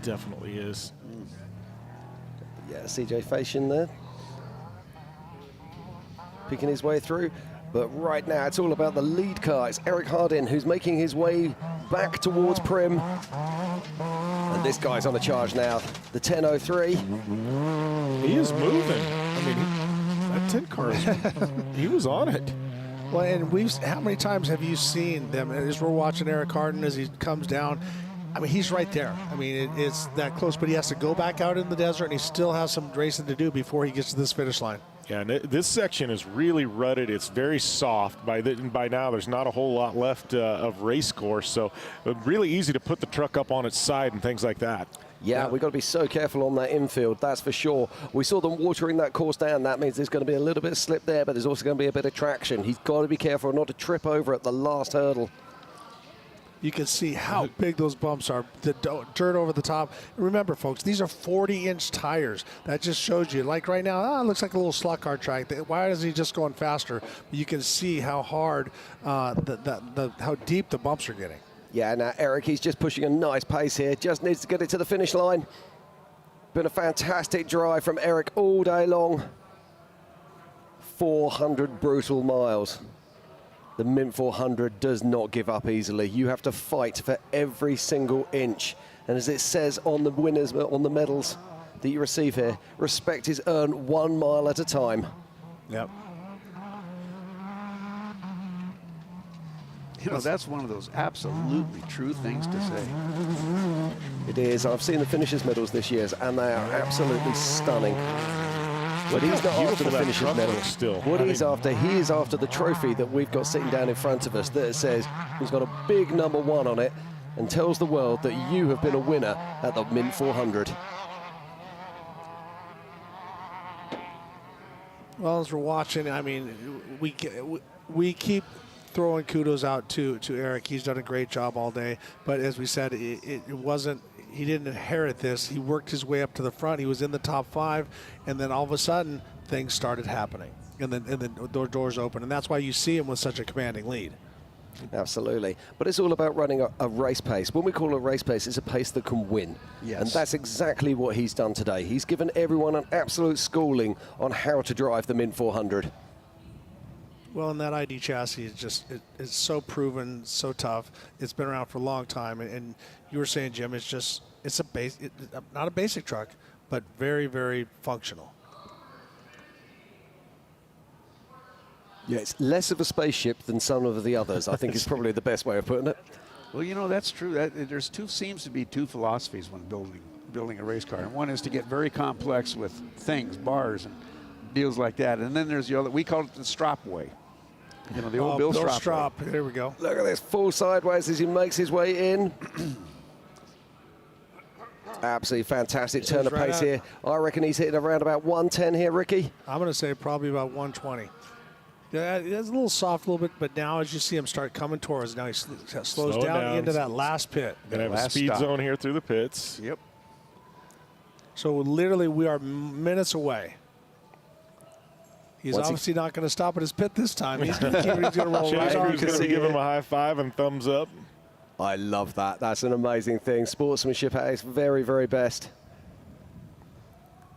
Definitely is. Yeah, CJ Fashion there. Picking his way through. But right now, it's all about the lead car. It's Eric Hardin who's making his way back towards Prim. And this guy's on the charge now. The 1003. He is moving. I mean, that 10 car, he was on it. Well, and how many times have you seen them as we're watching Eric Hardin as he comes down? I mean, he's right there. I mean, it's that close, but he has to go back out in the desert, and he still has some racing to do before he gets to this finish line. Yeah, and this section is really rutted. It's very soft. By now, there's not a whole lot left of race course, so really easy to put the truck up on its side and things like that. Yeah, we've got to be so careful on that infield, that's for sure. We saw them watering that course down. That means there's going to be a little bit of slip there, but there's also going to be a bit of traction. He's got to be careful not to trip over at the last hurdle. you can see how big those bumps are. The dirt over the top. Remember, folks, these are 40-inch tires. That just shows you. Like right now, it looks like a little slot car track. Why is he just going faster? You can see how hard, how deep the bumps are getting. Yeah, now Eric, he's just pushing a nice pace here. Just needs to get it to the finish line. Been a fantastic drive from Eric all day long. 400 brutal miles. The Mint 400 does not give up easily. You have to fight for every single inch. And as it says on the winners, on the medals that you receive here, respect is earned 1 mile at a time. Yep. You know, that's one of those absolutely true things to say. It is. I've seen the finishers' medals this year, and they are absolutely stunning. But he's not after the finishers' medal. Still, what he's after, he is after the trophy that we've got sitting down in front of us that says he's got a big number 1 on it and tells the world that you have been a winner at the Mint 400. Well, as we're watching, I mean, we keep throwing kudos out to Eric. He's done a great job all day. But as we said, it wasn't. He didn't inherit this. He worked his way up to the front. He was in the top 5, and then all of a sudden things started happening, and then the doors open, and that's why you see him with such a commanding lead. Absolutely. But it's all about running a race pace. When we call a race pace, it's a pace that can win. Yes. And that's exactly what he's done today. He's given everyone an absolute schooling on how to drive the Mint 400. Well, and that ID chassis is just it's so proven, so tough. It's been around for a long time, and you were saying, Jim, it's not a basic truck, but very, very functional. Yeah, it's less of a spaceship than some of the others. I think is probably the best way of putting it. Well, you know, that's true. There's seems to be two philosophies when building a race car. And one is to get very complex with things, bars and deals like that. And then there's the other, we call it the Strop way. You know, the old Bill Strop way. There we go. Look at this, full sideways as he makes his way in. Absolutely fantastic turn of pace here. I reckon he's hitting around about 110 here, Ricky. I'm going to say probably about 120. Yeah, it's a little soft a little bit, but now as you see him start coming towards, now he slows down into that last pit. Gonna have a speed zone here through the pits. Yep. So literally we are minutes away. He's obviously not going to stop at his pit this time. He's going to roll right on. He's going to give him a high five and thumbs up. I love that. That's an amazing thing. Sportsmanship at its very, very best.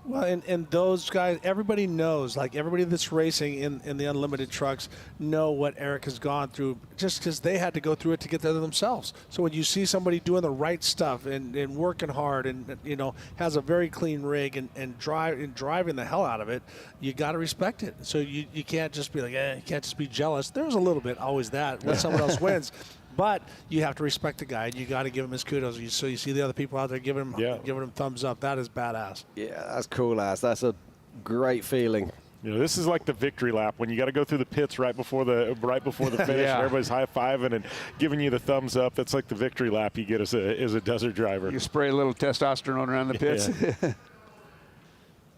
Well, and those guys, everybody knows, like everybody that's racing in the unlimited trucks know what Eric has gone through just because they had to go through it to get there themselves. So when you see somebody doing the right stuff and working hard and, you know, has a very clean rig and driving the hell out of it, you got to respect it. So you can't just be like, you can't just be jealous. There's a little bit always that when someone else wins. But you have to respect the guy, and you got to give him his kudos. So you see the other people out there giving him thumbs up. That is badass. Yeah, that's cool, ass. That's a great feeling. You know, this is like the victory lap when you got to go through the pits right before the finish. Yeah. And everybody's high-fiving and giving you the thumbs up. That's like the victory lap you get as a desert driver. You spray a little testosterone around the pits.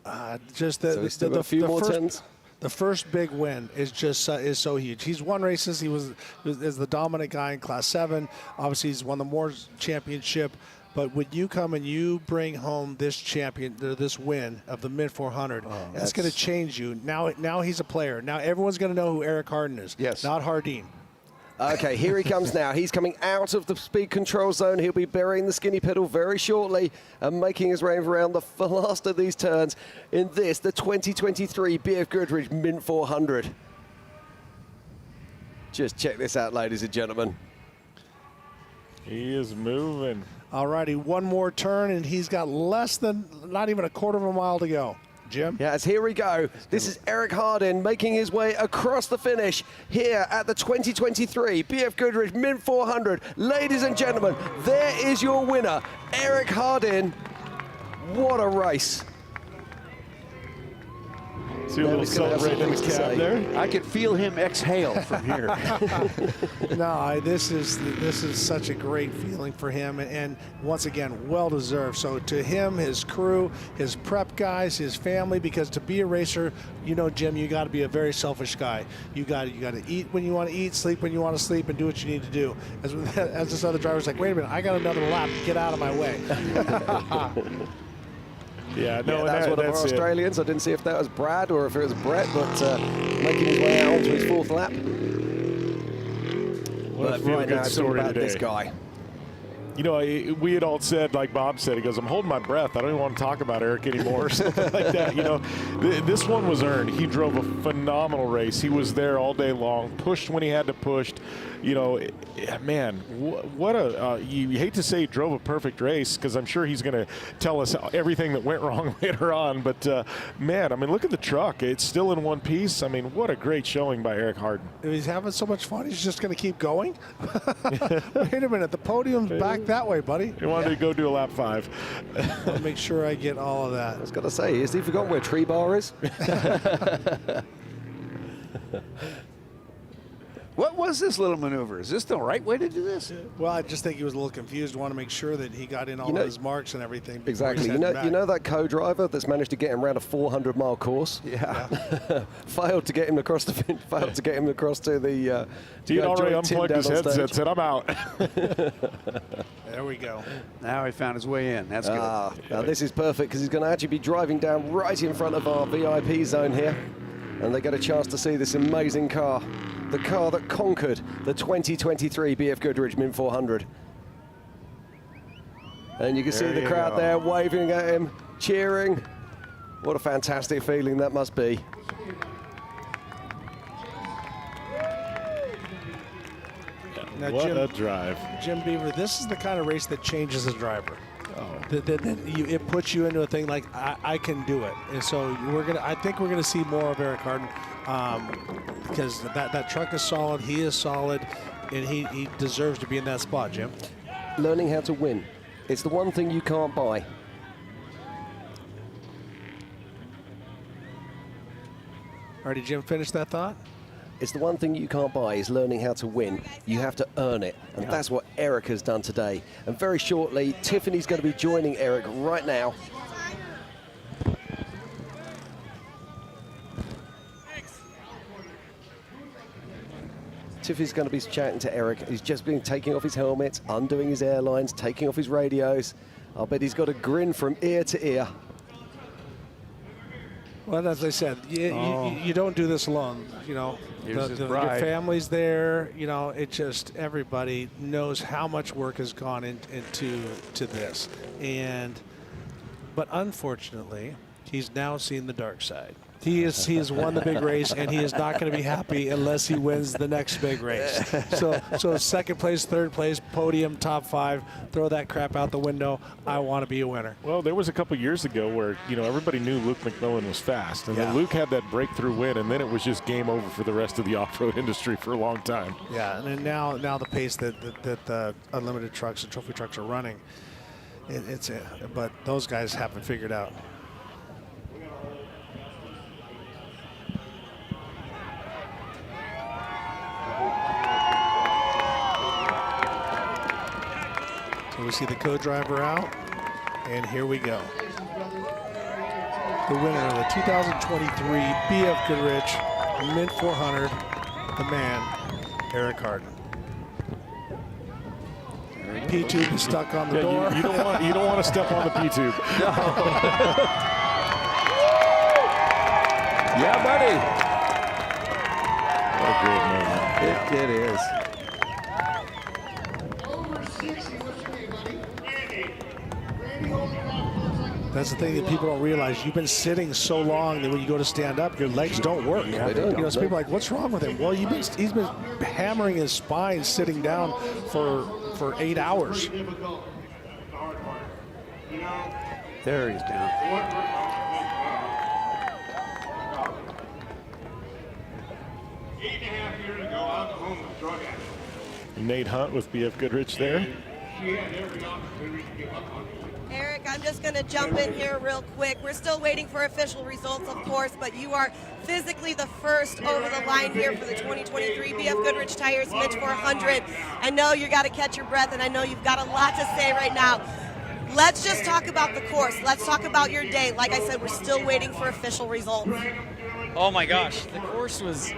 Yeah. Just the first big win is just is so huge. He's won races. He was the dominant guy in Class 7. Obviously, he's won the more championship. But when you come and you bring home this win of the Mint 400, that's going to change you. Now he's a player. Now everyone's going to know who Eric Hardin is. Yes. Not Hardin. Okay, here he comes now. He's coming out of the speed control zone. He'll be burying the skinny pedal very shortly and making his way around the last of these turns in the 2023 BFGoodrich Mint 400. Just check this out, ladies and gentlemen. He is moving. All righty, one more turn, and he's got not even a quarter of a mile to go. Jim? Yes, here we go. This is Eric Hardin making his way across the finish here at the 2023 BFGoodrich Mint 400. Ladies and gentlemen, there is your winner, Eric Hardin. What a race. See a little celebrate in the cab there. I could feel him exhale from here. No, this is such a great feeling for him, and once again, well deserved. So to him, his crew, his prep guys, his family, because to be a racer, you know, Jim, you got to be a very selfish guy. You got to eat when you want to eat, sleep when you want to sleep, and do what you need to do. As this other driver's like, wait a minute, I got another lap. Get out of my way. Yeah, no, that's one of our Australians. I didn't see if that was Brad or if it was Brett, but making his way out onto his 4th lap. Well, But right now, it's all about this guy. You know, we had all said, like Bob said, he goes, I'm holding my breath. I don't even want to talk about Eric anymore, or something like that. You know, this one was earned. He drove a phenomenal race. He was there all day long, pushed when he had to push. You know, man, what a, you hate to say he drove a perfect race, because I'm sure he's going to tell us everything that went wrong later on. But, man, I mean, look at the truck. It's still in one piece. I mean, what a great showing by Eric Harden. He's having so much fun, he's just going to keep going? Wait a minute, the podium's back that way, buddy. He wanted to go do a lap 5. I'll make sure I get all of that. I was going to say, has he forgotten where Tree Bar is? What was this little maneuver? Is this the right way to do this? Well, I just think he was a little confused. Want to make sure that he got in all of his marks and everything. Exactly. You know that co-driver that's managed to get him around a 400-mile course. Yeah. failed to get him across the failed to get him across to the. He had already unplugged his headset. Said, "I'm out." There we go. Now he found his way in. That's good. Now this is perfect, because he's going to actually be driving down right in front of our VIP zone here, and they get a chance to see this amazing car. The car that conquered the 2023 BFGoodrich Mint 400. And you can see the crowd there waving at him, cheering. What a fantastic feeling that must be. Now, what Jim, a drive. Jim Beaver, this is the kind of race that changes a driver. It puts you into a thing like, I can do it. And so I think we're gonna see more of Eric Harden, because that truck is solid, he is solid, and he deserves to be in that spot, Jim. Learning how to win. It's the one thing you can't buy. Alrighty, Jim, finish that thought? It's the one thing you can't buy, is learning how to win. You have to earn it, and that's what Eric has done today. And very shortly, Tiffany's going to be joining Eric right now. Tiffany's going to be chatting to Eric. He's just been taking off his helmet, undoing his airlines, taking off his radios. I'll bet he's got a grin from ear to ear. Well, as I said, you don't do this alone. You know, your family's there. You know, it just, everybody knows how much work has gone into this, but unfortunately, he's now seen the dark side. He has won the big race, and he is not going to be happy unless he wins the next big race. So second place, third place, podium, top 5, throw that crap out the window. I want to be a winner. Well, there was a couple years ago where, you know, everybody knew Luke McMillan was fast, and then Luke had that breakthrough win, and then it was just game over for the rest of the off-road industry for a long time. Yeah, and then now the pace that the unlimited trucks and trophy trucks are running, but those guys haven't figured out. So we see the co-driver out, and here we go. The winner of the 2023 BFGoodrich Mint 400, the man, Eric Harden. P-tube is stuck on the door. You don't want to step on the P-tube. Yeah, buddy. What a great moment. It is. That's the thing that people don't realize. You've been sitting so long that when you go to stand up, your legs don't work. Yeah, they don't. You know, so people are like, what's wrong with him? Well, he's been hammering his spine sitting down for 8 hours. There he's down. 8.5 years ago, I was home with drug addict. Nate Hunt with BFGoodrich there. She had every opportunity to give up on me. Eric, I'm just going to jump in here real quick. We're still waiting for official results, of course, but you are physically the first over the line here for the 2023 BFGoodrich Tires Mint 400. I know you got to catch your breath, and I know you've got a lot to say right now. Let's just talk about the course. Let's talk about your day. Like I said, we're still waiting for official results. Oh my gosh, the course was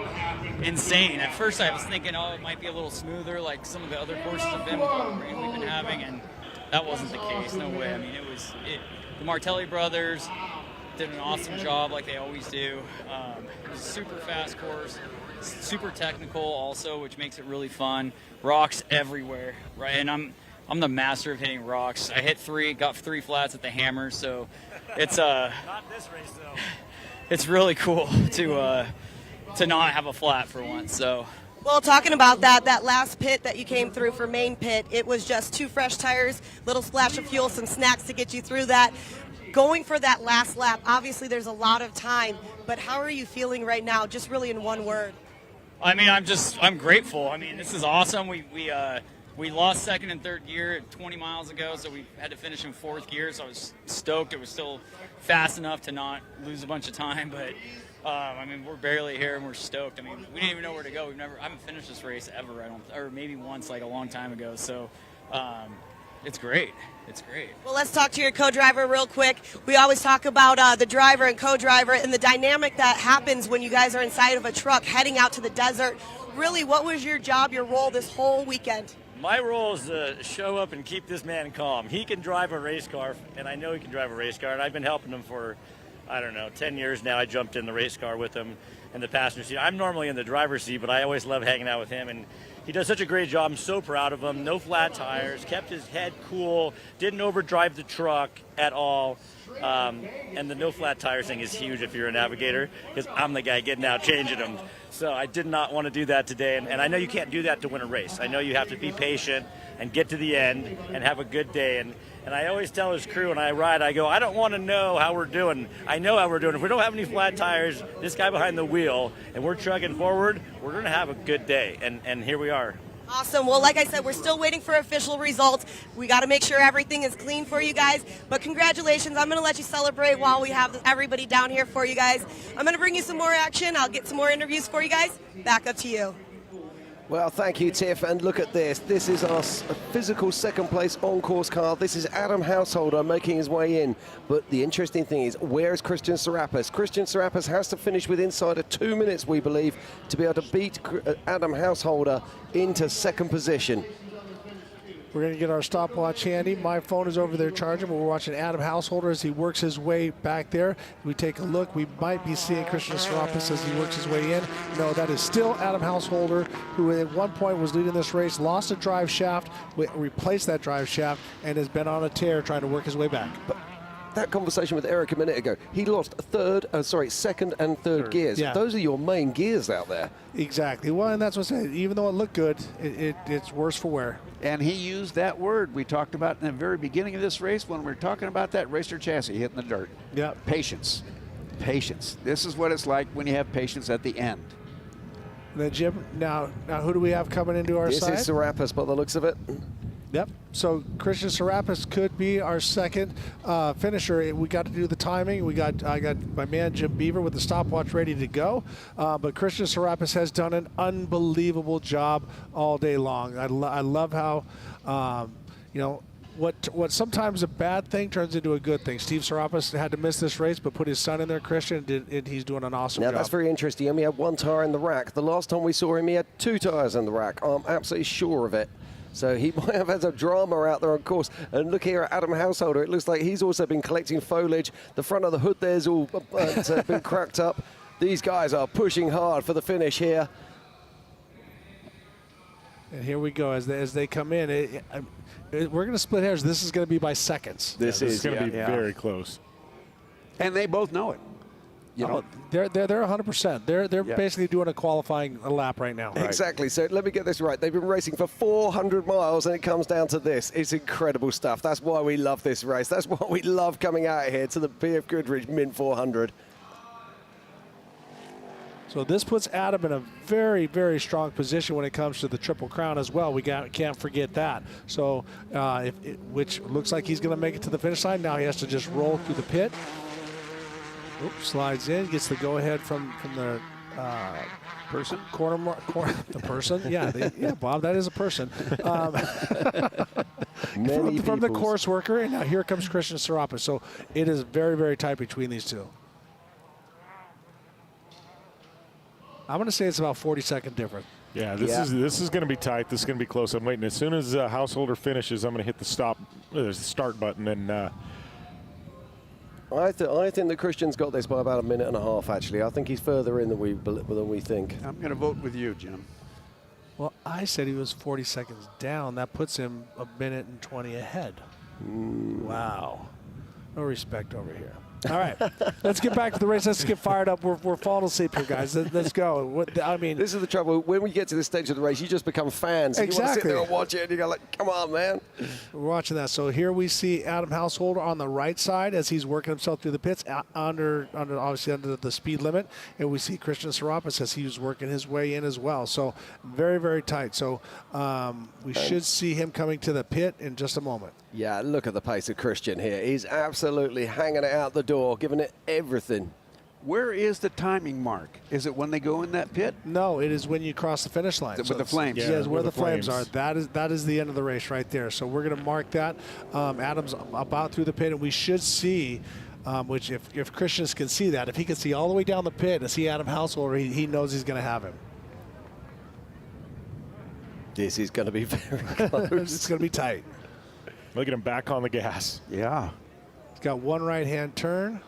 insane. At first I was thinking, oh, it might be a little smoother like some of the other courses have been with all the rain we've been having, and that wasn't the case. No way. I mean, the Martelli brothers did an awesome job like they always do. It was a super fast course, super technical also, which makes it really fun. Rocks everywhere, right? And I'm the master of hitting rocks. I hit got 3 flats at the hammer, so it's not this race though. It's really cool to not have a flat for once. So. Well, talking about that last pit that you came through for main pit, it was just 2 fresh tires, little splash of fuel, some snacks to get you through that. Going for that last lap, obviously there's a lot of time, but how are you feeling right now, just really in one word? I mean, I'm grateful. I mean, this is awesome. We lost second and third gear 20 miles ago, so we had to finish in 4th gear, so I was stoked. It was still fast enough to not lose a bunch of time, but I mean, we're barely here and we're stoked. I mean, we didn't even know where to go. I haven't finished this race ever, or maybe once, like a long time ago, so it's great. It's great. Well, let's talk to your co-driver real quick. We always talk about the driver and co-driver and the dynamic that happens when you guys are inside of a truck heading out to the desert. Really, what was your job, your role this whole weekend? My role is to show up and keep this man calm. He can drive a race car, and I know he can drive a race car, and I've been helping him for, I don't know, 10 years now. I jumped in the race car with him in the passenger seat. I'm normally in the driver's seat, but I always love hanging out with him, and he does such a great job. I'm so proud of him. No flat tires, kept his head cool, didn't overdrive the truck at all. And the no flat tires thing is huge if you're a navigator, because I'm the guy getting out, changing them. So I did not want to do that today, and I know you can't do that to win a race. I know you have to be patient and get to the end and have a good day. And I always tell his crew when I ride, I go, I don't want to know how we're doing. I know how we're doing. If we don't have any flat tires, this guy behind the wheel, and we're trucking forward, we're going to have a good day. And here we are. Awesome. Well, like I said, we're still waiting for official results. We got to make sure everything is clean for you guys. But congratulations. I'm going to let you celebrate while we have everybody down here for you guys. I'm going to bring you some more action. I'll get some more interviews for you guys. Back up to you. Well, thank you, Tiff. And look at this. This is our physical second place on-course car. This is Adam Householder making his way in. But the interesting thing is, where is Christian Serapis? Christian Serapis has to finish with inside of 2 minutes, we believe, to be able to beat Adam Householder into second position. We're going to get our stopwatch handy. My phone is over there charging, but we're watching Adam Householder as he works his way back there. We take a look. We might be seeing Christian Serapis as he works his way in. No, that is still Adam Householder, who at one point was leading this race, lost a drive shaft, replaced that drive shaft, and has been on a tear trying to work his way back. But that conversation with Eric a minute ago, he lost second and third gears. Yeah. Those are your main gears out there. Exactly. Well, and that's what I said. Even though it looked good, it's worse for wear. And he used that word we talked about in the very beginning of this race when we were talking about that racer chassis hitting the dirt. Yeah. Patience. Patience. This is what it's like when you have patience at the end. And then, Jim, now who do we have coming into our side? This is Serapis by the looks of it. Yep. So Christian Serapis could be our second finisher. We got to do the timing. I got my man Jim Beaver with the stopwatch ready to go. But Christian Serapis has done an unbelievable job all day long. I love how what sometimes a bad thing turns into a good thing. Steve Serapis had to miss this race, but put his son in there, Christian, and he's doing an awesome job. Now, that's very interesting. He only had 1 tire in the rack. The last time we saw him, he had 2 tires in the rack. I'm absolutely sure of it. So he might have had some drama out there on course. And look here at Adam Householder. It looks like he's also been collecting foliage. The front of the hood there's all been cracked up. These guys are pushing hard for the finish here. And here we go as they come in. We're going to split hairs. This is going to be by seconds. This is going to be very close. And they both know it. They're 100%. They're basically doing a qualifying lap right now. Exactly. So let me get this right. They've been racing for 400 miles, and it comes down to this. It's incredible stuff. That's why we love this race. That's why we love coming out here to the BFGoodrich Mint 400. So this puts Adam in a very, very strong position when it comes to the Triple Crown as well. We can't forget that. So, which looks like he's going to make it to the finish line. Now he has to just roll through the pit. Oops, slides in, gets the go-ahead from the person, the person. Yeah, Bob, that is a person. From the course worker, and now here comes Christian Serapis. So it is very, very tight between these two. I'm going to say it's about 40-second difference. Yeah, this is going to be tight. This is going to be close. I'm waiting. As soon as Householder finishes, I'm going to hit the start button. And I think that Christian's got this by about 1.5 minutes. Actually, I think he's further in than we think. I'm going to vote with you, Jim. Well, I said he was 40 seconds down. That puts him 1:20 ahead. Wow, no respect over here. All right, let's get back to the race. Let's get fired up. We're falling asleep here, guys. Let's go. I mean, this is the trouble. When we get to this stage of the race, you just become fans. Exactly. You want to sit there and watch it, and you go like, "Come on, man." We're watching that. So here we see Adam Householder on the right side as he's working himself through the pits, obviously under the speed limit, and we see Christian Serapis as he's working his way in as well. So very, very tight. So we should see him coming to the pit in just a moment. Yeah, look at the pace of Christian here. He's absolutely hanging it out the door, giving it everything. Where is the timing mark? Is it when they go in that pit? No, it is when you cross the finish line. With the flames. Yeah, where the flames are. That is the end of the race right there. So we're going to mark that. Adam's about through the pit, and we should see, which if Christians can see that, if he can see all the way down the pit and see Adam Householder, he knows he's going to have him. This is going to be very close. It's going to be tight. Look at him back on the gas. Yeah. He's got one right-hand turn,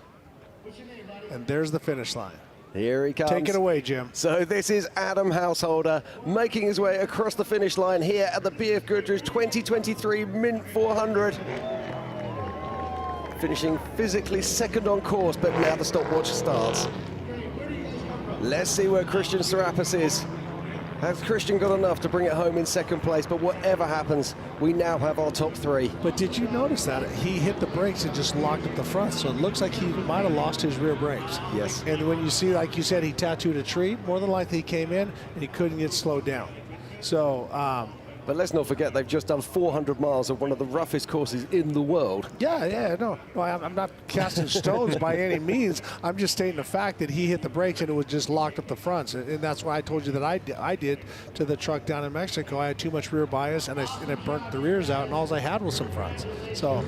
and there's the finish line. Here he comes. Take it away, Jim. So this is Adam Householder making his way across the finish line here at the BFGoodrich 2023 Mint 400. Finishing physically second on course, but now the stopwatch starts. Let's see where Christian Serapis is. Has Christian got enough to bring it home in second place? But whatever happens, we now have our top three. But did you notice that? He hit the brakes and just locked up the front, so it looks like he might have lost his rear brakes. Yes. And when you see, like you said, he tattooed a tree, more than likely he came in and he couldn't get slowed down. So, but let's not forget, they've just done 400 miles of one of the roughest courses in the world. No, I'm not casting stones by any means. I'm just stating the fact that he hit the brakes and it was just locked up the fronts. And that's why I told you that I did to the truck down in Mexico. I had too much rear bias and I burnt the rears out, and all I had was some fronts. So,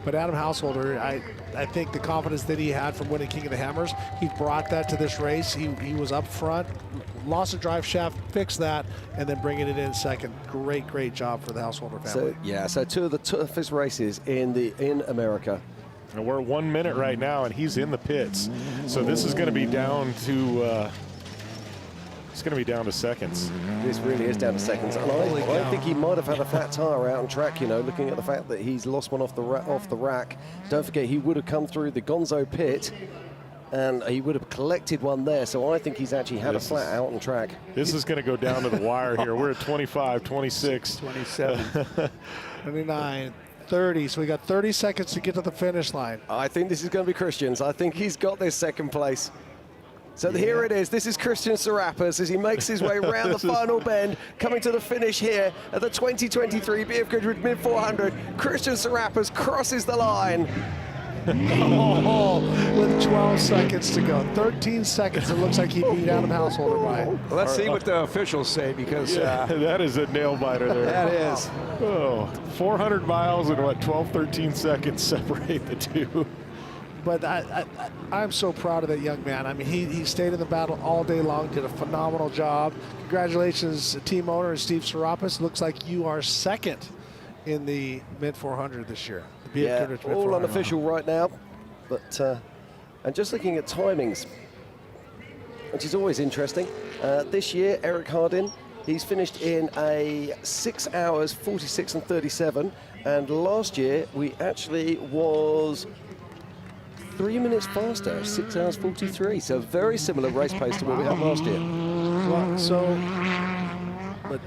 but Adam Householder, I think the confidence that he had from winning King of the Hammers, he brought that to this race. He was up front, lost a drive shaft, fixed that, and then bringing it in second. Great job for the Householder family. So two of the toughest races in America. And we're 1 minute right now, and he's in the pits. So this is going to be down to seconds. This really is down to seconds, and I think he might have had a flat tire out on track. You know, looking at the fact that he's lost one off the rack. Don't forget, he would have come through the Gonzo pit, and he would have collected one there. So I think he's actually had a flat out on track. This is going to go down to the wire here. We're at 25, 26, 27, 29. 30, so we got 30 seconds to get to the finish line. I think this is going to be Christian's. I think he's got this second place. So here it is. This is Christian Serapis as he makes his way around the final bend, coming to the finish here at the 2023 BFGoodrich Mint 400. Christian Serapis crosses the line. With 12 seconds to go. 13 seconds, it looks like he beat Adam Householder by. Well, let's see what the officials say, because that is a nail biter there. That is. 400 miles and 12, 13 seconds separate the two. But I'm so proud of that young man. I mean, he stayed in the battle all day long, did a phenomenal job. Congratulations, team owner Steve Serapis. Looks like you are second in the Mint 400 this year. Yeah, all unofficial right now. But and just looking at timings, which is always interesting. This year, Eric Hardin, he's finished in a 6 hours, 46 and 37. And last year, we actually was 3 minutes faster, 6 hours 43. So very similar race pace to what we had last year. Well, but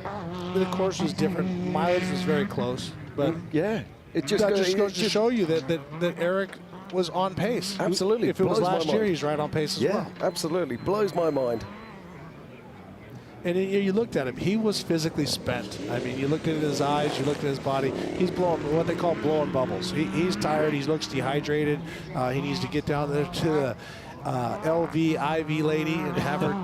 the course was different. Mileage was very close. But yeah, it just goes to show you that Eric was on pace. Absolutely. If it was Blows my last year, mind. he's right on pace as Yeah, well. absolutely. Blows my mind. And you looked at him, he was physically spent. I mean, you looked at his eyes, you looked at his body. He's blowing what they call blowing bubbles. He's tired, he looks dehydrated. He needs to get down there to the LV, IV lady and have her,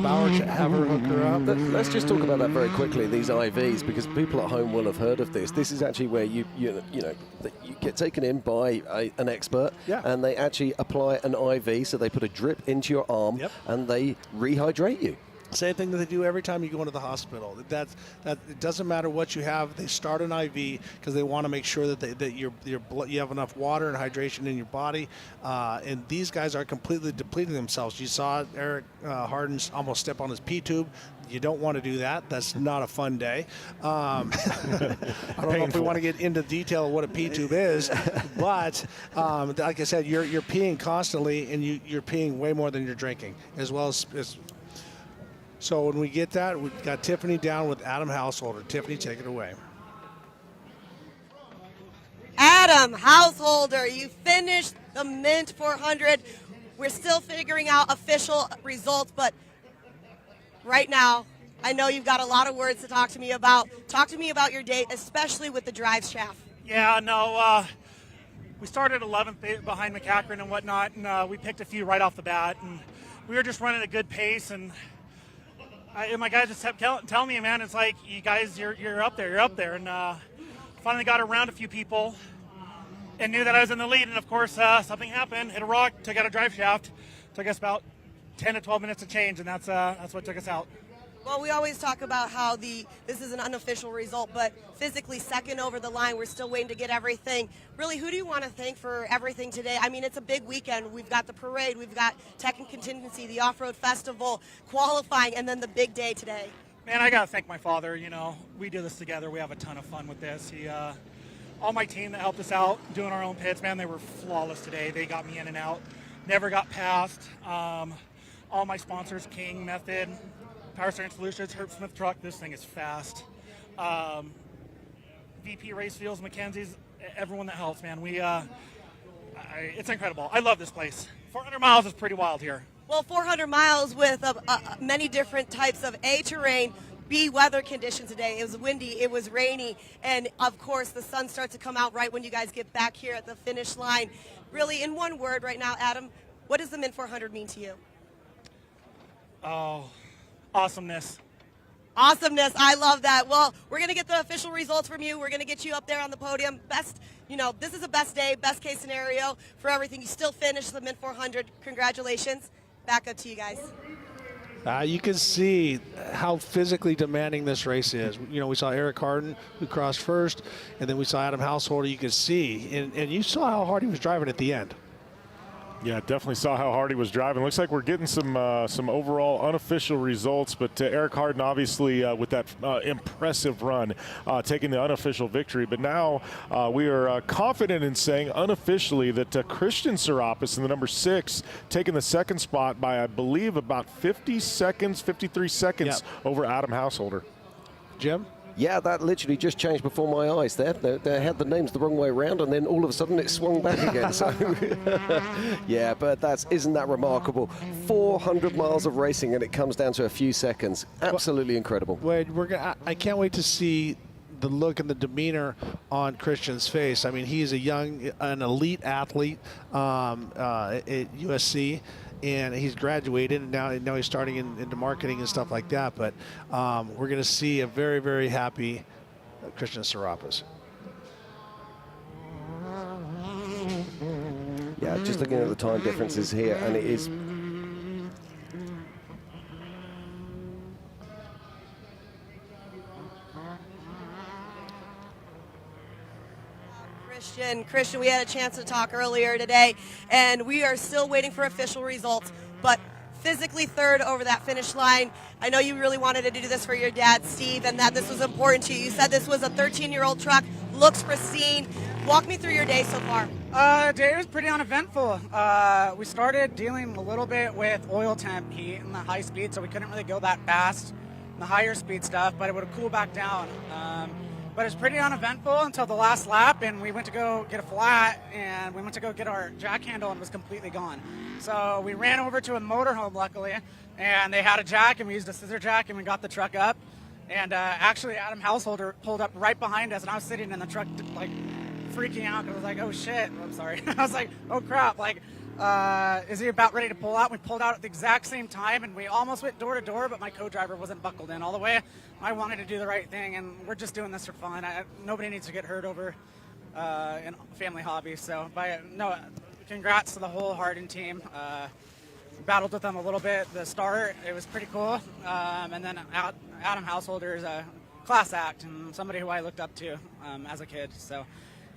Bauer have her hook her up. Let's just talk about that very quickly, these IVs, because people at home will have heard of this. This is actually where you get taken in by an expert, and they actually apply an IV, so they put a drip into your arm, and they rehydrate you. Same thing that they do every time you go into the hospital. That it doesn't matter what you have. They start an IV because they want to make sure that you have enough water and hydration in your body. And these guys are completely depleting themselves. You saw Eric Harden almost step on his P tube. You don't want to do that. That's not a fun day. I don't know if we want to get into detail of what a P tube is, but like I said, you're peeing constantly, and you're peeing way more than you're drinking, as well as. So when we get that, we've got Tiffany down with Adam Householder. Tiffany, take it away. Adam Householder, you finished the Mint 400. We're still figuring out official results, but right now, I know you've got a lot of words to talk to me about. Talk to me about your day, especially with the drive shaft. Yeah, no, we started 11th behind McCachran and whatnot, and we picked a few right off the bat, and we were just running a good pace, and my guys just kept telling me, man, it's like, you guys, you're up there, and finally got around a few people and knew that I was in the lead, and of course something happened, hit a rock, took out a drive shaft, took us about 10 to 12 minutes to change, and that's what took us out. Well, we always talk about how this is an unofficial result, but physically second over the line. We're still waiting to get everything. Really, who do you want to thank for everything today? I mean, it's a big weekend. We've got the parade, we've got Tech and Contingency, the off-road festival, qualifying, and then the big day today. Man, I got to thank my father. We do this together. We have a ton of fun with this. All my team that helped us out doing our own pits, man, they were flawless today. They got me in and out. Never got past. All my sponsors, King, Method, Power Steering Solutions, Herb Smith Truck. This thing is fast. VP Race Fields, Mackenzie's, everyone that helps, man. It's incredible. I love this place. 400 miles is pretty wild here. Well, 400 miles with many different types of A terrain, B weather conditions today. It was windy, it was rainy, and of course the sun starts to come out right when you guys get back here at the finish line. Really, in one word right now, Adam, what does the Mint 400 mean to you? Oh, awesomeness. Awesomeness. I love that. Well, we're going to get the official results from you. We're going to get you up there on the podium. This is a best day, best case scenario for everything. You still finished the Mint 400. Congratulations. Back up to you guys. You can see how physically demanding this race is. We saw Eric Harden, who crossed first, and then we saw Adam Householder. You could see, and you saw how hard he was driving at the end. Yeah, definitely saw how hard he was driving. Looks like we're getting some overall unofficial results, but Eric Harden obviously with that impressive run taking the unofficial victory. But now we are confident in saying unofficially that Christian Serapis in the number 6 taking the second spot by, I believe, about 53 seconds over Adam Householder. Jim? Yeah, that literally just changed before my eyes there. They had the names the wrong way around, and then all of a sudden it swung back again. So, yeah, but isn't that remarkable? 400 miles of racing, and it comes down to a few seconds. Absolutely incredible. Wade, I can't wait to see the look and the demeanor on Christian's face. I mean, he is an elite athlete at USC. And he's graduated, and now he's starting into marketing and stuff like that. But we're going to see a very, very happy Christian Serapis. Yeah, just looking at the time differences here, and it is. Christian, we had a chance to talk earlier today, and we are still waiting for official results, but physically third over that finish line. I know you really wanted to do this for your dad, Steve, and that this was important to you. You said this was a 13-year-old truck, looks pristine. Walk me through your day so far. Day was pretty uneventful. We started dealing a little bit with oil temp heat and the high speed, so we couldn't really go that fast in the higher speed stuff, but it would have cooled back down. but it's pretty uneventful until the last lap, and we went to go get a flat, and we went to go get our jack handle, and it was completely gone. So we ran over to a motorhome, luckily, and they had a jack, and we used a scissor jack, and we got the truck up. And actually, Adam Householder pulled up right behind us, and I was sitting in the truck, like, freaking out, because I was like, oh, shit. I'm sorry. I was like, oh, crap. Like, is he about ready to pull out? We pulled out at the exact same time, and we almost went door to door, but my co-driver wasn't buckled in all the way. I wanted to do the right thing, and we're just doing this for fun. Nobody needs to get hurt over in family hobbies. So, no, congrats to the whole Hardin team. Battled with them a little bit at the start. It was pretty cool. And then Adam Householder is a class act and somebody who I looked up to as a kid. So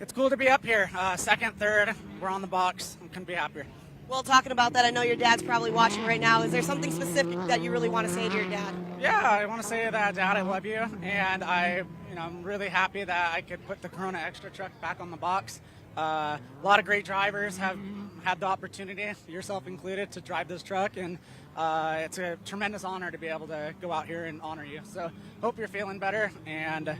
it's cool to be up here. Second, third, we're on the box. I couldn't be happier. Well, talking about that, I know your dad's probably watching right now. Is there something specific that you really want to say to your dad? Yeah, I want to say that, Dad, I love you, and I'm really happy that I could put the Corona Extra truck back on the box. A lot of great drivers have had the opportunity, yourself included, to drive this truck, and it's a tremendous honor to be able to go out here and honor you. So hope you're feeling better, and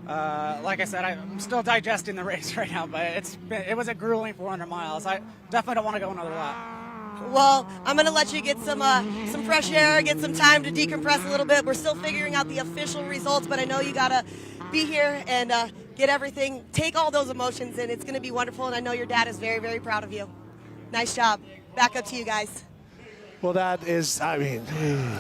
like I said, I'm still digesting the race right now, but it was a grueling 400 miles. I definitely don't want to go another lap. Well, I'm going to let you get some fresh air, get some time to decompress a little bit. We're still figuring out the official results, but I know you got to be here and get everything, take all those emotions in. It's going to be wonderful, and I know your dad is very, very proud of you. Nice job. Back up to you guys. Well, that is, I mean,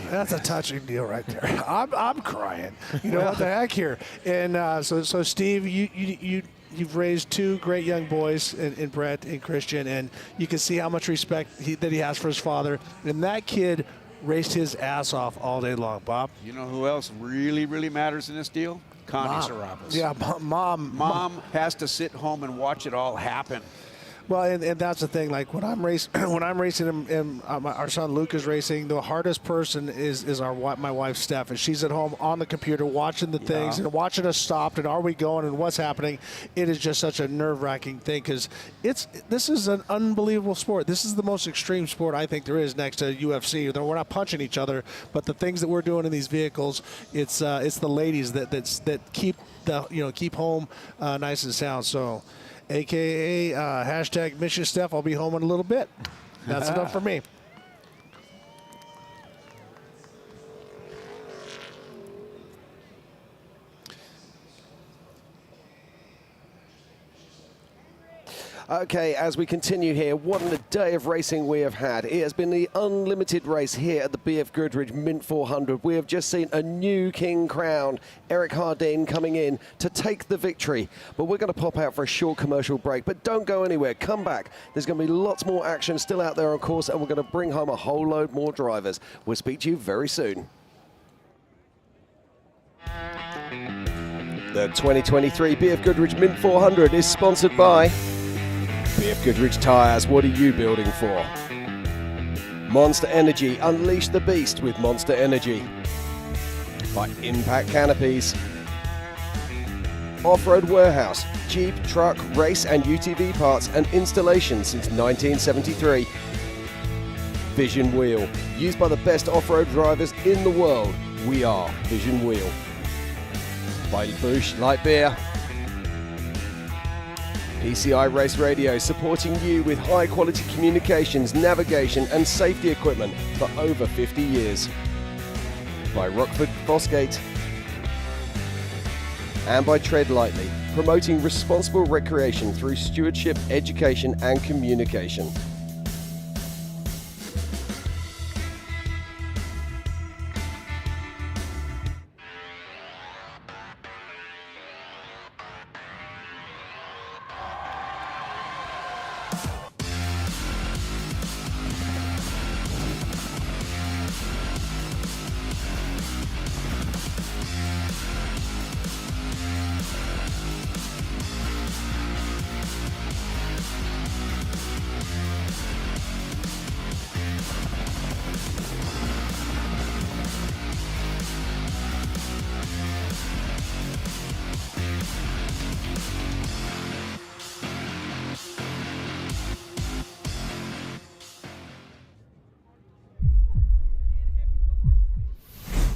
that's a touching deal right there. I'm crying. You know what the heck here? And so Steve, you've raised two great young boys in Brett and Christian, and you can see how much respect that he has for his father. And that kid raced his ass off all day long, Bob. You know who else really, really matters in this deal? Connie Serapis. Yeah, Mom has to sit home and watch it all happen. Well, and that's the thing. Like when I'm racing, and our son Luke is racing, the hardest person is my wife Steph, and she's at home on the computer watching the things and watching us stop and are we going and what's happening. It is just such a nerve-wracking thing because this is an unbelievable sport. This is the most extreme sport I think there is next to UFC. We're not punching each other, but the things that we're doing in these vehicles, it's the ladies that keep home nice and sound. So. AKA hashtag Mission Steph. I'll be home in a little bit. That's enough for me. Okay, as we continue here, what a day of racing we have had. It has been the unlimited race here at the BFGoodrich Mint 400. We have just seen a new king crowned, Eric Hardin, coming in to take the victory. But we're going to pop out for a short commercial break. But don't go anywhere. Come back. There's going to be lots more action still out there on course, and we're going to bring home a whole load more drivers. We'll speak to you very soon. The 2023 BFGoodrich Mint 400 is sponsored by BFGoodrich Tires. What are you building for? Monster Energy. Unleash the beast with Monster Energy. By Impact Canopies. Off-Road Warehouse. Jeep, truck, race and UTV parts and installation since 1973. Vision Wheel. Used by the best off-road drivers in the world. We are Vision Wheel. By Busch Light Beer. PCI Race Radio, supporting you with high-quality communications, navigation and safety equipment for over 50 years. By Rockford Fosgate. And by Tread Lightly, promoting responsible recreation through stewardship, education and communication.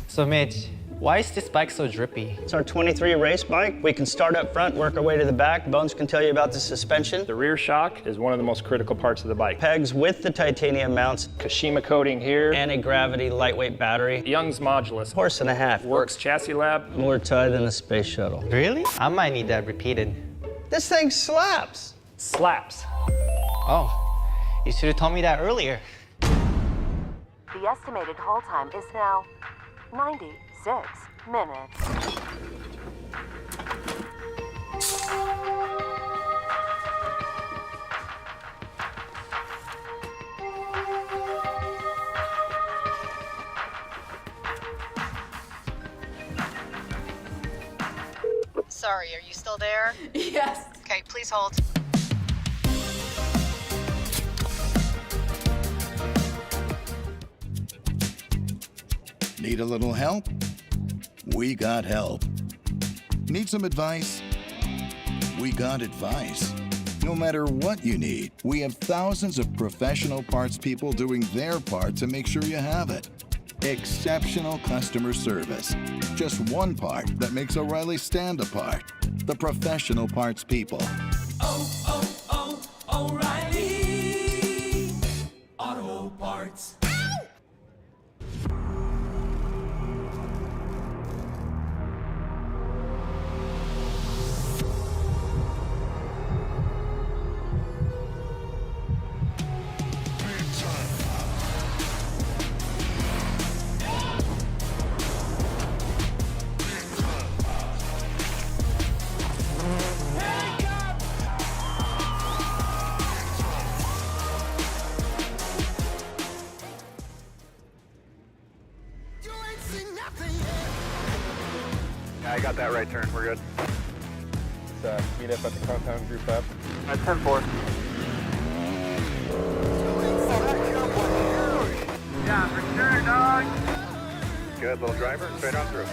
So Mitch, Why is this bike so drippy? It's our 23 race bike. We can start up front, work our way to the back. Bones can tell you about the suspension. The rear shock is one of the most critical parts of the bike. Pegs with the titanium mounts. Kashima coating here. Anti-gravity lightweight battery. Young's modulus. Horse and a half. Works chassis lab. More tie than a space shuttle. Really? I might need that repeated. This thing slaps. Slaps. Oh, you should have told me that earlier. The estimated haul time is now 96 minutes. Sorry, are you still there? Yes. Okay, please hold. Need a little help? We got help. Need some advice? We got advice. No matter what you need, we have thousands of professional parts people doing their part to make sure you have it. Exceptional customer service. Just one part that makes O'Reilly stand apart. The professional parts people. O'Reilly Auto Parts. Yeah, I got that right turn. We're good. Let's meet up at the compound group up. At 10-4. Yeah, for sure, dog. Good, little driver, straight on through.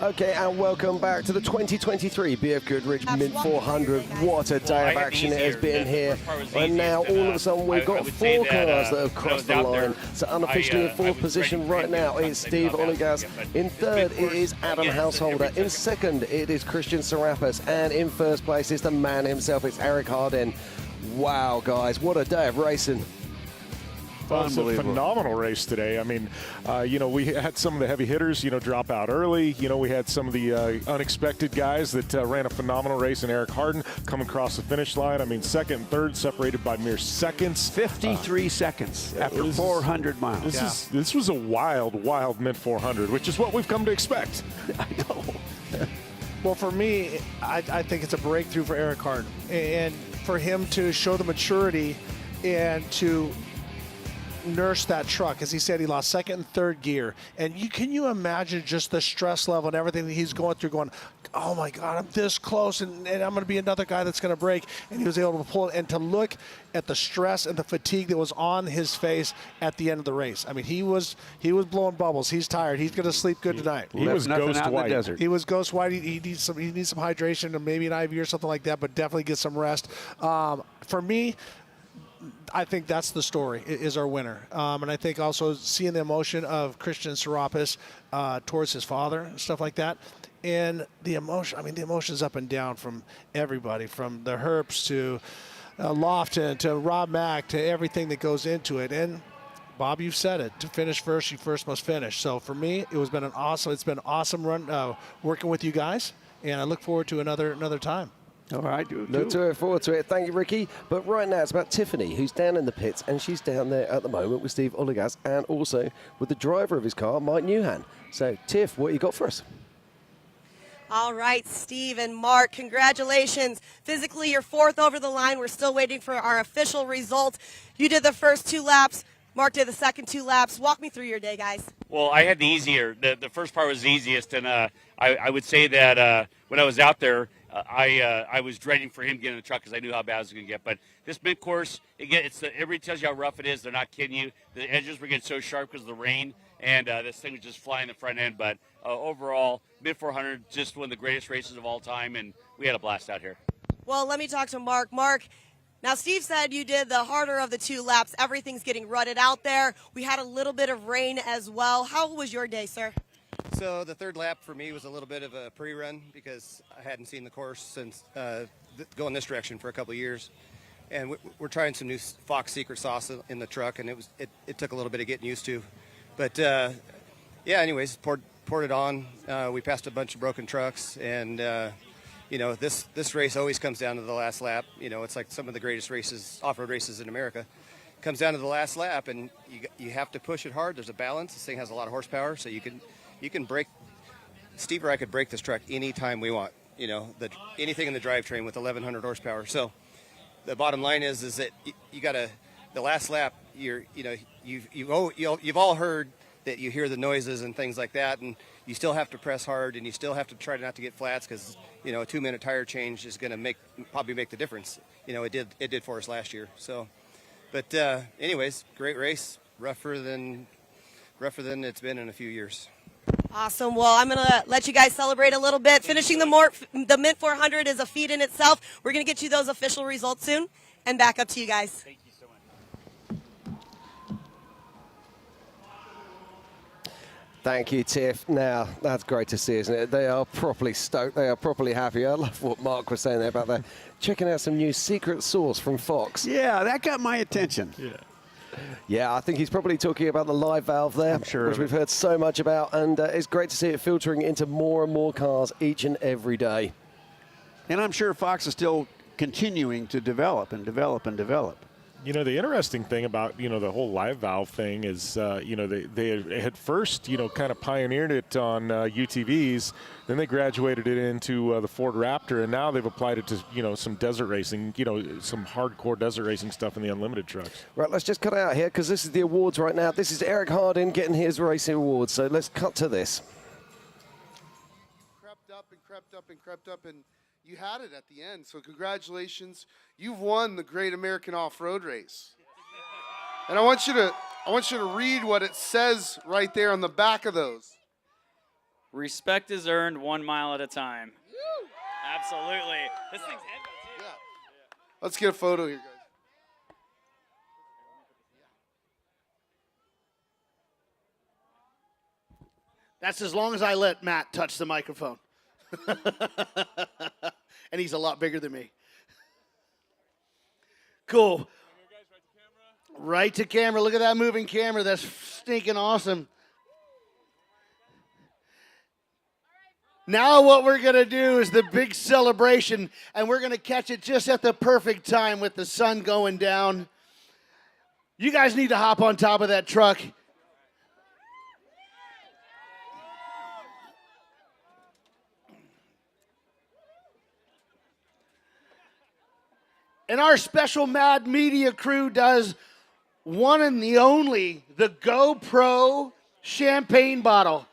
Okay, and welcome back to the 2023 BFGoodrich Mint 400. What a day of action it has been here. And now all of a sudden we've got four cars that have crossed the line. So unofficially in fourth position right now is Steve Oligas. In third it is Adam Householder. In second it is Christian Serapis. And in first place is the man himself, it's Eric Harden. Wow, guys, what a day of racing. Well, it's a phenomenal race today. I mean, we had some of the heavy hitters, drop out early. We had some of the unexpected guys that ran a phenomenal race, and Eric Harden come across the finish line. I mean, second and third separated by mere seconds. 53 seconds after 400 miles. This was a wild Mint 400, which is what we've come to expect. I know. Well, for me, I think it's a breakthrough for Eric Harden. And for him to show the maturity and to nurse that truck. As he said, he lost second and third gear. And can you imagine just the stress level and everything that he's going through, going, oh my God, I'm this close, and I'm going to be another guy that's going to break. And he was able to pull it, and to look at the stress and the fatigue that was on his face at the end of the race. I mean, he was blowing bubbles. He's tired. He's going to sleep good tonight. He was ghost white. He was ghost white. He needs some hydration and maybe an IV or something like that, but definitely get some rest. For me, I think that's the story, is our winner. And I think also seeing the emotion of Christian Serapis towards his father and stuff like that. And the emotion, the emotion's up and down from everybody, from the Herps to Lofton to Rob Mack to everything that goes into it. And Bob, you've said it. To finish first, you first must finish. So for me, it's been an awesome run working with you guys, and I look forward to another time. All right, look forward to it. Thank you, Ricky. But right now it's about Tiffany, who's down in the pits, and she's down there at the moment with Steve Oligas and also with the driver of his car, Mike Newhan. So, Tiff, what you got for us? All right, Steve and Mark, congratulations. Physically, you're fourth over the line. We're still waiting for our official result. You did the first 2 laps. Mark did the second 2 laps. Walk me through your day, guys. Well, I had the easier. The first part was the easiest, and I would say that when I was out there, I was dreading for him to get in the truck because I knew how bad it was going to get. But this mid course, everybody tells you how rough it is. They're not kidding you. The edges were getting so sharp because of the rain, and this thing was just flying the front end. But overall, mid 400, just one of the greatest races of all time, and we had a blast out here. Well, let me talk to Mark. Mark, now Steve said you did the harder of the 2 laps. Everything's getting rutted out there. We had a little bit of rain as well. How was your day, sir? So the third lap for me was a little bit of a pre-run because I hadn't seen the course since going this direction for a couple of years. And we're trying some new Fox secret sauce in the truck, and it took a little bit of getting used to. But, yeah, anyways, poured it on. We passed a bunch of broken trucks, and this race always comes down to the last lap. It's like some of the greatest races, off-road races in America. It comes down to the last lap, and you have to push it hard. There's a balance. This thing has a lot of horsepower, so you can break. Steve or I could break this truck anytime we want. Anything in the drivetrain with 1,100 horsepower. So the bottom line is that you got to the last lap. You've all heard that you hear the noises and things like that, and you still have to press hard, and you still have to try not to get flats because a 2-minute tire change is going to probably make the difference. It did for us last year. So, but anyways, great race, rougher than it's been in a few years. Awesome. Well, I'm going to let you guys celebrate a little bit. Finishing the Mint 400 is a feat in itself. We're going to get you those official results soon, and back up to you guys. Thank you so much. Thank you, Tiff. Now, that's great to see, isn't it? They are properly stoked. They are properly happy. I love what Mark was saying there about that. Checking out some new secret sauce from Fox. Yeah, that got my attention. Yeah, I think he's probably talking about the live valve there, I'm sure which we've heard so much about, and it's great to see it filtering into more and more cars each and every day. And I'm sure Fox is still continuing to develop and develop and develop. The interesting thing about, the whole live valve thing is, they had first, kind of pioneered it on UTVs. Then they graduated it into the Ford Raptor, and now they've applied it to, some desert racing, some hardcore desert racing stuff in the Unlimited trucks. Right, let's just cut out here because this is the awards right now. This is Eric Hardin getting his racing awards, so let's cut to this. Crept up and crept up and crept up, and you had it at the end, so congratulations. You've won the Great American Off-Road Race. And I want you to read what it says right there on the back of those. Respect is earned 1 mile at a time. Absolutely. This thing's heavy, too. Yeah. Let's get a photo here, guys. That's as long as I let Matt touch the microphone. And he's a lot bigger than me. Cool. Right to camera. Look at that moving camera. That's stinking awesome. Now what we're going to do is the big celebration, and we're going to catch it just at the perfect time with the sun going down. You guys need to hop on top of that truck. And our special Mad Media crew does one and the only, the GoPro champagne bottle.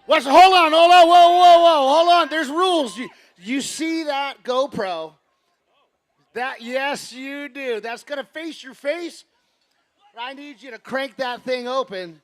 Hold on, hold on. There's rules. You see that GoPro? Yes, you do. That's going to face your face. I need you to crank that thing open.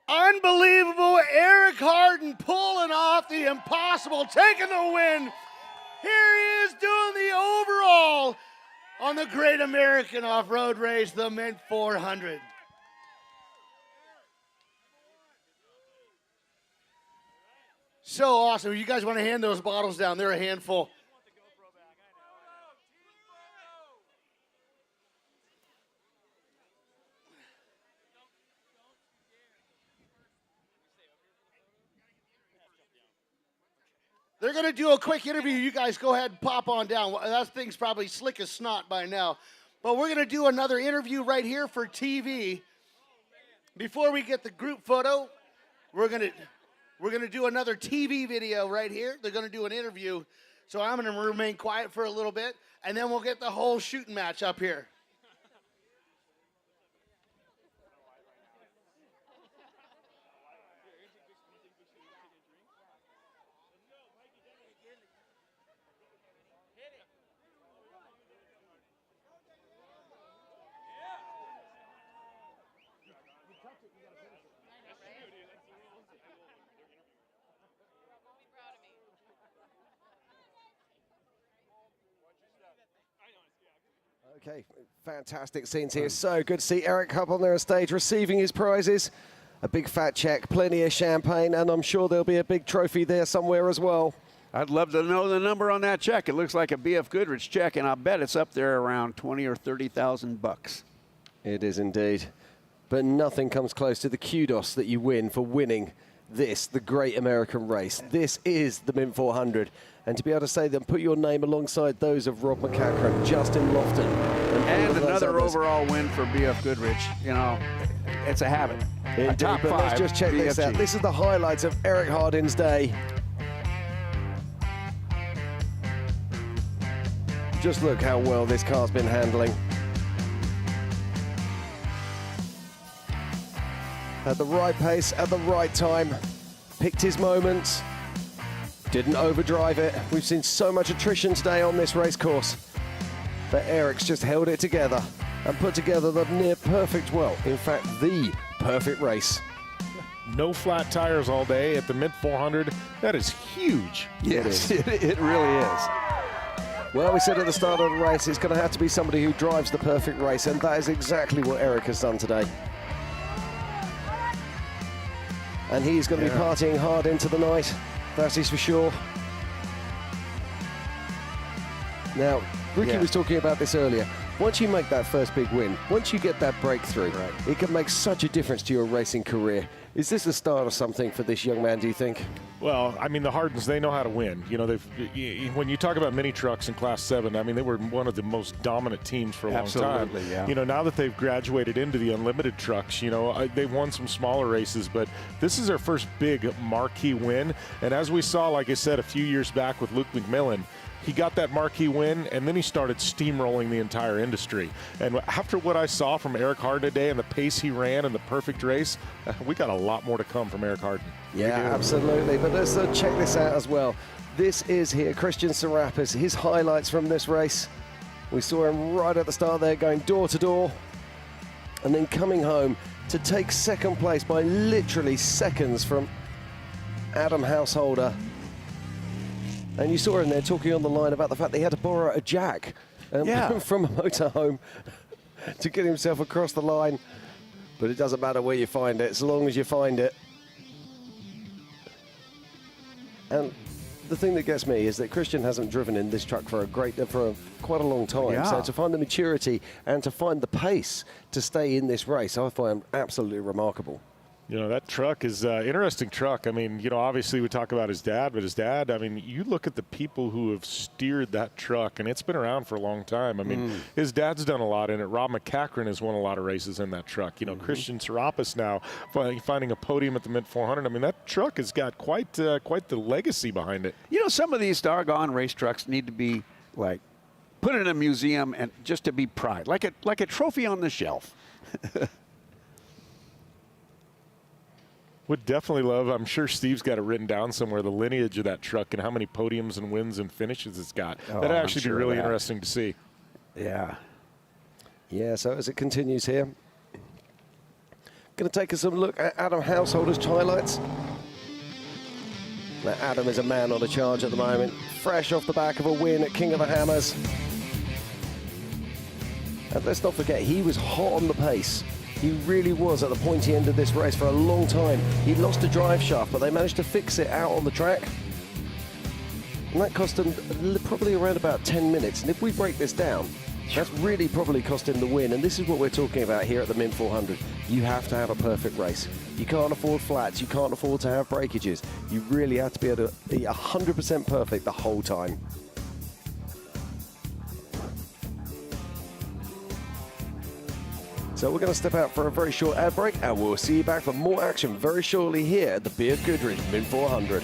Unbelievable. Eric Harden pulling off the impossible, taking the win. Here he is doing the overall on the Great American Off-Road Race, the Mint 400. So awesome. You guys want to hand those bottles down? They're a handful. They're going to do a quick interview. You guys go ahead and pop on down. That thing's probably slick as snot by now. But we're going to do another interview right here for TV. Before we get the group photo, we're going to do another TV video right here. They're going to do an interview. So I'm going to remain quiet for a little bit, and then we'll get the whole shooting match up here. Okay, fantastic scenes here. So good to see Eric up on there on stage receiving his prizes. A big fat check, plenty of champagne, and I'm sure there'll be a big trophy there somewhere as well. I'd love to know the number on that check. It looks like a BFGoodrich check, and I bet it's up there around 20 or 30,000 bucks. It is indeed. But nothing comes close to the kudos that you win for winning this, the Great American Race. This is the Mint 400. And to be able to say them, put your name alongside those of Rob McCachran, Justin Lofton. And another overall win for BFGoodrich. You know, it's a habit. Indeed, top but five let's just check this out. BFG. This is the highlights of Eric Hardin's day. Just look how well this car's been handling. At the right pace, at the right time. Picked his moments. Didn't overdrive it. We've seen so much attrition today on this race course. But Eric's just held it together and put together the near perfect, well, in fact, the perfect race. No flat tires all day at the Mint 400. That is huge. Yes, it really is. Well, we said at the start of the race, it's going to have to be somebody who drives the perfect race, and that is exactly what Eric has done today. And he's going to be partying hard into the night. That is for sure. Now, Ricky was talking about this earlier. Once you make that first big win, once you get that breakthrough, it can make such a difference to your racing career. Is this the start of something for this young man, do you think? Well, I mean, the Hardens, they know how to win. You know, when you talk about mini trucks in Class 7, I mean, they were one of the most dominant teams for a long time. Absolutely, yeah. You know, now that they've graduated into the unlimited trucks, you know, they've won some smaller races, but this is their first big marquee win. And as we saw, like I said, a few years back with Luke McMillan, he got that marquee win, and then he started steamrolling the entire industry. And after what I saw from Eric Harden today and the pace he ran and the perfect race, we got a lot more to come from Eric Harden. Yeah, absolutely. But let's check this out as well. This is here, Christian Serapis, his highlights from this race. We saw him right at the start there going door to door and then coming home to take second place by literally seconds from Adam Householder. And you saw him there talking on the line about the fact that he had to borrow a jack from a motorhome to get himself across the line. But it doesn't matter where you find it, as long as you find it. And the thing that gets me is that Christian hasn't driven in this truck for quite a long time. Yeah. So to find the maturity and to find the pace to stay in this race, I find absolutely remarkable. You know, that truck is an interesting truck. I mean, you know, obviously we talk about his dad, but his dad, I mean, you look at the people who have steered that truck, and it's been around for a long time. I mean, his dad's done a lot in it. Rob McCachran has won a lot of races in that truck. You know, Christian Serapis now finding a podium at the Mint 400. I mean, that truck has got quite the legacy behind it. You know, some of these doggone race trucks need to be, like, put it in a museum and just to be pride, like a trophy on the shelf. Would definitely love, I'm sure Steve's got it written down somewhere, the lineage of that truck and how many podiums and wins and finishes it's got. Oh, That'd I'm actually sure be really of that. interesting to see. Yeah. Yeah, so as it continues here, going to take us a look at Adam Householder's highlights. Now, Adam is a man on a charge at the moment, fresh off the back of a win at King of the Hammers. And let's not forget, he was hot on the pace. He really was at the pointy end of this race for a long time. He lost a drive shaft, but they managed to fix it out on the track. And that cost him probably around about 10 minutes. And if we break this down, that's really probably cost him the win. And this is what we're talking about here at the Mint 400. You have to have a perfect race. You can't afford flats. You can't afford to have breakages. You really have to be able to be 100% perfect the whole time. So we're going to step out for a very short ad break, and we'll see you back for more action very shortly here at the BFGoodrich Mint 400.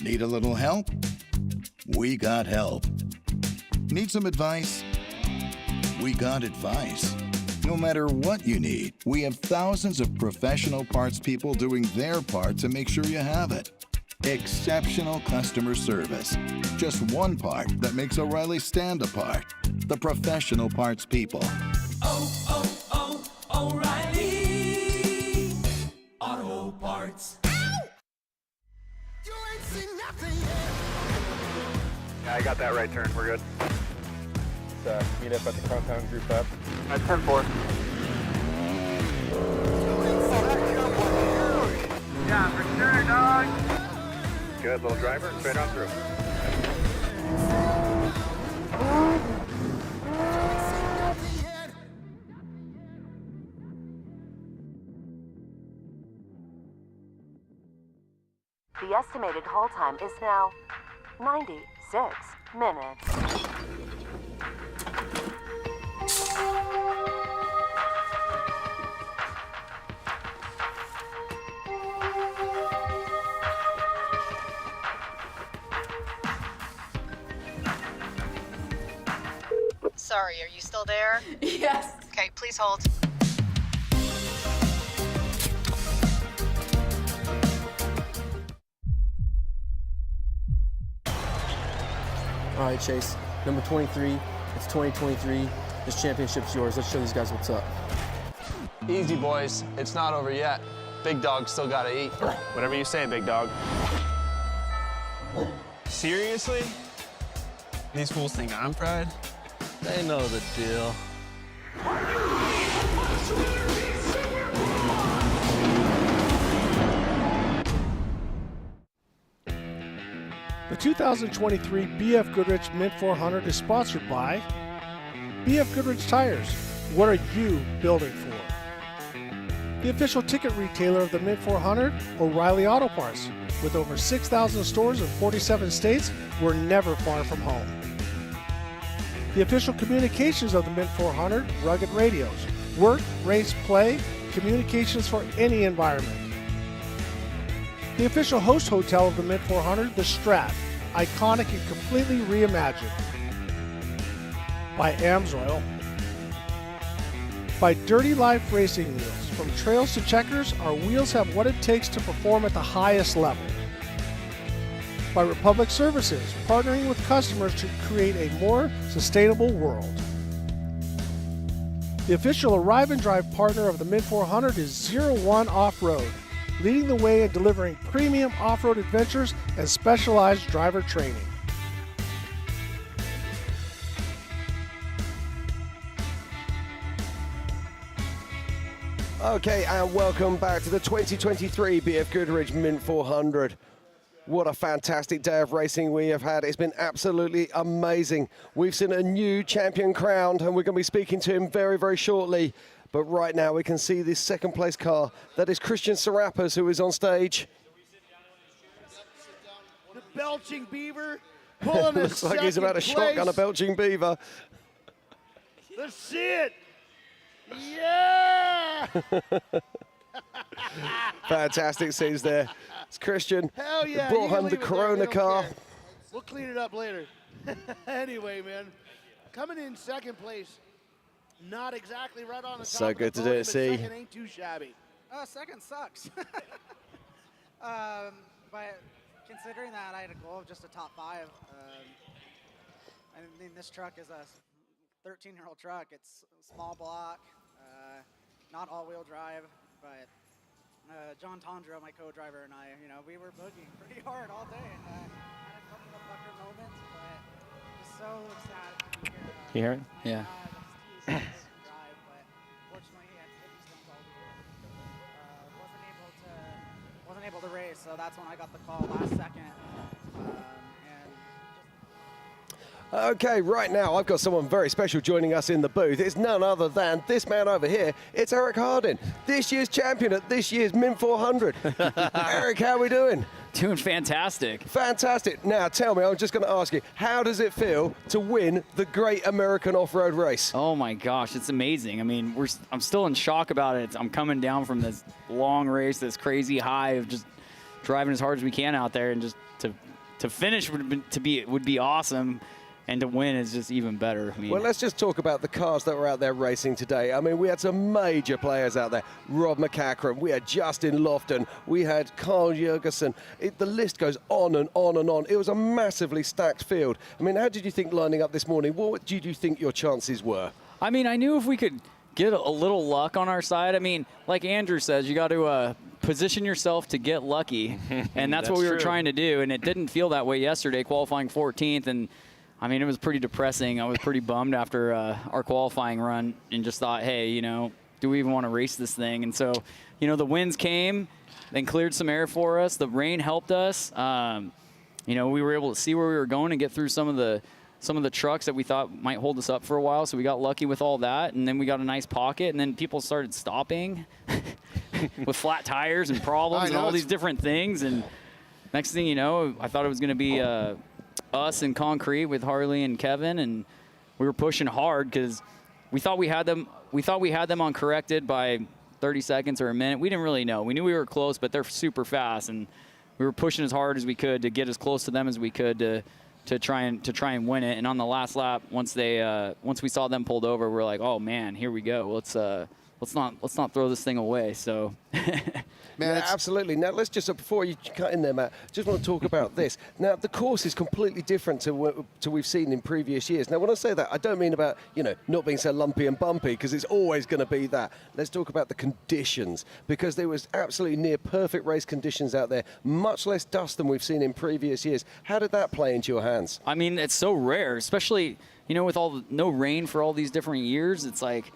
Need a little help? We got help. Need some advice? We got advice. No matter what you need, we have thousands of professional parts people doing their part to make sure you have it. Exceptional customer service. Just one part that makes O'Reilly stand apart. The professional parts people. O'Reilly Auto Parts. Yeah, I got that right turn. We're good. Let's meet up at the compound group up. At 10-4. Yeah, for sure, dog. Good, little driver, straight on through. The estimated hold time is now 96 minutes. Sorry, are you still there? Yes. Okay, please hold. All right, Chase, number 23, it's 2023. This championship's yours. Let's show these guys what's up. Easy, boys. It's not over yet. Big dog still gotta eat. Whatever you say, big dog. Seriously? These fools think I'm fried? They know the deal. The 2023 BFGoodrich Mint 400 is sponsored by BFGoodrich Tires. What are you building for? The official ticket retailer of the Mint 400, O'Reilly Auto Parts. With over 6,000 stores in 47 states, we're never far from home. The official communications of the Mint 400, rugged radios. Work, race, play, communications for any environment. The official host hotel of the Mint 400, the Strat, iconic and completely reimagined. By Amsoil. By Dirty Life Racing Wheels. From trails to checkers, our wheels have what it takes to perform at the highest level. By Republic Services, partnering with customers to create a more sustainable world. The official Arrive and Drive partner of the Mint 400 is 01 Off-Road, leading the way in delivering premium off-road adventures and specialized driver training. Okay, and welcome back to the 2023 BFGoodrich Mint 400. What a fantastic day of racing we have had. It's been absolutely amazing. We've seen a new champion crowned, and we're going to be speaking to him very, very shortly. But right now we can see this second place car. That is Christian Serapis, who is on stage. The Belching Beaver pulling Looks like he's about to shotgun a Belching Beaver. Let's see it. Yeah! Fantastic scenes there. It's Christian. Hell yeah. Brought home the Corona car. We'll clean it up later. Anyway, man, coming in second place, not exactly right on the top So of the good to do podium, it, but see. second ain't too shabby. Second sucks. But considering that I had a goal of just a top 5, I mean, this truck is a 13-year-old truck. It's a small block, not all-wheel drive, but John Tondro, my co-driver, and I, we were boogieing pretty hard all day, and had a couple of pucker moments, but just so ecstatic to be here. You hear it? Yeah. Drive, but fortunately he had kidney stones all year. Wasn't able to race, so that's when I got the call last second. Okay, right now I've got someone very special joining us in the booth. It's none other than this man over here. It's Eric Hardin, this year's champion at this year's Mint 400. Eric, how are we doing? Doing fantastic. Fantastic. Now tell me, I'm just going to ask you, how does it feel to win the Great American Off-Road Race? Oh my gosh, it's amazing. I mean, I'm still in shock about it. I'm coming down from this long race, this crazy high of just driving as hard as we can out there, and just to finish would be awesome. And to win is just even better. I mean, well, let's just talk about the cars that were out there racing today. I mean, we had some major players out there. Rob McCachran, we had Justin Lofton, we had Carl Jurgensen. The list goes on and on and on. It was a massively stacked field. I mean, how did you think lining up this morning? What did you think your chances were? I mean, I knew if we could get a little luck on our side. I mean, like Andrew says, you got to position yourself to get lucky. And that's what we were trying to do. And it didn't feel that way yesterday, qualifying 14th. And I mean, it was pretty depressing. I was pretty bummed after our qualifying run and just thought, hey, do we even want to race this thing? And so, the winds came, then cleared some air for us. The rain helped us. We were able to see where we were going and get through some of the trucks that we thought might hold us up for a while. So we got lucky with all that, and then we got a nice pocket, and then people started stopping with flat tires and problems and all these different things. And next thing you know, I thought it was going to be us in concrete with Harley and Kevin, and we were pushing hard because we thought we had them uncorrected by 30 seconds or a minute. We didn't really know. We knew we were close, but they're super fast, and we were pushing as hard as we could to get as close to them as we could to try and win it. And on the last lap, once we saw them pulled over, we're like, oh man, here we go. Let's let's not throw this thing away. So. Man, yeah, absolutely. Now, let's just, before you cut in there, Matt, just want to talk about this. Now, the course is completely different to what we've seen in previous years. Now, when I say that, I don't mean about, not being so lumpy and bumpy, because it's always going to be that. Let's talk about the conditions, because there was absolutely near perfect race conditions out there, much less dust than we've seen in previous years. How did that play into your hands? I mean, it's so rare, especially, with no rain for all these different years. It's like,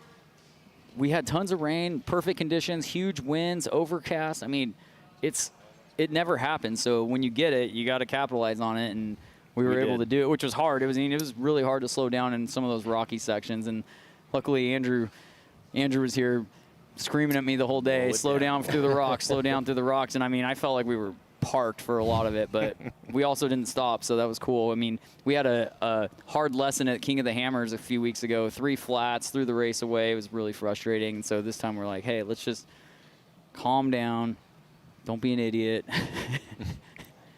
we had tons of rain, perfect conditions, huge winds, overcast. I mean, it never happens. So when you get it, you got to capitalize on it, and we were able to do it, which was hard. It was really hard to slow down in some of those rocky sections, and luckily Andrew was here screaming at me the whole day, slow down through the rocks, slow down through the rocks. And I mean, I felt like we were parked for a lot of it, but we also didn't stop, so that was cool. I mean, we had a hard lesson at King of the Hammers a few weeks ago, 3 flats, threw the race away. It was really frustrating, and so this time we're like, hey, let's just calm down, don't be an idiot.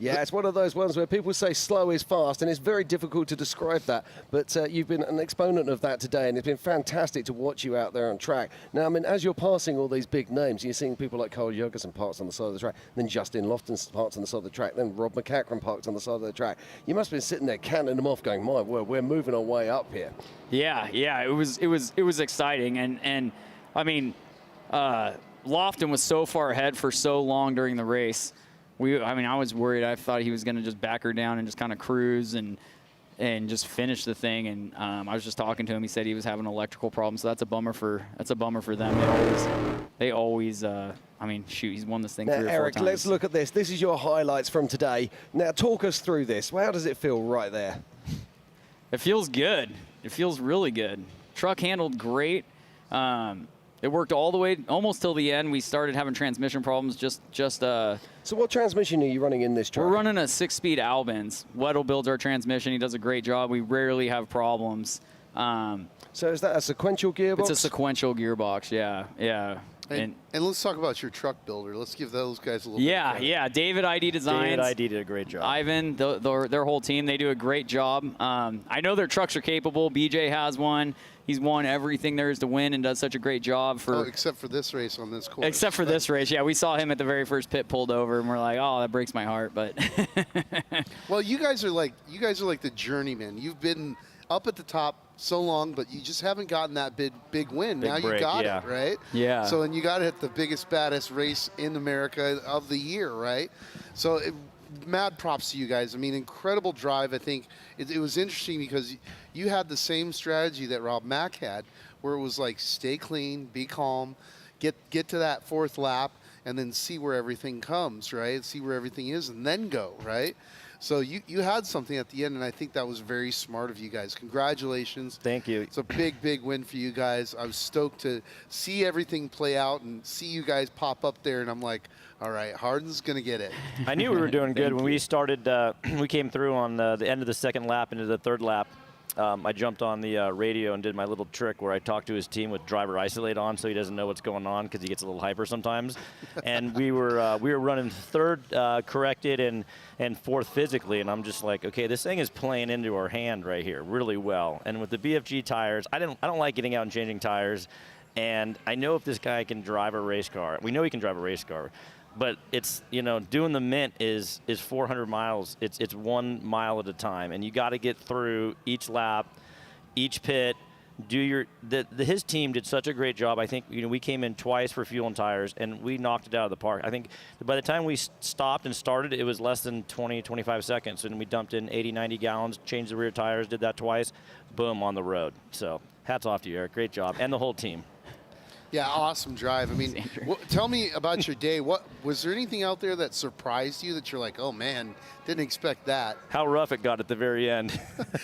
Yeah, it's one of those ones where people say slow is fast, and it's very difficult to describe that. But you've been an exponent of that today, and it's been fantastic to watch you out there on track. Now, I mean, as you're passing all these big names, you're seeing people like Cole Jurgensen parked on the side of the track, then Justin Lofton parked on the side of the track, then Rob McCachran parked on the side of the track. You must have been sitting there counting them off, going, "My word, we're moving our way up here." Yeah, it was exciting, and I mean, Lofton was so far ahead for so long during the race. I was worried. I thought he was going to just back her down and just kind of cruise and just finish the thing. And I was just talking to him. He said he was having electrical problems, so that's a bummer for them. They always. I mean, shoot, he's won this thing 3 or 4 Eric, times. let's look at this. This is your highlights from today. Now, talk us through this. Well, how does it feel right there? It feels good. It feels really good. Truck handled great. It worked all the way, almost till the end. We started having transmission problems. So what transmission are you running in this truck? We're running a 6-speed Albins. Weddle builds our transmission. He does a great job. We rarely have problems. So is that a sequential gearbox? It's a sequential gearbox, yeah. And let's talk about your truck builder. Let's give those guys a little bit of credit. Yeah. David ID Designs. David ID did a great job. Ivan, their whole team, they do a great job. I know their trucks are capable. BJ has one. He's won everything there is to win and does such a great job except for this race on this course. Except for this race, yeah. We saw him at the very first pit pulled over, and we're like, oh, that breaks my heart. But well, you guys are like the journeyman. You've been up at the top so long, but you just haven't gotten that big win. Now you got it, right? Yeah. So, and you got it at the biggest, baddest race in America of the year, right? So, mad props to you guys. I mean, incredible drive. I think it was interesting because you had the same strategy that Rob Mack had, where it was like stay clean, be calm, get to that 4th lap, and then see where everything comes, right? See where everything is, and then go, right? So you had something at the end, and I think that was very smart of you guys. Congratulations. Thank you. It's a big win for you guys. I was stoked to see everything play out and see you guys pop up there, and I'm like, all right, Hardin's going to get it. I knew we were doing good. When we started, we came through on the end of the 2nd lap into the 3rd lap. I jumped on the radio and did my little trick where I talked to his team with driver isolate on, so he doesn't know what's going on because he gets a little hyper sometimes. And we were running 3rd corrected and 4th physically, and I'm just like, okay, this thing is playing into our hand right here really well. And with the BFG tires, I don't like getting out and changing tires. And I know if this guy can drive a race car, we know he can drive a race car. But it's, doing the Mint is 400 miles. It's 1 mile at a time, and you got to get through each lap, each pit. His team did such a great job. I think we came in twice for fuel and tires, and we knocked it out of the park. I think by the time we stopped and started, it was less than 20, 25 seconds, and we dumped in 80, 90 gallons, changed the rear tires, did that twice, boom, on the road. So hats off to you, Eric. Great job, and the whole team. Yeah, awesome drive. I mean, tell me about your day. Was there anything out there that surprised you that you're like, oh man, didn't expect that? How rough it got at the very end.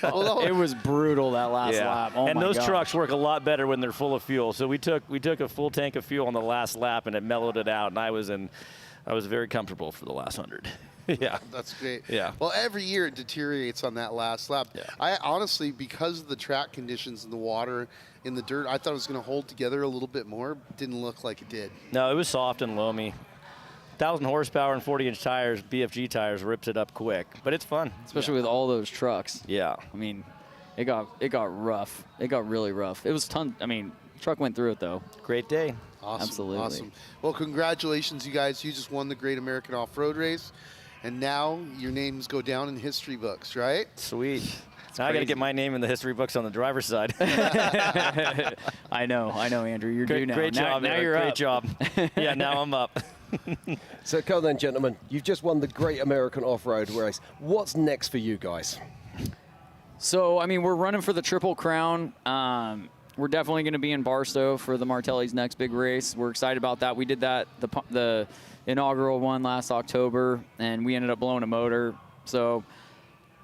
It was brutal that last lap. Oh and my those gosh. trucks work a lot better when they're full of fuel. So we took a full tank of fuel on the last lap, and it mellowed it out. And I was very comfortable for the last 100. Yeah. That's great. Yeah. Well, every year it deteriorates on that last lap. Yeah. I honestly, because of the track conditions in the water, in the dirt, I thought it was going to hold together a little bit more. Didn't look like it did. No, it was soft and loamy. 1,000 horsepower and 40-inch tires, BFG tires, rips it up quick. But it's fun. Especially with all those trucks. Yeah. I mean, it got rough. It got really rough. It was Truck went through it, though. Great day. Awesome. Absolutely. Awesome. Well, congratulations, you guys. You just won the Great American Off-Road Race, and now your names go down in history books, right? Sweet. Now I got to get my name in the history books on the driver's side. I know, Andrew. You're due now. Great job, now Eric. you're Great up. job. Yeah, now I'm up. So come on then, gentlemen. You've just won the Great American Off-Road Race. What's next for you guys? So, I mean, we're running for the Triple Crown. We're definitely going to be in Barstow for the Martelli's next big race. We're excited about that. We did that, the inaugural one last October, and we ended up blowing a motor. So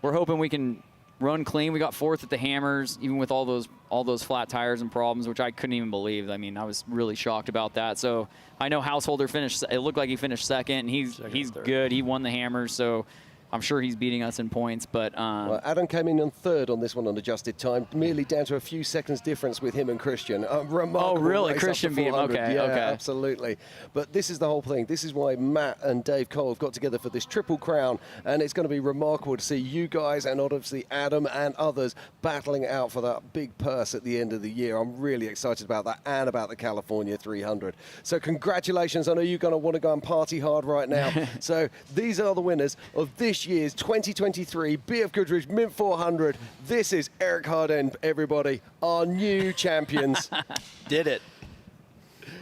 we're hoping we can run clean. We got 4th at the Hammers, even with all those flat tires and problems, which I couldn't even believe. I mean, I was really shocked about that. So I know Householder finished. It looked like he finished second, and he's good. He won the Hammers, so I'm sure he's beating us in points. But well, Adam came in on 3rd on this one on adjusted time, merely down to a few seconds difference with him and Christian. Remarkable. Oh, really? Race Christian beat him. Okay. Yeah, okay. Absolutely. But this is the whole thing. This is why Matt and Dave Cole have got together for this Triple Crown, and it's going to be remarkable to see you guys and obviously Adam and others battling out for that big purse at the end of the year. I'm really excited about that and about the California 300. So congratulations. I know you're going to want to go and party hard right now. So these are the winners of this year's 2023 BFGoodrich Mint 400. This is Eric Harden, everybody, our new champions. Did it.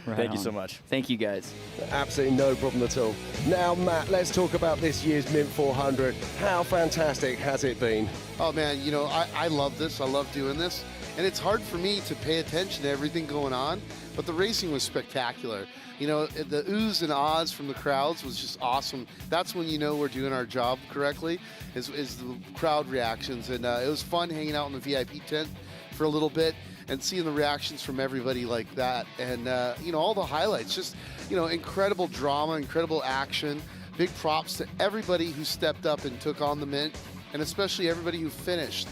Right Thank you on. so much. Thank you, guys. Absolutely no problem at all. Now, Matt, let's talk about this year's Mint 400. How fantastic has it been? Oh, man, you know, I love this. I love doing this. And it's hard for me to pay attention to everything going on, but the racing was spectacular. You know, the oohs and ahs from the crowds was just awesome. That's when you know we're doing our job correctly, is the crowd reactions. And it was fun hanging out in the VIP tent for a little bit and seeing the reactions from everybody like that. And, you know, all the highlights, just, you know, incredible drama, incredible action. Big props to everybody who stepped up and took on the Mint, and especially everybody who finished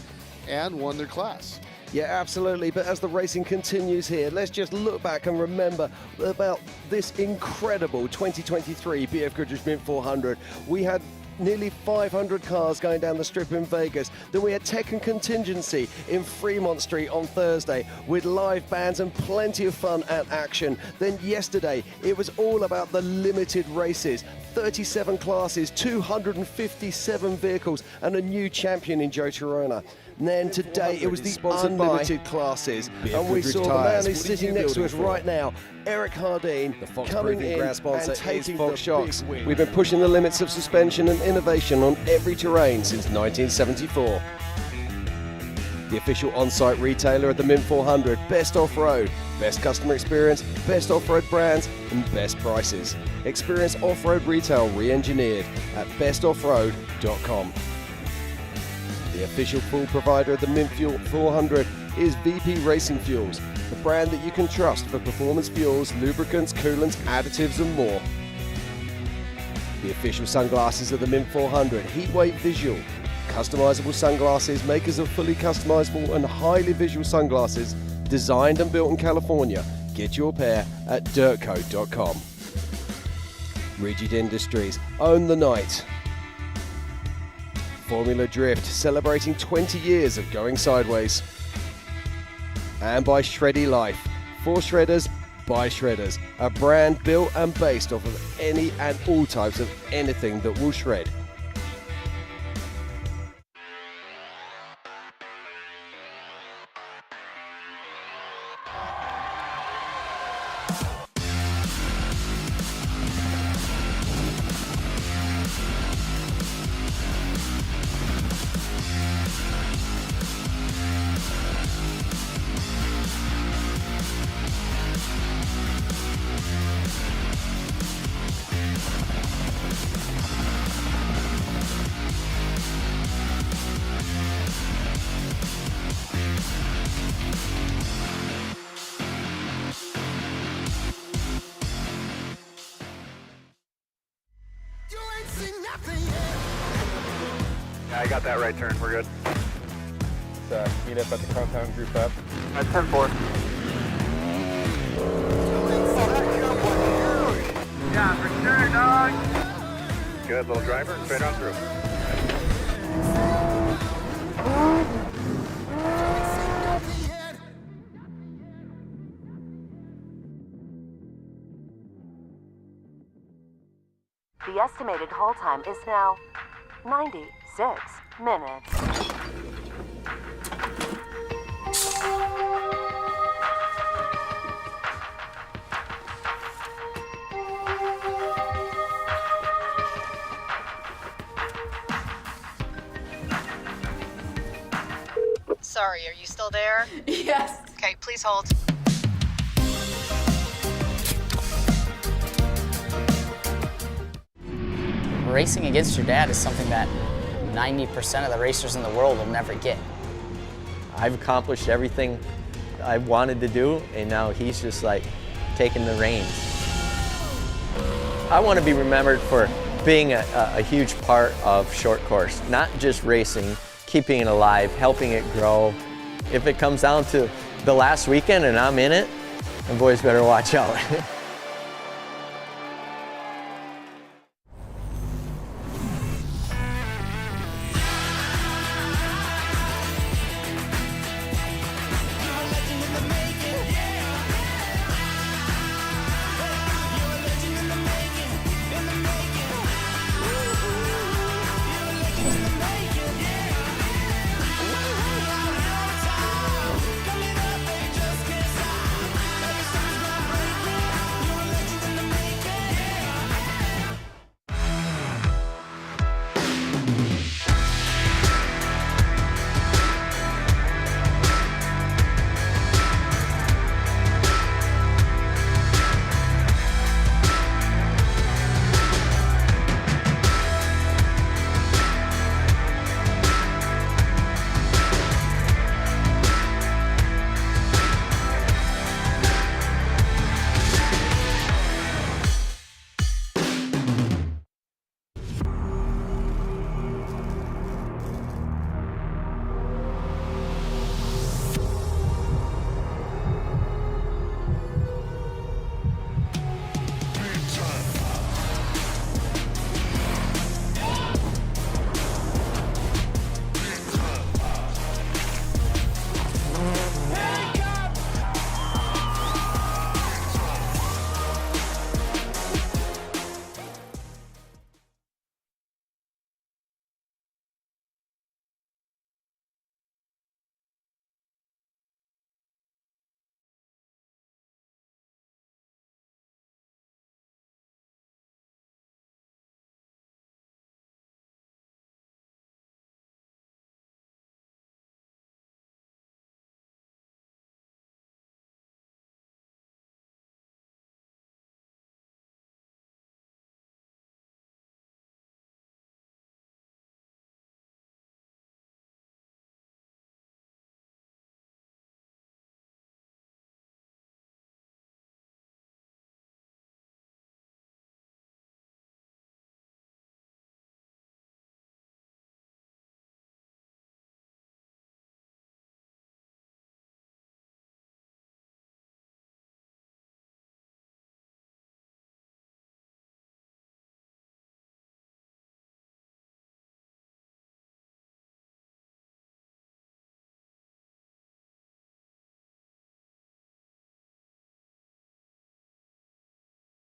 and won their class. Yeah, absolutely. But as the racing continues here, let's just look back and remember about this incredible 2023 BFGoodrich Mint 400. We had nearly 500 cars going down the strip in Vegas. Then we had Tech and Contingency in Fremont Street on Thursday with live bands and plenty of fun and action. Then yesterday, it was all about the limited races. 37 classes, 257 vehicles, and a new champion in Joe Tirona. And then today, it was the unlimited classes. And we saw the man who's sitting next to us right now, Eric Hardeen, coming in and taking the big win. We've been pushing the limits of suspension and innovation on every terrain since 1974. The official on-site retailer of the Mint 400, best off-road, best customer experience, best off-road brands, and best prices. Experience off-road retail re-engineered at bestoffroad.com. The official fuel provider of the Mint Fuel 400 is VP Racing Fuels, the brand that you can trust for performance fuels, lubricants, coolants, additives, and more. The official sunglasses of the Mint 400, Heatwave Visual. Customizable sunglasses, makers of fully customizable and highly visual sunglasses, designed and built in California. Get your pair at dirtcode.com. Rigid Industries, own the night. Formula Drift, celebrating 20 years of going sideways. And by Shreddy Life, for shredders, by shredders, a brand built and based off of any and all types of anything that will shred. Yeah, I got that right turn. We're good. Let's meet up at the compound group up. At 10-4. Yeah, for sure, dog. Good little driver, straight on through. The estimated hold time is now 96 minutes. Sorry, are you still there? Yes. Okay, please hold. Racing against your dad is something that 90% of the racers in the world will never get. I've accomplished everything I wanted to do, and now he's just like taking the reins. I want to be remembered for being a huge part of short course, not just racing, keeping it alive, helping it grow. If it comes down to the last weekend and I'm in it, the boys better watch out.